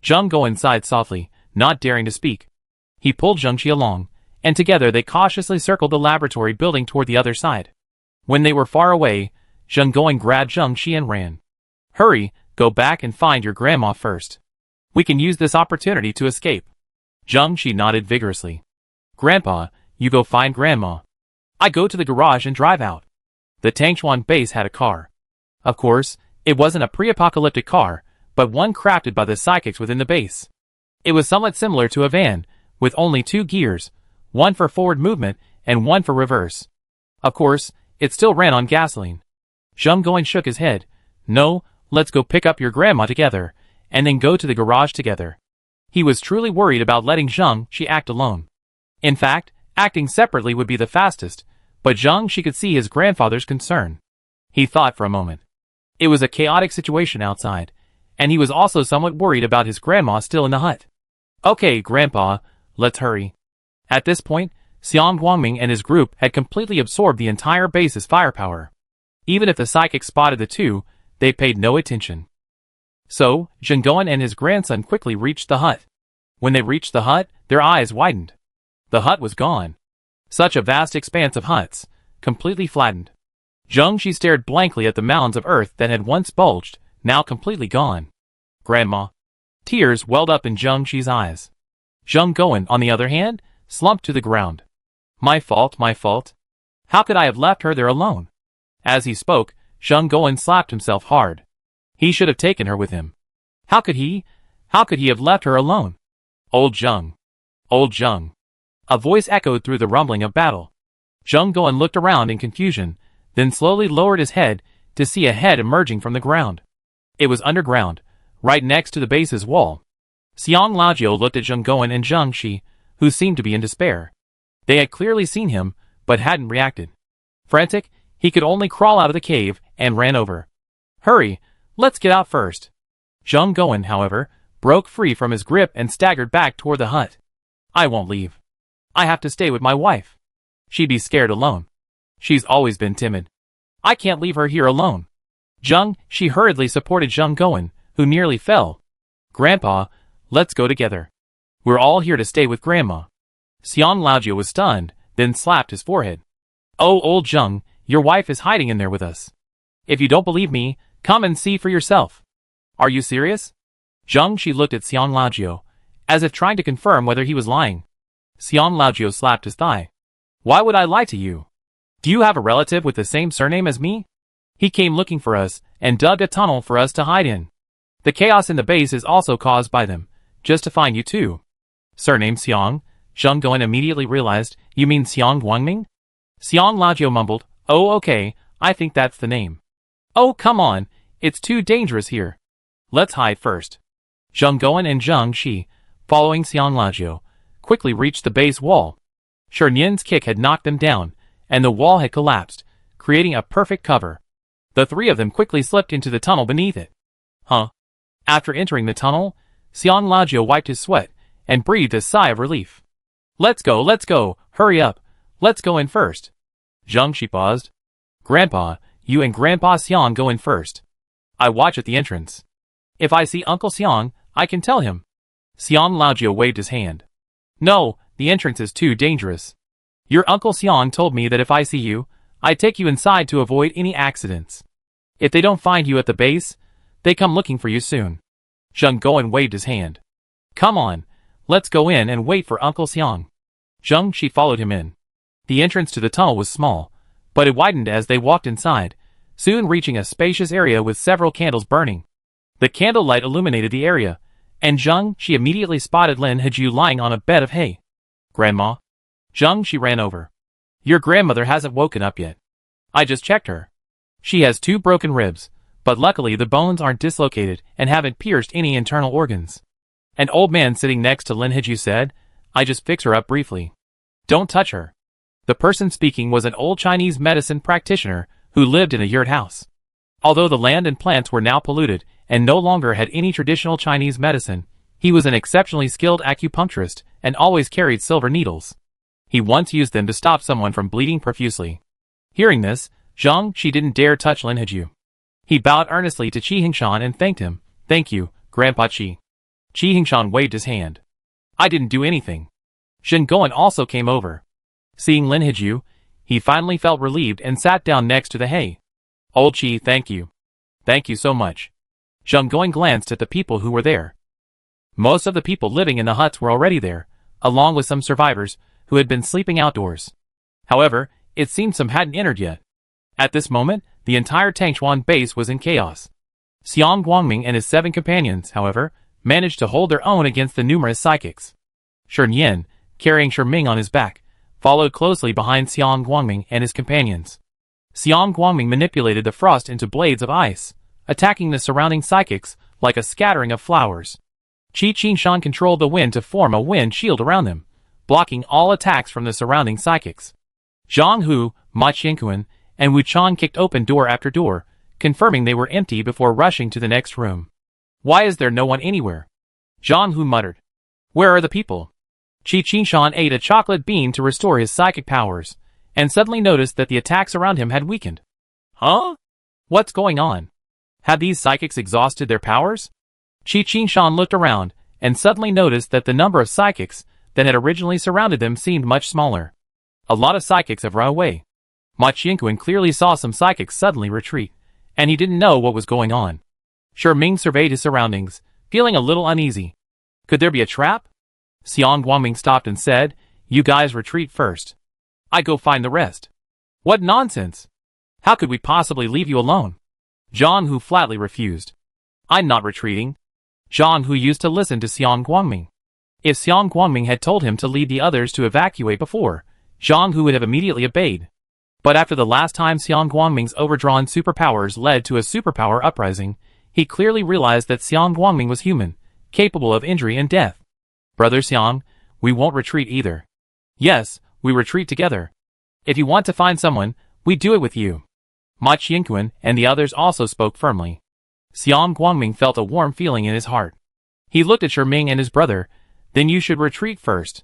Zheng Guoan sighed softly, not daring to speak. He pulled Zheng Shi along, and together they cautiously circled the laboratory building toward the other side. When they were far away, Zheng Guoan grabbed Zheng Shi and ran. Hurry, go back and find your grandma first. We can use this opportunity to escape. Zhang nodded vigorously. Grandpa, you go find Grandma. I go to the garage and drive out. The Tangchuan base had a car. Of course, it wasn't a pre-apocalyptic car, but one crafted by the psychics within the base. It was somewhat similar to a van, with only 2 gears, one for forward movement and one for reverse. Of course, it still ran on gasoline. Zhang Guan shook his head. No, let's go pick up your grandma together, and then go to the garage together. He was truly worried about letting Zhang act alone. In fact, acting separately would be the fastest, but Zhang could see his grandfather's concern. He thought for a moment. It was a chaotic situation outside, and he was also somewhat worried about his grandma still in the hut. Okay, Grandpa, let's hurry. At this point, Xiang Guangming and his group had completely absorbed the entire base's firepower. Even if the psychic spotted the two, they paid no attention. So, Zhang Guan and his grandson quickly reached the hut. When they reached the hut, their eyes widened. The hut was gone. Such a vast expanse of huts, completely flattened. Zhang stared blankly at the mounds of earth that had once bulged, now completely gone. Grandma. Tears welled up in Zhang's eyes. Zhang Guan, on the other hand, slumped to the ground. My fault, my fault. How could I have left her there alone? As he spoke, Zhang Guan slapped himself hard. He should have taken her with him. How could he have left her alone? Old Zhang. Old Zhang. A voice echoed through the rumbling of battle. Zhang Guan looked around in confusion, then slowly lowered his head to see a head emerging from the ground. It was underground, right next to the base's wall. Xiang Laojiu looked at Zhang Guan and Zhang, who seemed to be in despair. They had clearly seen him, but hadn't reacted. Frantic, he could only crawl out of the cave and ran over. Hurry, let's get out first. Zhang Guan, however, broke free from his grip and staggered back toward the hut. I won't leave. I have to stay with my wife. She'd be scared alone. She's always been timid. I can't leave her here alone. Zhang, hurriedly supported Zhang Guan, who nearly fell. Grandpa, let's go together. We're all here to stay with Grandma. Xiang Laojiu was stunned, then slapped his forehead. Oh, old Zhang, your wife is hiding in there with us. If you don't believe me, come and see for yourself. Are you serious? Zhang looked at Xiang Laojiu, as if trying to confirm whether he was lying. Xiang Laojiu slapped his thigh. Why would I lie to you? Do you have a relative with the same surname as me? He came looking for us and dug a tunnel for us to hide in. The chaos in the base is also caused by them, just to find you too. Surname Xiang? Zhang Guan immediately realized, you mean Xiang Guangming? Xiang Laojiu mumbled, oh okay, I think that's the name. Oh come on, it's too dangerous here. Let's hide first. Zhang Guan and Zhang, following Xiang Laojiu, quickly reached the base wall. Nian's kick had knocked them down, and the wall had collapsed, creating a perfect cover. The three of them quickly slipped into the tunnel beneath it. Huh? After entering the tunnel, Xiang Laojiu wiped his sweat and breathed a sigh of relief. Let's go, hurry up, let's go in first. Zhang paused. Grandpa, you and Grandpa Xiang go in first. I watch at the entrance. If I see Uncle Xiang, I can tell him. Xiang Laojiu waved his hand. No, the entrance is too dangerous. Your Uncle Xiang told me that if I see you, I take you inside to avoid any accidents. If they don't find you at the base, they come looking for you soon. Zhang Guan waved his hand. Come on, let's go in and wait for Uncle Xiang. Zhang followed him in. The entrance to the tunnel was small, but it widened as they walked inside, soon reaching a spacious area with several candles burning. The candlelight illuminated the area, and Zhang immediately spotted Lin Hiju lying on a bed of hay. Grandma? Zhang ran over. Your grandmother hasn't woken up yet. I just checked her. She has 2 broken ribs, but luckily the bones aren't dislocated and haven't pierced any internal organs. An old man sitting next to Lin Hiju said, I just fix her up briefly. Don't touch her. The person speaking was an old Chinese medicine practitioner who lived in a yurt house. Although the land and plants were now polluted and no longer had any traditional Chinese medicine, he was an exceptionally skilled acupuncturist and always carried silver needles. He once used them to stop someone from bleeding profusely. Hearing this, Zhang didn't dare touch Lin Hiju. He bowed earnestly to Qi Hingshan and thanked him. Thank you, Grandpa Qi. Qi Hingshan waved his hand. I didn't do anything. Zhang Guan also came over. Seeing Lin Hiju, he finally felt relieved and sat down next to the hay. Old Qi, thank you. Thank you so much. Zhang Guan glanced at the people who were there. Most of the people living in the huts were already there, along with some survivors who had been sleeping outdoors. However, it seemed some hadn't entered yet. At this moment, the entire Tangchuan base was in chaos. Xiang Guangming and his 7 companions, however, managed to hold their own against the numerous psychics. Shen Yan, carrying Shi Ming on his back, followed closely behind Xiang Guangming and his companions. Xiang Guangming manipulated the frost into blades of ice, attacking the surrounding psychics like a scattering of flowers. Qi Qingshan controlled the wind to form a wind shield around them, blocking all attacks from the surrounding psychics. Zhang Hu, Ma Qianquan, and Wu Chan kicked open door after door, confirming they were empty before rushing to the next room. Why is there no one anywhere? Zhang Hu muttered. Where are the people? Qi Qingshan ate a chocolate bean to restore his psychic powers, and suddenly noticed that the attacks around him had weakened. Huh? What's going on? Had these psychics exhausted their powers? Qi Qingshan looked around, and suddenly noticed that the number of psychics that had originally surrounded them seemed much smaller. A lot of psychics have run away. Ma Qianquan clearly saw some psychics suddenly retreat, and he didn't know what was going on. Shi Ming surveyed his surroundings, feeling a little uneasy. Could there be a trap? Xiang Guangming stopped and said, You guys retreat first. I go find the rest. What nonsense! How could we possibly leave you alone? Zhang Hu flatly refused. I'm not retreating. Zhang Hu used to listen to Xiang Guangming. If Xiang Guangming had told him to lead the others to evacuate before, Zhang Hu would have immediately obeyed. But after the last time Xiang Guangming's overdrawn superpowers led to a superpower uprising, he clearly realized that Xiang Guangming was human, capable of injury and death. Brother Xiang, we won't retreat either. Yes, we retreat together. If you want to find someone, we do it with you. Ma Qianquan and the others also spoke firmly. Xiang Guangming felt a warm feeling in his heart. He looked at Shi Ming and his brother. Then you should retreat first.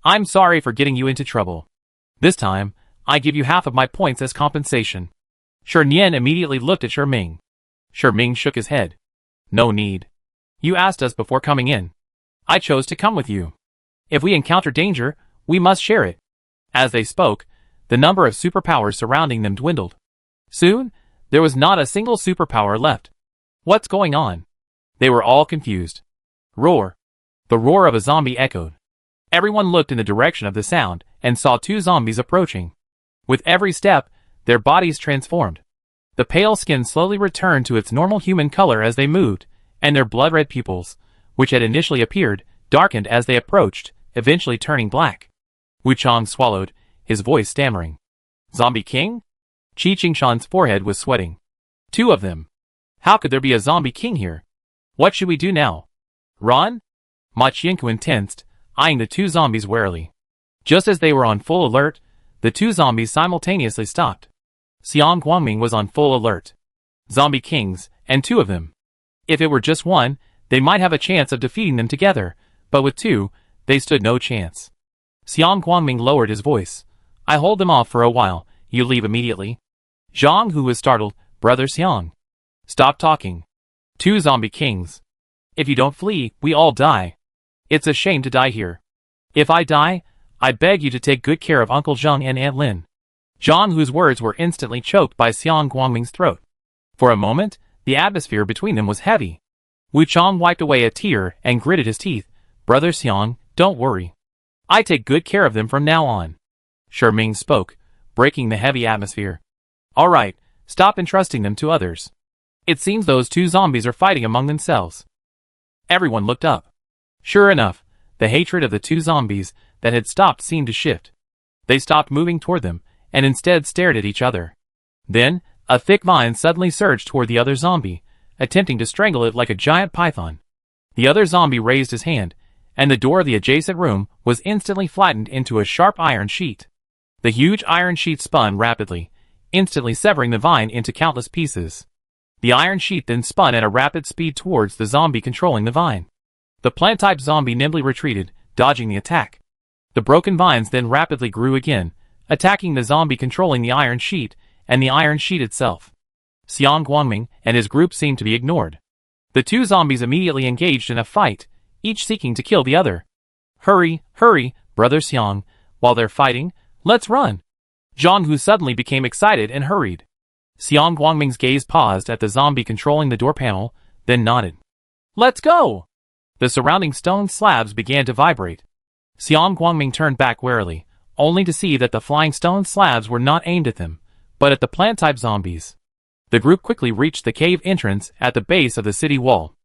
I'm sorry for getting you into trouble. This time, I give you half of my points as compensation. Shen Yan immediately looked at Shi Ming. Shi Ming shook his head. No need. You asked us before coming in. I chose to come with you. If we encounter danger, we must share it. As they spoke, the number of superpowers surrounding them dwindled. Soon, there was not a single superpower left. What's going on? They were all confused. Roar. The roar of a zombie echoed. Everyone looked in the direction of the sound and saw 2 zombies approaching. With every step, their bodies transformed. The pale skin slowly returned to its normal human color as they moved, and their blood-red pupils, which had initially appeared, darkened as they approached, eventually turning black. Wu Chang swallowed, his voice stammering. Zombie King? Qi Qingshan's forehead was sweating. 2 of them. How could there be a zombie king here? What should we do now? Run? Ma Qianquan tensed, eyeing the 2 zombies warily. Just as they were on full alert, the 2 zombies simultaneously stopped. Xiang Guangming was on full alert. Zombie kings, and 2 of them. If it were just one, they might have a chance of defeating them together, but with 2, they stood no chance. Xiang Guangming lowered his voice. I hold them off for a while, you leave immediately. Zhang Hu was startled, Brother Xiang. Stop talking. 2 zombie kings. If you don't flee, we all die. It's a shame to die here. If I die, I beg you to take good care of Uncle Zheng and Aunt Lin. Zhang Hu's words were instantly choked by Xiang Guangming's throat. For a moment, the atmosphere between them was heavy. Wu Chang wiped away a tear and gritted his teeth. Brother Xiang, don't worry. I take good care of them from now on. Shi Ming spoke, breaking the heavy atmosphere. All right, stop entrusting them to others. It seems those 2 zombies are fighting among themselves. Everyone looked up. Sure enough, the hatred of the 2 zombies that had stopped seemed to shift. They stopped moving toward them, and instead stared at each other. Then, a thick vine suddenly surged toward the other zombie, attempting to strangle it like a giant python. The other zombie raised his hand, and the door of the adjacent room was instantly flattened into a sharp iron sheet. The huge iron sheet spun rapidly, instantly severing the vine into countless pieces. The iron sheet then spun at a rapid speed towards the zombie controlling the vine. The plant-type zombie nimbly retreated, dodging the attack. The broken vines then rapidly grew again, attacking the zombie controlling the iron sheet and the iron sheet itself. Xiang Guangming and his group seemed to be ignored. The 2 zombies immediately engaged in a fight, each seeking to kill the other. Hurry, hurry, Brother Xiang, while they're fighting, let's run. Zhang Hu suddenly became excited and hurried. Xiang Guangming's gaze paused at the zombie controlling the door panel, then nodded. Let's go! The surrounding stone slabs began to vibrate. Xiang Guangming turned back warily, only to see that the flying stone slabs were not aimed at them, but at the plant-type zombies. The group quickly reached the cave entrance at the base of the city wall.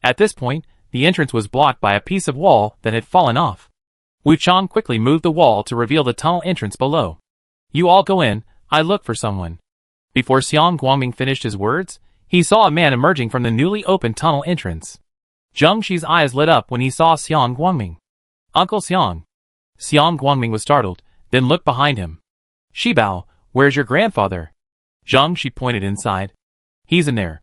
At this point, the entrance was blocked by a piece of wall that had fallen off. Wu Chang quickly moved the wall to reveal the tunnel entrance below. "You all go in, I look for someone." Before Xiang Guangming finished his words, he saw a man emerging from the newly opened tunnel entrance. Zheng Xi's eyes lit up when he saw Xiang Guangming. "Uncle Xiang." Xiang Guangming was startled, then looked behind him. "Shibao, where's your grandfather?" Zheng Xi pointed inside. "He's in there."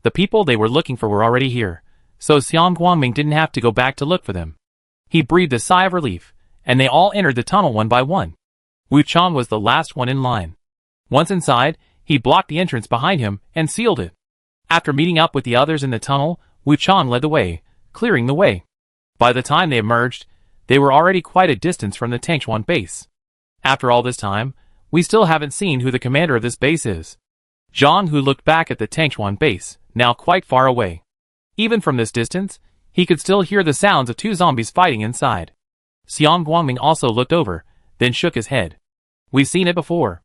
The people they were looking for were already here, so Xiang Guangming didn't have to go back to look for them. He breathed a sigh of relief, and they all entered the tunnel one by one. Wu Chang was the last one in line. Once inside, he blocked the entrance behind him and sealed it. After meeting up with the others in the tunnel, Wu Chang led the way, clearing the way. By the time they emerged, they were already quite a distance from the Tangchuan base. After all this time, we still haven't seen who the commander of this base is. Zhang Hu looked back at the Tangchuan base, now quite far away. Even from this distance, he could still hear the sounds of two zombies fighting inside. Xiang Guangming also looked over, then shook his head. "We've seen it before."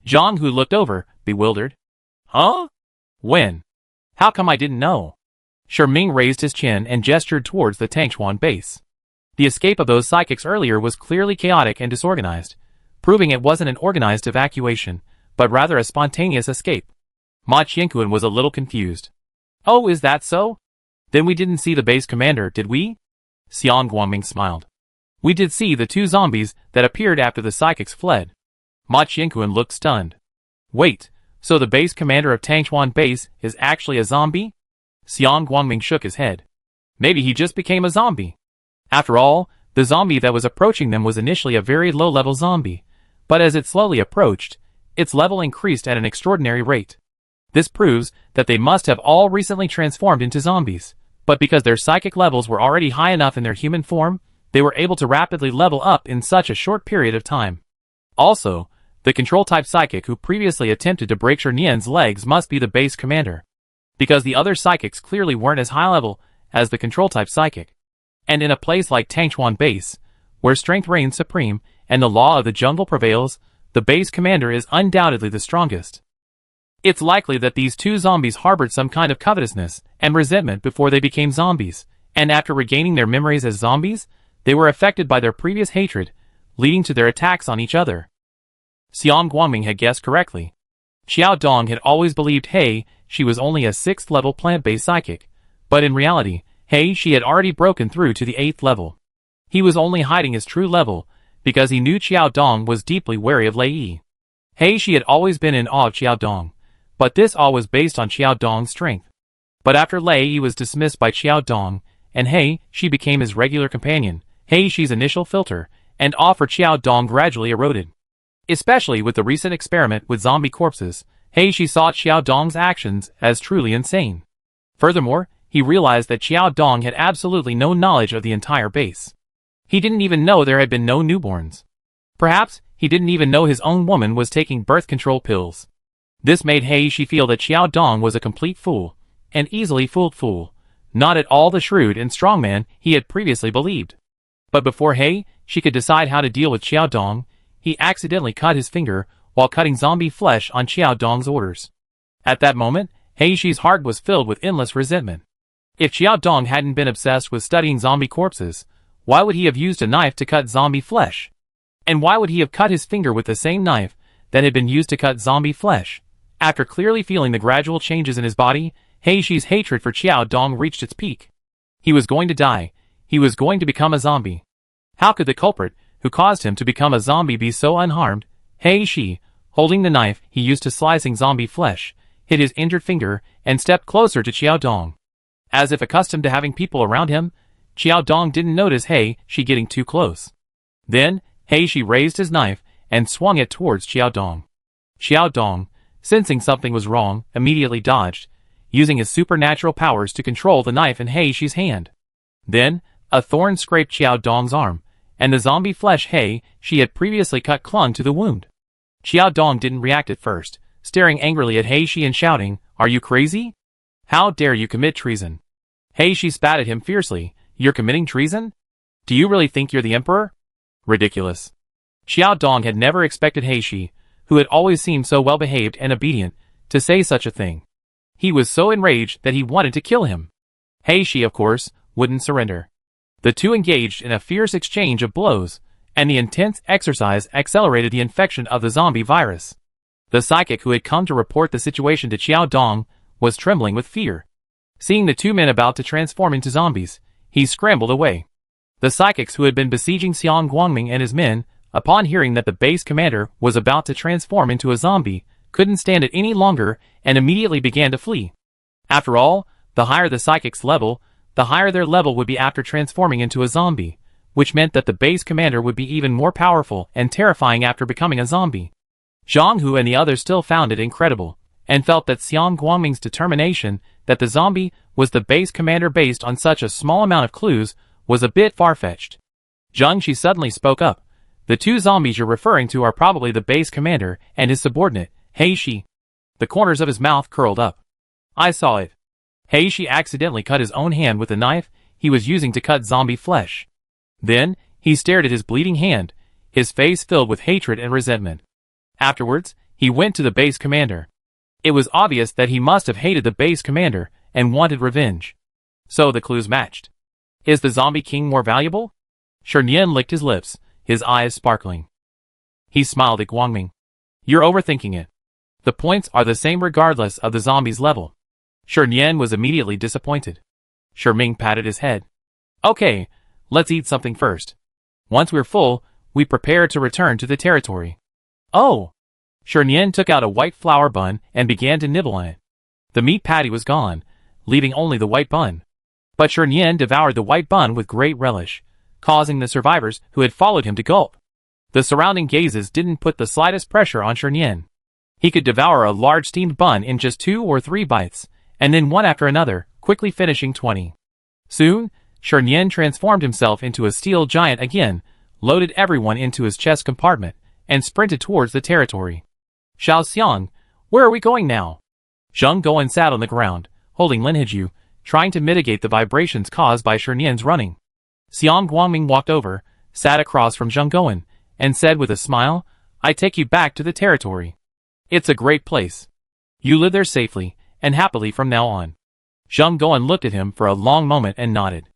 Zhang Hu looked over, bewildered. "Huh? When? How come I didn't know?" Ming raised his chin and gestured towards the Tangchuan base. The escape of those psychics earlier was clearly chaotic and disorganized, proving it wasn't an organized evacuation, but rather a spontaneous escape. Ma Qianquan was a little confused. "Oh, is that so? Then we didn't see the base commander, did we?" Xiang Guangming smiled. "We did see the two zombies that appeared after the psychics fled." Ma Qianquan looked stunned. "Wait, so the base commander of Tangchuan base is actually a zombie?" Xiang Guangming shook his head. "Maybe he just became a zombie." After all, the zombie that was approaching them was initially a very low-level zombie, but as it slowly approached, its level increased at an extraordinary rate. This proves that they must have all recently transformed into zombies, but because their psychic levels were already high enough in their human form, they were able to rapidly level up in such a short period of time. Also, the control-type psychic who previously attempted to break Shinian's legs must be the base commander, because the other psychics clearly weren't as high level as the control-type psychic. And in a place like Tangchuan base, where strength reigns supreme and the law of the jungle prevails, the base commander is undoubtedly the strongest. It's likely that these two zombies harbored some kind of covetousness and resentment before they became zombies, and after regaining their memories as zombies, they were affected by their previous hatred, leading to their attacks on each other. Xiang Guangming had guessed correctly. Xiao Dong had always believed she was only a 6th level plant-based psychic, but in reality, she had already broken through to the 8th level. He was only hiding his true level, because he knew Xiao Dong was deeply wary of Lei Yi. She had always been in awe of Xiao Dong, but this awe was based on Xiao Dong's strength. But after Lei Yi was dismissed by Xiao Dong, and she became his regular companion, Shi's initial filter, and awe for Xiao Dong gradually eroded. Especially with the recent experiment with zombie corpses, she saw Xiao Dong's actions as truly insane. Furthermore, he realized that Xiao Dong had absolutely no knowledge of the entire base. He didn't even know there had been no newborns. Perhaps, he didn't even know his own woman was taking birth control pills. This made Shi feel that Xiao Dong was a complete fool, an easily fooled fool, not at all the shrewd and strong man he had previously believed. But before she could decide how to deal with Xiao Dong, he accidentally cut his finger while cutting zombie flesh on Xiao Dong's orders. At that moment, Shi's heart was filled with endless resentment. If Xiao Dong hadn't been obsessed with studying zombie corpses, why would he have used a knife to cut zombie flesh? And why would he have cut his finger with the same knife that had been used to cut zombie flesh? After clearly feeling the gradual changes in his body, Shi's hatred for Xiao Dong reached its peak. He was going to die. He was going to become a zombie. How could the culprit, who caused him to become a zombie, be so unharmed? Shi, holding the knife he used to slicing zombie flesh, hit his injured finger and stepped closer to Xiao Dong. As if accustomed to having people around him, Xiao Dong didn't notice Shi getting too close. Then, Shi raised his knife and swung it towards Xiao Dong. Xiao Dong, sensing something was wrong, immediately dodged, using his supernatural powers to control the knife in Shi's hand. Then, a thorn scraped Xiao Dong's arm, and the zombie flesh she had previously cut clung to the wound. Xiao Dong didn't react at first, staring angrily at Shi and shouting, "Are you crazy? How dare you commit treason?" Shi spat at him fiercely, You're committing treason? Do you really think you're the emperor? Ridiculous. Xiao Dong had never expected Heishi, who had always seemed so well-behaved and obedient, to say such a thing. He was so enraged that he wanted to kill him. Heishi, of course, wouldn't surrender. The two engaged in a fierce exchange of blows, and the intense exercise accelerated the infection of the zombie virus. The psychic who had come to report the situation to Xiao Dong was trembling with fear. Seeing the two men about to transform into zombies, he scrambled away. The psychics who had been besieging Xiang Guangming and his men, upon hearing that the base commander was about to transform into a zombie, couldn't stand it any longer and immediately began to flee. After all, the higher the psychic's level, the higher their level would be after transforming into a zombie, which meant that the base commander would be even more powerful and terrifying after becoming a zombie. Zhang Hu and the others still found it incredible, and felt that Xiang Guangming's determination that the zombie was the base commander based on such a small amount of clues was a bit far-fetched. Zhang Shi suddenly spoke up. The two zombies you're referring to are probably the base commander and his subordinate, Heishi. The corners of his mouth curled up. I saw it. Heishi accidentally cut his own hand with the knife he was using to cut zombie flesh. Then, he stared at his bleeding hand, his face filled with hatred and resentment. Afterwards, he went to the base commander. It was obvious that he must have hated the base commander and wanted revenge. So the clues matched. Is the zombie king more valuable? Shernyan licked his lips, his eyes sparkling. He smiled at Guangming. You're overthinking it. The points are the same regardless of the zombie's level. Shernyan was immediately disappointed. Sherming patted his head. Okay, let's eat something first. Once we're full, we prepare to return to the territory. Oh! Shernyan took out a white flour bun and began to nibble on it. The meat patty was gone, leaving only the white bun. But Shernyan devoured the white bun with great relish, causing the survivors who had followed him to gulp. The surrounding gazes didn't put the slightest pressure on Shernyan. He could devour a large steamed bun in just 2 or 3 bites, and then one after another, quickly finishing 20. Soon, Shernyan transformed himself into a steel giant again, loaded everyone into his chest compartment, and sprinted towards the territory. Xiao Xiang, where are we going now? Zheng Guan sat on the ground, holding Lin Hiju, trying to mitigate the vibrations caused by Shernyan's running. Xiang Guangming walked over, sat across from Zheng Guan, and said with a smile, I take you back to the territory. It's a great place. You live there safely and happily from now on. Zheng Guan looked at him for a long moment and nodded.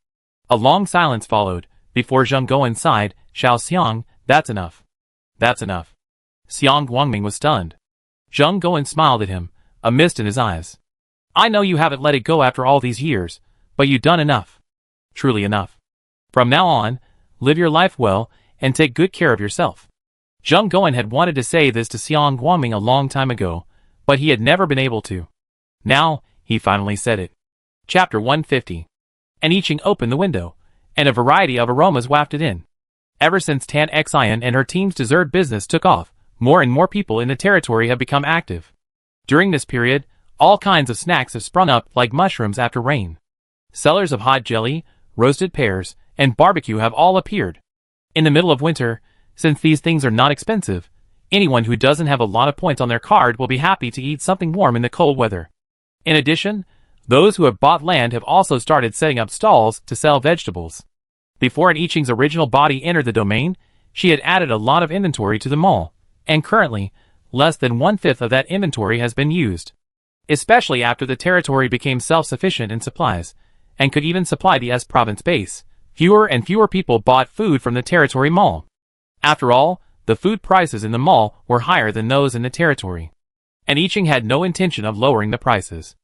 A long silence followed, before Zheng Guan sighed, Xiao Xiang, that's enough. That's enough. Xiang Guangming was stunned. Zheng Guan smiled at him, a mist in his eyes. I know you haven't let it go after all these years, but you've done enough. Truly enough. From now on, live your life well, and take good care of yourself. Zheng Guan had wanted to say this to Xiang Guangming a long time ago, but he had never been able to. Now, he finally said it. Chapter 150. And Yiqing opened the window, and a variety of aromas wafted in. Ever since Tan Xian and her team's dessert business took off, more and more people in the territory have become active. During this period, all kinds of snacks have sprung up like mushrooms after rain. Sellers of hot jelly, roasted pears, and barbecue have all appeared. In the middle of winter, since these things are not expensive, anyone who doesn't have a lot of points on their card will be happy to eat something warm in the cold weather. In addition, those who have bought land have also started setting up stalls to sell vegetables. Before An Yiqing's original body entered the domain, she had added a lot of inventory to the mall, and currently, less than 1/5 of that inventory has been used. Especially after the territory became self-sufficient in supplies, and could even supply the S province base, fewer and fewer people bought food from the territory mall. After all, the food prices in the mall were higher than those in the territory. And Yiqing had no intention of lowering the prices.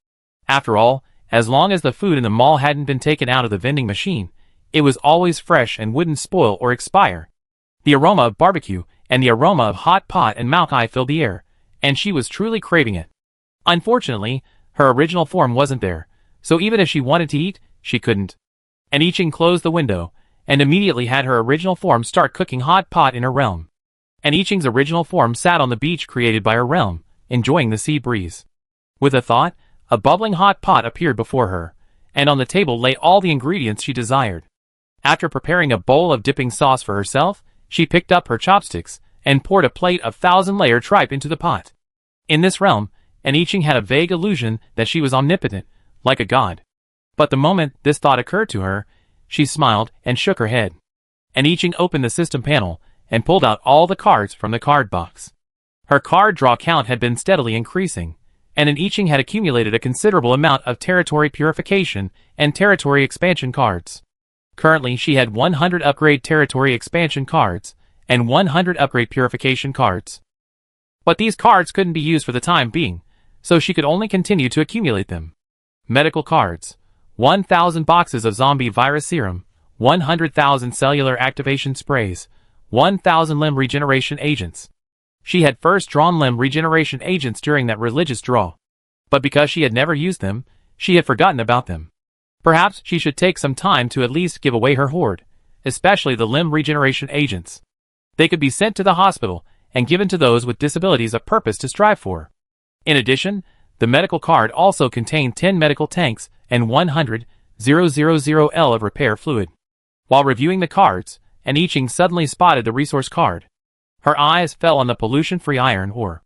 After all, as long as the food in the mall hadn't been taken out of the vending machine, it was always fresh and wouldn't spoil or expire. The aroma of barbecue and the aroma of hot pot and malkai filled the air, and she was truly craving it. Unfortunately, her original form wasn't there, so even if she wanted to eat, she couldn't. And Yiqing closed the window, and immediately had her original form start cooking hot pot in her realm. And Yiqing's original form sat on the beach created by her realm, enjoying the sea breeze. With a thought, a bubbling hot pot appeared before her, and on the table lay all the ingredients she desired. After preparing a bowl of dipping sauce for herself, she picked up her chopsticks and poured a plate of 1,000-layer tripe into the pot. In this realm, An Yiqing had a vague illusion that she was omnipotent, like a god. But the moment this thought occurred to her, she smiled and shook her head. And Iching opened the system panel and pulled out all the cards from the card box. Her card draw count had been steadily increasing, and Iching had accumulated a considerable amount of territory purification and territory expansion cards. Currently, she had 100 upgrade territory expansion cards and 100 upgrade purification cards. But these cards couldn't be used for the time being, so she could only continue to accumulate them. Medical cards. 1,000 boxes of zombie virus serum, 100,000 cellular activation sprays, 1,000 limb regeneration agents. She had first drawn limb regeneration agents during that religious draw. But because she had never used them, she had forgotten about them. Perhaps she should take some time to at least give away her hoard, especially the limb regeneration agents. They could be sent to the hospital and given to those with disabilities a purpose to strive for. In addition, the medical card also contained 10 medical tanks and 100,000L of repair fluid. While reviewing the cards, Iching suddenly spotted the resource card. Her eyes fell on the pollution-free iron ore.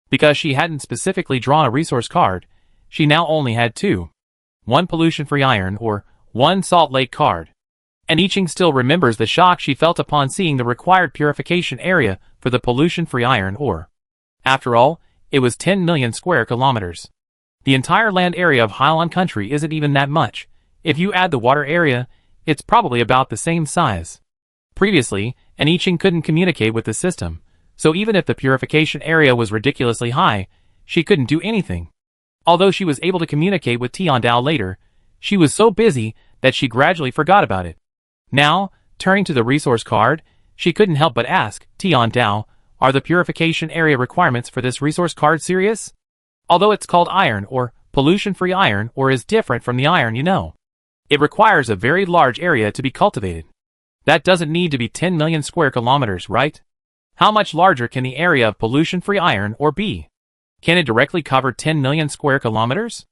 Because she hadn't specifically drawn a resource card, she now only had two. One pollution-free iron ore, one Salt Lake card. Iching still remembers the shock she felt upon seeing the required purification area for the pollution-free iron ore. After all, it was 10 million square kilometers. The entire land area of Hylon country isn't even that much. If you add the water area, it's probably about the same size. Previously, Iching couldn't communicate with the system, so even if the purification area was ridiculously high, she couldn't do anything. Although she was able to communicate with Tiandao later, she was so busy that she gradually forgot about it. Now, turning to the resource card, she couldn't help but ask, Tiandao, are the purification area requirements for this resource card serious? Although it's called iron or pollution-free iron or is different from the iron you know. It requires a very large area to be cultivated. That doesn't need to be 10 million square kilometers, right? How much larger can the area of pollution-free iron ore be? Can it directly cover 10 million square kilometers?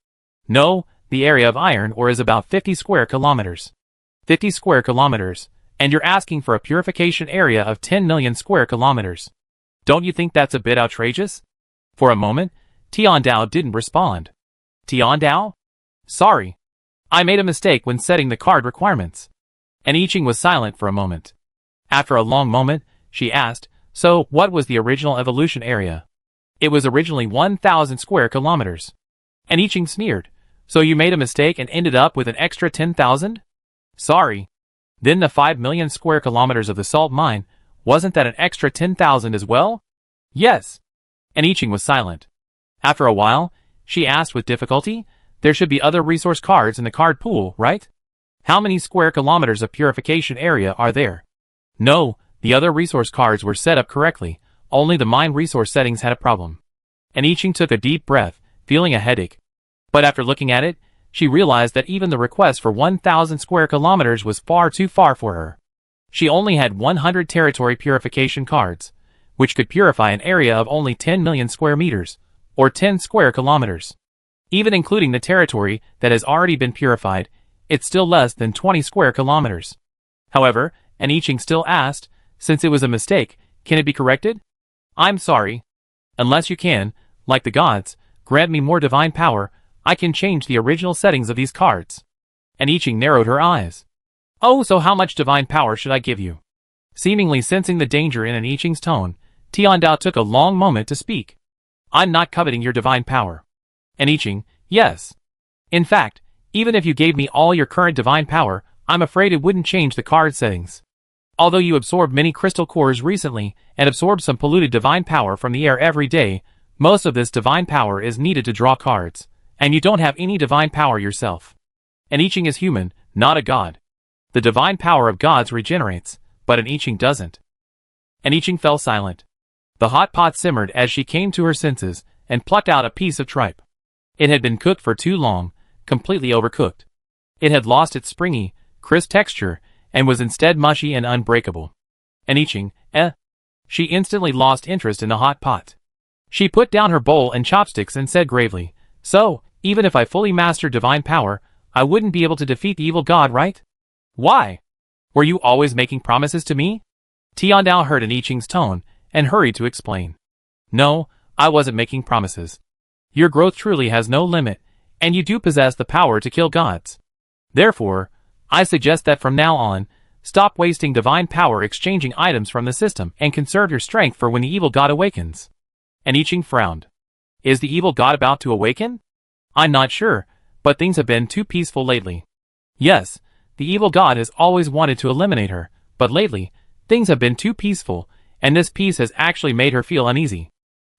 No, the area of iron ore is about 50 square kilometers. 50 square kilometers, and you're asking for a purification area of 10 million square kilometers. Don't you think that's a bit outrageous? For a moment, Tiandao didn't respond. Tiandao? Sorry. I made a mistake when setting the card requirements. Iching was silent for a moment. After a long moment, she asked, so what was the original evolution area? It was originally 1,000 square kilometers. Iching sneered. So you made a mistake and ended up with an extra 10,000? Sorry. Then the 5 million square kilometers of the salt mine, wasn't that an extra 10,000 as well? Yes. Iching was silent. After a while, she asked with difficulty, there should be other resource cards in the card pool, right? How many square kilometers of purification area are there? No, the other resource cards were set up correctly, only the mine resource settings had a problem. Iching took a deep breath, feeling a headache. But after looking at it, she realized that even the request for 1,000 square kilometers was far too far for her. She only had 100 territory purification cards, which could purify an area of only 10 million square meters, or 10 square kilometers. Even including the territory that has already been purified, it's still less than 20 square kilometers. However, Iching still asked, since it was a mistake, can it be corrected? I'm sorry. Unless you can, like the gods, grant me more divine power, I can change the original settings of these cards. Iching narrowed her eyes. Oh, so how much divine power should I give you? Seemingly sensing the danger in Iching's tone, Tiandao took a long moment to speak. I'm not coveting your divine power. Iching, yes. In fact, even if you gave me all your current divine power, I'm afraid it wouldn't change the card settings. Although you absorbed many crystal cores recently and absorbed some polluted divine power from the air every day, most of this divine power is needed to draw cards, and you don't have any divine power yourself. Iching is human, not a god. The divine power of gods regenerates, but Iching doesn't. Iching fell silent. The hot pot simmered as she came to her senses and plucked out a piece of tripe. It had been cooked for too long, completely overcooked. It had lost its springy, crisp texture and was instead mushy and unbreakable. Iching, She instantly lost interest in the hot pot. She put down her bowl and chopsticks and said gravely, so, even if I fully mastered divine power, I wouldn't be able to defeat the evil god, right? Why? Were you always making promises to me? Tiandao heard Iching's tone and hurried to explain. No, I wasn't making promises. Your growth truly has no limit, and you do possess the power to kill gods. Therefore, I suggest that from now on, stop wasting divine power exchanging items from the system and conserve your strength for when the evil god awakens. And I Ching frowned. Is the evil god about to awaken? I'm not sure, but things have been too peaceful lately. Yes, the evil god has always wanted to eliminate her, but lately, things have been too peaceful, and this peace has actually made her feel uneasy.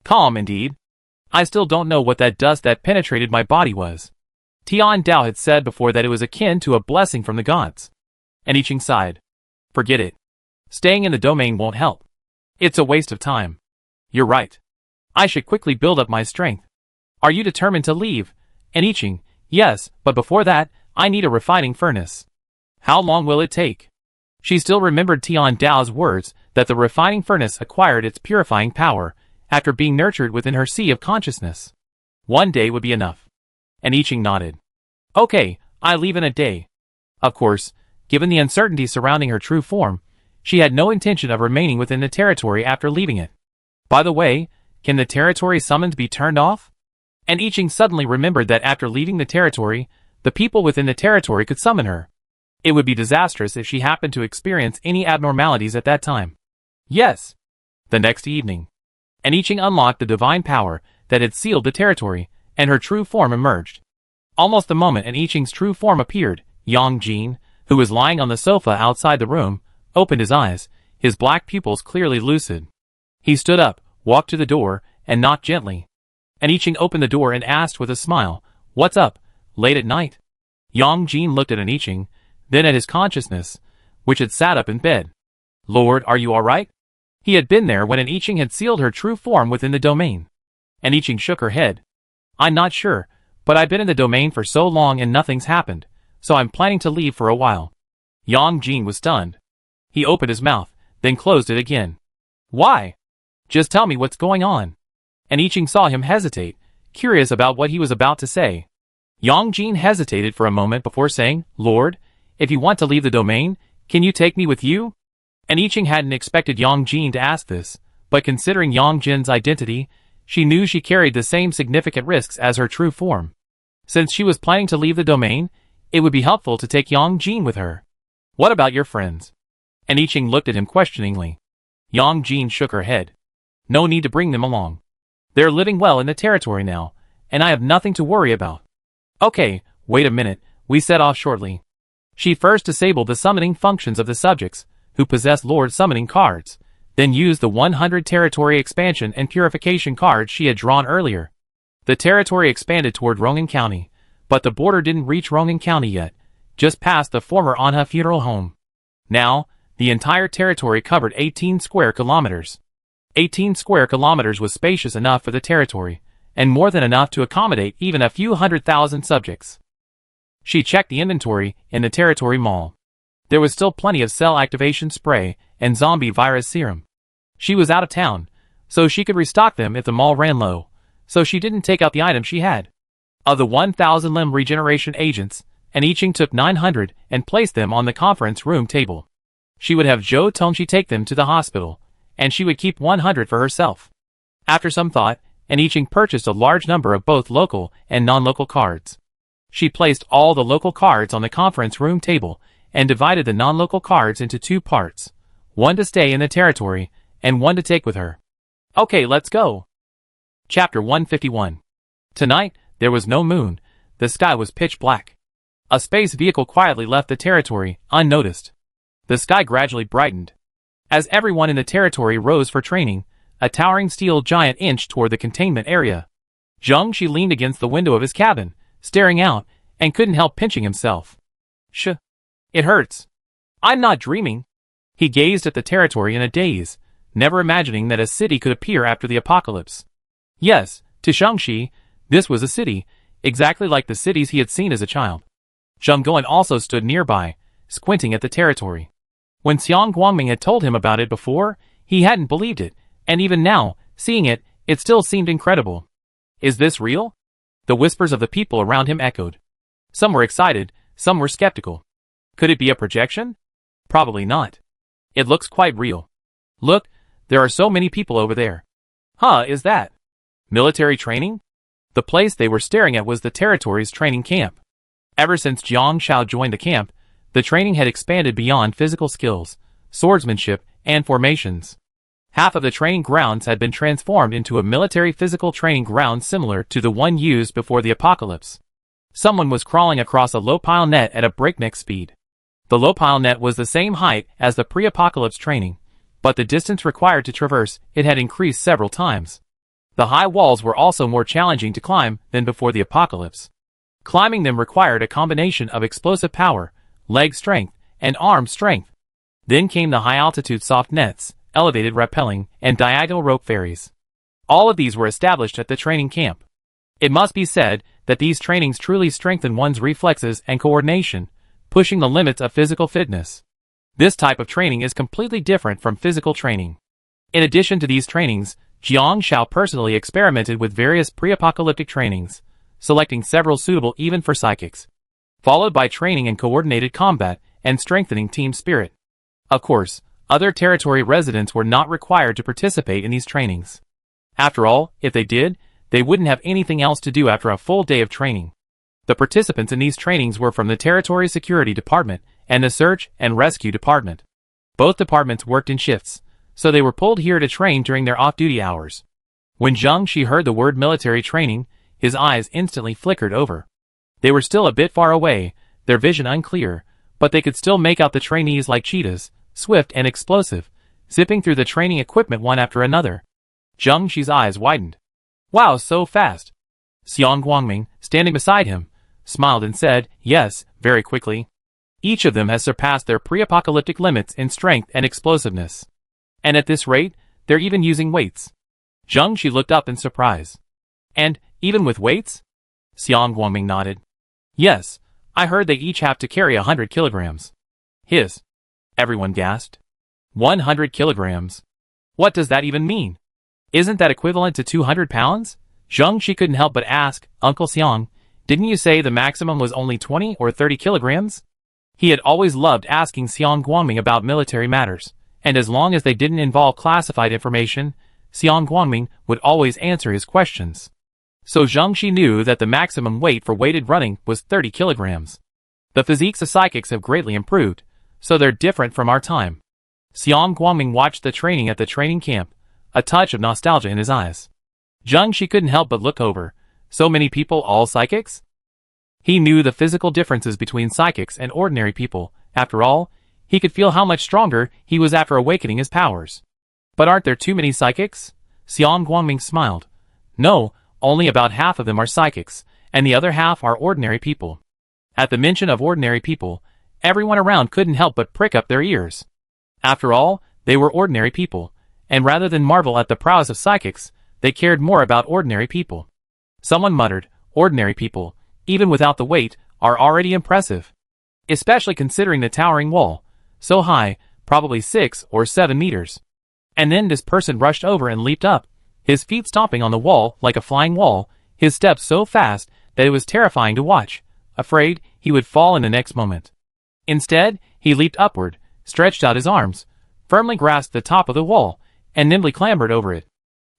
Calm indeed. I still don't know what that dust that penetrated my body was. Tian Dao had said before that it was akin to a blessing from the gods. And I Ching sighed. Forget it. Staying in the domain won't help. It's a waste of time. You're right. I should quickly build up my strength. Are you determined to leave? And I Ching, yes, but before that, I need a refining furnace. How long will it take? She still remembered Tian Dao's words that the refining furnace acquired its purifying power after being nurtured within her sea of consciousness. One day would be enough. And I Ching nodded. Okay, I leave in a day. Of course, given the uncertainty surrounding her true form, she had no intention of remaining within the territory after leaving it. By the way, can the territory summons be turned off? And I Ching suddenly remembered that after leaving the territory, the people within the territory could summon her. It would be disastrous if she happened to experience any abnormalities at that time. Yes. The next evening. And I Ching unlocked the divine power that had sealed the territory, and her true form emerged. Almost the moment I Ching's true form appeared, Yang Jin, who was lying on the sofa outside the room, opened his eyes, his black pupils clearly lucid. He stood up, walked to the door, and knocked gently. And I Ching opened the door and asked with a smile, "What's up, late at night?" Yang Jin looked at I Ching, then at his consciousness, which had sat up in bed. "Lord, are you all right?" He had been there when I Ching had sealed her true form within the domain. And I Ching shook her head. "I'm not sure, but I've been in the domain for so long and nothing's happened, so I'm planning to leave for a while." Yang Jin was stunned. He opened his mouth, then closed it again. "Why? Just tell me what's going on." And I Ching saw him hesitate, curious about what he was about to say. Yang Jin hesitated for a moment before saying, "Lord, if you want to leave the domain, can you take me with you?" And I Ching hadn't expected Yang Jin to ask this, but considering Yang Jin's identity, she knew she carried the same significant risks as her true form. Since she was planning to leave the domain, it would be helpful to take Yang Jin with her. "What about your friends?" And I Ching looked at him questioningly. Yang Jin shook her head. "No need to bring them along. They're living well in the territory now, and I have nothing to worry about." "Okay, wait a minute," we set off shortly. She first disabled the summoning functions of the subjects, who possessed Lord Summoning cards, then used the 100 territory expansion and purification cards she had drawn earlier. The territory expanded toward Rongan County, but the border didn't reach Rongan County yet, just past the former Anha funeral home. Now, the entire territory covered 18 square kilometers. 18 square kilometers was spacious enough for the territory, and more than enough to accommodate even a few 100,000 subjects. She checked the inventory in the territory mall. There was still plenty of cell activation spray and zombie virus serum. She was out of town, so she could restock them if the mall ran low, so she didn't take out the items she had. Of the 1,000 limb regeneration agents, and I Ching took 900 and placed them on the conference room table. She would have Zhou Tongxi take them to the hospital, and she would keep 100 for herself. After some thought, and I Ching purchased a large number of both local and non-local cards. She placed all the local cards on the conference room table and divided the non-local cards into two parts, one to stay in the territory and one to take with her. "Okay, let's go." Chapter 151. Tonight, there was no moon. The sky was pitch black. A space vehicle quietly left the territory, unnoticed. The sky gradually brightened. As everyone in the territory rose for training, a towering steel giant inched toward the containment area. Zheng Shi leaned against the window of his cabin, staring out, and couldn't help pinching himself. It hurts. I'm not dreaming. He gazed at the territory in a daze, never imagining that a city could appear after the apocalypse. Yes, to Shangxi, this was a city, exactly like the cities he had seen as a child. Zheng Guan also stood nearby, squinting at the territory. When Xiang Guangming had told him about it before, he hadn't believed it, and even now, seeing it, it still seemed incredible. Is this real? The whispers of the people around him echoed. Some were excited, some were skeptical. Could it be a projection? Probably not. It looks quite real. Look, there are so many people over there. Is that military training? The place they were staring at was the territory's training camp. Ever since Jiang Shao joined the camp, The training had expanded beyond physical skills, swordsmanship, and formations. Half of the training grounds had been transformed into a military physical training ground similar to the one used before the apocalypse. Someone was crawling across a low-pile net at a breakneck speed. The low-pile net was the same height as the pre-apocalypse training, but the distance required to traverse it had increased several times. The high walls were also more challenging to climb than before the apocalypse. Climbing them required a combination of explosive power, leg strength, and arm strength. Then came the high-altitude soft nets, elevated rappelling, and diagonal rope ferries. All of these were established at the training camp. It must be said that these trainings truly strengthen one's reflexes and coordination, pushing the limits of physical fitness. This type of training is completely different from physical training. In addition to these trainings, Jiang Shao personally experimented with various pre-apocalyptic trainings, selecting several suitable even for psychics, followed by training in coordinated combat and strengthening team spirit. Of course, other territory residents were not required to participate in these trainings. After all, if they did, they wouldn't have anything else to do after a full day of training. The participants in these trainings were from the Territory Security Department and the Search and Rescue Department. Both departments worked in shifts, so they were pulled here to train during their off-duty hours. When Zheng Shi heard the word military training, his eyes instantly flickered over. They were still a bit far away, their vision unclear, but they could still make out the trainees like cheetahs, swift and explosive, zipping through the training equipment one after another. Zheng Shi's eyes widened. Wow, so fast! Xiang Guangming, standing beside him, smiled and said, yes, very quickly. Each of them has surpassed their pre-apocalyptic limits in strength and explosiveness. And at this rate, they're even using weights. Zheng Shi looked up in surprise. And, even with weights? Xiang Guangming nodded. Yes, I heard they each have to carry 100 kilograms. His. Everyone gasped. 100 kilograms. What does that even mean? Isn't that equivalent to 200 pounds? Zheng Shi couldn't help but ask, Uncle Xiang, didn't you say the maximum was only 20 or 30 kilograms? He had always loved asking Xiang Guangming about military matters, and as long as they didn't involve classified information, Xiang Guangming would always answer his questions. So Zheng Shi knew that the maximum weight for weighted running was 30 kilograms. The physiques of psychics have greatly improved, so they're different from our time. Xiang Guangming watched the training at the training camp, a touch of nostalgia in his eyes. Zheng Shi couldn't help but look over. So many people all psychics? He knew the physical differences between psychics and ordinary people. After all, he could feel how much stronger he was after awakening his powers. But aren't there too many psychics? Xiang Guangming smiled. No, only about half of them are psychics, and the other half are ordinary people. At the mention of ordinary people, everyone around couldn't help but prick up their ears. After all, they were ordinary people, and rather than marvel at the prowess of psychics, they cared more about ordinary people. Someone muttered, ordinary people, even without the weight, are already impressive. Especially considering the towering wall, so high, probably 6 or 7 meters. And then this person rushed over and leaped up, his feet stomping on the wall like a flying wall, his steps so fast that it was terrifying to watch, afraid he would fall in the next moment. Instead, he leaped upward, stretched out his arms, firmly grasped the top of the wall, and nimbly clambered over it.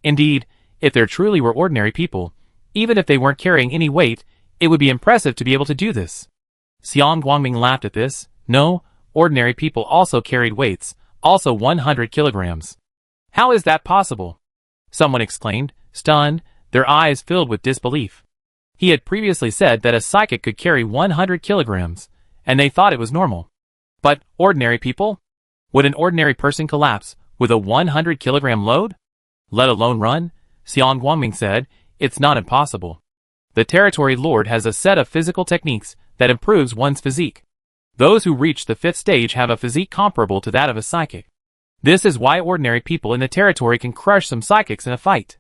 Indeed, if there truly were ordinary people, even if they weren't carrying any weight, it would be impressive to be able to do this. Xiang Guangming laughed at this. No, ordinary people also carried weights, also 100 kilograms. How is that possible? Someone exclaimed, stunned, their eyes filled with disbelief. He had previously said that a psychic could carry 100 kilograms, and they thought it was normal. But ordinary people? Would an ordinary person collapse with a 100 kilogram load? Let alone run? Xiang Guangming said, it's not impossible. The territory lord has a set of physical techniques that improves one's physique. Those who reach the 5th stage have a physique comparable to that of a psychic. This is why ordinary people in the territory can crush some psychics in a fight.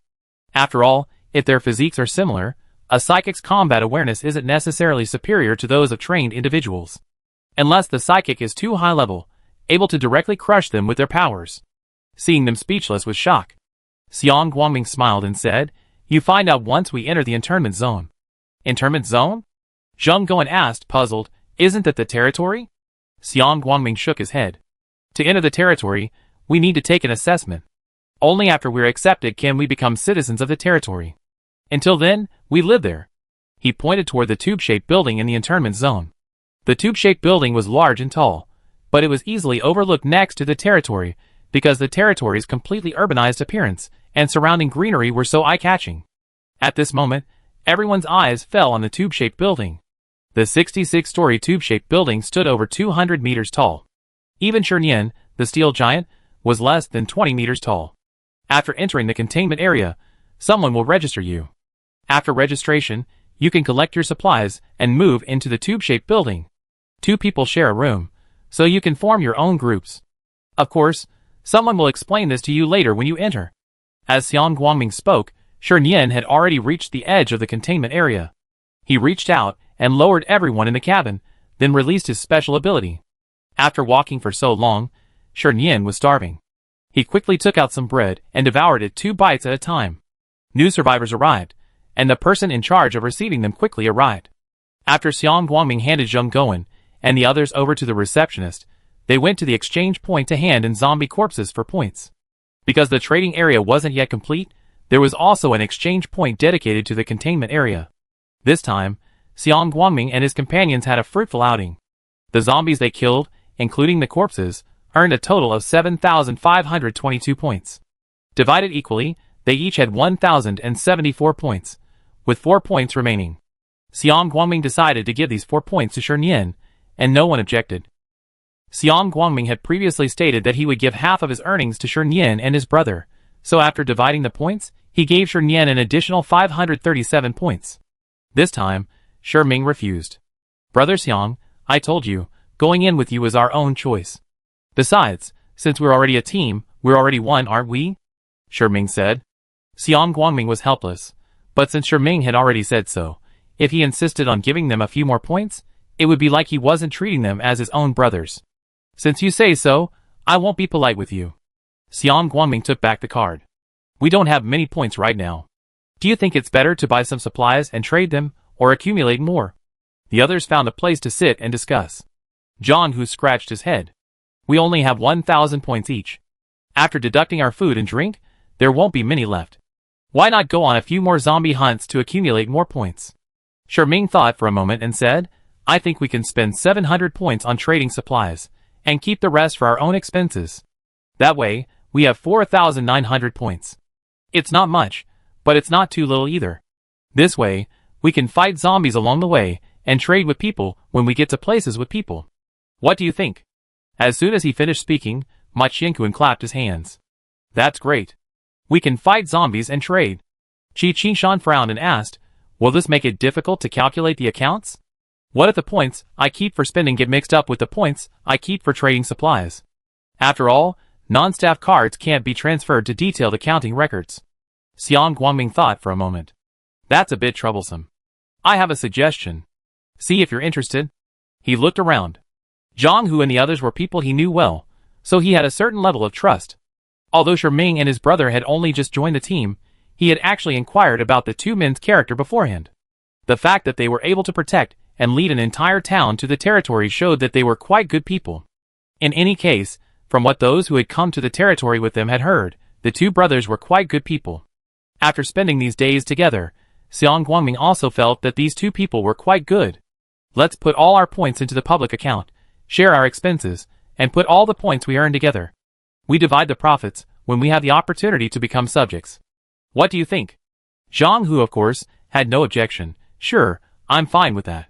After all, if their physiques are similar, a psychic's combat awareness isn't necessarily superior to those of trained individuals. Unless the psychic is too high level, able to directly crush them with their powers. Seeing them speechless with shock, Xiang Guangming smiled and said, you find out once we enter the internment zone. Internment zone? Zheng Guan asked, puzzled, isn't that the territory? Xiang Guangming shook his head. To enter the territory, we need to take an assessment. Only after we're accepted can we become citizens of the territory. Until then, we live there. He pointed toward the tube-shaped building in the internment zone. The tube-shaped building was large and tall, but it was easily overlooked next to the territory because the territory's completely urbanized appearance and surrounding greenery were so eye-catching. At this moment, everyone's eyes fell on the tube-shaped building. The 66-story tube-shaped building stood over 200 meters tall. Even Chernyan, the steel giant, was less than 20 meters tall. After entering the containment area, someone will register you. After registration, you can collect your supplies and move into the tube-shaped building. 2 people share a room, so you can form your own groups. Of course, someone will explain this to you later when you enter. As Xiang Guangming spoke, Chernyan had already reached the edge of the containment area. He reached out and lowered everyone in the cabin, then released his special ability. After walking for so long, Chernyan was starving. He quickly took out some bread and devoured it 2 bites at a time. New survivors arrived, and the person in charge of receiving them quickly arrived. After Xiang Guangming handed Zheng Gowen and the others over to the receptionist, they went to the exchange point to hand in zombie corpses for points. Because the trading area wasn't yet complete, there was also an exchange point dedicated to the containment area. This time, Xiang Guangming and his companions had a fruitful outing. The zombies they killed, including the corpses, earned a total of 7,522 points. Divided equally, they each had 1,074 points, with 4 points remaining. Xiang Guangming decided to give these 4 points to Chernyan, and no one objected. Xiang Guangming had previously stated that he would give half of his earnings to Chernyan and his brother, so after dividing the points, he gave Chernyan an additional 537 points. This time, Ming refused. Brother Xiang, I told you, going in with you is our own choice. Besides, since we're already a team, we're already one, aren't we? Ming said. Xiang Guangming was helpless, but since Ming had already said so, if he insisted on giving them a few more points, it would be like he wasn't treating them as his own brothers. Since you say so, I won't be polite with you. Xiang Guangming took back the card. We don't have many points right now. Do you think it's better to buy some supplies and trade them, or accumulate more? The others found a place to sit and discuss. John Hu scratched his head. We only have 1,000 points each. After deducting our food and drink, there won't be many left. Why not go on a few more zombie hunts to accumulate more points? Ming thought for a moment and said, I think we can spend 700 points on trading supplies, and keep the rest for our own expenses. That way, we have 4,900 points. It's not much, but it's not too little either. This way, we can fight zombies along the way, and trade with people when we get to places with people. What do you think? As soon as he finished speaking, Ma Qianquan clapped his hands. That's great. We can fight zombies and trade. Qi Qingshan frowned and asked, will this make it difficult to calculate the accounts? What if the points I keep for spending get mixed up with the points I keep for trading supplies? After all, non-staff cards can't be transferred to detailed accounting records. Xiang Guangming thought for a moment. That's a bit troublesome. I have a suggestion. See if you're interested. He looked around. Zhang Hu and the others were people he knew well, so he had a certain level of trust. Although Ming and his brother had only just joined the team, he had actually inquired about the 2 men's character beforehand. The fact that they were able to protect and lead an entire town to the territory showed that they were quite good people. In any case, from what those who had come to the territory with them had heard, the 2 brothers were quite good people. After spending these days together, Xiang Guangming also felt that these 2 people were quite good. Let's put all our points into the public account, share our expenses, and put all the points we earn together. We divide the profits when we have the opportunity to become subjects. What do you think? Zhang Hu, of course, had no objection. Sure, I'm fine with that.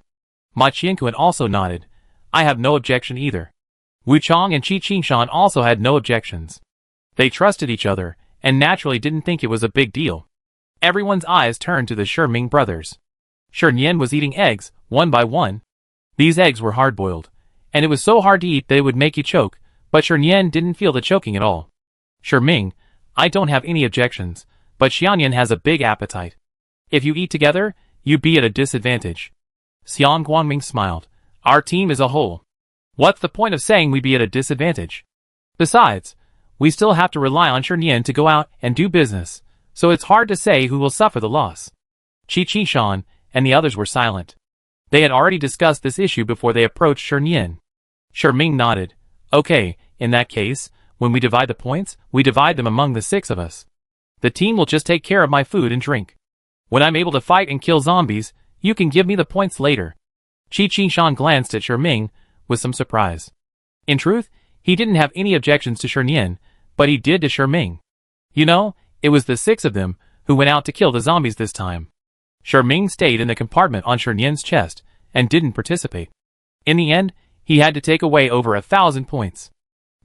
Ma Qianquan also nodded. I have no objection either. Wu Chong and Qi Qingshan also had no objections. They trusted each other, and naturally didn't think it was a big deal. Everyone's eyes turned to the Ming brothers. Chernyan was eating eggs, one by one. These eggs were hard-boiled, and it was so hard to eat that it would make you choke, but Chernyan didn't feel the choking at all. Ming, I don't have any objections, but Xianyan has a big appetite. If you eat together, you'd be at a disadvantage. Xiang Guangming smiled. Our team is a whole. What's the point of saying we'd be at a disadvantage? Besides, we still have to rely on Chernyan to go out and do business, so it's hard to say who will suffer the loss. Qi Qingshan and the others were silent. They had already discussed this issue before they approached Chernyan. Ming nodded. Okay, in that case, when we divide the points, we divide them among the 6 of us. The team will just take care of my food and drink. When I'm able to fight and kill zombies, you can give me the points later. Qi Qishan glanced at Shi Ming with some surprise. In truth, he didn't have any objections to Shi Nian, but he did to Shi Ming. You know, it was the 6 of them who went out to kill the zombies this time. Shi Ming stayed in the compartment on Shi Nian's chest and didn't participate. In the end, he had to take away over 1,000 points.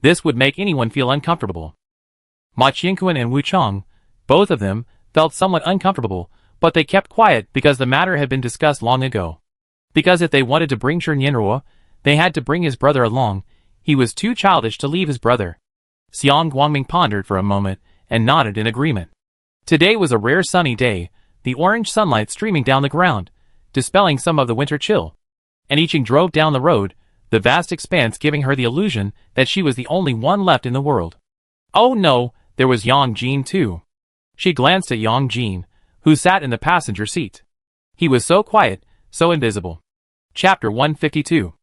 This would make anyone feel uncomfortable. Ma Qingquan and Wu Chong, both of them, felt somewhat uncomfortable, but they kept quiet because the matter had been discussed long ago. Because if they wanted to bring Shi Nianruo, they had to bring his brother along. He was too childish to leave his brother. Xiang Guangming pondered for a moment and nodded in agreement. Today was a rare sunny day, the orange sunlight streaming down the ground, dispelling some of the winter chill. And Yiqing drove down the road, the vast expanse giving her the illusion that she was the only one left in the world. Oh no, there was Yang Jin too. She glanced at Yang Jin, who sat in the passenger seat. He was so quiet, so invisible. Chapter 152.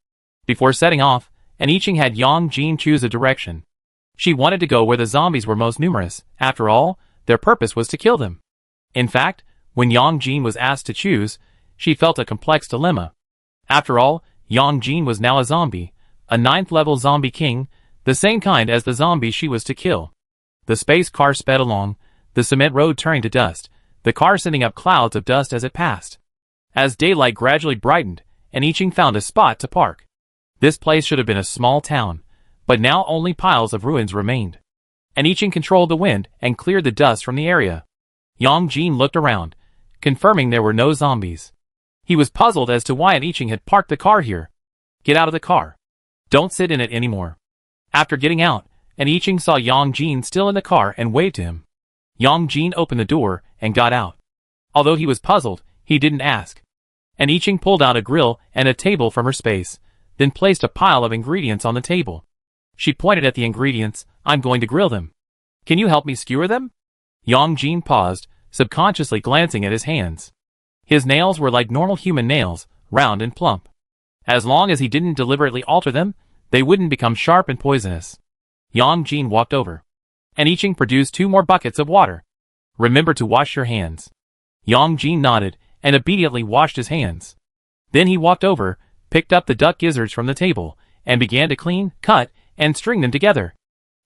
Before setting off, Yiqing had Yang Jin choose a direction. She wanted to go where the zombies were most numerous. After all, their purpose was to kill them. In fact, when Yang Jin was asked to choose, she felt a complex dilemma. After all, Yang Jin was now a zombie, a 9th-level zombie king, the same kind as the zombies she was to kill. The space car sped along, the cement road turning to dust, the car sending up clouds of dust as it passed. As daylight gradually brightened, Yiqing found a spot to park. This place should have been a small town, but now only piles of ruins remained. Yiqing controlled the wind and cleared the dust from the area. Yang Jin looked around, confirming there were no zombies. He was puzzled as to why Yiqing had parked the car here. Get out of the car. Don't sit in it anymore. After getting out, Yiqing saw Yang Jin still in the car and waved to him. Yang Jin opened the door and got out. Although he was puzzled, he didn't ask. Yiqing pulled out a grill and a table from her space, then placed a pile of ingredients on the table. She pointed at the ingredients. I'm going to grill them. Can you help me skewer them? Yang Jin paused, subconsciously glancing at his hands. His nails were like normal human nails, round and plump. As long as he didn't deliberately alter them, they wouldn't become sharp and poisonous. Yang Jin walked over. Yiqing produced 2 more buckets of water. Remember to wash your hands. Yang Jin nodded and obediently washed his hands. Then he walked over, picked up the duck gizzards from the table, and began to clean, cut, and string them together.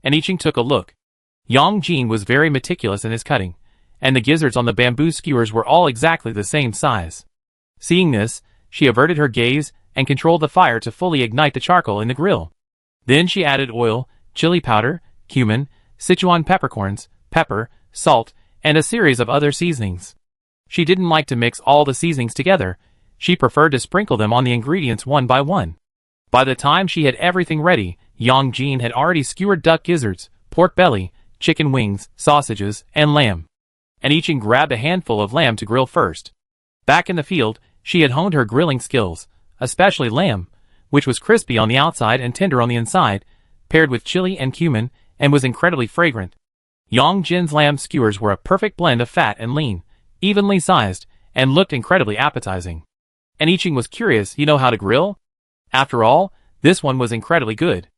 Yiqing took a look. Yang Jin was very meticulous in his cutting, and the gizzards on the bamboo skewers were all exactly the same size. Seeing this, she averted her gaze and controlled the fire to fully ignite the charcoal in the grill. Then she added oil, chili powder, cumin, Sichuan peppercorns, pepper, salt, and a series of other seasonings. She didn't like to mix all the seasonings together. She preferred to sprinkle them on the ingredients one by one. By the time she had everything ready, Yang Jin had already skewered duck gizzards, pork belly, chicken wings, sausages, and lamb. Yiqing grabbed a handful of lamb to grill first. Back in the field, she had honed her grilling skills, especially lamb, which was crispy on the outside and tender on the inside, paired with chili and cumin, and was incredibly fragrant. Yang Jin's lamb skewers were a perfect blend of fat and lean, evenly sized, and looked incredibly appetizing. Yiqing was curious, you know how to grill? After all, this one was incredibly good.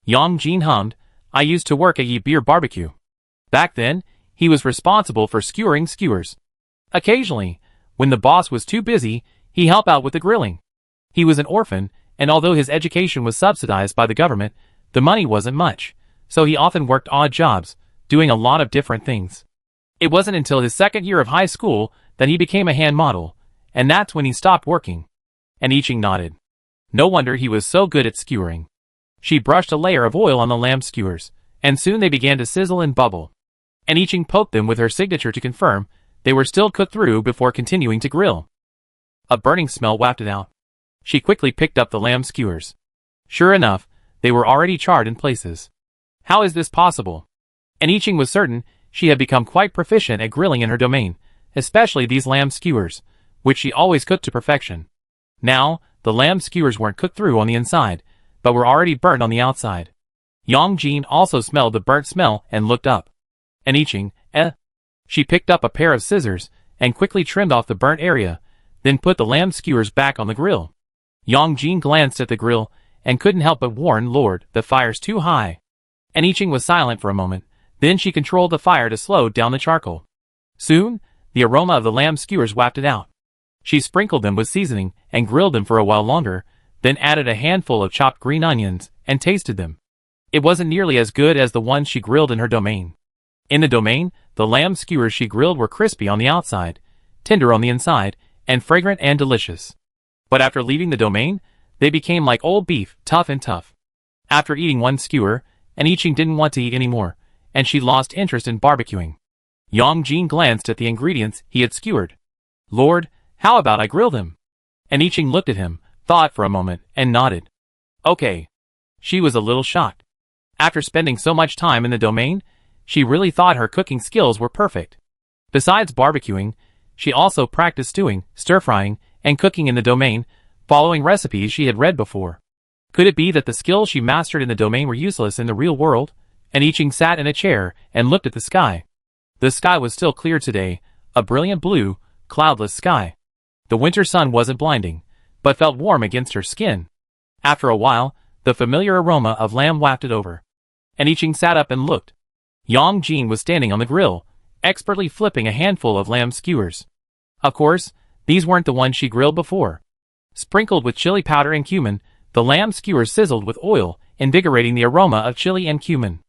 Yang Jin hummed, I used to work at Yi Beer Barbecue. Back then, he was responsible for skewering skewers. Occasionally, when the boss was too busy, he helped out with the grilling. He was an orphan, and although his education was subsidized by the government, the money wasn't much, so he often worked odd jobs, doing a lot of different things. It wasn't until his 2nd year of high school that he became a hand model, and that's when he stopped working. Yiqing nodded. No wonder he was so good at skewering. She brushed a layer of oil on the lamb skewers, and soon they began to sizzle and bubble. Yiqing poked them with her signature to confirm they were still cooked through before continuing to grill. A burning smell wafted out. She quickly picked up the lamb skewers. Sure enough, they were already charred in places. How is this possible? Yiqing was certain she had become quite proficient at grilling in her domain, especially these lamb skewers, which she always cooked to perfection. Now, the lamb skewers weren't cooked through on the inside, but were already burnt on the outside. Yang Jin also smelled the burnt smell and looked up. Yiqing, She picked up a pair of scissors and quickly trimmed off the burnt area, then put the lamb skewers back on the grill. Yang Jin glanced at the grill and couldn't help but warn, Lord, the fire's too high. Yiqing was silent for a moment, then she controlled the fire to slow down the charcoal. Soon, the aroma of the lamb skewers wafted out. She sprinkled them with seasoning and grilled them for a while longer, then added a handful of chopped green onions and tasted them. It wasn't nearly as good as the ones she grilled in her domain. In the domain, the lamb skewers she grilled were crispy on the outside, tender on the inside, and fragrant and delicious. But after leaving the domain, they became like old beef, tough and tough. After eating one skewer, Aniching didn't want to eat any more, and she lost interest in barbecuing. Yang Jin glanced at the ingredients he had skewered. Lord, how about I grill them? Aniching looked at him, thought for a moment, and nodded. Okay. She was a little shocked. After spending so much time in the domain, she really thought her cooking skills were perfect. Besides barbecuing, she also practiced stewing, stir-frying, and cooking in the domain, following recipes she had read before. Could it be that the skills she mastered in the domain were useless in the real world? Aniching sat in a chair and looked at the sky. The sky was still clear today, a brilliant blue, cloudless sky. The winter sun wasn't blinding, but felt warm against her skin. After a while, the familiar aroma of lamb wafted over. Aniching sat up and looked. Yang Jin was standing on the grill, expertly flipping a handful of lamb skewers. Of course, these weren't the ones she grilled before. Sprinkled with chili powder and cumin, the lamb skewers sizzled with oil, invigorating the aroma of chili and cumin.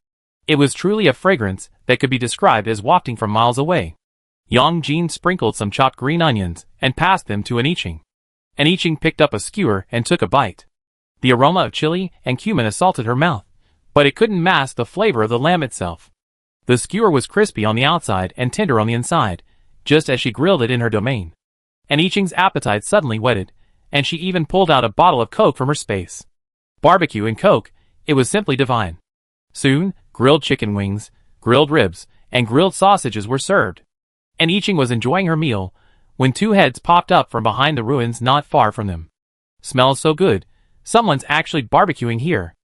It was truly a fragrance that could be described as wafting from miles away. Yang Jin sprinkled some chopped green onions and passed them to Aniching. Aniching picked up a skewer and took a bite. The aroma of chili and cumin assaulted her mouth, but it couldn't mask the flavor of the lamb itself. The skewer was crispy on the outside and tender on the inside, just as she grilled it in her domain. Aniching's appetite suddenly whetted, and she even pulled out a bottle of Coke from her space. Barbecue and Coke, it was simply divine. Soon, grilled chicken wings, grilled ribs, and grilled sausages were served. Aniching was enjoying her meal when two heads popped up from behind the ruins not far from them. Smells so good, someone's actually barbecuing here.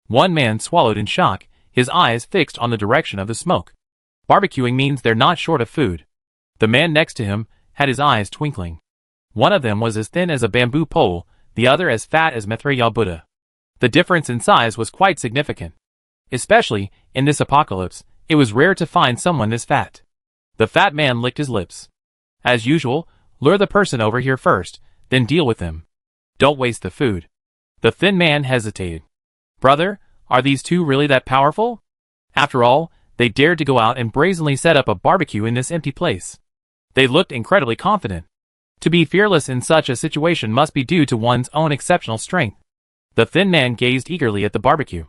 One man swallowed in shock, his eyes fixed on the direction of the smoke. Barbecuing means they're not short of food. The man next to him had his eyes twinkling. One of them was as thin as a bamboo pole, the other as fat as Mithril Buddha. The difference in size was quite significant. Especially, in this apocalypse, it was rare to find someone this fat. The fat man licked his lips. As usual, lure the person over here first, then deal with them. Don't waste the food. The thin man hesitated. Brother, are these two really that powerful? After all, they dared to go out and brazenly set up a barbecue in this empty place. They looked incredibly confident. To be fearless in such a situation must be due to one's own exceptional strength. The thin man gazed eagerly at the barbecue.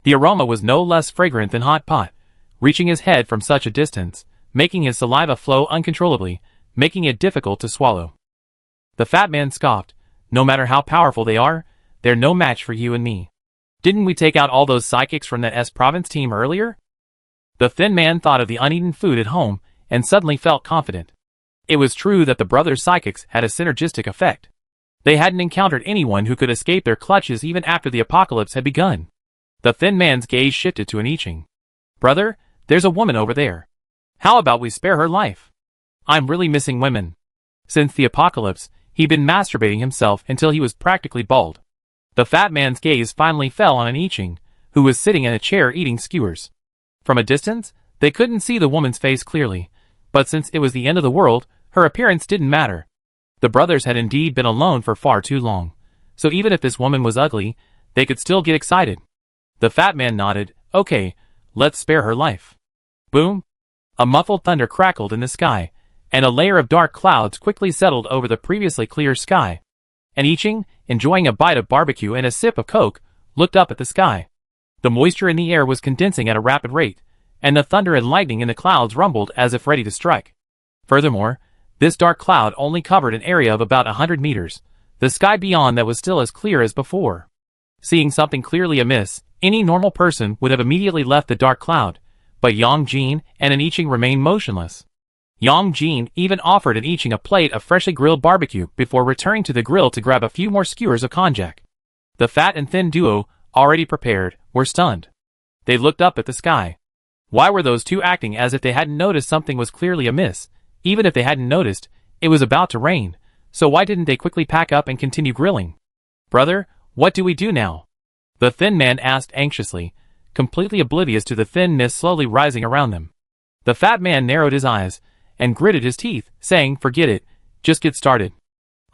The aroma was no less fragrant than hot pot, reaching his head from such a distance, making his saliva flow uncontrollably, making it difficult to swallow. The fat man scoffed. No matter how powerful they are, they're no match for you and me. Didn't we take out all those psychics from that S-Province team earlier? The thin man thought of the uneaten food at home, and suddenly felt confident. It was true that the brothers' psychics had a synergistic effect. They hadn't encountered anyone who could escape their clutches even after the apocalypse had begun. The thin man's gaze shifted to Aniching. Brother, there's a woman over there. How about we spare her life? I'm really missing women. Since the apocalypse, he'd been masturbating himself until he was practically bald. The fat man's gaze finally fell on Aniching, who was sitting in a chair eating skewers. From a distance, they couldn't see the woman's face clearly, but since it was the end of the world, her appearance didn't matter. The brothers had indeed been alone for far too long, so even if this woman was ugly, they could still get excited. The fat man nodded. Okay, let's spare her life. Boom! A muffled thunder crackled in the sky, and a layer of dark clouds quickly settled over the previously clear sky. Aniching, enjoying a bite of barbecue and a sip of Coke, looked up at the sky. The moisture in the air was condensing at a rapid rate, and the thunder and lightning in the clouds rumbled as if ready to strike. Furthermore, this dark cloud only covered an area of about 100 meters, the sky beyond that was still as clear as before. Seeing something clearly amiss, any normal person would have immediately left the dark cloud, but Yang Jin and Aniching remained motionless. Yang Jin even offered Aniching a plate of freshly grilled barbecue before returning to the grill to grab a few more skewers of konjac. The fat and thin duo, already prepared, were stunned. They looked up at the sky. Why were those two acting as if they hadn't noticed something was clearly amiss? Even if they hadn't noticed, it was about to rain, so why didn't they quickly pack up and continue grilling? Brother, what do we do now? The thin man asked anxiously, completely oblivious to the thin mist slowly rising around them. The fat man narrowed his eyes and gritted his teeth, saying, forget it, just get started.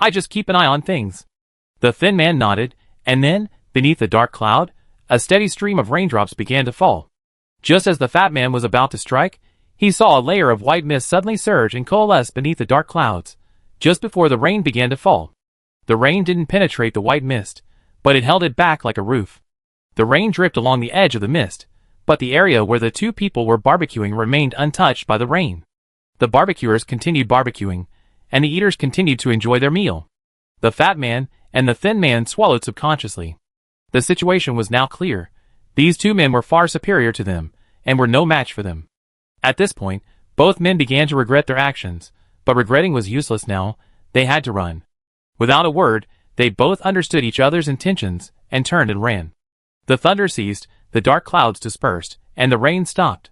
I just keep an eye on things." The thin man nodded, and then, beneath the dark cloud, a steady stream of raindrops began to fall. Just as the fat man was about to strike, he saw a layer of white mist suddenly surge and coalesce beneath the dark clouds, just before the rain began to fall. The rain didn't penetrate the white mist, but it held it back like a roof. The rain dripped along the edge of the mist, but the area where the two people were barbecuing remained untouched by the rain. The barbecuers continued barbecuing, and the eaters continued to enjoy their meal. The fat man and the thin man swallowed subconsciously. The situation was now clear. These two men were far superior to them, and were no match for them. At this point, both men began to regret their actions, but regretting was useless now. They had to run. Without a word, they both understood each other's intentions, and turned and ran. The thunder ceased, the dark clouds dispersed, and the rain stopped.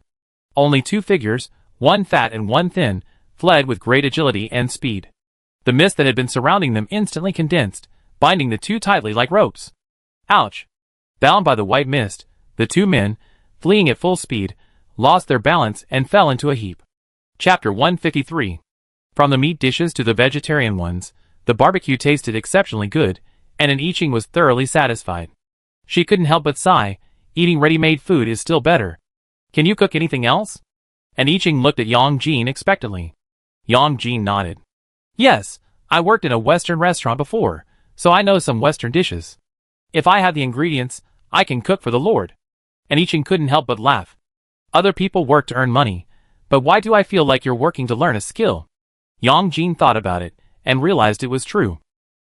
Only two figures, one fat and one thin, fled with great agility and speed. The mist that had been surrounding them instantly condensed, binding the two tightly like ropes. Ouch! Bound by the white mist, the two men, fleeing at full speed, lost their balance and fell into a heap. Chapter 153. From the meat dishes to the vegetarian ones, the barbecue tasted exceptionally good, and An-Iching was thoroughly satisfied. She couldn't help but sigh. Eating ready-made food is still better. Can you cook anything else? An-Iching looked at Yang Jin expectantly. Yang Jin nodded. Yes, I worked in a Western restaurant before, so I know some Western dishes. If I have the ingredients, I can cook for the Lord. An-Iching couldn't help but laugh. Other people work to earn money, but why do I feel like you're working to learn a skill? Yang Jin thought about it, and realized it was true.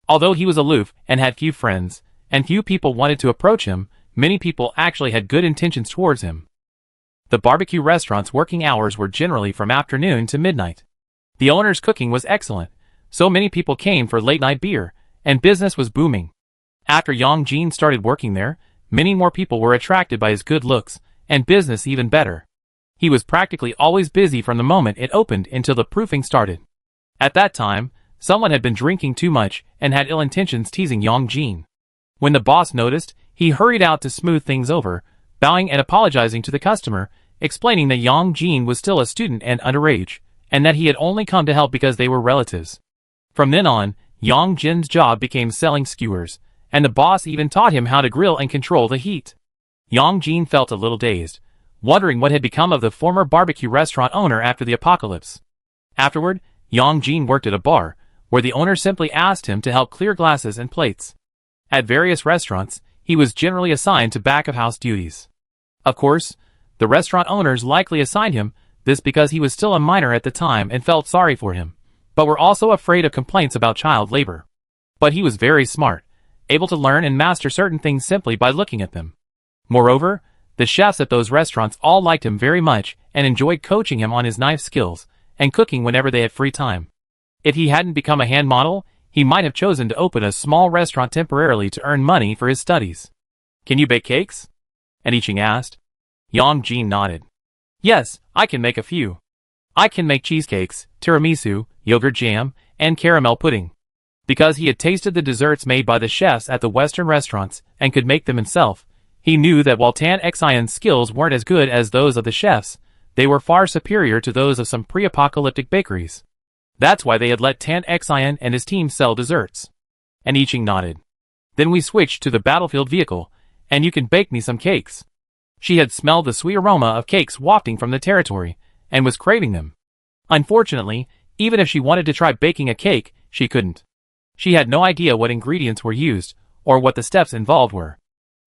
Although he was aloof and had few friends, and few people wanted to approach him, many people actually had good intentions towards him. The barbecue restaurant's working hours were generally from afternoon to midnight. The owner's cooking was excellent, so many people came for late-night beer, and business was booming. After Yang Jin started working there, many more people were attracted by his good looks, and business even better. He was practically always busy from the moment it opened until the proofing started. At that time, someone had been drinking too much and had ill intentions teasing Yang Jin. When the boss noticed, he hurried out to smooth things over, bowing and apologizing to the customer, explaining that Yang Jin was still a student and underage, and that he had only come to help because they were relatives. From then on, Yang Jin's job became selling skewers, and the boss even taught him how to grill and control the heat. Yang Jin felt a little dazed, wondering what had become of the former barbecue restaurant owner after the apocalypse. Afterward, Yang Jin worked at a bar, where the owner simply asked him to help clear glasses and plates. At various restaurants, he was generally assigned to back-of-house duties. Of course, the restaurant owners likely assigned him this because he was still a minor at the time and felt sorry for him, but were also afraid of complaints about child labor. But he was very smart, able to learn and master certain things simply by looking at them. Moreover, the chefs at those restaurants all liked him very much and enjoyed coaching him on his knife skills and cooking whenever they had free time. If he hadn't become a hand model, he might have chosen to open a small restaurant temporarily to earn money for his studies. Can you bake cakes? An-Iching asked. Yang Jin nodded. Yes, I can make a few. I can make cheesecakes, tiramisu, yogurt jam, and caramel pudding. Because he had tasted the desserts made by the chefs at the Western restaurants and could make them himself, he knew that while An-Ixion's skills weren't as good as those of the chefs, they were far superior to those of some pre-apocalyptic bakeries. That's why they had let An-Ixion and his team sell desserts. An-Iching nodded. Then we switched to the battlefield vehicle, and you can bake me some cakes. She had smelled the sweet aroma of cakes wafting from the territory, and was craving them. Unfortunately, even if she wanted to try baking a cake, she couldn't. She had no idea what ingredients were used, or what the steps involved were.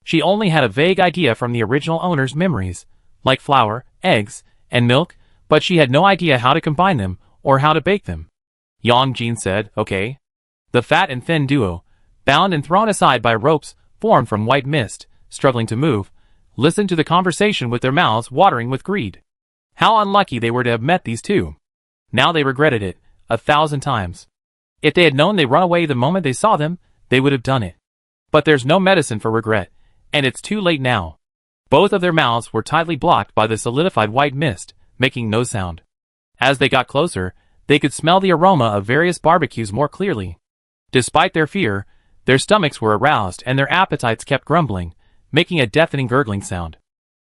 She only had a vague idea from the original owner's memories, like flour, eggs, and milk, but she had no idea how to combine them, or how to bake them. Yang Jin said, okay. The fat and thin duo, bound and thrown aside by ropes formed from white mist, struggling to move, listened to the conversation with their mouths watering with greed. How unlucky they were to have met these two. Now they regretted it, 1,000 times. If they had known they'd run away the moment they saw them, they would have done it. But there's no medicine for regret, and it's too late now. Both of their mouths were tightly blocked by the solidified white mist, making no sound. As they got closer, they could smell the aroma of various barbecues more clearly. Despite their fear, their stomachs were aroused and their appetites kept grumbling, making a deafening gurgling sound.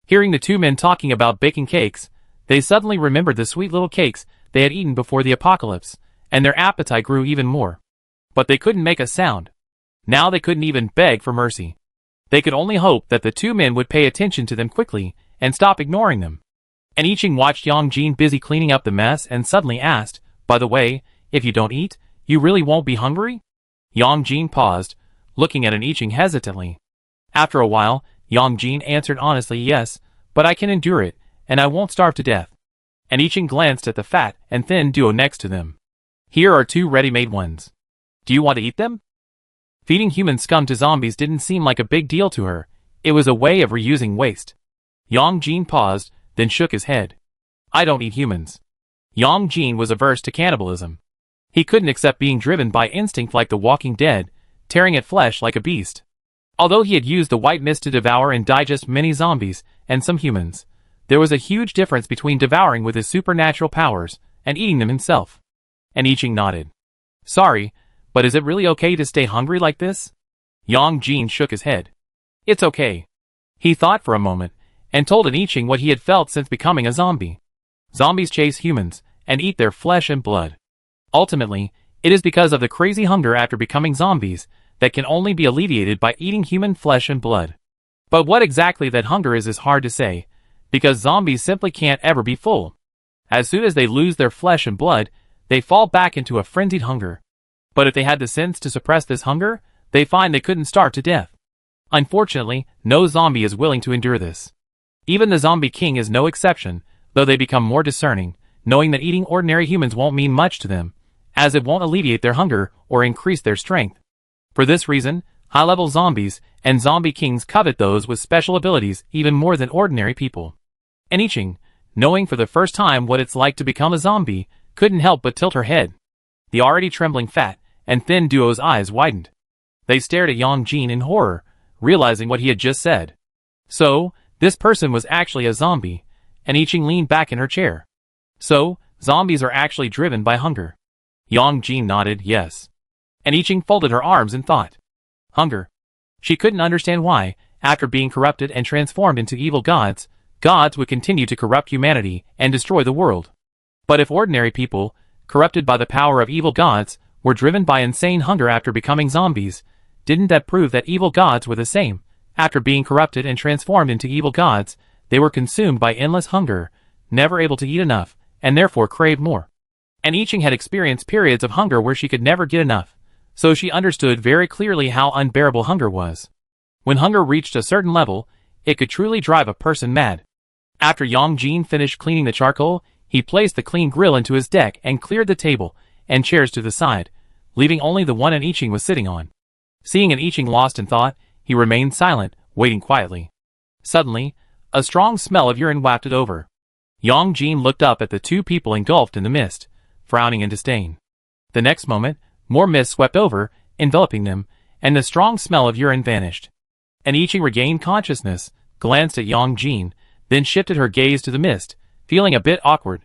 Hearing the two men talking about baking cakes, they suddenly remembered the sweet little cakes they had eaten before the apocalypse, and their appetite grew even more. But they couldn't make a sound. Now they couldn't even beg for mercy. They could only hope that the two men would pay attention to them quickly and stop ignoring them. And Iching watched Yang Jin busy cleaning up the mess and suddenly asked, "By the way, if you don't eat, you really won't be hungry?" Yang Jin paused, looking at an Iching hesitantly. After a while, Yang Jin answered honestly, "Yes, but I can endure it, and I won't starve to death." And Iching glanced at the fat and thin duo next to them. "Here are 2 ready-made ones. Do you want to eat them?" Feeding human scum to zombies didn't seem like a big deal to her. It was a way of reusing waste. Yang Jin paused, then shook his head. "I don't eat humans." Yang Jin was averse to cannibalism. He couldn't accept being driven by instinct like the Walking Dead, tearing at flesh like a beast. Although he had used the white mist to devour and digest many zombies and some humans, there was a huge difference between devouring with his supernatural powers and eating them himself. And Iching nodded. "Sorry, but is it really okay to stay hungry like this?" Yang Jin shook his head. "It's okay." He thought for a moment, and told an Iching what he had felt since becoming a zombie. Zombies chase humans, and eat their flesh and blood. Ultimately, it is because of the crazy hunger after becoming zombies that can only be alleviated by eating human flesh and blood. But what exactly that hunger is hard to say, because zombies simply can't ever be full. As soon as they lose their flesh and blood, they fall back into a frenzied hunger. But if they had the sense to suppress this hunger, they find they couldn't starve to death. Unfortunately, no zombie is willing to endure this. Even the zombie king is no exception, though they become more discerning, knowing that eating ordinary humans won't mean much to them, as it won't alleviate their hunger or increase their strength. For this reason, high-level zombies and zombie kings covet those with special abilities even more than ordinary people. And Iching, knowing for the first time what it's like to become a zombie, couldn't help but tilt her head. The already trembling fat and thin duo's eyes widened. They stared at Yang Jin in horror, realizing what he had just said. So, this person was actually a zombie, and Iching leaned back in her chair. "So, zombies are actually driven by hunger." Yang Jin nodded, "Yes." And Iching folded her arms in thought. Hunger. She couldn't understand why, after being corrupted and transformed into evil gods, gods would continue to corrupt humanity and destroy the world. But if ordinary people, corrupted by the power of evil gods, were driven by insane hunger after becoming zombies, didn't that prove that evil gods were the same? After being corrupted and transformed into evil gods, they were consumed by endless hunger, never able to eat enough, and therefore craved more. And Iching had experienced periods of hunger where she could never get enough, so she understood very clearly how unbearable hunger was. When hunger reached a certain level, it could truly drive a person mad. After Yang Jin finished cleaning the charcoal, he placed the clean grill into his deck and cleared the table and chairs to the side, leaving only the one an Iching was sitting on. Seeing an Iching lost in thought, he remained silent, waiting quietly. Suddenly, a strong smell of urine wafted over. Yang Jin looked up at the two people engulfed in the mist, frowning in disdain. The next moment, more mist swept over, enveloping them, and the strong smell of urine vanished. And Iching regained consciousness, glanced at Yang Jin, then shifted her gaze to the mist, feeling a bit awkward.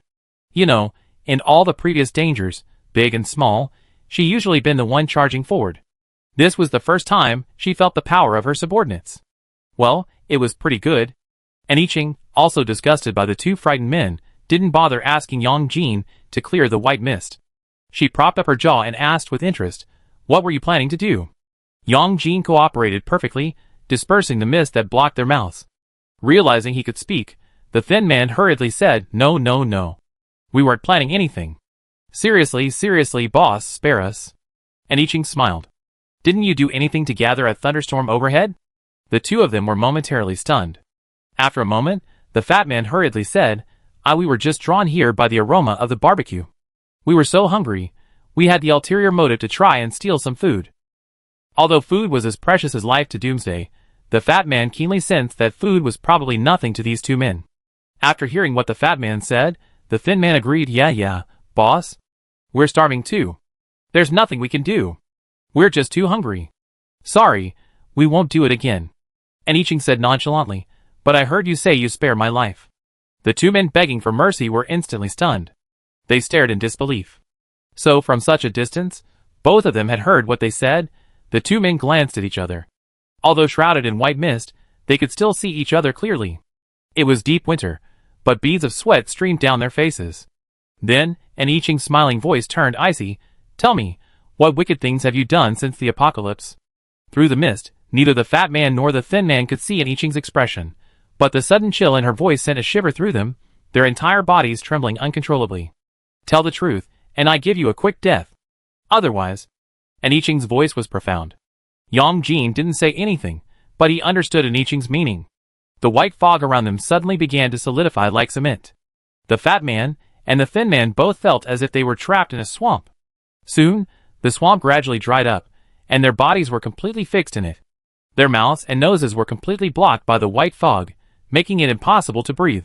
You know, in all the previous dangers, big and small, she usually been the one charging forward. This was the first time she felt the power of her subordinates. Well, it was pretty good. And Iching, also disgusted by the two frightened men, didn't bother asking Yang Jin to clear the white mist. She propped up her jaw and asked with interest, "What were you planning to do?" Yang Jin cooperated perfectly, dispersing the mist that blocked their mouths. Realizing he could speak, the thin man hurriedly said, "No, no, no. We weren't planning anything. Seriously, seriously, boss, spare us." And Iching smiled. "Didn't you do anything to gather a thunderstorm overhead?" The two of them were momentarily stunned. After a moment, the fat man hurriedly said, We were just drawn here by the aroma of the barbecue. We were so hungry, we had the ulterior motive to try and steal some food." Although food was as precious as life to Doomsday, the fat man keenly sensed that food was probably nothing to these two men. After hearing what the fat man said, the thin man agreed, Yeah, boss. We're starving too. There's nothing we can do. We're just too hungry. Sorry, we won't do it again." And Iching said nonchalantly, "But I heard you say you spare my life." The two men begging for mercy were instantly stunned. They stared in disbelief. So from such a distance, both of them had heard what they said. The two men glanced at each other. Although shrouded in white mist, they could still see each other clearly. It was deep winter, but beads of sweat streamed down their faces. Then, an Iching smiling voice turned icy. "Tell me, What wicked things have you done since the apocalypse? Through the mist, neither the fat man nor the thin man could see I Ching's expression, but the sudden chill in her voice sent a shiver through them, their entire bodies trembling uncontrollably. Tell the truth, and I give you a quick death. Otherwise. I Ching's voice was profound. Yang Jin didn't say anything, but he understood I Ching's meaning. The white fog around them suddenly began to solidify like cement. The fat man and the thin man both felt as if they were trapped in a swamp. Soon, the swamp gradually dried up, and their bodies were completely fixed in it. Their mouths and noses were completely blocked by the white fog, making it impossible to breathe.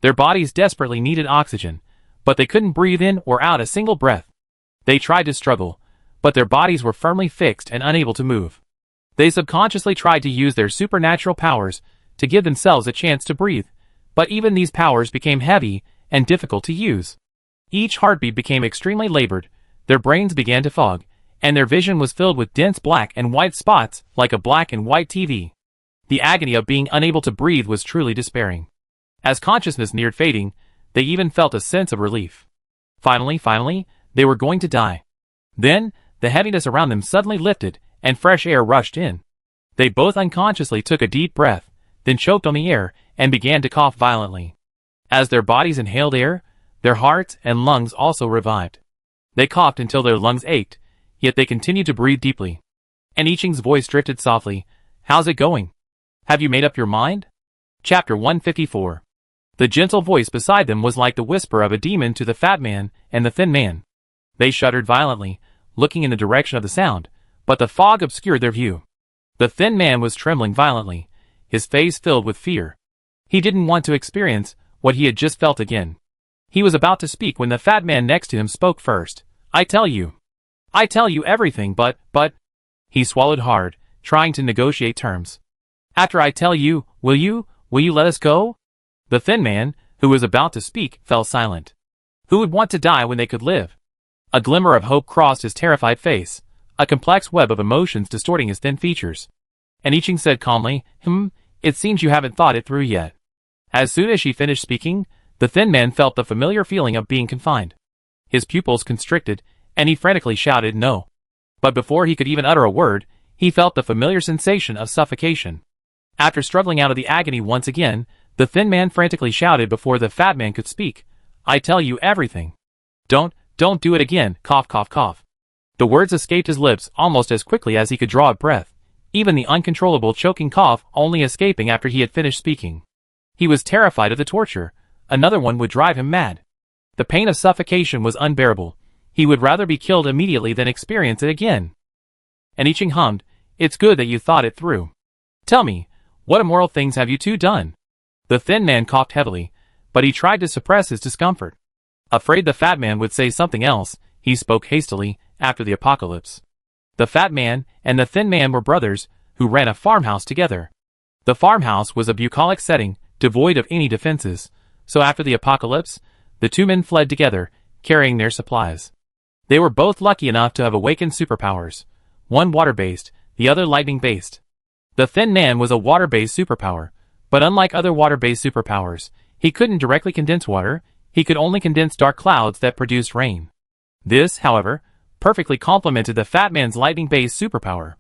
Their bodies desperately needed oxygen, but they couldn't breathe in or out a single breath. They tried to struggle, but their bodies were firmly fixed and unable to move. They subconsciously tried to use their supernatural powers to give themselves a chance to breathe, but even these powers became heavy and difficult to use. Each heartbeat became extremely labored, their brains began to fog, and their vision was filled with dense black and white spots like a black and white TV. The agony of being unable to breathe was truly despairing. As consciousness neared fading, they even felt a sense of relief. Finally, they were going to die. Then, the heaviness around them suddenly lifted, and fresh air rushed in. They both unconsciously took a deep breath, then choked on the air, and began to cough violently. As their bodies inhaled air, their hearts and lungs also revived. They coughed until their lungs ached, yet they continued to breathe deeply. And I Ching's voice drifted softly. How's it going? Have you made up your mind? Chapter 154. The gentle voice beside them was like the whisper of a demon to the fat man and the thin man. They shuddered violently, looking in the direction of the sound, but the fog obscured their view. The thin man was trembling violently, his face filled with fear. He didn't want to experience what he had just felt again. He was about to speak when the fat man next to him spoke first. I tell you everything, but... He swallowed hard, trying to negotiate terms. After I tell you, will you let us go? The thin man, who was about to speak, fell silent. Who would want to die when they could live? A glimmer of hope crossed his terrified face, a complex web of emotions distorting his thin features. And I Ching said calmly, it seems you haven't thought it through yet. As soon as she finished speaking, the thin man felt the familiar feeling of being confined. His pupils constricted, and he frantically shouted no. But before he could even utter a word, he felt the familiar sensation of suffocation. After struggling out of the agony once again, the thin man frantically shouted before the fat man could speak. I tell you everything. Don't do it again, cough cough cough. The words escaped his lips almost as quickly as he could draw a breath, even the uncontrollable choking cough only escaping after he had finished speaking. He was terrified of the torture. Another one would drive him mad. The pain of suffocation was unbearable. He would rather be killed immediately than experience it again. And I Ching hummed, it's good that you thought it through. Tell me, what immoral things have you two done? The thin man coughed heavily, but he tried to suppress his discomfort. Afraid the fat man would say something else, he spoke hastily, after the apocalypse. The fat man and the thin man were brothers, who ran a farmhouse together. The farmhouse was a bucolic setting, devoid of any defenses, so after the apocalypse, the two men fled together, carrying their supplies. They were both lucky enough to have awakened superpowers, one water-based, the other lightning-based. The thin man was a water-based superpower, but unlike other water-based superpowers, he couldn't directly condense water, he could only condense dark clouds that produced rain. This, however, perfectly complemented the fat man's lightning-based superpower.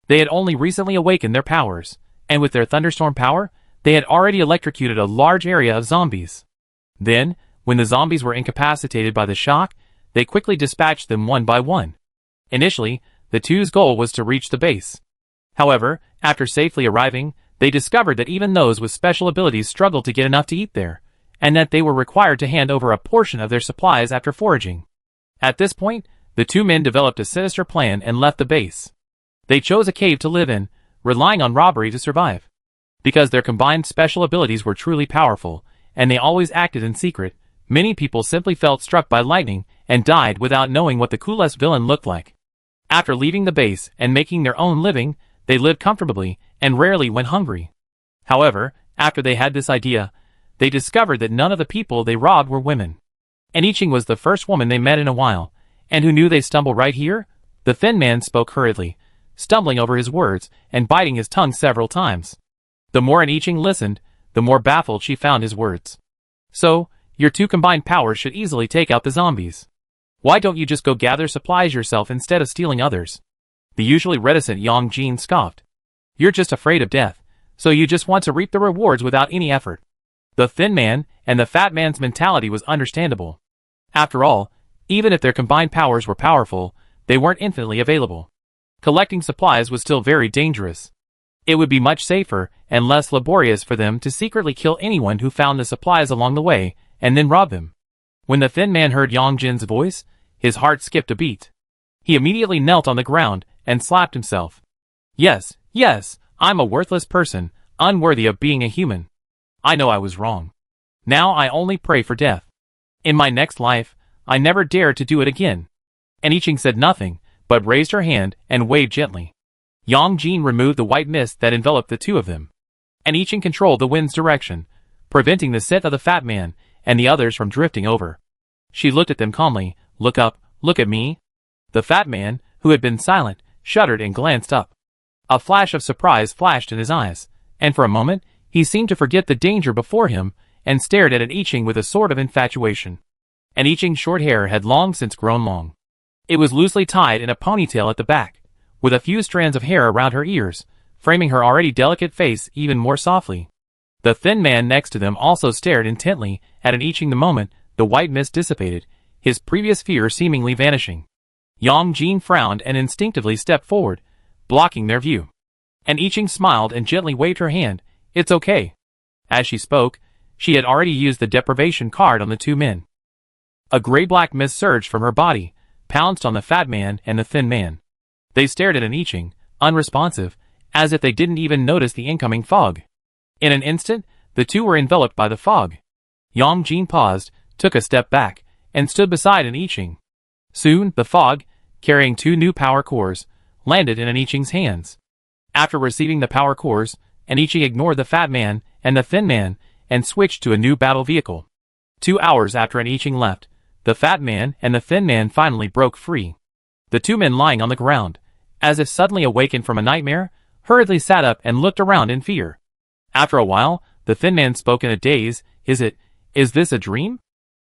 They had only recently awakened their powers, and with their thunderstorm power, they had already electrocuted a large area of zombies. Then, when the zombies were incapacitated by the shock, they quickly dispatched them one by one. Initially, the two's goal was to reach the base. However, after safely arriving, they discovered that even those with special abilities struggled to get enough to eat there, and that they were required to hand over a portion of their supplies after foraging. At this point, the two men developed a sinister plan and left the base. They chose a cave to live in, relying on robbery to survive. Because their combined special abilities were truly powerful, and they always acted in secret, many people simply felt struck by lightning and died without knowing what the coolest villain looked like. After leaving the base and making their own living, they lived comfortably and rarely went hungry. However, after they had this idea, they discovered that none of the people they robbed were women. And I Ching was the first woman they met in a while, and who knew they stumbled right here? The thin man spoke hurriedly, stumbling over his words and biting his tongue several times. The more I Ching listened, the more baffled she found his words. So, your two combined powers should easily take out the zombies. Why don't you just go gather supplies yourself instead of stealing others? The usually reticent Yang Jin scoffed. You're just afraid of death, so you just want to reap the rewards without any effort. The thin man and the fat man's mentality was understandable. After all, even if their combined powers were powerful, they weren't infinitely available. Collecting supplies was still very dangerous. It would be much safer and less laborious for them to secretly kill anyone who found the supplies along the way and then rob them. When the thin man heard Yang Jin's voice, his heart skipped a beat. He immediately knelt on the ground and slapped himself. Yes, I'm a worthless person, unworthy of being a human. I know I was wrong. Now I only pray for death. In my next life, I never dare to do it again. And Iching said nothing, but raised her hand and waved gently. Yang Jin removed the white mist that enveloped the two of them. And Iching controlled the wind's direction, preventing the scent of the fat man and the others from drifting over. She looked at them calmly. Look up, look at me. The fat man, who had been silent, shuddered and glanced up. A flash of surprise flashed in his eyes, and for a moment, he seemed to forget the danger before him and stared at an Iching with a sort of infatuation. An Iching's short hair had long since grown long. It was loosely tied in a ponytail at the back, with a few strands of hair around her ears, framing her already delicate face even more softly. The thin man next to them also stared intently at an Iching the moment the white mist dissipated, his previous fear seemingly vanishing. Yang Jin frowned and instinctively stepped forward, blocking their view. And Iching smiled and gently waved her hand. It's okay. As she spoke, she had already used the deprivation card on the two men. A gray-black mist surged from her body, pounced on the fat man and the thin man. They stared at an Iching, unresponsive, as if they didn't even notice the incoming fog. In an instant, the two were enveloped by the fog. Yang Jin paused, took a step back, and stood beside an Iching. Soon, the fog, carrying two new power cores, landed in an Iching's hands. After receiving the power cores, an Iching ignored the fat man and the thin man and switched to a new battle vehicle. 2 hours after an Iching left, the fat man and the thin man finally broke free. The two men lying on the ground, as if suddenly awakened from a nightmare, hurriedly sat up and looked around in fear. After a while, the thin man spoke in a daze. Is this a dream?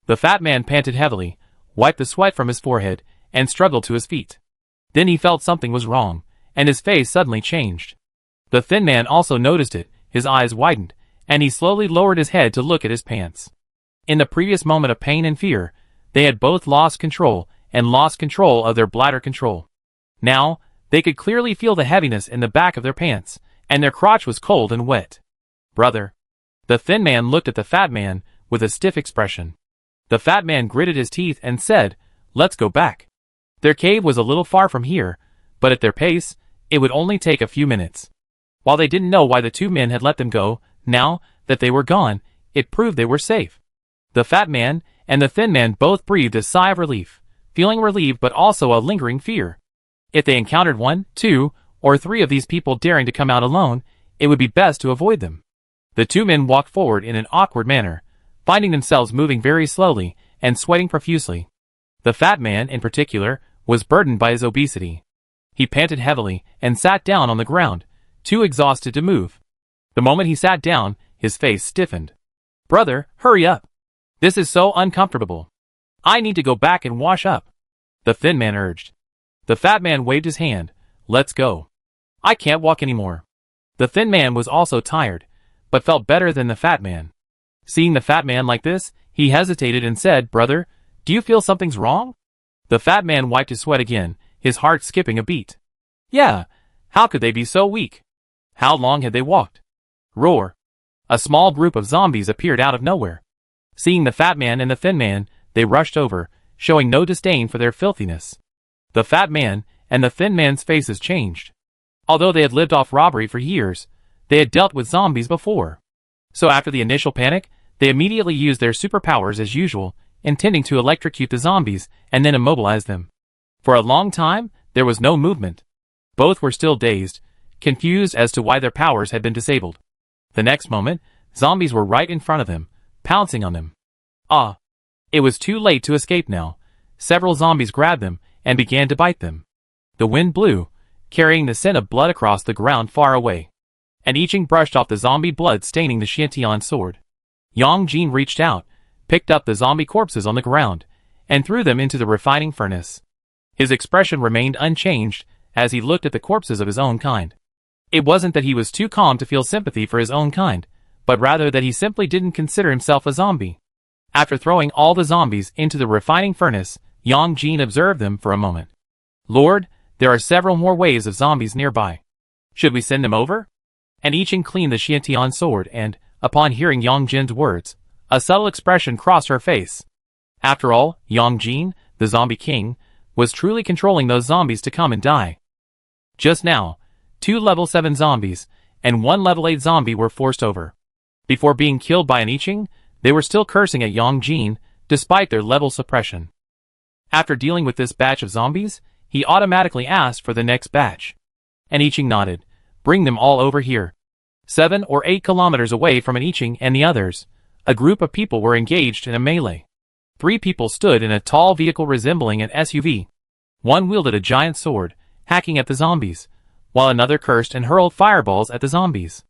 The fat man panted heavily, wiped the sweat from his forehead, and struggled to his feet. Then he felt something was wrong, and his face suddenly changed. The thin man also noticed it, his eyes widened, and he slowly lowered his head to look at his pants. In the previous moment of pain and fear, they had both lost control of their bladder control. Now, they could clearly feel the heaviness in the back of their pants, and their crotch was cold and wet. Brother. The thin man looked at the fat man with a stiff expression. The fat man gritted his teeth and said, Let's go back. Their cave was a little far from here, but at their pace, it would only take a few minutes. While they didn't know why the two men had let them go, now that they were gone, it proved they were safe. The fat man and the thin man both breathed a sigh of relief, feeling relieved but also a lingering fear. If they encountered 1, 2, or 3 of these people daring to come out alone, it would be best to avoid them. The two men walked forward in an awkward manner, finding themselves moving very slowly and sweating profusely. The fat man, in particular, was burdened by his obesity. He panted heavily and sat down on the ground, too exhausted to move. The moment he sat down, his face stiffened. Brother, hurry up. This is so uncomfortable. I need to go back and wash up. The thin man urged. The fat man waved his hand. Let's go. I can't walk anymore. The thin man was also tired, but felt better than the fat man. Seeing the fat man like this, he hesitated and said, Brother, do you feel something's wrong? The fat man wiped his sweat again, his heart skipping a beat. Yeah, how could they be so weak? How long had they walked? Roar. A small group of zombies appeared out of nowhere. Seeing the fat man and the thin man, they rushed over, showing no disdain for their filthiness. The fat man and the thin man's faces changed. Although they had lived off robbery for years, they had dealt with zombies before. So after the initial panic, they immediately used their superpowers as usual, intending to electrocute the zombies and then immobilize them. For a long time, there was no movement. Both were still dazed, confused as to why their powers had been disabled. The next moment, zombies were right in front of them, pouncing on them. It was too late to escape now. Several zombies grabbed them and began to bite them. The wind blew, carrying the scent of blood across the ground far away. And Iching brushed off the zombie blood staining the Xiantian sword. Yang Jin reached out, picked up the zombie corpses on the ground, and threw them into the refining furnace. His expression remained unchanged as he looked at the corpses of his own kind. It wasn't that he was too calm to feel sympathy for his own kind, but rather that he simply didn't consider himself a zombie. After throwing all the zombies into the refining furnace, Yang Jin observed them for a moment. "Lord, there are several more waves of zombies nearby. Should we send them over?" And Iching cleaned the Xiantian sword and, upon hearing Yang Jin's words, a subtle expression crossed her face. After all, Yang Jin, the zombie king, was truly controlling those zombies to come and die. Just now, 2 level 7 zombies and 1 level 8 zombie were forced over. Before being killed by an Iching, they were still cursing at Yang Jin, despite their level suppression. After dealing with this batch of zombies, he automatically asked for the next batch. And Iching nodded. "Bring them all over here." 7 or 8 kilometers away from an Iching and the others, a group of people were engaged in a melee. 3 people stood in a tall vehicle resembling an SUV. One wielded a giant sword, hacking at the zombies, while another cursed and hurled fireballs at the zombies.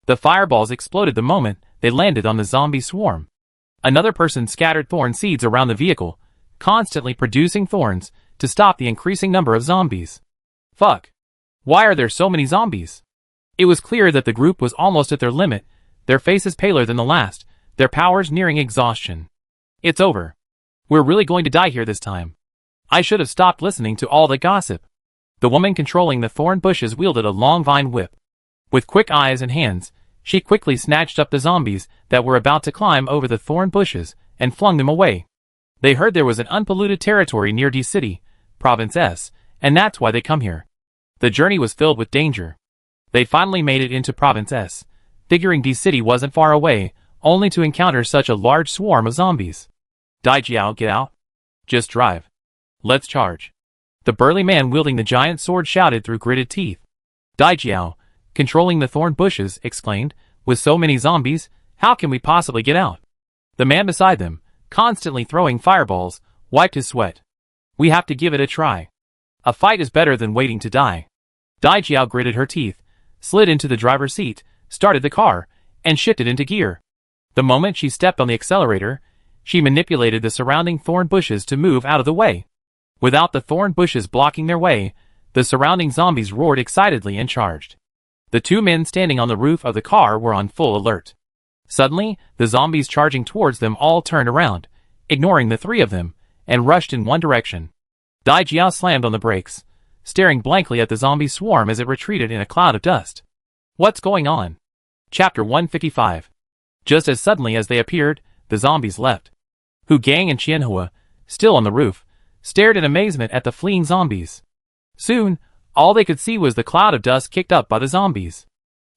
The fireballs exploded the moment they landed on the zombie swarm. Another person scattered thorn seeds around the vehicle, constantly producing thorns to stop the increasing number of zombies. Fuck. Why are there so many zombies? It was clear that the group was almost at their limit, their faces paler than the last, their powers nearing exhaustion. It's over. We're really going to die here this time. I should have stopped listening to all the gossip. The woman controlling the thorn bushes wielded a long vine whip. With quick eyes and hands, she quickly snatched up the zombies that were about to climb over the thorn bushes and flung them away. They heard there was an unpolluted territory near D City, Province S, and that's why they come here. The journey was filled with danger. They finally made it into Province S, figuring D City wasn't far away, only to encounter such a large swarm of zombies. "Daijiao, get out. Just drive. Let's charge." The burly man wielding the giant sword shouted through gritted teeth. Daijiao, controlling the thorn bushes, exclaimed, "With so many zombies, how can we possibly get out?" The man beside them, constantly throwing fireballs, wiped his sweat. "We have to give it a try. A fight is better than waiting to die." Daijiao gritted her teeth, slid into the driver's seat, started the car, and shifted into gear. The moment she stepped on the accelerator, she manipulated the surrounding thorn bushes to move out of the way. Without the thorn bushes blocking their way, the surrounding zombies roared excitedly and charged. The 2 men standing on the roof of the car were on full alert. Suddenly, the zombies charging towards them all turned around, ignoring the 3 of them, and rushed in one direction. Daijiao slammed on the brakes, staring blankly at the zombie swarm as it retreated in a cloud of dust. What's going on? Chapter 155. Just as suddenly as they appeared, the zombies left. Hu Gang and Qianhua, still on the roof, stared in amazement at the fleeing zombies. Soon, all they could see was the cloud of dust kicked up by the zombies.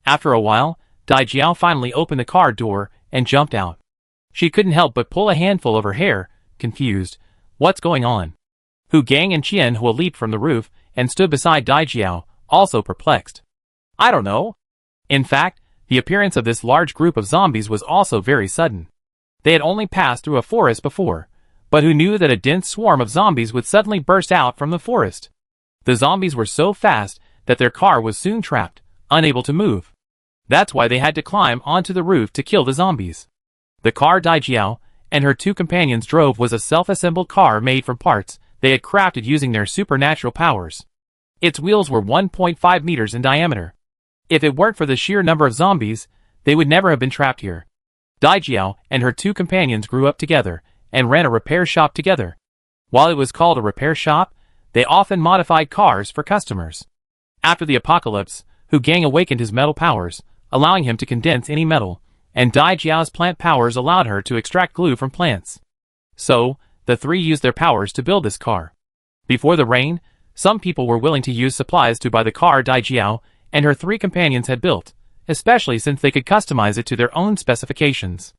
After a while, Daijiao finally opened the car door and jumped out. She couldn't help but pull a handful of her hair, confused. What's going on? Hu Gang and Qianhua leaped from the roof and stood beside Daijiao, also perplexed. I don't know. In fact, the appearance of this large group of zombies was also very sudden. They had only passed through a forest before, but who knew that a dense swarm of zombies would suddenly burst out from the forest? The zombies were so fast that their car was soon trapped, unable to move. That's why they had to climb onto the roof to kill the zombies. The car Daijiao and her 2 companions drove was a self-assembled car made from parts they had crafted using their supernatural powers. Its wheels were 1.5 meters in diameter. If it weren't for the sheer number of zombies, they would never have been trapped here. Daijiao and her 2 companions grew up together and ran a repair shop together. While it was called a repair shop, they often modified cars for customers. After the apocalypse, Hu Gang awakened his metal powers, allowing him to condense any metal, and Daijiao's plant powers allowed her to extract glue from plants. So, the 3 used their powers to build this car. Before the rain, some people were willing to use supplies to buy the car Daijiao and her 3 companions had built, especially since they could customize it to their own specifications.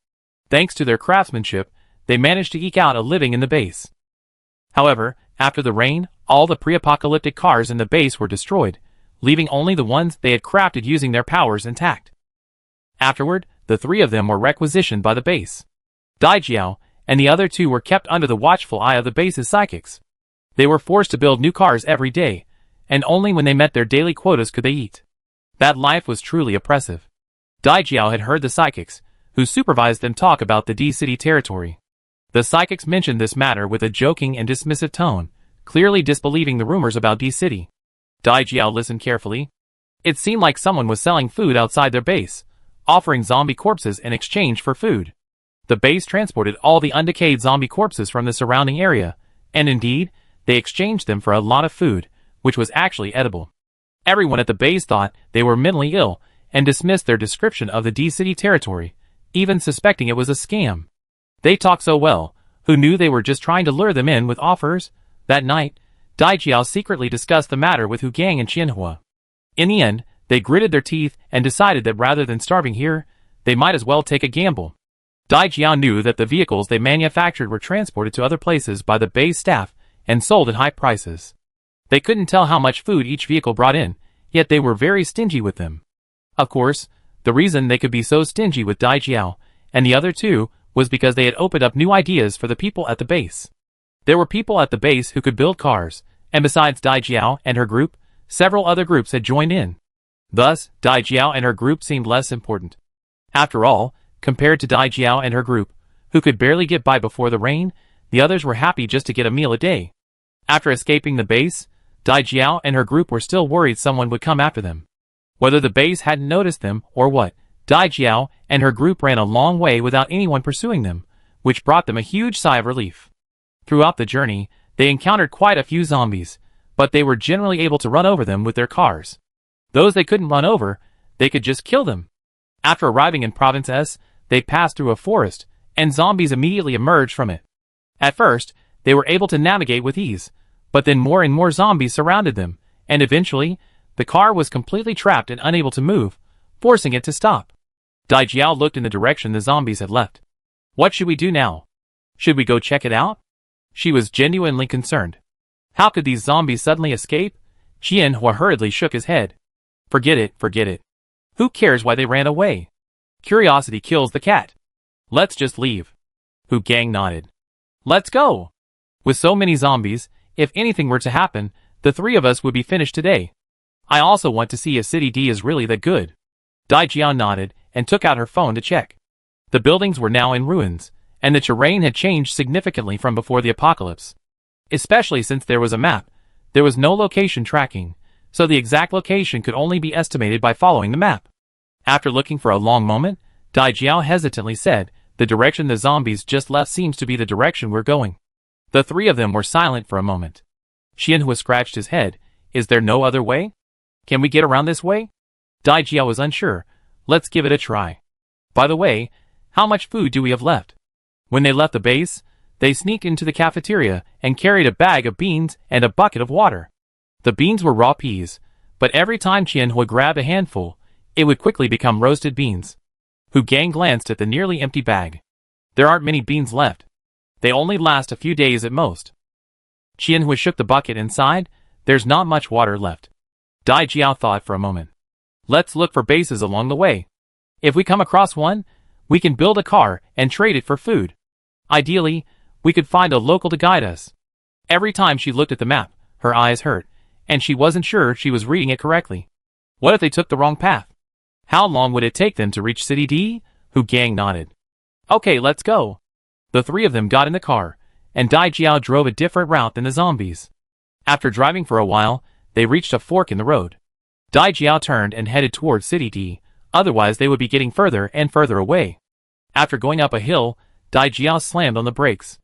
Thanks to their craftsmanship, they managed to eke out a living in the base. However, after the rain, all the pre-apocalyptic cars in the base were destroyed, leaving only the ones they had crafted using their powers intact. Afterward, the 3 of them were requisitioned by the base. Daijiao and the other 2 were kept under the watchful eye of the base's psychics. They were forced to build new cars every day, and only when they met their daily quotas could they eat. That life was truly oppressive. Daijiao had heard the psychics, who supervised them talk about the D-City territory. The psychics mentioned this matter with a joking and dismissive tone, clearly disbelieving the rumors about D-City. Dai Jiao listened carefully. It seemed like someone was selling food outside their base, offering zombie corpses in exchange for food. The base transported all the undecayed zombie corpses from the surrounding area, and indeed, they exchanged them for a lot of food, which was actually edible. Everyone at the base thought they were mentally ill and dismissed their description of the D-City territory, even suspecting it was a scam. They talked so well, who knew they were just trying to lure them in with offers? That night, Dai Jiao secretly discussed the matter with Hu Gang and Qianhua. In the end, they gritted their teeth and decided that rather than starving here, they might as well take a gamble. Dai Jiao knew that the vehicles they manufactured were transported to other places by the base staff and sold at high prices. They couldn't tell how much food each vehicle brought in, yet they were very stingy with them. Of course, the reason they could be so stingy with Dai Jiao and the other two was because they had opened up new ideas for the people at the base. There were people at the base who could build cars, and besides Dai Jiao and her group, several other groups had joined in. Thus, Dai Jiao and her group seemed less important. After all, compared to Dai Jiao and her group, who could barely get by before the rain, the others were happy just to get a meal a day. After escaping the base, Dai Jiao and her group were still worried someone would come after them. Whether the base hadn't noticed them or what, Dai Jiao and her group ran a long way without anyone pursuing them, which brought them a huge sigh of relief. Throughout the journey, they encountered quite a few zombies, but they were generally able to run over them with their cars. Those they couldn't run over, they could just kill them. After arriving in Province S, they passed through a forest, and zombies immediately emerged from it. At first, they were able to navigate with ease, but then more and more zombies surrounded them, and eventually, the car was completely trapped and unable to move, forcing it to stop. Dai Jiao looked in the direction the zombies had left. What should we do now? Should we go check it out? She was genuinely concerned. How could these zombies suddenly escape? Qianhua hurriedly shook his head. Forget it. Who cares why they ran away? Curiosity kills the cat. Let's just leave. Hu Gang nodded. Let's go. With so many zombies, if anything were to happen, the three of us would be finished today. I also want to see if City D is really that good. Dai Jiao nodded and took out her phone to check. The buildings were now in ruins, and the terrain had changed significantly from before the apocalypse. Especially since there was a map, there was no location tracking, so the exact location could only be estimated by following the map. After looking for a long moment, Dai Jiao hesitantly said, the direction the zombies just left seems to be the direction we're going. The three of them were silent for a moment. Qianhua scratched his head. Is there no other way? Can we get around this way? Dai Jiao was unsure. Let's give it a try. By the way, how much food do we have left? When they left the base, they sneaked into the cafeteria and carried a bag of beans and a bucket of water. The beans were raw peas, but every time Qianhua grabbed a handful, it would quickly become roasted beans. Hu Gang glanced at the nearly empty bag. There aren't many beans left. They only last a few days at most. Qianhua shook the bucket inside. There's not much water left. Dai Jiao thought for a moment. Let's look for bases along the way. If we come across one, we can build a car and trade it for food. Ideally, we could find a local to guide us. Every time she looked at the map, her eyes hurt, and she wasn't sure she was reading it correctly. What if they took the wrong path? How long would it take them to reach City D? Hu Gang nodded. Okay, let's go. The three of them got in the car, and Dai Jiao drove a different route than the zombies. After driving for a while, they reached a fork in the road. Dai Jiao turned and headed towards City D, otherwise they would be getting further and further away. After going up a hill, Dai Jiao slammed on the brakes.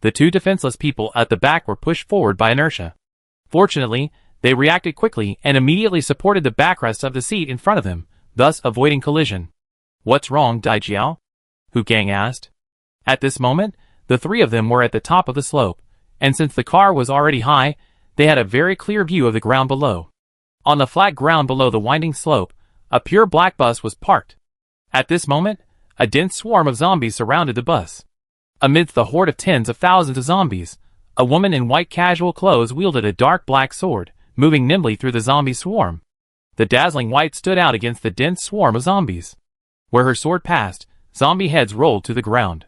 The two defenseless people at the back were pushed forward by inertia. Fortunately, they reacted quickly and immediately supported the backrest of the seat in front of them, thus avoiding collision. What's wrong, Dai Jiao? Hu Gang asked. At this moment, the three of them were at the top of the slope, and since the car was already high, they had a very clear view of the ground below. On the flat ground below the winding slope, a pure black bus was parked. At this moment, a dense swarm of zombies surrounded the bus. Amidst the horde of tens of thousands of zombies, a woman in white casual clothes wielded a dark black sword, moving nimbly through the zombie swarm. The dazzling white stood out against the dense swarm of zombies. Where her sword passed, zombie heads rolled to the ground.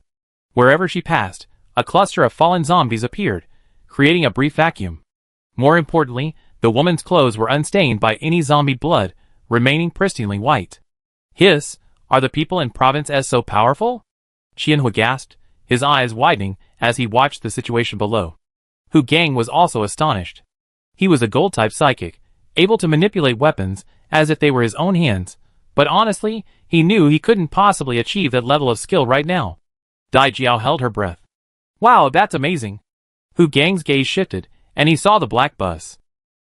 Wherever she passed, a cluster of fallen zombies appeared, creating a brief vacuum. More importantly, the woman's clothes were unstained by any zombie blood, remaining pristinely white. Hiss, are the people in Province S so powerful? Qianhua gasped, his eyes widening as he watched the situation below. Hu Gang was also astonished. He was a gold-type psychic, able to manipulate weapons as if they were his own hands, but honestly, he knew he couldn't possibly achieve that level of skill right now. Dai Jiao held her breath. Wow, that's amazing. Hu Gang's gaze shifted, and he saw the black bus.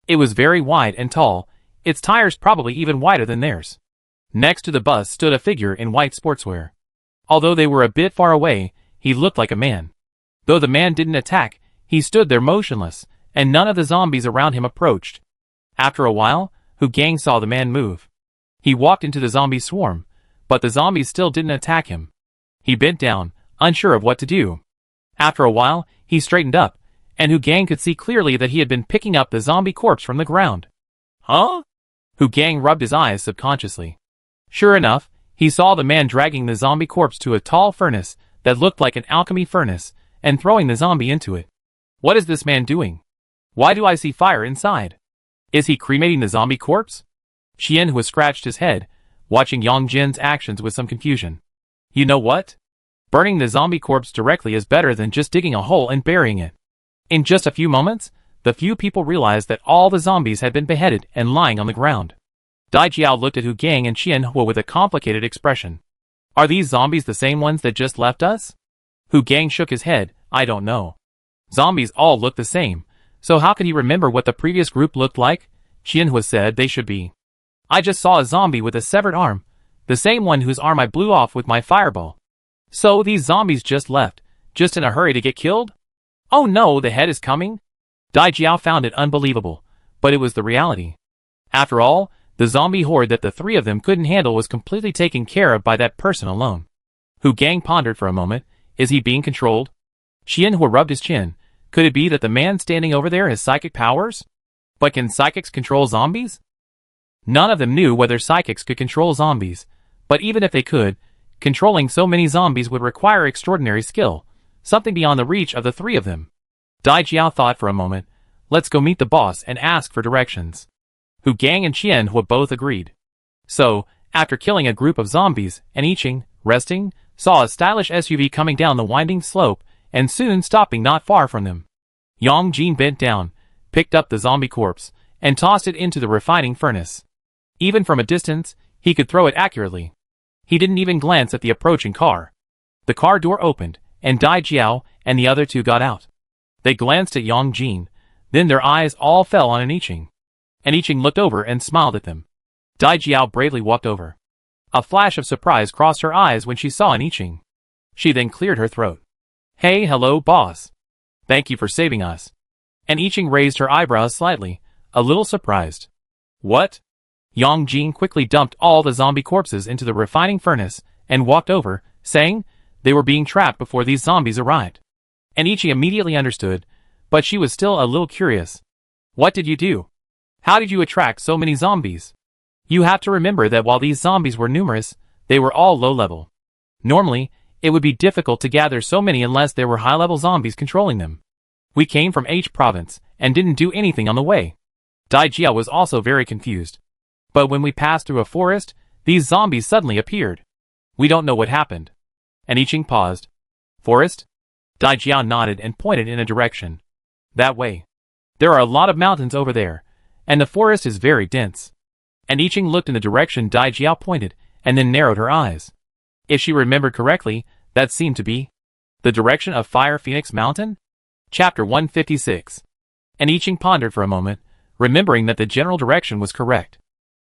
It was very wide and tall, its tires probably even wider than theirs. Next to the bus stood a figure in white sportswear. Although they were a bit far away, he looked like a man. Though the man didn't attack, he stood there motionless, and none of the zombies around him approached. After a while, Hu Gang saw the man move. He walked into the zombie swarm, but the zombies still didn't attack him. He bent down, unsure of what to do. After a while, he straightened up, and Hu Gang could see clearly that he had been picking up the zombie corpse from the ground. Huh? Hu Gang rubbed his eyes subconsciously. Sure enough, he saw the man dragging the zombie corpse to a tall furnace that looked like an alchemy furnace, and throwing the zombie into it. What is this man doing? Why do I see fire inside? Is he cremating the zombie corpse? Qian was scratched his head, watching Yang Jin's actions with some confusion. You know what? Burning the zombie corpse directly is better than just digging a hole and burying it. In just a few moments, the few people realized that all the zombies had been beheaded and lying on the ground. Dai Jiao looked at Hu Gang and Qian with a complicated expression. Are these zombies the same ones that just left us? Hu Gang shook his head. I don't know. Zombies all look the same, so how could he remember what the previous group looked like? Qian said they should be. I just saw a zombie with a severed arm, the same one whose arm I blew off with my fireball. So these zombies just left, just in a hurry to get killed? Oh no, the head is coming? Dai Jiao found it unbelievable, but it was the reality. After all, the zombie horde that the three of them couldn't handle was completely taken care of by that person alone. Hu Gang pondered for a moment. Is he being controlled? Qian rubbed his chin. Could it be that the man standing over there has psychic powers? But can psychics control zombies? None of them knew whether psychics could control zombies, but even if they could, controlling so many zombies would require extraordinary skill, something beyond the reach of the three of them. Dai Jiao thought for a moment. Let's go meet the boss and ask for directions. Hu Gang and Qian both agreed. So, after killing a group of zombies, and Iching, resting, saw a stylish SUV coming down the winding slope, and soon stopping not far from them. Yang Jin bent down, picked up the zombie corpse, and tossed it into the refining furnace. Even from a distance, he could throw it accurately. He didn't even glance at the approaching car. The car door opened, and Dai Jiao and the other two got out. They glanced at Yang Jin, then their eyes all fell on an Iching. And Iching looked over and smiled at them. Dai Jiao bravely walked over. A flash of surprise crossed her eyes when she saw an Iching. She then cleared her throat. Hey, hello, boss. Thank you for saving us. And Iching raised her eyebrows slightly, a little surprised. What? Yang Jin quickly dumped all the zombie corpses into the refining furnace and walked over, saying they were being trapped before these zombies arrived. And Iching immediately understood, but she was still a little curious. What did you do? How did you attract so many zombies? You have to remember that while these zombies were numerous, they were all low level. Normally, it would be difficult to gather so many unless there were high-level zombies controlling them. We came from H province, and didn't do anything on the way. Dai Jiao was also very confused. But when we passed through a forest, these zombies suddenly appeared. We don't know what happened. And Iching paused. Forest? Dai Jiao nodded and pointed in a direction. That way. There are a lot of mountains over there, and the forest is very dense. And Iching looked in the direction Dai Jiao pointed, and then narrowed her eyes. If she remembered correctly, that seemed to be the direction of Fire Phoenix Mountain? Chapter 156. And Iching pondered for a moment, remembering that the general direction was correct.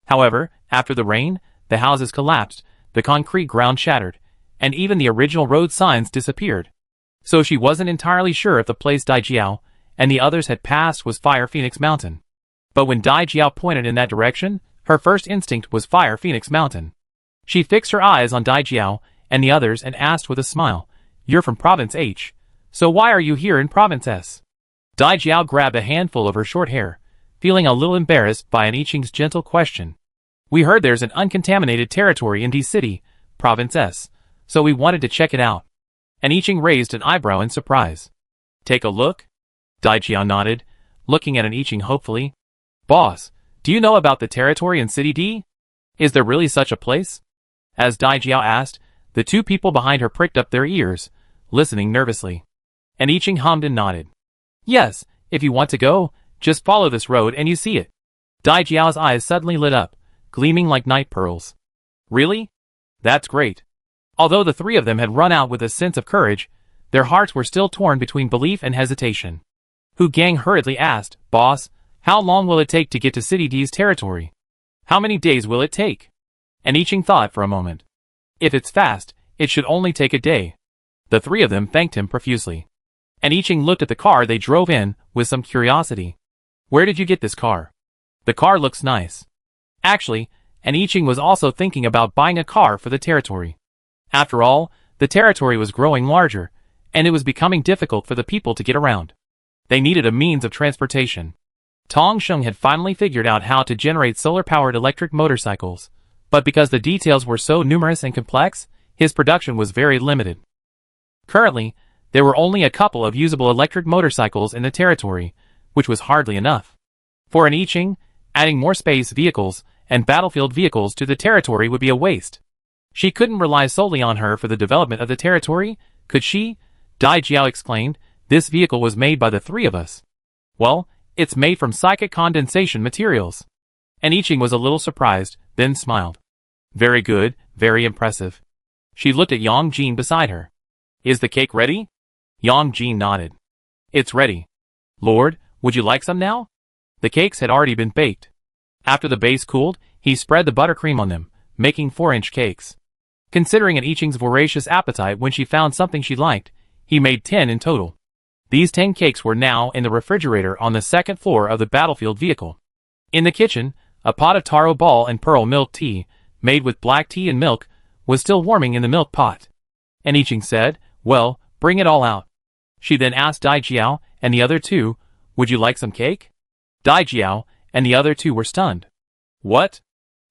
However, after the rain, the houses collapsed, the concrete ground shattered, and even the original road signs disappeared. So she wasn't entirely sure if the place Dai Jiao and the others had passed was Fire Phoenix Mountain. But when Dai Jiao pointed in that direction, her first instinct was Fire Phoenix Mountain. She fixed her eyes on Dai Jiao and the others and asked with a smile, You're from Province H, so why are you here in Province S? Dai Jiao grabbed a handful of her short hair, feeling a little embarrassed by an Iching's gentle question. We heard there's an uncontaminated territory in D City, Province S, so we wanted to check it out. And Iching raised an eyebrow in surprise. Take a look? Dai Jiao nodded, looking at an Iching hopefully. Boss, do you know about the territory in City D? Is there really such a place? As Dai Jiao asked, the two people behind her pricked up their ears, listening nervously. And Iching hummed and nodded. Yes, if you want to go, just follow this road and you see it. Dai Jiao's eyes suddenly lit up, gleaming like night pearls. Really? That's great. Although the three of them had run out with a sense of courage, their hearts were still torn between belief and hesitation. Hu Gang hurriedly asked, Boss, how long will it take to get to City D's territory? How many days will it take? And Iching thought for a moment. If it's fast, it should only take a day. The three of them thanked him profusely. And Iching looked at the car they drove in, with some curiosity. Where did you get this car? The car looks nice. Actually, and Iching was also thinking about buying a car for the territory. After all, the territory was growing larger, and it was becoming difficult for the people to get around. They needed a means of transportation. Tong Sheng had finally figured out how to generate solar-powered electric motorcycles, but because the details were so numerous and complex, his production was very limited. Currently, there were only a couple of usable electric motorcycles in the territory, which was hardly enough. For an Iching, adding more space vehicles and battlefield vehicles to the territory would be a waste. She couldn't rely solely on her for the development of the territory, could she? Dai Jiao exclaimed, this vehicle was made by the three of us. Well, it's made from psychic condensation materials. And Iching was a little surprised, then smiled. Very good, very impressive. She looked at Yang Jin beside her. Is the cake ready? Yang Jin nodded. It's ready. Lord, would you like some now? The cakes had already been baked. After the base cooled, he spread the buttercream on them, making 4-inch cakes. Considering an Iching's voracious appetite when she found something she liked, he made 10 in total. These 10 cakes were now in the refrigerator on the second floor of the battlefield vehicle. In the kitchen, a pot of taro ball and pearl milk tea, made with black tea and milk, was still warming in the milk pot. And Iching said, well, bring it all out. She then asked Dai Jiao and the other two, would you like some cake? Dai Jiao and the other two were stunned. What?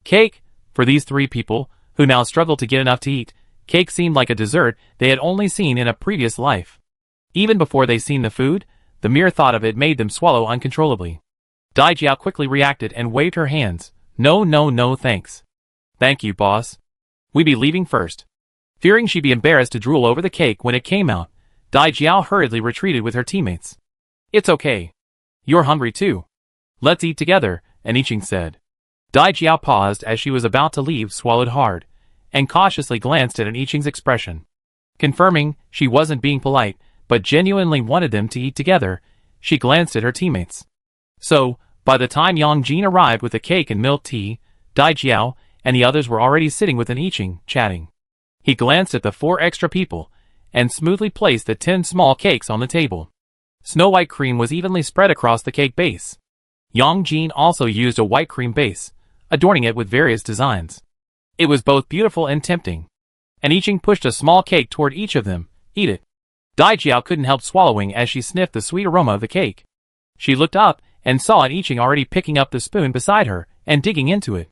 Cake? For these three people, who now struggled to get enough to eat, cake seemed like a dessert they had only seen in a previous life. Even before they seen the food, the mere thought of it made them swallow uncontrollably. Dai Jiao quickly reacted and waved her hands. No thanks. Thank you, boss. We be leaving first. Fearing she'd be embarrassed to drool over the cake when it came out, Dai Jiao hurriedly retreated with her teammates. It's okay. You're hungry too. Let's eat together, and Iching said. Dai Jiao paused as she was about to leave, swallowed hard, and cautiously glanced at an Iching's expression. Confirming she wasn't being polite, but genuinely wanted them to eat together, she glanced at her teammates. So, by the time Yang Jin arrived with the cake and milk tea, Dai Jiao and the others were already sitting with an Iching, chatting. He glanced at the 4 extra people, and smoothly placed the 10 small cakes on the table. Snow-white cream was evenly spread across the cake base. Yang Jin also used a white cream base, adorning it with various designs. It was both beautiful and tempting. And Iching pushed a small cake toward each of them. Eat it. Dai Jiao couldn't help swallowing as she sniffed the sweet aroma of the cake. She looked up and saw an Iching already picking up the spoon beside her and digging into it.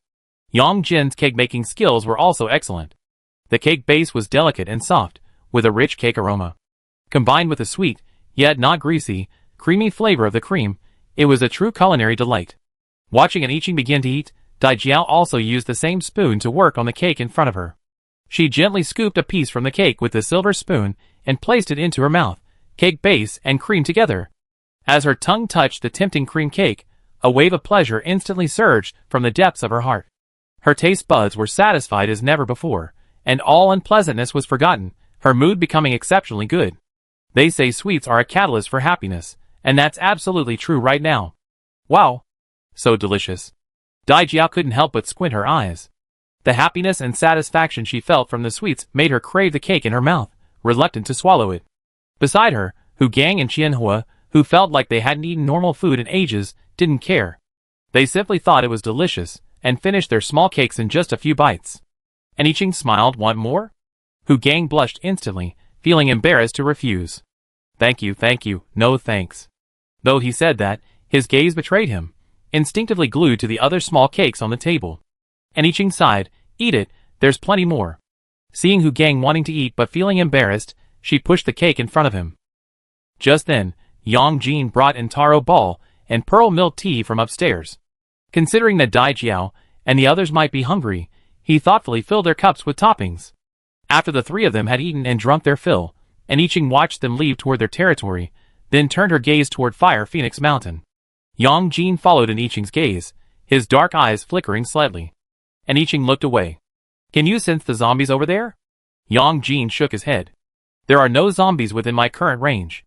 Yang Jin's cake-making skills were also excellent. The cake base was delicate and soft, with a rich cake aroma. Combined with the sweet, yet not greasy, creamy flavor of the cream, it was a true culinary delight. Watching an Iching begin to eat, Dai Jiao also used the same spoon to work on the cake in front of her. She gently scooped a piece from the cake with the silver spoon and placed it into her mouth, cake base and cream together. As her tongue touched the tempting cream cake, a wave of pleasure instantly surged from the depths of her heart. Her taste buds were satisfied as never before, and all unpleasantness was forgotten, her mood becoming exceptionally good. They say sweets are a catalyst for happiness, and that's absolutely true right now. Wow! So delicious. Dai Jiao couldn't help but squint her eyes. The happiness and satisfaction she felt from the sweets made her crave the cake in her mouth, reluctant to swallow it. Beside her, Hu Gang and Qianhua, who felt like they hadn't eaten normal food in ages, didn't care. They simply thought it was delicious, and finished their small cakes in just a few bites. And Iching smiled, want more? Hu Gang blushed instantly, feeling embarrassed to refuse. Thank you, no thanks. Though he said that, his gaze betrayed him, instinctively glued to the other small cakes on the table. And Iching sighed, eat it, there's plenty more. Seeing Hu Gang wanting to eat but feeling embarrassed, she pushed the cake in front of him. Just then, Yang Jin brought in taro ball and pearl milk tea from upstairs. Considering that Dai Jiao and the others might be hungry, he thoughtfully filled their cups with toppings. After the 3 of them had eaten and drunk their fill, and Iching watched them leave toward their territory, then turned her gaze toward Fire Phoenix Mountain. Yang Jin followed in Iching's gaze, his dark eyes flickering slightly. And Iching looked away. Can you sense the zombies over there? Yang Jin shook his head. There are no zombies within my current range.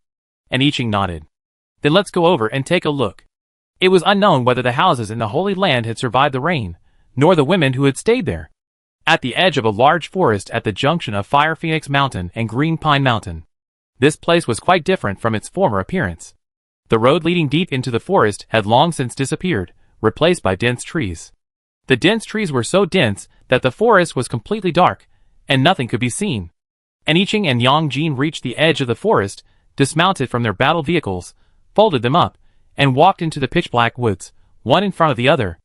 And Iching nodded. Then let's go over and take a look. It was unknown whether the houses in the Holy Land had survived the rain, nor the women who had stayed there. At the edge of a large forest at the junction of Fire Phoenix Mountain and Green Pine Mountain. This place was quite different from its former appearance. The road leading deep into the forest had long since disappeared, replaced by dense trees. The dense trees were so dense that the forest was completely dark, and nothing could be seen. And Iching and Yang Jin reached the edge of the forest, dismounted from their battle vehicles, folded them up, and walked into the pitch-black woods, one in front of the other.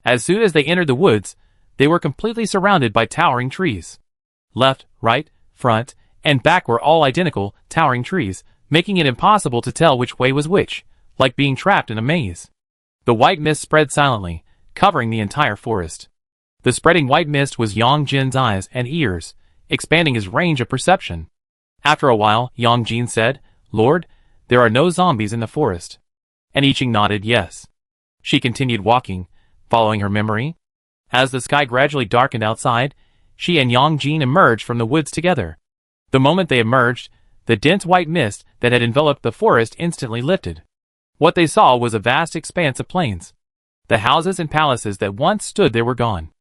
As soon as they entered the woods, they were completely surrounded by towering trees. Left, right, front, and back were all identical, towering trees, making it impossible to tell which way was which, like being trapped in a maze. The white mist spread silently, covering the entire forest. The spreading white mist was Yang Jin's eyes and ears, expanding his range of perception. After a while, Yang Jin said, "Lord, there are no zombies in the forest." And Iching nodded yes. She continued walking, following her memory. As the sky gradually darkened outside, she and Yang Jin emerged from the woods together. The moment they emerged, the dense white mist that had enveloped the forest instantly lifted. What they saw was a vast expanse of plains. The houses and palaces that once stood there were gone.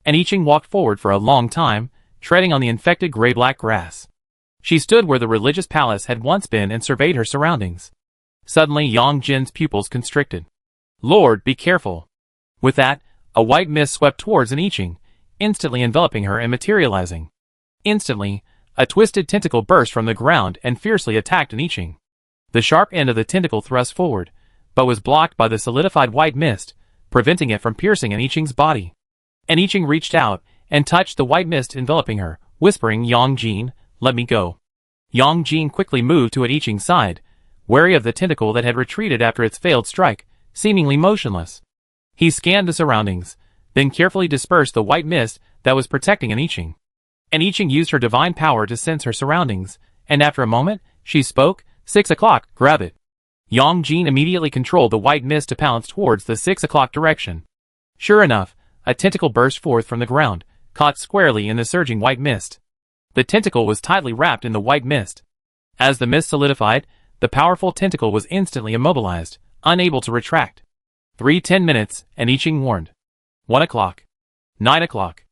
And Iching walked forward for a long time, treading on the infected gray-black grass. She stood where the religious palace had once been and surveyed her surroundings. Suddenly Yang Jin's pupils constricted. "Lord, be careful." With that, a white mist swept towards an Iching, instantly enveloping her and materializing. Instantly, a twisted tentacle burst from the ground and fiercely attacked an Iching. The sharp end of the tentacle thrust forward, but was blocked by the solidified white mist, preventing it from piercing an Iching's body. An Iching reached out and touched the white mist enveloping her, whispering, "Yang Jin, let me go." Yang Jin quickly moved to an Iching's side, wary of the tentacle that had retreated after its failed strike, seemingly motionless. He scanned the surroundings, then carefully dispersed the white mist that was protecting an Iching. An Iching used her divine power to sense her surroundings, and after a moment, she spoke, "6 o'clock, grab it." Yang Jin immediately controlled the white mist to pounce towards the 6 o'clock direction. Sure enough, a tentacle burst forth from the ground, caught squarely in the surging white mist. The tentacle was tightly wrapped in the white mist. As the mist solidified, the powerful tentacle was instantly immobilized, unable to retract. 10 minutes, an Iching warned. 1 o'clock. 9 o'clock.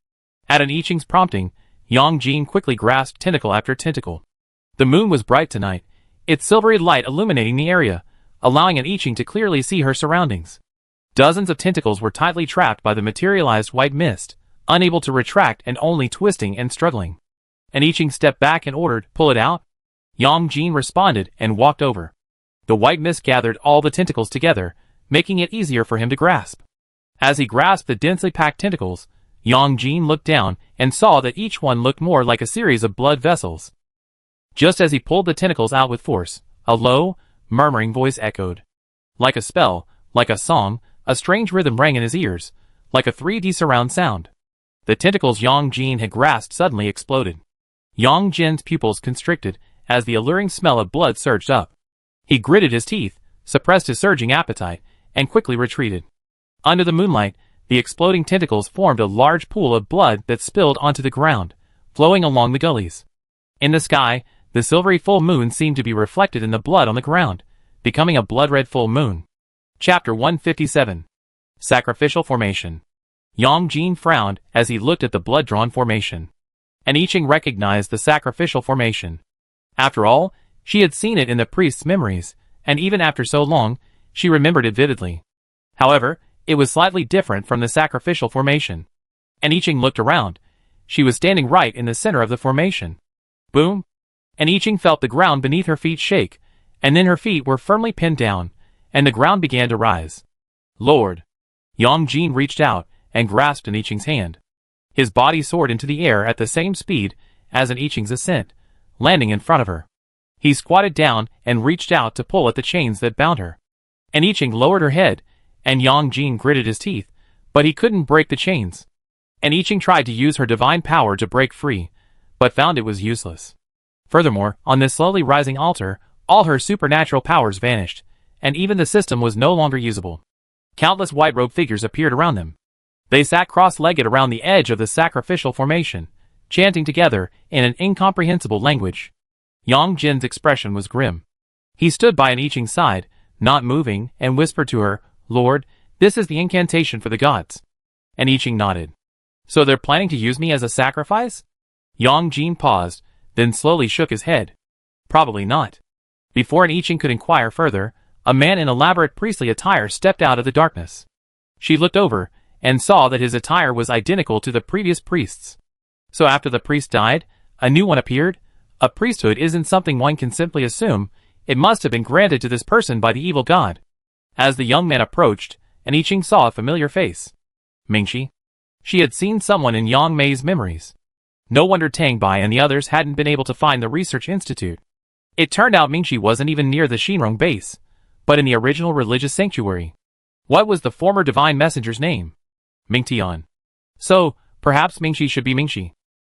At an Iching's prompting, Yang Jin quickly grasped tentacle after tentacle. The moon was bright tonight, its silvery light illuminating the area, allowing an Iching to clearly see her surroundings. Dozens of tentacles were tightly trapped by the materialized white mist, unable to retract and only twisting and struggling. An Iching stepped back and ordered, "Pull it out." Yang Jin responded and walked over. The white mist gathered all the tentacles together, making it easier for him to grasp. As he grasped the densely packed tentacles, Yang Jin looked down and saw that each one looked more like a series of blood vessels. Just as he pulled the tentacles out with force, a low, murmuring voice echoed. Like a spell, like a song, a strange rhythm rang in his ears, like a 3D surround sound. The tentacles Yang Jin had grasped suddenly exploded. Yang Jin's pupils constricted as the alluring smell of blood surged up. He gritted his teeth, suppressed his surging appetite, and quickly retreated. Under the moonlight, the exploding tentacles formed a large pool of blood that spilled onto the ground, flowing along the gullies. In the sky, the silvery full moon seemed to be reflected in the blood on the ground, becoming a blood-red full moon. Chapter 157. Sacrificial Formation. Yang Jin frowned as he looked at the blood-drawn formation. And Iching recognized the sacrificial formation. After all, she had seen it in the priest's memories, and even after so long, she remembered it vividly. However, it was slightly different from the sacrificial formation. And Iching looked around. She was standing right in the center of the formation. Boom! And Iching felt the ground beneath her feet shake, and then her feet were firmly pinned down, and the ground began to rise. Lord! Yang Jin reached out and grasped an Iching's hand. His body soared into the air at the same speed as an Iching's ascent, landing in front of her. He squatted down and reached out to pull at the chains that bound her. And Iching lowered her head, and Yang Jin gritted his teeth, but he couldn't break the chains. And Iching tried to use her divine power to break free, but found it was useless. Furthermore, on this slowly rising altar, all her supernatural powers vanished, and even the system was no longer usable. Countless white-robed figures appeared around them. They sat cross-legged around the edge of the sacrificial formation, chanting together in an incomprehensible language. Yang Jin's expression was grim. He stood by an I Ching's side, not moving, and whispered to her, "Lord, this is the incantation for the gods." And I Ching nodded. "So they're planning to use me as a sacrifice?" Yang Jin paused, then slowly shook his head. "Probably not." Before an I Ching could inquire further, a man in elaborate priestly attire stepped out of the darkness. She looked over, and saw that his attire was identical to the previous priest's. So after the priest died, a new one appeared? A priesthood isn't something one can simply assume, it must have been granted to this person by the evil god. As the young man approached, an I Ching saw a familiar face. Mingxi. She had seen someone in Yang Mei's memories. No wonder Tang Bai and the others hadn't been able to find the research institute. It turned out Mingxi wasn't even near the Shinrong base, but in the original religious sanctuary. What was the former divine messenger's name? Mingtian. So, perhaps Mingxi should be Mingxi.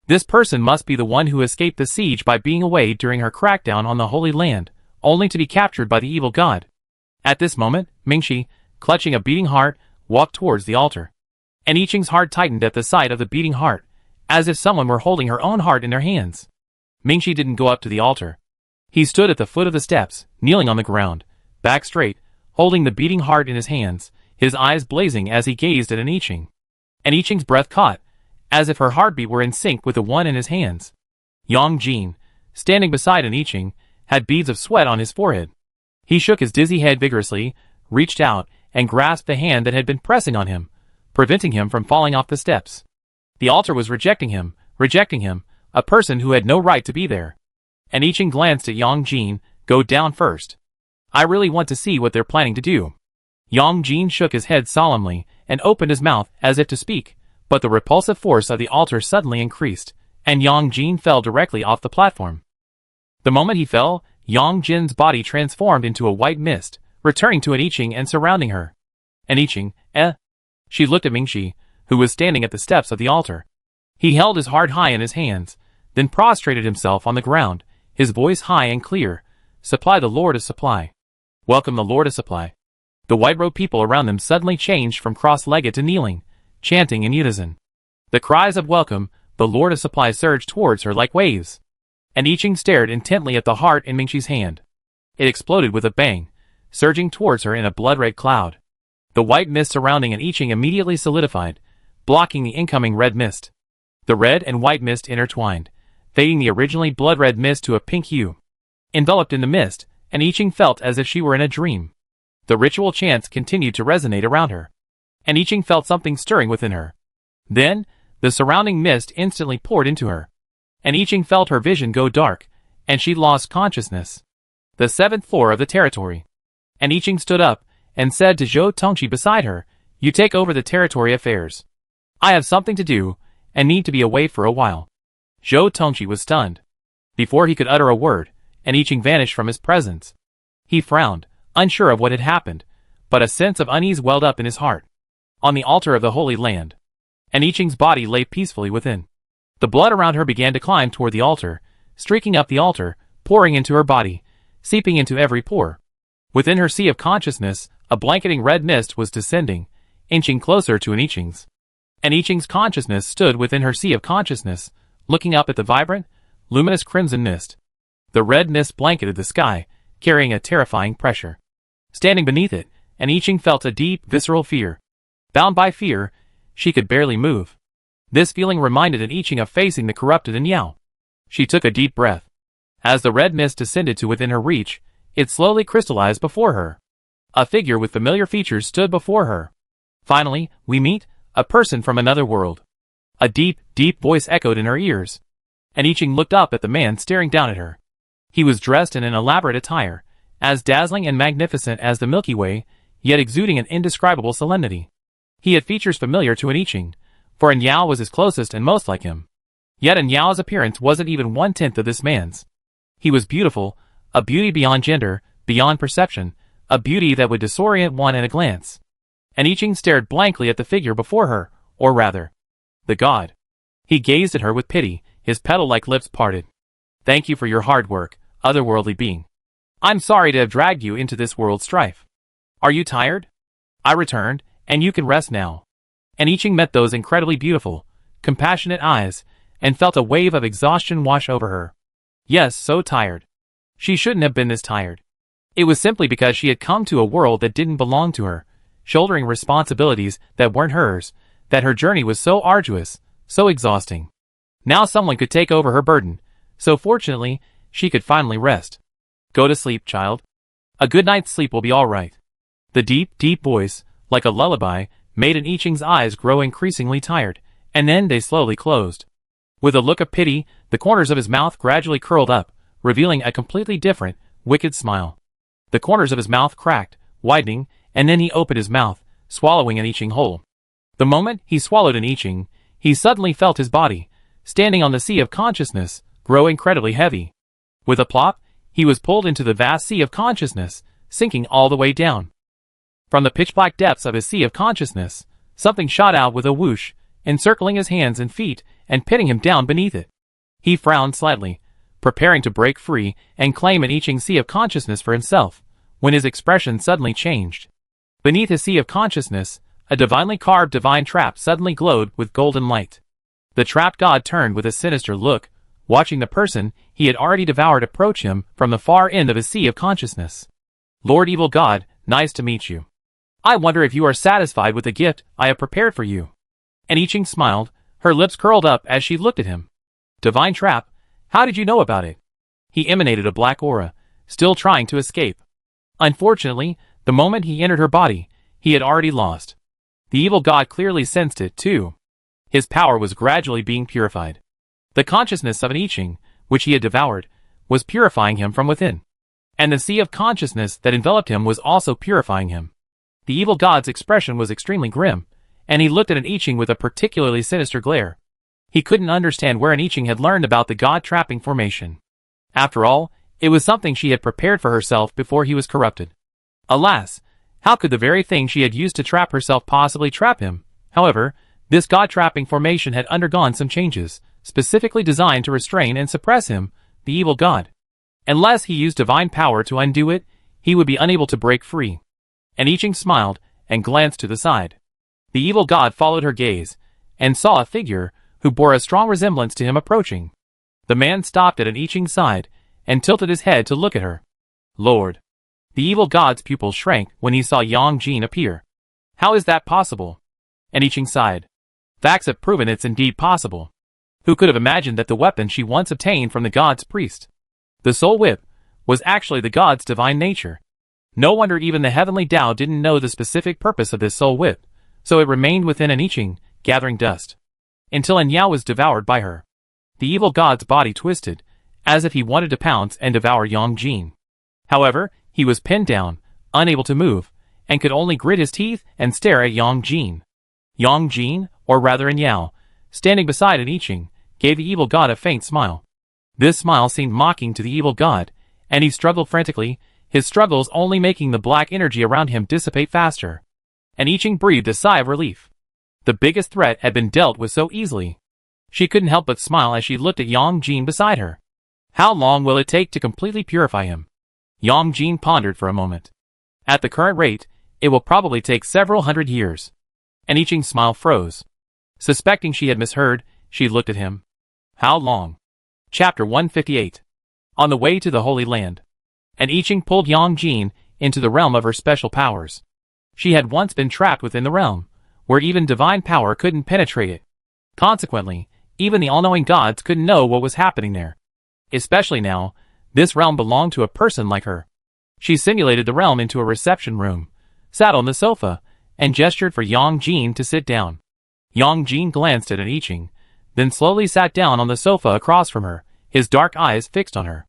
This person must be the one who escaped the siege by being away during her crackdown on the Holy Land, only to be captured by the evil god. At this moment, Mingxi, clutching a beating heart, walked towards the altar. And I Ching's heart tightened at the sight of the beating heart, as if someone were holding her own heart in their hands. Mingxi didn't go up to the altar. He stood at the foot of the steps, kneeling on the ground, back straight, holding the beating heart in his hands, his eyes blazing as he gazed at an I Ching. And I Ching's breath caught, as if her heartbeat were in sync with the one in his hands. Yang Jin, standing beside an I Ching, had beads of sweat on his forehead. He shook his dizzy head vigorously, reached out, and grasped the hand that had been pressing on him, preventing him from falling off the steps. The altar was rejecting him, a person who had no right to be there. And I Ching glanced at Yang Jin, "Go down first. I really want to see what they're planning to do." Yang Jin shook his head solemnly, and opened his mouth as if to speak, but the repulsive force of the altar suddenly increased, and Yang Jin fell directly off the platform. The moment he fell, Yang Jin's body transformed into a white mist, returning to an I Ching and surrounding her. An I Ching, eh? She looked at Mingxi, who was standing at the steps of the altar. He held his heart high in his hands, then prostrated himself on the ground, his voice high and clear. "Supply the Lord of Supply. Welcome the Lord of Supply." The white-robed people around them suddenly changed from cross-legged to kneeling, chanting in unison. The cries of welcome, the Lord of Supply surged towards her like waves. And I Ching stared intently at the heart in Mingxi's hand. It exploded with a bang, surging towards her in a blood-red cloud. The white mist surrounding an I Ching immediately solidified, blocking the incoming red mist. The red and white mist intertwined, fading the originally blood-red mist to a pink hue. Enveloped in the mist, an I Ching felt as if she were in a dream. The ritual chants continued to resonate around her. And I Ching felt something stirring within her. Then, the surrounding mist instantly poured into her. And I Ching felt her vision go dark, and she lost consciousness. The 7th floor of the territory. And I Ching stood up, and said to Zhou Tongqi beside her, "You take over the territory affairs. I have something to do, and need to be away for a while." Zhou Tongqi was stunned. Before he could utter a word, and I Ching vanished from his presence. He frowned, unsure of what had happened, but a sense of unease welled up in his heart. On the altar of the Holy Land, and I Ching's body lay peacefully within. The blood around her began to climb toward the altar, streaking up the altar, pouring into her body, seeping into every pore. Within her sea of consciousness, a blanketing red mist was descending, inching closer to an I Ching's. And I Ching's consciousness stood within her sea of consciousness, looking up at the vibrant, luminous crimson mist. The red mist blanketed the sky, carrying a terrifying pressure. Standing beneath it, and I Ching felt a deep, visceral fear. Bound by fear, she could barely move. This feeling reminded an I Ching of facing the corrupted in Yao. She took a deep breath. As the red mist descended to within her reach, it slowly crystallized before her. A figure with familiar features stood before her. "Finally, we meet, a person from another world." A deep, deep voice echoed in her ears. And I Ching looked up at the man staring down at her. He was dressed in an elaborate attire, as dazzling and magnificent as the Milky Way, yet exuding an indescribable solemnity. He had features familiar to an I Ching, for An Yao was his closest and most like him. Yet An Yao's appearance wasn't even 1/10 of this man's. He was beautiful, a beauty beyond gender, beyond perception, a beauty that would disorient one at a glance. And I Ching stared blankly at the figure before her, or rather, the god. He gazed at her with pity, his petal-like lips parted. Thank you for your hard work, otherworldly being. I'm sorry to have dragged you into this world's strife. Are you tired? I returned, and you can rest now. And I Ching met those incredibly beautiful, compassionate eyes, and felt a wave of exhaustion wash over her. Yes, so tired. She shouldn't have been this tired. It was simply because she had come to a world that didn't belong to her, shouldering responsibilities that weren't hers, that her journey was so arduous, so exhausting. Now someone could take over her burden, so fortunately, she could finally rest. Go to sleep, child. A good night's sleep will be all right. The deep, deep voice, like a lullaby, made I Ching's eyes grow increasingly tired, and then they slowly closed. With a look of pity, the corners of his mouth gradually curled up, revealing a completely different, wicked smile. The corners of his mouth cracked, widening, and then he opened his mouth, swallowing I Ching whole. The moment he swallowed I Ching, he suddenly felt his body, standing on the sea of consciousness, grow incredibly heavy. With a plop, he was pulled into the vast sea of consciousness, sinking all the way down. From the pitch-black depths of his sea of consciousness, something shot out with a whoosh, encircling his hands and feet, and pinning him down beneath it. He frowned slightly, preparing to break free and claim I Ching's sea of consciousness for himself, when his expression suddenly changed. Beneath his sea of consciousness, a divinely carved divine trap suddenly glowed with golden light. The trapped god turned with a sinister look, watching the person he had already devoured approach him from the far end of his sea of consciousness. Lord Evil God, nice to meet you. I wonder if you are satisfied with the gift I have prepared for you. And I Ching smiled, her lips curled up as she looked at him. Divine trap, how did you know about it? He emanated a black aura, still trying to escape. Unfortunately, the moment he entered her body, he had already lost. The evil god clearly sensed it, too. His power was gradually being purified. The consciousness of I Ching, which he had devoured, was purifying him from within. And the sea of consciousness that enveloped him was also purifying him. The evil god's expression was extremely grim, and he looked at I Ching with a particularly sinister glare. He couldn't understand where I Ching had learned about the god-trapping formation. After all, it was something she had prepared for herself before he was corrupted. Alas, how could the very thing she had used to trap herself possibly trap him? However, this god-trapping formation had undergone some changes, specifically designed to restrain and suppress him, the evil god. Unless he used divine power to undo it, he would be unable to break free. And I Ching smiled, and glanced to the side. The evil god followed her gaze, and saw a figure, who bore a strong resemblance to him approaching. The man stopped at I Ching's side, and tilted his head to look at her. Lord. The evil god's pupils shrank when he saw Yang Jin appear. How is that possible? And I Ching sighed. Facts have proven it's indeed possible. Who could have imagined that the weapon she once obtained from the god's priest, the soul whip, was actually the god's divine nature? No wonder even the heavenly Tao didn't know the specific purpose of this soul whip, so it remained within I Ching, gathering dust. Until Anyao was devoured by her. The evil god's body twisted, as if he wanted to pounce and devour Yang Jin. However, he was pinned down, unable to move, and could only grit his teeth and stare at Yang Jin. Yang Jin, or rather Anyao, standing beside I Ching, gave the evil god a faint smile. This smile seemed mocking to the evil god, and he struggled frantically, his struggles only making the black energy around him dissipate faster. And I Ching breathed a sigh of relief. The biggest threat had been dealt with so easily. She couldn't help but smile as she looked at Yang Jin beside her. How long will it take to completely purify him? Yang Jin pondered for a moment. At the current rate, it will probably take several hundred years. And I Ching's smile froze. Suspecting she had misheard, she looked at him. How long? Chapter 158. On the way to the Holy Land. And I Ching pulled Yang Jin into the realm of her special powers. She had once been trapped within the realm, where even divine power couldn't penetrate it. Consequently, even the all-knowing gods couldn't know what was happening there. Especially now, this realm belonged to a person like her. She simulated the realm into a reception room, sat on the sofa, and gestured for Yang Jin to sit down. Yang Jin glanced at I Ching, then slowly sat down on the sofa across from her, his dark eyes fixed on her.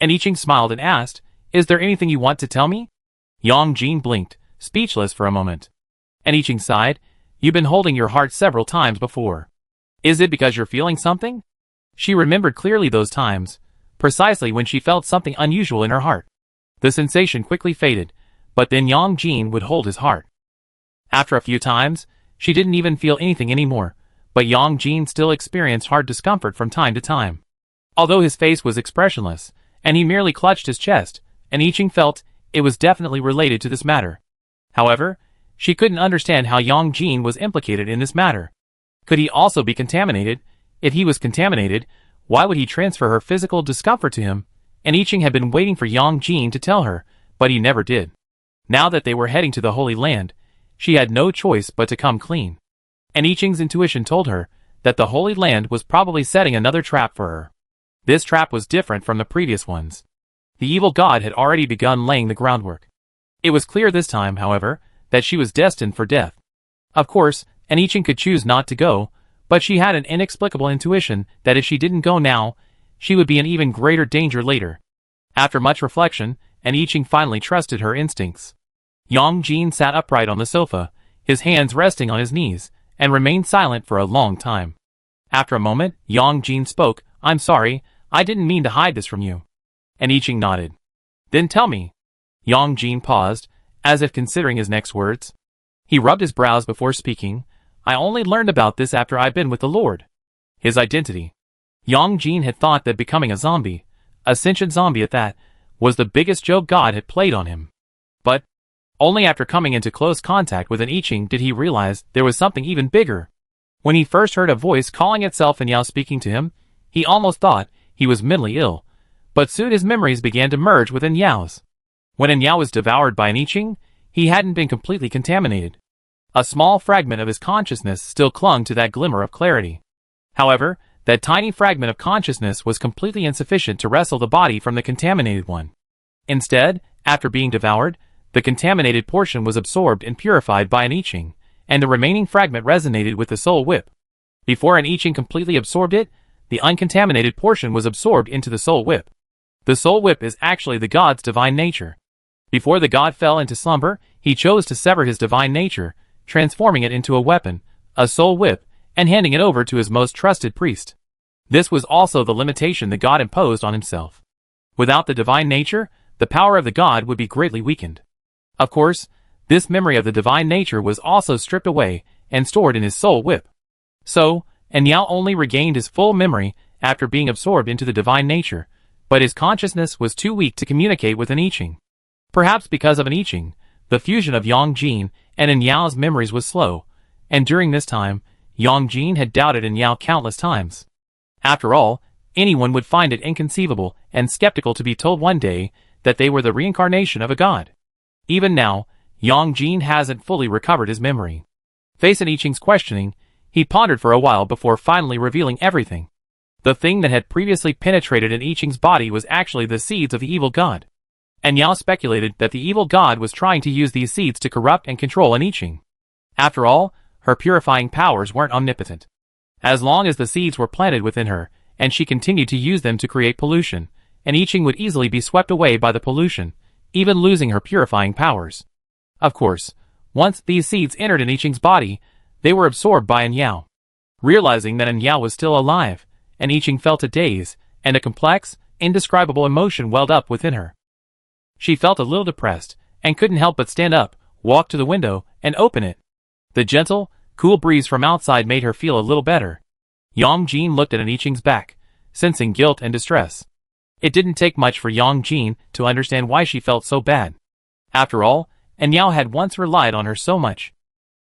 And I Ching smiled and asked, Is there anything you want to tell me? Yang Jin blinked, speechless for a moment. And I Ching sighed, You've been holding your heart several times before. Is it because you're feeling something? She remembered clearly those times, precisely when she felt something unusual in her heart. The sensation quickly faded, but then Yang Jin would hold his heart. After a few times, she didn't even feel anything anymore, but Yang Jin still experienced hard discomfort from time to time. Although his face was expressionless, and he merely clutched his chest, and I Ching felt it was definitely related to this matter. However, she couldn't understand how Yang Jin was implicated in this matter. Could he also be contaminated? If he was contaminated, why would he transfer her physical discomfort to him? And I Ching had been waiting for Yang Jin to tell her, but he never did. Now that they were heading to the Holy Land, she had no choice but to come clean. And I Ching's intuition told her that the Holy Land was probably setting another trap for her. This trap was different from the previous ones. The evil god had already begun laying the groundwork. It was clear this time, however, that she was destined for death. Of course, I Ching could choose not to go, but she had an inexplicable intuition that if she didn't go now, she would be in even greater danger later. After much reflection, I Ching finally trusted her instincts. Yang Jin sat upright on the sofa, his hands resting on his knees, and remained silent for a long time. After a moment, Yang Jin spoke, "I'm sorry, I didn't mean to hide this from you." And I Ching nodded. "Then tell me." Yang Jin paused, as if considering his next words. He rubbed his brows before speaking. "I only learned about this after I've been with the Lord." His identity. Yang Jin had thought that becoming a zombie, a sentient zombie at that, was the biggest joke God had played on him. But only after coming into close contact with an I Ching did he realize there was something even bigger. When he first heard a voice calling itself and Yao speaking to him, he almost thought he was mentally ill. But soon his memories began to merge within Yao's. When Yao was devoured by an I Ching, he hadn't been completely contaminated. A small fragment of his consciousness still clung to that glimmer of clarity. However, that tiny fragment of consciousness was completely insufficient to wrestle the body from the contaminated one. Instead, after being devoured, the contaminated portion was absorbed and purified by an I Ching, and the remaining fragment resonated with the soul whip. Before an I Ching completely absorbed it, the uncontaminated portion was absorbed into the soul whip. The soul whip is actually the god's divine nature. Before the god fell into slumber, he chose to sever his divine nature, transforming it into a weapon, a soul whip, and handing it over to his most trusted priest. This was also the limitation the god imposed on himself. Without the divine nature, the power of the god would be greatly weakened. Of course, this memory of the divine nature was also stripped away and stored in his soul whip. So, Yao only regained his full memory after being absorbed into the divine nature, but his consciousness was too weak to communicate with an I Ching. Perhaps because of an I Ching, the fusion of Yang Jin and Yao's memories was slow, and during this time, Yang Jin had doubted Yao countless times. After all, anyone would find it inconceivable and skeptical to be told one day that they were the reincarnation of a god. Even now, Yang Jin hasn't fully recovered his memory. Facing I Ching's questioning, he pondered for a while before finally revealing everything. The thing that had previously penetrated in I Ching's body was actually the seeds of the evil god. And Yao speculated that the evil god was trying to use these seeds to corrupt and control an I Ching. After all, her purifying powers weren't omnipotent. As long as the seeds were planted within her, and she continued to use them to create pollution, an I Ching would easily be swept away by the pollution, even losing her purifying powers. Of course, once these seeds entered an I Ching's body, they were absorbed by Yao. Realizing that Yao was still alive, an I Ching felt a daze, and a complex, indescribable emotion welled up within her. She felt a little depressed, and couldn't help but stand up, walk to the window, and open it. The gentle, cool breeze from outside made her feel a little better. Yang Jin looked at an I Ching's back, sensing guilt and distress. It didn't take much for Yang Jin to understand why she felt so bad. After all, Yao had once relied on her so much.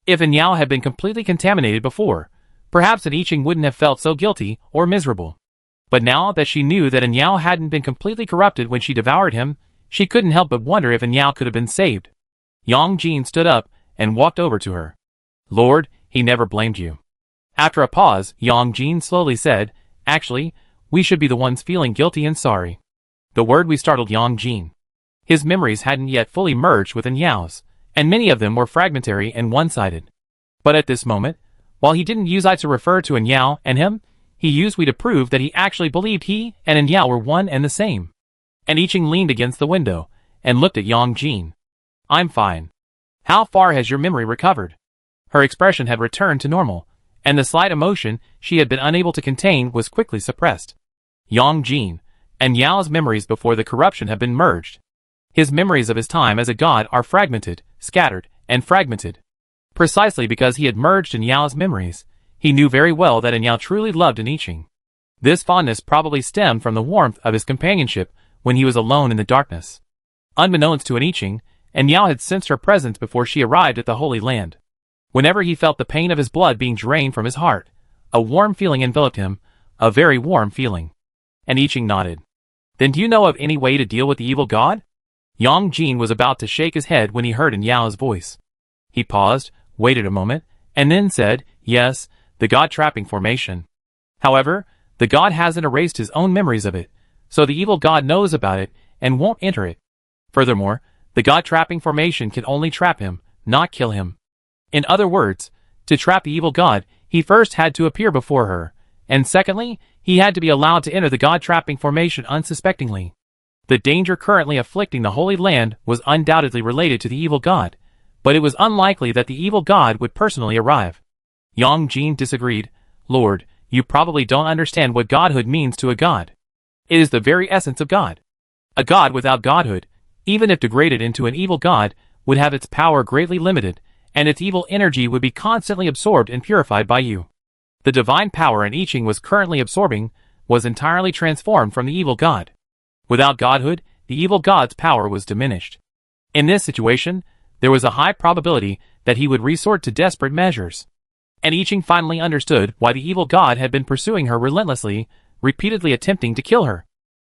If Yao had been completely contaminated before, perhaps an I Ching wouldn't have felt so guilty or miserable. But now that she knew that Yao hadn't been completely corrupted when she devoured him, she couldn't help but wonder if Yao could have been saved. Yang Jin stood up and walked over to her. "Lord, he never blamed you." After a pause, Yang Jin slowly said, "Actually, we should be the ones feeling guilty and sorry." The word startled Yang Jin. His memories hadn't yet fully merged with Yao's, and many of them were fragmentary and one-sided. But at this moment, while he didn't use I to refer to Yao and him, he used we to prove that he actually believed he and Yao were one and the same. And I Ching leaned against the window and looked at Yang Jin. "I'm fine. How far has your memory recovered?" Her expression had returned to normal, and the slight emotion she had been unable to contain was quickly suppressed. Yang Jin and Yao's memories before the corruption have been merged. His memories of his time as a god are fragmented, scattered, and fragmented. Precisely because he had merged in Yao's memories, he knew very well that Yao truly loved an I Ching. This fondness probably stemmed from the warmth of his companionship when he was alone in the darkness. Unbeknownst to Aniching, Yao had sensed her presence before she arrived at the Holy Land. Whenever he felt the pain of his blood being drained from his heart, a warm feeling enveloped him, a very warm feeling. Aniching nodded. Then do you know of any way to deal with the evil god? Yang Jin was about to shake his head when he heard Yao's voice. He paused, waited a moment, and then said, yes, the god-trapping formation. However, the god hasn't erased his own memories of it, so the evil god knows about it and won't enter it. Furthermore, the god-trapping formation can only trap him, not kill him. In other words, to trap the evil god, he first had to appear before her, and secondly, he had to be allowed to enter the god-trapping formation unsuspectingly. The danger currently afflicting the Holy Land was undoubtedly related to the evil god, but it was unlikely that the evil god would personally arrive. Yang Jin disagreed. Lord, you probably don't understand what godhood means to a god. It is the very essence of God. A god without godhood, even if degraded into an evil god, would have its power greatly limited, and its evil energy would be constantly absorbed and purified by you. The divine power Aniching was currently absorbing was entirely transformed from the evil god. Without godhood, the evil god's power was diminished. In this situation, there was a high probability that he would resort to desperate measures. Aniching finally understood why the evil god had been pursuing her relentlessly, repeatedly attempting to kill her.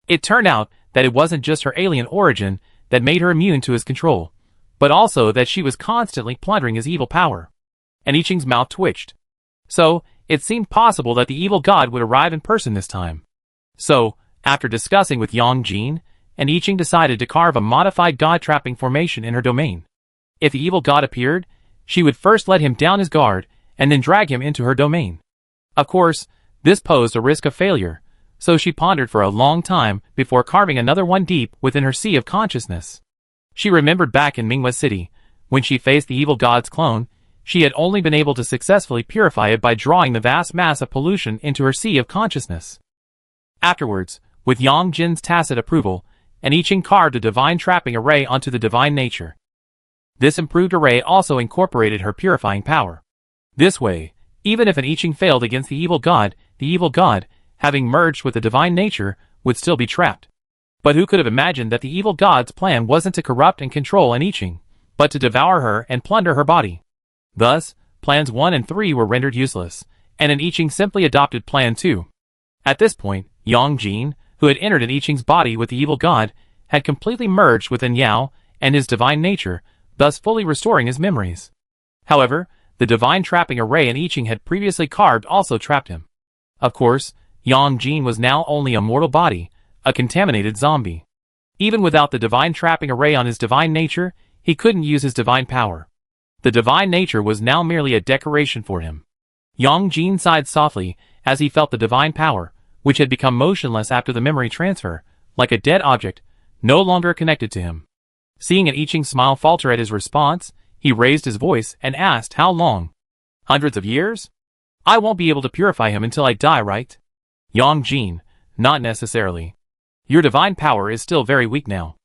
It turned out that it wasn't just her alien origin that made her immune to his control, but also that she was constantly plundering his evil power. Aniching's mouth twitched. So, it seemed possible that the evil god would arrive in person this time. So, after discussing with Yang Jin, Aniching decided to carve a modified god-trapping formation in her domain. If the evil god appeared, she would first let him down his guard, and then drag him into her domain. Of course, this posed a risk of failure, so she pondered for a long time before carving another one deep within her sea of consciousness. She remembered back in Minghua City, when she faced the evil god's clone, she had only been able to successfully purify it by drawing the vast mass of pollution into her sea of consciousness. Afterwards, with Yang Jin's tacit approval, Aniching carved a divine trapping array onto the divine nature. This improved array also incorporated her purifying power. This way, even if Aniching failed against the evil god, having merged with the divine nature, would still be trapped. But who could have imagined that the evil god's plan wasn't to corrupt and control Aniching, but to devour her and plunder her body? Thus, plans 1 and 3 were rendered useless, and Aniching simply adopted plan 2. At this point, Yang Jin, who had entered Aniching's body with the evil god, had completely merged within Yao and his divine nature, thus fully restoring his memories. However, the divine trapping array Aniching had previously carved also trapped him. Of course, Yang Jin was now only a mortal body, a contaminated zombie. Even without the divine trapping array on his divine nature, he couldn't use his divine power. The divine nature was now merely a decoration for him. Yang Jin sighed softly as he felt the divine power, which had become motionless after the memory transfer, like a dead object, no longer connected to him. Seeing Aniching's smile falter at his response, he raised his voice and asked, how long? Hundreds of years? I won't be able to purify him until I die, right? Yang Jin, not necessarily. Your divine power is still very weak now.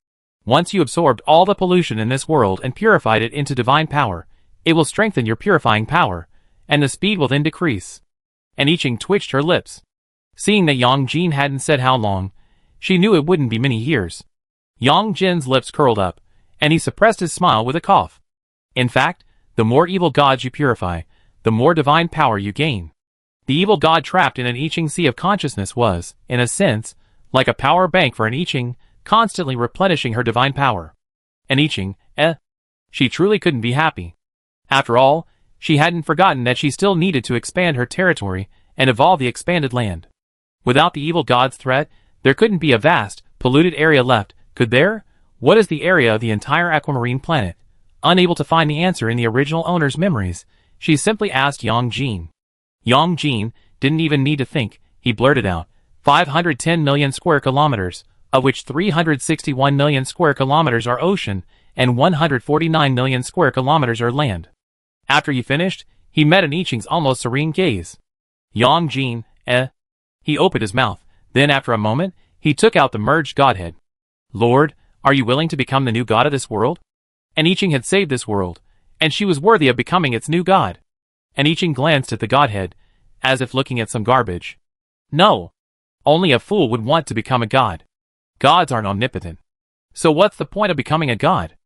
Once you absorbed all the pollution in this world and purified it into divine power, it will strengthen your purifying power, and the speed will then decrease. Aniching twitched her lips. Seeing that Yang Jin hadn't said how long, she knew it wouldn't be many years. Yang Jin's lips curled up, and he suppressed his smile with a cough. In fact, the more evil gods you purify, the more divine power you gain. The evil god trapped in Aniching's sea of consciousness was, in a sense, like a power bank for Aniching, constantly replenishing her divine power. Aniching, she truly couldn't be happy. After all, she hadn't forgotten that she still needed to expand her territory and evolve the expanded land. Without the evil god's threat, there couldn't be a vast, polluted area left, could there? What is the area of the entire aquamarine planet? Unable to find the answer in the original owner's memories, she simply asked Yang Jin. Yang Jin didn't even need to think, he blurted out, 510 million square kilometers, of which 361 million square kilometers are ocean, and 149 million square kilometers are land. After he finished, he met Aniching's almost serene gaze. Yang Jin, He opened his mouth, then after a moment, he took out the merged godhead. Lord, are you willing to become the new god of this world? Aniching had saved this world, and she was worthy of becoming its new god. Aniching glanced at the godhead, as if looking at some garbage. No. Only a fool would want to become a god. Gods aren't omnipotent. So what's the point of becoming a god?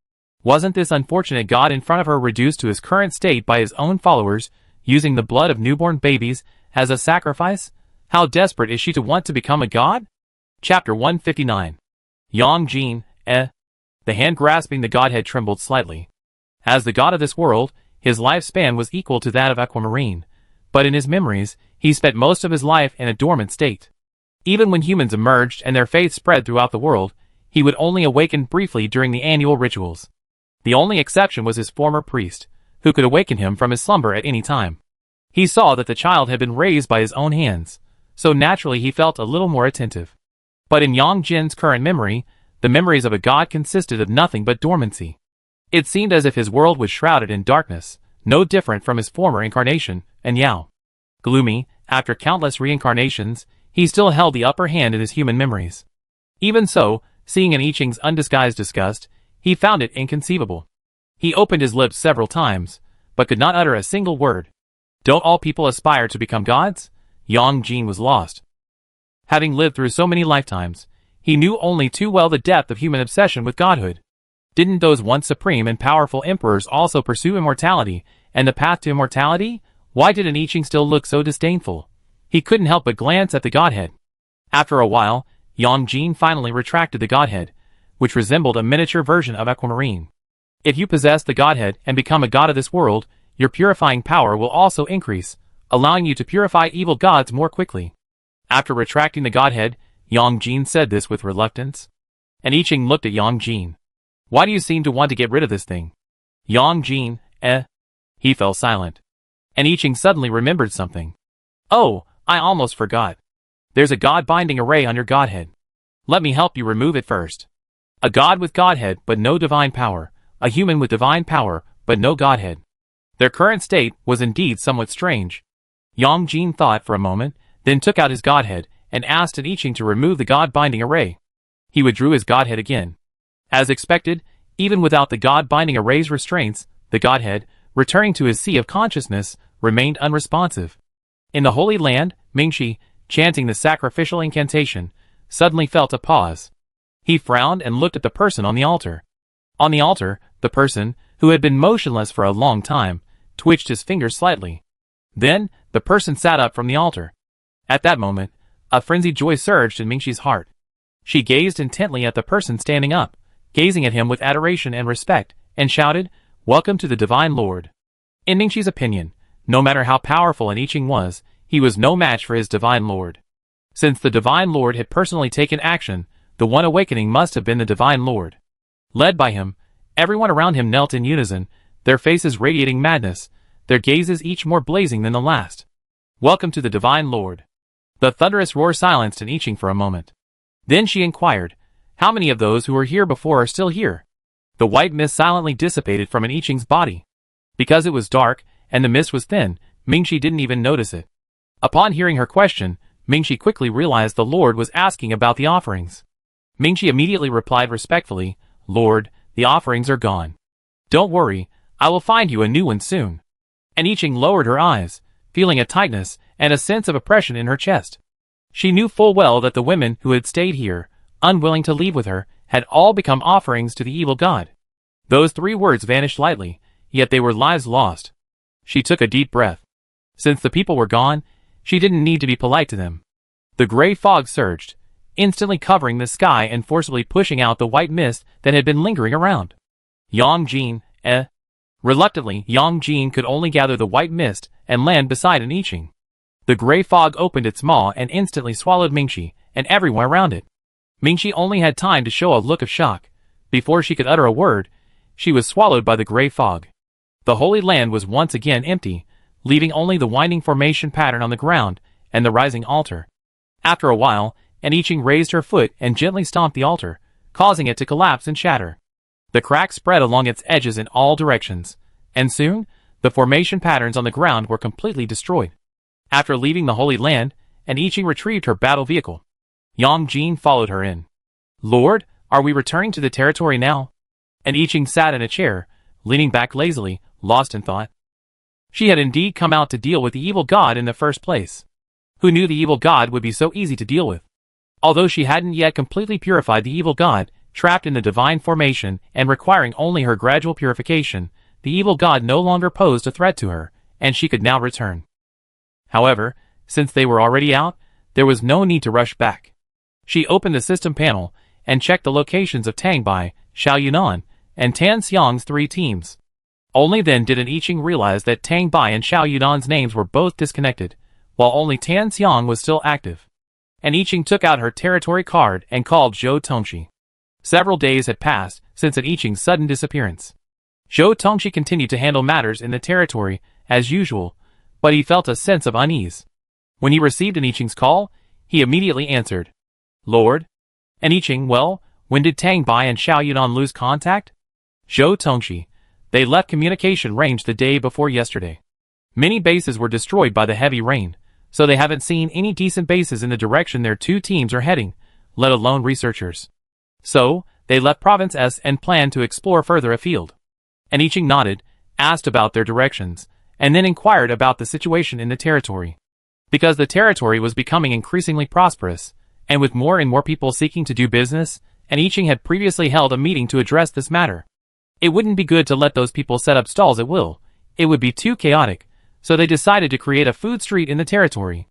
Wasn't this unfortunate god in front of her reduced to his current state by his own followers, using the blood of newborn babies as a sacrifice? How desperate is she to want to become a god? Chapter 159. Yang Jin, The hand grasping the godhead trembled slightly. As the god of this world, his lifespan was equal to that of Aquamarine, but in his memories, he spent most of his life in a dormant state. Even when humans emerged and their faith spread throughout the world, he would only awaken briefly during the annual rituals. The only exception was his former priest, who could awaken him from his slumber at any time. He saw that the child had been raised by his own hands, so naturally he felt a little more attentive. But in Yang Jin's current memory, the memories of a god consisted of nothing but dormancy. It seemed as if his world was shrouded in darkness, no different from his former incarnation, and Yao. Gloomy, after countless reincarnations, he still held the upper hand in his human memories. Even so, seeing an I Ching's undisguised disgust, he found it inconceivable. He opened his lips several times, but could not utter a single word. Don't all people aspire to become gods? Yang Jin was lost. Having lived through so many lifetimes, he knew only too well the depth of human obsession with godhood. Didn't those once supreme and powerful emperors also pursue immortality, and the path to immortality? Why did an I Ching still look so disdainful? He couldn't help but glance at the godhead. After a while, Yang Jin finally retracted the godhead, which resembled a miniature version of Aquamarine. If you possess the godhead and become a god of this world, your purifying power will also increase, allowing you to purify evil gods more quickly. After retracting the godhead, Yang Jin said this with reluctance. And I Ching looked at Yang Jin. Why do you seem to want to get rid of this thing? Yang Jin, He fell silent. And I Ching suddenly remembered something. Oh, I almost forgot. There's a god-binding array on your godhead. Let me help you remove it first. A god with godhead but no divine power, a human with divine power but no godhead. Their current state was indeed somewhat strange. Yang Jin thought for a moment, then took out his godhead and asked an I Ching to remove the god-binding array. He withdrew his godhead again. As expected, even without the god-binding array's restraints, the godhead, returning to his sea of consciousness, remained unresponsive. In the Holy Land, Mingxi, chanting the sacrificial incantation, suddenly felt a pause. He frowned and looked at the person on the altar. On the altar, the person, who had been motionless for a long time, twitched his fingers slightly. Then, the person sat up from the altar. At that moment, a frenzied joy surged in Mingxi's heart. She gazed intently at the person standing up, gazing at him with adoration and respect, and shouted, "Welcome to the Divine Lord." In Mingxi's opinion, no matter how powerful an I Ching was, he was no match for his Divine Lord. Since the Divine Lord had personally taken action, the one awakening must have been the Divine Lord. Led by him, everyone around him knelt in unison, their faces radiating madness, their gazes each more blazing than the last. "Welcome to the Divine Lord." The thunderous roar silenced an I Ching for a moment. Then she inquired, "How many of those who were here before are still here?" The white mist silently dissipated from an I Ching's body. Because it was dark, and the mist was thin, Mingxi didn't even notice it. Upon hearing her question, Mingxi quickly realized the Lord was asking about the offerings. Mingxi immediately replied respectfully, "Lord, the offerings are gone. Don't worry, I will find you a new one soon." And I Ching lowered her eyes, feeling a tightness and a sense of oppression in her chest. She knew full well that the women who had stayed here, unwilling to leave with her, had all become offerings to the evil god. Those 3 words vanished lightly, yet they were lives lost. She took a deep breath. Since the people were gone, she didn't need to be polite to them. The gray fog surged, instantly covering the sky and forcibly pushing out the white mist that had been lingering around. Yang Jin, Reluctantly, Yang Jin could only gather the white mist and land beside an I Ching. The gray fog opened its maw and instantly swallowed Mingxi and everyone around it. Mingxi only had time to show a look of shock. Before she could utter a word, she was swallowed by the gray fog. The Holy Land was once again empty, leaving only the winding formation pattern on the ground and the rising altar. After a while, an I Ching raised her foot and gently stomped the altar, causing it to collapse and shatter. The cracks spread along its edges in all directions, and soon, the formation patterns on the ground were completely destroyed. After leaving the Holy Land, an I Ching retrieved her battle vehicle. Yang Jin followed her in. "Lord, are we returning to the territory now?" An I Ching sat in a chair, leaning back lazily, lost in thought. She had indeed come out to deal with the evil god in the first place. Who knew the evil god would be so easy to deal with? Although she hadn't yet completely purified the evil god, trapped in the divine formation and requiring only her gradual purification, the evil god no longer posed a threat to her, and she could now return. However, since they were already out, there was no need to rush back. She opened the system panel and checked the locations of Tang Bai, Xiao Yunan, and Tan Xiang's 3 teams. Only then did an I Ching realize that Tang Bai and Xiao Yunan's names were both disconnected, while only Tan Xiang was still active. And I Ching took out her territory card and called Zhou Tongxi. Several days had passed since an I Ching's sudden disappearance. Zhou Tongxi continued to handle matters in the territory as usual, but he felt a sense of unease. When he received an I Ching's call, he immediately answered, "Lord?" An I Ching, well, when did Tang Bai and Xiao Yunan lose contact? Zhou Tongxi. They left communication range the day before yesterday. Many bases were destroyed by the heavy rain, so they haven't seen any decent bases in the direction their 2 teams are heading, let alone researchers. So, they left Province S and planned to explore further afield. And I Ching nodded, asked about their directions, and then inquired about the situation in the territory. Because the territory was becoming increasingly prosperous, and with more and more people seeking to do business, and I Ching had previously held a meeting to address this matter. It wouldn't be good to let those people set up stalls at will. It would be too chaotic, so they decided to create a food street in the territory.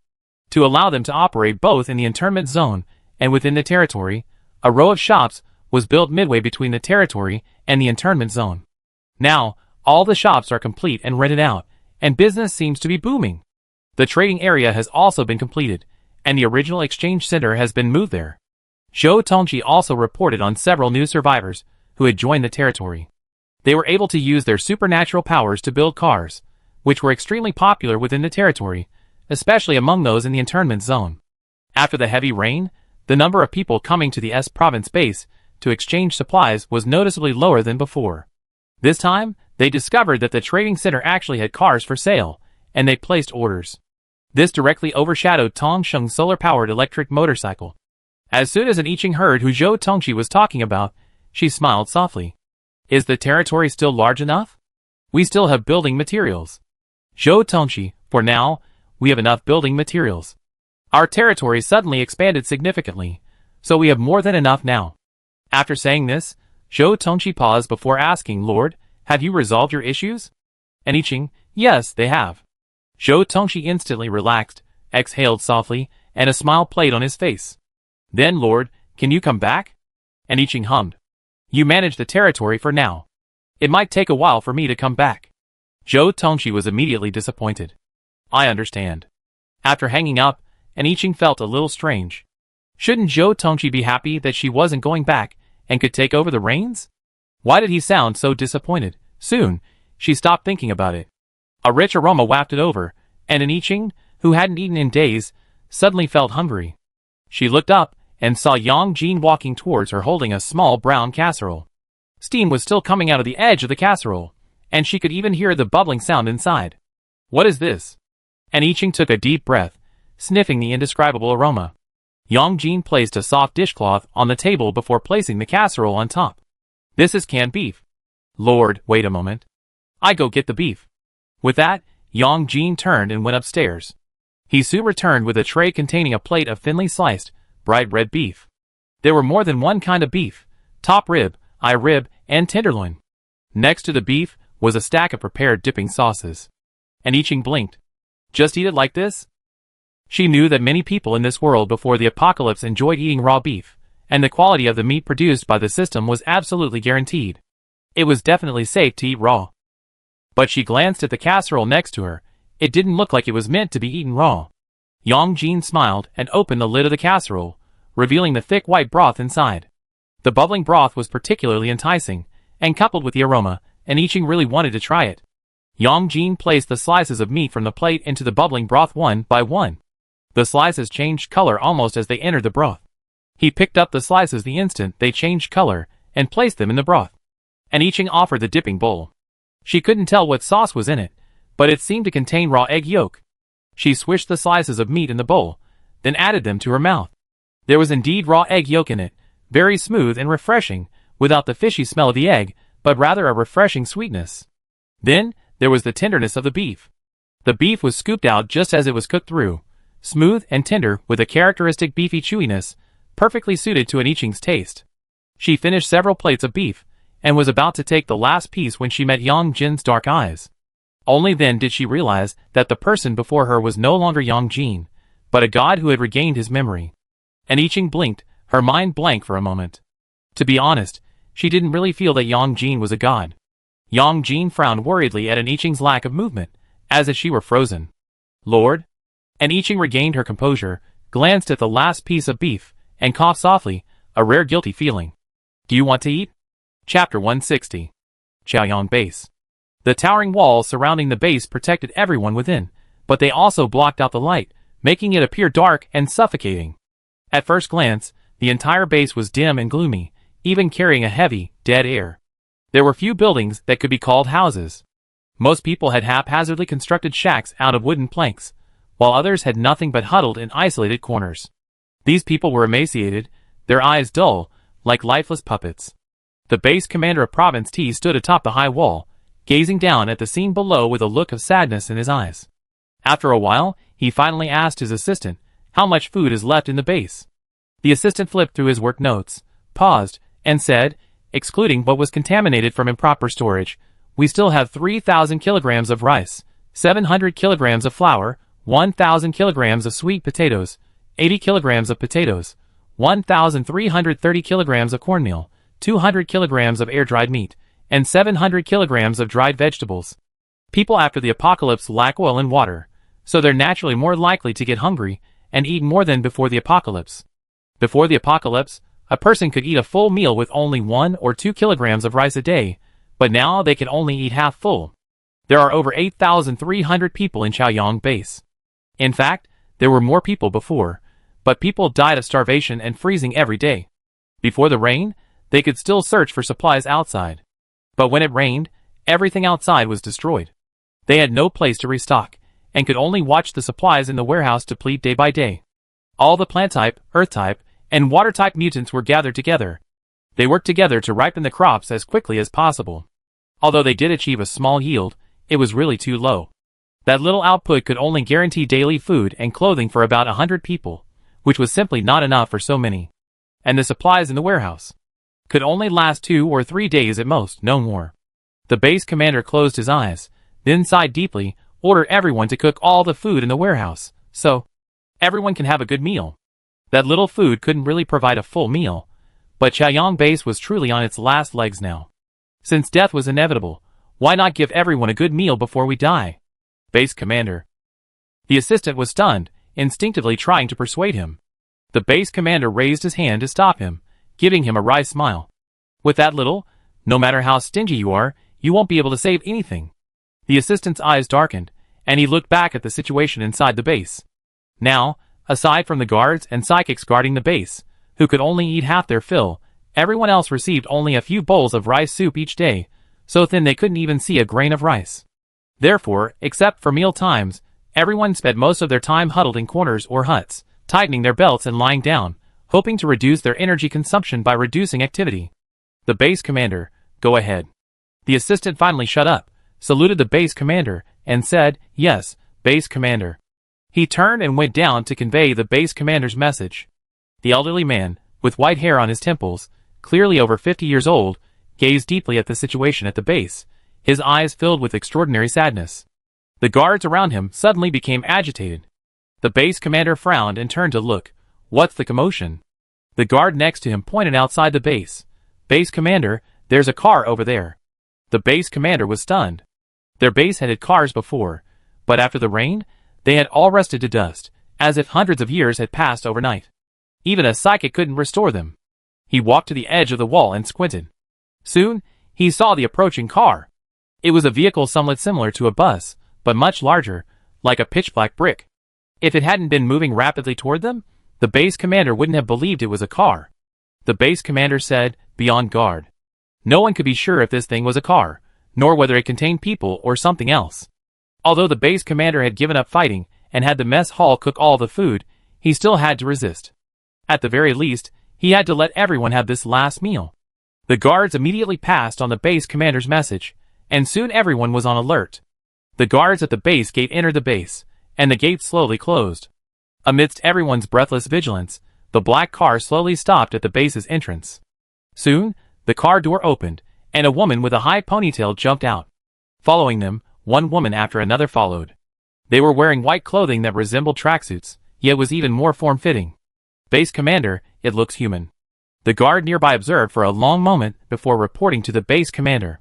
To allow them to operate both in the internment zone and within the territory, a row of shops was built midway between the territory and the internment zone. Now, all the shops are complete and rented out, and business seems to be booming. The trading area has also been completed, and the original exchange center has been moved there. Zhou Tongxi also reported on several new survivors who had joined the territory. They were able to use their supernatural powers to build cars, which were extremely popular within the territory, especially among those in the internment zone. After the heavy rain, the number of people coming to the S province base to exchange supplies was noticeably lower than before. This time, they discovered that the trading center actually had cars for sale, and they placed orders. This directly overshadowed Tong Sheng's solar-powered electric motorcycle. As soon as an I Ching heard who Zhou Tongxi was talking about, she smiled softly. Is the territory still large enough? We still have building materials. Zhou Tongxi, for now, we have enough building materials. Our territory suddenly expanded significantly, so we have more than enough now. After saying this, Zhou Tongxi paused before asking, Lord, have you resolved your issues? And I Ching, yes, they have. Zhou Tongxi instantly relaxed, exhaled softly, and a smile played on his face. Then, Lord, can you come back? And I Ching hummed. You manage the territory for now. It might take a while for me to come back. Zhou Tongxi was immediately disappointed. I understand. After hanging up, an I Ching felt a little strange. Shouldn't Zhou Tongxi be happy that she wasn't going back and could take over the reins? Why did he sound so disappointed? Soon, she stopped thinking about it. A rich aroma wafted over, and an I Ching, who hadn't eaten in days, suddenly felt hungry. She looked up and saw Yang Jin walking towards her holding a small brown casserole. Steam was still coming out of the edge of the casserole, and she could even hear the bubbling sound inside. What is this? And I Ching took a deep breath, sniffing the indescribable aroma. Yang Jin placed a soft dishcloth on the table before placing the casserole on top. This is canned beef. Lord, wait a moment. I go get the beef. With that, Yang Jin turned and went upstairs. He soon returned with a tray containing a plate of thinly sliced, bright red beef. There were more than one kind of beef, top rib, eye rib, and tenderloin. Next to the beef was a stack of prepared dipping sauces. And I Ching blinked. Just eat it like this? She knew that many people in this world before the apocalypse enjoyed eating raw beef, and the quality of the meat produced by the system was absolutely guaranteed. It was definitely safe to eat raw. But she glanced at the casserole next to her. It didn't look like it was meant to be eaten raw. Yang Jin smiled and opened the lid of the casserole, revealing the thick white broth inside. The bubbling broth was particularly enticing, and coupled with the aroma, and I Ching really wanted to try it. Yang Jin placed the slices of meat from the plate into the bubbling broth one by one. The slices changed color almost as they entered the broth. He picked up the slices the instant they changed color and placed them in the broth. And I Ching offered the dipping bowl. She couldn't tell what sauce was in it, but it seemed to contain raw egg yolk. She swished the slices of meat in the bowl, then added them to her mouth. There was indeed raw egg yolk in it, very smooth and refreshing, without the fishy smell of the egg, but rather a refreshing sweetness. Then, there was the tenderness of the beef. The beef was scooped out just as it was cooked through, smooth and tender with a characteristic beefy chewiness, perfectly suited to an Iching's taste. She finished several plates of beef, and was about to take the last piece when she met Yang Jin's dark eyes. Only then did she realize that the person before her was no longer Yang Jin, but a god who had regained his memory. And Iching blinked, her mind blank for a moment. To be honest, she didn't really feel that Yang Jin was a god. Yang Jin frowned worriedly at an Iching's lack of movement, as if she were frozen. Lord? And Iching regained her composure, glanced at the last piece of beef, and coughed softly, a rare guilty feeling. Do you want to eat? Chapter 160. Chaoyang Base. The towering walls surrounding the base protected everyone within, but they also blocked out the light, making it appear dark and suffocating. At first glance, the entire base was dim and gloomy, even carrying a heavy, dead air. There were few buildings that could be called houses. Most people had haphazardly constructed shacks out of wooden planks, while others had nothing but huddled in isolated corners. These people were emaciated, their eyes dull, like lifeless puppets. The base commander of Province T stood atop the high wall, gazing down at the scene below with a look of sadness in his eyes. After a while, he finally asked his assistant, how much food is left in the base. The assistant flipped through his work notes, paused, and said, excluding what was contaminated from improper storage, we still have 3,000 kilograms of rice, 700 kilograms of flour, 1,000 kilograms of sweet potatoes, 80 kilograms of potatoes, 1,330 kilograms of cornmeal, 200 kilograms of air-dried meat, and 700 kilograms of dried vegetables. People after the apocalypse lack oil and water, so they're naturally more likely to get hungry and eat more than before the apocalypse. Before the apocalypse, a person could eat a full meal with only 1 or 2 kilograms of rice a day, but now they can only eat half full. There are over 8,300 people in Chaoyang Base. In fact, there were more people before, but people died of starvation and freezing every day. Before the rain, they could still search for supplies outside. But when it rained, everything outside was destroyed. They had no place to restock, and could only watch the supplies in the warehouse deplete day by day. All the plant-type, earth-type, and water-type mutants were gathered together. They worked together to ripen the crops as quickly as possible. Although they did achieve a small yield, it was really too low. That little output could only guarantee daily food and clothing for about 100 people, which was simply not enough for so many. And the supplies in the warehouse could only last 2 or 3 days at most, no more. The base commander closed his eyes, then sighed deeply, ordered everyone to cook all the food in the warehouse, so everyone can have a good meal. That little food couldn't really provide a full meal, but Chaoyang Base was truly on its last legs now. Since death was inevitable, why not give everyone a good meal before we die? Base commander. The assistant was stunned, instinctively trying to persuade him. The base commander raised his hand to stop him, giving him a wry smile. With that little, no matter how stingy you are, you won't be able to save anything. The assistant's eyes darkened, and he looked back at the situation inside the base. Now, aside from the guards and psychics guarding the base, who could only eat half their fill, everyone else received only a few bowls of rice soup each day, so thin they couldn't even see a grain of rice. Therefore, except for meal times, everyone spent most of their time huddled in corners or huts, tightening their belts and lying down, hoping to reduce their energy consumption by reducing activity. The base commander, go ahead. The assistant finally shut up, saluted the base commander, and said, yes, base commander. He turned and went down to convey the base commander's message. The elderly man, with white hair on his temples, clearly over 50 years old, gazed deeply at the situation at the base, his eyes filled with extraordinary sadness. The guards around him suddenly became agitated. The base commander frowned and turned to look. What's the commotion? The guard next to him pointed outside the base. Base commander, there's a car over there. The base commander was stunned. Their base had had cars before, but after the rain, they had all rusted to dust, as if hundreds of years had passed overnight. Even a psychic couldn't restore them. He walked to the edge of the wall and squinted. Soon, he saw the approaching car. It was a vehicle somewhat similar to a bus, but much larger, like a pitch-black brick. If it hadn't been moving rapidly toward them, the base commander wouldn't have believed it was a car. The base commander said, be on guard. No one could be sure if this thing was a car, nor whether it contained people or something else. Although the base commander had given up fighting and had the mess hall cook all the food, he still had to resist. At the very least, he had to let everyone have this last meal. The guards immediately passed on the base commander's message, and soon everyone was on alert. The guards at the base gate entered the base, and the gate slowly closed. Amidst everyone's breathless vigilance, the black car slowly stopped at the base's entrance. Soon, the car door opened, and a woman with a high ponytail jumped out. Following them, one woman after another followed. They were wearing white clothing that resembled tracksuits, yet was even more form-fitting. Base commander, it looks human. The guard nearby observed for a long moment before reporting to the base commander.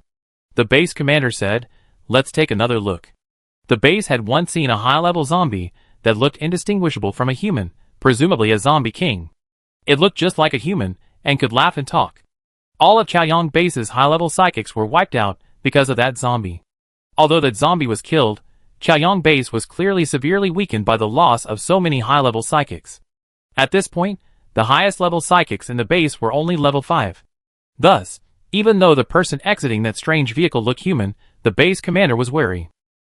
The base commander said, "Let's take another look." The base had once seen a high-level zombie that looked indistinguishable from a human, presumably a zombie king. It looked just like a human, and could laugh and talk. All of Chaoyang Base's high-level psychics were wiped out because of that zombie. Although that zombie was killed, Chaoyang Base was clearly severely weakened by the loss of so many high-level psychics. At this point, the highest-level psychics in the base were only level 5. Thus, even though the person exiting that strange vehicle looked human, the base commander was wary.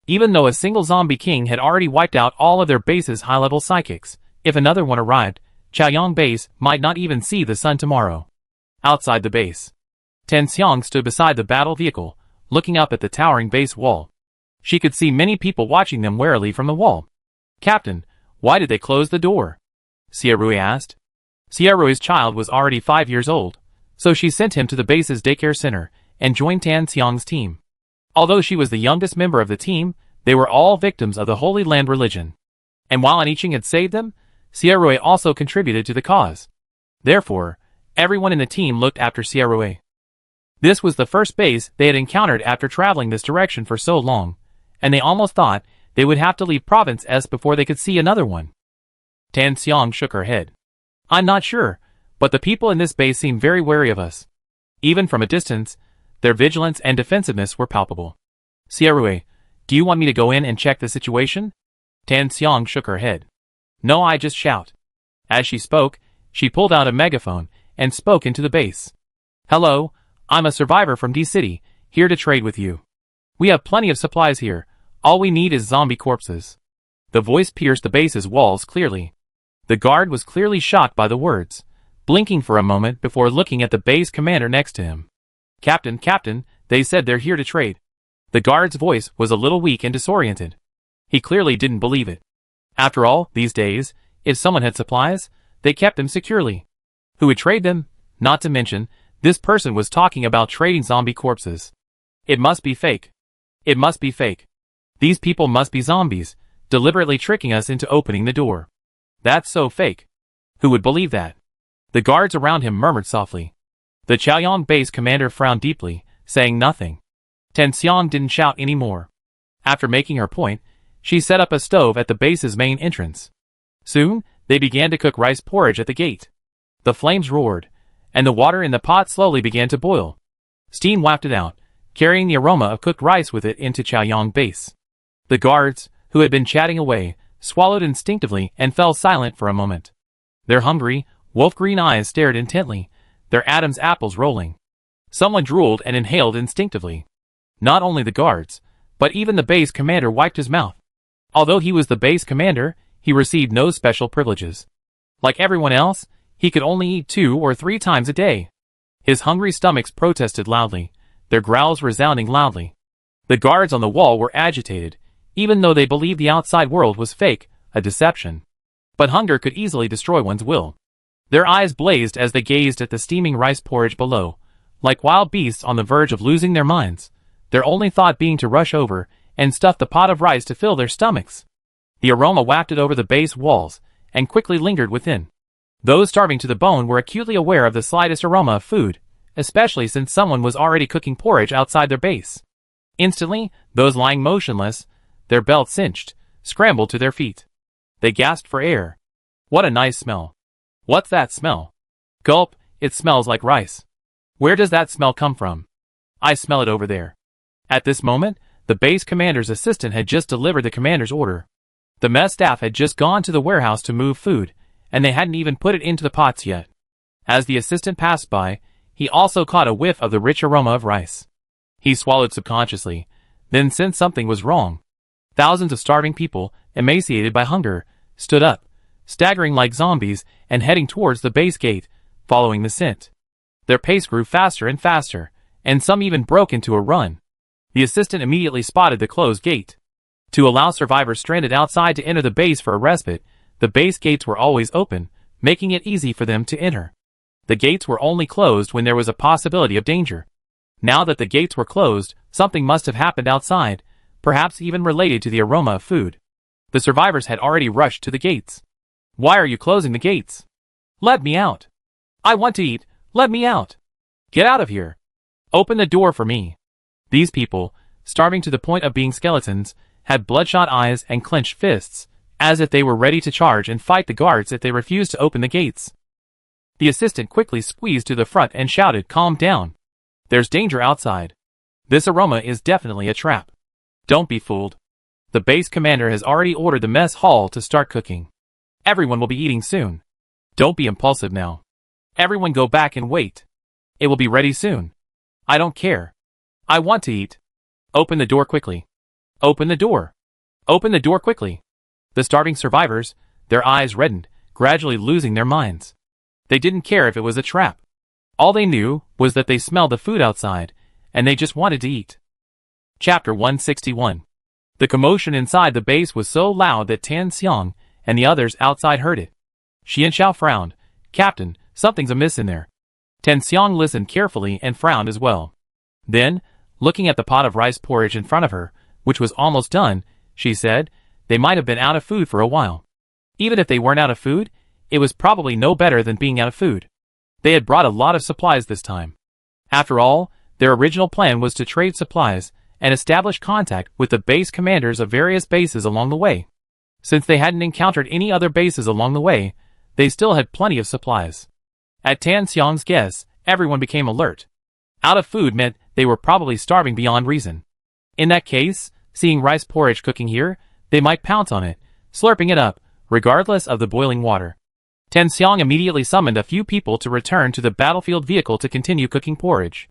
Even though a single zombie king had already wiped out all of their base's high-level psychics, if another one arrived, Chaoyang Base might not even see the sun tomorrow. Outside the base, Tan Xiang stood beside the battle vehicle, looking up at the towering base wall. She could see many people watching them warily from the wall. "Captain, why did they close the door?" Xiaorui asked. Xiaorui's child was already 5 years old, so she sent him to the base's daycare center and joined Tan Xiang's team. Although she was the youngest member of the team, they were all victims of the Holy Land religion. And while Aniching had saved them, Xiaorui also contributed to the cause. Therefore, everyone in the team looked after Xiaorui. This was the first base they had encountered after traveling this direction for so long, and they almost thought they would have to leave Province S before they could see another one. Tan Xiang shook her head. "I'm not sure, but the people in this base seem very wary of us. Even from a distance, their vigilance and defensiveness were palpable." "Xiaorui, do you want me to go in and check the situation?" Tan Xiang shook her head. "No, I just shout." As she spoke, she pulled out a megaphone and spoke into the base. "Hello, I'm a survivor from D-City, here to trade with you. We have plenty of supplies here, all we need is zombie corpses." The voice pierced the base's walls clearly. The guard was clearly shocked by the words, blinking for a moment before looking at the base commander next to him. Captain, they said they're here to trade." The guard's voice was a little weak and disoriented. He clearly didn't believe it. After all, these days, if someone had supplies, they kept them securely. Who would trade them? Not to mention, this person was talking about trading zombie corpses. It must be fake. It must be fake. These people must be zombies, deliberately tricking us into opening the door. That's so fake. Who would believe that? The guards around him murmured softly. The Chaoyang base commander frowned deeply, saying nothing. Tan Xiang didn't shout anymore. After making her point, she set up a stove at the base's main entrance. Soon, they began to cook rice porridge at the gate. The flames roared, and the water in the pot slowly began to boil. Steam wafted out, carrying the aroma of cooked rice with it into Chaoyang base. The guards, who had been chatting away, swallowed instinctively and fell silent for a moment. Their hungry, wolf-green eyes stared intently, their Adam's apples rolling. Someone drooled and inhaled instinctively. Not only the guards, but even the base commander wiped his mouth. Although he was the base commander, he received no special privileges. Like everyone else, he could only eat 2 or 3 times a day. His hungry stomachs protested loudly, their growls resounding loudly. The guards on the wall were agitated, even though they believed the outside world was fake, a deception. But hunger could easily destroy one's will. Their eyes blazed as they gazed at the steaming rice porridge below, like wild beasts on the verge of losing their minds, their only thought being to rush over and stuff the pot of rice to fill their stomachs. The aroma wafted over the base walls and quickly lingered within. Those starving to the bone were acutely aware of the slightest aroma of food, especially since someone was already cooking porridge outside their base. Instantly, those lying motionless, their belts cinched, scrambled to their feet. They gasped for air. What a nice smell. What's that smell? Gulp, it smells like rice. Where does that smell come from? I smell it over there. At this moment, the base commander's assistant had just delivered the commander's order. The mess staff had just gone to the warehouse to move food, and they hadn't even put it into the pots yet. As the assistant passed by, he also caught a whiff of the rich aroma of rice. He swallowed subconsciously, then sensed something was wrong. Thousands of starving people, emaciated by hunger, stood up, staggering like zombies and heading towards the base gate, following the scent. Their pace grew faster and faster, and some even broke into a run. The assistant immediately spotted the closed gate. To allow survivors stranded outside to enter the base for a respite, the base gates were always open, making it easy for them to enter. The gates were only closed when there was a possibility of danger. Now that the gates were closed, something must have happened outside, perhaps even related to the aroma of food. The survivors had already rushed to the gates. "Why are you closing the gates? Let me out. I want to eat, let me out. Get out of here. Open the door for me." These people, starving to the point of being skeletons, had bloodshot eyes and clenched fists, as if they were ready to charge and fight the guards if they refused to open the gates. The assistant quickly squeezed to the front and shouted, "Calm down. There's danger outside. This aroma is definitely a trap. Don't be fooled. The base commander has already ordered the mess hall to start cooking. Everyone will be eating soon. Don't be impulsive now. Everyone go back and wait. It will be ready soon. I don't care. I want to eat. Open the door quickly. Open the door. Open the door quickly." The starving survivors, their eyes reddened, gradually losing their minds. They didn't care if it was a trap. All they knew was that they smelled the food outside, and they just wanted to eat. Chapter 161. The commotion inside the base was so loud that Tan Xiang and the others outside heard it. Xian Xiao frowned. "Captain, something's amiss in there." Tan Xiang listened carefully and frowned as well. Then, looking at the pot of rice porridge in front of her, which was almost done, she said, "They might have been out of food for a while. Even if they weren't out of food, it was probably no better than being out of food. They had brought a lot of supplies this time. After all, their original plan was to trade supplies and establish contact with the base commanders of various bases along the way. Since they hadn't encountered any other bases along the way, they still had plenty of supplies." At Tan Xiang's guess, everyone became alert. Out of food meant they were probably starving beyond reason. In that case, seeing rice porridge cooking here, they might pounce on it, slurping it up, regardless of the boiling water. Tan Xiang immediately summoned a few people to return to the battlefield vehicle to continue cooking porridge.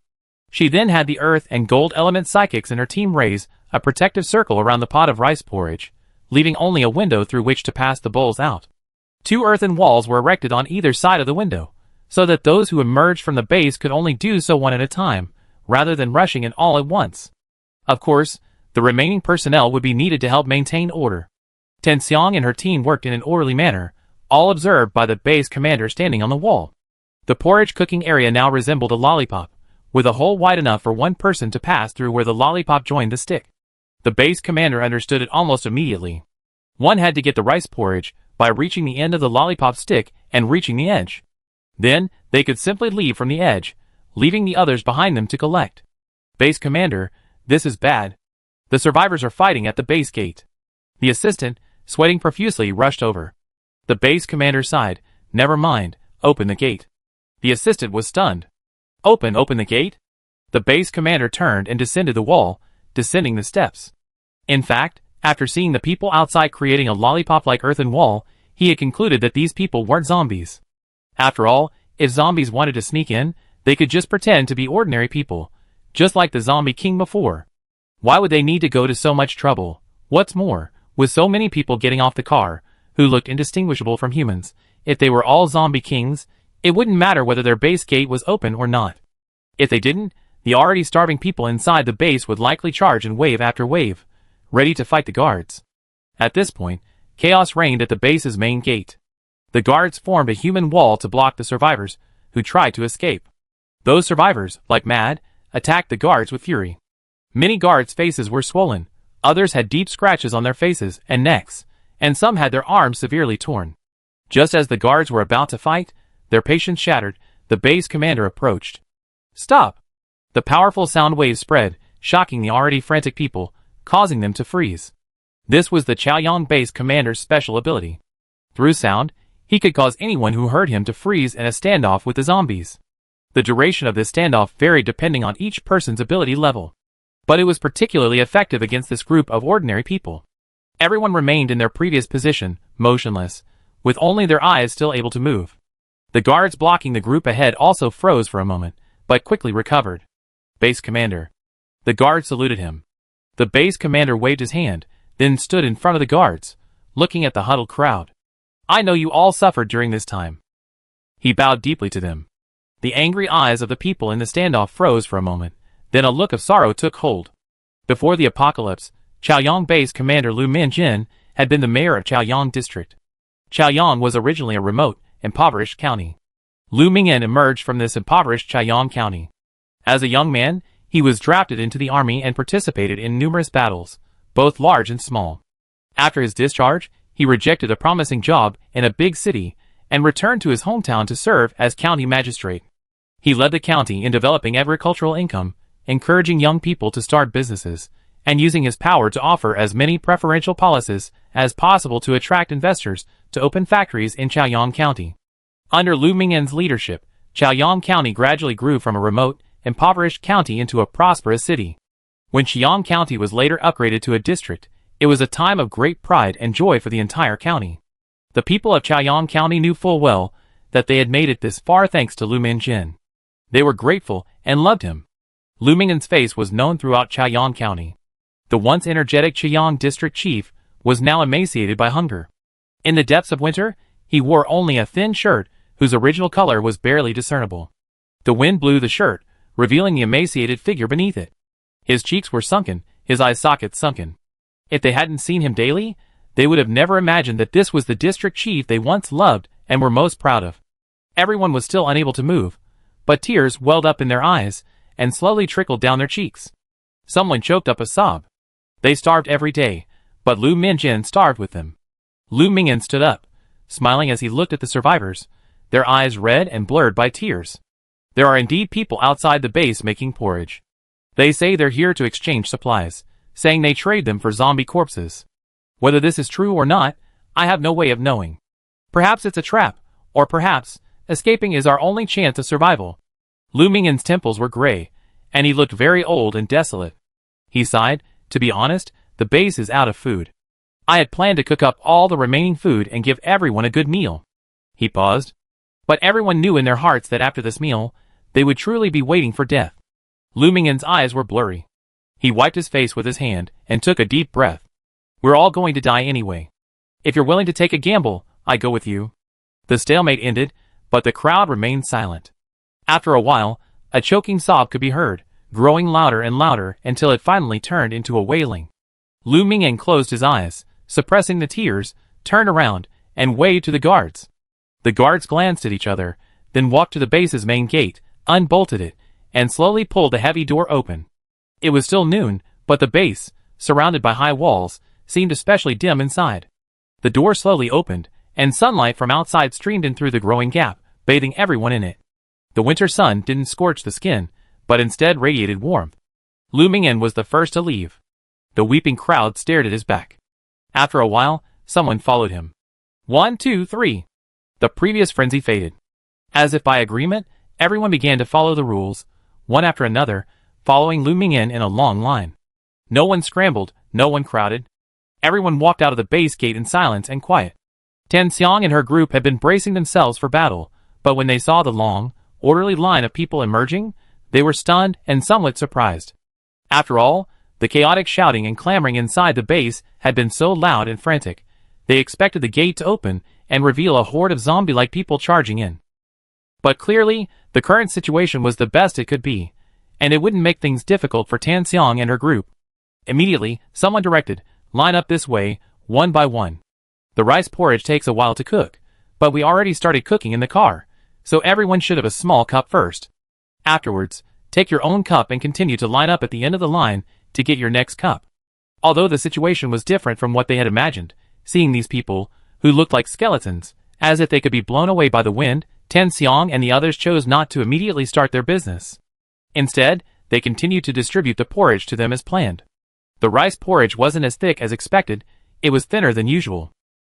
She then had the earth and gold element psychics in her team raise a protective circle around the pot of rice porridge, leaving only a window through which to pass the bowls out. 2 earthen walls were erected on either side of the window, so that those who emerged from the base could only do so one at a time, rather than rushing in all at once. Of course, the remaining personnel would be needed to help maintain order. Tan Xiang and her team worked in an orderly manner, all observed by the base commander standing on the wall. The porridge cooking area now resembled a lollipop, with a hole wide enough for one person to pass through where the lollipop joined the stick. The base commander understood it almost immediately. One had to get the rice porridge by reaching the end of the lollipop stick and reaching the edge. Then, they could simply leave from the edge, leaving the others behind them to collect. "Base commander, this is bad. The survivors are fighting at the base gate." The assistant, sweating profusely, rushed over. The base commander sighed. "Never mind, open the gate." The assistant was stunned. Open the gate?" The base commander turned and descended the wall, descending the steps. In fact, after seeing the people outside creating a lollipop-like earthen wall, he had concluded that these people weren't zombies. After all, if zombies wanted to sneak in, they could just pretend to be ordinary people, just like the zombie king before. Why would they need to go to so much trouble? What's more, with so many people getting off the car, who looked indistinguishable from humans, if they were all zombie kings, it wouldn't matter whether their base gate was open or not. If they didn't, the already starving people inside the base would likely charge in wave after wave, ready to fight the guards. At this point, chaos reigned at the base's main gate. The guards formed a human wall to block the survivors, who tried to escape. Those survivors, like mad, attacked the guards with fury. Many guards' faces were swollen, others had deep scratches on their faces and necks, and some had their arms severely torn. Just as the guards were about to fight, their patience shattered, the base commander approached. "Stop!" The powerful sound waves spread, shocking the already frantic people, causing them to freeze. This was the Chaoyang base commander's special ability. Through sound, he could cause anyone who heard him to freeze in a standoff with the zombies. The duration of this standoff varied depending on each person's ability level. But it was particularly effective against this group of ordinary people. Everyone remained in their previous position, motionless, with only their eyes still able to move. The guards blocking the group ahead also froze for a moment, but quickly recovered. "Base commander." The guard saluted him. The base commander waved his hand, then stood in front of the guards, looking at the huddled crowd. "I know you all suffered during this time." He bowed deeply to them. The angry eyes of the people in the standoff froze for a moment, then a look of sorrow took hold. Before the apocalypse, Chaoyang base commander Lu Minjin had been the mayor of Chaoyang district. Chaoyang was originally a remote impoverished county. Lu Mingyan emerged from this impoverished Chaoyang County. As a young man, he was drafted into the army and participated in numerous battles, both large and small. After his discharge, he rejected a promising job in a big city and returned to his hometown to serve as county magistrate. He led the county in developing agricultural income, encouraging young people to start businesses, and using his power to offer as many preferential policies as possible to attract investors to open factories in Chaoyang County. Under Lu Mingyan's leadership, Chaoyang County gradually grew from a remote, impoverished county into a prosperous city. When Chaoyang County was later upgraded to a district, it was a time of great pride and joy for the entire county. The people of Chaoyang County knew full well that they had made it this far thanks to Lu Mingyan. They were grateful and loved him. Lu Mingyan's face was known throughout Chaoyang County. The once energetic Chaoyang district chief was now emaciated by hunger. In the depths of winter, he wore only a thin shirt whose original color was barely discernible. The wind blew the shirt, revealing the emaciated figure beneath it. His cheeks were sunken, his eye sockets sunken. If they hadn't seen him daily, they would have never imagined that this was the district chief they once loved and were most proud of. Everyone was still unable to move, but tears welled up in their eyes and slowly trickled down their cheeks. Someone choked up a sob. They starved every day, but Lu Mingyan starved with them. Lu Mingyan stood up, smiling as he looked at the survivors, their eyes red and blurred by tears. There are indeed people outside the base making porridge. They say they're here to exchange supplies, saying they trade them for zombie corpses. Whether this is true or not, I have no way of knowing. Perhaps it's a trap, or perhaps escaping is our only chance of survival. Lu Mingyan's temples were gray, and he looked very old and desolate. He sighed, to be honest, the base is out of food. I had planned to cook up all the remaining food and give everyone a good meal. He paused. But everyone knew in their hearts that after this meal, they would truly be waiting for death. Lu Mingyan's eyes were blurry. He wiped his face with his hand and took a deep breath. We're all going to die anyway. If you're willing to take a gamble, I go with you. The stalemate ended, but the crowd remained silent. After a while, a choking sob could be heard, growing louder and louder until it finally turned into a wailing. Lu Mingyan closed his eyes, suppressing the tears, turned around, and waved to the guards. The guards glanced at each other, then walked to the base's main gate, unbolted it, and slowly pulled the heavy door open. It was still noon, but the base, surrounded by high walls, seemed especially dim inside. The door slowly opened, and sunlight from outside streamed in through the growing gap, bathing everyone in it. The winter sun didn't scorch the skin, but instead radiated warmth. Lu Mingyan was the first to leave. The weeping crowd stared at his back. After a while, someone followed him. 1, 2, 3. The previous frenzy faded. As if by agreement, everyone began to follow the rules, one after another, following Lu Mingyan in a long line. No one scrambled, no one crowded. Everyone walked out of the base gate in silence and quiet. Tan Xiang and her group had been bracing themselves for battle, but when they saw the long, orderly line of people emerging, they were stunned and somewhat surprised. After all, the chaotic shouting and clamoring inside the base had been so loud and frantic. They expected the gate to open and reveal a horde of zombie-like people charging in. But clearly, the current situation was the best it could be, and it wouldn't make things difficult for Tan Xiang and her group. Immediately, someone directed, line up this way, one by one. The rice porridge takes a while to cook, but we already started cooking in the car, so everyone should have a small cup first. Afterwards, take your own cup and continue to line up at the end of the line to get your next cup. Although the situation was different from what they had imagined, seeing these people, who looked like skeletons, as if they could be blown away by the wind, Tan Xiang and the others chose not to immediately start their business. Instead, they continued to distribute the porridge to them as planned. The rice porridge wasn't as thick as expected, it was thinner than usual.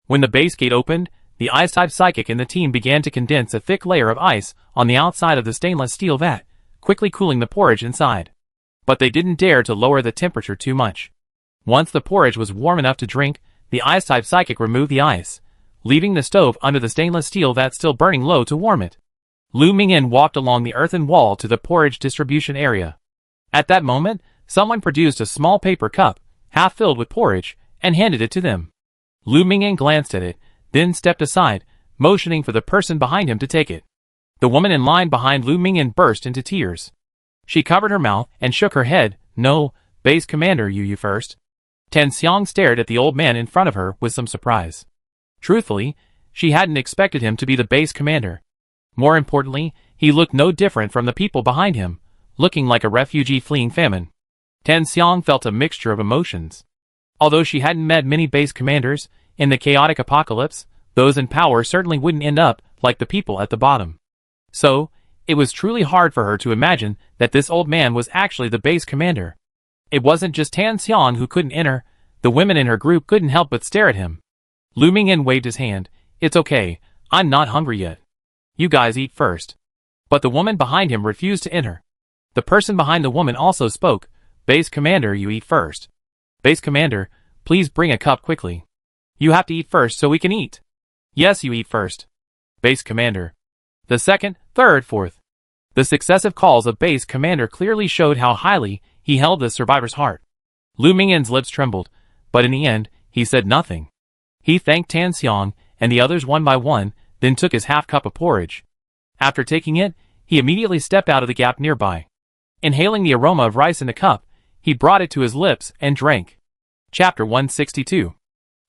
When the base gate opened, the ice-type psychic in the team began to condense a thick layer of ice on the outside of the stainless steel vat, quickly cooling the porridge inside. But they didn't dare to lower the temperature too much. Once the porridge was warm enough to drink, the ice-type psychic removed the ice, leaving the stove under the stainless steel vat still burning low to warm it. Lu Mingyan walked along the earthen wall to the porridge distribution area. At that moment, someone produced a small paper cup, half filled with porridge, and handed it to them. Lu Mingyan glanced at it, then stepped aside, motioning for the person behind him to take it. The woman in line behind Lu Mingyan burst into tears. She covered her mouth and shook her head. No, base commander, you first. Tan Xiang stared at the old man in front of her with some surprise. Truthfully, she hadn't expected him to be the base commander. More importantly, he looked no different from the people behind him, looking like a refugee fleeing famine. Tan Xiang felt a mixture of emotions. Although she hadn't met many base commanders, in the chaotic apocalypse, those in power certainly wouldn't end up like the people at the bottom. So, it was truly hard for her to imagine that this old man was actually the base commander. It wasn't just Tan Xiang who couldn't enter, the women in her group couldn't help but stare at him. Lu Mingyan waved his hand. "It's okay, I'm not hungry yet. You guys eat first." But the woman behind him refused to enter. The person behind the woman also spoke. "Base commander, you eat first. Base commander, please bring a cup quickly. You have to eat first so we can eat." "Yes, you eat first. Base commander." The second, third, fourth. The successive calls of base commander clearly showed how highly he held the survivor's heart. Lu Mingyan's lips trembled, but in the end, he said nothing. He thanked Tan Xiang and the others one by one, then took his half cup of porridge. After taking it, he immediately stepped out of the gap nearby. Inhaling the aroma of rice in the cup, he brought it to his lips and drank. Chapter 162.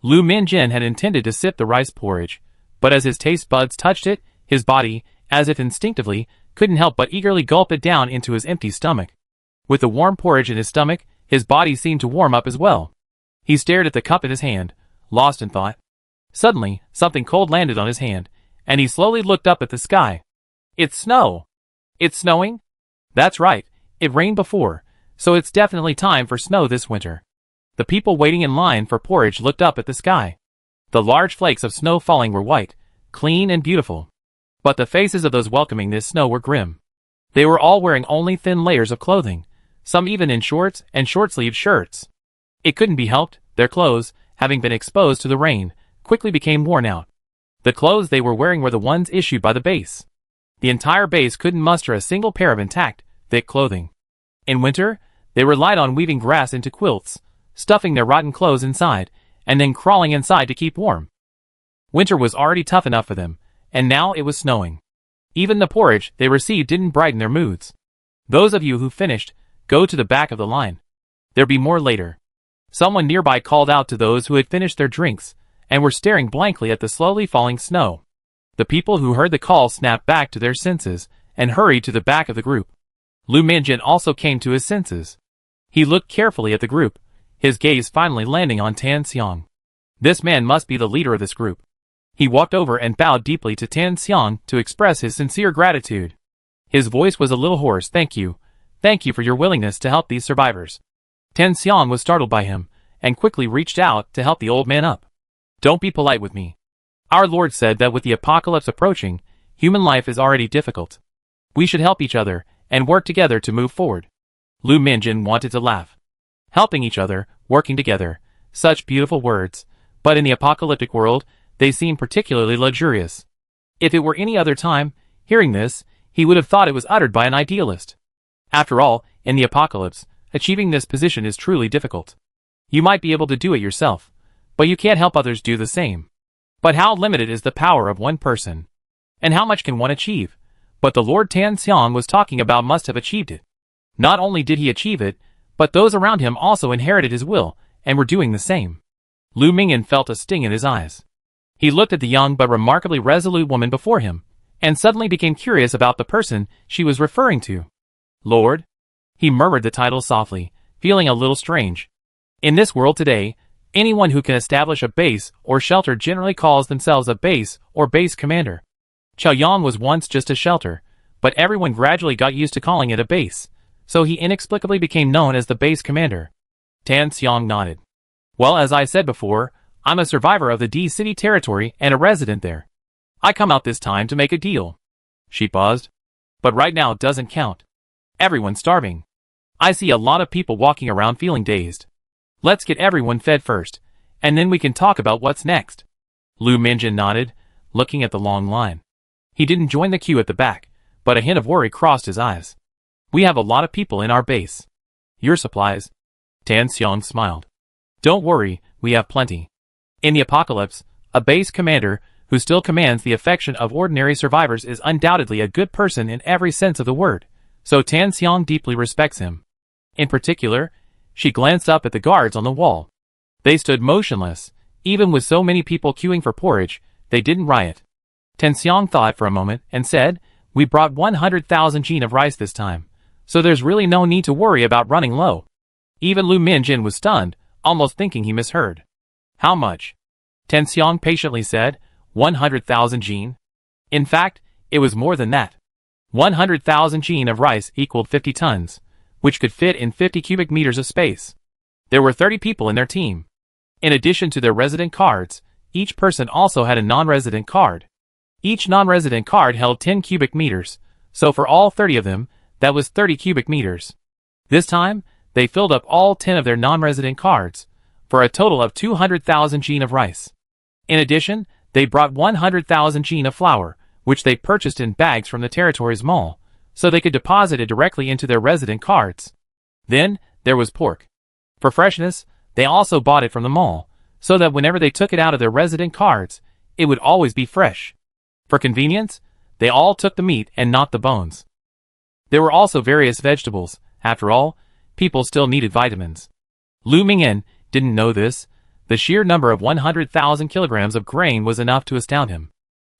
Lu Mingyan had intended to sip the rice porridge, but as his taste buds touched it, his body, as if instinctively, couldn't help but eagerly gulp it down into his empty stomach. With the warm porridge in his stomach, his body seemed to warm up as well. He stared at the cup in his hand, lost in thought. Suddenly, something cold landed on his hand, and he slowly looked up at the sky. "It's snow! It's snowing?" "That's right, it rained before, so it's definitely time for snow this winter." The people waiting in line for porridge looked up at the sky. The large flakes of snow falling were white, clean and beautiful. But the faces of those welcoming this snow were grim. They were all wearing only thin layers of clothing, some even in shorts and short-sleeved shirts. It couldn't be helped, their clothes, having been exposed to the rain, quickly became worn out. The clothes they were wearing were the ones issued by the base. The entire base couldn't muster a single pair of intact, thick clothing. In winter, they relied on weaving grass into quilts, stuffing their rotten clothes inside, and then crawling inside to keep warm. Winter was already tough enough for them, and now it was snowing. Even the porridge they received didn't brighten their moods. "Those of you who finished, go to the back of the line. There'll be more later." Someone nearby called out to those who had finished their drinks, and were staring blankly at the slowly falling snow. The people who heard the call snapped back to their senses, and hurried to the back of the group. Lu Mingyan also came to his senses. He looked carefully at the group, his gaze finally landing on Tan Xiang. This man must be the leader of this group. He walked over and bowed deeply to Tan Xiang to express his sincere gratitude. His voice was a little hoarse. "Thank you. Thank you for your willingness to help these survivors." Tan Xiang was startled by him, and quickly reached out to help the old man up. "Don't be polite with me. Our Lord said that with the apocalypse approaching, human life is already difficult. We should help each other, and work together to move forward." Lu Mingyan wanted to laugh. Helping each other, working together, such beautiful words, but in the apocalyptic world, they seemed particularly luxurious. If it were any other time, hearing this, he would have thought it was uttered by an idealist. After all, in the apocalypse, achieving this position is truly difficult. You might be able to do it yourself, but you can't help others do the same. But how limited is the power of one person? And how much can one achieve? But the Lord Tan Xiang was talking about must have achieved it. Not only did he achieve it, but those around him also inherited his will, and were doing the same. Lu Mingyan felt a sting in his eyes. He looked at the young but remarkably resolute woman before him, and suddenly became curious about the person she was referring to. "Lord?" He murmured the title softly, feeling a little strange. In this world today, anyone who can establish a base or shelter generally calls themselves a base or base commander. Chaoyang was once just a shelter, but everyone gradually got used to calling it a base, so he inexplicably became known as the base commander. Tan Xiang nodded. "Well, as I said before, I'm a survivor of the D City territory and a resident there. I come out this time to make a deal." She paused. "But right now doesn't count. Everyone's starving. I see a lot of people walking around feeling dazed. Let's get everyone fed first, and then we can talk about what's next." Lu Mingyan nodded, looking at the long line. He didn't join the queue at the back, but a hint of worry crossed his eyes. "We have a lot of people in our base. Your supplies?" Tan Xiang smiled. "Don't worry, we have plenty." In the apocalypse, a base commander who still commands the affection of ordinary survivors is undoubtedly a good person in every sense of the word, so Tan Xiang deeply respects him. In particular, she glanced up at the guards on the wall. They stood motionless, even with so many people queuing for porridge, they didn't riot. Tan Xiang thought for a moment and said, "We brought 100,000 jin of rice this time, so there's really no need to worry about running low." Even Lu Minjin was stunned, almost thinking he misheard. "How much?" Tan Xiang patiently said, 100,000 jin. In fact, it was more than that. 100,000 jin of rice equaled 50 tons, which could fit in 50 cubic meters of space. There were 30 people in their team. In addition to their resident cards, each person also had a non-resident card. Each non-resident card held 10 cubic meters, so for all 30 of them, that was 30 cubic meters. This time, they filled up all 10 of their non-resident cards, for a total of 200,000 jin of rice. In addition, they brought 100,000 jin of flour, which they purchased in bags from the territory's mall, so they could deposit it directly into their resident cards. Then, there was pork. For freshness, they also bought it from the mall, so that whenever they took it out of their resident cards, it would always be fresh. For convenience, they all took the meat and not the bones. There were also various vegetables. After all, people still needed vitamins. Lu Mingyan didn't know this. The sheer number of 100,000 kilograms of grain was enough to astound him.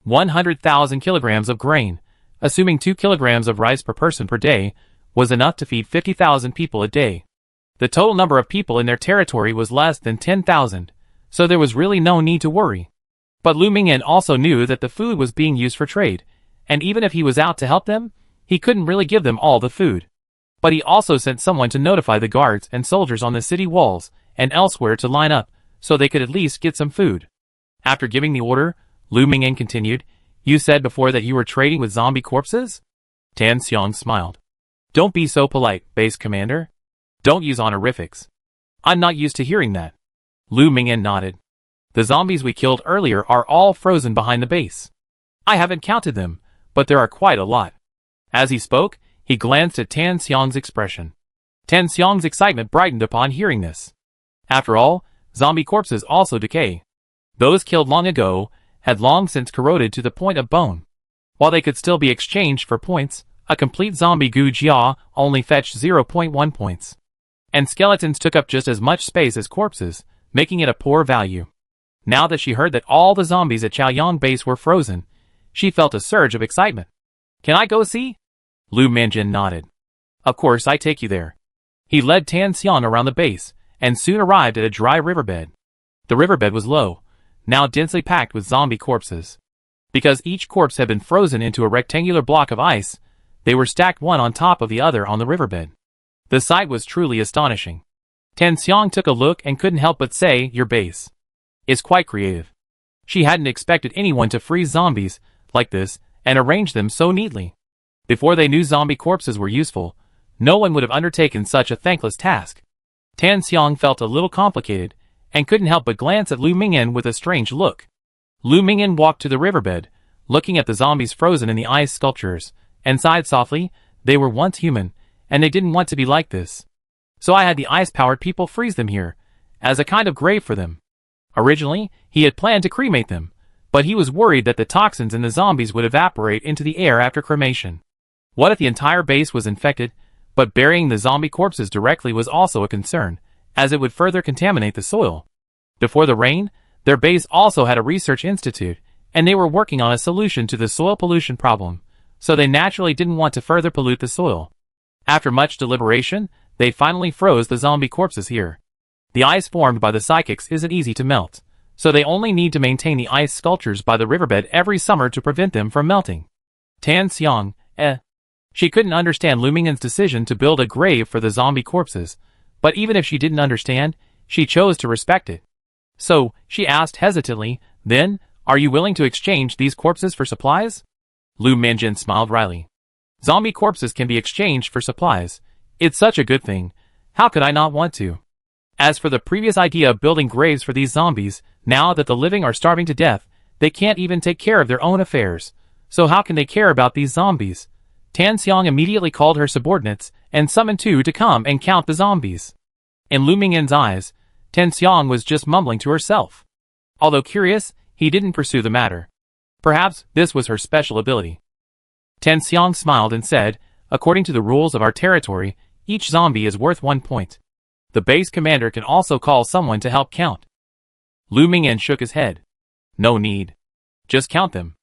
100,000 kilograms of grain, assuming 2 kilograms of rice per person per day, was enough to feed 50,000 people a day. The total number of people in their territory was less than 10,000, so there was really no need to worry. But Lu Mingyan also knew that the food was being used for trade, and even if he was out to help them, he couldn't really give them all the food. But he also sent someone to notify the guards and soldiers on the city walls and elsewhere to line up, so they could at least get some food. After giving the order, Lu Mingyan continued, "You said before that you were trading with zombie corpses?" Tan Xiang smiled. "Don't be so polite, base commander. Don't use honorifics. I'm not used to hearing that." Lu Mingyan nodded. "The zombies we killed earlier are all frozen behind the base. I haven't counted them, but there are quite a lot." As he spoke, he glanced at Tan Xiang's expression. Tan Xiang's excitement brightened upon hearing this. After all, zombie corpses also decay. Those killed long ago had long since corroded to the point of bone. While they could still be exchanged for points, a complete zombie Gu Jia only fetched 0.1 points. And skeletons took up just as much space as corpses, making it a poor value. Now that she heard that all the zombies at Chaoyang base were frozen, she felt a surge of excitement. "Can I go see?" Lu Minjin nodded. "Of course, I take you there." He led Tan Xiang around the base, and soon arrived at a dry riverbed. The riverbed was low, now densely packed with zombie corpses. Because each corpse had been frozen into a rectangular block of ice, they were stacked one on top of the other on the riverbed. The sight was truly astonishing. Tan Xiang took a look and couldn't help but say, "Your base is quite creative." She hadn't expected anyone to freeze zombies like this and arrange them so neatly. Before they knew zombie corpses were useful, no one would have undertaken such a thankless task. Tan Xiang felt a little complicated and couldn't help but glance at Lu Mingyan with a strange look. Lu Mingyan walked to the riverbed, looking at the zombies frozen in the ice sculptures, and sighed softly. They were once human, and they didn't want to be like this. So I had the ice-powered people freeze them here, as a kind of grave for them. Originally, he had planned to cremate them, but he was worried that the toxins in the zombies would evaporate into the air after cremation. What if the entire base was infected? But burying the zombie corpses directly was also a concern, as it would further contaminate the soil. Before the rain, their base also had a research institute, and they were working on a solution to the soil pollution problem, so they naturally didn't want to further pollute the soil. After much deliberation, they finally froze the zombie corpses here. The ice formed by the psychics isn't easy to melt, so they only need to maintain the ice sculptures by the riverbed every summer to prevent them from melting. Tan Xiang, She couldn't understand Lu Mingyan's decision to build a grave for the zombie corpses, but even if she didn't understand, she chose to respect it. So, she asked hesitantly, "Then, are you willing to exchange these corpses for supplies?" Lu Minjin smiled wryly. "Zombie corpses can be exchanged for supplies. It's such a good thing. How could I not want to?" As for the previous idea of building graves for these zombies, now that the living are starving to death, they can't even take care of their own affairs. So how can they care about these zombies? Tan Xiang immediately called her subordinates and summoned two to come and count the zombies. In Lu Mingyan's eyes, Tan Xiang was just mumbling to herself. Although curious, he didn't pursue the matter. Perhaps this was her special ability. Tan Xiang smiled and said, "According to the rules of our territory, each zombie is worth 1 point. The base commander can also call someone to help count." Lu Mingyan shook his head. "No need. Just count them.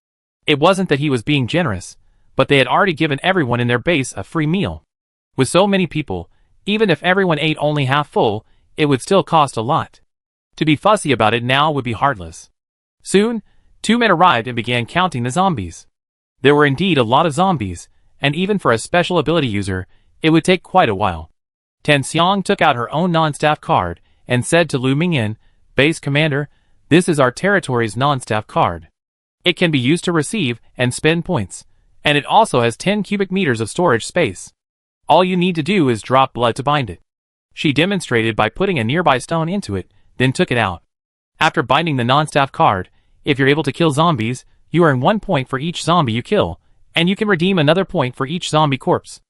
It wasn't that he was being generous, but they had already given everyone in their base a free meal. With so many people, even if everyone ate only half full, it would still cost a lot. To be fussy about it now would be heartless. Soon, 2 men arrived and began counting the zombies. There were indeed a lot of zombies, and even for a special ability user, it would take quite a while. Tan Xiang took out her own non-staff card and said to Lu Mingyan, "Base Commander, this is our territory's non-staff card. It can be used to receive and spend points, and it also has 10 cubic meters of storage space. All you need to do is drop blood to bind it." She demonstrated by putting a nearby stone into it, then took it out. After binding the non-staff card, if you're able to kill zombies, you earn 1 point for each zombie you kill, and you can redeem another point for each zombie corpse.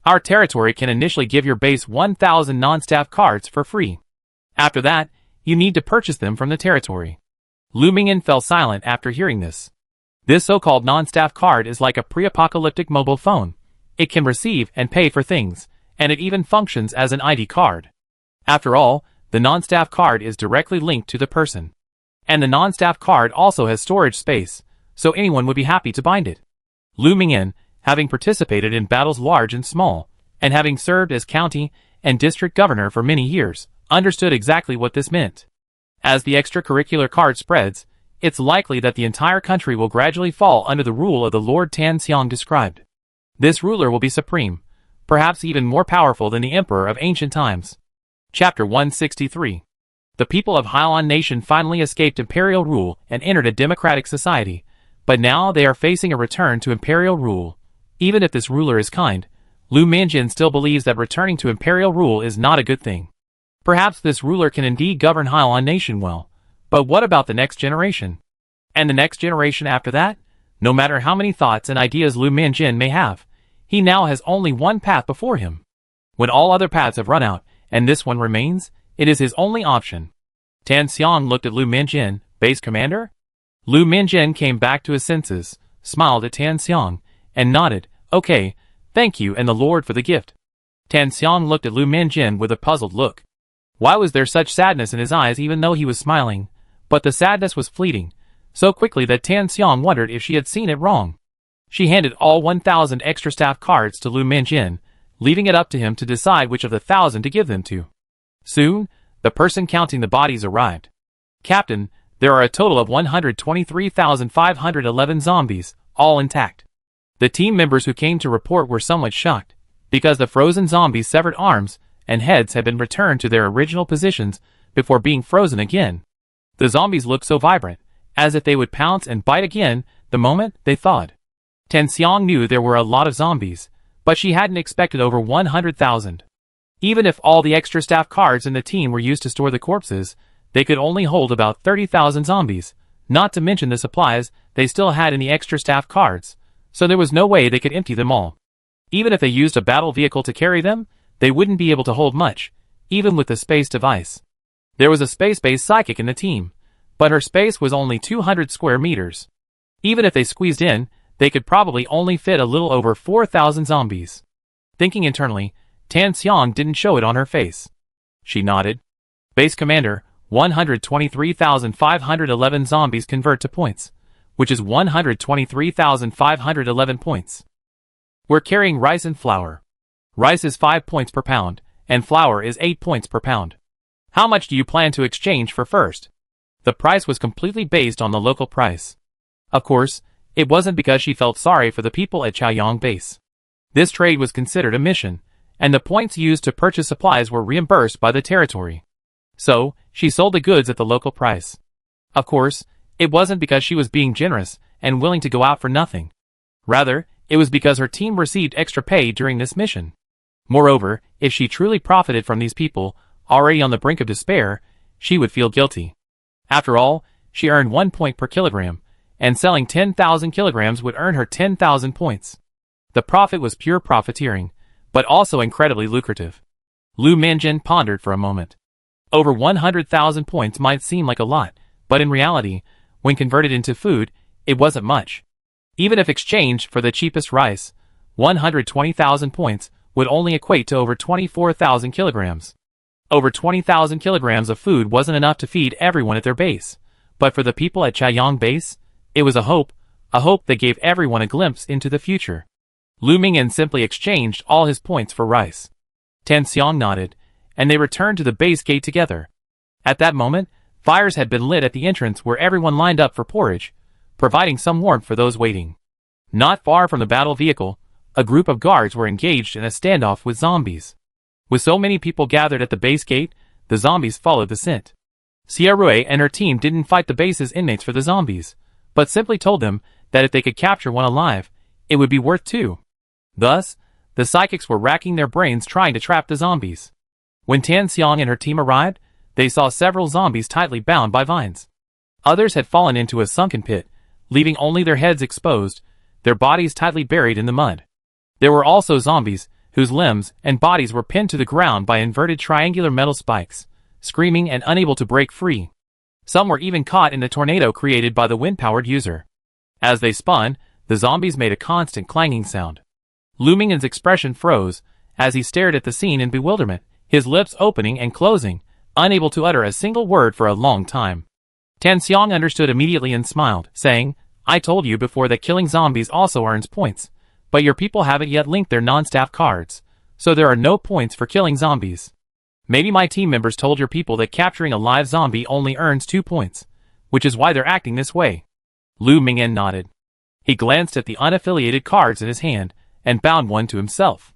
Our territory can initially give your base 1,000 non-staff cards for free. After that, you need to purchase them from the territory. Lu Mingyan fell silent after hearing this. This so-called non-staff card is like a pre-apocalyptic mobile phone. It can receive and pay for things, and it even functions as an ID card. After all, the non-staff card is directly linked to the person. And the non-staff card also has storage space, so anyone would be happy to bind it. Lu Mingyan, having participated in battles large and small, and having served as county and district governor for many years, understood exactly what this meant. As the extracurricular card spreads, it's likely that the entire country will gradually fall under the rule of the Lord Tan Xiang described. This ruler will be supreme, perhaps even more powerful than the emperor of ancient times. Chapter 163. The people of Hailan Nation finally escaped imperial rule and entered a democratic society, but now they are facing a return to imperial rule. Even if this ruler is kind, Lu Mingyan still believes that returning to imperial rule is not a good thing. Perhaps this ruler can indeed govern Hailan Nation well, but what about the next generation? And the next generation after that? No matter how many thoughts and ideas Lu Mingyan may have, he now has only one path before him. When all other paths have run out, and this one remains, it is his only option. Tan Xiang looked at Lu Mingyan, "Base Commander?" Lu Mingyan came back to his senses, smiled at Tan Xiang, and nodded, "Okay, thank you and the Lord for the gift." Tan Xiang looked at Lu Mingyan with a puzzled look. Why was there such sadness in his eyes even though he was smiling? But the sadness was fleeting, so quickly that Tan Xiang wondered if she had seen it wrong. She handed all 1,000 extra staff cards to Lu Mingyan, leaving it up to him to decide which of the 1,000 to give them to. Soon, the person counting the bodies arrived. "Captain, there are a total of 123,511 zombies, all intact." The team members who came to report were somewhat shocked, because the frozen zombies' severed arms and heads had been returned to their original positions before being frozen again. The zombies looked so vibrant, as if they would pounce and bite again the moment they thawed. Tan Xiang knew there were a lot of zombies, but she hadn't expected over 100,000. Even if all the extra staff cards in the team were used to store the corpses, they could only hold about 30,000 zombies, not to mention the supplies they still had in the extra staff cards, so there was no way they could empty them all. Even if they used a battle vehicle to carry them, they wouldn't be able to hold much, even with the space device. There was a space-based psychic in the team, but her space was only 200 square meters. Even if they squeezed in, they could probably only fit a little over 4,000 zombies. Thinking internally, Tan Xiang didn't show it on her face. She nodded. "Base Commander, 123,511 zombies convert to points, which is 123,511 points. We're carrying rice and flour. Rice is 5 points per pound, and flour is 8 points per pound. How much do you plan to exchange for first?" The price was completely based on the local price. Of course, it wasn't because she felt sorry for the people at Chaoyang Base. This trade was considered a mission, and the points used to purchase supplies were reimbursed by the territory. So, she sold the goods at the local price. Of course, it wasn't because she was being generous and willing to go out for nothing. Rather, it was because her team received extra pay during this mission. Moreover, if she truly profited from these people, already on the brink of despair, she would feel guilty. After all, she earned 1 point per kilogram, and selling 10,000 kilograms would earn her 10,000 points. The profit was pure profiteering, but also incredibly lucrative. Lu Mingyan pondered for a moment. Over 100,000 points might seem like a lot, but in reality, when converted into food, it wasn't much. Even if exchanged for the cheapest rice, 120,000 points would only equate to over 24,000 kilograms. Over 20,000 kilograms of food wasn't enough to feed everyone at their base, but for the people at Chaoyang Base, It was a hope that gave everyone a glimpse into the future. Lu Mingyan simply exchanged all his points for rice. Tan Xiang nodded, and they returned to the base gate together. At that moment, fires had been lit at the entrance where everyone lined up for porridge, providing some warmth for those waiting. Not far from the battle vehicle, a group of guards were engaged in a standoff with zombies. With so many people gathered at the base gate, the zombies followed the scent. Xia Rui and her team didn't fight the base's inmates for the zombies, but simply told them that if they could capture one alive, it would be worth two. Thus, the psychics were racking their brains trying to trap the zombies. When Tan Xiang and her team arrived, they saw several zombies tightly bound by vines. Others had fallen into a sunken pit, leaving only their heads exposed, their bodies tightly buried in the mud. There were also zombies whose limbs and bodies were pinned to the ground by inverted triangular metal spikes, screaming and unable to break free. Some were even caught in the tornado created by the wind-powered user. As they spun, the zombies made a constant clanging sound. Lu Mingyan's expression froze as he stared at the scene in bewilderment, his lips opening and closing, unable to utter a single word for a long time. Tan Xiang understood immediately and smiled, saying, "I told you before that killing zombies also earns points, but your people haven't yet linked their non-staff cards, so there are no points for killing zombies. Maybe my team members told your people that capturing a live zombie only earns 2 points, which is why they're acting this way." Lu Mingyan nodded. He glanced at the unaffiliated cards in his hand and bound one to himself.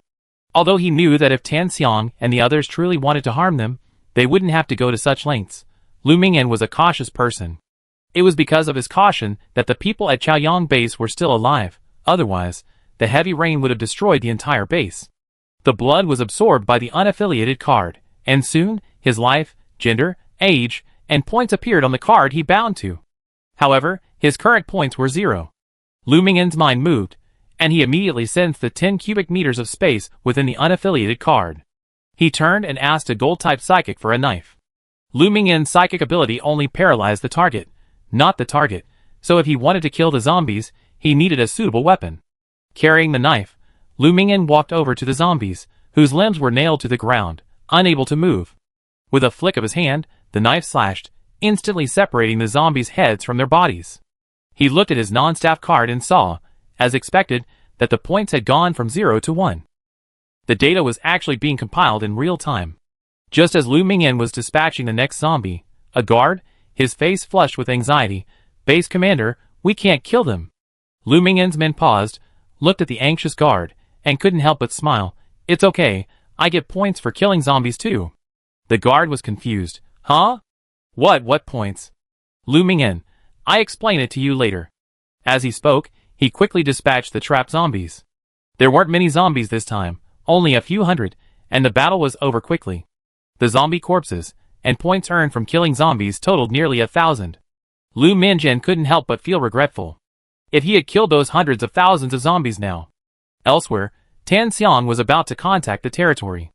Although he knew that if Tan Xiang and the others truly wanted to harm them, they wouldn't have to go to such lengths, Lu Mingyan was a cautious person. It was because of his caution that the people at Chaoyang base were still alive, otherwise, the heavy rain would have destroyed the entire base. The blood was absorbed by the unaffiliated card, and soon, his life, gender, age, and points appeared on the card he bound to. However, his current points were 0. Lu Mingyan's mind moved, and he immediately sensed the 10 cubic meters of space within the unaffiliated card. He turned and asked a gold-type psychic for a knife. Lu Mingyan's psychic ability only paralyzed the target, not the target, so if he wanted to kill the zombies, he needed a suitable weapon. Carrying the knife, Lu Mingyan walked over to the zombies, whose limbs were nailed to the ground, unable to move. With a flick of his hand, the knife slashed, instantly separating the zombies' heads from their bodies. He looked at his non-staff card and saw, as expected, that the points had gone from 0 to 1. The data was actually being compiled in real time. Just as Lu Mingyan was dispatching the next zombie, a guard, his face flushed with anxiety, "Base commander, we can't kill them." Lu Mingyan's men paused, looked at the anxious guard, and couldn't help but smile. "It's okay, I get points for killing zombies too." The guard was confused. "Huh? What points?" "Lu Mingyan, I explain it to you later." As he spoke, he quickly dispatched the trapped zombies. There weren't many zombies this time, only a few hundred, and the battle was over quickly. The zombie corpses, and points earned from killing zombies totaled nearly 1,000. Lu Mingyan couldn't help but feel regretful. If he had killed those hundreds of thousands of zombies now. Elsewhere, Tan Xiang was about to contact the territory.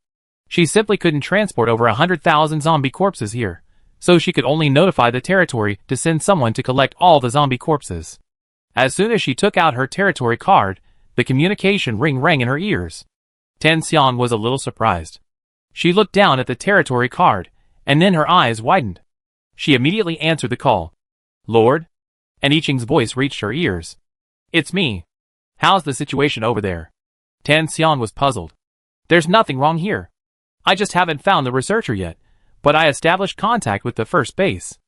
She simply couldn't transport over 100,000 zombie corpses here, so she could only notify the territory to send someone to collect all the zombie corpses. As soon as she took out her territory card, the communication ring rang in her ears. Tan Xiang was a little surprised. She looked down at the territory card, and then her eyes widened. She immediately answered the call. "Lord?" And I Ching's voice reached her ears. "It's me. How's the situation over there?" Tan Xiang was puzzled. "There's nothing wrong here. I just haven't found the researcher yet, but I established contact with the first base."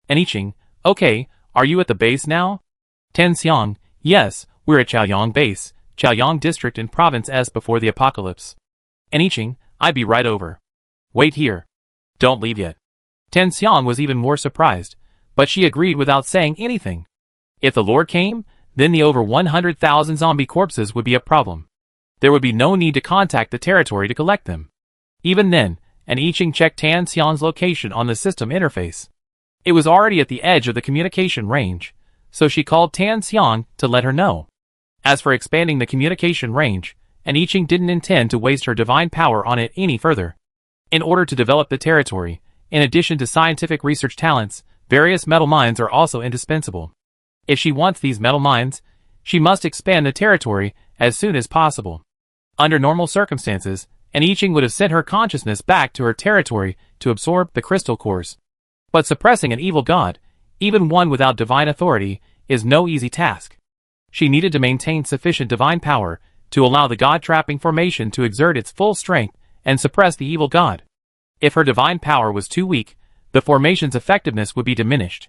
And I Ching, "Okay, are you at the base now?" Tan Xiang, "Yes, we're at Chaoyang base, Chaoyang district in Province S before the apocalypse." And I Ching, "I'd be right over. Wait here. Don't leave yet." Tan Xiang was even more surprised, but she agreed without saying anything. If the Lord came, then the over 100,000 zombie corpses would be a problem. There would be no need to contact the territory to collect them. Even then, and I Ching checked Tan Xiang's location on the system interface. It was already at the edge of the communication range, so she called Tan Xiang to let her know. As for expanding the communication range, and I Ching didn't intend to waste her divine power on it any further. In order to develop the territory, in addition to scientific research talents, various metal mines are also indispensable. If she wants these metal mines, she must expand the territory as soon as possible. Under normal circumstances, and I Ching would have sent her consciousness back to her territory to absorb the crystal cores. But suppressing an evil god, even one without divine authority, is no easy task. She needed to maintain sufficient divine power to allow the god-trapping formation to exert its full strength and suppress the evil god. If her divine power was too weak, the formation's effectiveness would be diminished.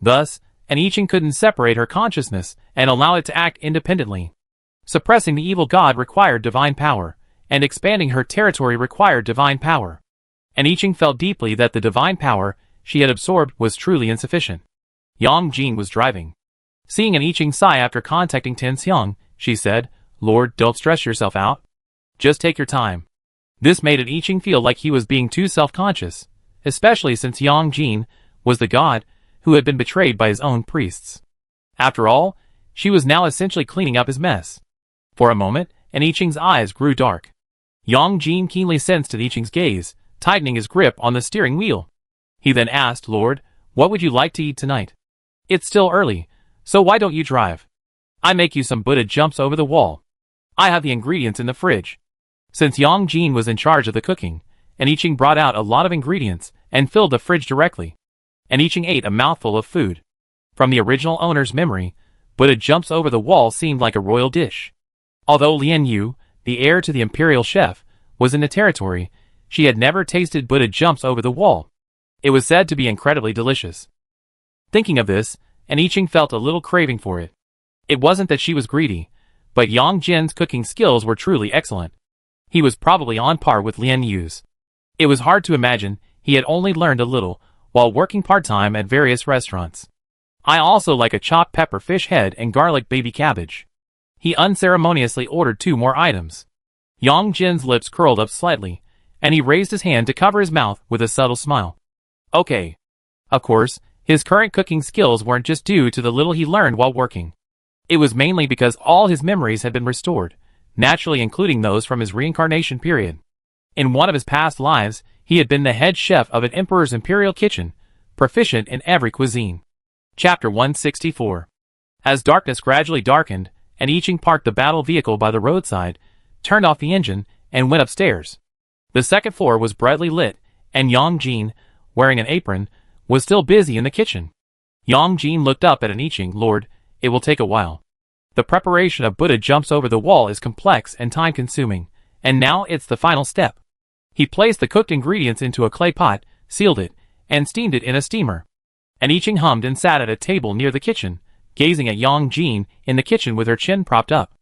Thus, an I Ching couldn't separate her consciousness and allow it to act independently. Suppressing the evil god required divine power, and expanding her territory required divine power. And I Ching felt deeply that the divine power she had absorbed was truly insufficient. Yang Jin was driving. Seeing an I Ching sigh after contacting Tin Xiang, she said, "Lord, don't stress yourself out. Just take your time." This made an I Ching feel like he was being too self-conscious, especially since Yang Jin was the god who had been betrayed by his own priests. After all, she was now essentially cleaning up his mess. For a moment, an I Ching's eyes grew dark. Yang Jin keenly sensed an I Ching's gaze, tightening his grip on the steering wheel. He then asked, "Lord, what would you like to eat tonight? It's still early, so why don't you drive? I make you some Buddha jumps over the wall. I have the ingredients in the fridge." Since Yang Jin was in charge of the cooking, an I Ching brought out a lot of ingredients and filled the fridge directly. An I Ching ate a mouthful of food. From the original owner's memory, Buddha jumps over the wall seemed like a royal dish. Although Lian Yu, the heir to the imperial chef, was in the territory, she had never tasted Buddha jumps over the wall. It was said to be incredibly delicious. Thinking of this, an I Ching felt a little craving for it. It wasn't that she was greedy, but Yang Jin's cooking skills were truly excellent. He was probably on par with Lian Yu's. It was hard to imagine he had only learned a little while working part-time at various restaurants. "I also like a chopped pepper fish head and garlic baby cabbage." He unceremoniously ordered 2 more items. Yang Jin's lips curled up slightly, and he raised his hand to cover his mouth with a subtle smile. Okay. Of course, his current cooking skills weren't just due to the little he learned while working. It was mainly because all his memories had been restored, naturally including those from his reincarnation period. In one of his past lives, he had been the head chef of an emperor's imperial kitchen, proficient in every cuisine. Chapter 164. As darkness gradually darkened, an I Ching parked the battle vehicle by the roadside, turned off the engine, and went upstairs. The second floor was brightly lit, and Yang Jin, wearing an apron, was still busy in the kitchen. Yang Jin looked up at an I Ching. "Lord, it will take a while. The preparation of Buddha jumps over the wall is complex and time-consuming, and now it's the final step." He placed the cooked ingredients into a clay pot, sealed it, and steamed it in a steamer. And I Ching hummed and sat at a table near the kitchen, gazing at Yang Jin in the kitchen with her chin propped up.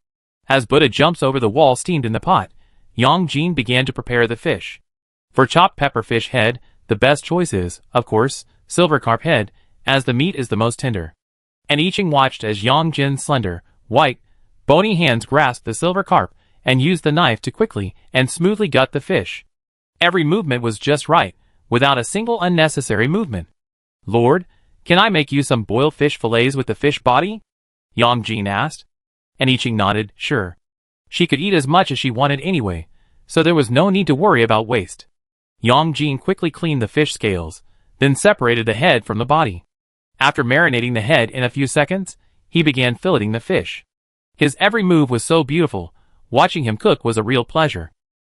As Buddha jumps over the wall steamed in the pot, Yang Jin began to prepare the fish. For chopped pepper fish head, the best choice is, of course, silver carp head, as the meat is the most tender. And I Ching watched as Yang Jin's slender, white, bony hands grasped the silver carp and used the knife to quickly and smoothly gut the fish. Every movement was just right, without a single unnecessary movement. "Lord, can I make you some boiled fish fillets with the fish body?" Yang Jin asked. And I Ching nodded, "Sure." She could eat as much as she wanted anyway, so there was no need to worry about waste. Yang Jin quickly cleaned the fish scales, then separated the head from the body. After marinating the head in a few seconds, he began filleting the fish. His every move was so beautiful, watching him cook was a real pleasure.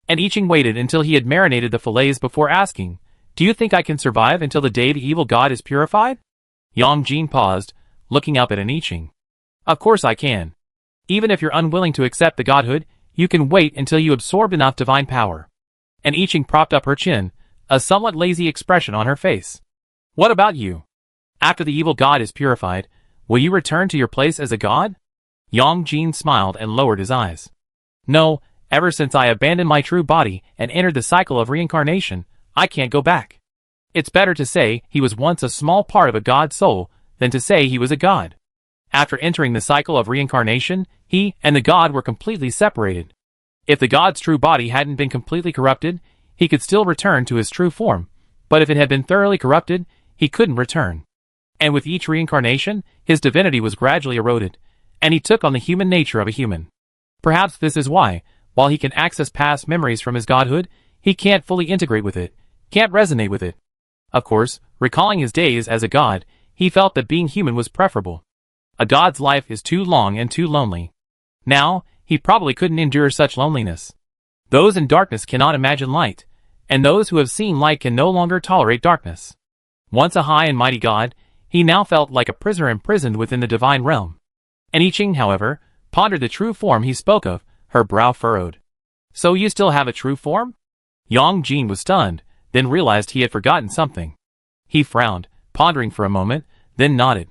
And I Ching waited until he had marinated the fillets before asking, "Do you think I can survive until the day the evil god is purified?" Yang Jin paused, looking up at an I Ching. "Of course I can. Even if you're unwilling to accept the godhood, you can wait until you absorb enough divine power." And I Ching propped up her chin, a somewhat lazy expression on her face. "What about you? After the evil god is purified, will you return to your place as a god?" Yang Jin smiled and lowered his eyes. "No, ever since I abandoned my true body and entered the cycle of reincarnation, I can't go back. It's better to say he was once a small part of a god's soul than to say he was a god. After entering the cycle of reincarnation, he and the god were completely separated. If the god's true body hadn't been completely corrupted, he could still return to his true form, but if it had been thoroughly corrupted, he couldn't return. And with each reincarnation, his divinity was gradually eroded, and he took on the human nature of a human. Perhaps this is why, while he can access past memories from his godhood, he can't fully integrate with it, can't resonate with it. Of course, recalling his days as a god, he felt that being human was preferable. A god's life is too long and too lonely. Now, he probably couldn't endure such loneliness. Those in darkness cannot imagine light, and those who have seen light can no longer tolerate darkness. Once a high and mighty god, He now felt like a prisoner imprisoned within the divine realm. And I Ching, however, pondered the true form he spoke of, her brow furrowed. So you still have a true form? Yang Jin was stunned, then realized he had forgotten something. He frowned, pondering for a moment, then nodded.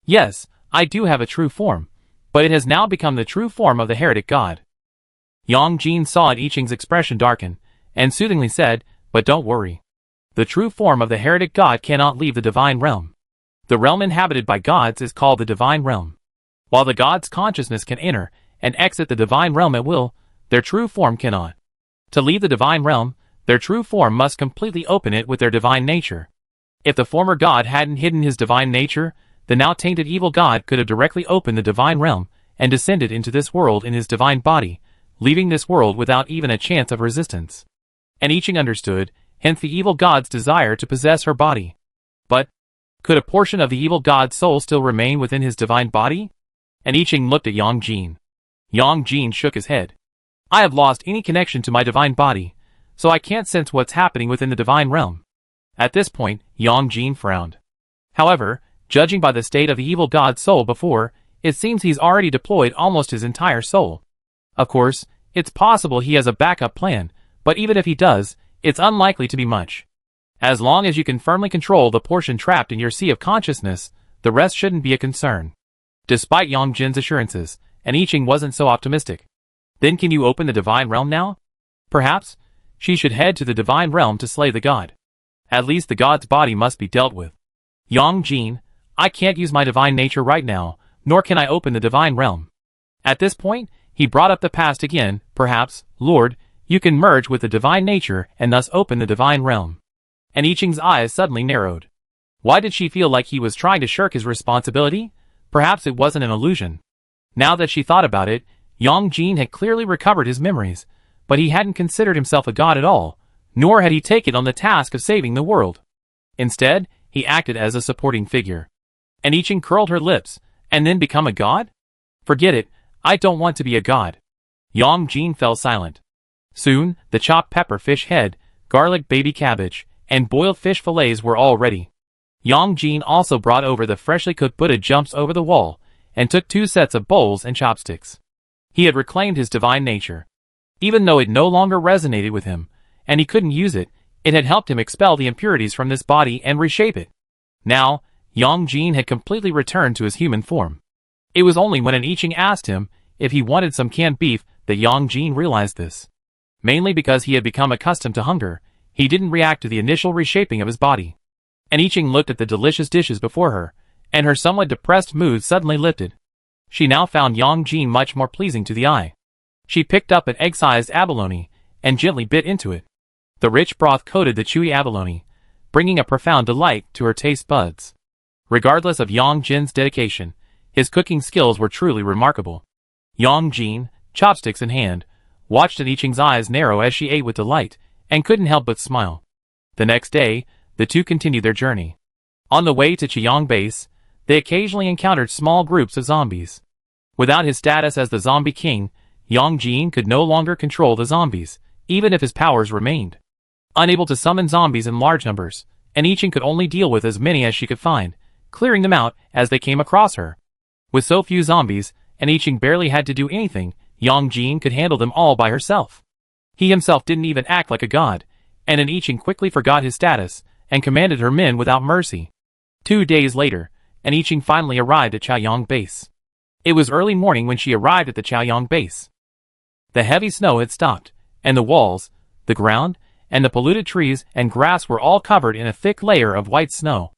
Yes, I do have a true form, but it has now become the true form of the heretic god. Yang Jin saw I Ching's expression darken, and soothingly said, but don't worry. The true form of the heretic god cannot leave the divine realm. The realm inhabited by gods is called the divine realm. While the god's consciousness can enter and exit the divine realm at will, their true form cannot. To leave the divine realm, their true form must completely open it with their divine nature. If the former god hadn't hidden his divine nature, the now tainted evil god could have directly opened the divine realm and descended into this world in his divine body, leaving this world without even a chance of resistance. And I Ching understood, hence the evil god's desire to possess her body. But could a portion of the evil god's soul still remain within his divine body? And I Ching looked at Yang Jin. Yang Jin shook his head. I have lost any connection to my divine body, so I can't sense what's happening within the divine realm. At this point, Yang Jin frowned. However, judging by the state of the evil god's soul before, it seems he's already deployed almost his entire soul. Of course, it's possible he has a backup plan, but even if he does, it's unlikely to be much. As long as you can firmly control the portion trapped in your sea of consciousness, the rest shouldn't be a concern. Despite Yang Jin's assurances, and I Ching wasn't so optimistic. Then can you open the divine realm now? Perhaps she should head to the divine realm to slay the god. At least the god's body must be dealt with. Yang Jin, I can't use my divine nature right now, nor can I open the divine realm. At this point, he brought up the past again. Perhaps, Lord, you can merge with the divine nature and thus open the divine realm. And I Ching's eyes suddenly narrowed. Why did she feel like he was trying to shirk his responsibility? Perhaps it wasn't an illusion. Now that she thought about it, Yang Jin had clearly recovered his memories, but he hadn't considered himself a god at all, nor had he taken on the task of saving the world. Instead, he acted as a supporting figure. And I Ching curled her lips, and then become a god? Forget it, I don't want to be a god. Yang Jin fell silent. Soon, the chopped pepper fish head, garlic baby cabbage, and boiled fish fillets were all ready. Yang Jin also brought over the freshly cooked Buddha jumps over the wall, and took 2 sets of bowls and chopsticks. He had reclaimed his divine nature. Even though it no longer resonated with him, and he couldn't use it, it had helped him expel the impurities from this body and reshape it. Now, Yang Jin had completely returned to his human form. It was only when I Ching asked him if he wanted some canned beef that Yang Jin realized this. Mainly because he had become accustomed to hunger, he didn't react to the initial reshaping of his body. And I Ching looked at the delicious dishes before her, and her somewhat depressed mood suddenly lifted. She now found Yang Jin much more pleasing to the eye. She picked up an egg-sized abalone, and gently bit into it. The rich broth coated the chewy abalone, bringing a profound delight to her taste buds. Regardless of Yang Jin's dedication, his cooking skills were truly remarkable. Yang Jin, chopsticks in hand, watched I Ching's eyes narrow as she ate with delight, and couldn't help but smile. The next day, the two continued their journey. On the way to Chiang Base, they occasionally encountered small groups of zombies. Without his status as the zombie king, Yang Jin could no longer control the zombies, even if his powers remained. Unable to summon zombies in large numbers, and I Ching could only deal with as many as she could find, clearing them out as they came across her. With so few zombies, and I Ching barely had to do anything, Yang Jin could handle them all by herself. He himself didn't even act like a god, and I Ching quickly forgot his status, and commanded her men without mercy. 2 days later, and I Ching finally arrived at Chaoyang Base. It was early morning when she arrived at the Chaoyang Base. The heavy snow had stopped, and the walls, the ground, and the polluted trees and grass were all covered in a thick layer of white snow.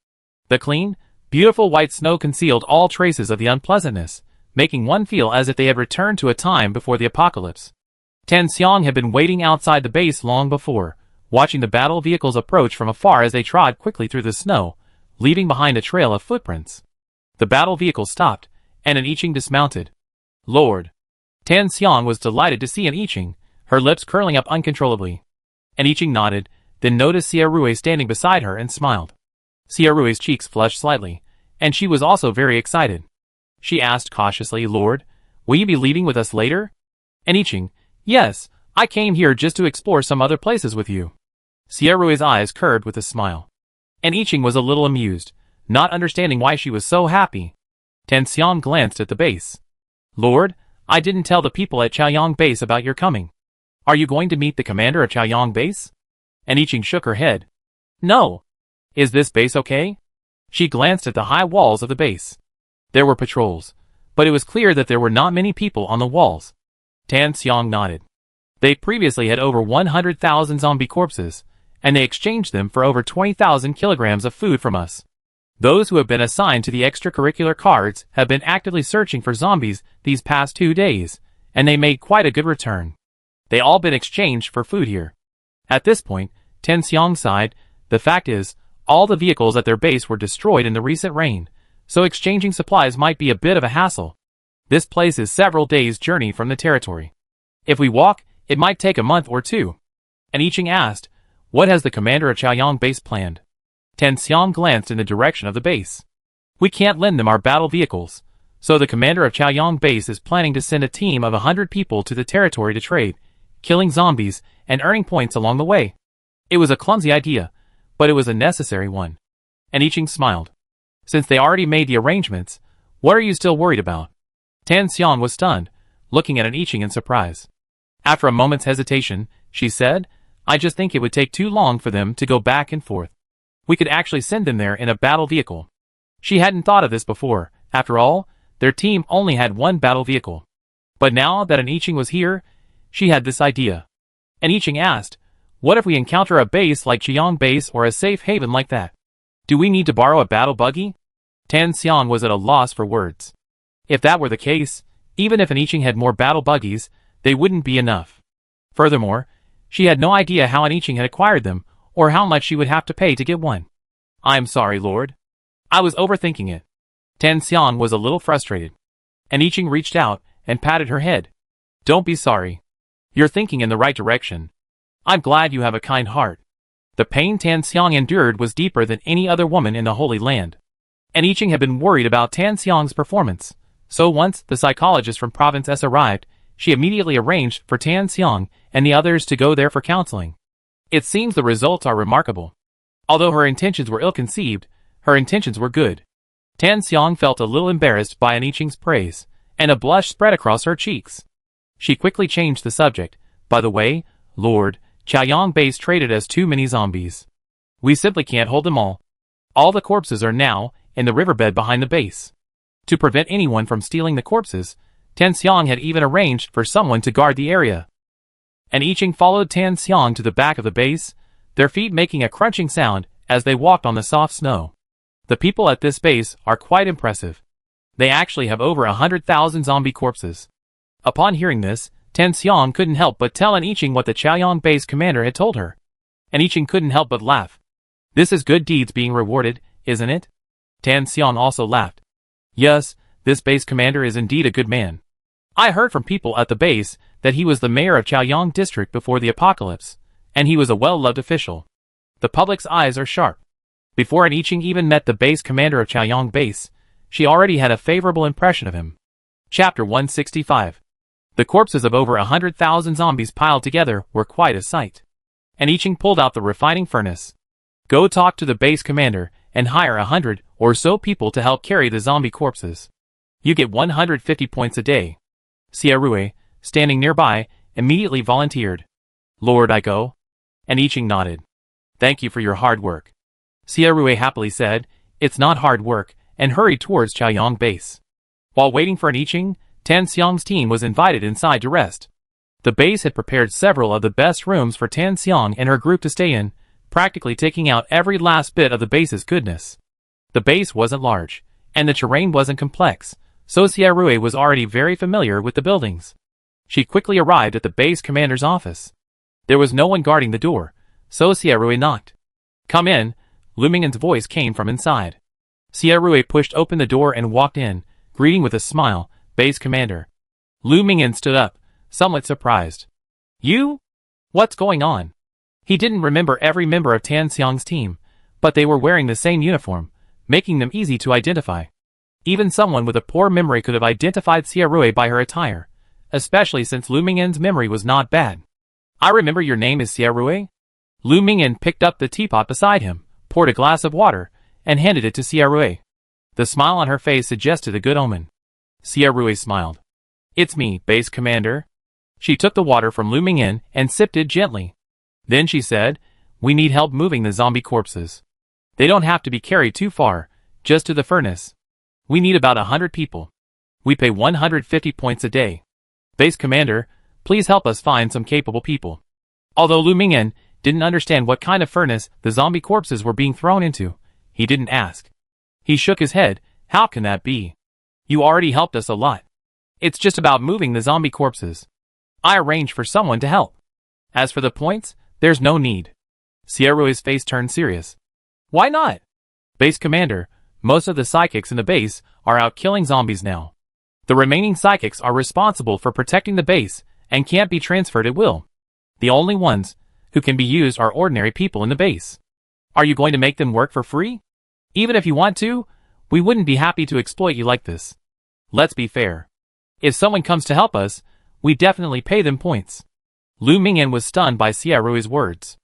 The clean, beautiful white snow concealed all traces of the unpleasantness, making one feel as if they had returned to a time before the apocalypse. Tan Xiang had been waiting outside the base long before, watching the battle vehicles approach from afar as they trod quickly through the snow, leaving behind a trail of footprints. The battle vehicles stopped, and I Ching dismounted. Lord! Tan Xiang was delighted to see I Ching, her lips curling up uncontrollably. I Ching nodded, then noticed Xia Rui standing beside her and smiled. Xia Rui's cheeks flushed slightly, and she was also very excited. She asked cautiously, Lord, will you be leaving with us later? I Ching, yes, I came here just to explore some other places with you. Xia Rui's eyes curved with a smile. And I Ching was a little amused, not understanding why she was so happy. Tan Xiang glanced at the base. Lord, I didn't tell the people at Chaoyang Base about your coming. Are you going to meet the commander of Chaoyang Base? And Yiqing shook her head. No. Is this base okay? She glanced at the high walls of the base. There were patrols, but it was clear that there were not many people on the walls. Tan Xiang nodded. They previously had over 100,000 zombie corpses, and they exchanged them for over 20,000 kilograms of food from us. Those who have been assigned to the extracurricular cards have been actively searching for zombies these past 2 days, and they made quite a good return. They all been exchanged for food here. At this point, Tan Xiang sighed. The fact is, all the vehicles at their base were destroyed in the recent rain, so exchanging supplies might be a bit of a hassle. This place is several days' journey from the territory. If we walk, it might take a month or 2. And Yiqing asked, what has the commander of Chaoyang Base planned? Tan Xiang glanced in the direction of the base. We can't lend them our battle vehicles, so the commander of Chaoyang Base is planning to send a team of 100 people to the territory to trade, killing zombies and earning points along the way. It was a clumsy idea, but it was a necessary one. And Yiqing smiled. Since they already made the arrangements, what are you still worried about? Tan Xiang was stunned, looking at an Yiqing in surprise. After a moment's hesitation, she said, I just think it would take too long for them to go back and forth. We could actually send them there in a battle vehicle. She hadn't thought of this before. After all, their team only had one battle vehicle. But now that an Yiqing was here, she had this idea. And Yiqing asked, what if we encounter a base like Chaoyang Base or a safe haven like that? Do we need to borrow a battle buggy? Tan Xiang was at a loss for words. If that were the case, even if an Yiqing had more battle buggies, they wouldn't be enough. Furthermore, she had no idea how an Yiqing had acquired them, or how much she would have to pay to get one. I'm sorry, Lord. I was overthinking it. Tan Xiang was a little frustrated. And Yiqing reached out and patted her head. Don't be sorry. You're thinking in the right direction. I'm glad you have a kind heart. The pain Tan Xiang endured was deeper than any other woman in the Holy Land. And Yiqing had been worried about Tan Xiang's performance, so once the psychologist from Province S arrived, she immediately arranged for Tan Xiang and the others to go there for counseling. It seems the results are remarkable. Although her intentions were ill-conceived, her intentions were good. Tan Xiang felt a little embarrassed by an Yiqing's praise, and a blush spread across her cheeks. She quickly changed the subject. By the way, Lord, Chaoyang Base traded us too many zombies. We simply can't hold them all. All the corpses are now in the riverbed behind the base. To prevent anyone from stealing the corpses, Tan Xiang had even arranged for someone to guard the area. And Yiqing followed Tan Xiang to the back of the base, their feet making a crunching sound as they walked on the soft snow. The people at this base are quite impressive. They actually have over 100,000 zombie corpses. Upon hearing this, Tan Xiang couldn't help but tell an Yiqing what the Chaoyang Base commander had told her. And Yiqing couldn't help but laugh. This is good deeds being rewarded, isn't it? Tan Xiang also laughed. Yes, this base commander is indeed a good man. I heard from people at the base that he was the mayor of Chaoyang District before the apocalypse, and he was a well-loved official. The public's eyes are sharp. Before an Yiqing even met the base commander of Chaoyang Base, she already had a favorable impression of him. Chapter 165. The corpses of over 100,000 zombies piled together were quite a sight. And Yiqing pulled out the refining furnace. Go talk to the base commander and hire 100 or so people to help carry the zombie corpses. You get 150 points a day. Xiarue, standing nearby, immediately volunteered. Lord, I go. And Yiqing nodded. Thank you for your hard work. Xiarue happily said, it's not hard work, and hurried towards Chaoyang Base. While waiting for an Yiqing, Tan Xiang's team was invited inside to rest. The base had prepared several of the best rooms for Tan Xiang and her group to stay in, practically taking out every last bit of the base's goodness. The base wasn't large, and the terrain wasn't complex, so Xiarue was already very familiar with the buildings. She quickly arrived at the base commander's office. There was no one guarding the door, so Xiarue knocked. Come in, Lu Mingyan's voice came from inside. Xiarue pushed open the door and walked in, greeting with a smile, Base Commander. Lu Mingyan stood up, somewhat surprised. You? What's going on? He didn't remember every member of Tan Xiang's team, but they were wearing the same uniform, making them easy to identify. Even someone with a poor memory could have identified Xiarue by her attire, especially since Lu Mingyan's memory was not bad. I remember your name is Xiarue? Lu Mingyan picked up the teapot beside him, poured a glass of water, and handed it to Sierra. The smile on her face suggested a good omen. Sierra smiled. "It's me, Base Commander." She took the water from Lu Mingyan and sipped it gently. Then she said, "We need help moving the zombie corpses. They don't have to be carried too far, just to the furnace. We need about 100 people. We pay 150 points a day. Base Commander, please help us find some capable people." Although Lu Mingyan didn't understand what kind of furnace the zombie corpses were being thrown into, he didn't ask. He shook his head. "How can that be? You already helped us a lot. It's just about moving the zombie corpses. I arranged for someone to help. As for the points, there's no need." Sierra's face turned serious. "Why not?" "Base Commander, most of the psychics in the base are out killing zombies now. The remaining psychics are responsible for protecting the base and can't be transferred at will. The only ones who can be used are ordinary people in the base. Are you going to make them work for free? Even if you want to, we wouldn't be happy to exploit you like this. Let's be fair. If someone comes to help us, we definitely pay them points." Lu Mingyan was stunned by Sierra's words.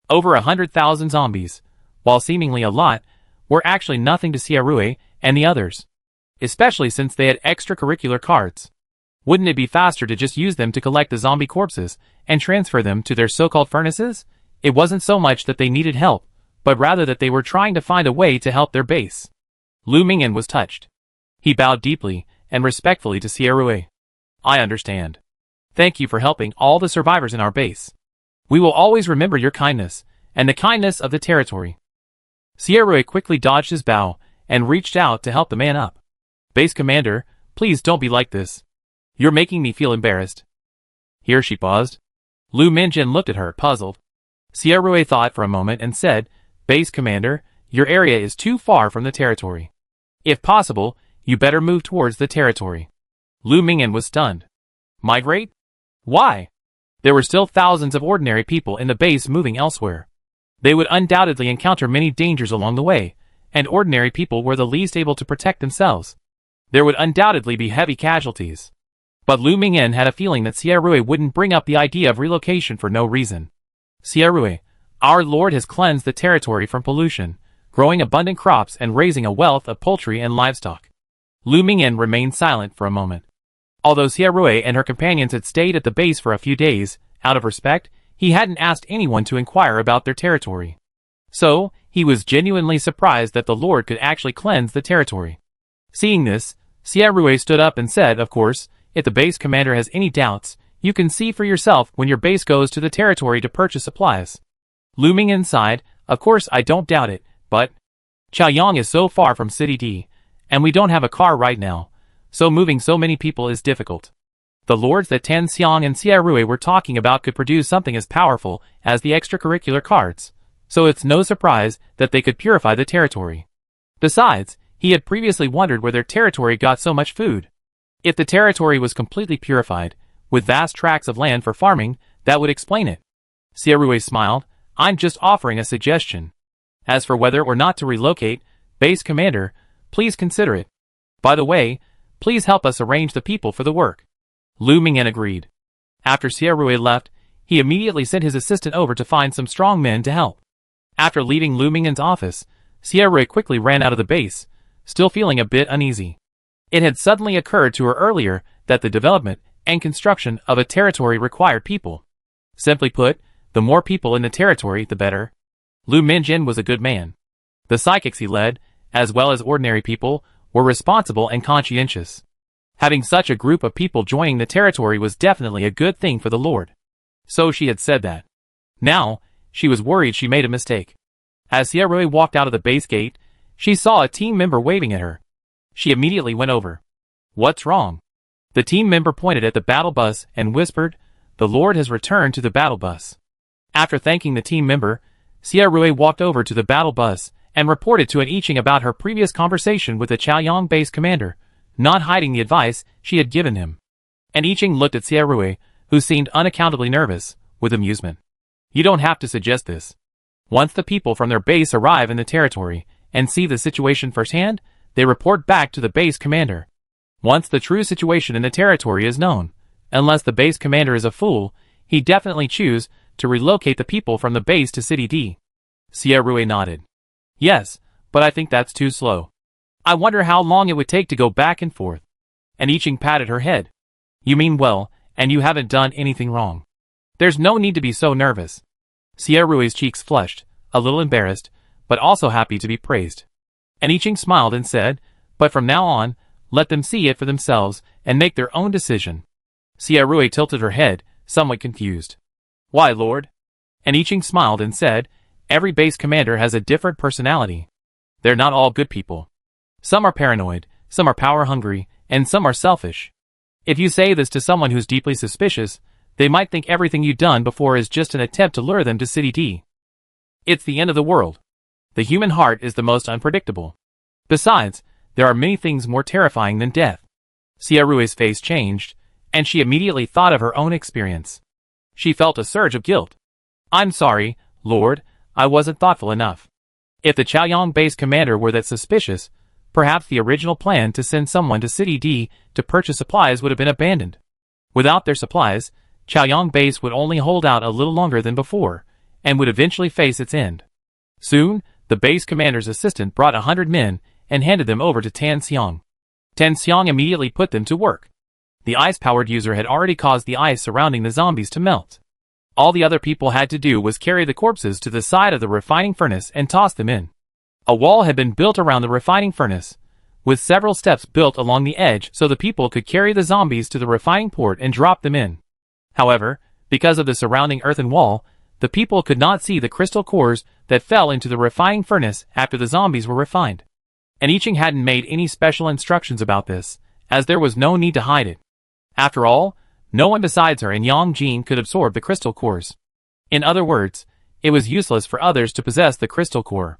Over 100,000 zombies, while seemingly a lot, were actually nothing to Sierra and the others, especially since they had extracurricular cards. Wouldn't it be faster to just use them to collect the zombie corpses and transfer them to their so-called furnaces? It wasn't so much that they needed help, but rather that they were trying to find a way to help their base. Lu Mingyan was touched. He bowed deeply and respectfully to Sierra. "I understand. Thank you for helping all the survivors in our base. We will always remember your kindness and the kindness of the territory." Sierra quickly dodged his bow and reached out to help the man up. "Base Commander, please don't be like this. You're making me feel embarrassed." Here she paused. Lu Mingyan looked at her, puzzled. Sierra thought for a moment and said, "Base Commander, your area is too far from the territory. If possible, you better move towards the territory." Lu Mingyan was stunned. "Migrate? Why?" There were still thousands of ordinary people in the base moving elsewhere. They would undoubtedly encounter many dangers along the way, and ordinary people were the least able to protect themselves. There would undoubtedly be heavy casualties. But Lu Mingyan had a feeling that Sierra wouldn't bring up the idea of relocation for no reason. "Sierra, our Lord has cleansed the territory from pollution, growing abundant crops and raising a wealth of poultry and livestock." Lu Mingyan remained silent for a moment. Although Sierra and her companions had stayed at the base for a few days, out of respect, he hadn't asked anyone to inquire about their territory. So, he was genuinely surprised that the Lord could actually cleanse the territory. Seeing this, Sierra stood up and said, "Of course, if the base commander has any doubts, you can see for yourself when your base goes to the territory to purchase supplies." Lu Mingyan sighed, "Of course I don't doubt it, but Chaoyang is so far from City D, and we don't have a car right now, so moving so many people is difficult. The lords that Tan Xiang and Sierra were talking about could produce something as powerful as the extracurricular cards, so it's no surprise that they could purify the territory. Besides, he had previously wondered where their territory got so much food. If the territory was completely purified, with vast tracts of land for farming, that would explain it." Sierra smiled. "I'm just offering a suggestion. As for whether or not to relocate, Base Commander, please consider it. By the way, please help us arrange the people for the work." Lu Mingyan agreed. After Sierra left, he immediately sent his assistant over to find some strong men to help. After leaving Lu Mingyan's office, Sierra quickly ran out of the base, still feeling a bit uneasy. It had suddenly occurred to her earlier that the development and construction of a territory required people. Simply put, the more people in the territory, the better. Lu Mingyan was a good man. The psychics he led, as well as ordinary people, were responsible and conscientious. Having such a group of people joining the territory was definitely a good thing for the Lord. So she had said that. Now, she was worried she made a mistake. As Sierra walked out of the base gate, she saw a team member waving at her. She immediately went over. "What's wrong?" The team member pointed at the battle bus and whispered, "The Lord has returned to the battle bus." After thanking the team member, Sierra walked over to the battle bus and reported to an Iching about her previous conversation with the Chaoyang base commander, not hiding the advice she had given him. An Iching looked at Sierra, who seemed unaccountably nervous, with amusement. "You don't have to suggest this. Once the people from their base arrive in the territory and see the situation firsthand, they report back to the base commander. Once the true situation in the territory is known, unless the base commander is a fool, he definitely choose to relocate the people from the base to City D." Sierra nodded. "Yes, but I think that's too slow. I wonder how long it would take to go back and forth. And Iching patted her head. You mean well, and you haven't done anything wrong. There's no need to be so nervous. Sierrui's cheeks flushed, a little embarrassed, but also happy to be praised. And Iching smiled and said, but from now on, let them see it for themselves and make their own decision. Sierrui tilted her head, somewhat confused. Why, Lord? And Iching smiled and said, every base commander has a different personality. They're not all good people. Some are paranoid, some are power-hungry, and some are selfish. If you say this to someone who's deeply suspicious, they might think everything you've done before is just an attempt to lure them to City D. It's the end of the world. The human heart is the most unpredictable. Besides, there are many things more terrifying than death. Sierrui's face changed, and she immediately thought of her own experience. She felt a surge of guilt. I'm sorry, Lord, I wasn't thoughtful enough. If the Chaoyang base commander were that suspicious, perhaps the original plan to send someone to City D to purchase supplies would have been abandoned. Without their supplies, Chaoyang base would only hold out a little longer than before, and would eventually face its end. Soon, the base commander's assistant brought 100 men and handed them over to Tan Xiang. Tan Xiang immediately put them to work. The ice-powered user had already caused the ice surrounding the zombies to melt. All the other people had to do was carry the corpses to the side of the refining furnace and toss them in. A wall had been built around the refining furnace, with several steps built along the edge so the people could carry the zombies to the refining port and drop them in. However, because of the surrounding earthen wall, the people could not see the crystal cores that fell into the refining furnace after the zombies were refined. And Iching hadn't made any special instructions about this, as there was no need to hide it. After all, no one besides her and Yang Jin could absorb the crystal cores. In other words, it was useless for others to possess the crystal core.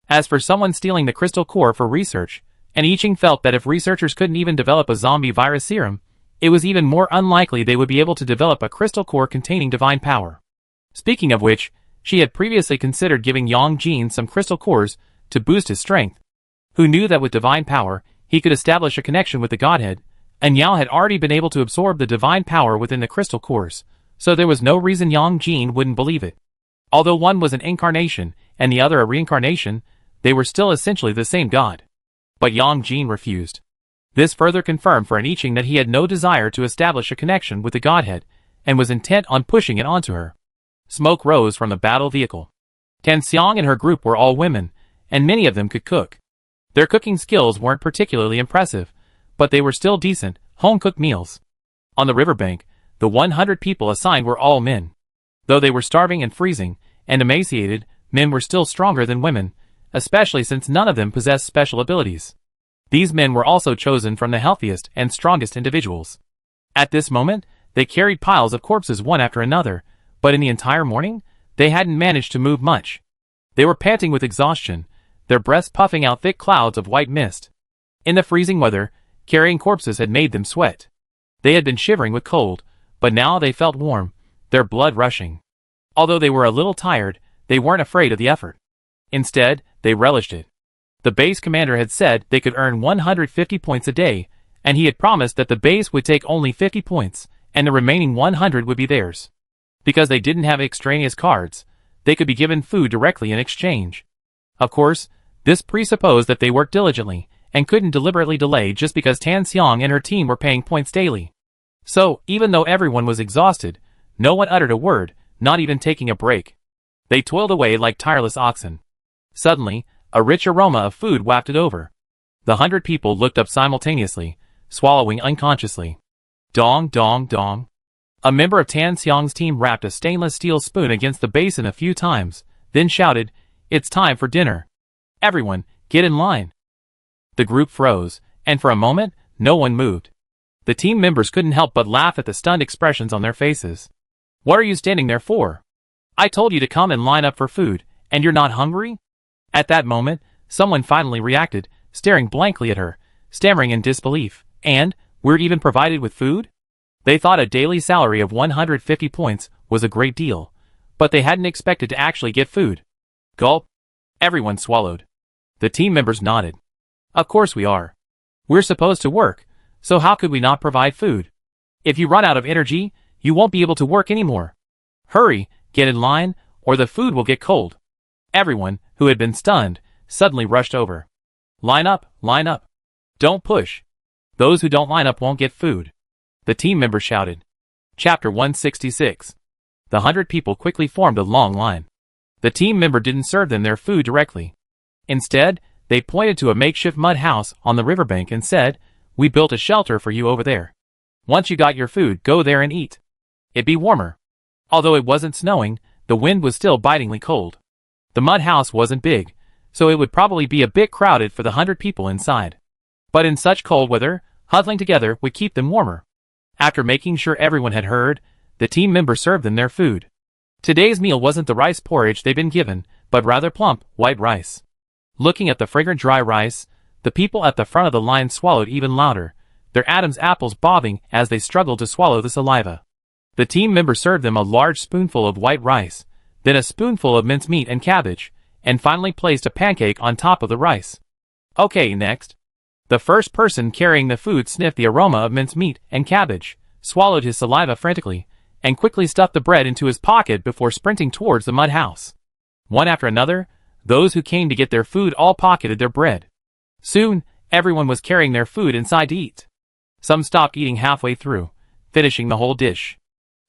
As for someone stealing the crystal core for research, and Iching felt that if researchers couldn't even develop a zombie virus serum, it was even more unlikely they would be able to develop a crystal core containing divine power. Speaking of which, she had previously considered giving Yang Jin some crystal cores to boost his strength. Who knew that with divine power, he could establish a connection with the Godhead, and Yao had already been able to absorb the divine power within the crystal cores, so there was no reason Yang Jin wouldn't believe it. Although one was an incarnation, and the other a reincarnation, they were still essentially the same god. But Yang Jin refused. This further confirmed for an Iching that he had no desire to establish a connection with the Godhead, and was intent on pushing it onto her. Smoke rose from the battle vehicle. Tan Xiang and her group were all women, and many of them could cook. Their cooking skills weren't particularly impressive, but they were still decent, home-cooked meals. On the riverbank, the 100 people assigned were all men. Though they were starving and freezing, and emaciated, men were still stronger than women, especially since none of them possessed special abilities. These men were also chosen from the healthiest and strongest individuals. At this moment, they carried piles of corpses one after another, but in the entire morning, they hadn't managed to move much. They were panting with exhaustion, their breaths puffing out thick clouds of white mist. In the freezing weather, carrying corpses had made them sweat. They had been shivering with cold, but now they felt warm, their blood rushing. Although they were a little tired, they weren't afraid of the effort. Instead, they relished it. The base commander had said they could earn 150 points a day, and he had promised that the base would take only 50 points, and the remaining 100 would be theirs. Because they didn't have extraneous cards, they could be given food directly in exchange. Of course, this presupposed that they worked diligently, and couldn't deliberately delay just because Tan Xiang and her team were paying points daily. So, even though everyone was exhausted, no one uttered a word, not even taking a break. They toiled away like tireless oxen. Suddenly, a rich aroma of food wafted over. The 100 people looked up simultaneously, swallowing unconsciously. Dong, dong, dong. A member of Tan Xiang's team rapped a stainless steel spoon against the basin a few times, then shouted, "It's time for dinner. Everyone, get in line." The group froze, and for a moment, no one moved. The team members couldn't help but laugh at the stunned expressions on their faces. "What are you standing there for? I told you to come and line up for food, and you're not hungry?" At that moment, someone finally reacted, staring blankly at her, stammering in disbelief. "And, we're even provided with food?" They thought a daily salary of 150 points was a great deal, but they hadn't expected to actually get food. Gulp. Everyone swallowed. The team members nodded. "Of course we are. We're supposed to work, so how could we not provide food? If you run out of energy, you won't be able to work anymore. Hurry, get in line, or the food will get cold." Everyone, who had been stunned, suddenly rushed over. Line up, line up. Don't push. Those who don't line up won't get food. The team member shouted. Chapter 166. The 100 people quickly formed a long line. The team member didn't serve them their food directly. Instead, they pointed to a makeshift mud house on the riverbank and said, "We built a shelter for you over there. Once you got your food, go there and eat. It'd be warmer." Although it wasn't snowing, the wind was still bitingly cold. The mud house wasn't big, so it would probably be a bit crowded for the 100 people inside. But in such cold weather, huddling together would keep them warmer. After making sure everyone had heard, the team member served them their food. Today's meal wasn't the rice porridge they'd been given, but rather plump, white rice. Looking at the fragrant dry rice, the people at the front of the line swallowed even louder, their Adam's apples bobbing as they struggled to swallow the saliva. The team member served them a large spoonful of white rice, then a spoonful of mincemeat and cabbage, and finally placed a pancake on top of the rice. Okay, next. The first person carrying the food sniffed the aroma of mincemeat and cabbage, swallowed his saliva frantically, and quickly stuffed the bread into his pocket before sprinting towards the mud house. One after another, those who came to get their food all pocketed their bread. Soon, everyone was carrying their food inside to eat. Some stopped eating halfway through, finishing the whole dish.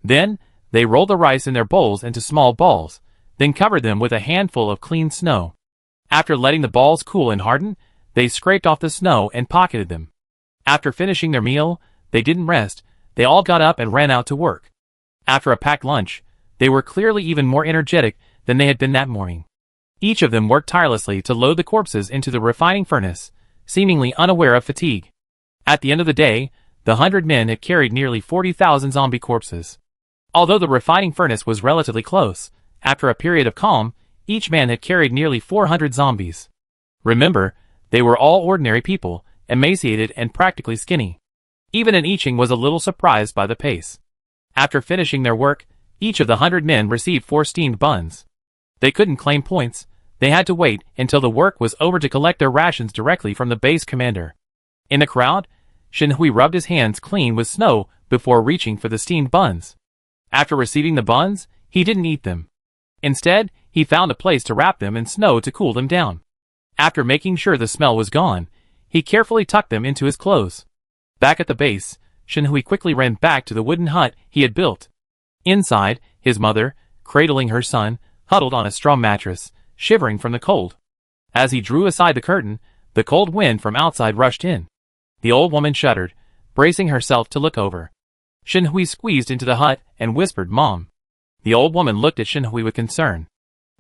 Then, they rolled the rice in their bowls into small balls, then covered them with a handful of clean snow. After letting the balls cool and harden, they scraped off the snow and pocketed them. After finishing their meal, they didn't rest, they all got up and ran out to work. After a packed lunch, they were clearly even more energetic than they had been that morning. Each of them worked tirelessly to load the corpses into the refining furnace, seemingly unaware of fatigue. At the end of the day, the 100 men had carried nearly 40,000 zombie corpses. Although the refining furnace was relatively close, after a period of calm, each man had carried nearly 400 zombies. Remember, they were all ordinary people, emaciated and practically skinny. Even an Iching was a little surprised by the pace. After finishing their work, each of the 100 men received 4 steamed buns. They couldn't claim points, they had to wait until the work was over to collect their rations directly from the base commander. In the crowd, Shinhui rubbed his hands clean with snow before reaching for the steamed buns. After receiving the buns, he didn't eat them. Instead, he found a place to wrap them in snow to cool them down. After making sure the smell was gone, he carefully tucked them into his clothes. Back at the base, Shinhui quickly ran back to the wooden hut he had built. Inside, his mother, cradling her son, huddled on a straw mattress, shivering from the cold. As he drew aside the curtain, the cold wind from outside rushed in. The old woman shuddered, bracing herself to look over. Shinhui squeezed into the hut and whispered, "Mom." The old woman looked at Shinhui with concern.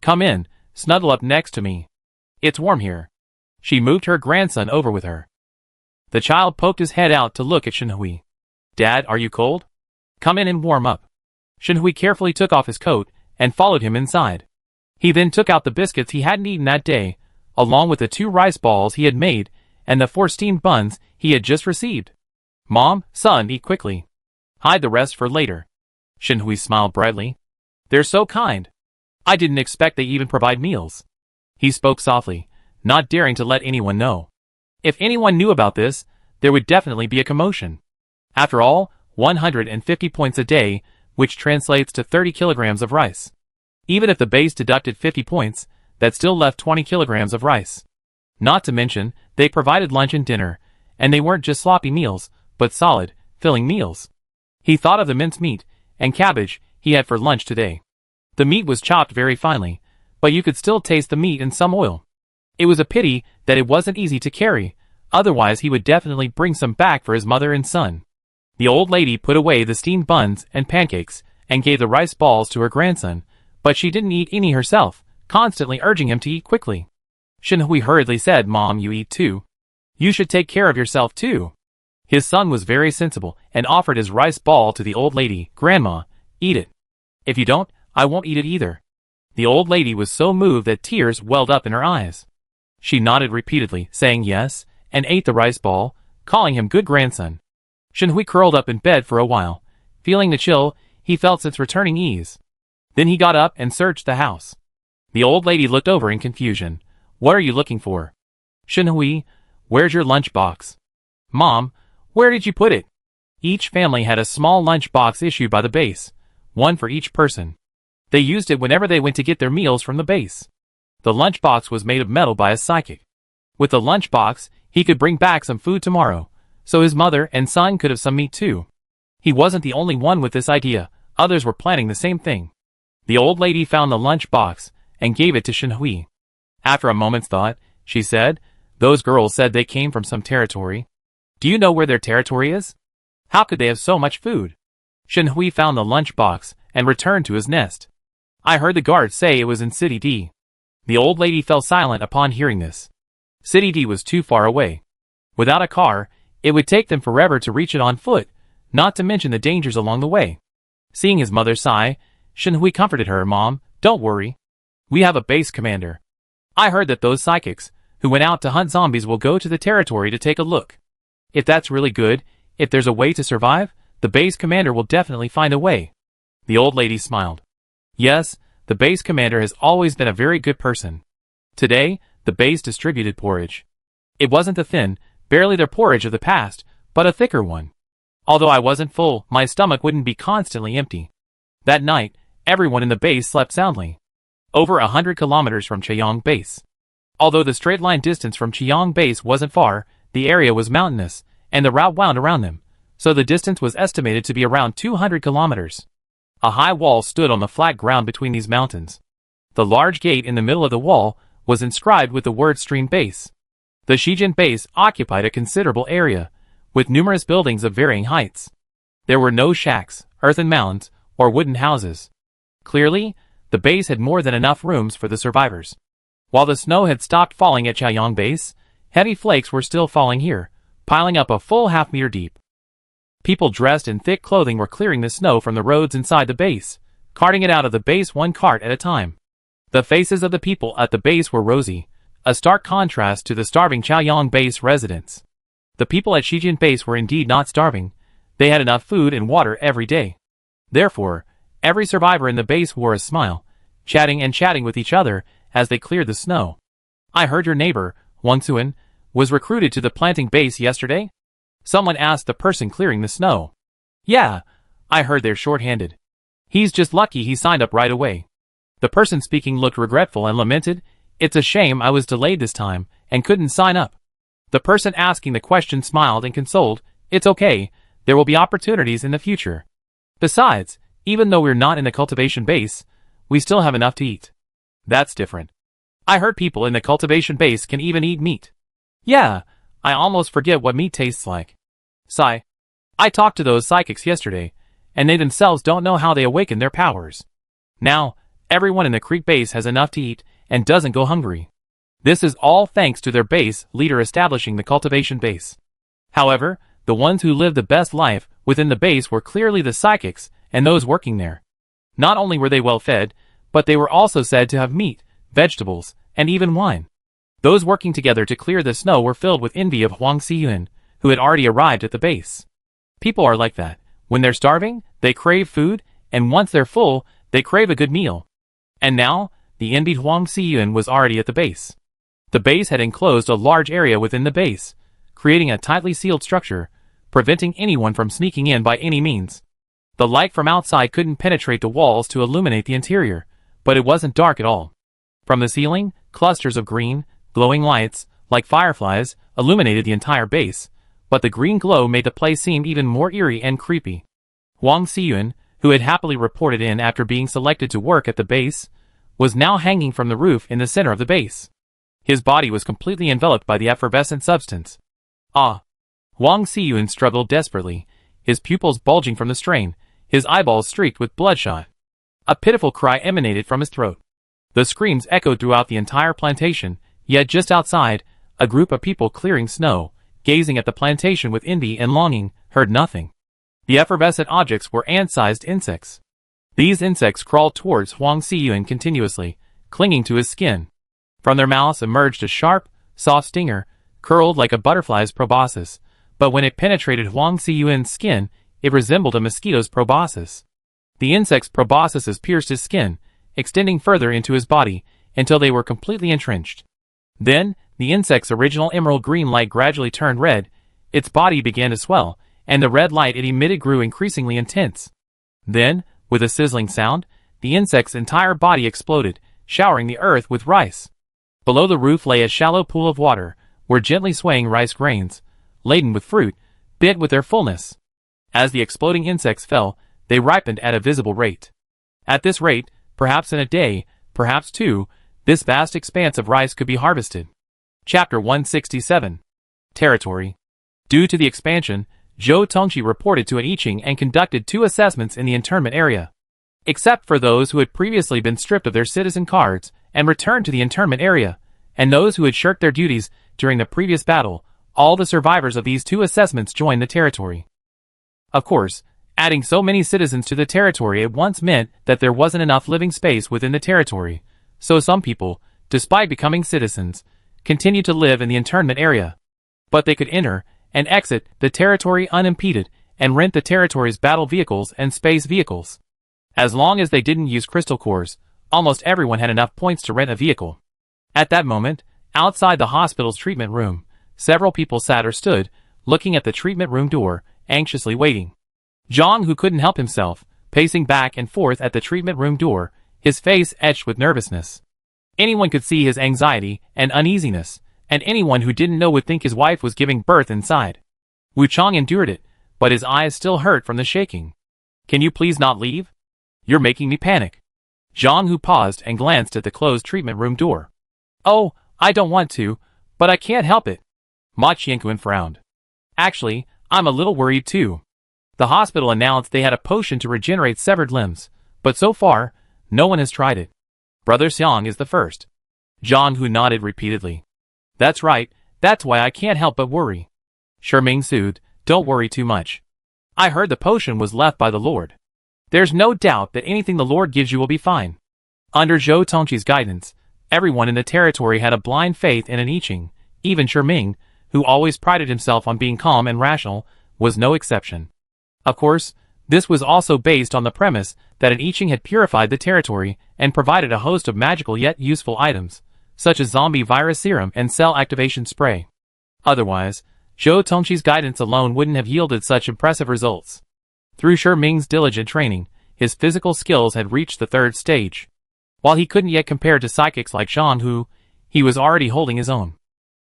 "Come in, snuggle up next to me. It's warm here." She moved her grandson over with her. The child poked his head out to look at Shinhui. "Dad, are you cold? Come in and warm up." Shinhui carefully took off his coat and followed him inside. He then took out the biscuits he hadn't eaten that day, along with the 2 rice balls he had made and the 4 steamed buns he had just received. "Mom, son, eat quickly. Hide the rest for later." Shinhui smiled brightly. "They're so kind. I didn't expect they even provide meals." He spoke softly, not daring to let anyone know. If anyone knew about this, there would definitely be a commotion. After all, 150 points a day, which translates to 30 kilograms of rice. Even if the base deducted 50 points, that still left 20 kilograms of rice. Not to mention, they provided lunch and dinner, and they weren't just sloppy meals, but solid, filling meals. He thought of the mincemeat and cabbage he had for lunch today. The meat was chopped very finely, but you could still taste the meat and some oil. It was a pity that it wasn't easy to carry, otherwise he would definitely bring some back for his mother and son. The old lady put away the steamed buns and pancakes, and gave the rice balls to her grandson, but she didn't eat any herself, constantly urging him to eat quickly. Shinhui hurriedly said, "Mom, you eat too. You should take care of yourself too." His son was very sensible and offered his rice ball to the old lady. "Grandma, eat it. If you don't, I won't eat it either." The old lady was so moved that tears welled up in her eyes. She nodded repeatedly, saying yes, and ate the rice ball, calling him good grandson. Shinhui curled up in bed for a while, feeling the chill he felt since returning ease. Then he got up and searched the house. The old lady looked over in confusion. "What are you looking for?" "Shinhui, where's your lunchbox?" "Mom, where did you put it?" Each family had a small lunchbox issued by the base, one for each person. They used it whenever they went to get their meals from the base. The lunchbox was made of metal by a psychic. With the lunchbox, he could bring back some food tomorrow, so his mother and son could have some meat too. He wasn't the only one with this idea, others were planning the same thing. The old lady found the lunchbox and gave it to Shenhui. After a moment's thought, she said, "Those girls said they came from some territory. Do you know where their territory is? How could they have so much food?" Shenhui found the lunchbox and returned to his nest. "I heard the guards say it was in City D." The old lady fell silent upon hearing this. City D was too far away. Without a car, it would take them forever to reach it on foot, not to mention the dangers along the way. Seeing his mother sigh, Shenhui comforted her. "Mom, don't worry. We have a base commander. I heard that those psychics, who went out to hunt zombies, will go to the territory to take a look. If that's really good, if there's a way to survive, the base commander will definitely find a way." The old lady smiled. Yes, the base commander has always been a very good person. Today, the base distributed porridge. It wasn't the thin, barely their porridge of the past, but a thicker one. Although I wasn't full, my stomach wouldn't be constantly empty. That night, everyone in the base slept soundly. Over 100 kilometers from Cheyong Base. Although the straight line distance from Cheyong Base wasn't far, the area was mountainous, and the route wound around them, so the distance was estimated to be around 200 kilometers. A high wall stood on the flat ground between these mountains. The large gate in the middle of the wall was inscribed with the word Stream Base. The Shijin Base occupied a considerable area, with numerous buildings of varying heights. There were no shacks, earthen mounds, or wooden houses. Clearly, the base had more than enough rooms for the survivors. While the snow had stopped falling at Chaoyang Base, heavy flakes were still falling here, piling up a full half-meter deep. People dressed in thick clothing were clearing the snow from the roads inside the base, carting it out of the base one cart at a time. The faces of the people at the base were rosy, a stark contrast to the starving Chaoyang Base residents. The people at Shijin Base were indeed not starving. They had enough food and water every day. Therefore, every survivor in the base wore a smile, chatting with each other as they cleared the snow. "I heard your neighbor, Wang Suan, was recruited to the planting base yesterday?" Someone asked the person clearing the snow. "Yeah, I heard they're short-handed. He's just lucky he signed up right away." The person speaking looked regretful and lamented, "It's a shame I was delayed this time and couldn't sign up." The person asking the question smiled and consoled, "It's okay, there will be opportunities in the future. Besides, even though we're not in the cultivation base, we still have enough to eat." "That's different. I heard people in the cultivation base can even eat meat." "Yeah, I almost forget what meat tastes like." Sigh. "I talked to those psychics yesterday, and they themselves don't know how they awaken their powers. Now, everyone in the creek base has enough to eat and doesn't go hungry. This is all thanks to their base leader establishing the cultivation base." However, the ones who lived the best life within the base were clearly the psychics and those working there. Not only were they well fed, but they were also said to have meat, vegetables, and even wine. Those working together to clear the snow were filled with envy of Huang Xiyun, who had already arrived at the base. People are like that. When they're starving, they crave food, and once they're full, they crave a good meal. And now, the envied Huang Xiyun was already at the base. The base had enclosed a large area within the base, creating a tightly sealed structure, preventing anyone from sneaking in by any means. The light from outside couldn't penetrate the walls to illuminate the interior, but it wasn't dark at all. From the ceiling, clusters of green, glowing lights, like fireflies, illuminated the entire base, but the green glow made the place seem even more eerie and creepy. Huang Xiyun, who had happily reported in after being selected to work at the base, was now hanging from the roof in the center of the base. His body was completely enveloped by the effervescent substance. "Ah!" Huang Xiyun struggled desperately, his pupils bulging from the strain, his eyeballs streaked with bloodshot. A pitiful cry emanated from his throat. The screams echoed throughout the entire plantation, yet just outside, a group of people clearing snow, gazing at the plantation with envy and longing, heard nothing. The effervescent objects were ant-sized insects. These insects crawled towards Huang Xiyun continuously, clinging to his skin. From their mouths emerged a sharp, soft stinger, curled like a butterfly's proboscis, but when it penetrated Huang Xiyun's skin, it resembled a mosquito's proboscis. The insect's proboscises pierced his skin, extending further into his body, until they were completely entrenched. Then, the insect's original emerald green light gradually turned red, its body began to swell, and the red light it emitted grew increasingly intense. Then, with a sizzling sound, the insect's entire body exploded, showering the earth with rice. Below the roof lay a shallow pool of water, where gently swaying rice grains, laden with fruit, bit with their fullness. As the exploding insects fell, they ripened at a visible rate. At this rate, perhaps in a day, perhaps two, this vast expanse of rice could be harvested. Chapter 167. Territory. Due to the expansion, Zhou Tongqi reported to an I Ching and conducted 2 assessments in the internment area. Except for those who had previously been stripped of their citizen cards and returned to the internment area, and those who had shirked their duties during the previous battle, all the survivors of these 2 assessments joined the territory. Of course, adding so many citizens to the territory at once meant that there wasn't enough living space within the territory, so some people, despite becoming citizens, continued to live in the internment area. But they could enter and exit the territory unimpeded and rent the territory's battle vehicles and space vehicles. As long as they didn't use crystal cores, almost everyone had enough points to rent a vehicle. At that moment, outside the hospital's treatment room, several people sat or stood, looking at the treatment room door, anxiously waiting. Zhang, who couldn't help himself, pacing back and forth at the treatment room door, his face etched with nervousness. Anyone could see his anxiety and uneasiness, and anyone who didn't know would think his wife was giving birth inside. Wu Chang endured it, but his eyes still hurt from the shaking. "Can you please not leave? You're making me panic." Zhang, who paused and glanced at the closed treatment room door. "Oh, I don't want to, but I can't help it." Ma Qianquan frowned. "Actually, I'm a little worried too. The hospital announced they had a potion to regenerate severed limbs, but so far, no one has tried it. Brother Xiang is the first." Zhang, who nodded repeatedly. "That's right, that's why I can't help but worry." Sherming soothed, "Don't worry too much. I heard the potion was left by the Lord. There's no doubt that anything the Lord gives you will be fine." Under Zhou Tongqi's guidance, everyone in the territory had a blind faith in an I Ching. Even Sherming, who always prided himself on being calm and rational, was no exception. Of course, this was also based on the premise that an I Ching had purified the territory and provided a host of magical yet useful items, such as zombie virus serum and cell activation spray. Otherwise, Zhou Tongqi's guidance alone wouldn't have yielded such impressive results. Through Sherming's diligent training, his physical skills had reached the 3rd stage. While he couldn't yet compare to psychics like Zhang Hu, he was already holding his own.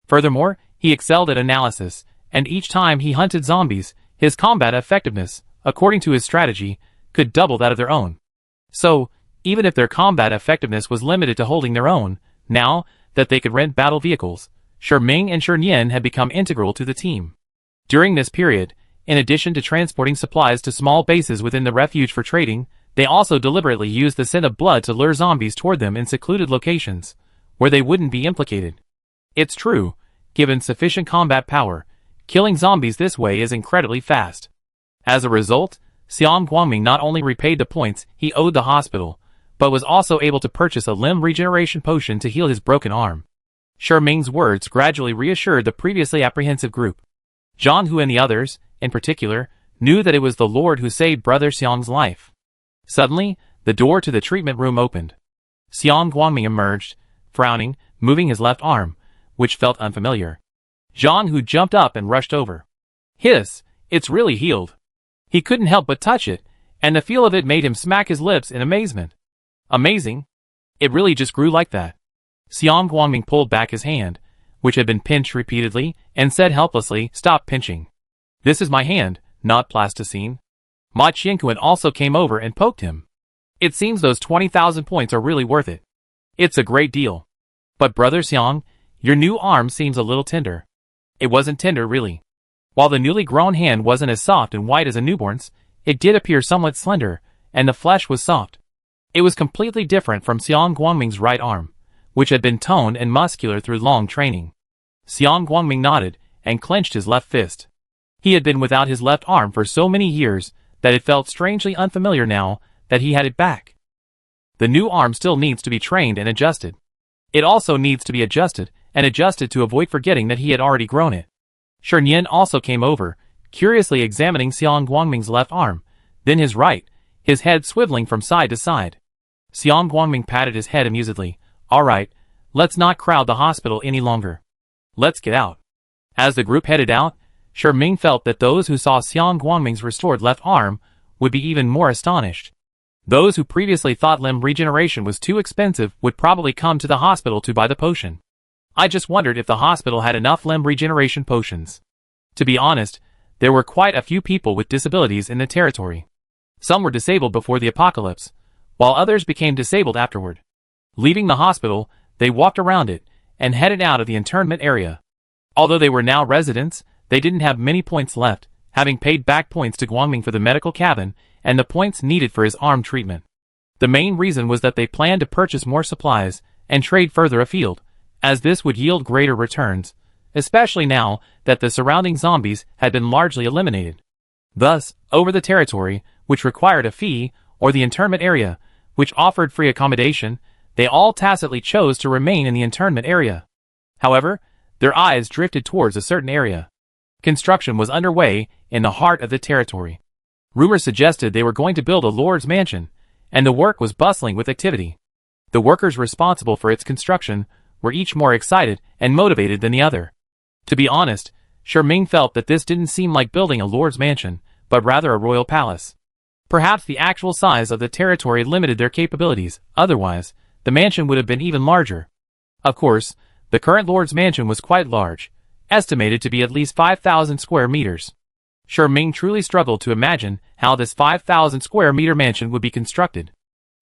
Furthermore, he excelled at analysis, and each time he hunted zombies, his combat effectiveness, according to his strategy, could double that of their own. So, even if their combat effectiveness was limited to holding their own, now that they could rent battle vehicles, Sherming and Shernian had become integral to the team. During this period, in addition to transporting supplies to small bases within the refuge for trading, they also deliberately used the scent of blood to lure zombies toward them in secluded locations, where they wouldn't be implicated. It's true, given sufficient combat power, killing zombies this way is incredibly fast. As a result, Xiang Guangming not only repaid the points he owed the hospital, but was also able to purchase a limb regeneration potion to heal his broken arm. Sherming's words gradually reassured the previously apprehensive group. Zhang Hu and the others, in particular, knew that it was the Lord who saved Brother Xiang's life. Suddenly, the door to the treatment room opened. Xiang Guangming emerged, frowning, moving his left arm, which felt unfamiliar. Zhang Hu jumped up and rushed over. "Hiss, it's really healed." He couldn't help but touch it, and the feel of it made him smack his lips in amazement. "Amazing? It really just grew like that." Xiang Guangming pulled back his hand, which had been pinched repeatedly, and said helplessly, "Stop pinching. This is my hand, not plasticine." Ma Qianquan also came over and poked him. "It seems those 20,000 points are really worth it. It's a great deal. But Brother Xiang, your new arm seems a little tender." It wasn't tender really. While the newly grown hand wasn't as soft and white as a newborn's, it did appear somewhat slender, and the flesh was soft. It was completely different from Xiang Guangming's right arm, which had been toned and muscular through long training. Xiang Guangming nodded and clenched his left fist. He had been without his left arm for so many years that it felt strangely unfamiliar now that he had it back. The new arm still needs to be trained and adjusted. It also needs to be adjusted to avoid forgetting that he had already grown it. Shernian also came over, curiously examining Xiang Guangming's left arm, then his right, his head swiveling from side to side. Xiang Guangming patted his head amusedly. "All right, let's not crowd the hospital any longer. Let's get out." As the group headed out, Sherming felt that those who saw Xiang Guangming's restored left arm would be even more astonished. Those who previously thought limb regeneration was too expensive would probably come to the hospital to buy the potion. I just wondered if the hospital had enough limb regeneration potions. To be honest, there were quite a few people with disabilities in the territory. Some were disabled before the apocalypse, while others became disabled afterward. Leaving the hospital, they walked around it, and headed out of the internment area. Although they were now residents, they didn't have many points left, having paid back points to Guangming for the medical cabin, and the points needed for his arm treatment. The main reason was that they planned to purchase more supplies, and trade further afield, as this would yield greater returns, especially now that the surrounding zombies had been largely eliminated. Thus, over the territory, which required a fee, or the internment area, which offered free accommodation, they all tacitly chose to remain in the internment area. However, their eyes drifted towards a certain area. Construction was underway in the heart of the territory. Rumors suggested they were going to build a lord's mansion, and the work was bustling with activity. The workers responsible for its construction were each more excited and motivated than the other. To be honest, Sherming felt that this didn't seem like building a lord's mansion, but rather a royal palace. Perhaps the actual size of the territory limited their capabilities, otherwise, the mansion would have been even larger. Of course, the current lord's mansion was quite large, estimated to be at least 5,000 square meters. Sherming truly struggled to imagine how this 5,000 square meter mansion would be constructed.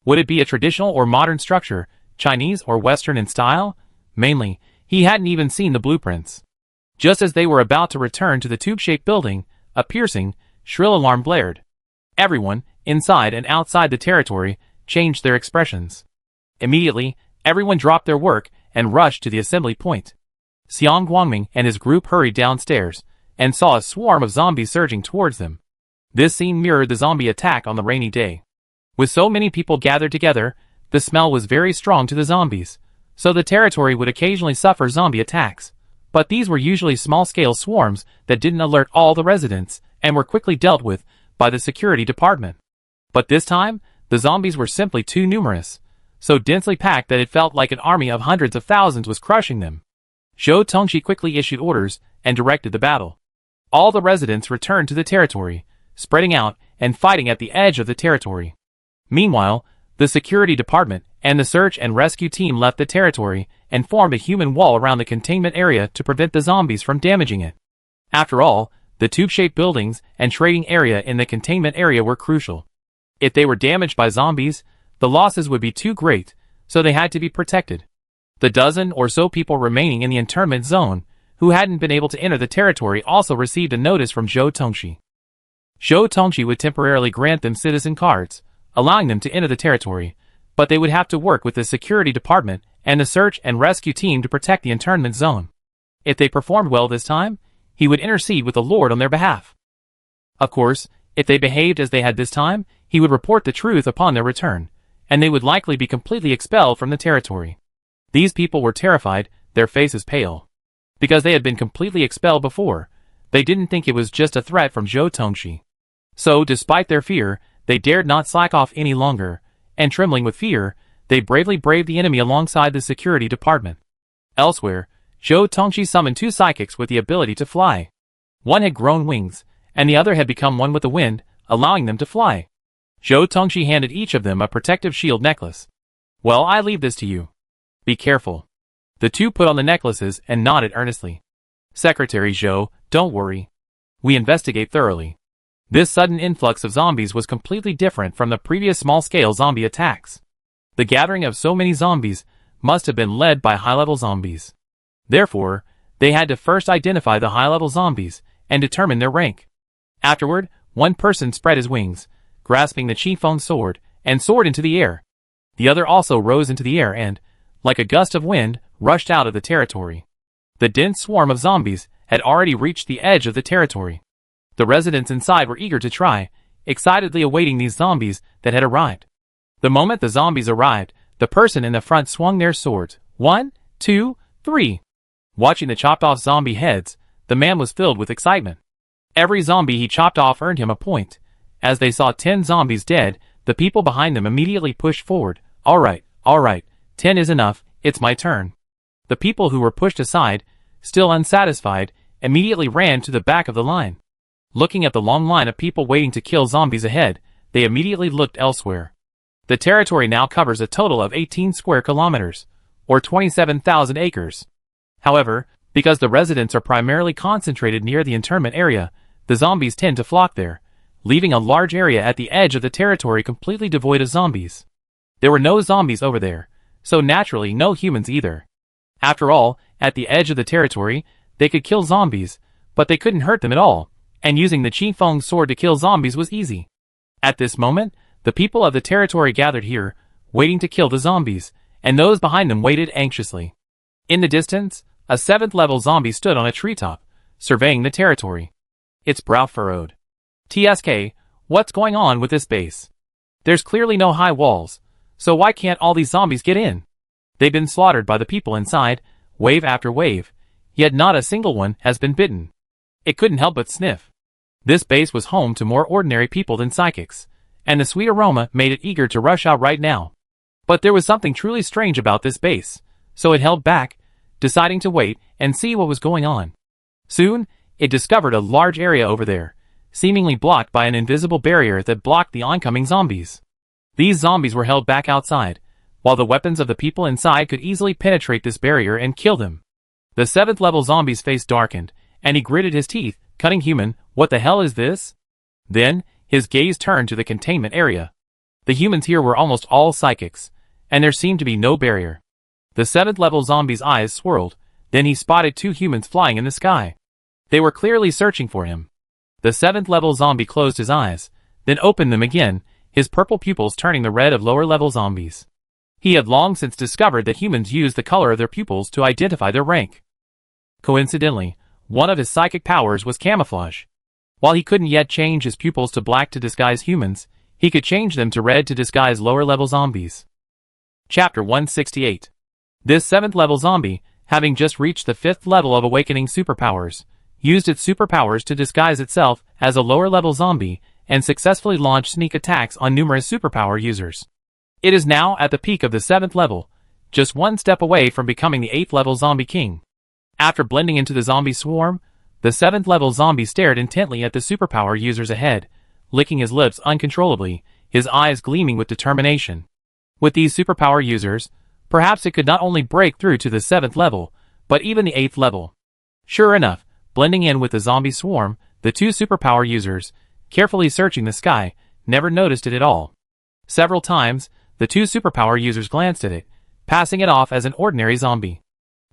Would it be a traditional or modern structure, Chinese or Western in style? Mainly, he hadn't even seen the blueprints. Just as they were about to return to the tube-shaped building, a piercing, shrill alarm blared. Everyone, inside and outside the territory, changed their expressions. Immediately, everyone dropped their work and rushed to the assembly point. Xiang Guangming and his group hurried downstairs, and saw a swarm of zombies surging towards them. This scene mirrored the zombie attack on the rainy day. With so many people gathered together, the smell was very strong to the zombies, so the territory would occasionally suffer zombie attacks. But these were usually small-scale swarms that didn't alert all the residents, and were quickly dealt with by the security department. But this time, the zombies were simply too numerous, so densely packed that it felt like an army of hundreds of thousands was crushing them. Zhou Tongxi quickly issued orders and directed the battle. All the residents returned to the territory, spreading out and fighting at the edge of the territory. Meanwhile, the security department and the search and rescue team left the territory and formed a human wall around the containment area to prevent the zombies from damaging it. After all, the tube-shaped buildings and trading area in the containment area were crucial. If they were damaged by zombies, the losses would be too great, so they had to be protected. The dozen or so people remaining in the internment zone, who hadn't been able to enter the territory, also received a notice from Zhou Tongxi. Zhou Tongxi would temporarily grant them citizen cards, allowing them to enter the territory, but they would have to work with the security department and the search and rescue team to protect the internment zone. If they performed well this time, he would intercede with the Lord on their behalf. Of course, if they behaved as they had this time, he would report the truth upon their return, and they would likely be completely expelled from the territory. These people were terrified, their faces pale. Because they had been completely expelled before, they didn't think it was just a threat from Zhou Tongxi. So, despite their fear, they dared not slack off any longer, and trembling with fear, they bravely braved the enemy alongside the security department. Elsewhere, Zhou Tongxi summoned two psychics with the ability to fly. One had grown wings, and the other had become one with the wind, allowing them to fly. Zhou Tongxi handed each of them a protective shield necklace. "Well, I leave this to you. Be careful." The two put on the necklaces and nodded earnestly. "Secretary Zhou, don't worry. We investigate thoroughly." This sudden influx of zombies was completely different from the previous small-scale zombie attacks. The gathering of so many zombies must have been led by high-level zombies. Therefore, they had to first identify the high-level zombies and determine their rank. Afterward, one person spread his wings, grasping the Qifeng sword, and soared into the air. The other also rose into the air and, like a gust of wind, rushed out of the territory. The dense swarm of zombies had already reached the edge of the territory. The residents inside were eager to try, excitedly awaiting these zombies that had arrived. The moment the zombies arrived, the person in the front swung their swords. 1, 2, 3. Watching the chopped-off zombie heads, the man was filled with excitement. Every zombie he chopped off earned him a point. As they saw 10 zombies dead, the people behind them immediately pushed forward. All right, 10 is enough, it's my turn." The people who were pushed aside, still unsatisfied, immediately ran to the back of the line. Looking at the long line of people waiting to kill zombies ahead, they immediately looked elsewhere. The territory now covers a total of 18 square kilometers, or 27,000 acres. However, because the residents are primarily concentrated near the internment area, the zombies tend to flock there, leaving a large area at the edge of the territory completely devoid of zombies. There were no zombies over there, so naturally no humans either. After all, at the edge of the territory, they could kill zombies, but they couldn't hurt them at all, and using the Qifeng sword to kill zombies was easy. At this moment, the people of the territory gathered here, waiting to kill the zombies, and those behind them waited anxiously. In the distance, a 7th-level zombie stood on a treetop, surveying the territory. Its brow furrowed. TSK, what's going on with this base? There's clearly no high walls, so why can't all these zombies get in? They've been slaughtered by the people inside, wave after wave, yet not a single one has been bitten. It couldn't help but sniff. This base was home to more ordinary people than psychics, and the sweet aroma made it eager to rush out right now. But there was something truly strange about this base, so it held back, deciding to wait and see what was going on. Soon, it discovered a large area over there, seemingly blocked by an invisible barrier that blocked the oncoming zombies. These zombies were held back outside, while the weapons of the people inside could easily penetrate this barrier and kill them. The 7th-level zombie's face darkened, and he gritted his teeth, cutting human, what the hell is this? Then, his gaze turned to the containment area. The humans here were almost all psychics, and there seemed to be no barrier. The 7th-level zombie's eyes swirled, then he spotted 2 humans flying in the sky. They were clearly searching for him. The 7th-level zombie closed his eyes, then opened them again, his purple pupils turning the red of lower-level zombies. He had long since discovered that humans used the color of their pupils to identify their rank. Coincidentally, one of his psychic powers was camouflage. While he couldn't yet change his pupils to black to disguise humans, he could change them to red to disguise lower-level zombies. Chapter 168. This 7th-level zombie, having just reached the 5th level of awakening superpowers, used its superpowers to disguise itself as a lower-level zombie and successfully launched sneak attacks on numerous superpower users. It is now at the peak of the 7th level, just one step away from becoming the 8th-level zombie king. After blending into the zombie swarm, the 7th-level zombie stared intently at the superpower users ahead, licking his lips uncontrollably, his eyes gleaming with determination. With these superpower users, perhaps it could not only break through to the 7th level, but even the 8th level. Sure enough, blending in with the zombie swarm, the 2 superpower users, carefully searching the sky, never noticed it at all. Several times, the 2 superpower users glanced at it, passing it off as an ordinary zombie.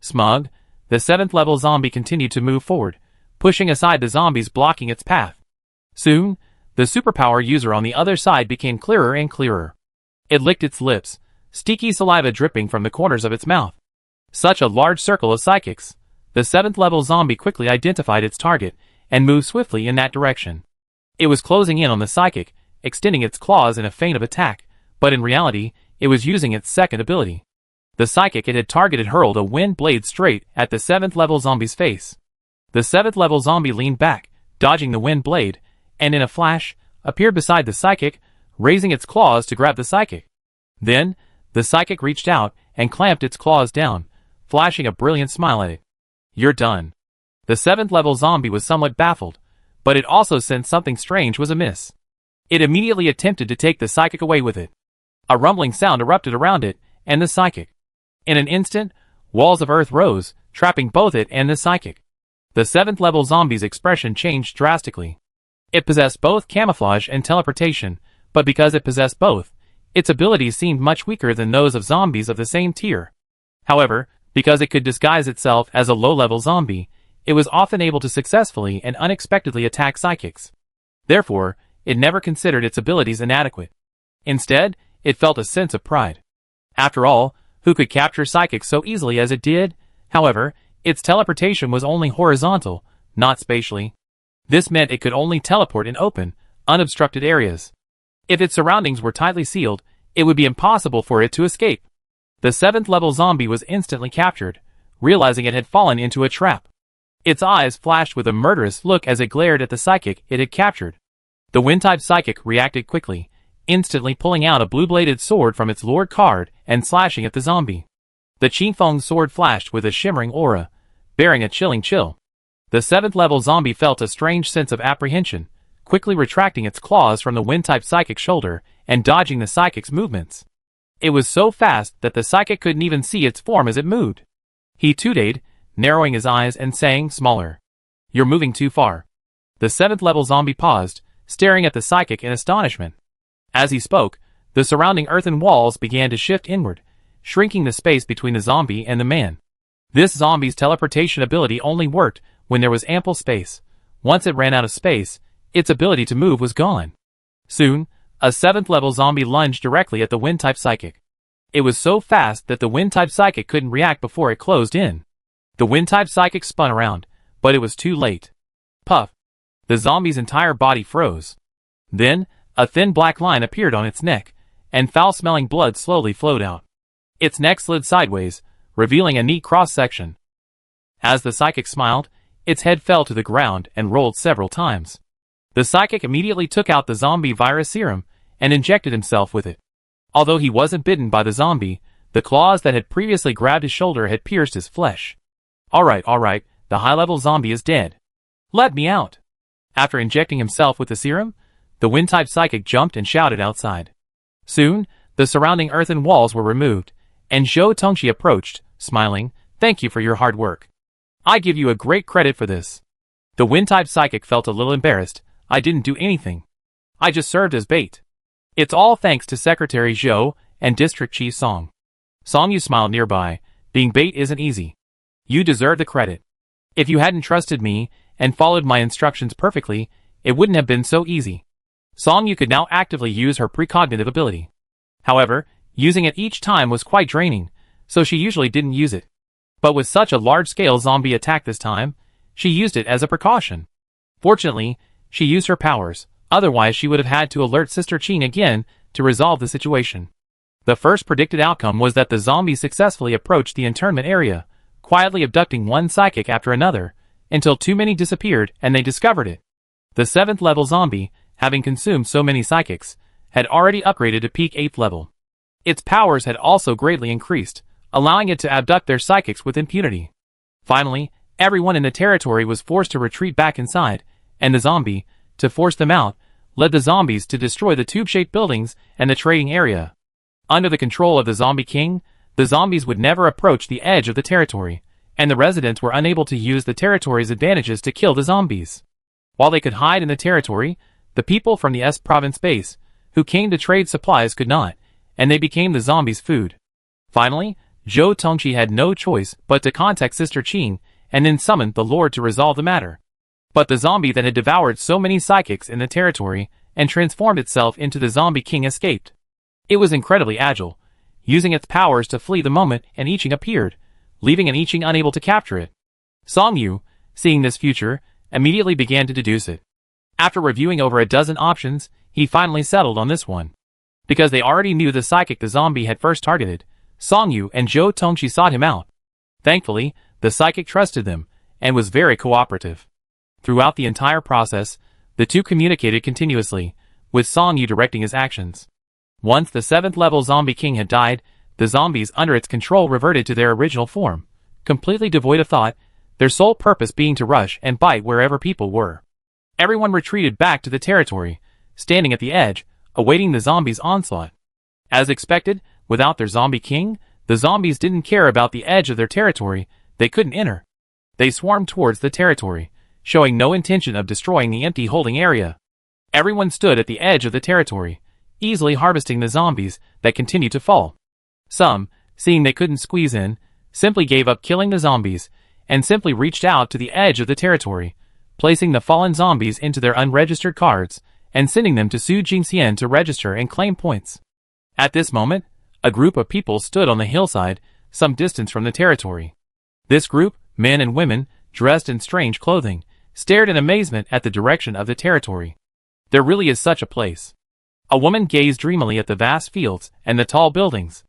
Smug, the 7th-level zombie continued to move forward, pushing aside the zombies blocking its path. Soon, the superpower user on the other side became clearer and clearer. It licked its lips, sticky saliva dripping from the corners of its mouth. Such a large circle of psychics. The 7th-level zombie quickly identified its target and moved swiftly in that direction. It was closing in on the psychic, extending its claws in a feint of attack, but in reality, it was using its second ability. The psychic it had targeted hurled a wind blade straight at the 7th-level zombie's face. The 7th-level zombie leaned back, dodging the wind blade, and in a flash, appeared beside the psychic, raising its claws to grab the psychic. Then, the psychic reached out and clamped its claws down, flashing a brilliant smile at it. You're done. The 7th-level zombie was somewhat baffled, but it also sensed something strange was amiss. It immediately attempted to take the psychic away with it. A rumbling sound erupted around it and the psychic. In an instant, walls of earth rose, trapping both it and the psychic. The 7th-level zombie's expression changed drastically. It possessed both camouflage and teleportation, but because it possessed both, its abilities seemed much weaker than those of zombies of the same tier. However, because it could disguise itself as a low-level zombie, it was often able to successfully and unexpectedly attack psychics. Therefore, it never considered its abilities inadequate. Instead, it felt a sense of pride. After all, who could capture psychics so easily as it did? However, its teleportation was only horizontal, not spatially. This meant it could only teleport in open, unobstructed areas. If its surroundings were tightly sealed, it would be impossible for it to escape. The 7th-level zombie was instantly captured, realizing it had fallen into a trap. Its eyes flashed with a murderous look as it glared at the psychic it had captured. The wind-type psychic reacted quickly, instantly pulling out a blue-bladed sword from its lured card and slashing at the zombie. The Qifeng sword flashed with a shimmering aura, bearing a chilling chill. The 7th-level zombie felt a strange sense of apprehension, quickly retracting its claws from the wind-type psychic's shoulder and dodging the psychic's movements. It was so fast that the psychic couldn't even see its form as it moved. He tooted, narrowing his eyes and saying, "Smaller. You're moving too far." The 7th level zombie paused, staring at the psychic in astonishment. As he spoke, the surrounding earthen walls began to shift inward, shrinking the space between the zombie and the man. This zombie's teleportation ability only worked when there was ample space. Once it ran out of space, its ability to move was gone. Soon, a 7th level zombie lunged directly at the wind-type psychic. It was so fast that the wind-type psychic couldn't react before it closed in. The wind-type psychic spun around, but it was too late. Puff! The zombie's entire body froze. Then, a thin black line appeared on its neck, and foul-smelling blood slowly flowed out. Its neck slid sideways, revealing a neat cross-section. As the psychic smiled, its head fell to the ground and rolled several times. The psychic immediately took out the zombie virus serum and injected himself with it. Although he wasn't bitten by the zombie, the claws that had previously grabbed his shoulder had pierced his flesh. Alright, the high-level zombie is dead. Let me out! After injecting himself with the serum, the wind-type psychic jumped and shouted outside. Soon, the surrounding earthen walls were removed, and Zhou Tongxi approached, smiling, "Thank you for your hard work. I give you a great credit for this." The wind-type psychic felt a little embarrassed. "I didn't do anything. I just served as bait. It's all thanks to Secretary Zhou and District Chief Song." Song Yu smiled nearby. "Being bait isn't easy. You deserve the credit. If you hadn't trusted me and followed my instructions perfectly, it wouldn't have been so easy." Song Yu could now actively use her precognitive ability. However, using it each time was quite draining, so she usually didn't use it. But with such a large-scale zombie attack this time, she used it as a precaution. Fortunately, she used her powers, otherwise she would have had to alert Sister Qing again to resolve the situation. The first predicted outcome was that the zombies successfully approached the internment area, quietly abducting one psychic after another, until too many disappeared and they discovered it. The 7th level zombie, having consumed so many psychics, had already upgraded to peak 8th level. Its powers had also greatly increased, allowing it to abduct their psychics with impunity. Finally, everyone in the territory was forced to retreat back inside, and the zombie, to force them out, led the zombies to destroy the tube-shaped buildings and the trading area. Under the control of the Zombie King, the zombies would never approach the edge of the territory, and the residents were unable to use the territory's advantages to kill the zombies. While they could hide in the territory, the people from the S province base, who came to trade supplies, could not, and they became the zombies' food. Finally, Zhou Tongxi had no choice but to contact Sister Qing and then summon the Lord to resolve the matter. But the zombie that had devoured so many psychics in the territory and transformed itself into the Zombie King escaped. It was incredibly agile, using its powers to flee the moment an I Ching appeared, leaving an I Ching unable to capture it. Song Yu, seeing this future, immediately began to deduce it. After reviewing over a dozen options, he finally settled on this one. Because they already knew the psychic the zombie had first targeted, Song Yu and Zhou Tongxi sought him out. Thankfully, the psychic trusted them, and was very cooperative. Throughout the entire process, the two communicated continuously, with Song Yu directing his actions. Once the 7th level Zombie King had died, the zombies under its control reverted to their original form, completely devoid of thought, their sole purpose being to rush and bite wherever people were. Everyone retreated back to the territory, standing at the edge, awaiting the zombies' onslaught. As expected, without their Zombie King, the zombies didn't care about the edge of their territory. They couldn't enter. They swarmed towards the territory, showing no intention of destroying the empty holding area. Everyone stood at the edge of the territory, easily harvesting the zombies that continued to fall. Some, seeing they couldn't squeeze in, simply gave up killing the zombies, and simply reached out to the edge of the territory, placing the fallen zombies into their unregistered cards, and sending them to Su Jingxian to register and claim points. At this moment, a group of people stood on the hillside, some distance from the territory. This group, men and women, dressed in strange clothing, stared in amazement at the direction of the territory. There really is such a place. A woman gazed dreamily at the vast fields and the tall buildings.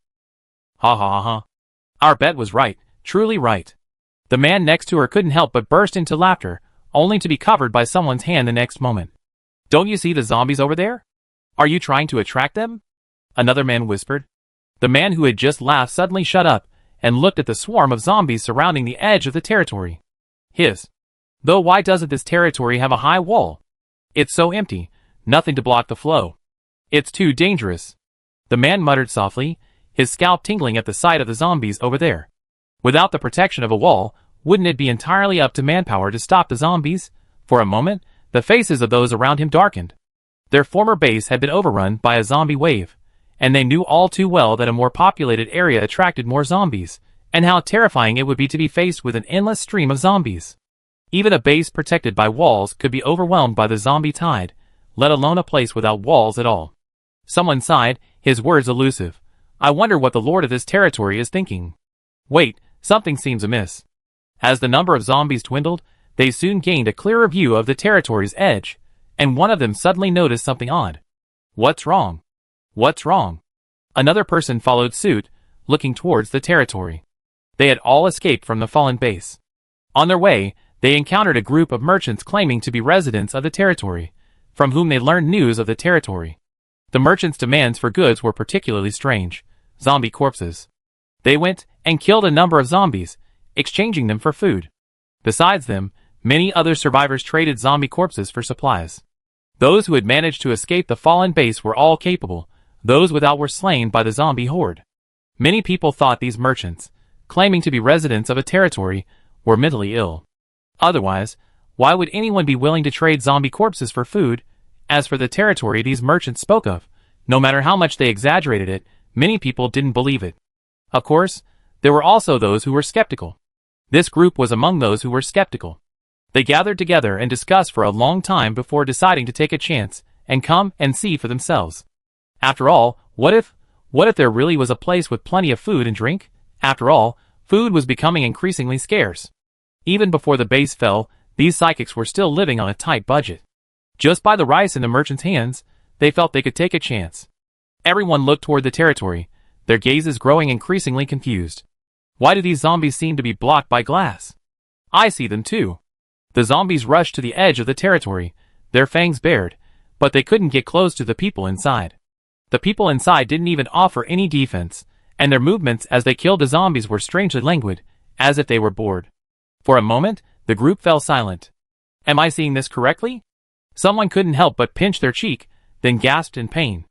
Ha ha ha ha. Our bet was right, truly right. The man next to her couldn't help but burst into laughter, only to be covered by someone's hand the next moment. Don't you see the zombies over there? Are you trying to attract them? Another man whispered. The man who had just laughed suddenly shut up and looked at the swarm of zombies surrounding the edge of the territory. Hiss. Though why doesn't this territory have a high wall? It's so empty, nothing to block the flow. It's too dangerous. The man muttered softly, his scalp tingling at the sight of the zombies over there. Without the protection of a wall, wouldn't it be entirely up to manpower to stop the zombies? For a moment, the faces of those around him darkened. Their former base had been overrun by a zombie wave, and they knew all too well that a more populated area attracted more zombies, and how terrifying it would be to be faced with an endless stream of zombies. Even a base protected by walls could be overwhelmed by the zombie tide, let alone a place without walls at all. Someone sighed, his words elusive. I wonder what the lord of this territory is thinking. Wait, something seems amiss. As the number of zombies dwindled, they soon gained a clearer view of the territory's edge, and one of them suddenly noticed something odd. What's wrong? What's wrong? Another person followed suit, looking towards the territory. They had all escaped from the fallen base. On their way, they encountered a group of merchants claiming to be residents of the territory, from whom they learned news of the territory. The merchants' demands for goods were particularly strange. Zombie corpses. They went and killed a number of zombies, exchanging them for food. Besides them, many other survivors traded zombie corpses for supplies. Those who had managed to escape the fallen base were all capable. Those without were slain by the zombie horde. Many people thought these merchants, claiming to be residents of a territory, were mentally ill. Otherwise, why would anyone be willing to trade zombie corpses for food? As for the territory these merchants spoke of, no matter how much they exaggerated it, many people didn't believe it. Of course, there were also those who were skeptical. This group was among those who were skeptical. They gathered together and discussed for a long time before deciding to take a chance and come and see for themselves. After all, what if there really was a place with plenty of food and drink? After all, food was becoming increasingly scarce. Even before the base fell, these psychics were still living on a tight budget. Just by the rice in the merchants' hands, they felt they could take a chance. Everyone looked toward the territory, their gazes growing increasingly confused. Why do these zombies seem to be blocked by glass? I see them too. The zombies rushed to the edge of the territory, their fangs bared, but they couldn't get close to the people inside. The people inside didn't even offer any defense, and their movements as they killed the zombies were strangely languid, as if they were bored. For a moment, the group fell silent. Am I seeing this correctly? Someone couldn't help but pinch their cheek, then gasped in pain.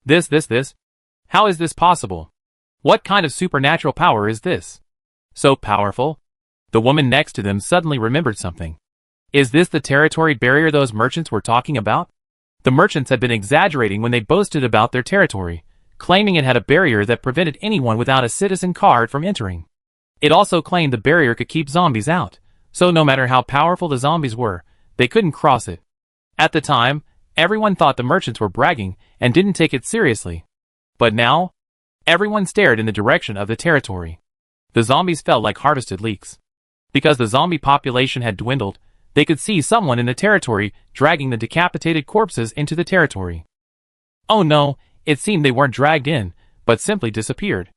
This. How is this possible? What kind of supernatural power is this? So powerful? The woman next to them suddenly remembered something. Is this the territory barrier those merchants were talking about? The merchants had been exaggerating when they boasted about their territory, claiming it had a barrier that prevented anyone without a citizen card from entering. It also claimed the barrier could keep zombies out, so no matter how powerful the zombies were, they couldn't cross it. At the time, everyone thought the merchants were bragging and didn't take it seriously. But now, everyone stared in the direction of the territory. The zombies felt like harvested leeks. Because the zombie population had dwindled, they could see someone in the territory dragging the decapitated corpses into the territory. Oh no, it seemed they weren't dragged in, but simply disappeared.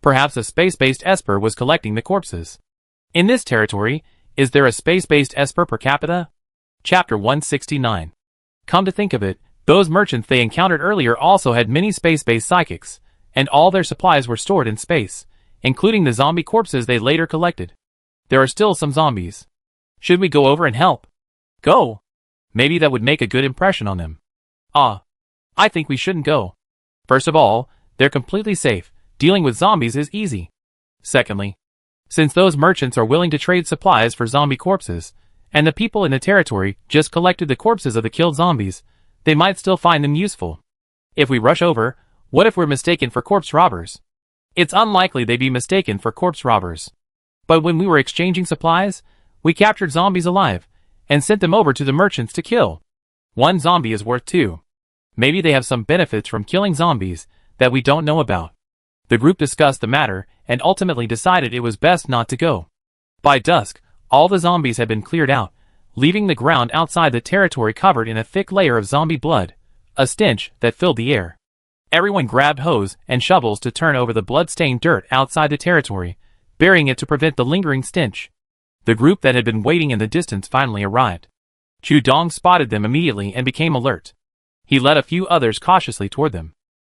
Perhaps a space-based Esper was collecting the corpses. In this territory, is there a space-based Esper per capita? Chapter 169. Come to think of it, those merchants they encountered earlier also had many space-based psychics, and all their supplies were stored in space, including the zombie corpses they later collected. There are still some zombies. Should we go over and help? Go! Maybe that would make a good impression on them. I think we shouldn't go. First of all, they're completely safe. Dealing with zombies is easy. Secondly, since those merchants are willing to trade supplies for zombie corpses, and the people in the territory just collected the corpses of the killed zombies, they might still find them useful. If we rush over, what if we're mistaken for corpse robbers? It's unlikely they'd be mistaken for corpse robbers. But when we were exchanging supplies, we captured zombies alive, and sent them over to the merchants to kill. One zombie is worth two. Maybe they have some benefits from killing zombies that we don't know about. The group discussed the matter, and ultimately decided it was best not to go. By dusk, all the zombies had been cleared out, leaving the ground outside the territory covered in a thick layer of zombie blood, a stench that filled the air. Everyone grabbed hose and shovels to turn over the blood-stained dirt outside the territory, burying it to prevent the lingering stench. The group that had been waiting in the distance finally arrived. Chu Dong spotted them immediately and became alert. He led a few others cautiously toward them.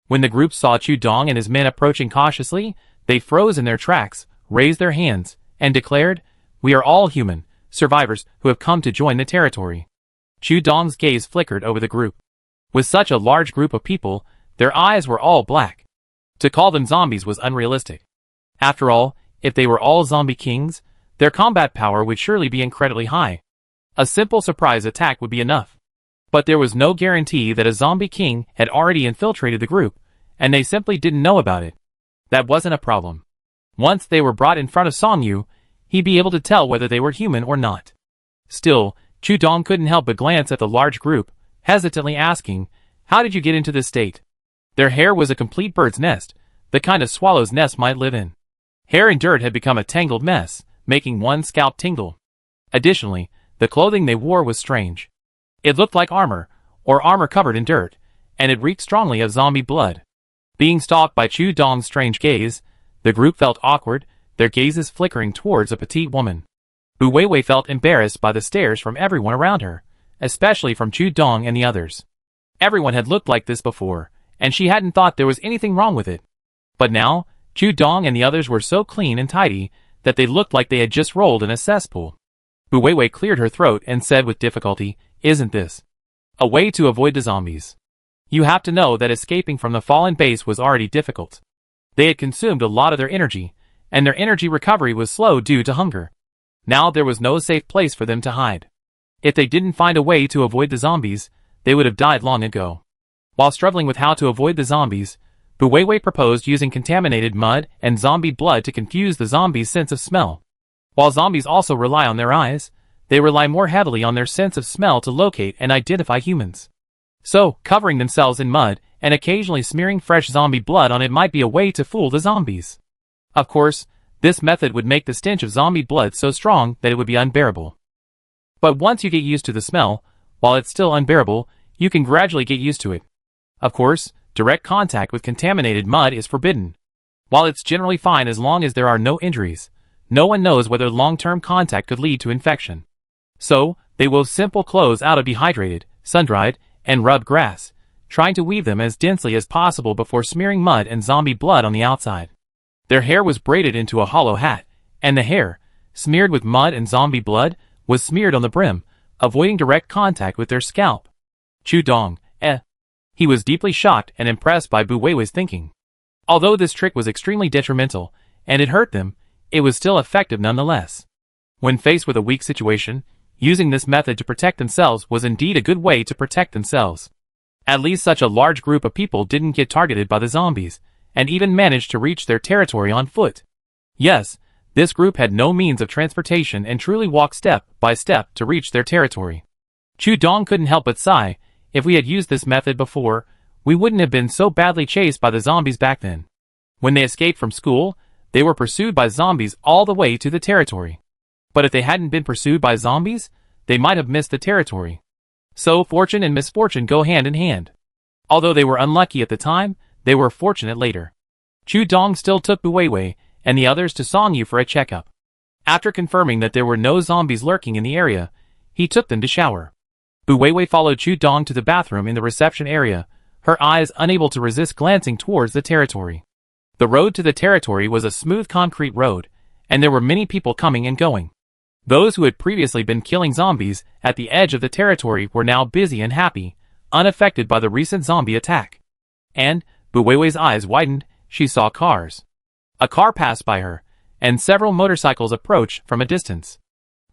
When the group saw Chu Dong and his men approaching cautiously, they froze in their tracks, raised their hands, and declared, "We are all human, survivors who have come to join the territory." Chu Dong's gaze flickered over the group. With such a large group of people, their eyes were all black. To call them zombies was unrealistic. After all, if they were all zombie kings, their combat power would surely be incredibly high. A simple surprise attack would be enough. But there was no guarantee that a zombie king had already infiltrated the group, and they simply didn't know about it. That wasn't a problem. Once they were brought in front of Song Yu, he'd be able to tell whether they were human or not. Still, Chu Dong couldn't help but glance at the large group, hesitantly asking, "How did you get into this state?" Their hair was a complete bird's nest, the kind a swallow's nest might live in. Hair and dirt had become a tangled mess, making one's scalp tingle. Additionally, the clothing they wore was strange. It looked like armor, or armor covered in dirt, and it reeked strongly of zombie blood. Being stalked by Chu Dong's strange gaze, the group felt awkward, their gazes flickering towards a petite woman. Bu Weiwei felt embarrassed by the stares from everyone around her, especially from Chu Dong and the others. Everyone had looked like this before, and she hadn't thought there was anything wrong with it. But now, Chu Dong and the others were so clean and tidy that they looked like they had just rolled in a cesspool. Bu Weiwei cleared her throat and said with difficulty, "Isn't this a way to avoid the zombies? You have to know that escaping from the fallen base was already difficult. They had consumed a lot of their energy, and their energy recovery was slow due to hunger. Now there was no safe place for them to hide. If they didn't find a way to avoid the zombies, they would have died long ago." While struggling with how to avoid the zombies, Bu Weiwei proposed using contaminated mud and zombie blood to confuse the zombies' sense of smell. While zombies also rely on their eyes, they rely more heavily on their sense of smell to locate and identify humans. So, covering themselves in mud and occasionally smearing fresh zombie blood on it might be a way to fool the zombies. Of course, this method would make the stench of zombie blood so strong that it would be unbearable. But once you get used to the smell, while it's still unbearable, you can gradually get used to it. Of course, direct contact with contaminated mud is forbidden. While it's generally fine as long as there are no injuries, no one knows whether long-term contact could lead to infection. So, they wove simple clothes out of dehydrated, sun-dried, and rubbed grass, trying to weave them as densely as possible before smearing mud and zombie blood on the outside. Their hair was braided into a hollow hat, and the hair, smeared with mud and zombie blood, was smeared on the brim, avoiding direct contact with their scalp. Chu Dong, He was deeply shocked and impressed by Bu Weiwei's thinking. Although this trick was extremely detrimental, and it hurt them, it was still effective nonetheless. When faced with a weak situation, using this method to protect themselves was indeed a good way to protect themselves. At least such a large group of people didn't get targeted by the zombies, and even managed to reach their territory on foot. Yes, this group had no means of transportation and truly walked step by step to reach their territory. Chu Dong couldn't help but sigh. If we had used this method before, we wouldn't have been so badly chased by the zombies back then. When they escaped from school, they were pursued by zombies all the way to the territory. But if they hadn't been pursued by zombies, they might have missed the territory. So fortune and misfortune go hand in hand. Although they were unlucky at the time, they were fortunate later. Chu Dong still took Bu Weiwei and the others to Song Yu for a checkup. After confirming that there were no zombies lurking in the area, he took them to shower. Bu Weiwei followed Chu Dong to the bathroom in the reception area, her eyes unable to resist glancing towards the territory. The road to the territory was a smooth concrete road, and there were many people coming and going. Those who had previously been killing zombies at the edge of the territory were now busy and happy, unaffected by the recent zombie attack. And, Bu Weiwei's eyes widened, she saw cars. A car passed by her, and several motorcycles approached from a distance.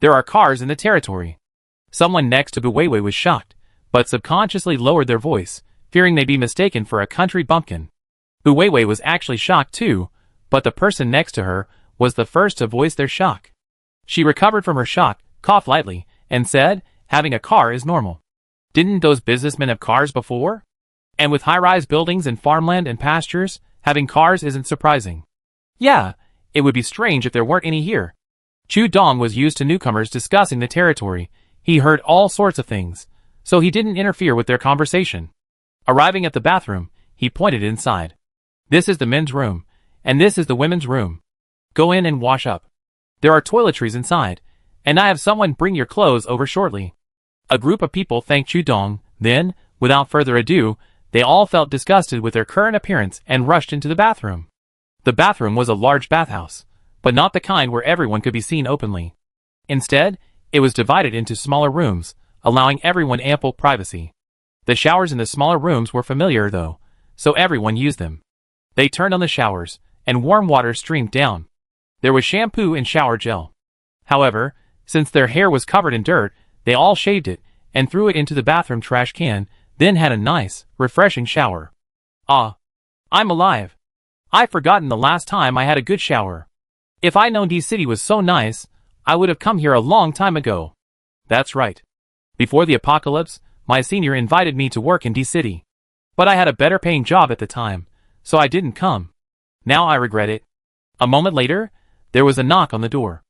There are cars in the territory. Someone next to Bu Weiwei was shocked, but subconsciously lowered their voice, fearing they'd be mistaken for a country bumpkin. Bu Weiwei was actually shocked too, but the person next to her was the first to voice their shock. She recovered from her shock, coughed lightly, and said, "Having a car is normal. Didn't those businessmen have cars before? And with high-rise buildings and farmland and pastures, having cars isn't surprising. Yeah, it would be strange if there weren't any here." Chu Dong was used to newcomers discussing the territory. He heard all sorts of things, so he didn't interfere with their conversation. Arriving at the bathroom, he pointed inside. "This is the men's room, and this is the women's room. Go in and wash up. There are toiletries inside, and I have someone bring your clothes over shortly." A group of people thanked Chu Dong, then, without further ado, they all felt disgusted with their current appearance and rushed into the bathroom. The bathroom was a large bathhouse, but not the kind where everyone could be seen openly. Instead, it was divided into smaller rooms, allowing everyone ample privacy. The showers in the smaller rooms were familiar though, so everyone used them. They turned on the showers, and warm water streamed down. There was shampoo and shower gel. However, since their hair was covered in dirt, they all shaved it and threw it into the bathroom trash can, then had a nice, refreshing shower. Ah, I'm alive. I've forgotten the last time I had a good shower. If I'd known D-City was so nice, I would have come here a long time ago. That's right. Before the apocalypse, my senior invited me to work in D-City. But I had a better paying job at the time, so I didn't come. Now I regret it. A moment later, there was a knock on the door.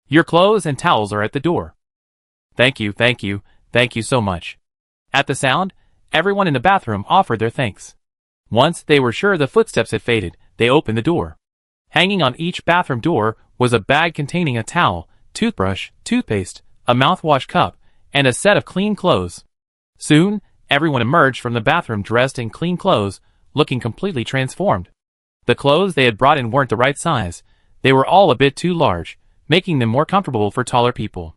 Your clothes and towels are at the door. Thank you so much. At the sound, everyone in the bathroom offered their thanks. Once they were sure the footsteps had faded, they opened the door. Hanging on each bathroom door was a bag containing a towel, toothbrush, toothpaste, a mouthwash cup, and a set of clean clothes. Soon, everyone emerged from the bathroom dressed in clean clothes, looking completely transformed. The clothes they had brought in weren't the right size. They were all a bit too large, making them more comfortable for taller people.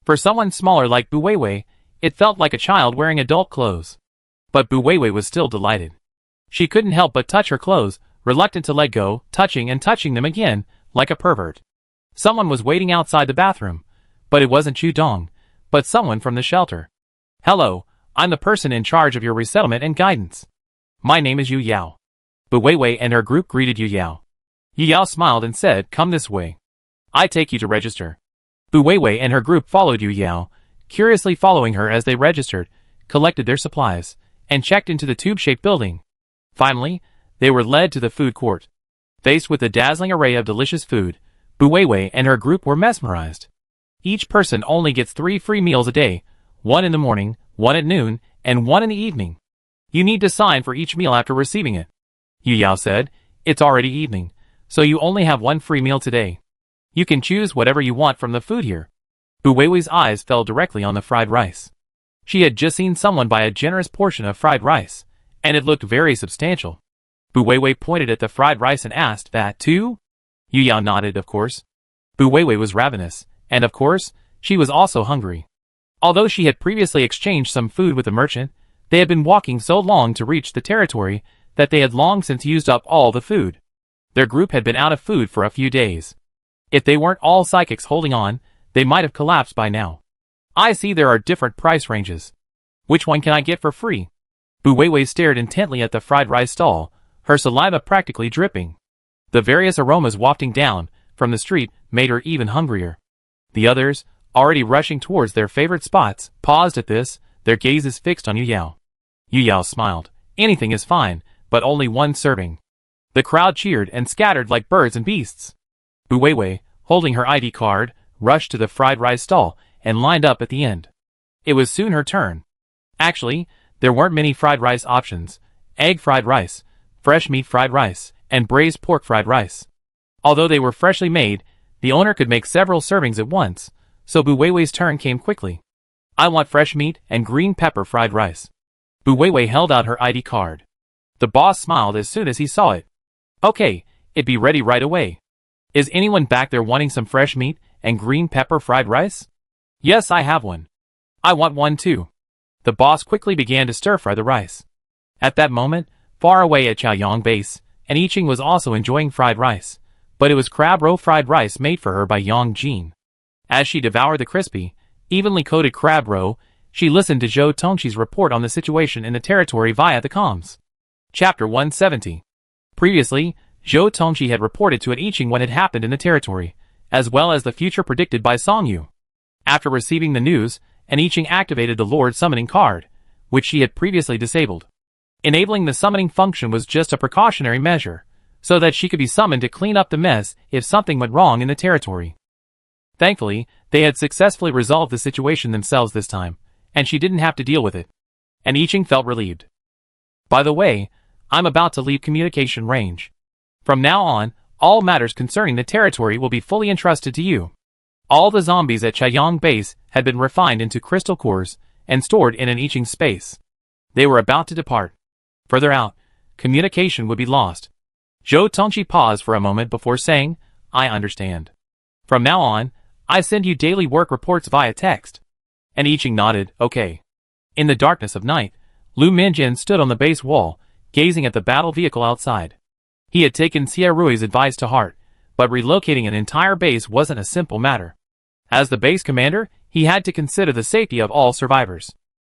For someone smaller like Buweiwei, it felt like a child wearing adult clothes. But Buweiwei was still delighted. She couldn't help but touch her clothes, reluctant to let go, touching and touching them again, like a pervert. Someone was waiting outside the bathroom, but it wasn't Chu Dong, but someone from the shelter. Hello, I'm the person in charge of your resettlement and guidance. My name is Yu Yao. Buweiwei and her group greeted Yu Yao. Yu Yao smiled and said, come this way. I take you to register. Buweiwei and her group followed Yu Yao, curiously following her as they registered, collected their supplies, and checked into the tube-shaped building. Finally, they were led to the food court. Faced with a dazzling array of delicious food, Buweiwei and her group were mesmerized. Each person only gets 3 free meals a day, 1 in the morning, 1 at noon, and 1 in the evening. You need to sign for each meal after receiving it. Yu Yao said, it's already evening, so you only have 1 free meal today. You can choose whatever you want from the food here. Buweiwei's eyes fell directly on the fried rice. She had just seen someone buy a generous portion of fried rice, and it looked very substantial. Buweiwei pointed at the fried rice and asked, that too? Yu Yao nodded, of course. Buweiwei was ravenous, and of course, she was also hungry. Although she had previously exchanged some food with the merchant, they had been walking so long to reach the territory that they had long since used up all the food. Their group had been out of food for a few days. If they weren't all psychics holding on, they might have collapsed by now. I see there are different price ranges. Which one can I get for free? Buweiwei stared intently at the fried rice stall, her saliva practically dripping. The various aromas wafting down from the street made her even hungrier. The others, already rushing towards their favorite spots, paused at this, their gazes fixed on Yu Yao. Yu Yao smiled. Anything is fine, but only 1 serving. The crowd cheered and scattered like birds and beasts. Buweiwei, holding her ID card, rushed to the fried rice stall and lined up at the end. It was soon her turn. Actually, there weren't many fried rice options: egg fried rice, fresh meat fried rice, and braised pork fried rice. Although they were freshly made, the owner could make several servings at once, so Buweiwei's turn came quickly. I want fresh meat and green pepper fried rice. Buweiwei held out her ID card. The boss smiled as soon as he saw it. Okay, it'd be ready right away. Is anyone back there wanting some fresh meat and green pepper fried rice? Yes, I have one. I want one too. The boss quickly began to stir-fry the rice. At that moment, far away at Chaoyang Base, an Iching was also enjoying fried rice, but it was crab roe fried rice made for her by Yang Jin. As she devoured the crispy, evenly coated crab roe, she listened to Zhou Tongqi's report on the situation in the territory via the comms. Chapter 170. Previously, Zhou Tongqi had reported to an Iching what had happened in the territory, as well as the future predicted by Song Yu. After receiving the news, an Iching activated the Lord Summoning card, which she had previously disabled. Enabling the summoning function was just a precautionary measure, so that she could be summoned to clean up the mess if something went wrong in the territory. Thankfully, they had successfully resolved the situation themselves this time, and she didn't have to deal with it. And Iching felt relieved. By the way, I'm about to leave communication range. From now on, all matters concerning the territory will be fully entrusted to you. All the zombies at Chaoyang Base had been refined into crystal cores and stored in an Iching space. They were about to depart. Further out, communication would be lost. Zhou Tongqi paused for a moment before saying, I understand. From now on, I send you daily work reports via text. And Iching nodded, okay. In the darkness of night, Lu Minjin stood on the base wall, gazing at the battle vehicle outside. He had taken Xie Rui's advice to heart, but relocating an entire base wasn't a simple matter. As the base commander, he had to consider the safety of all survivors.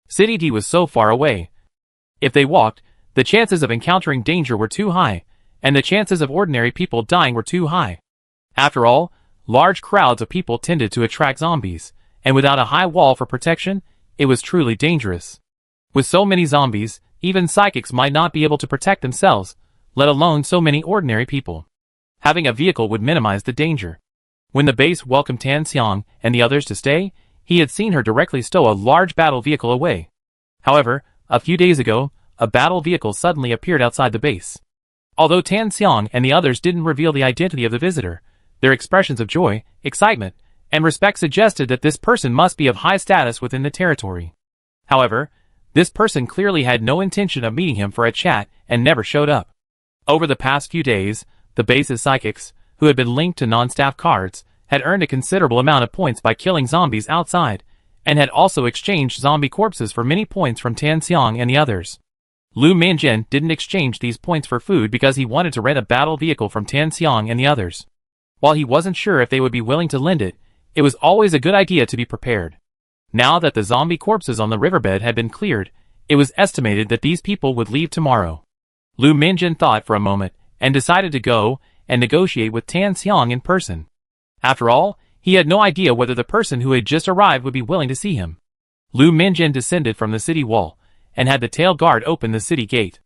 City D was so far away. If they walked, the chances of encountering danger were too high, and the chances of ordinary people dying were too high. After all, large crowds of people tended to attract zombies, and without a high wall for protection, it was truly dangerous. With so many zombies, even psychics might not be able to protect themselves, let alone so many ordinary people. Having a vehicle would minimize the danger. When the base welcomed Tan Xiang and the others to stay, he had seen her directly stow a large battle vehicle away. However, a few days ago, a battle vehicle suddenly appeared outside the base. Although Tan Xiang and the others didn't reveal the identity of the visitor, their expressions of joy, excitement, and respect suggested that this person must be of high status within the territory. However, this person clearly had no intention of meeting him for a chat and never showed up. Over the past few days, the base's psychics, who had been linked to non-staff cards, had earned a considerable amount of points by killing zombies outside, and had also exchanged zombie corpses for many points from Tan Xiang and the others. Lu Minjin didn't exchange these points for food because he wanted to rent a battle vehicle from Tan Xiang and the others. While he wasn't sure if they would be willing to lend it, it was always a good idea to be prepared. Now that the zombie corpses on the riverbed had been cleared, it was estimated that these people would leave tomorrow. Lu Minjin thought for a moment, and decided to go and negotiate with Tan Xiang in person. After all, he had no idea whether the person who had just arrived would be willing to see him. Lu Minjin descended from the city wall, and had the tail guard open the city gate.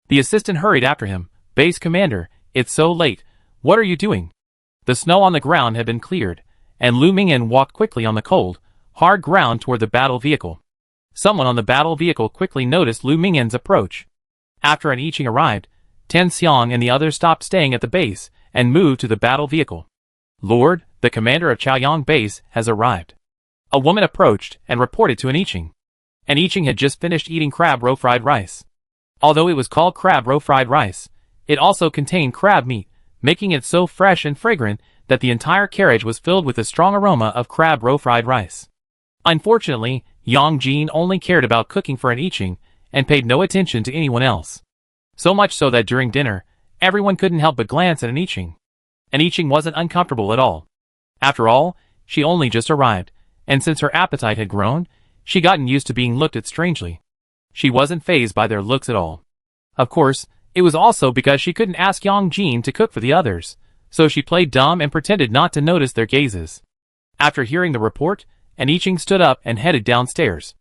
The assistant hurried after him. "Base commander, it's so late. What are you doing?" The snow on the ground had been cleared, and Lu Mingjin walked quickly on the cold, hard ground toward the battle vehicle. Someone on the battle vehicle quickly noticed Lu Mingjin's approach. After an I Ching arrived, Tan Xiang and the others stopped staying at the base and moved to the battle vehicle. "Lord, the commander of Chaoyang base has arrived." A woman approached and reported to an I Ching. An I Ching had just finished eating crab roe fried rice. Although it was called crab roe fried rice, it also contained crab meat, making it so fresh and fragrant that the entire carriage was filled with a strong aroma of crab roe fried rice. Unfortunately, Yang Jin only cared about cooking for an I Ching and paid no attention to anyone else. So much so that during dinner, everyone couldn't help but glance at an I Ching. An I Ching wasn't uncomfortable at all. After all, she only just arrived, and since her appetite had grown, she'd gotten used to being looked at strangely. She wasn't fazed by their looks at all. Of course, it was also because she couldn't ask Yang Jin to cook for the others, so she played dumb and pretended not to notice their gazes. After hearing the report, an I Ching stood up and headed downstairs.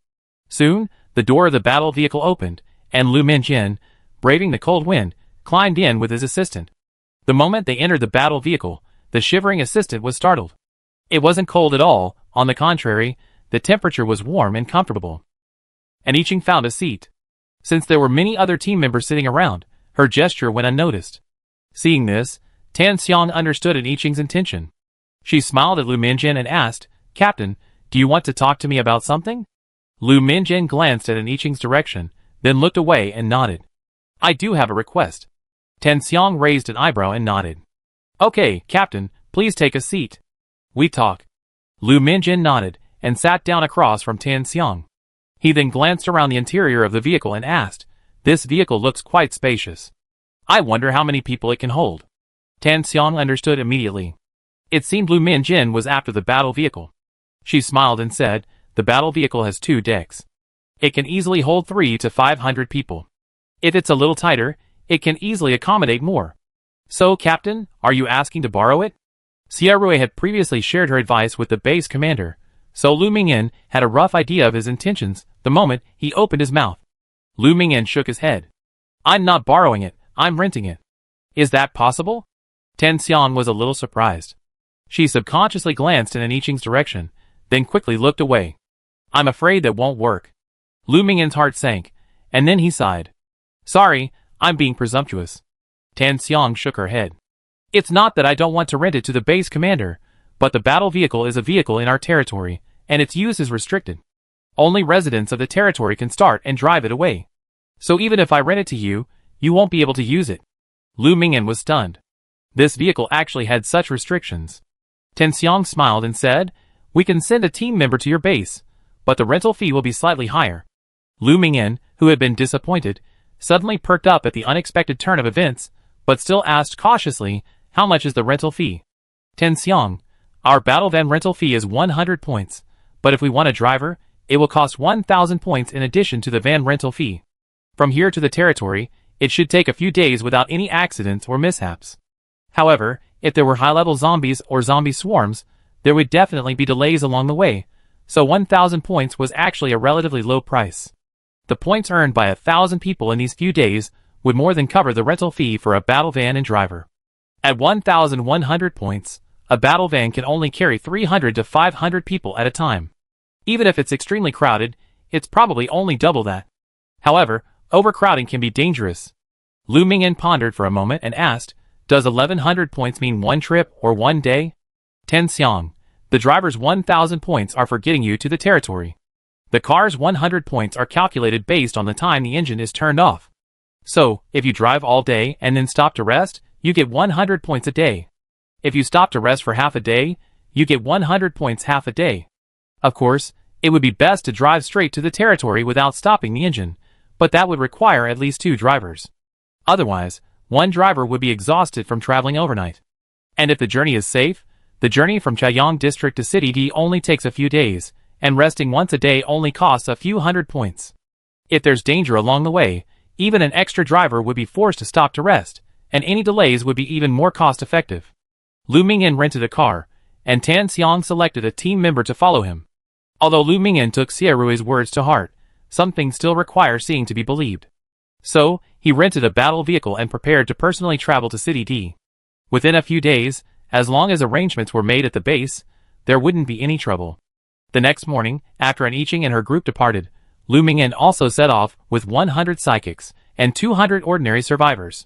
Soon, the door of the battle vehicle opened, and Lu Minjin, braving the cold wind, climbed in with his assistant. The moment they entered the battle vehicle, the shivering assistant was startled. It wasn't cold at all, on the contrary, the temperature was warm and comfortable. An I Ching found a seat. Since there were many other team members sitting around, her gesture went unnoticed. Seeing this, Tan Xiang understood an I Ching's intention. She smiled at Lu Minjin and asked, "Captain, do you want to talk to me about something?" Lu Minjin glanced at an I Ching's direction, then looked away and nodded. "I do have a request." Tan Xiang raised an eyebrow and nodded. "Okay, Captain, please take a seat. We talk." Lu Minjin nodded and sat down across from Tan Xiang. He then glanced around the interior of the vehicle and asked, "This vehicle looks quite spacious. I wonder how many people it can hold." Tan Xiang understood immediately. It seemed Lu Minjin was after the battle vehicle. She smiled and said, "The battle vehicle has 2 decks. It can easily hold 300 to 500 people. If it's a little tighter, it can easily accommodate more. So, Captain, are you asking to borrow it?" Xia Rui had previously shared her advice with the base commander, so Lu Mingjin had a rough idea of his intentions the moment he opened his mouth. Lu Mingjin shook his head. "I'm not borrowing it, I'm renting it." "Is that possible?" Tan Xiang was a little surprised. She subconsciously glanced in an I Ching's direction, then quickly looked away. "I'm afraid that won't work." Lu Mingjin's heart sank, and then he sighed. "Sorry, I'm being presumptuous." Tan Xiang shook her head. "It's not that I don't want to rent it to the base commander, but the battle vehicle is a vehicle in our territory, and its use is restricted. Only residents of the territory can start and drive it away. So even if I rent it to you, you won't be able to use it." Lu Mingjin was stunned. This vehicle actually had such restrictions. Tan Xiang smiled and said, "We can send a team member to your base, but the rental fee will be slightly higher." Lu Mingjin, who had been disappointed, suddenly perked up at the unexpected turn of events, but still asked cautiously, "How much is the rental fee?" "Tan Xiang, Our battle van rental fee is 100 points, but if we want a driver, it will cost 1,000 points in addition to the van rental fee. From here to the territory, it should take a few days without any accidents or mishaps. However, if there were high-level zombies or zombie swarms, there would definitely be delays along the way, so 1,000 points was actually a relatively low price. The points earned by 1,000 people in these few days would more than cover the rental fee for a battle van and driver. At 1,100 points, a battle van can only carry 300 to 500 people at a time. Even if it's extremely crowded, it's probably only double that. However, overcrowding can be dangerous. Lu Mingyan pondered for a moment and asked, does 1,100 points mean one trip or one day? Tan Xiang, the driver's 1,000 points are for getting you to the territory. The car's 100 points are calculated based on the time the engine is turned off. So, if you drive all day and then stop to rest, you get 100 points a day. If you stop to rest for half a day, you get 100 points half a day. Of course, it would be best to drive straight to the territory without stopping the engine, but that would require at least 2 drivers. Otherwise, one driver would be exhausted from traveling overnight. And if the journey is safe, the journey from Chaoyang District to City D only takes a few days, and resting once a day only costs a few hundred points. If there's danger along the way, even an extra driver would be forced to stop to rest, and any delays would be even more cost-effective. Lu Mingyan rented a car, and Tan Xiang selected a team member to follow him. Although Lu Mingyan took Xie Rui's words to heart, some things still require seeing to be believed. So, he rented a battle vehicle and prepared to personally travel to City D. Within a few days, as long as arrangements were made at the base, there wouldn't be any trouble. The next morning, after An Yiqing and her group departed, Lu Mingyan also set off with 100 psychics and 200 ordinary survivors.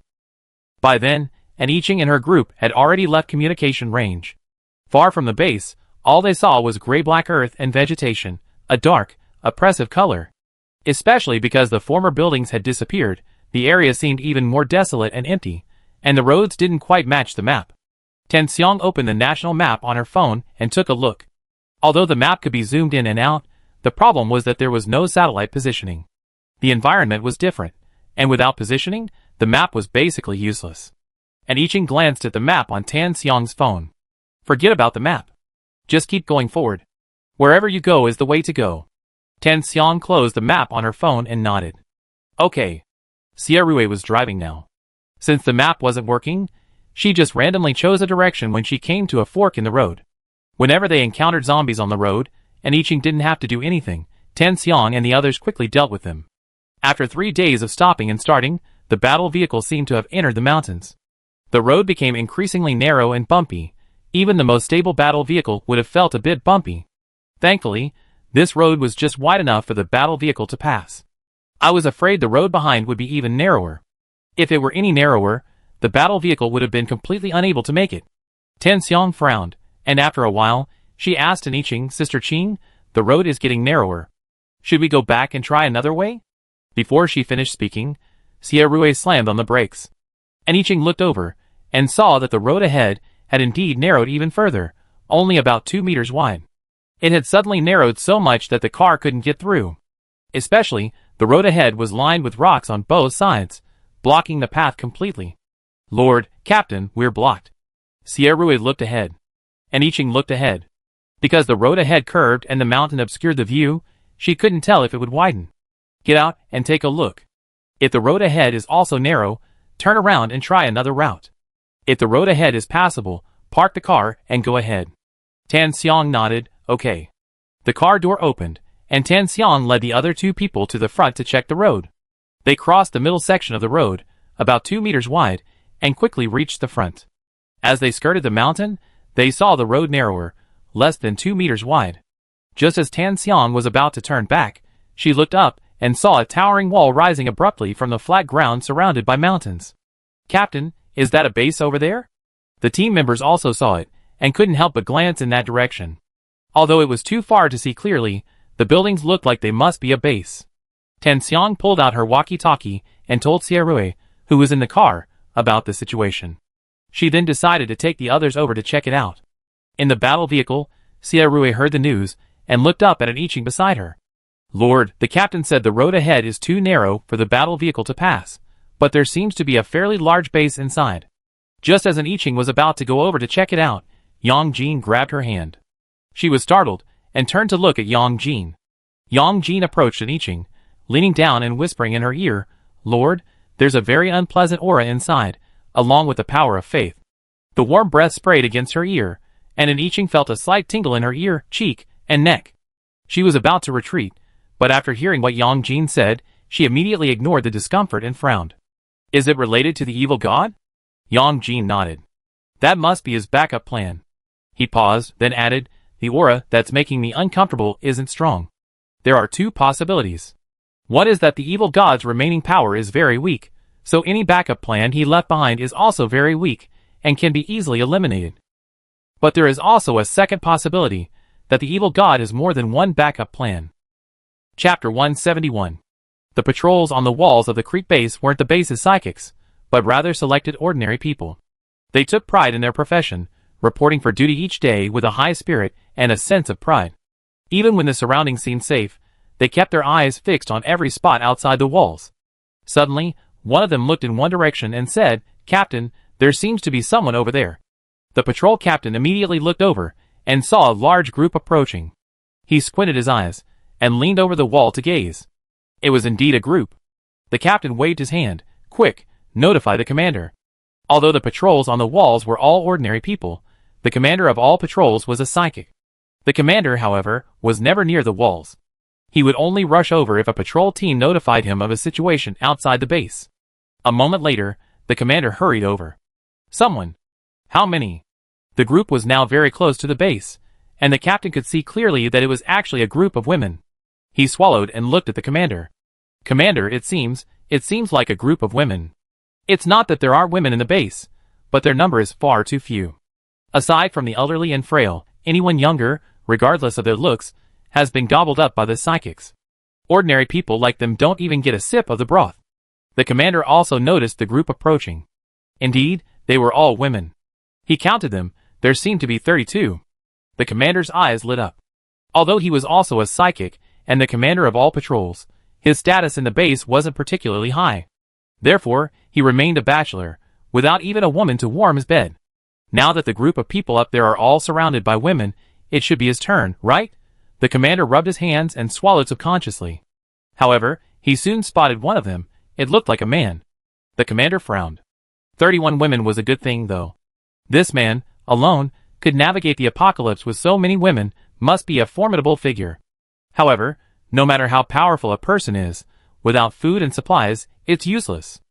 By then, An Yiqing and her group had already left communication range. Far from the base, all they saw was gray-black earth and vegetation, a dark, oppressive color. Especially because the former buildings had disappeared, the area seemed even more desolate and empty, and the roads didn't quite match the map. Tan Xiang opened the national map on her phone and took a look. Although the map could be zoomed in and out, the problem was that there was no satellite positioning. The environment was different, and without positioning, the map was basically useless. An Yiqing glanced at the map on Tan Xiang's phone. Forget about the map. Just keep going forward. Wherever you go is the way to go. Tan Xiang closed the map on her phone and nodded. Okay. Xie Rui was driving now. Since the map wasn't working, she just randomly chose a direction when she came to a fork in the road. Whenever they encountered zombies on the road, An Yiqing didn't have to do anything. Tan Xiang and the others quickly dealt with them. After 3 days of stopping and starting, the battle vehicle seemed to have entered the mountains. The road became increasingly narrow and bumpy. Even the most stable battle vehicle would have felt a bit bumpy. Thankfully, this road was just wide enough for the battle vehicle to pass. I was afraid the road behind would be even narrower. If it were any narrower, the battle vehicle would have been completely unable to make it. Tan Xiang frowned, and after a while, she asked An Yiqing, Sister Qing, the road is getting narrower. Should we go back and try another way? Before she finished speaking, Xie Rui slammed on the brakes. An Yiqing looked over, and saw that the road ahead had indeed narrowed even further, only about 2 meters wide. It had suddenly narrowed so much that the car couldn't get through. Especially, the road ahead was lined with rocks on both sides, blocking the path completely. Lord, Captain, we're blocked. Xie Rui looked ahead. An Yiqing looked ahead. Because the road ahead curved and the mountain obscured the view, she couldn't tell if it would widen. Get out and take a look. If the road ahead is also narrow, turn around and try another route. If the road ahead is passable, park the car and go ahead. Tan Xiang nodded, okay. The car door opened, and Tan Xiang led the other 2 people to the front to check the road. They crossed the middle section of the road, about 2 meters wide, and quickly reached the front. As they skirted the mountain, they saw the road narrower, less than 2 meters wide. Just as Tan Xiang was about to turn back, she looked up and saw a towering wall rising abruptly from the flat ground surrounded by mountains. Captain, is that a base over there? The team members also saw it, and couldn't help but glance in that direction. Although it was too far to see clearly, the buildings looked like they must be a base. Tan Xiang pulled out her walkie-talkie and told Xie Rui, who was in the car, about the situation. She then decided to take the others over to check it out. In the battle vehicle, Xie Rui heard the news and looked up at An Yiqing beside her. Lord, the captain said the road ahead is too narrow for the battle vehicle to pass, but there seems to be a fairly large base inside. Just as An Yiqing was about to go over to check it out, Yang Jin grabbed her hand. She was startled, and turned to look at Yang Jin. Yang Jin approached an I Ching, leaning down and whispering in her ear, "Lord, there's a very unpleasant aura inside, along with the power of faith." The warm breath sprayed against her ear, and an I Ching felt a slight tingle in her ear, cheek, and neck. She was about to retreat, but after hearing what Yang Jin said, she immediately ignored the discomfort and frowned. "Is it related to the evil god?" Yang Jin nodded. "That must be his backup plan." He paused, then added, "The aura that's making me uncomfortable isn't strong. There are two possibilities. One is that the evil god's remaining power is very weak, so any backup plan he left behind is also very weak, and can be easily eliminated. But there is also a second possibility, that the evil god has more than one backup plan." Chapter 171. The patrols on the walls of the creek base weren't the base's psychics, but rather selected ordinary people. They took pride in their profession, reporting for duty each day with a high spirit and a sense of pride. Even when the surroundings seemed safe, they kept their eyes fixed on every spot outside the walls. Suddenly, one of them looked in one direction and said, "Captain, there seems to be someone over there." The patrol captain immediately looked over, and saw a large group approaching. He squinted his eyes, and leaned over the wall to gaze. It was indeed a group. The captain waved his hand. "Quick, notify the commander." Although the patrols on the walls were all ordinary people, the commander of all patrols was a psychic. The commander, however, was never near the walls. He would only rush over if a patrol team notified him of a situation outside the base. A moment later, the commander hurried over. "Someone." "How many?" The group was now very close to the base, and the captain could see clearly that it was actually a group of women. He swallowed and looked at the commander. "Commander, it seems like a group of women. It's not that there aren't women in the base, but their number is far too few. Aside from the elderly and frail, anyone younger, regardless of their looks, has been gobbled up by the psychics. Ordinary people like them don't even get a sip of the broth." The commander also noticed the group approaching. Indeed, they were all women. He counted them. There seemed to be 32. The commander's eyes lit up. Although he was also a psychic, and the commander of all patrols, his status in the base wasn't particularly high. Therefore, he remained a bachelor, without even a woman to warm his bed. Now that the group of people up there are all surrounded by women, it should be his turn, right? The commander rubbed his hands and swallowed subconsciously. However, he soon spotted one of them. It looked like a man. The commander frowned. 31 women was a good thing, though. This man, alone, could navigate the apocalypse with so many women, must be a formidable figure. However, no matter how powerful a person is, without food and supplies, it's useless.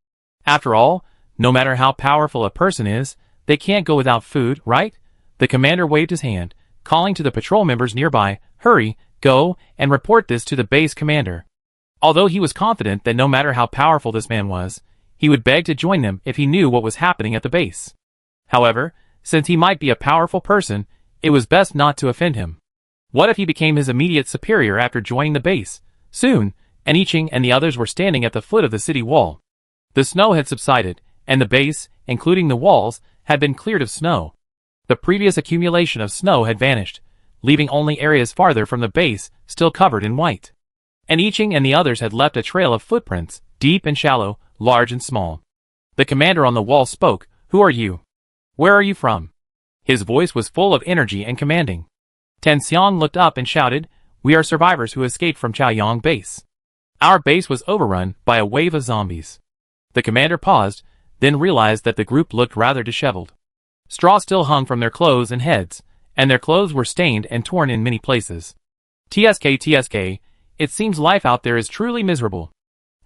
After all, no matter how powerful a person is, they can't go without food, right? The commander waved his hand, calling to the patrol members nearby, "Hurry, go, and report this to the base commander." Although he was confident that no matter how powerful this man was, he would beg to join them if he knew what was happening at the base. However, since he might be a powerful person, it was best not to offend him. What if he became his immediate superior after joining the base? Soon, an I Ching and the others were standing at the foot of the city wall. The snow had subsided, and the base, including the walls, had been cleared of snow. The previous accumulation of snow had vanished, leaving only areas farther from the base still covered in white. An I Ching and the others had left a trail of footprints, deep and shallow, large and small. The commander on the wall spoke. "Who are you? Where are you from?" His voice was full of energy and commanding. Tan Xiang looked up and shouted, "We are survivors who escaped from Chaoyang base. Our base was overrun by a wave of zombies." The commander paused, then realized that the group looked rather disheveled. Straw still hung from their clothes and heads, and their clothes were stained and torn in many places. TSK, it seems life out there is truly miserable.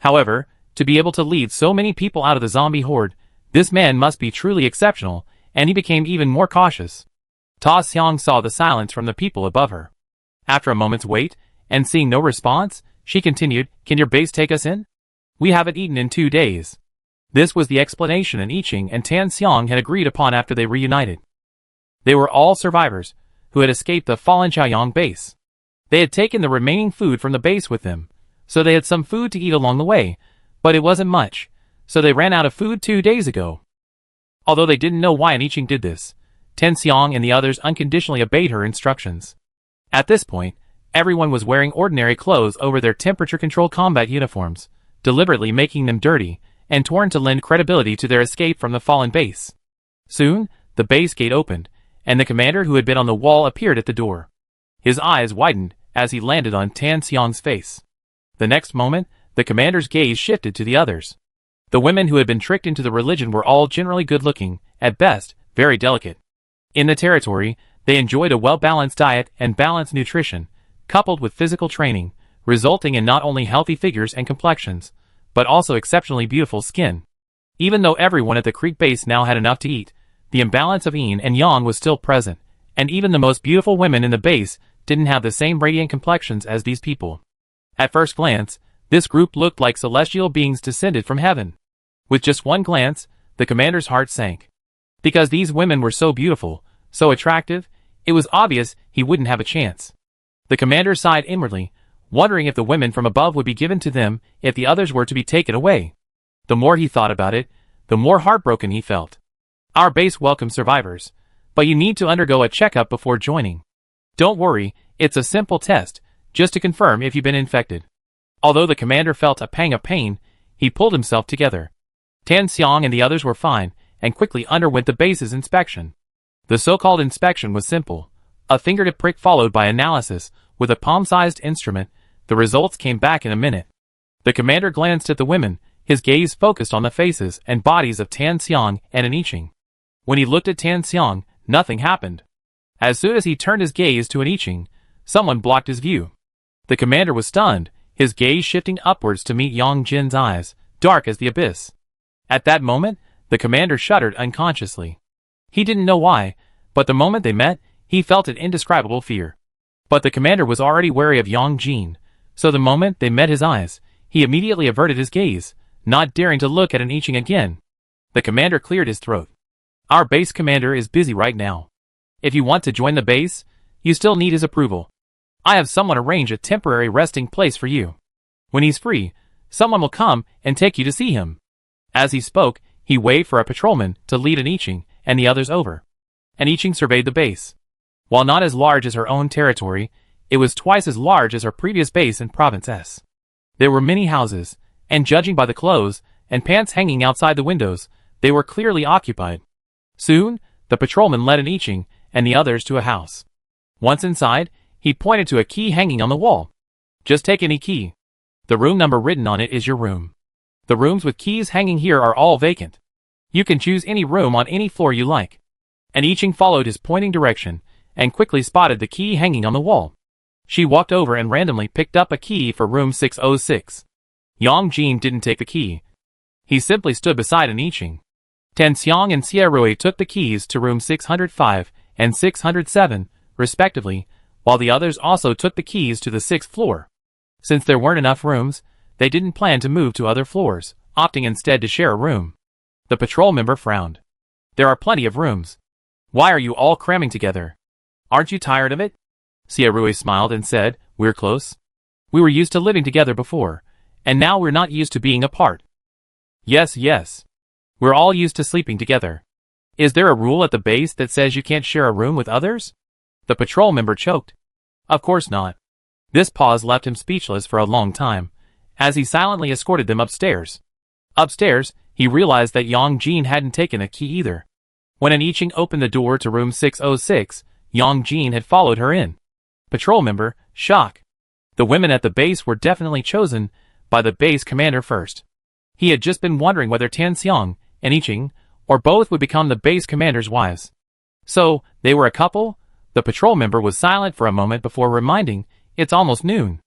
However, to be able to lead so many people out of the zombie horde, this man must be truly exceptional, and he became even more cautious. Ta Xiang saw the silence from the people above her. After a moment's wait, and seeing no response, she continued, "Can your base take us in? We haven't eaten in 2 days." This was the explanation an I Ching and Tan Xiang had agreed upon after they reunited. They were all survivors, who had escaped the fallen Chaoyang base. They had taken the remaining food from the base with them, so they had some food to eat along the way, but it wasn't much, so they ran out of food 2 days ago. Although they didn't know why an I Ching did this, Tan Xiang and the others unconditionally obeyed her instructions. At this point, everyone was wearing ordinary clothes over their temperature-controlled combat uniforms, deliberately making them dirty and torn to lend credibility to their escape from the fallen base. Soon, the base gate opened, and the commander who had been on the wall appeared at the door. His eyes widened as he landed on Tan Xiang's face. The next moment, the commander's gaze shifted to the others. The women who had been tricked into the religion were all generally good-looking, at best, very delicate. In the territory, they enjoyed a well-balanced diet and balanced nutrition, coupled with physical training, resulting in not only healthy figures and complexions, but also exceptionally beautiful skin. Even though everyone at the creek base now had enough to eat, the imbalance of yin and yang was still present, and even the most beautiful women in the base didn't have the same radiant complexions as these people. At first glance, this group looked like celestial beings descended from heaven. With just one glance, the commander's heart sank. Because these women were so beautiful, so attractive, it was obvious he wouldn't have a chance. The commander sighed inwardly, wondering if the women from above would be given to them if the others were to be taken away. The more he thought about it, the more heartbroken he felt. Our base welcomes survivors, but you need to undergo a checkup before joining. Don't worry, it's a simple test, just to confirm if you've been infected. Although the commander felt a pang of pain, he pulled himself together. Tan Xiang and the others were fine, and quickly underwent the base's inspection. The so-called inspection was simple. A fingertip prick followed by analysis, with a palm-sized instrument. The results came back in a minute. The commander glanced at the women, his gaze focused on the faces and bodies of Tan Xiang and Aniching. When he looked at Tan Xiang, nothing happened. As soon as he turned his gaze to Aniching, someone blocked his view. The commander was stunned, his gaze shifting upwards to meet Yang Jin's eyes, dark as the abyss. At that moment, the commander shuddered unconsciously. He didn't know why, but the moment they met, he felt an indescribable fear. But the commander was already wary of Yang Jin, so the moment they met his eyes, he immediately averted his gaze, not daring to look at Aniching again. The commander cleared his throat. Our base commander is busy right now. If you want to join the base, you still need his approval. I have someone arrange a temporary resting place for you. When he's free, someone will come and take you to see him. As he spoke, he waved for a patrolman to lead Aniching and the others over. Aniching surveyed the base. While not as large as her own territory, it was twice as large as her previous base in Province S. There were many houses, and judging by the clothes and pants hanging outside the windows, they were clearly occupied. Soon, the patrolman led Aniching and the others to a house. Once inside, he pointed to a key hanging on the wall. Just take any key. The room number written on it is your room. The rooms with keys hanging here are all vacant. You can choose any room on any floor you like. Aniching followed his pointing direction, and quickly spotted the key hanging on the wall. She walked over and randomly picked up a key for room 606. Yang Jin didn't take the key. He simply stood beside Aniching. Tan Xiang and Xie Rui took the keys to room 605 and 607, respectively, while the others also took the keys to the 6th floor. Since there weren't enough rooms, they didn't plan to move to other floors, opting instead to share a room. The patrol member frowned. There are plenty of rooms. Why are you all cramming together? Aren't you tired of it? Xie Rui smiled and said, We're close. We were used to living together before, and now we're not used to being apart. Yes. We're all used to sleeping together. Is there a rule at the base that says you can't share a room with others? The patrol member choked. Of course not. This pause left him speechless for a long time, as he silently escorted them upstairs. Upstairs, he realized that Yang Jin hadn't taken a key either. When Aniching opened the door to room 606, Yang Jin had followed her in. Patrol member, shock. The women at the base were definitely chosen by the base commander first. He had just been wondering whether Tan Xiang, Aniching, or both would become the base commander's wives. So, they were a couple? The patrol member was silent for a moment before reminding, It's almost noon.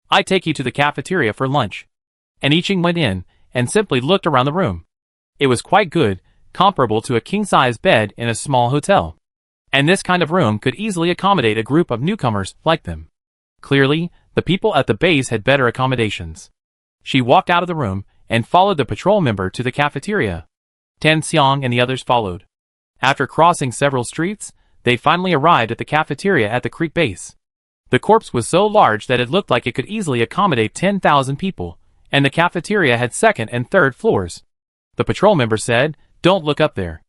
I take you to the cafeteria for lunch. Aniching went in, and simply looked around the room. It was quite good, comparable to a king-size bed in a small hotel. And this kind of room could easily accommodate a group of newcomers like them. Clearly, the people at the base had better accommodations. She walked out of the room, and followed the patrol member to the cafeteria. Tan Xiang and the others followed. After crossing several streets, they finally arrived at the cafeteria at the creek base. The corpse was so large that it looked like it could easily accommodate 10,000 people, and the cafeteria had 2nd and 3rd floors. The patrol member said, Don't look up there.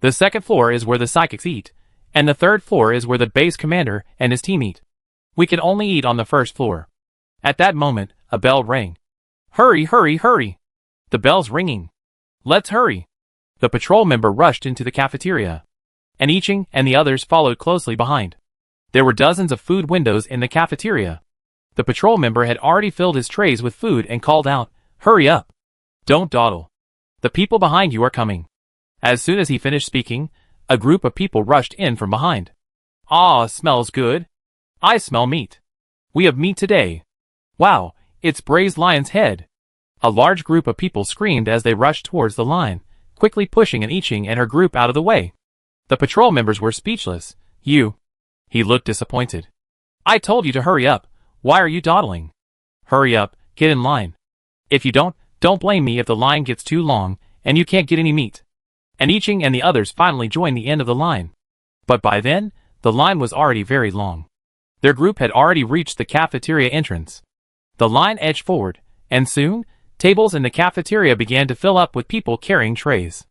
The 2nd floor is where the psychics eat, and the 3rd floor is where the base commander and his team eat. We can only eat on the 1st floor. At that moment, a bell rang. Hurry! The bell's ringing. Let's hurry. The patrol member rushed into the cafeteria. and Iching and the others followed closely behind. There were dozens of food windows in the cafeteria. The patrol member had already filled his trays with food and called out, "Hurry up! Don't dawdle. The people behind you are coming." As soon as he finished speaking, a group of people rushed in from behind. "Ah, smells good. I smell meat. We have meat today. Wow, it's braised lion's head." A large group of people screamed as they rushed towards the line, quickly pushing an Iching and her group out of the way. The patrol members were speechless. "You." He looked disappointed. "I told you to hurry up. Why are you dawdling? Hurry up, get in line. If you don't blame me if the line gets too long and you can't get any meat." And Iching and the others finally joined the end of the line. But by then, the line was already very long. Their group had already reached the cafeteria entrance. The line edged forward, and soon, tables in the cafeteria began to fill up with people carrying trays.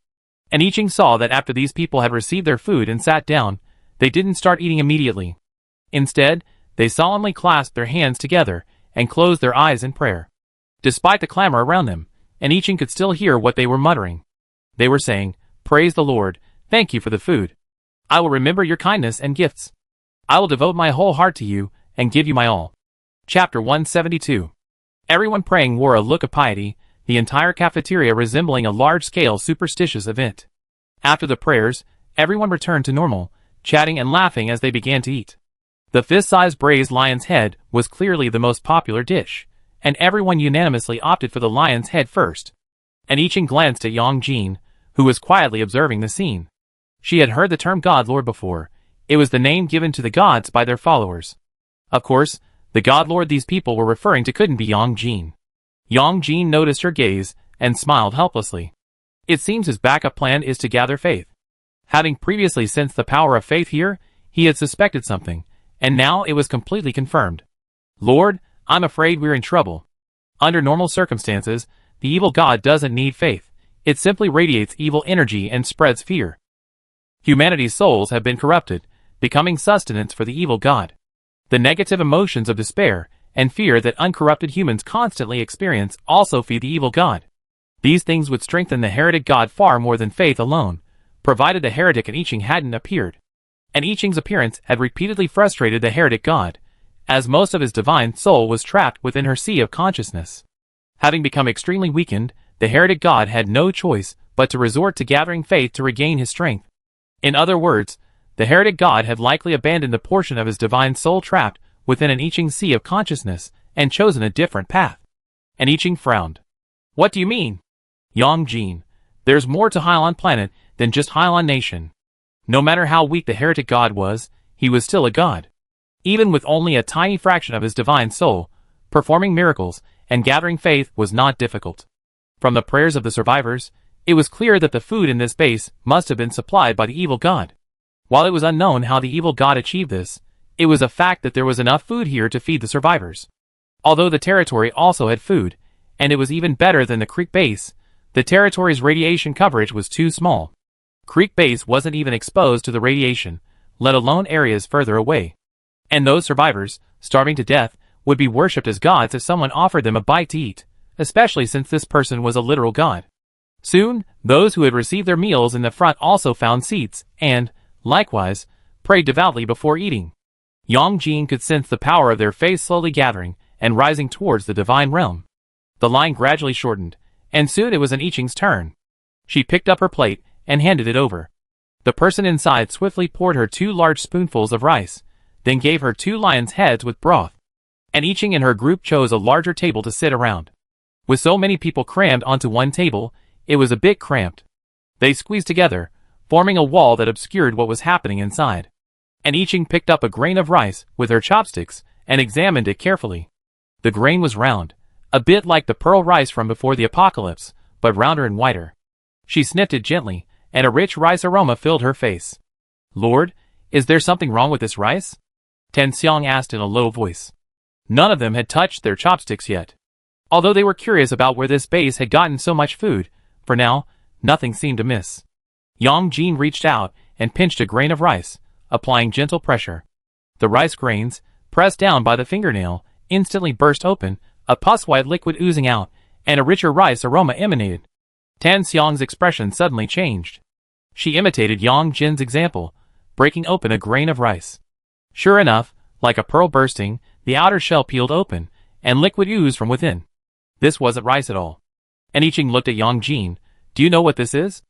And Iching saw that after these people had received their food and sat down, they didn't start eating immediately. Instead, they solemnly clasped their hands together and closed their eyes in prayer. Despite the clamor around them, and Iching could still hear what they were muttering. They were saying, "Praise the Lord, thank you for the food. I will remember your kindness and gifts. I will devote my whole heart to you and give you my all." Chapter 172. Everyone praying wore a look of piety, the entire cafeteria resembling a large-scale superstitious event. After the prayers, everyone returned to normal, chatting and laughing as they began to eat. The fist-sized braised lion's head was clearly the most popular dish, and everyone unanimously opted for the lion's head first. And Iching glanced at Yang Jin, who was quietly observing the scene. She had heard the term God Lord before. It was the name given to the gods by their followers. Of course, the God Lord these people were referring to couldn't be Yang Jin. Yang Jin noticed her gaze and smiled helplessly. It seems his backup plan is to gather faith. Having previously sensed the power of faith here, he had suspected something, and now it was completely confirmed. "Lord, I'm afraid we're in trouble." Under normal circumstances, the evil god doesn't need faith. It simply radiates evil energy and spreads fear. Humanity's souls have been corrupted, becoming sustenance for the evil god. The negative emotions of despair and fear that uncorrupted humans constantly experience also feed the evil god. These things would strengthen the heretic god far more than faith alone, provided the heretic and Iching hadn't appeared. And Iching's appearance had repeatedly frustrated the heretic god, as most of his divine soul was trapped within her sea of consciousness. Having become extremely weakened, the heretic god had no choice but to resort to gathering faith to regain his strength. In other words, the heretic god had likely abandoned the portion of his divine soul trapped within an Iching sea of consciousness and chosen a different path. And Iching frowned. "What do you mean?" "Yang Jin, there's more to Hylian planet than just Hylian nation. No matter how weak the heretic god was, he was still a god. Even with only a tiny fraction of his divine soul, performing miracles and gathering faith was not difficult. From the prayers of the survivors, it was clear that the food in this base must have been supplied by the evil god. While it was unknown how the evil god achieved this, it was a fact that there was enough food here to feed the survivors. Although the territory also had food, and it was even better than the Creek base, the territory's radiation coverage was too small. Creek base wasn't even exposed to the radiation, let alone areas further away. And those survivors, starving to death, would be worshipped as gods if someone offered them a bite to eat, especially since this person was a literal god. Soon, those who had received their meals in the front also found seats, and, likewise, prayed devoutly before eating. Yang Jin could sense the power of their faith slowly gathering and rising towards the divine realm. The line gradually shortened, and soon it was an Iching's turn. She picked up her plate and handed it over. The person inside swiftly poured her 2 large spoonfuls of rice, then gave her 2 lions' heads with broth. And Iching and her group chose a larger table to sit around. With so many people crammed onto one table, it was a bit cramped. They squeezed together, forming a wall that obscured what was happening inside. And Iching picked up a grain of rice with her chopsticks and examined it carefully. The grain was round, a bit like the pearl rice from before the apocalypse, but rounder and whiter. She sniffed it gently, and a rich rice aroma filled her face. "Lord, is there something wrong with this rice?" Tan Xiang asked in a low voice. None of them had touched their chopsticks yet. Although they were curious about where this base had gotten so much food, for now, nothing seemed amiss. Yang Jin reached out and pinched a grain of rice, applying gentle pressure. The rice grains, pressed down by the fingernail, instantly burst open, a pus-white liquid oozing out, and a richer rice aroma emanated. Tan Xiang's expression suddenly changed. She imitated Yang Jin's example, breaking open a grain of rice. Sure enough, like a pearl bursting, the outer shell peeled open, and liquid oozed from within. This wasn't rice at all. And Iching looked at Yang Jin. Do you know what this is?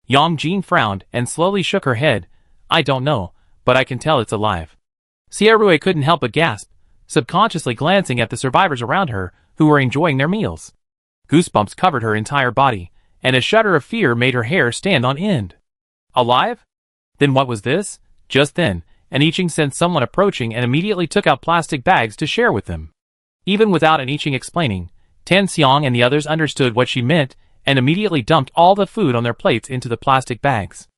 Yang Jin frowned and slowly shook her head. I don't know, but I can tell it's alive. Sierra couldn't help but gasp, subconsciously glancing at the survivors around her, who were enjoying their meals. Goosebumps covered her entire body, and a shudder of fear made her hair stand on end. Alive? Then what was this? Just then, An Iching sensed someone approaching and immediately took out plastic bags to share with them. Even without An Iching explaining, Tan Xiang and the others understood what she meant and immediately dumped all the food on their plates into the plastic bags.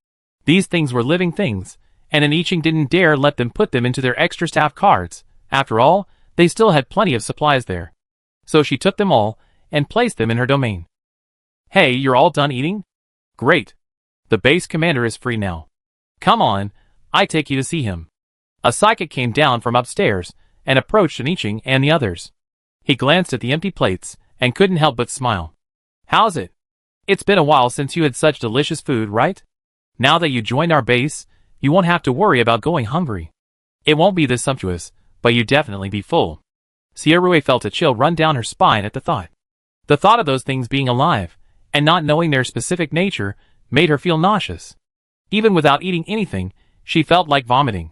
These things were living things, and An Iching didn't dare let them put them into their extra staff cards. After all, they still had plenty of supplies there. So she took them all and placed them in her domain. Hey, you're all done eating? Great. The base commander is free now. Come on, I take you to see him. A psychic came down from upstairs and approached An Iching and the others. He glanced at the empty plates and couldn't help but smile. How's it? It's been a while since you had such delicious food, right? Now that you joined our base, you won't have to worry about going hungry. It won't be this sumptuous, but you'd definitely be full. Sierra felt a chill run down her spine at the thought. The thought of those things being alive, and not knowing their specific nature, made her feel nauseous. Even without eating anything, she felt like vomiting.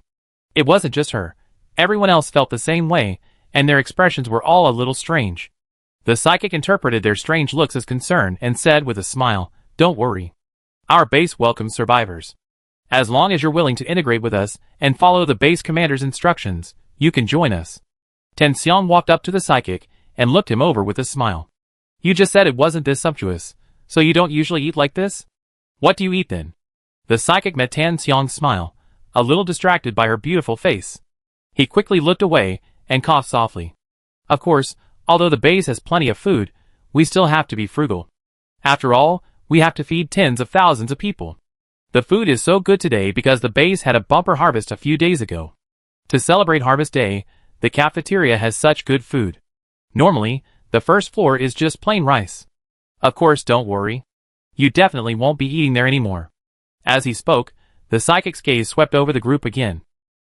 It wasn't just her. Everyone else felt the same way, and their expressions were all a little strange. The psychic interpreted their strange looks as concern and said with a smile, Don't worry. Our base welcomes survivors. As long as you're willing to integrate with us and follow the base commander's instructions, you can join us. Tan Xiang walked up to the psychic and looked him over with a smile. You just said it wasn't this sumptuous, so you don't usually eat like this? What do you eat then? The psychic met Tan Xiang's smile, a little distracted by her beautiful face. He quickly looked away and coughed softly. Of course, although the base has plenty of food, we still have to be frugal. After all, we have to feed tens of thousands of people. The food is so good today because the base had a bumper harvest a few days ago. To celebrate Harvest Day, the cafeteria has such good food. Normally, the first floor is just plain rice. Of course, don't worry. You definitely won't be eating there anymore. As he spoke, the psychic's gaze swept over the group again.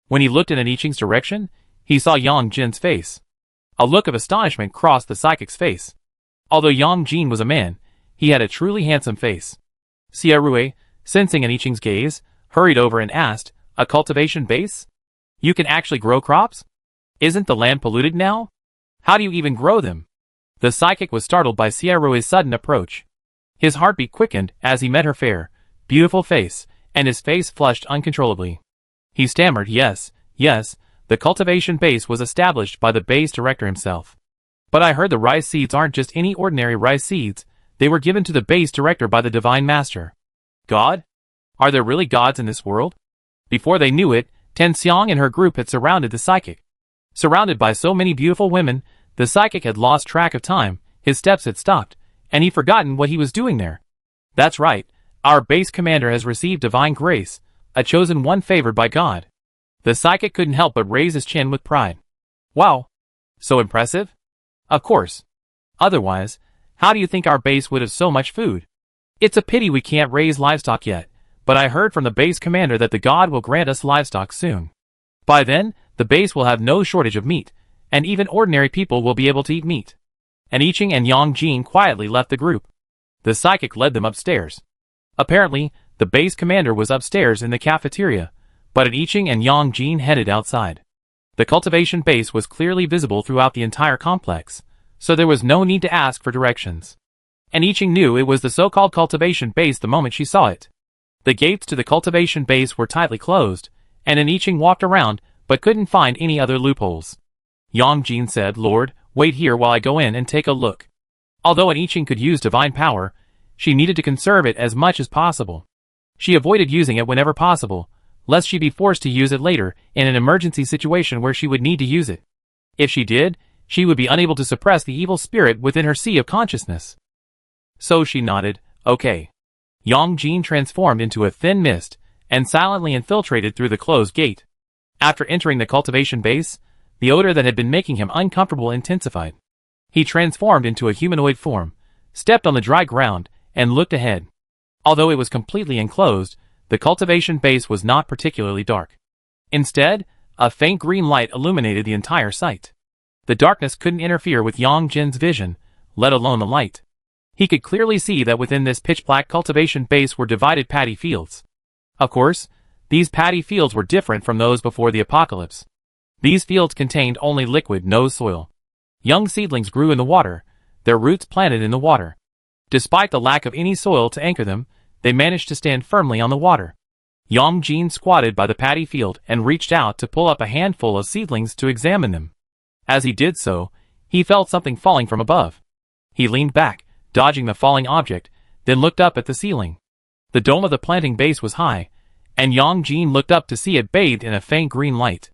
When he looked in An Iching's direction, he saw Yang Jin's face. A look of astonishment crossed the psychic's face. Although Yang Jin was a man, he had a truly handsome face. Sierra, sensing An Iching's gaze, hurried over and asked, A cultivation base? You can actually grow crops? Isn't the land polluted now? How do you even grow them? The psychic was startled by Sierra's sudden approach. His heartbeat quickened as he met her fair, beautiful face, and his face flushed uncontrollably. He stammered, yes, the cultivation base was established by the base director himself. But I heard the rice seeds aren't just any ordinary rice seeds, they were given to the base director by the Divine Master. God? Are there really gods in this world? Before they knew it, Tan Xiang and her group had surrounded the psychic. Surrounded by so many beautiful women, the psychic had lost track of time, his steps had stopped, and he'd forgotten what he was doing there. That's right, our base commander has received divine grace, a chosen one favored by God. The psychic couldn't help but raise his chin with pride. Wow! So impressive? Of course. Otherwise, how do you think our base would have so much food? It's a pity we can't raise livestock yet, but I heard from the base commander that the god will grant us livestock soon. By then, the base will have no shortage of meat, and even ordinary people will be able to eat meat. An Iching and Yang Jin quietly left the group. The psychic led them upstairs. Apparently, the base commander was upstairs in the cafeteria, but An Iching and Yang Jin headed outside. The cultivation base was clearly visible throughout the entire complex, so there was no need to ask for directions. An Iching knew it was the so-called cultivation base the moment she saw it. The gates to the cultivation base were tightly closed, and An Iching walked around but couldn't find any other loopholes. Yang Jin said, Lord, wait here while I go in and take a look. Although An Iching could use divine power, she needed to conserve it as much as possible. She avoided using it whenever possible, lest she be forced to use it later in an emergency situation where she would need to use it. If she did, she would be unable to suppress the evil spirit within her sea of consciousness. So she nodded, okay. Yang Jin transformed into a thin mist and silently infiltrated through the closed gate. After entering the cultivation base, the odor that had been making him uncomfortable intensified. He transformed into a humanoid form, stepped on the dry ground, and looked ahead. Although it was completely enclosed, The cultivation base was not particularly dark. Instead, a faint green light illuminated the entire site. The darkness couldn't interfere with Yang Jin's vision, let alone the light. He could clearly see that within this pitch-black cultivation base were divided paddy fields. Of course, these paddy fields were different from those before the apocalypse. These fields contained only liquid, no soil. Young seedlings grew in the water, their roots planted in the water. Despite the lack of any soil to anchor them, they managed to stand firmly on the water. Yang Jin squatted by the paddy field and reached out to pull up a handful of seedlings to examine them. As he did so, he felt something falling from above. He leaned back, dodging the falling object, then looked up at the ceiling. The dome of the planting base was high, and Yang Jin looked up to see it bathed in a faint green light.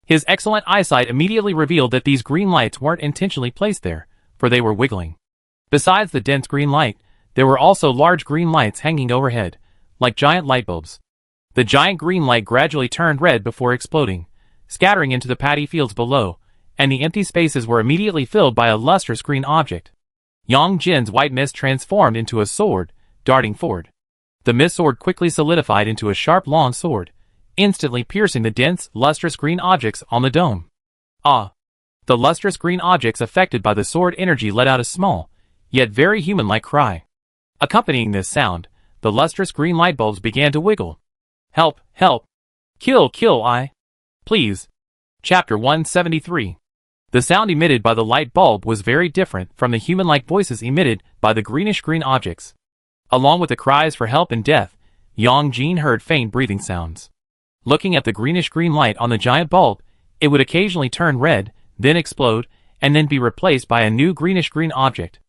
His excellent eyesight immediately revealed that these green lights weren't intentionally placed there, for they were wiggling. Besides the dense green light, there were also large green lights hanging overhead, like giant light bulbs. The giant green light gradually turned red before exploding, scattering into the paddy fields below, and the empty spaces were immediately filled by a lustrous green object. Yang Jin's white mist transformed into a sword, darting forward. The mist sword quickly solidified into a sharp long sword, instantly piercing the dense, lustrous green objects on the dome. Ah! The lustrous green objects affected by the sword energy let out a small, yet very human-like cry. Accompanying this sound, the lustrous green light bulbs began to wiggle. Help! Help! Kill! I! Please! Chapter 173. The sound emitted by the light bulb was very different from the human-like voices emitted by the greenish-green objects. Along with the cries for help and death, Yang Jin heard faint breathing sounds. Looking at the greenish-green light on the giant bulb, it would occasionally turn red, then explode, and then be replaced by a new greenish-green object.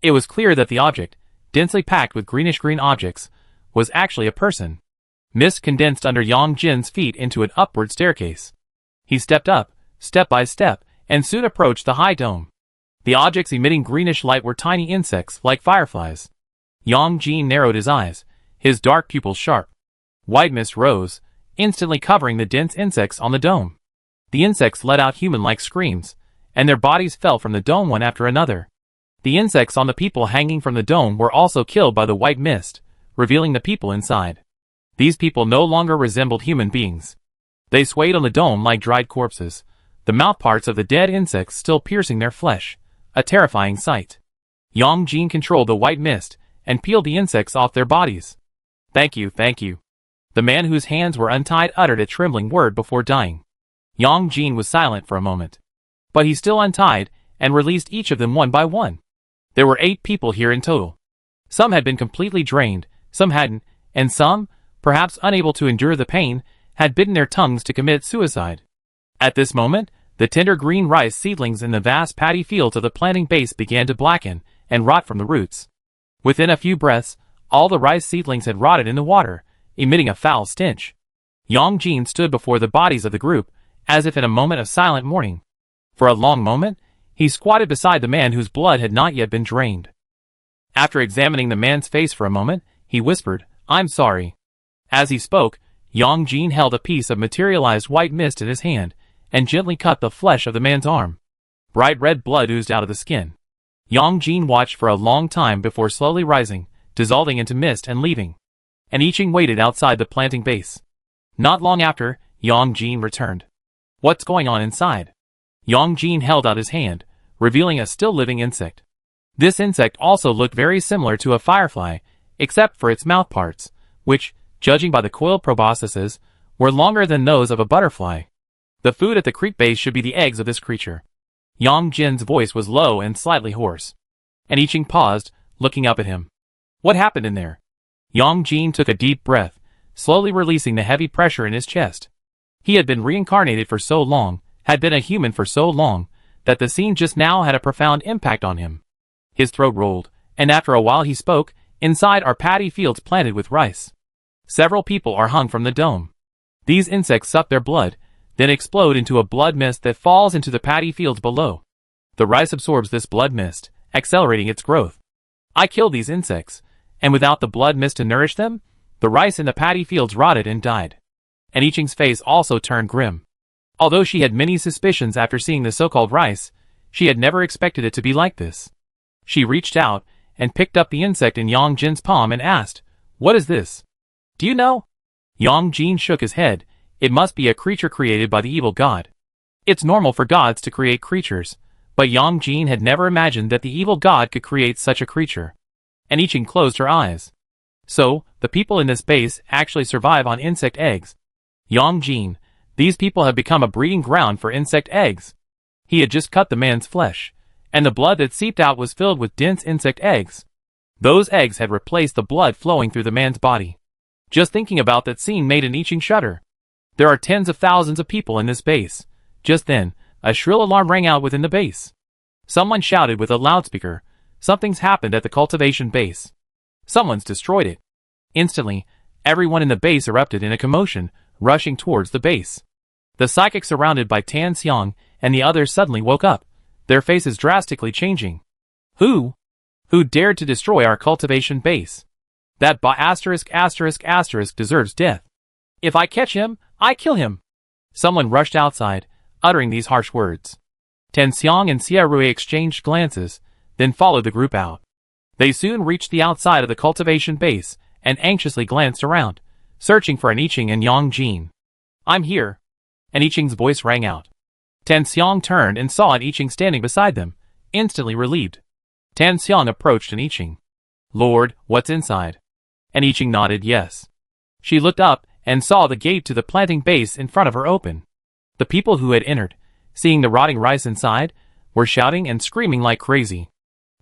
It was clear that the object, densely packed with greenish-green objects, was actually a person. Mist condensed under Yang Jin's feet into an upward staircase. He stepped up, step by step, and soon approached the high dome. The objects emitting greenish light were tiny insects like fireflies. Yang Jin narrowed his eyes, his dark pupils sharp. White mist rose, instantly covering the dense insects on the dome. The insects let out human-like screams, and their bodies fell from the dome one after another. The insects on the people hanging from the dome were also killed by the white mist, revealing the people inside. These people no longer resembled human beings. They swayed on the dome like dried corpses, the mouthparts of the dead insects still piercing their flesh, a terrifying sight. Yang Jin controlled the white mist and peeled the insects off their bodies. Thank you. The man whose hands were untied uttered a trembling word before dying. Yang Jin was silent for a moment. But he still untied and released each of them one by one. There were 8 people here in total. Some had been completely drained, some hadn't, and some, perhaps unable to endure the pain, had bitten their tongues to commit suicide. At this moment, the tender green rice seedlings in the vast paddy fields of the planting base began to blacken and rot from the roots. Within a few breaths, all the rice seedlings had rotted in the water, emitting a foul stench. Yang Jin stood before the bodies of the group, as if in a moment of silent mourning. For a long moment, he squatted beside the man whose blood had not yet been drained. After examining the man's face for a moment, he whispered, "I'm sorry." As he spoke, Yang Jin held a piece of materialized white mist in his hand, and gently cut the flesh of the man's arm. Bright red blood oozed out of the skin. Yang Jin watched for a long time before slowly rising, dissolving into mist and leaving. And Iching waited outside the planting base. Not long after, Yang Jin returned. What's going on inside? Yang Jin held out his hand, revealing a still-living insect. This insect also looked very similar to a firefly, except for its mouth parts, which, judging by the coiled proboscises, were longer than those of a butterfly. The food at the creek base should be the eggs of this creature. Yang Jin's voice was low and slightly hoarse. And Iching paused, looking up at him. What happened in there? Yang Jin took a deep breath, slowly releasing the heavy pressure in his chest. He had been reincarnated for so long, had been a human for so long, that the scene just now had a profound impact on him. His throat rolled, and after a while he spoke, "Inside are paddy fields planted with rice. Several people are hung from the dome. These insects suck their blood, then explode into a blood mist that falls into the paddy fields below. The rice absorbs this blood mist, accelerating its growth. I killed these insects, and without the blood mist to nourish them, the rice in the paddy fields rotted and died." And Iching's face also turned grim. Although she had many suspicions after seeing the so-called rice, she had never expected it to be like this. She reached out and picked up the insect in Yang Jin's palm and asked, "What is this? Do you know?" Yang Jin shook his head. It must be a creature created by the evil god. It's normal for gods to create creatures, but Yang Jin had never imagined that the evil god could create such a creature. And Iching closed her eyes. So, the people in this base actually survive on insect eggs. Yang Jin, these people have become a breeding ground for insect eggs. He had just cut the man's flesh, and the blood that seeped out was filled with dense insect eggs. Those eggs had replaced the blood flowing through the man's body. Just thinking about that scene made an Iching shudder. There are tens of thousands of people in this base. Just then, a shrill alarm rang out within the base. Someone shouted with a loudspeaker, "Something's happened at the cultivation base. Someone's destroyed it." Instantly, everyone in the base erupted in a commotion, rushing towards the base. The psychic surrounded by Tan Xiang and the others suddenly woke up, their faces drastically changing. Who dared to destroy our cultivation base? That **** deserves death. If I catch him, I kill him. Someone rushed outside, uttering these harsh words. Tan Xiang and Xia Rui exchanged glances, then followed the group out. They soon reached the outside of the cultivation base, and anxiously glanced around, searching for an Iching and Yang Jin. "I'm here." An Iching's voice rang out. Tan Xiang turned and saw an Iching standing beside them, instantly relieved. Tan Xiang approached an Iching. "Lord, what's inside?" An Iching nodded yes. She looked up and saw the gate to the planting base in front of her open. The people who had entered, seeing the rotting rice inside, were shouting and screaming like crazy.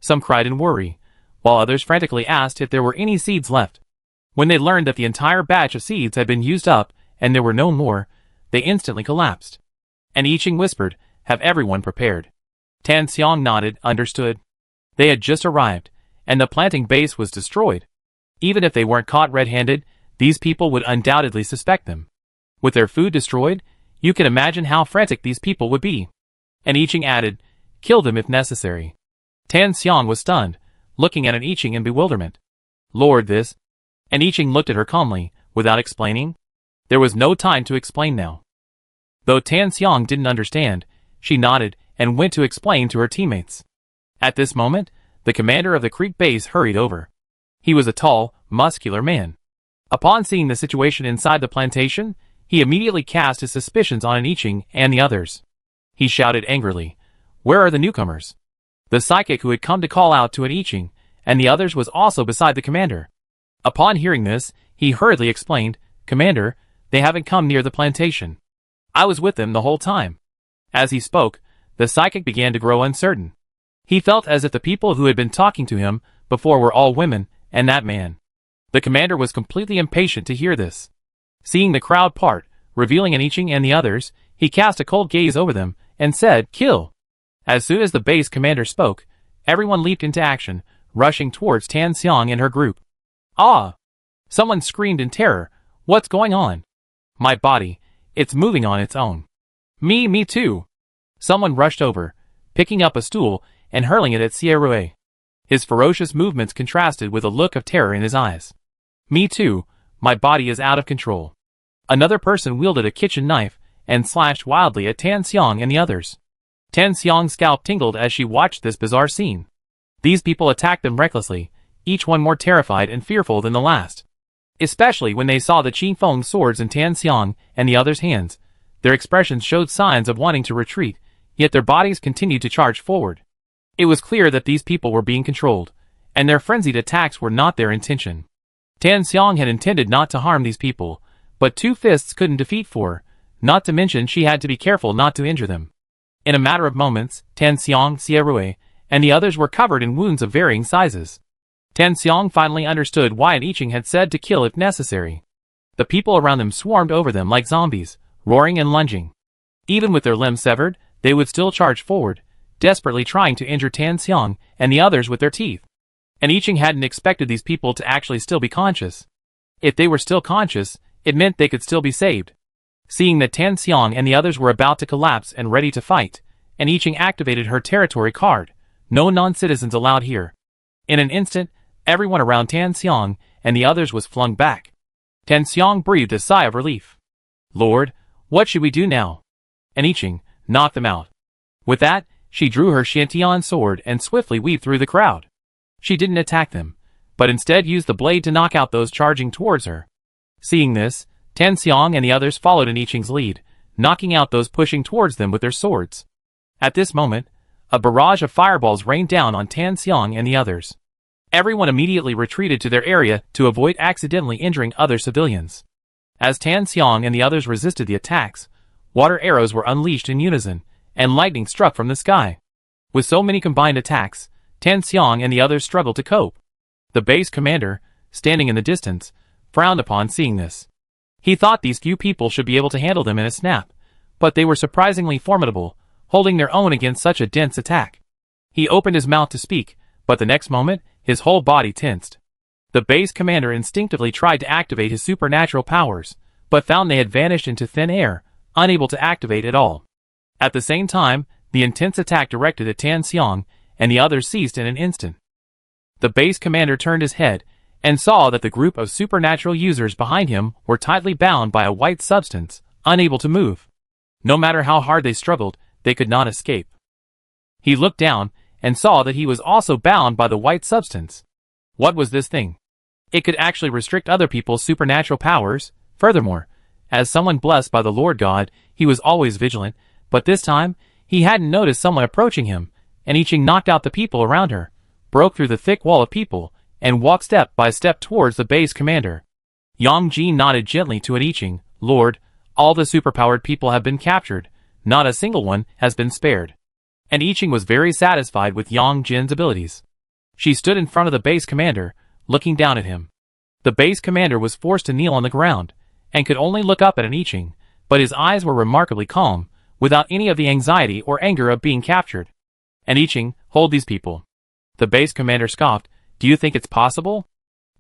Some cried in worry, while others frantically asked if there were any seeds left. When they learned that the entire batch of seeds had been used up and there were no more, they instantly collapsed. An Iching whispered, "Have everyone prepared?" Tan Xiang nodded, understood. They had just arrived, and the planting base was destroyed. Even if they weren't caught red-handed, these people would undoubtedly suspect them. With their food destroyed, you can imagine how frantic these people would be. And Iching added, "Kill them if necessary." Tan Xiang was stunned, looking at an Iching in bewilderment. "Lord, this..." And Iching looked at her calmly, without explaining. There was no time to explain now. Though Tan Xiang didn't understand, she nodded and went to explain to her teammates. At this moment, the commander of the creek base hurried over. He was a tall, muscular man. Upon seeing the situation inside the plantation, he immediately cast his suspicions on an Iching and the others. He shouted angrily, "Where are the newcomers?" The psychic who had come to call out to an Iching and the others was also beside the commander. Upon hearing this, he hurriedly explained, "Commander, they haven't come near the plantation. I was with them the whole time." As he spoke, the psychic began to grow uncertain. He felt as if the people who had been talking to him before were all women, and that man. The commander was completely impatient to hear this. Seeing the crowd part, revealing an Iching and the others, he cast a cold gaze over them, and said, "Kill!" As soon as the base commander spoke, everyone leaped into action, rushing towards Tan Xiang and her group. "Ah!" Someone screamed in terror, "What's going on?" "My body, it's moving on its own." Me too." Someone rushed over, picking up a stool and hurling it at Xia Rui. His ferocious movements contrasted with a look of terror in his eyes. "Me too, my body is out of control." Another person wielded a kitchen knife and slashed wildly at Tan Xiang and the others. Tan Xiang's scalp tingled as she watched this bizarre scene. These people attacked them recklessly, each one more terrified and fearful than the last. Especially when they saw the Qingfeng swords in Tan Xiang and the others' hands, their expressions showed signs of wanting to retreat, yet their bodies continued to charge forward. It was clear that these people were being controlled, and their frenzied attacks were not their intention. Tan Xiang had intended not to harm these people, but two fists couldn't defeat four, not to mention she had to be careful not to injure them. In a matter of moments, Tan Xiang, Xia Rui, and the others were covered in wounds of varying sizes. Tan Xiang finally understood why an Iching had said to kill if necessary. The people around them swarmed over them like zombies, roaring and lunging. Even with their limbs severed, they would still charge forward, desperately trying to injure Tan Xiang and the others with their teeth. And Iching hadn't expected these people to actually still be conscious. If they were still conscious, it meant they could still be saved. Seeing that Tan Xiang and the others were about to collapse and ready to fight, and Iching activated her territory card, "No non-citizens allowed here." In an instant, everyone around Tan Xiang and the others was flung back. Tan Xiang breathed a sigh of relief. "Lord, what should we do now?" And Iching, "Knock them out." With that, she drew her Shantian sword and swiftly weaved through the crowd. She didn't attack them, but instead used the blade to knock out those charging towards her. Seeing this, Tan Xiang and the others followed in I Ching's lead, knocking out those pushing towards them with their swords. At this moment, a barrage of fireballs rained down on Tan Xiang and the others. Everyone immediately retreated to their area to avoid accidentally injuring other civilians. As Tan Xiang and the others resisted the attacks, water arrows were unleashed in unison, and lightning struck from the sky. With so many combined attacks, Tan Xiang and the others struggled to cope. The base commander, standing in the distance, frowned upon seeing this. He thought these few people should be able to handle them in a snap, but they were surprisingly formidable, holding their own against such a dense attack. He opened his mouth to speak, but the next moment, his whole body tensed. The base commander instinctively tried to activate his supernatural powers, but found they had vanished into thin air, unable to activate at all. At the same time, the intense attack directed at Tan Xiang and the others ceased in an instant. The base commander turned his head and saw that the group of supernatural users behind him were tightly bound by a white substance, unable to move. No matter how hard they struggled, they could not escape. He looked down and saw that he was also bound by the white substance. What was this thing? It could actually restrict other people's supernatural powers. Furthermore, as someone blessed by the Lord God, he was always vigilant, but this time, he hadn't noticed someone approaching him, and I Ching knocked out the people around her, broke through the thick wall of people, and walked step by step towards the base commander. Yang Ji nodded gently to I Ching. Lord, all the superpowered people have been captured, not a single one has been spared. And I Ching was very satisfied with Yang Jin's abilities. She stood in front of the base commander, looking down at him. The base commander was forced to kneel on the ground, and could only look up at I Ching, but his eyes were remarkably calm, without any of the anxiety or anger of being captured. And I Ching, hold these people. The base commander scoffed. Do you think it's possible?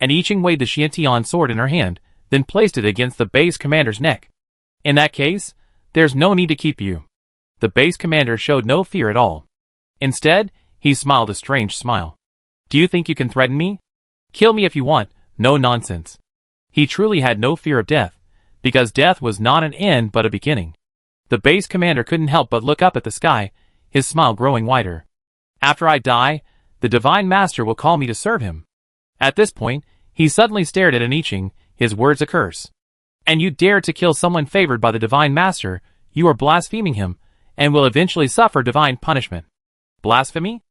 And I Ching weighed the Xiantian sword in her hand, then placed it against the base commander's neck. In that case, there's no need to keep you. The base commander showed no fear at all. Instead, he smiled a strange smile. Do you think you can threaten me? Kill me if you want, no nonsense. He truly had no fear of death, because death was not an end but a beginning. The base commander couldn't help but look up at the sky, his smile growing wider. After I die, the Divine Master will call me to serve him. At this point, he suddenly stared at I Ching, his words a curse. And you dare to kill someone favored by the Divine Master, you are blaspheming him, and will eventually suffer divine punishment. Blasphemy?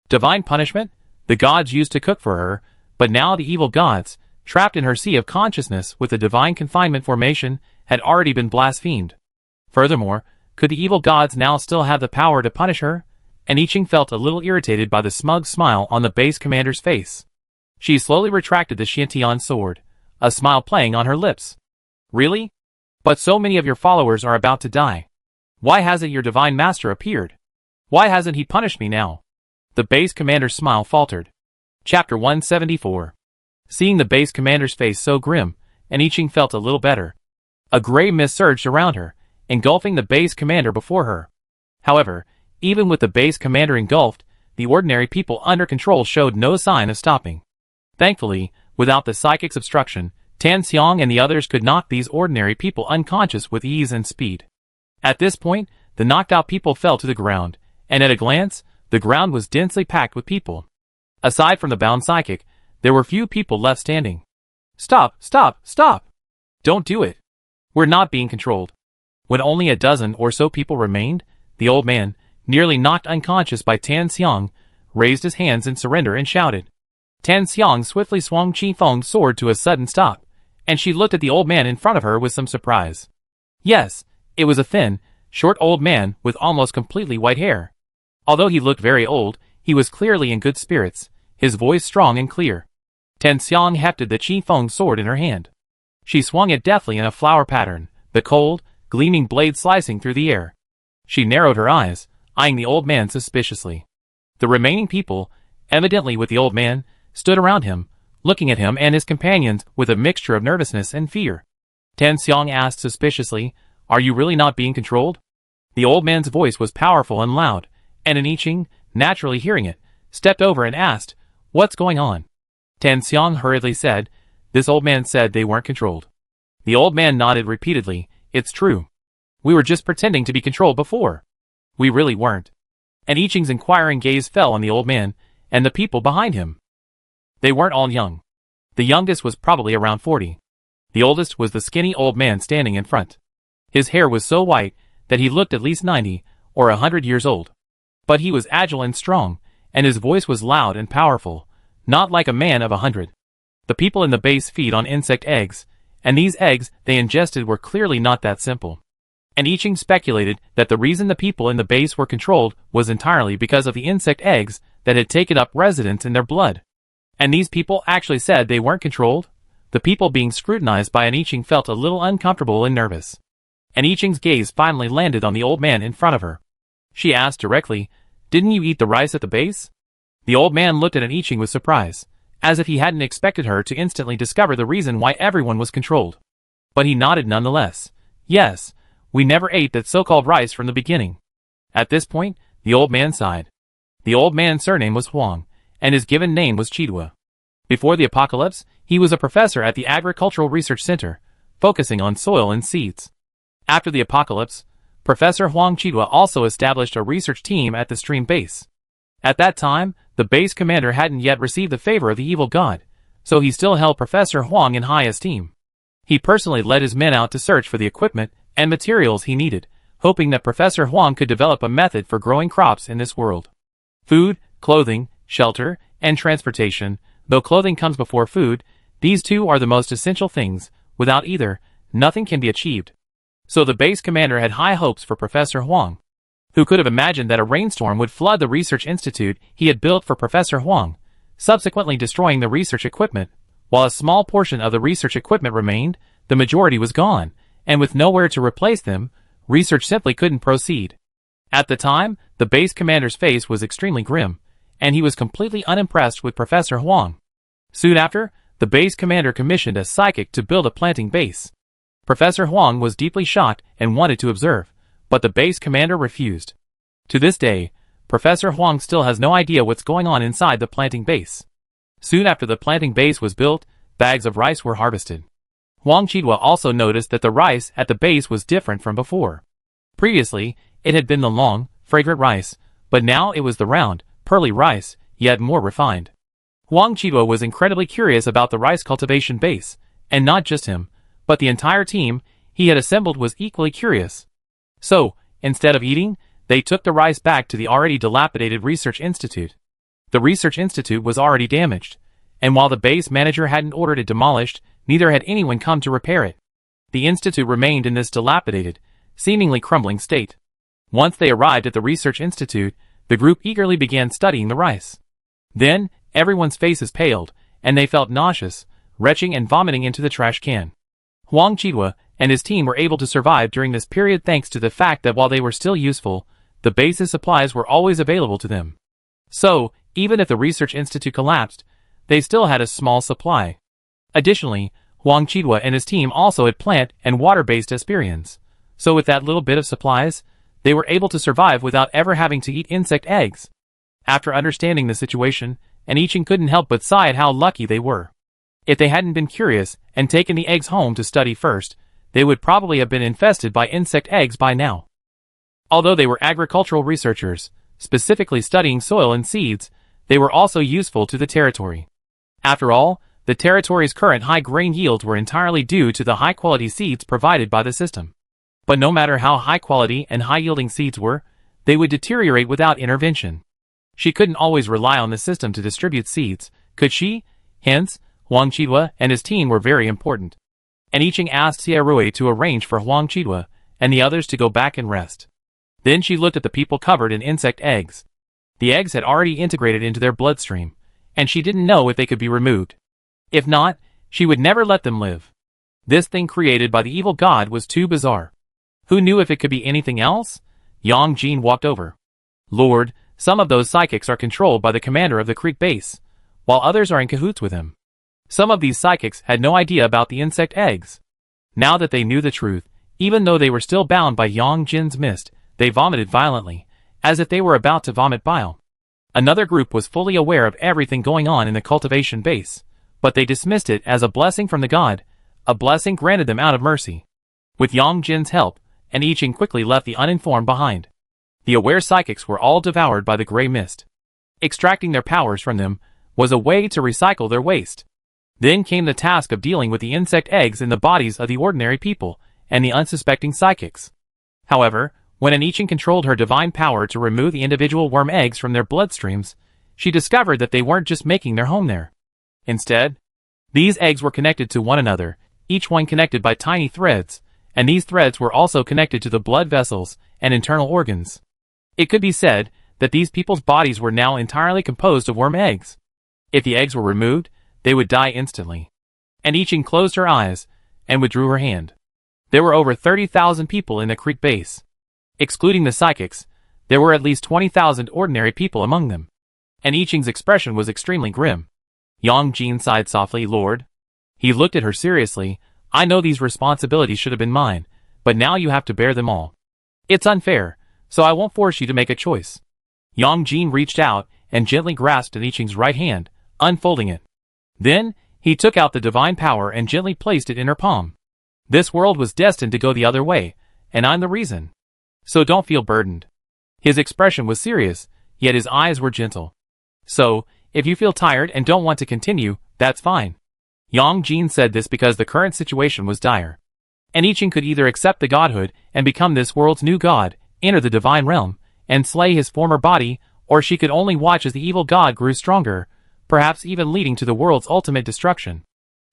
Divine punishment? The gods used to cook for her, but now the evil gods, trapped in her sea of consciousness with the divine confinement formation, had already been blasphemed. Furthermore, could the evil gods now still have the power to punish her? And I Ching felt a little irritated by the smug smile on the base commander's face. She slowly retracted the Xiantian sword, a smile playing on her lips. Really? But so many of your followers are about to die. Why hasn't your divine master appeared? Why hasn't he punished me now? The base commander's smile faltered. Chapter 174. Seeing the base commander's face so grim, and I Ching felt a little better. A gray mist surged around her, engulfing the base commander before her. However, even with the base commander engulfed, the ordinary people under control showed no sign of stopping. Thankfully, without the psychic's obstruction, Tan Xiang and the others could knock these ordinary people unconscious with ease and speed. At this point, the knocked out people fell to the ground, and at a glance, the ground was densely packed with people. Aside from the bound psychic, there were few people left standing. Stop, stop, stop! Don't do it! We're not being controlled. When only a dozen or so people remained, the old man, nearly knocked unconscious by Tan Xiang, raised his hands in surrender and shouted. Tan Xiang swiftly swung Qi Feng's sword to a sudden stop, and she looked at the old man in front of her with some surprise. Yes, it was a thin, short old man with almost completely white hair. Although he looked very old, he was clearly in good spirits, his voice strong and clear. Tan Xiang hefted the Qi Feng sword in her hand. She swung it deftly in a flower pattern, the cold, gleaming blade slicing through the air. She narrowed her eyes, eyeing the old man suspiciously. The remaining people, evidently with the old man, stood around him, looking at him and his companions with a mixture of nervousness and fear. Tan Xiang asked suspiciously, Are you really not being controlled? The old man's voice was powerful and loud, and I Ching, naturally hearing it, stepped over and asked, What's going on? Tan Xiang hurriedly said, This old man said they weren't controlled. The old man nodded repeatedly, It's true. We were just pretending to be controlled before. We really weren't. And I Ching's inquiring gaze fell on the old man, and the people behind him. They weren't all young. The youngest was probably around 40. The oldest was the skinny old man standing in front. His hair was so white that he looked at least 90 or 100 years old. But he was agile and strong, and his voice was loud and powerful, not like a man of 100. The people in the base feed on insect eggs, and these eggs they ingested were clearly not that simple. And Iching speculated that the reason the people in the base were controlled was entirely because of the insect eggs that had taken up residence in their blood. And these people actually said they weren't controlled? The people being scrutinized by an Iching felt a little uncomfortable and nervous. And Iching's gaze finally landed on the old man in front of her. She asked directly, "Didn't you eat the rice at the base?" The old man looked at an Iching with surprise, as if he hadn't expected her to instantly discover the reason why everyone was controlled. But he nodded nonetheless. "Yes, we never ate that so-called rice from the beginning." At this point, the old man sighed. The old man's surname was Huang, and his given name was Chidua. Before the apocalypse, he was a professor at the Agricultural Research Center, focusing on soil and seeds. After the apocalypse, Professor Huang Chidua also established a research team at the stream base. At that time, the base commander hadn't yet received the favor of the evil god, so he still held Professor Huang in high esteem. He personally led his men out to search for the equipment and materials he needed, hoping that Professor Huang could develop a method for growing crops in this world. Food, clothing, shelter, and transportation. Though clothing comes before food, these two are the most essential things. Without either, nothing can be achieved. So the base commander had high hopes for Professor Huang. Who could have imagined that a rainstorm would flood the research institute he had built for Professor Huang, subsequently destroying the research equipment? While a small portion of the research equipment remained, the majority was gone, and with nowhere to replace them, research simply couldn't proceed. At the time, the base commander's face was extremely grim, and he was completely unimpressed with Professor Huang. Soon after, the base commander commissioned a psychic to build a planting base. Professor Huang was deeply shocked and wanted to observe, but the base commander refused. To this day, Professor Huang still has no idea what's going on inside the planting base. Soon after the planting base was built, bags of rice were harvested. Huang Chidua also noticed that the rice at the base was different from before. Previously, it had been the long, fragrant rice, but now it was the round, pearly rice, yet more refined. Huang Chidua was incredibly curious about the rice cultivation base, and not just him, but the entire team he had assembled was equally curious. So, instead of eating, they took the rice back to the already dilapidated research institute. The research institute was already damaged, and while the base manager hadn't ordered it demolished, neither had anyone come to repair it. The institute remained in this dilapidated, seemingly crumbling state. Once they arrived at the research institute, the group eagerly began studying the rice. Then, everyone's faces paled, and they felt nauseous, retching and vomiting into the trash can. Huang Chidua and his team were able to survive during this period thanks to the fact that while they were still useful, the base's supplies were always available to them. So, even if the research institute collapsed, they still had a small supply. Additionally, Huang Chidua and his team also had plant and water-based experience, so with that little bit of supplies, they were able to survive without ever having to eat insect eggs. After understanding the situation, Iching couldn't help but sigh at how lucky they were. If they hadn't been curious and taken the eggs home to study first, they would probably have been infested by insect eggs by now. Although they were agricultural researchers, specifically studying soil and seeds, they were also useful to the territory. After all, the territory's current high grain yields were entirely due to the high-quality seeds provided by the system. But no matter how high-quality and high-yielding seeds were, they would deteriorate without intervention. She couldn't always rely on the system to distribute seeds, could she? Hence, Huang Chidua and his team were very important. And Iching asked Xiarui to arrange for Huang Chidua and the others to go back and rest. Then she looked at the people covered in insect eggs. The eggs had already integrated into their bloodstream, and she didn't know if they could be removed. If not, she would never let them live. This thing created by the evil god was too bizarre. Who knew if it could be anything else? Yang Jin walked over. Lord, some of those psychics are controlled by the commander of the creek base, while others are in cahoots with him. Some of these psychics had no idea about the insect eggs. Now that they knew the truth, even though they were still bound by Yang Jin's mist, they vomited violently, as if they were about to vomit bile. Another group was fully aware of everything going on in the cultivation base, but they dismissed it as a blessing from the god, a blessing granted them out of mercy. With Yang Jin's help, Iching quickly left the uninformed behind. The aware psychics were all devoured by the gray mist. Extracting their powers from them was a way to recycle their waste. Then came the task of dealing with the insect eggs in the bodies of the ordinary people and the unsuspecting psychics. However, when Aniching controlled her divine power to remove the individual worm eggs from their bloodstreams, she discovered that they weren't just making their home there. Instead, these eggs were connected to one another, each one connected by tiny threads, and these threads were also connected to the blood vessels and internal organs. It could be said that these people's bodies were now entirely composed of worm eggs. If the eggs were removed, they would die instantly. Aniching closed her eyes and withdrew her hand. There were over 30,000 people in the creek base. Excluding the psychics, there were at least 20,000 ordinary people among them. Aniching's expression was extremely grim. Yang Jin sighed softly. Lord. He looked at her seriously. I know these responsibilities should have been mine, but now you have to bear them all. It's unfair, so I won't force you to make a choice. Yang Jin reached out and gently grasped Aniching's right hand, unfolding it. Then, he took out the divine power and gently placed it in her palm. This world was destined to go the other way, and I'm the reason. So don't feel burdened. His expression was serious, yet his eyes were gentle. So, if you feel tired and don't want to continue, that's fine. Yang Jin said this because the current situation was dire. Aniching could either accept the godhood and become this world's new god, enter the divine realm, and slay his former body, or she could only watch as the evil god grew stronger, perhaps even leading to the world's ultimate destruction.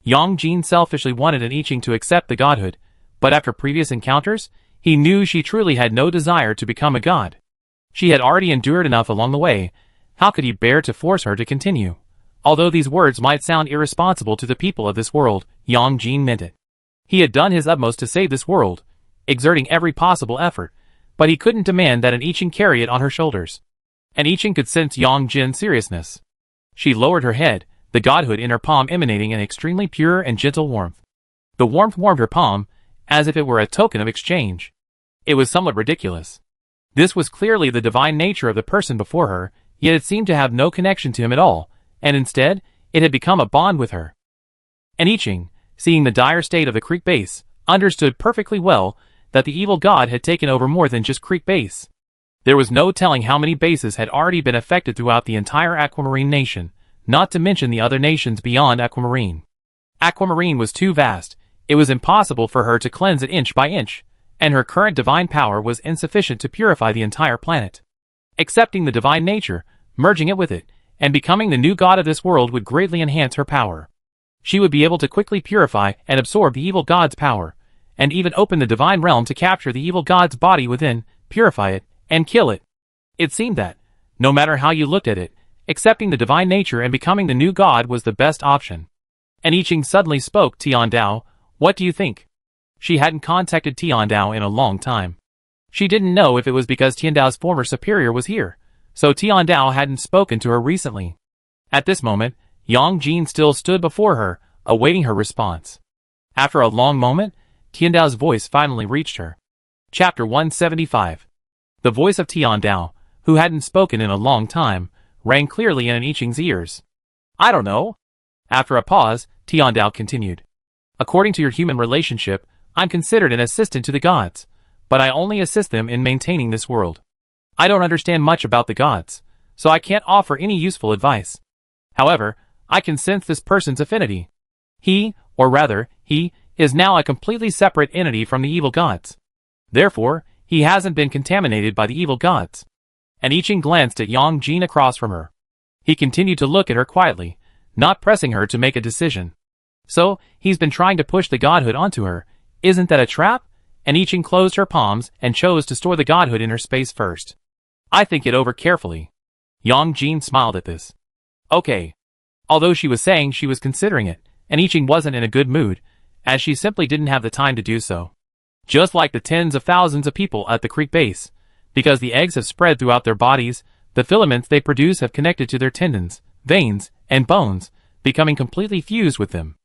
Yang Jin selfishly wanted Aniching to accept the godhood, but after previous encounters, he knew she truly had no desire to become a god. She had already endured enough along the way. How could he bear to force her to continue? Although these words might sound irresponsible to the people of this world, Yang Jin meant it. He had done his utmost to save this world, exerting every possible effort, but he couldn't demand that Aniching carry it on her shoulders. Aniching could sense Yang Jin's seriousness. She lowered her head, the godhood in her palm emanating an extremely pure and gentle warmth. The warmth warmed her palm, as if it were a token of exchange. It was somewhat ridiculous. This was clearly the divine nature of the person before her, yet it seemed to have no connection to him at all, and instead, it had become a bond with her. Aniching, seeing the dire state of the creek base, understood perfectly well that the evil god had taken over more than just creek base. There was no telling how many bases had already been affected throughout the entire Aquamarine nation, not to mention the other nations beyond Aquamarine. Aquamarine was too vast, it was impossible for her to cleanse it inch by inch, and her current divine power was insufficient to purify the entire planet. Accepting the divine nature, merging it with it, and becoming the new god of this world would greatly enhance her power. She would be able to quickly purify and absorb the evil god's power, and even open the divine realm to capture the evil god's body within, purify it, and kill it. It seemed that, no matter how you looked at it, accepting the divine nature and becoming the new god was the best option. Aniching suddenly spoke. Tiandao, what do you think? She hadn't contacted Tiandao in a long time. She didn't know if it was because Tiandao's former superior was here, so Tiandao hadn't spoken to her recently. At this moment, Yang Jin still stood before her, awaiting her response. After a long moment, Tiandao's voice finally reached her. Chapter 175. The voice of Tiandao, who hadn't spoken in a long time, rang clearly in Aniching's ears. I don't know. After a pause, Tiandao continued. According to your human relationship, I'm considered an assistant to the gods, but I only assist them in maintaining this world. I don't understand much about the gods, so I can't offer any useful advice. However, I can sense this person's affinity. He, or rather, he, is now a completely separate entity from the evil gods. Therefore, he hasn't been contaminated by the evil gods. Aniching glanced at Yang Jin across from her. He continued to look at her quietly, not pressing her to make a decision. So, he's been trying to push the godhood onto her. Isn't that a trap? Aniching closed her palms and chose to store the godhood in her space first. I think it over carefully. Yang Jin smiled at this. Okay. Although she was saying she was considering it, Aniching wasn't in a good mood, as she simply didn't have the time to do so. Just like the tens of thousands of people at the creek base, because the eggs have spread throughout their bodies, the filaments they produce have connected to their tendons, veins, and bones, becoming completely fused with them.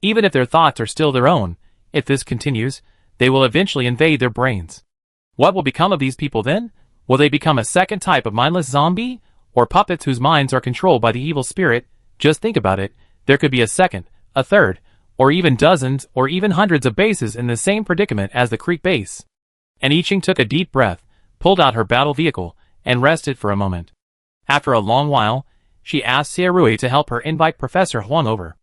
Even if their thoughts are still their own, if this continues, they will eventually invade their brains. What will become of these people then? Will they become a second type of mindless zombie? Or puppets whose minds are controlled by the evil spirit? Just think about it, there could be a second, a third, or even dozens or even hundreds of bases in the same predicament as the creek base. Aniching took a deep breath, pulled out her battle vehicle, and rested for a moment. After a long while, she asked Xierui to help her invite Professor Huang over.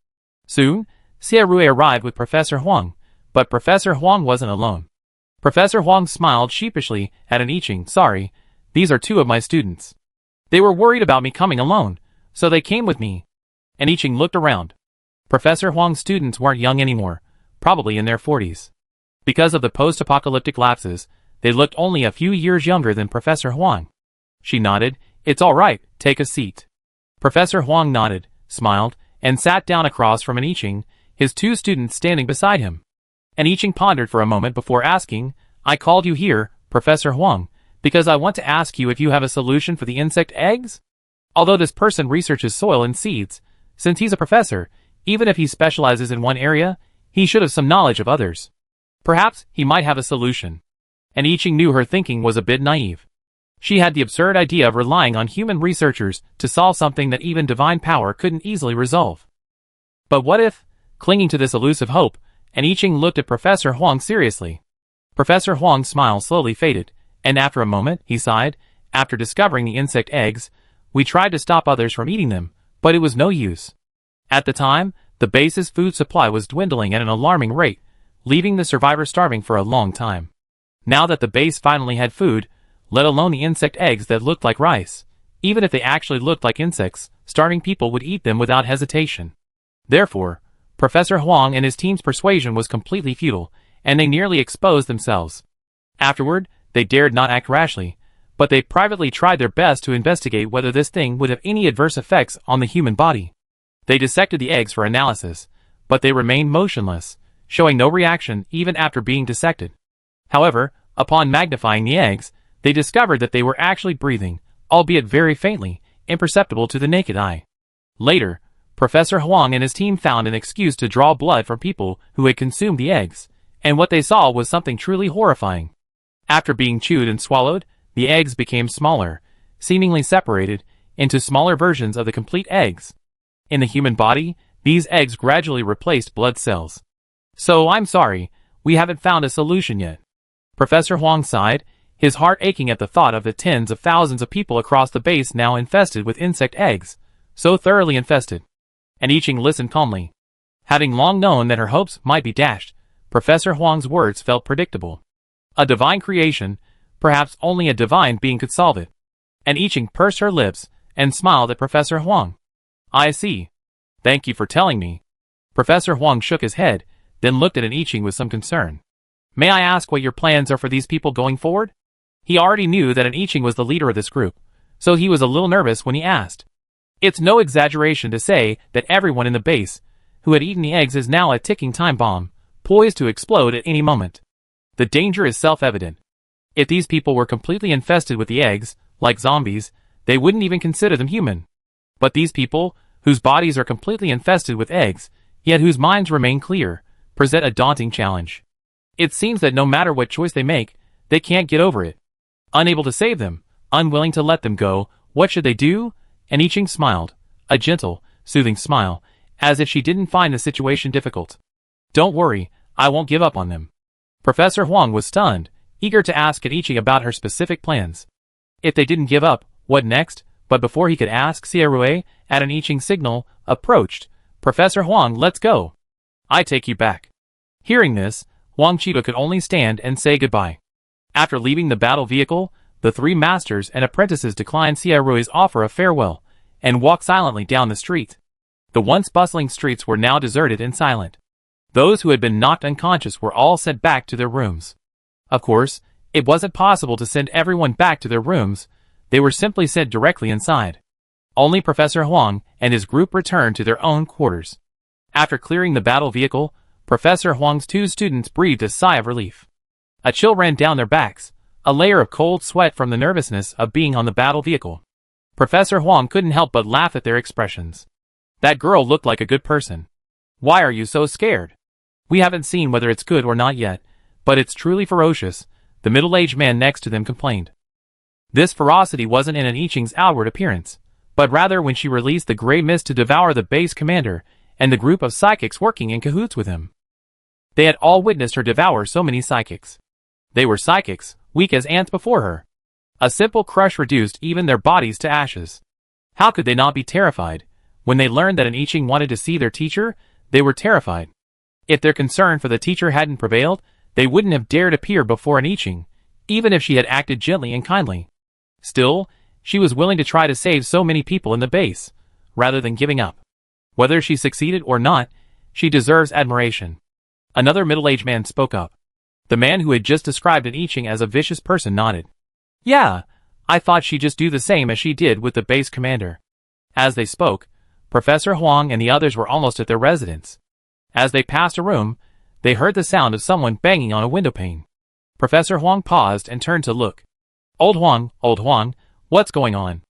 Soon, Xie arrived with Professor Huang, but Professor Huang wasn't alone. Professor Huang smiled sheepishly at an I Ching. Sorry, these are two of my students. They were worried about me coming alone, so they came with me. An I Ching looked around. Professor Huang's students weren't young anymore, probably in their 40s. Because of the post-apocalyptic lapses, they looked only a few years younger than Professor Huang. She nodded. It's all right, take a seat. Professor Huang nodded, smiled, and sat down across from an I Ching, his two students standing beside him. An I Ching pondered for a moment before asking, I called you here, Professor Huang, because I want to ask you if you have a solution for the insect eggs? Although this person researches soil and seeds, since he's a professor, even if he specializes in one area, he should have some knowledge of others. Perhaps he might have a solution. And I Ching knew her thinking was a bit naive. She had the absurd idea of relying on human researchers to solve something that even divine power couldn't easily resolve. But what if, clinging to this elusive hope, and I Ching looked at Professor Huang seriously. Professor Huang's smile slowly faded, and after a moment, he sighed. After discovering the insect eggs, we tried to stop others from eating them, but it was no use. At the time, the base's food supply was dwindling at an alarming rate, leaving the survivors starving for a long time. Now that the base finally had food, let alone the insect eggs that looked like rice, even if they actually looked like insects, starving people would eat them without hesitation. Therefore, Professor Huang and his team's persuasion was completely futile, and they nearly exposed themselves. Afterward, they dared not act rashly, but they privately tried their best to investigate whether this thing would have any adverse effects on the human body. They dissected the eggs for analysis, but they remained motionless, showing no reaction even after being dissected. However, upon magnifying the eggs, they discovered that they were actually breathing, albeit very faintly, imperceptible to the naked eye. Later, Professor Huang and his team found an excuse to draw blood from people who had consumed the eggs, and what they saw was something truly horrifying. After being chewed and swallowed, the eggs became smaller, seemingly separated into smaller versions of the complete eggs. In the human body, these eggs gradually replaced blood cells. So I'm sorry, we haven't found a solution yet. Professor Huang sighed, his heart aching at the thought of the tens of thousands of people across the base now infested with insect eggs, so thoroughly infested. And I Ching listened calmly. Having long known that her hopes might be dashed, Professor Huang's words felt predictable. A divine creation, perhaps only a divine being could solve it. And I Ching pursed her lips and smiled at Professor Huang. I see. Thank you for telling me. Professor Huang shook his head, then looked at an I Ching with some concern. May I ask what your plans are for these people going forward? He already knew that an I Ching was the leader of this group, so he was a little nervous when he asked. It's no exaggeration to say that everyone in the base who had eaten the eggs is now a ticking time bomb, poised to explode at any moment. The danger is self-evident. If these people were completely infested with the eggs, like zombies, they wouldn't even consider them human. But these people, whose bodies are completely infested with eggs, yet whose minds remain clear, present a daunting challenge. It seems that no matter what choice they make, they can't get over it. Unable to save them, unwilling to let them go, what should they do? And I Ching smiled, a gentle, soothing smile, as if she didn't find the situation difficult. Don't worry, I won't give up on them. Professor Huang was stunned, eager to ask I Ching about her specific plans. If they didn't give up, what next? But before he could ask, Xie at an I Ching signal, approached. Professor Huang, let's go. I take you back. Hearing this, Huang Qita could only stand and say goodbye. After leaving the battle vehicle, the three masters and apprentices declined Xie offer of farewell, and walked silently down the street. The once bustling streets were now deserted and silent. Those who had been knocked unconscious were all sent back to their rooms. Of course, it wasn't possible to send everyone back to their rooms, they were simply sent directly inside. Only Professor Huang and his group returned to their own quarters. After clearing the battle vehicle, Professor Huang's two students breathed a sigh of relief. A chill ran down their backs, a layer of cold sweat from the nervousness of being on the battle vehicle. Professor Huang couldn't help but laugh at their expressions. That girl looked like a good person. Why are you so scared? We haven't seen whether it's good or not yet, but it's truly ferocious, the middle-aged man next to them complained. This ferocity wasn't in an I Ching's outward appearance, but rather when she released the gray mist to devour the base commander and the group of psychics working in cahoots with him. They had all witnessed her devour so many psychics. They were psychics, weak as ants before her. A simple crush reduced even their bodies to ashes. How could they not be terrified? When they learned that an I Ching wanted to see their teacher, They were terrified. If their concern for the teacher hadn't prevailed, they wouldn't have dared appear before an Iching, even if she had acted gently and kindly. Still, she was willing to try to save so many people in the base, rather than giving up. Whether she succeeded or not, she deserves admiration. Another middle-aged man spoke up. The man who had just described an Iching as a vicious person nodded. Yeah, I thought she'd just do the same as she did with the base commander. As they spoke, Professor Huang and the others were almost at their residence. As they passed a room, they heard the sound of someone banging on a windowpane. Professor Huang paused and turned to look. Old Huang, what's going on?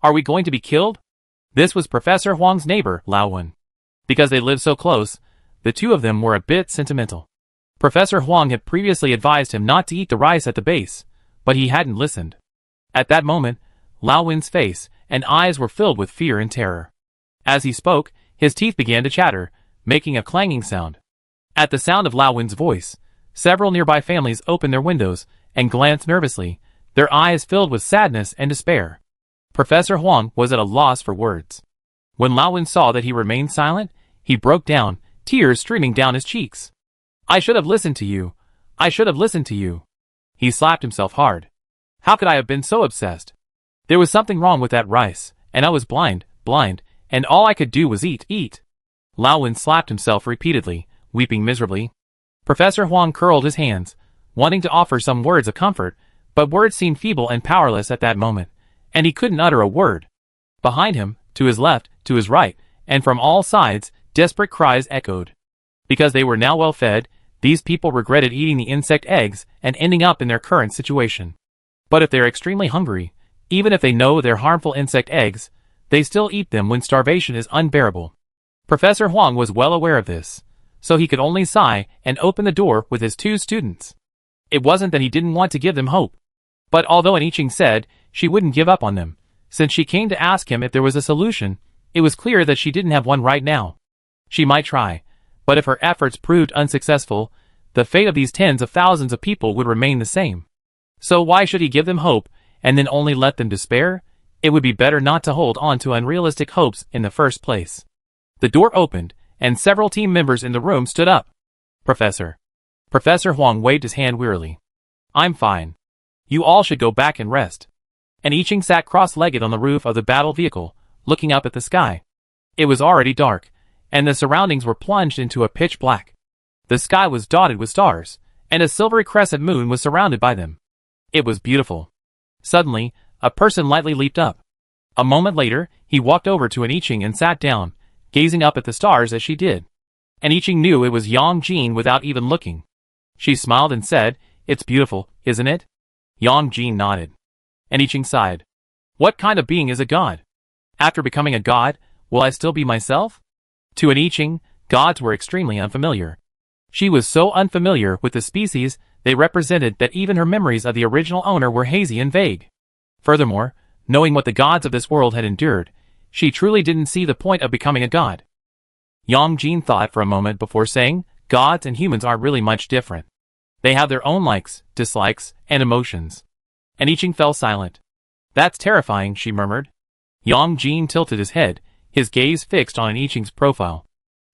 Are we going to be killed? This was Professor Huang's neighbor, Lao Wen. Because they lived so close, the two of them were a bit sentimental. Professor Huang had previously advised him not to eat the rice at the base, but he hadn't listened. At that moment, Lao Wen's face and eyes were filled with fear and terror. As he spoke, his teeth began to chatter, making a clanging sound. At the sound of Lao Wen's voice, several nearby families opened their windows and glanced nervously, their eyes filled with sadness and despair. Professor Huang was at a loss for words. When Lao Wen saw that he remained silent, he broke down, tears streaming down his cheeks. I should have listened to you. I should have listened to you. He slapped himself hard. How could I have been so obsessed? There was something wrong with that rice, and I was blind, and all I could do was eat. Lao Wen slapped himself repeatedly, weeping miserably. Professor Huang curled his hands, wanting to offer some words of comfort, but words seemed feeble and powerless at that moment, and he couldn't utter a word. Behind him, to his left, to his right, and from all sides, desperate cries echoed. Because they were now well fed, these people regretted eating the insect eggs and ending up in their current situation. But if they're extremely hungry, even if they know they're harmful insect eggs, they still eat them when starvation is unbearable. Professor Huang was well aware of this, so he could only sigh and open the door with his two students. It wasn't that he didn't want to give them hope. But although an Iching said she wouldn't give up on them, since she came to ask him if there was a solution, it was clear that she didn't have one right now. She might try, but if her efforts proved unsuccessful, the fate of these tens of thousands of people would remain the same. So why should he give them hope, and then only let them despair? It would be better not to hold on to unrealistic hopes in the first place. The door opened, and several team members in the room stood up. Professor Huang waved his hand wearily. I'm fine. You all should go back and rest. An Iching sat cross-legged on the roof of the battle vehicle, looking up at the sky. It was already dark, and the surroundings were plunged into a pitch black. The sky was dotted with stars, and a silvery crescent moon was surrounded by them. It was beautiful. Suddenly, a person lightly leaped up. A moment later, he walked over to an Iching and sat down, gazing up at the stars as she did. An Iching knew it was Yang Jin without even looking. She smiled and said, "It's beautiful, isn't it?" Yang Jin nodded. An Iching sighed. What kind of being is a god? After becoming a god, will I still be myself? To an Iching, gods were extremely unfamiliar. She was so unfamiliar with the species they represented that even her memories of the original owner were hazy and vague. Furthermore, knowing what the gods of this world had endured, she truly didn't see the point of becoming a god. Yang Jin thought for a moment before saying, gods and humans aren't really much different. They have their own likes, dislikes, and emotions. And Iching fell silent. That's terrifying, she murmured. Yang Jin tilted his head, his gaze fixed on an Iching's profile.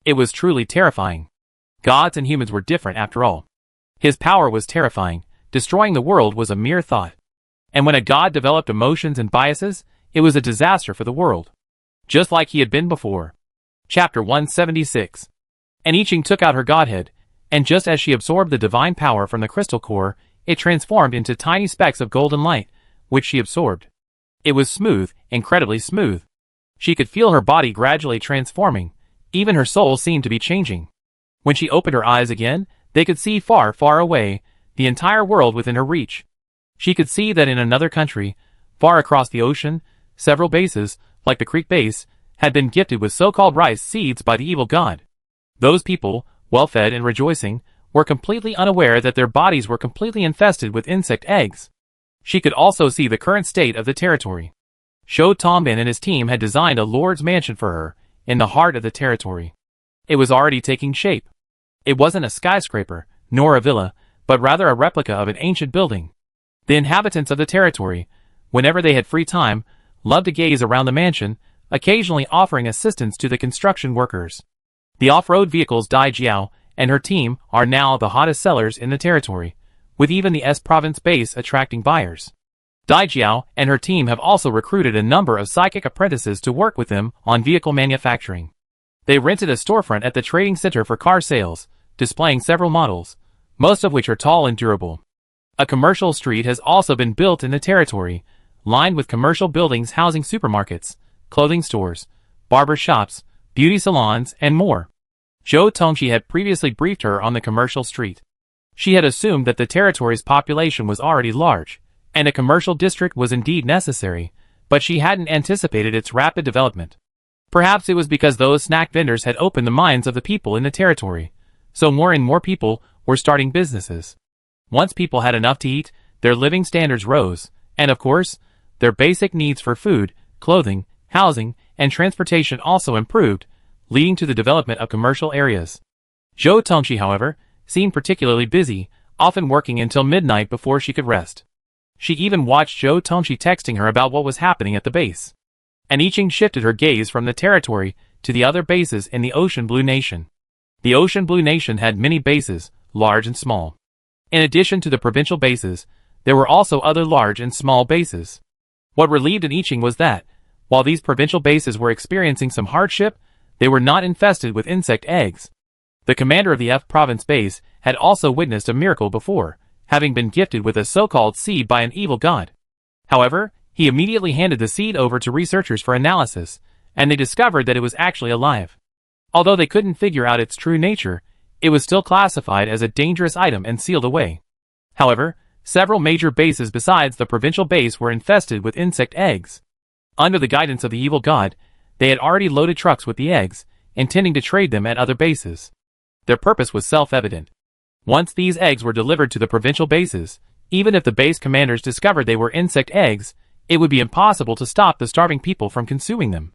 It was truly terrifying. Gods and humans were different after all. His power was terrifying, destroying the world was a mere thought. And when a god developed emotions and biases, it was a disaster for the world. Just like he had been before. Chapter 176. An Iching took out her godhead, and just as she absorbed the divine power from the crystal core, it transformed into tiny specks of golden light, which she absorbed. It was smooth, incredibly smooth. She could feel her body gradually transforming, even her soul seemed to be changing. When she opened her eyes again, they could see far, far away, the entire world within her reach. She could see that in another country, far across the ocean, several bases, like the Creek base, had been gifted with so-called rice seeds by the evil god. Those people, well-fed and rejoicing, were completely unaware that their bodies were completely infested with insect eggs. She could also see the current state of the territory. Shou Tongbin and his team had designed a lord's mansion for her, in the heart of the territory. It was already taking shape. It wasn't a skyscraper, nor a villa, but rather a replica of an ancient building. The inhabitants of the territory, whenever they had free time, loved to gaze around the mansion, occasionally offering assistance to the construction workers. The off-road vehicles Dai Jiao and her team are now the hottest sellers in the territory, with even the S province base attracting buyers. Dai Jiao and her team have also recruited a number of psychic apprentices to work with them on vehicle manufacturing. They rented a storefront at the trading center for car sales, displaying several models, most of which are tall and durable. A commercial street has also been built in the territory, lined with commercial buildings housing supermarkets, clothing stores, barber shops, beauty salons, and more. Zhou Tongxi had previously briefed her on the commercial street. She had assumed that the territory's population was already large, and a commercial district was indeed necessary, but she hadn't anticipated its rapid development. Perhaps it was because those snack vendors had opened the minds of the people in the territory, so more and more people were starting businesses. Once people had enough to eat, their living standards rose, and of course, their basic needs for food, clothing, housing, and transportation also improved, leading to the development of commercial areas. Zhou Tongxi, however, seemed particularly busy, often working until midnight before she could rest. She even watched Zhou Tongxi texting her about what was happening at the base. And Yiqing shifted her gaze from the territory to the other bases in the Ocean Blue Nation. The Ocean Blue Nation had many bases, large and small. In addition to the provincial bases, there were also other large and small bases. What relieved Yiqing was that, while these provincial bases were experiencing some hardship, they were not infested with insect eggs. The commander of the F province base had also witnessed a miracle before, having been gifted with a so-called seed by an evil god. However, he immediately handed the seed over to researchers for analysis, and they discovered that it was actually alive. Although they couldn't figure out its true nature, it was still classified as a dangerous item and sealed away. However, several major bases besides the provincial base were infested with insect eggs. Under the guidance of the evil god, they had already loaded trucks with the eggs, intending to trade them at other bases. Their purpose was self-evident. Once these eggs were delivered to the provincial bases, even if the base commanders discovered they were insect eggs, it would be impossible to stop the starving people from consuming them.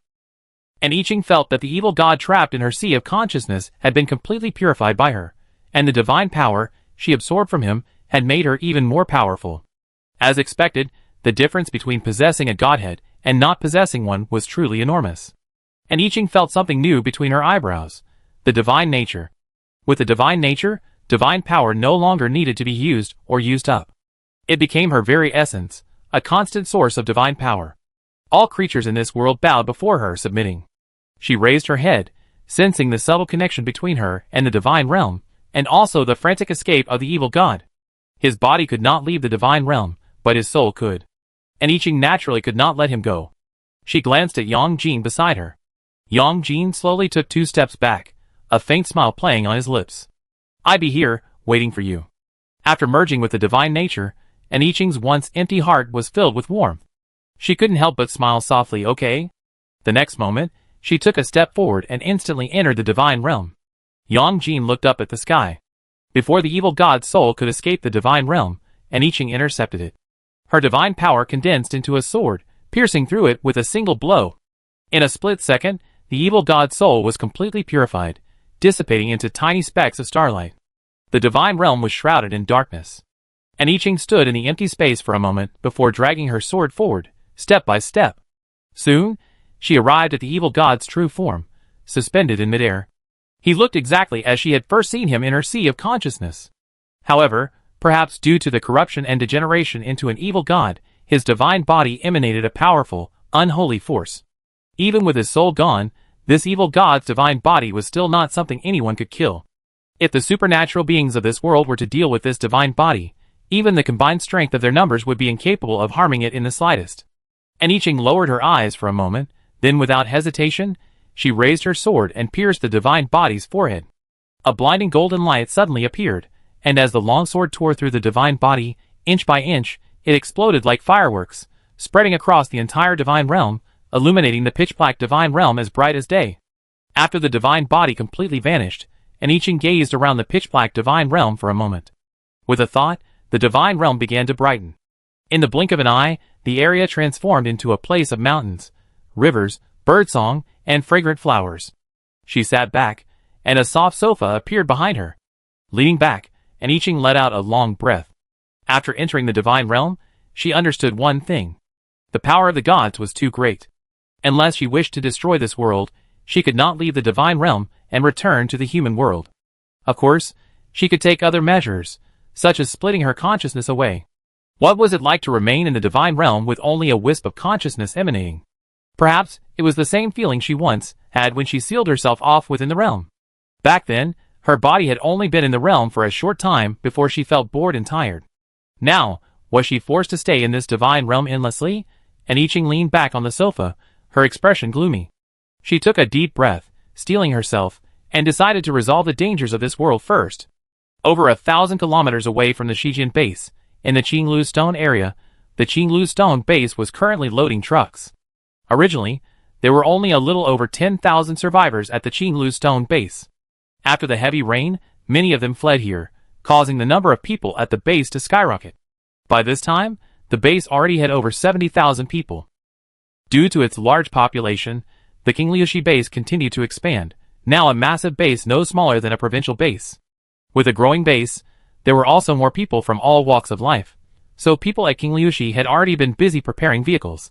And Yiqing felt that the evil god trapped in her sea of consciousness had been completely purified by her, and the divine power she absorbed from him had made her even more powerful. As expected, the difference between possessing a godhead and not possessing one was truly enormous. And Yiqing felt something new between her eyebrows, the divine nature. With the divine nature, divine power no longer needed to be used or used up. It became her very essence, a constant source of divine power. All creatures in this world bowed before her, submitting. She raised her head, sensing the subtle connection between her and the divine realm, and also the frantic escape of the evil god. His body could not leave the divine realm, but his soul could. And Yiqing naturally could not let him go. She glanced at Yang Jin beside her. Yang Jin slowly took 2 steps back, a faint smile playing on his lips. "I'd be here, waiting for you." After merging with the divine nature, and Yiqing's once empty heart was filled with warmth. She couldn't help but smile softly. "Okay?" The next moment, she took a step forward and instantly entered the divine realm. Yang Jin looked up at the sky. Before the evil god's soul could escape the divine realm, and Yiqing intercepted it. Her divine power condensed into a sword, piercing through it with a single blow. In a split second, the evil god's soul was completely purified, dissipating into tiny specks of starlight. The divine realm was shrouded in darkness. And Yiqing stood in the empty space for a moment before dragging her sword forward, step by step. Soon, she arrived at the evil god's true form, suspended in midair. He looked exactly as she had first seen him in her sea of consciousness. However, perhaps due to the corruption and degeneration into an evil god, his divine body emanated a powerful, unholy force. Even with his soul gone, this evil god's divine body was still not something anyone could kill. If the supernatural beings of this world were to deal with this divine body, even the combined strength of their numbers would be incapable of harming it in the slightest. And Yiqing lowered her eyes for a moment, then without hesitation, she raised her sword and pierced the divine body's forehead. A blinding golden light suddenly appeared, and as the long sword tore through the divine body, inch by inch, it exploded like fireworks, spreading across the entire divine realm, illuminating the pitch-black divine realm as bright as day. After the divine body completely vanished, and Yiqing gazed around the pitch-black divine realm for a moment. With a thought, the divine realm began to brighten. In the blink of an eye, the area transformed into a place of mountains, rivers, birdsong, and fragrant flowers. She sat back, and a soft sofa appeared behind her. Leaning back, and Yiqing let out a long breath. After entering the divine realm, she understood one thing. The power of the gods was too great. Unless she wished to destroy this world, she could not leave the divine realm and return to the human world. Of course, she could take other measures, such as splitting her consciousness away. What was it like to remain in the divine realm with only a wisp of consciousness emanating? Perhaps it was the same feeling she once had when she sealed herself off within the realm. Back then, her body had only been in the realm for a short time before she felt bored and tired. Now, was she forced to stay in this divine realm endlessly? And I Ching leaned back on the sofa, her expression gloomy. She took a deep breath, steeling herself, and decided to resolve the dangers of this world first. Over 1,000 kilometers away from the Shijin base, in the Qinglu Stone area, the Qinglu Stone base was currently loading trucks. Originally, there were only a little over 10,000 survivors at the Qinglu Stone base. After the heavy rain, many of them fled here, causing the number of people at the base to skyrocket. By this time, the base already had over 70,000 people. Due to its large population, the Qingliushi base continued to expand, now a massive base no smaller than a provincial base. With a growing base, there were also more people from all walks of life, so people at Qingliushi had already been busy preparing vehicles.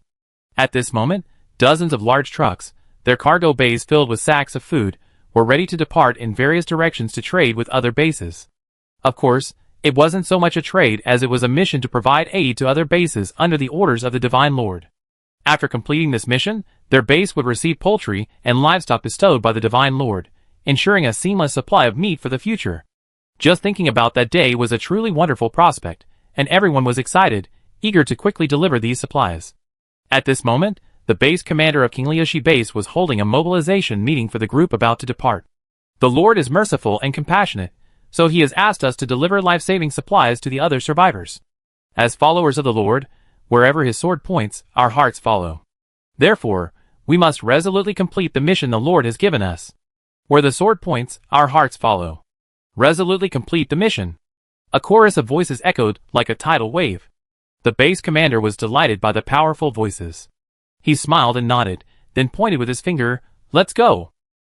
At this moment, dozens of large trucks, their cargo bays filled with sacks of food, were ready to depart in various directions to trade with other bases. Of course, it wasn't so much a trade as it was a mission to provide aid to other bases under the orders of the Divine Lord. After completing this mission, their base would receive poultry and livestock bestowed by the Divine Lord, ensuring a seamless supply of meat for the future. Just thinking about that day was a truly wonderful prospect, and everyone was excited, eager to quickly deliver these supplies. At this moment, the base commander of Qingliushi base was holding a mobilization meeting for the group about to depart. The Lord is merciful and compassionate, so he has asked us to deliver life-saving supplies to the other survivors. As followers of the Lord, wherever his sword points, our hearts follow. Therefore, we must resolutely complete the mission the Lord has given us. Where the sword points, our hearts follow. Resolutely complete the mission. A chorus of voices echoed like a tidal wave. The base commander was delighted by the powerful voices. He smiled and nodded, then pointed with his finger, "Let's go."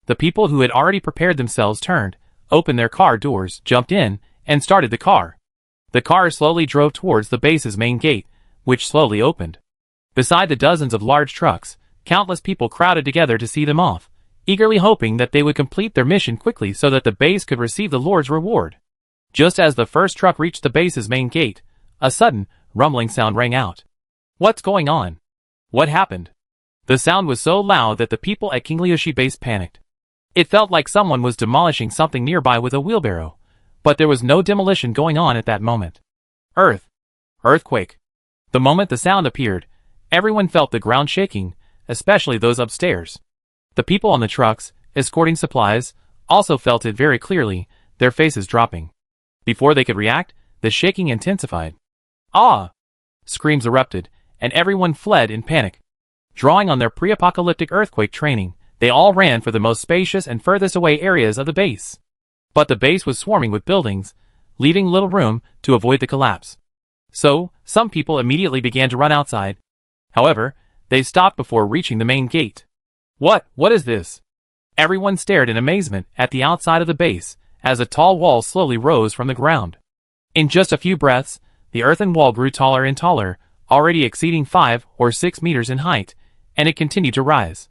The people who had already prepared themselves turned, opened their car doors, jumped in, and started the car. The car slowly drove towards the base's main gate, which slowly opened. Beside the dozens of large trucks, countless people crowded together to see them off, eagerly hoping that they would complete their mission quickly so that the base could receive the Lord's reward. Just as the first truck reached the base's main gate, a sudden, rumbling sound rang out. What's going on? What happened? The sound was so loud that the people at Qingliushi base panicked. It felt like someone was demolishing something nearby with a wheelbarrow, but there was no demolition going on at that moment. Earthquake. The moment the sound appeared, everyone felt the ground shaking, especially those upstairs. The people on the trucks, escorting supplies, also felt it very clearly, their faces dropping. Before they could react, the shaking intensified. Ah! Screams erupted, and everyone fled in panic. Drawing on their pre-apocalyptic earthquake training, they all ran for the most spacious and furthest away areas of the base. But the base was swarming with buildings, leaving little room to avoid the collapse. So, some people immediately began to run outside. However, they stopped before reaching the main gate. What is this? Everyone stared in amazement at the outside of the base, as a tall wall slowly rose from the ground. In just a few breaths, the earthen wall grew taller and taller, already exceeding 5 or 6 meters in height, and it continued to rise.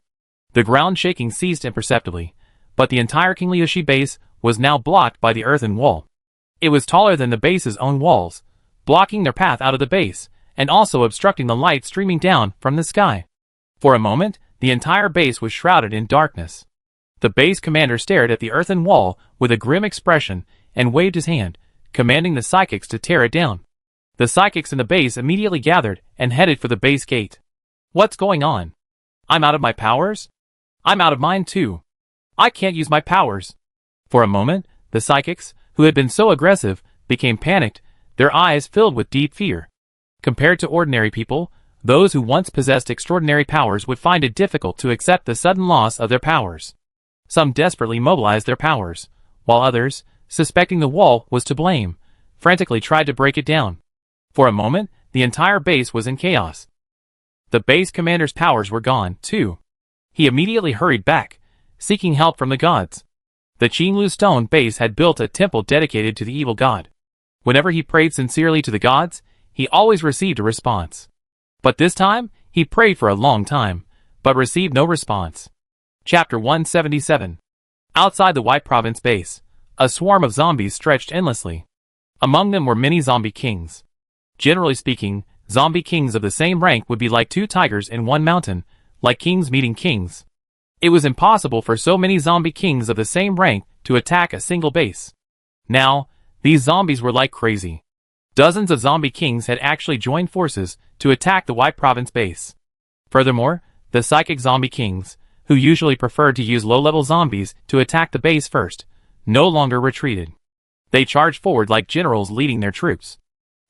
The ground shaking ceased imperceptibly, but the entire Qingliushi base was now blocked by the earthen wall. It was taller than the base's own walls, blocking their path out of the base, and also obstructing the light streaming down from the sky. For a moment, the entire base was shrouded in darkness. The base commander stared at the earthen wall with a grim expression and waved his hand, commanding the psychics to tear it down. The psychics in the base immediately gathered and headed for the base gate. What's going on? I'm out of my powers? I'm out of mine too. I can't use my powers. For a moment, the psychics, who had been so aggressive, became panicked, their eyes filled with deep fear. Compared to ordinary people, those who once possessed extraordinary powers would find it difficult to accept the sudden loss of their powers. Some desperately mobilized their powers, while others, suspecting the wall was to blame, frantically tried to break it down. For a moment, the entire base was in chaos. The base commander's powers were gone, too. He immediately hurried back, seeking help from the gods. The Qinglu Stone base had built a temple dedicated to the evil god. Whenever he prayed sincerely to the gods, he always received a response. But this time, he prayed for a long time, but received no response. Chapter 177. Outside the White Province base, a swarm of zombies stretched endlessly. Among them were many zombie kings. Generally speaking, zombie kings of the same rank would be like two tigers in one mountain, like kings meeting kings. It was impossible for so many zombie kings of the same rank to attack a single base. Now, these zombies were like crazy. Dozens of zombie kings had actually joined forces to attack the White Province base. Furthermore, the psychic zombie kings, who usually preferred to use low-level zombies to attack the base first, no longer retreated. They charged forward like generals leading their troops.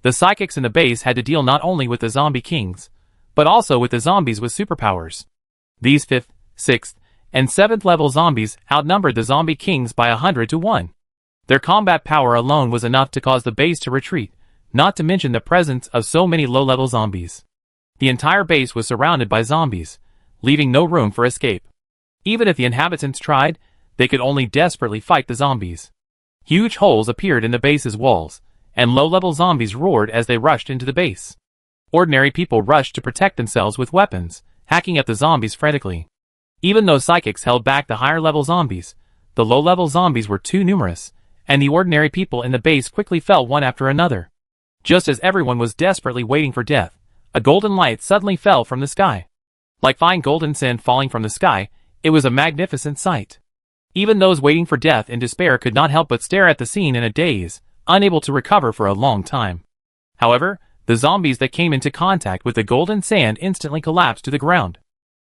The psychics in the base had to deal not only with the zombie kings, but also with the zombies with superpowers. These 5th, 6th, and 7th level zombies outnumbered the zombie kings by 100 to 1. Their combat power alone was enough to cause the base to retreat, not to mention the presence of so many low-level zombies. The entire base was surrounded by zombies, leaving no room for escape. Even if the inhabitants tried, they could only desperately fight the zombies. Huge holes appeared in the base's walls, and low-level zombies roared as they rushed into the base. Ordinary people rushed to protect themselves with weapons, hacking at the zombies frantically. Even though psychics held back the higher-level zombies, the low-level zombies were too numerous, and the ordinary people in the base quickly fell one after another. Just as everyone was desperately waiting for death, a golden light suddenly fell from the sky. Like fine golden sand falling from the sky, it was a magnificent sight. Even those waiting for death in despair could not help but stare at the scene in a daze, unable to recover for a long time. However, the zombies that came into contact with the golden sand instantly collapsed to the ground.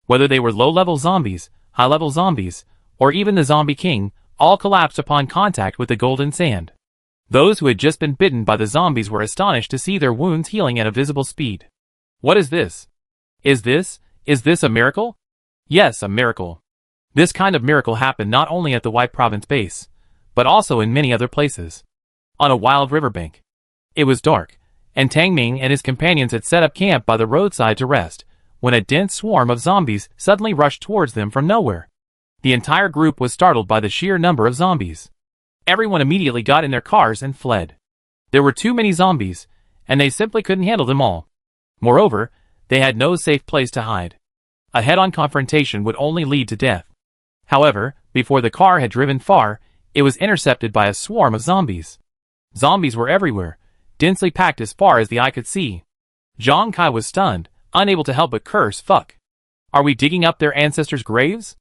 Whether they were low-level zombies, high-level zombies, or even the zombie king, all collapsed upon contact with the golden sand. Those who had just been bitten by the zombies were astonished to see their wounds healing at a visible speed. What is this? Is this a miracle? Yes, a miracle. This kind of miracle happened not only at the White Province base, but also in many other places. On a wild riverbank. It was dark, and Tang Ming and his companions had set up camp by the roadside to rest, when a dense swarm of zombies suddenly rushed towards them from nowhere. The entire group was startled by the sheer number of zombies. Everyone immediately got in their cars and fled. There were too many zombies, and they simply couldn't handle them all. Moreover, they had no safe place to hide. A head-on confrontation would only lead to death. However, before the car had driven far, it was intercepted by a swarm of zombies. Zombies were everywhere, densely packed as far as the eye could see. Zhang Kai was stunned, unable to help but curse, "Fuck. Are we digging up their ancestors' graves?"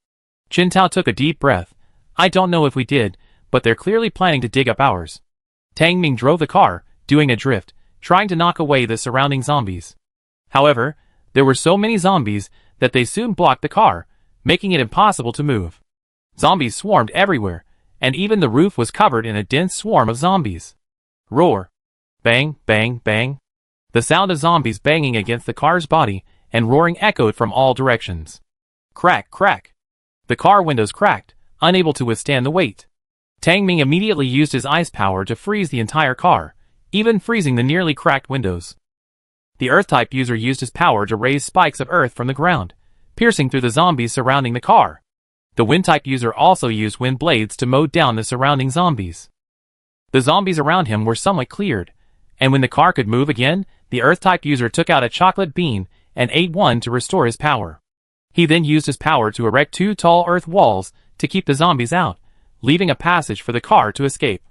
Qin Tao took a deep breath. "I don't know if we did, but they're clearly planning to dig up ours." Tang Ming drove the car, doing a drift, trying to knock away the surrounding zombies. However, there were so many zombies that they soon blocked the car, making it impossible to move. Zombies swarmed everywhere, and even the roof was covered in a dense swarm of zombies. Roar. Bang, bang, bang. The sound of zombies banging against the car's body and roaring echoed from all directions. Crack, crack. The car windows cracked, unable to withstand the weight. Tang Ming immediately used his ice power to freeze the entire car, even freezing the nearly cracked windows. The Earth-type user used his power to raise spikes of earth from the ground, piercing through the zombies surrounding the car. The Wind-type user also used wind blades to mow down the surrounding zombies. The zombies around him were somewhat cleared, and when the car could move again, the Earth-type user took out a chocolate bean and ate one to restore his power. He then used his power to erect 2 tall earth walls to keep the zombies out, leaving a passage for the car to escape.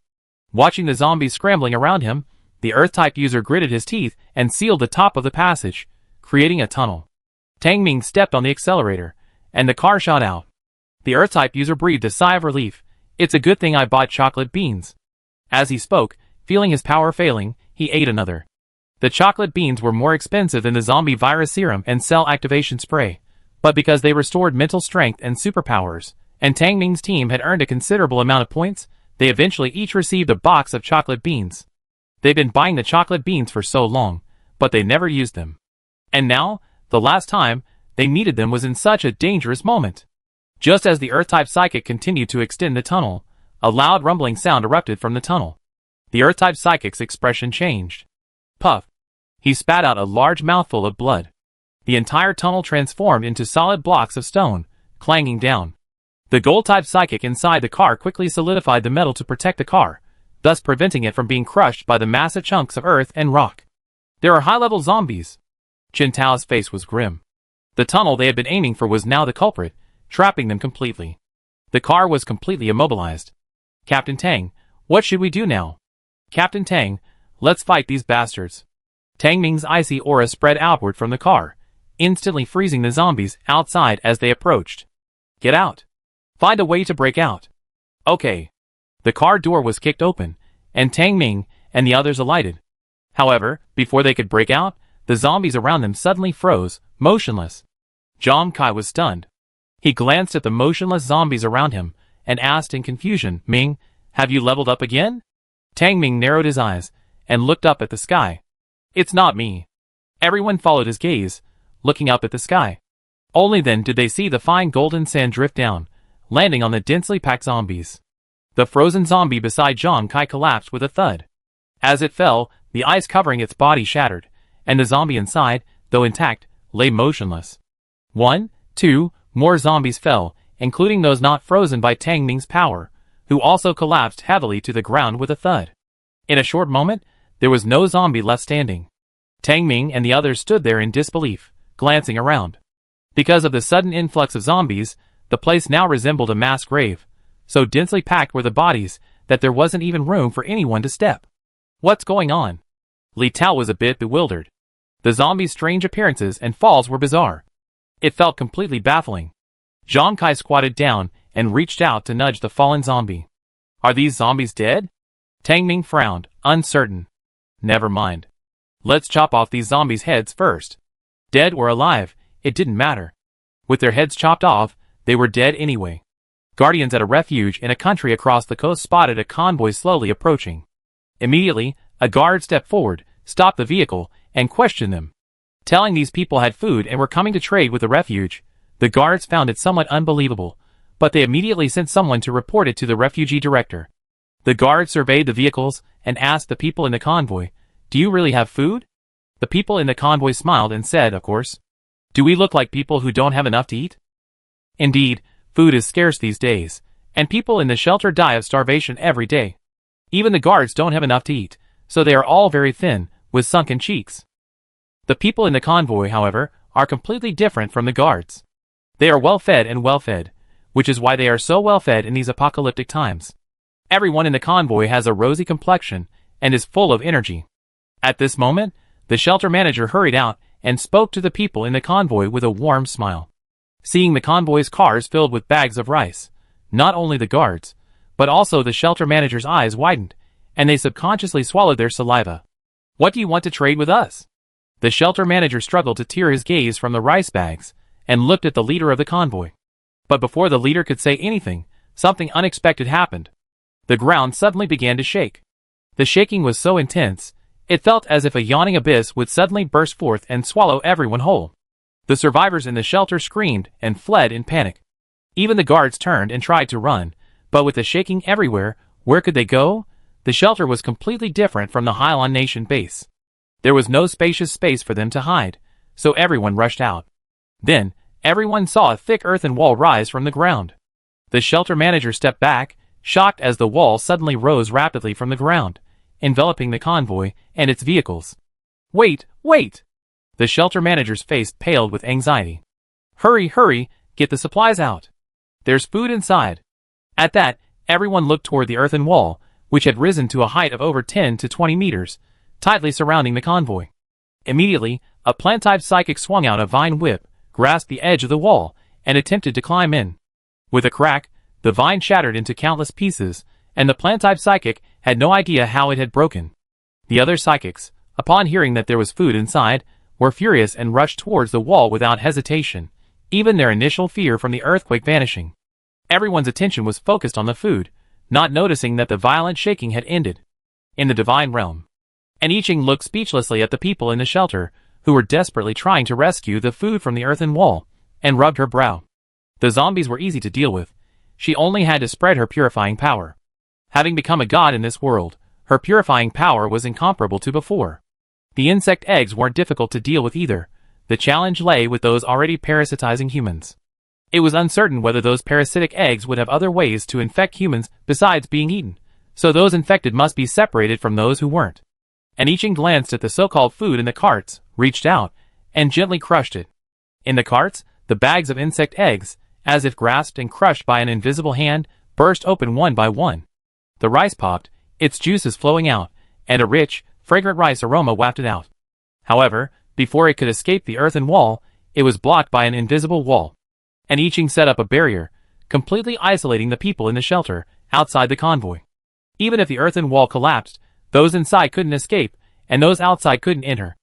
Watching the zombies scrambling around him, the Earth-type user gritted his teeth and sealed the top of the passage, creating a tunnel. Tang Ming stepped on the accelerator, and the car shot out. The Earth-type user breathed a sigh of relief. "It's a good thing I bought chocolate beans." As he spoke, feeling his power failing, he ate another. The chocolate beans were more expensive than the zombie virus serum and cell activation spray, but because they restored mental strength and superpowers, and Tang Ming's team had earned a considerable amount of points, they eventually each received a box of chocolate beans. They'd been buying the chocolate beans for so long, but they never used them. And now, the last time, they needed them was in such a dangerous moment. Just as the Earth-type psychic continued to extend the tunnel, a loud rumbling sound erupted from the tunnel. The Earth-type psychic's expression changed. Puff. He spat out a large mouthful of blood. The entire tunnel transformed into solid blocks of stone, clanging down. The Gold-type psychic inside the car quickly solidified the metal to protect the car, thus preventing it from being crushed by the massive chunks of earth and rock. "There are high-level zombies." Qin Tao's face was grim. The tunnel they had been aiming for was now the culprit, trapping them completely. The car was completely immobilized. Captain Tang, what should we do now? Captain Tang, let's fight these bastards. Tang Ming's icy aura spread outward from the car, instantly freezing the zombies outside as they approached. Get out. Find a way to break out. Okay. The car door was kicked open, and Tang Ming and the others alighted. However, before they could break out, the zombies around them suddenly froze, motionless. Zhang Kai was stunned. He glanced at the motionless zombies around him and asked in confusion, Ming, have you leveled up again? Tang Ming narrowed his eyes and looked up at the sky. It's not me. Everyone followed his gaze, looking up at the sky. Only then did they see the fine golden sand drift down, landing on the densely packed zombies. The frozen zombie beside Zhang Kai collapsed with a thud. As it fell, the ice covering its body shattered, and the zombie inside, though intact, lay motionless. 1, 2, more zombies fell, including those not frozen by Tang Ming's power, who also collapsed heavily to the ground with a thud. In a short moment, there was no zombie left standing. Tang Ming and the others stood there in disbelief, glancing around. Because of the sudden influx of zombies, the place now resembled a mass grave, so densely packed were the bodies that there wasn't even room for anyone to step. What's going on? Li Tao was a bit bewildered. The zombies' strange appearances and falls were bizarre. It felt completely baffling. Zhang Kai squatted down and reached out to nudge the fallen zombie. Are these zombies dead? Tang Ming frowned, uncertain. Never mind. Let's chop off these zombies' heads first. Dead or alive, it didn't matter. With their heads chopped off, they were dead anyway. Guardians at a refuge in a country across the coast spotted a convoy slowly approaching. Immediately, a guard stepped forward, stopped the vehicle, and questioned them. Telling these people had food and were coming to trade with the refuge, the guards found it somewhat unbelievable, but they immediately sent someone to report it to the refugee director. The guard surveyed the vehicles and asked the people in the convoy, do you really have food? The people in the convoy smiled and said, of course. Do we look like people who don't have enough to eat? Indeed, food is scarce these days, and people in the shelter die of starvation every day. Even the guards don't have enough to eat, so they are all very thin, with sunken cheeks. The people in the convoy, however, are completely different from the guards. They are well-fed and well-fed, which is why they are so well-fed in these apocalyptic times. Everyone in the convoy has a rosy complexion and is full of energy. At this moment, the shelter manager hurried out and spoke to the people in the convoy with a warm smile. Seeing the convoy's cars filled with bags of rice, not only the guards, but also the shelter manager's eyes widened, and they subconsciously swallowed their saliva. What do you want to trade with us? The shelter manager struggled to tear his gaze from the rice bags and looked at the leader of the convoy. But before the leader could say anything, something unexpected happened. The ground suddenly began to shake. The shaking was so intense, it felt as if a yawning abyss would suddenly burst forth and swallow everyone whole. The survivors in the shelter screamed and fled in panic. Even the guards turned and tried to run, but with the shaking everywhere, where could they go? The shelter was completely different from the Hylon Nation base. There was no spacious space for them to hide, so everyone rushed out. Then, everyone saw a thick earthen wall rise from the ground. The shelter manager stepped back, shocked as the wall suddenly rose rapidly from the ground, enveloping the convoy and its vehicles. Wait, wait! The shelter manager's face paled with anxiety. Hurry, hurry, get the supplies out. There's food inside. At that, everyone looked toward the earthen wall, which had risen to a height of over 10 to 20 meters, tightly surrounding the convoy. Immediately, a plant-type psychic swung out a vine whip, grasped the edge of the wall, and attempted to climb in. With a crack, the vine shattered into countless pieces, and the plant-type psychic had no idea how it had broken. The other psychics, upon hearing that there was food inside, were furious and rushed towards the wall without hesitation, even their initial fear from the earthquake vanishing. Everyone's attention was focused on the food, not noticing that the violent shaking had ended. In the divine realm. And I Ching looked speechlessly at the people in the shelter, who were desperately trying to rescue the food from the earthen wall, and rubbed her brow. The zombies were easy to deal with. She only had to spread her purifying power. Having become a god in this world, her purifying power was incomparable to before. The insect eggs weren't difficult to deal with either. The challenge lay with those already parasitizing humans. It was uncertain whether those parasitic eggs would have other ways to infect humans besides being eaten, so those infected must be separated from those who weren't. And I Ching glanced at the so-called food in the carts, reached out, and gently crushed it. In the carts, the bags of insect eggs, as if grasped and crushed by an invisible hand, burst open one by one. The rice popped, its juices flowing out, and a rich, fragrant rice aroma wafted out. However, before it could escape the earthen wall, it was blocked by an invisible wall. And Iching set up a barrier, completely isolating the people in the shelter, outside the convoy. Even if the earthen wall collapsed, those inside couldn't escape, and those outside couldn't enter.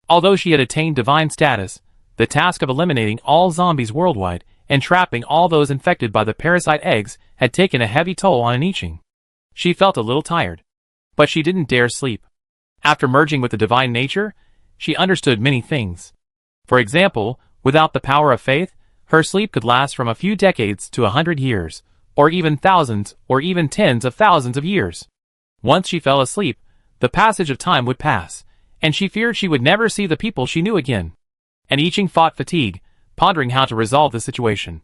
Although she had attained divine status, the task of eliminating all zombies worldwide and trapping all those infected by the parasite eggs had taken a heavy toll on Iching. She felt a little tired. But she didn't dare sleep. After merging with the divine nature, she understood many things. For example, without the power of faith, her sleep could last from a few decades to 100 years, or even thousands, or even tens of thousands of years. Once she fell asleep, the passage of time would pass, and she feared she would never see the people she knew again. And Iching fought fatigue, pondering how to resolve the situation.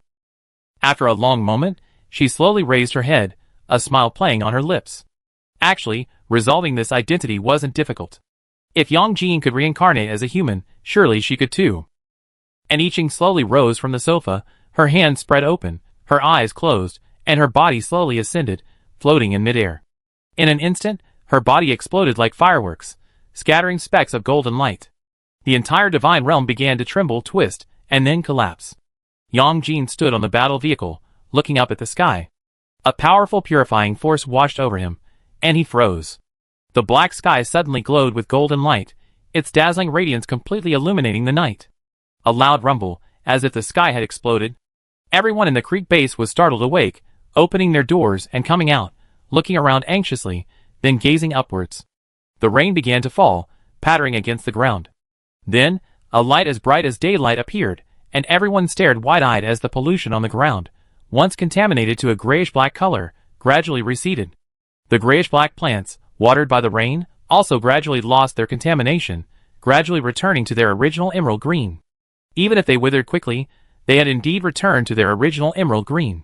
After a long moment, she slowly raised her head, a smile playing on her lips. Actually, resolving this identity wasn't difficult. If Yang Jin could reincarnate as a human, surely she could too. And Iching slowly rose from the sofa, her hands spread open, her eyes closed, and her body slowly ascended, floating in midair. In an instant, her body exploded like fireworks, scattering specks of golden light. The entire divine realm began to tremble, twist, and then collapse. Yang Jin stood on the battle vehicle, looking up at the sky. A powerful purifying force washed over him, and he froze. The black sky suddenly glowed with golden light, its dazzling radiance completely illuminating the night. A loud rumble, as if the sky had exploded. Everyone in the creek base was startled awake, opening their doors and coming out, looking around anxiously, then gazing upwards. The rain began to fall, pattering against the ground. Then, a light as bright as daylight appeared, and everyone stared wide-eyed as the pollution on the ground, once contaminated to a grayish-black color, gradually receded. The grayish-black plants, watered by the rain, also gradually lost their contamination, gradually returning to their original emerald green. Even if they withered quickly, they had indeed returned to their original emerald green.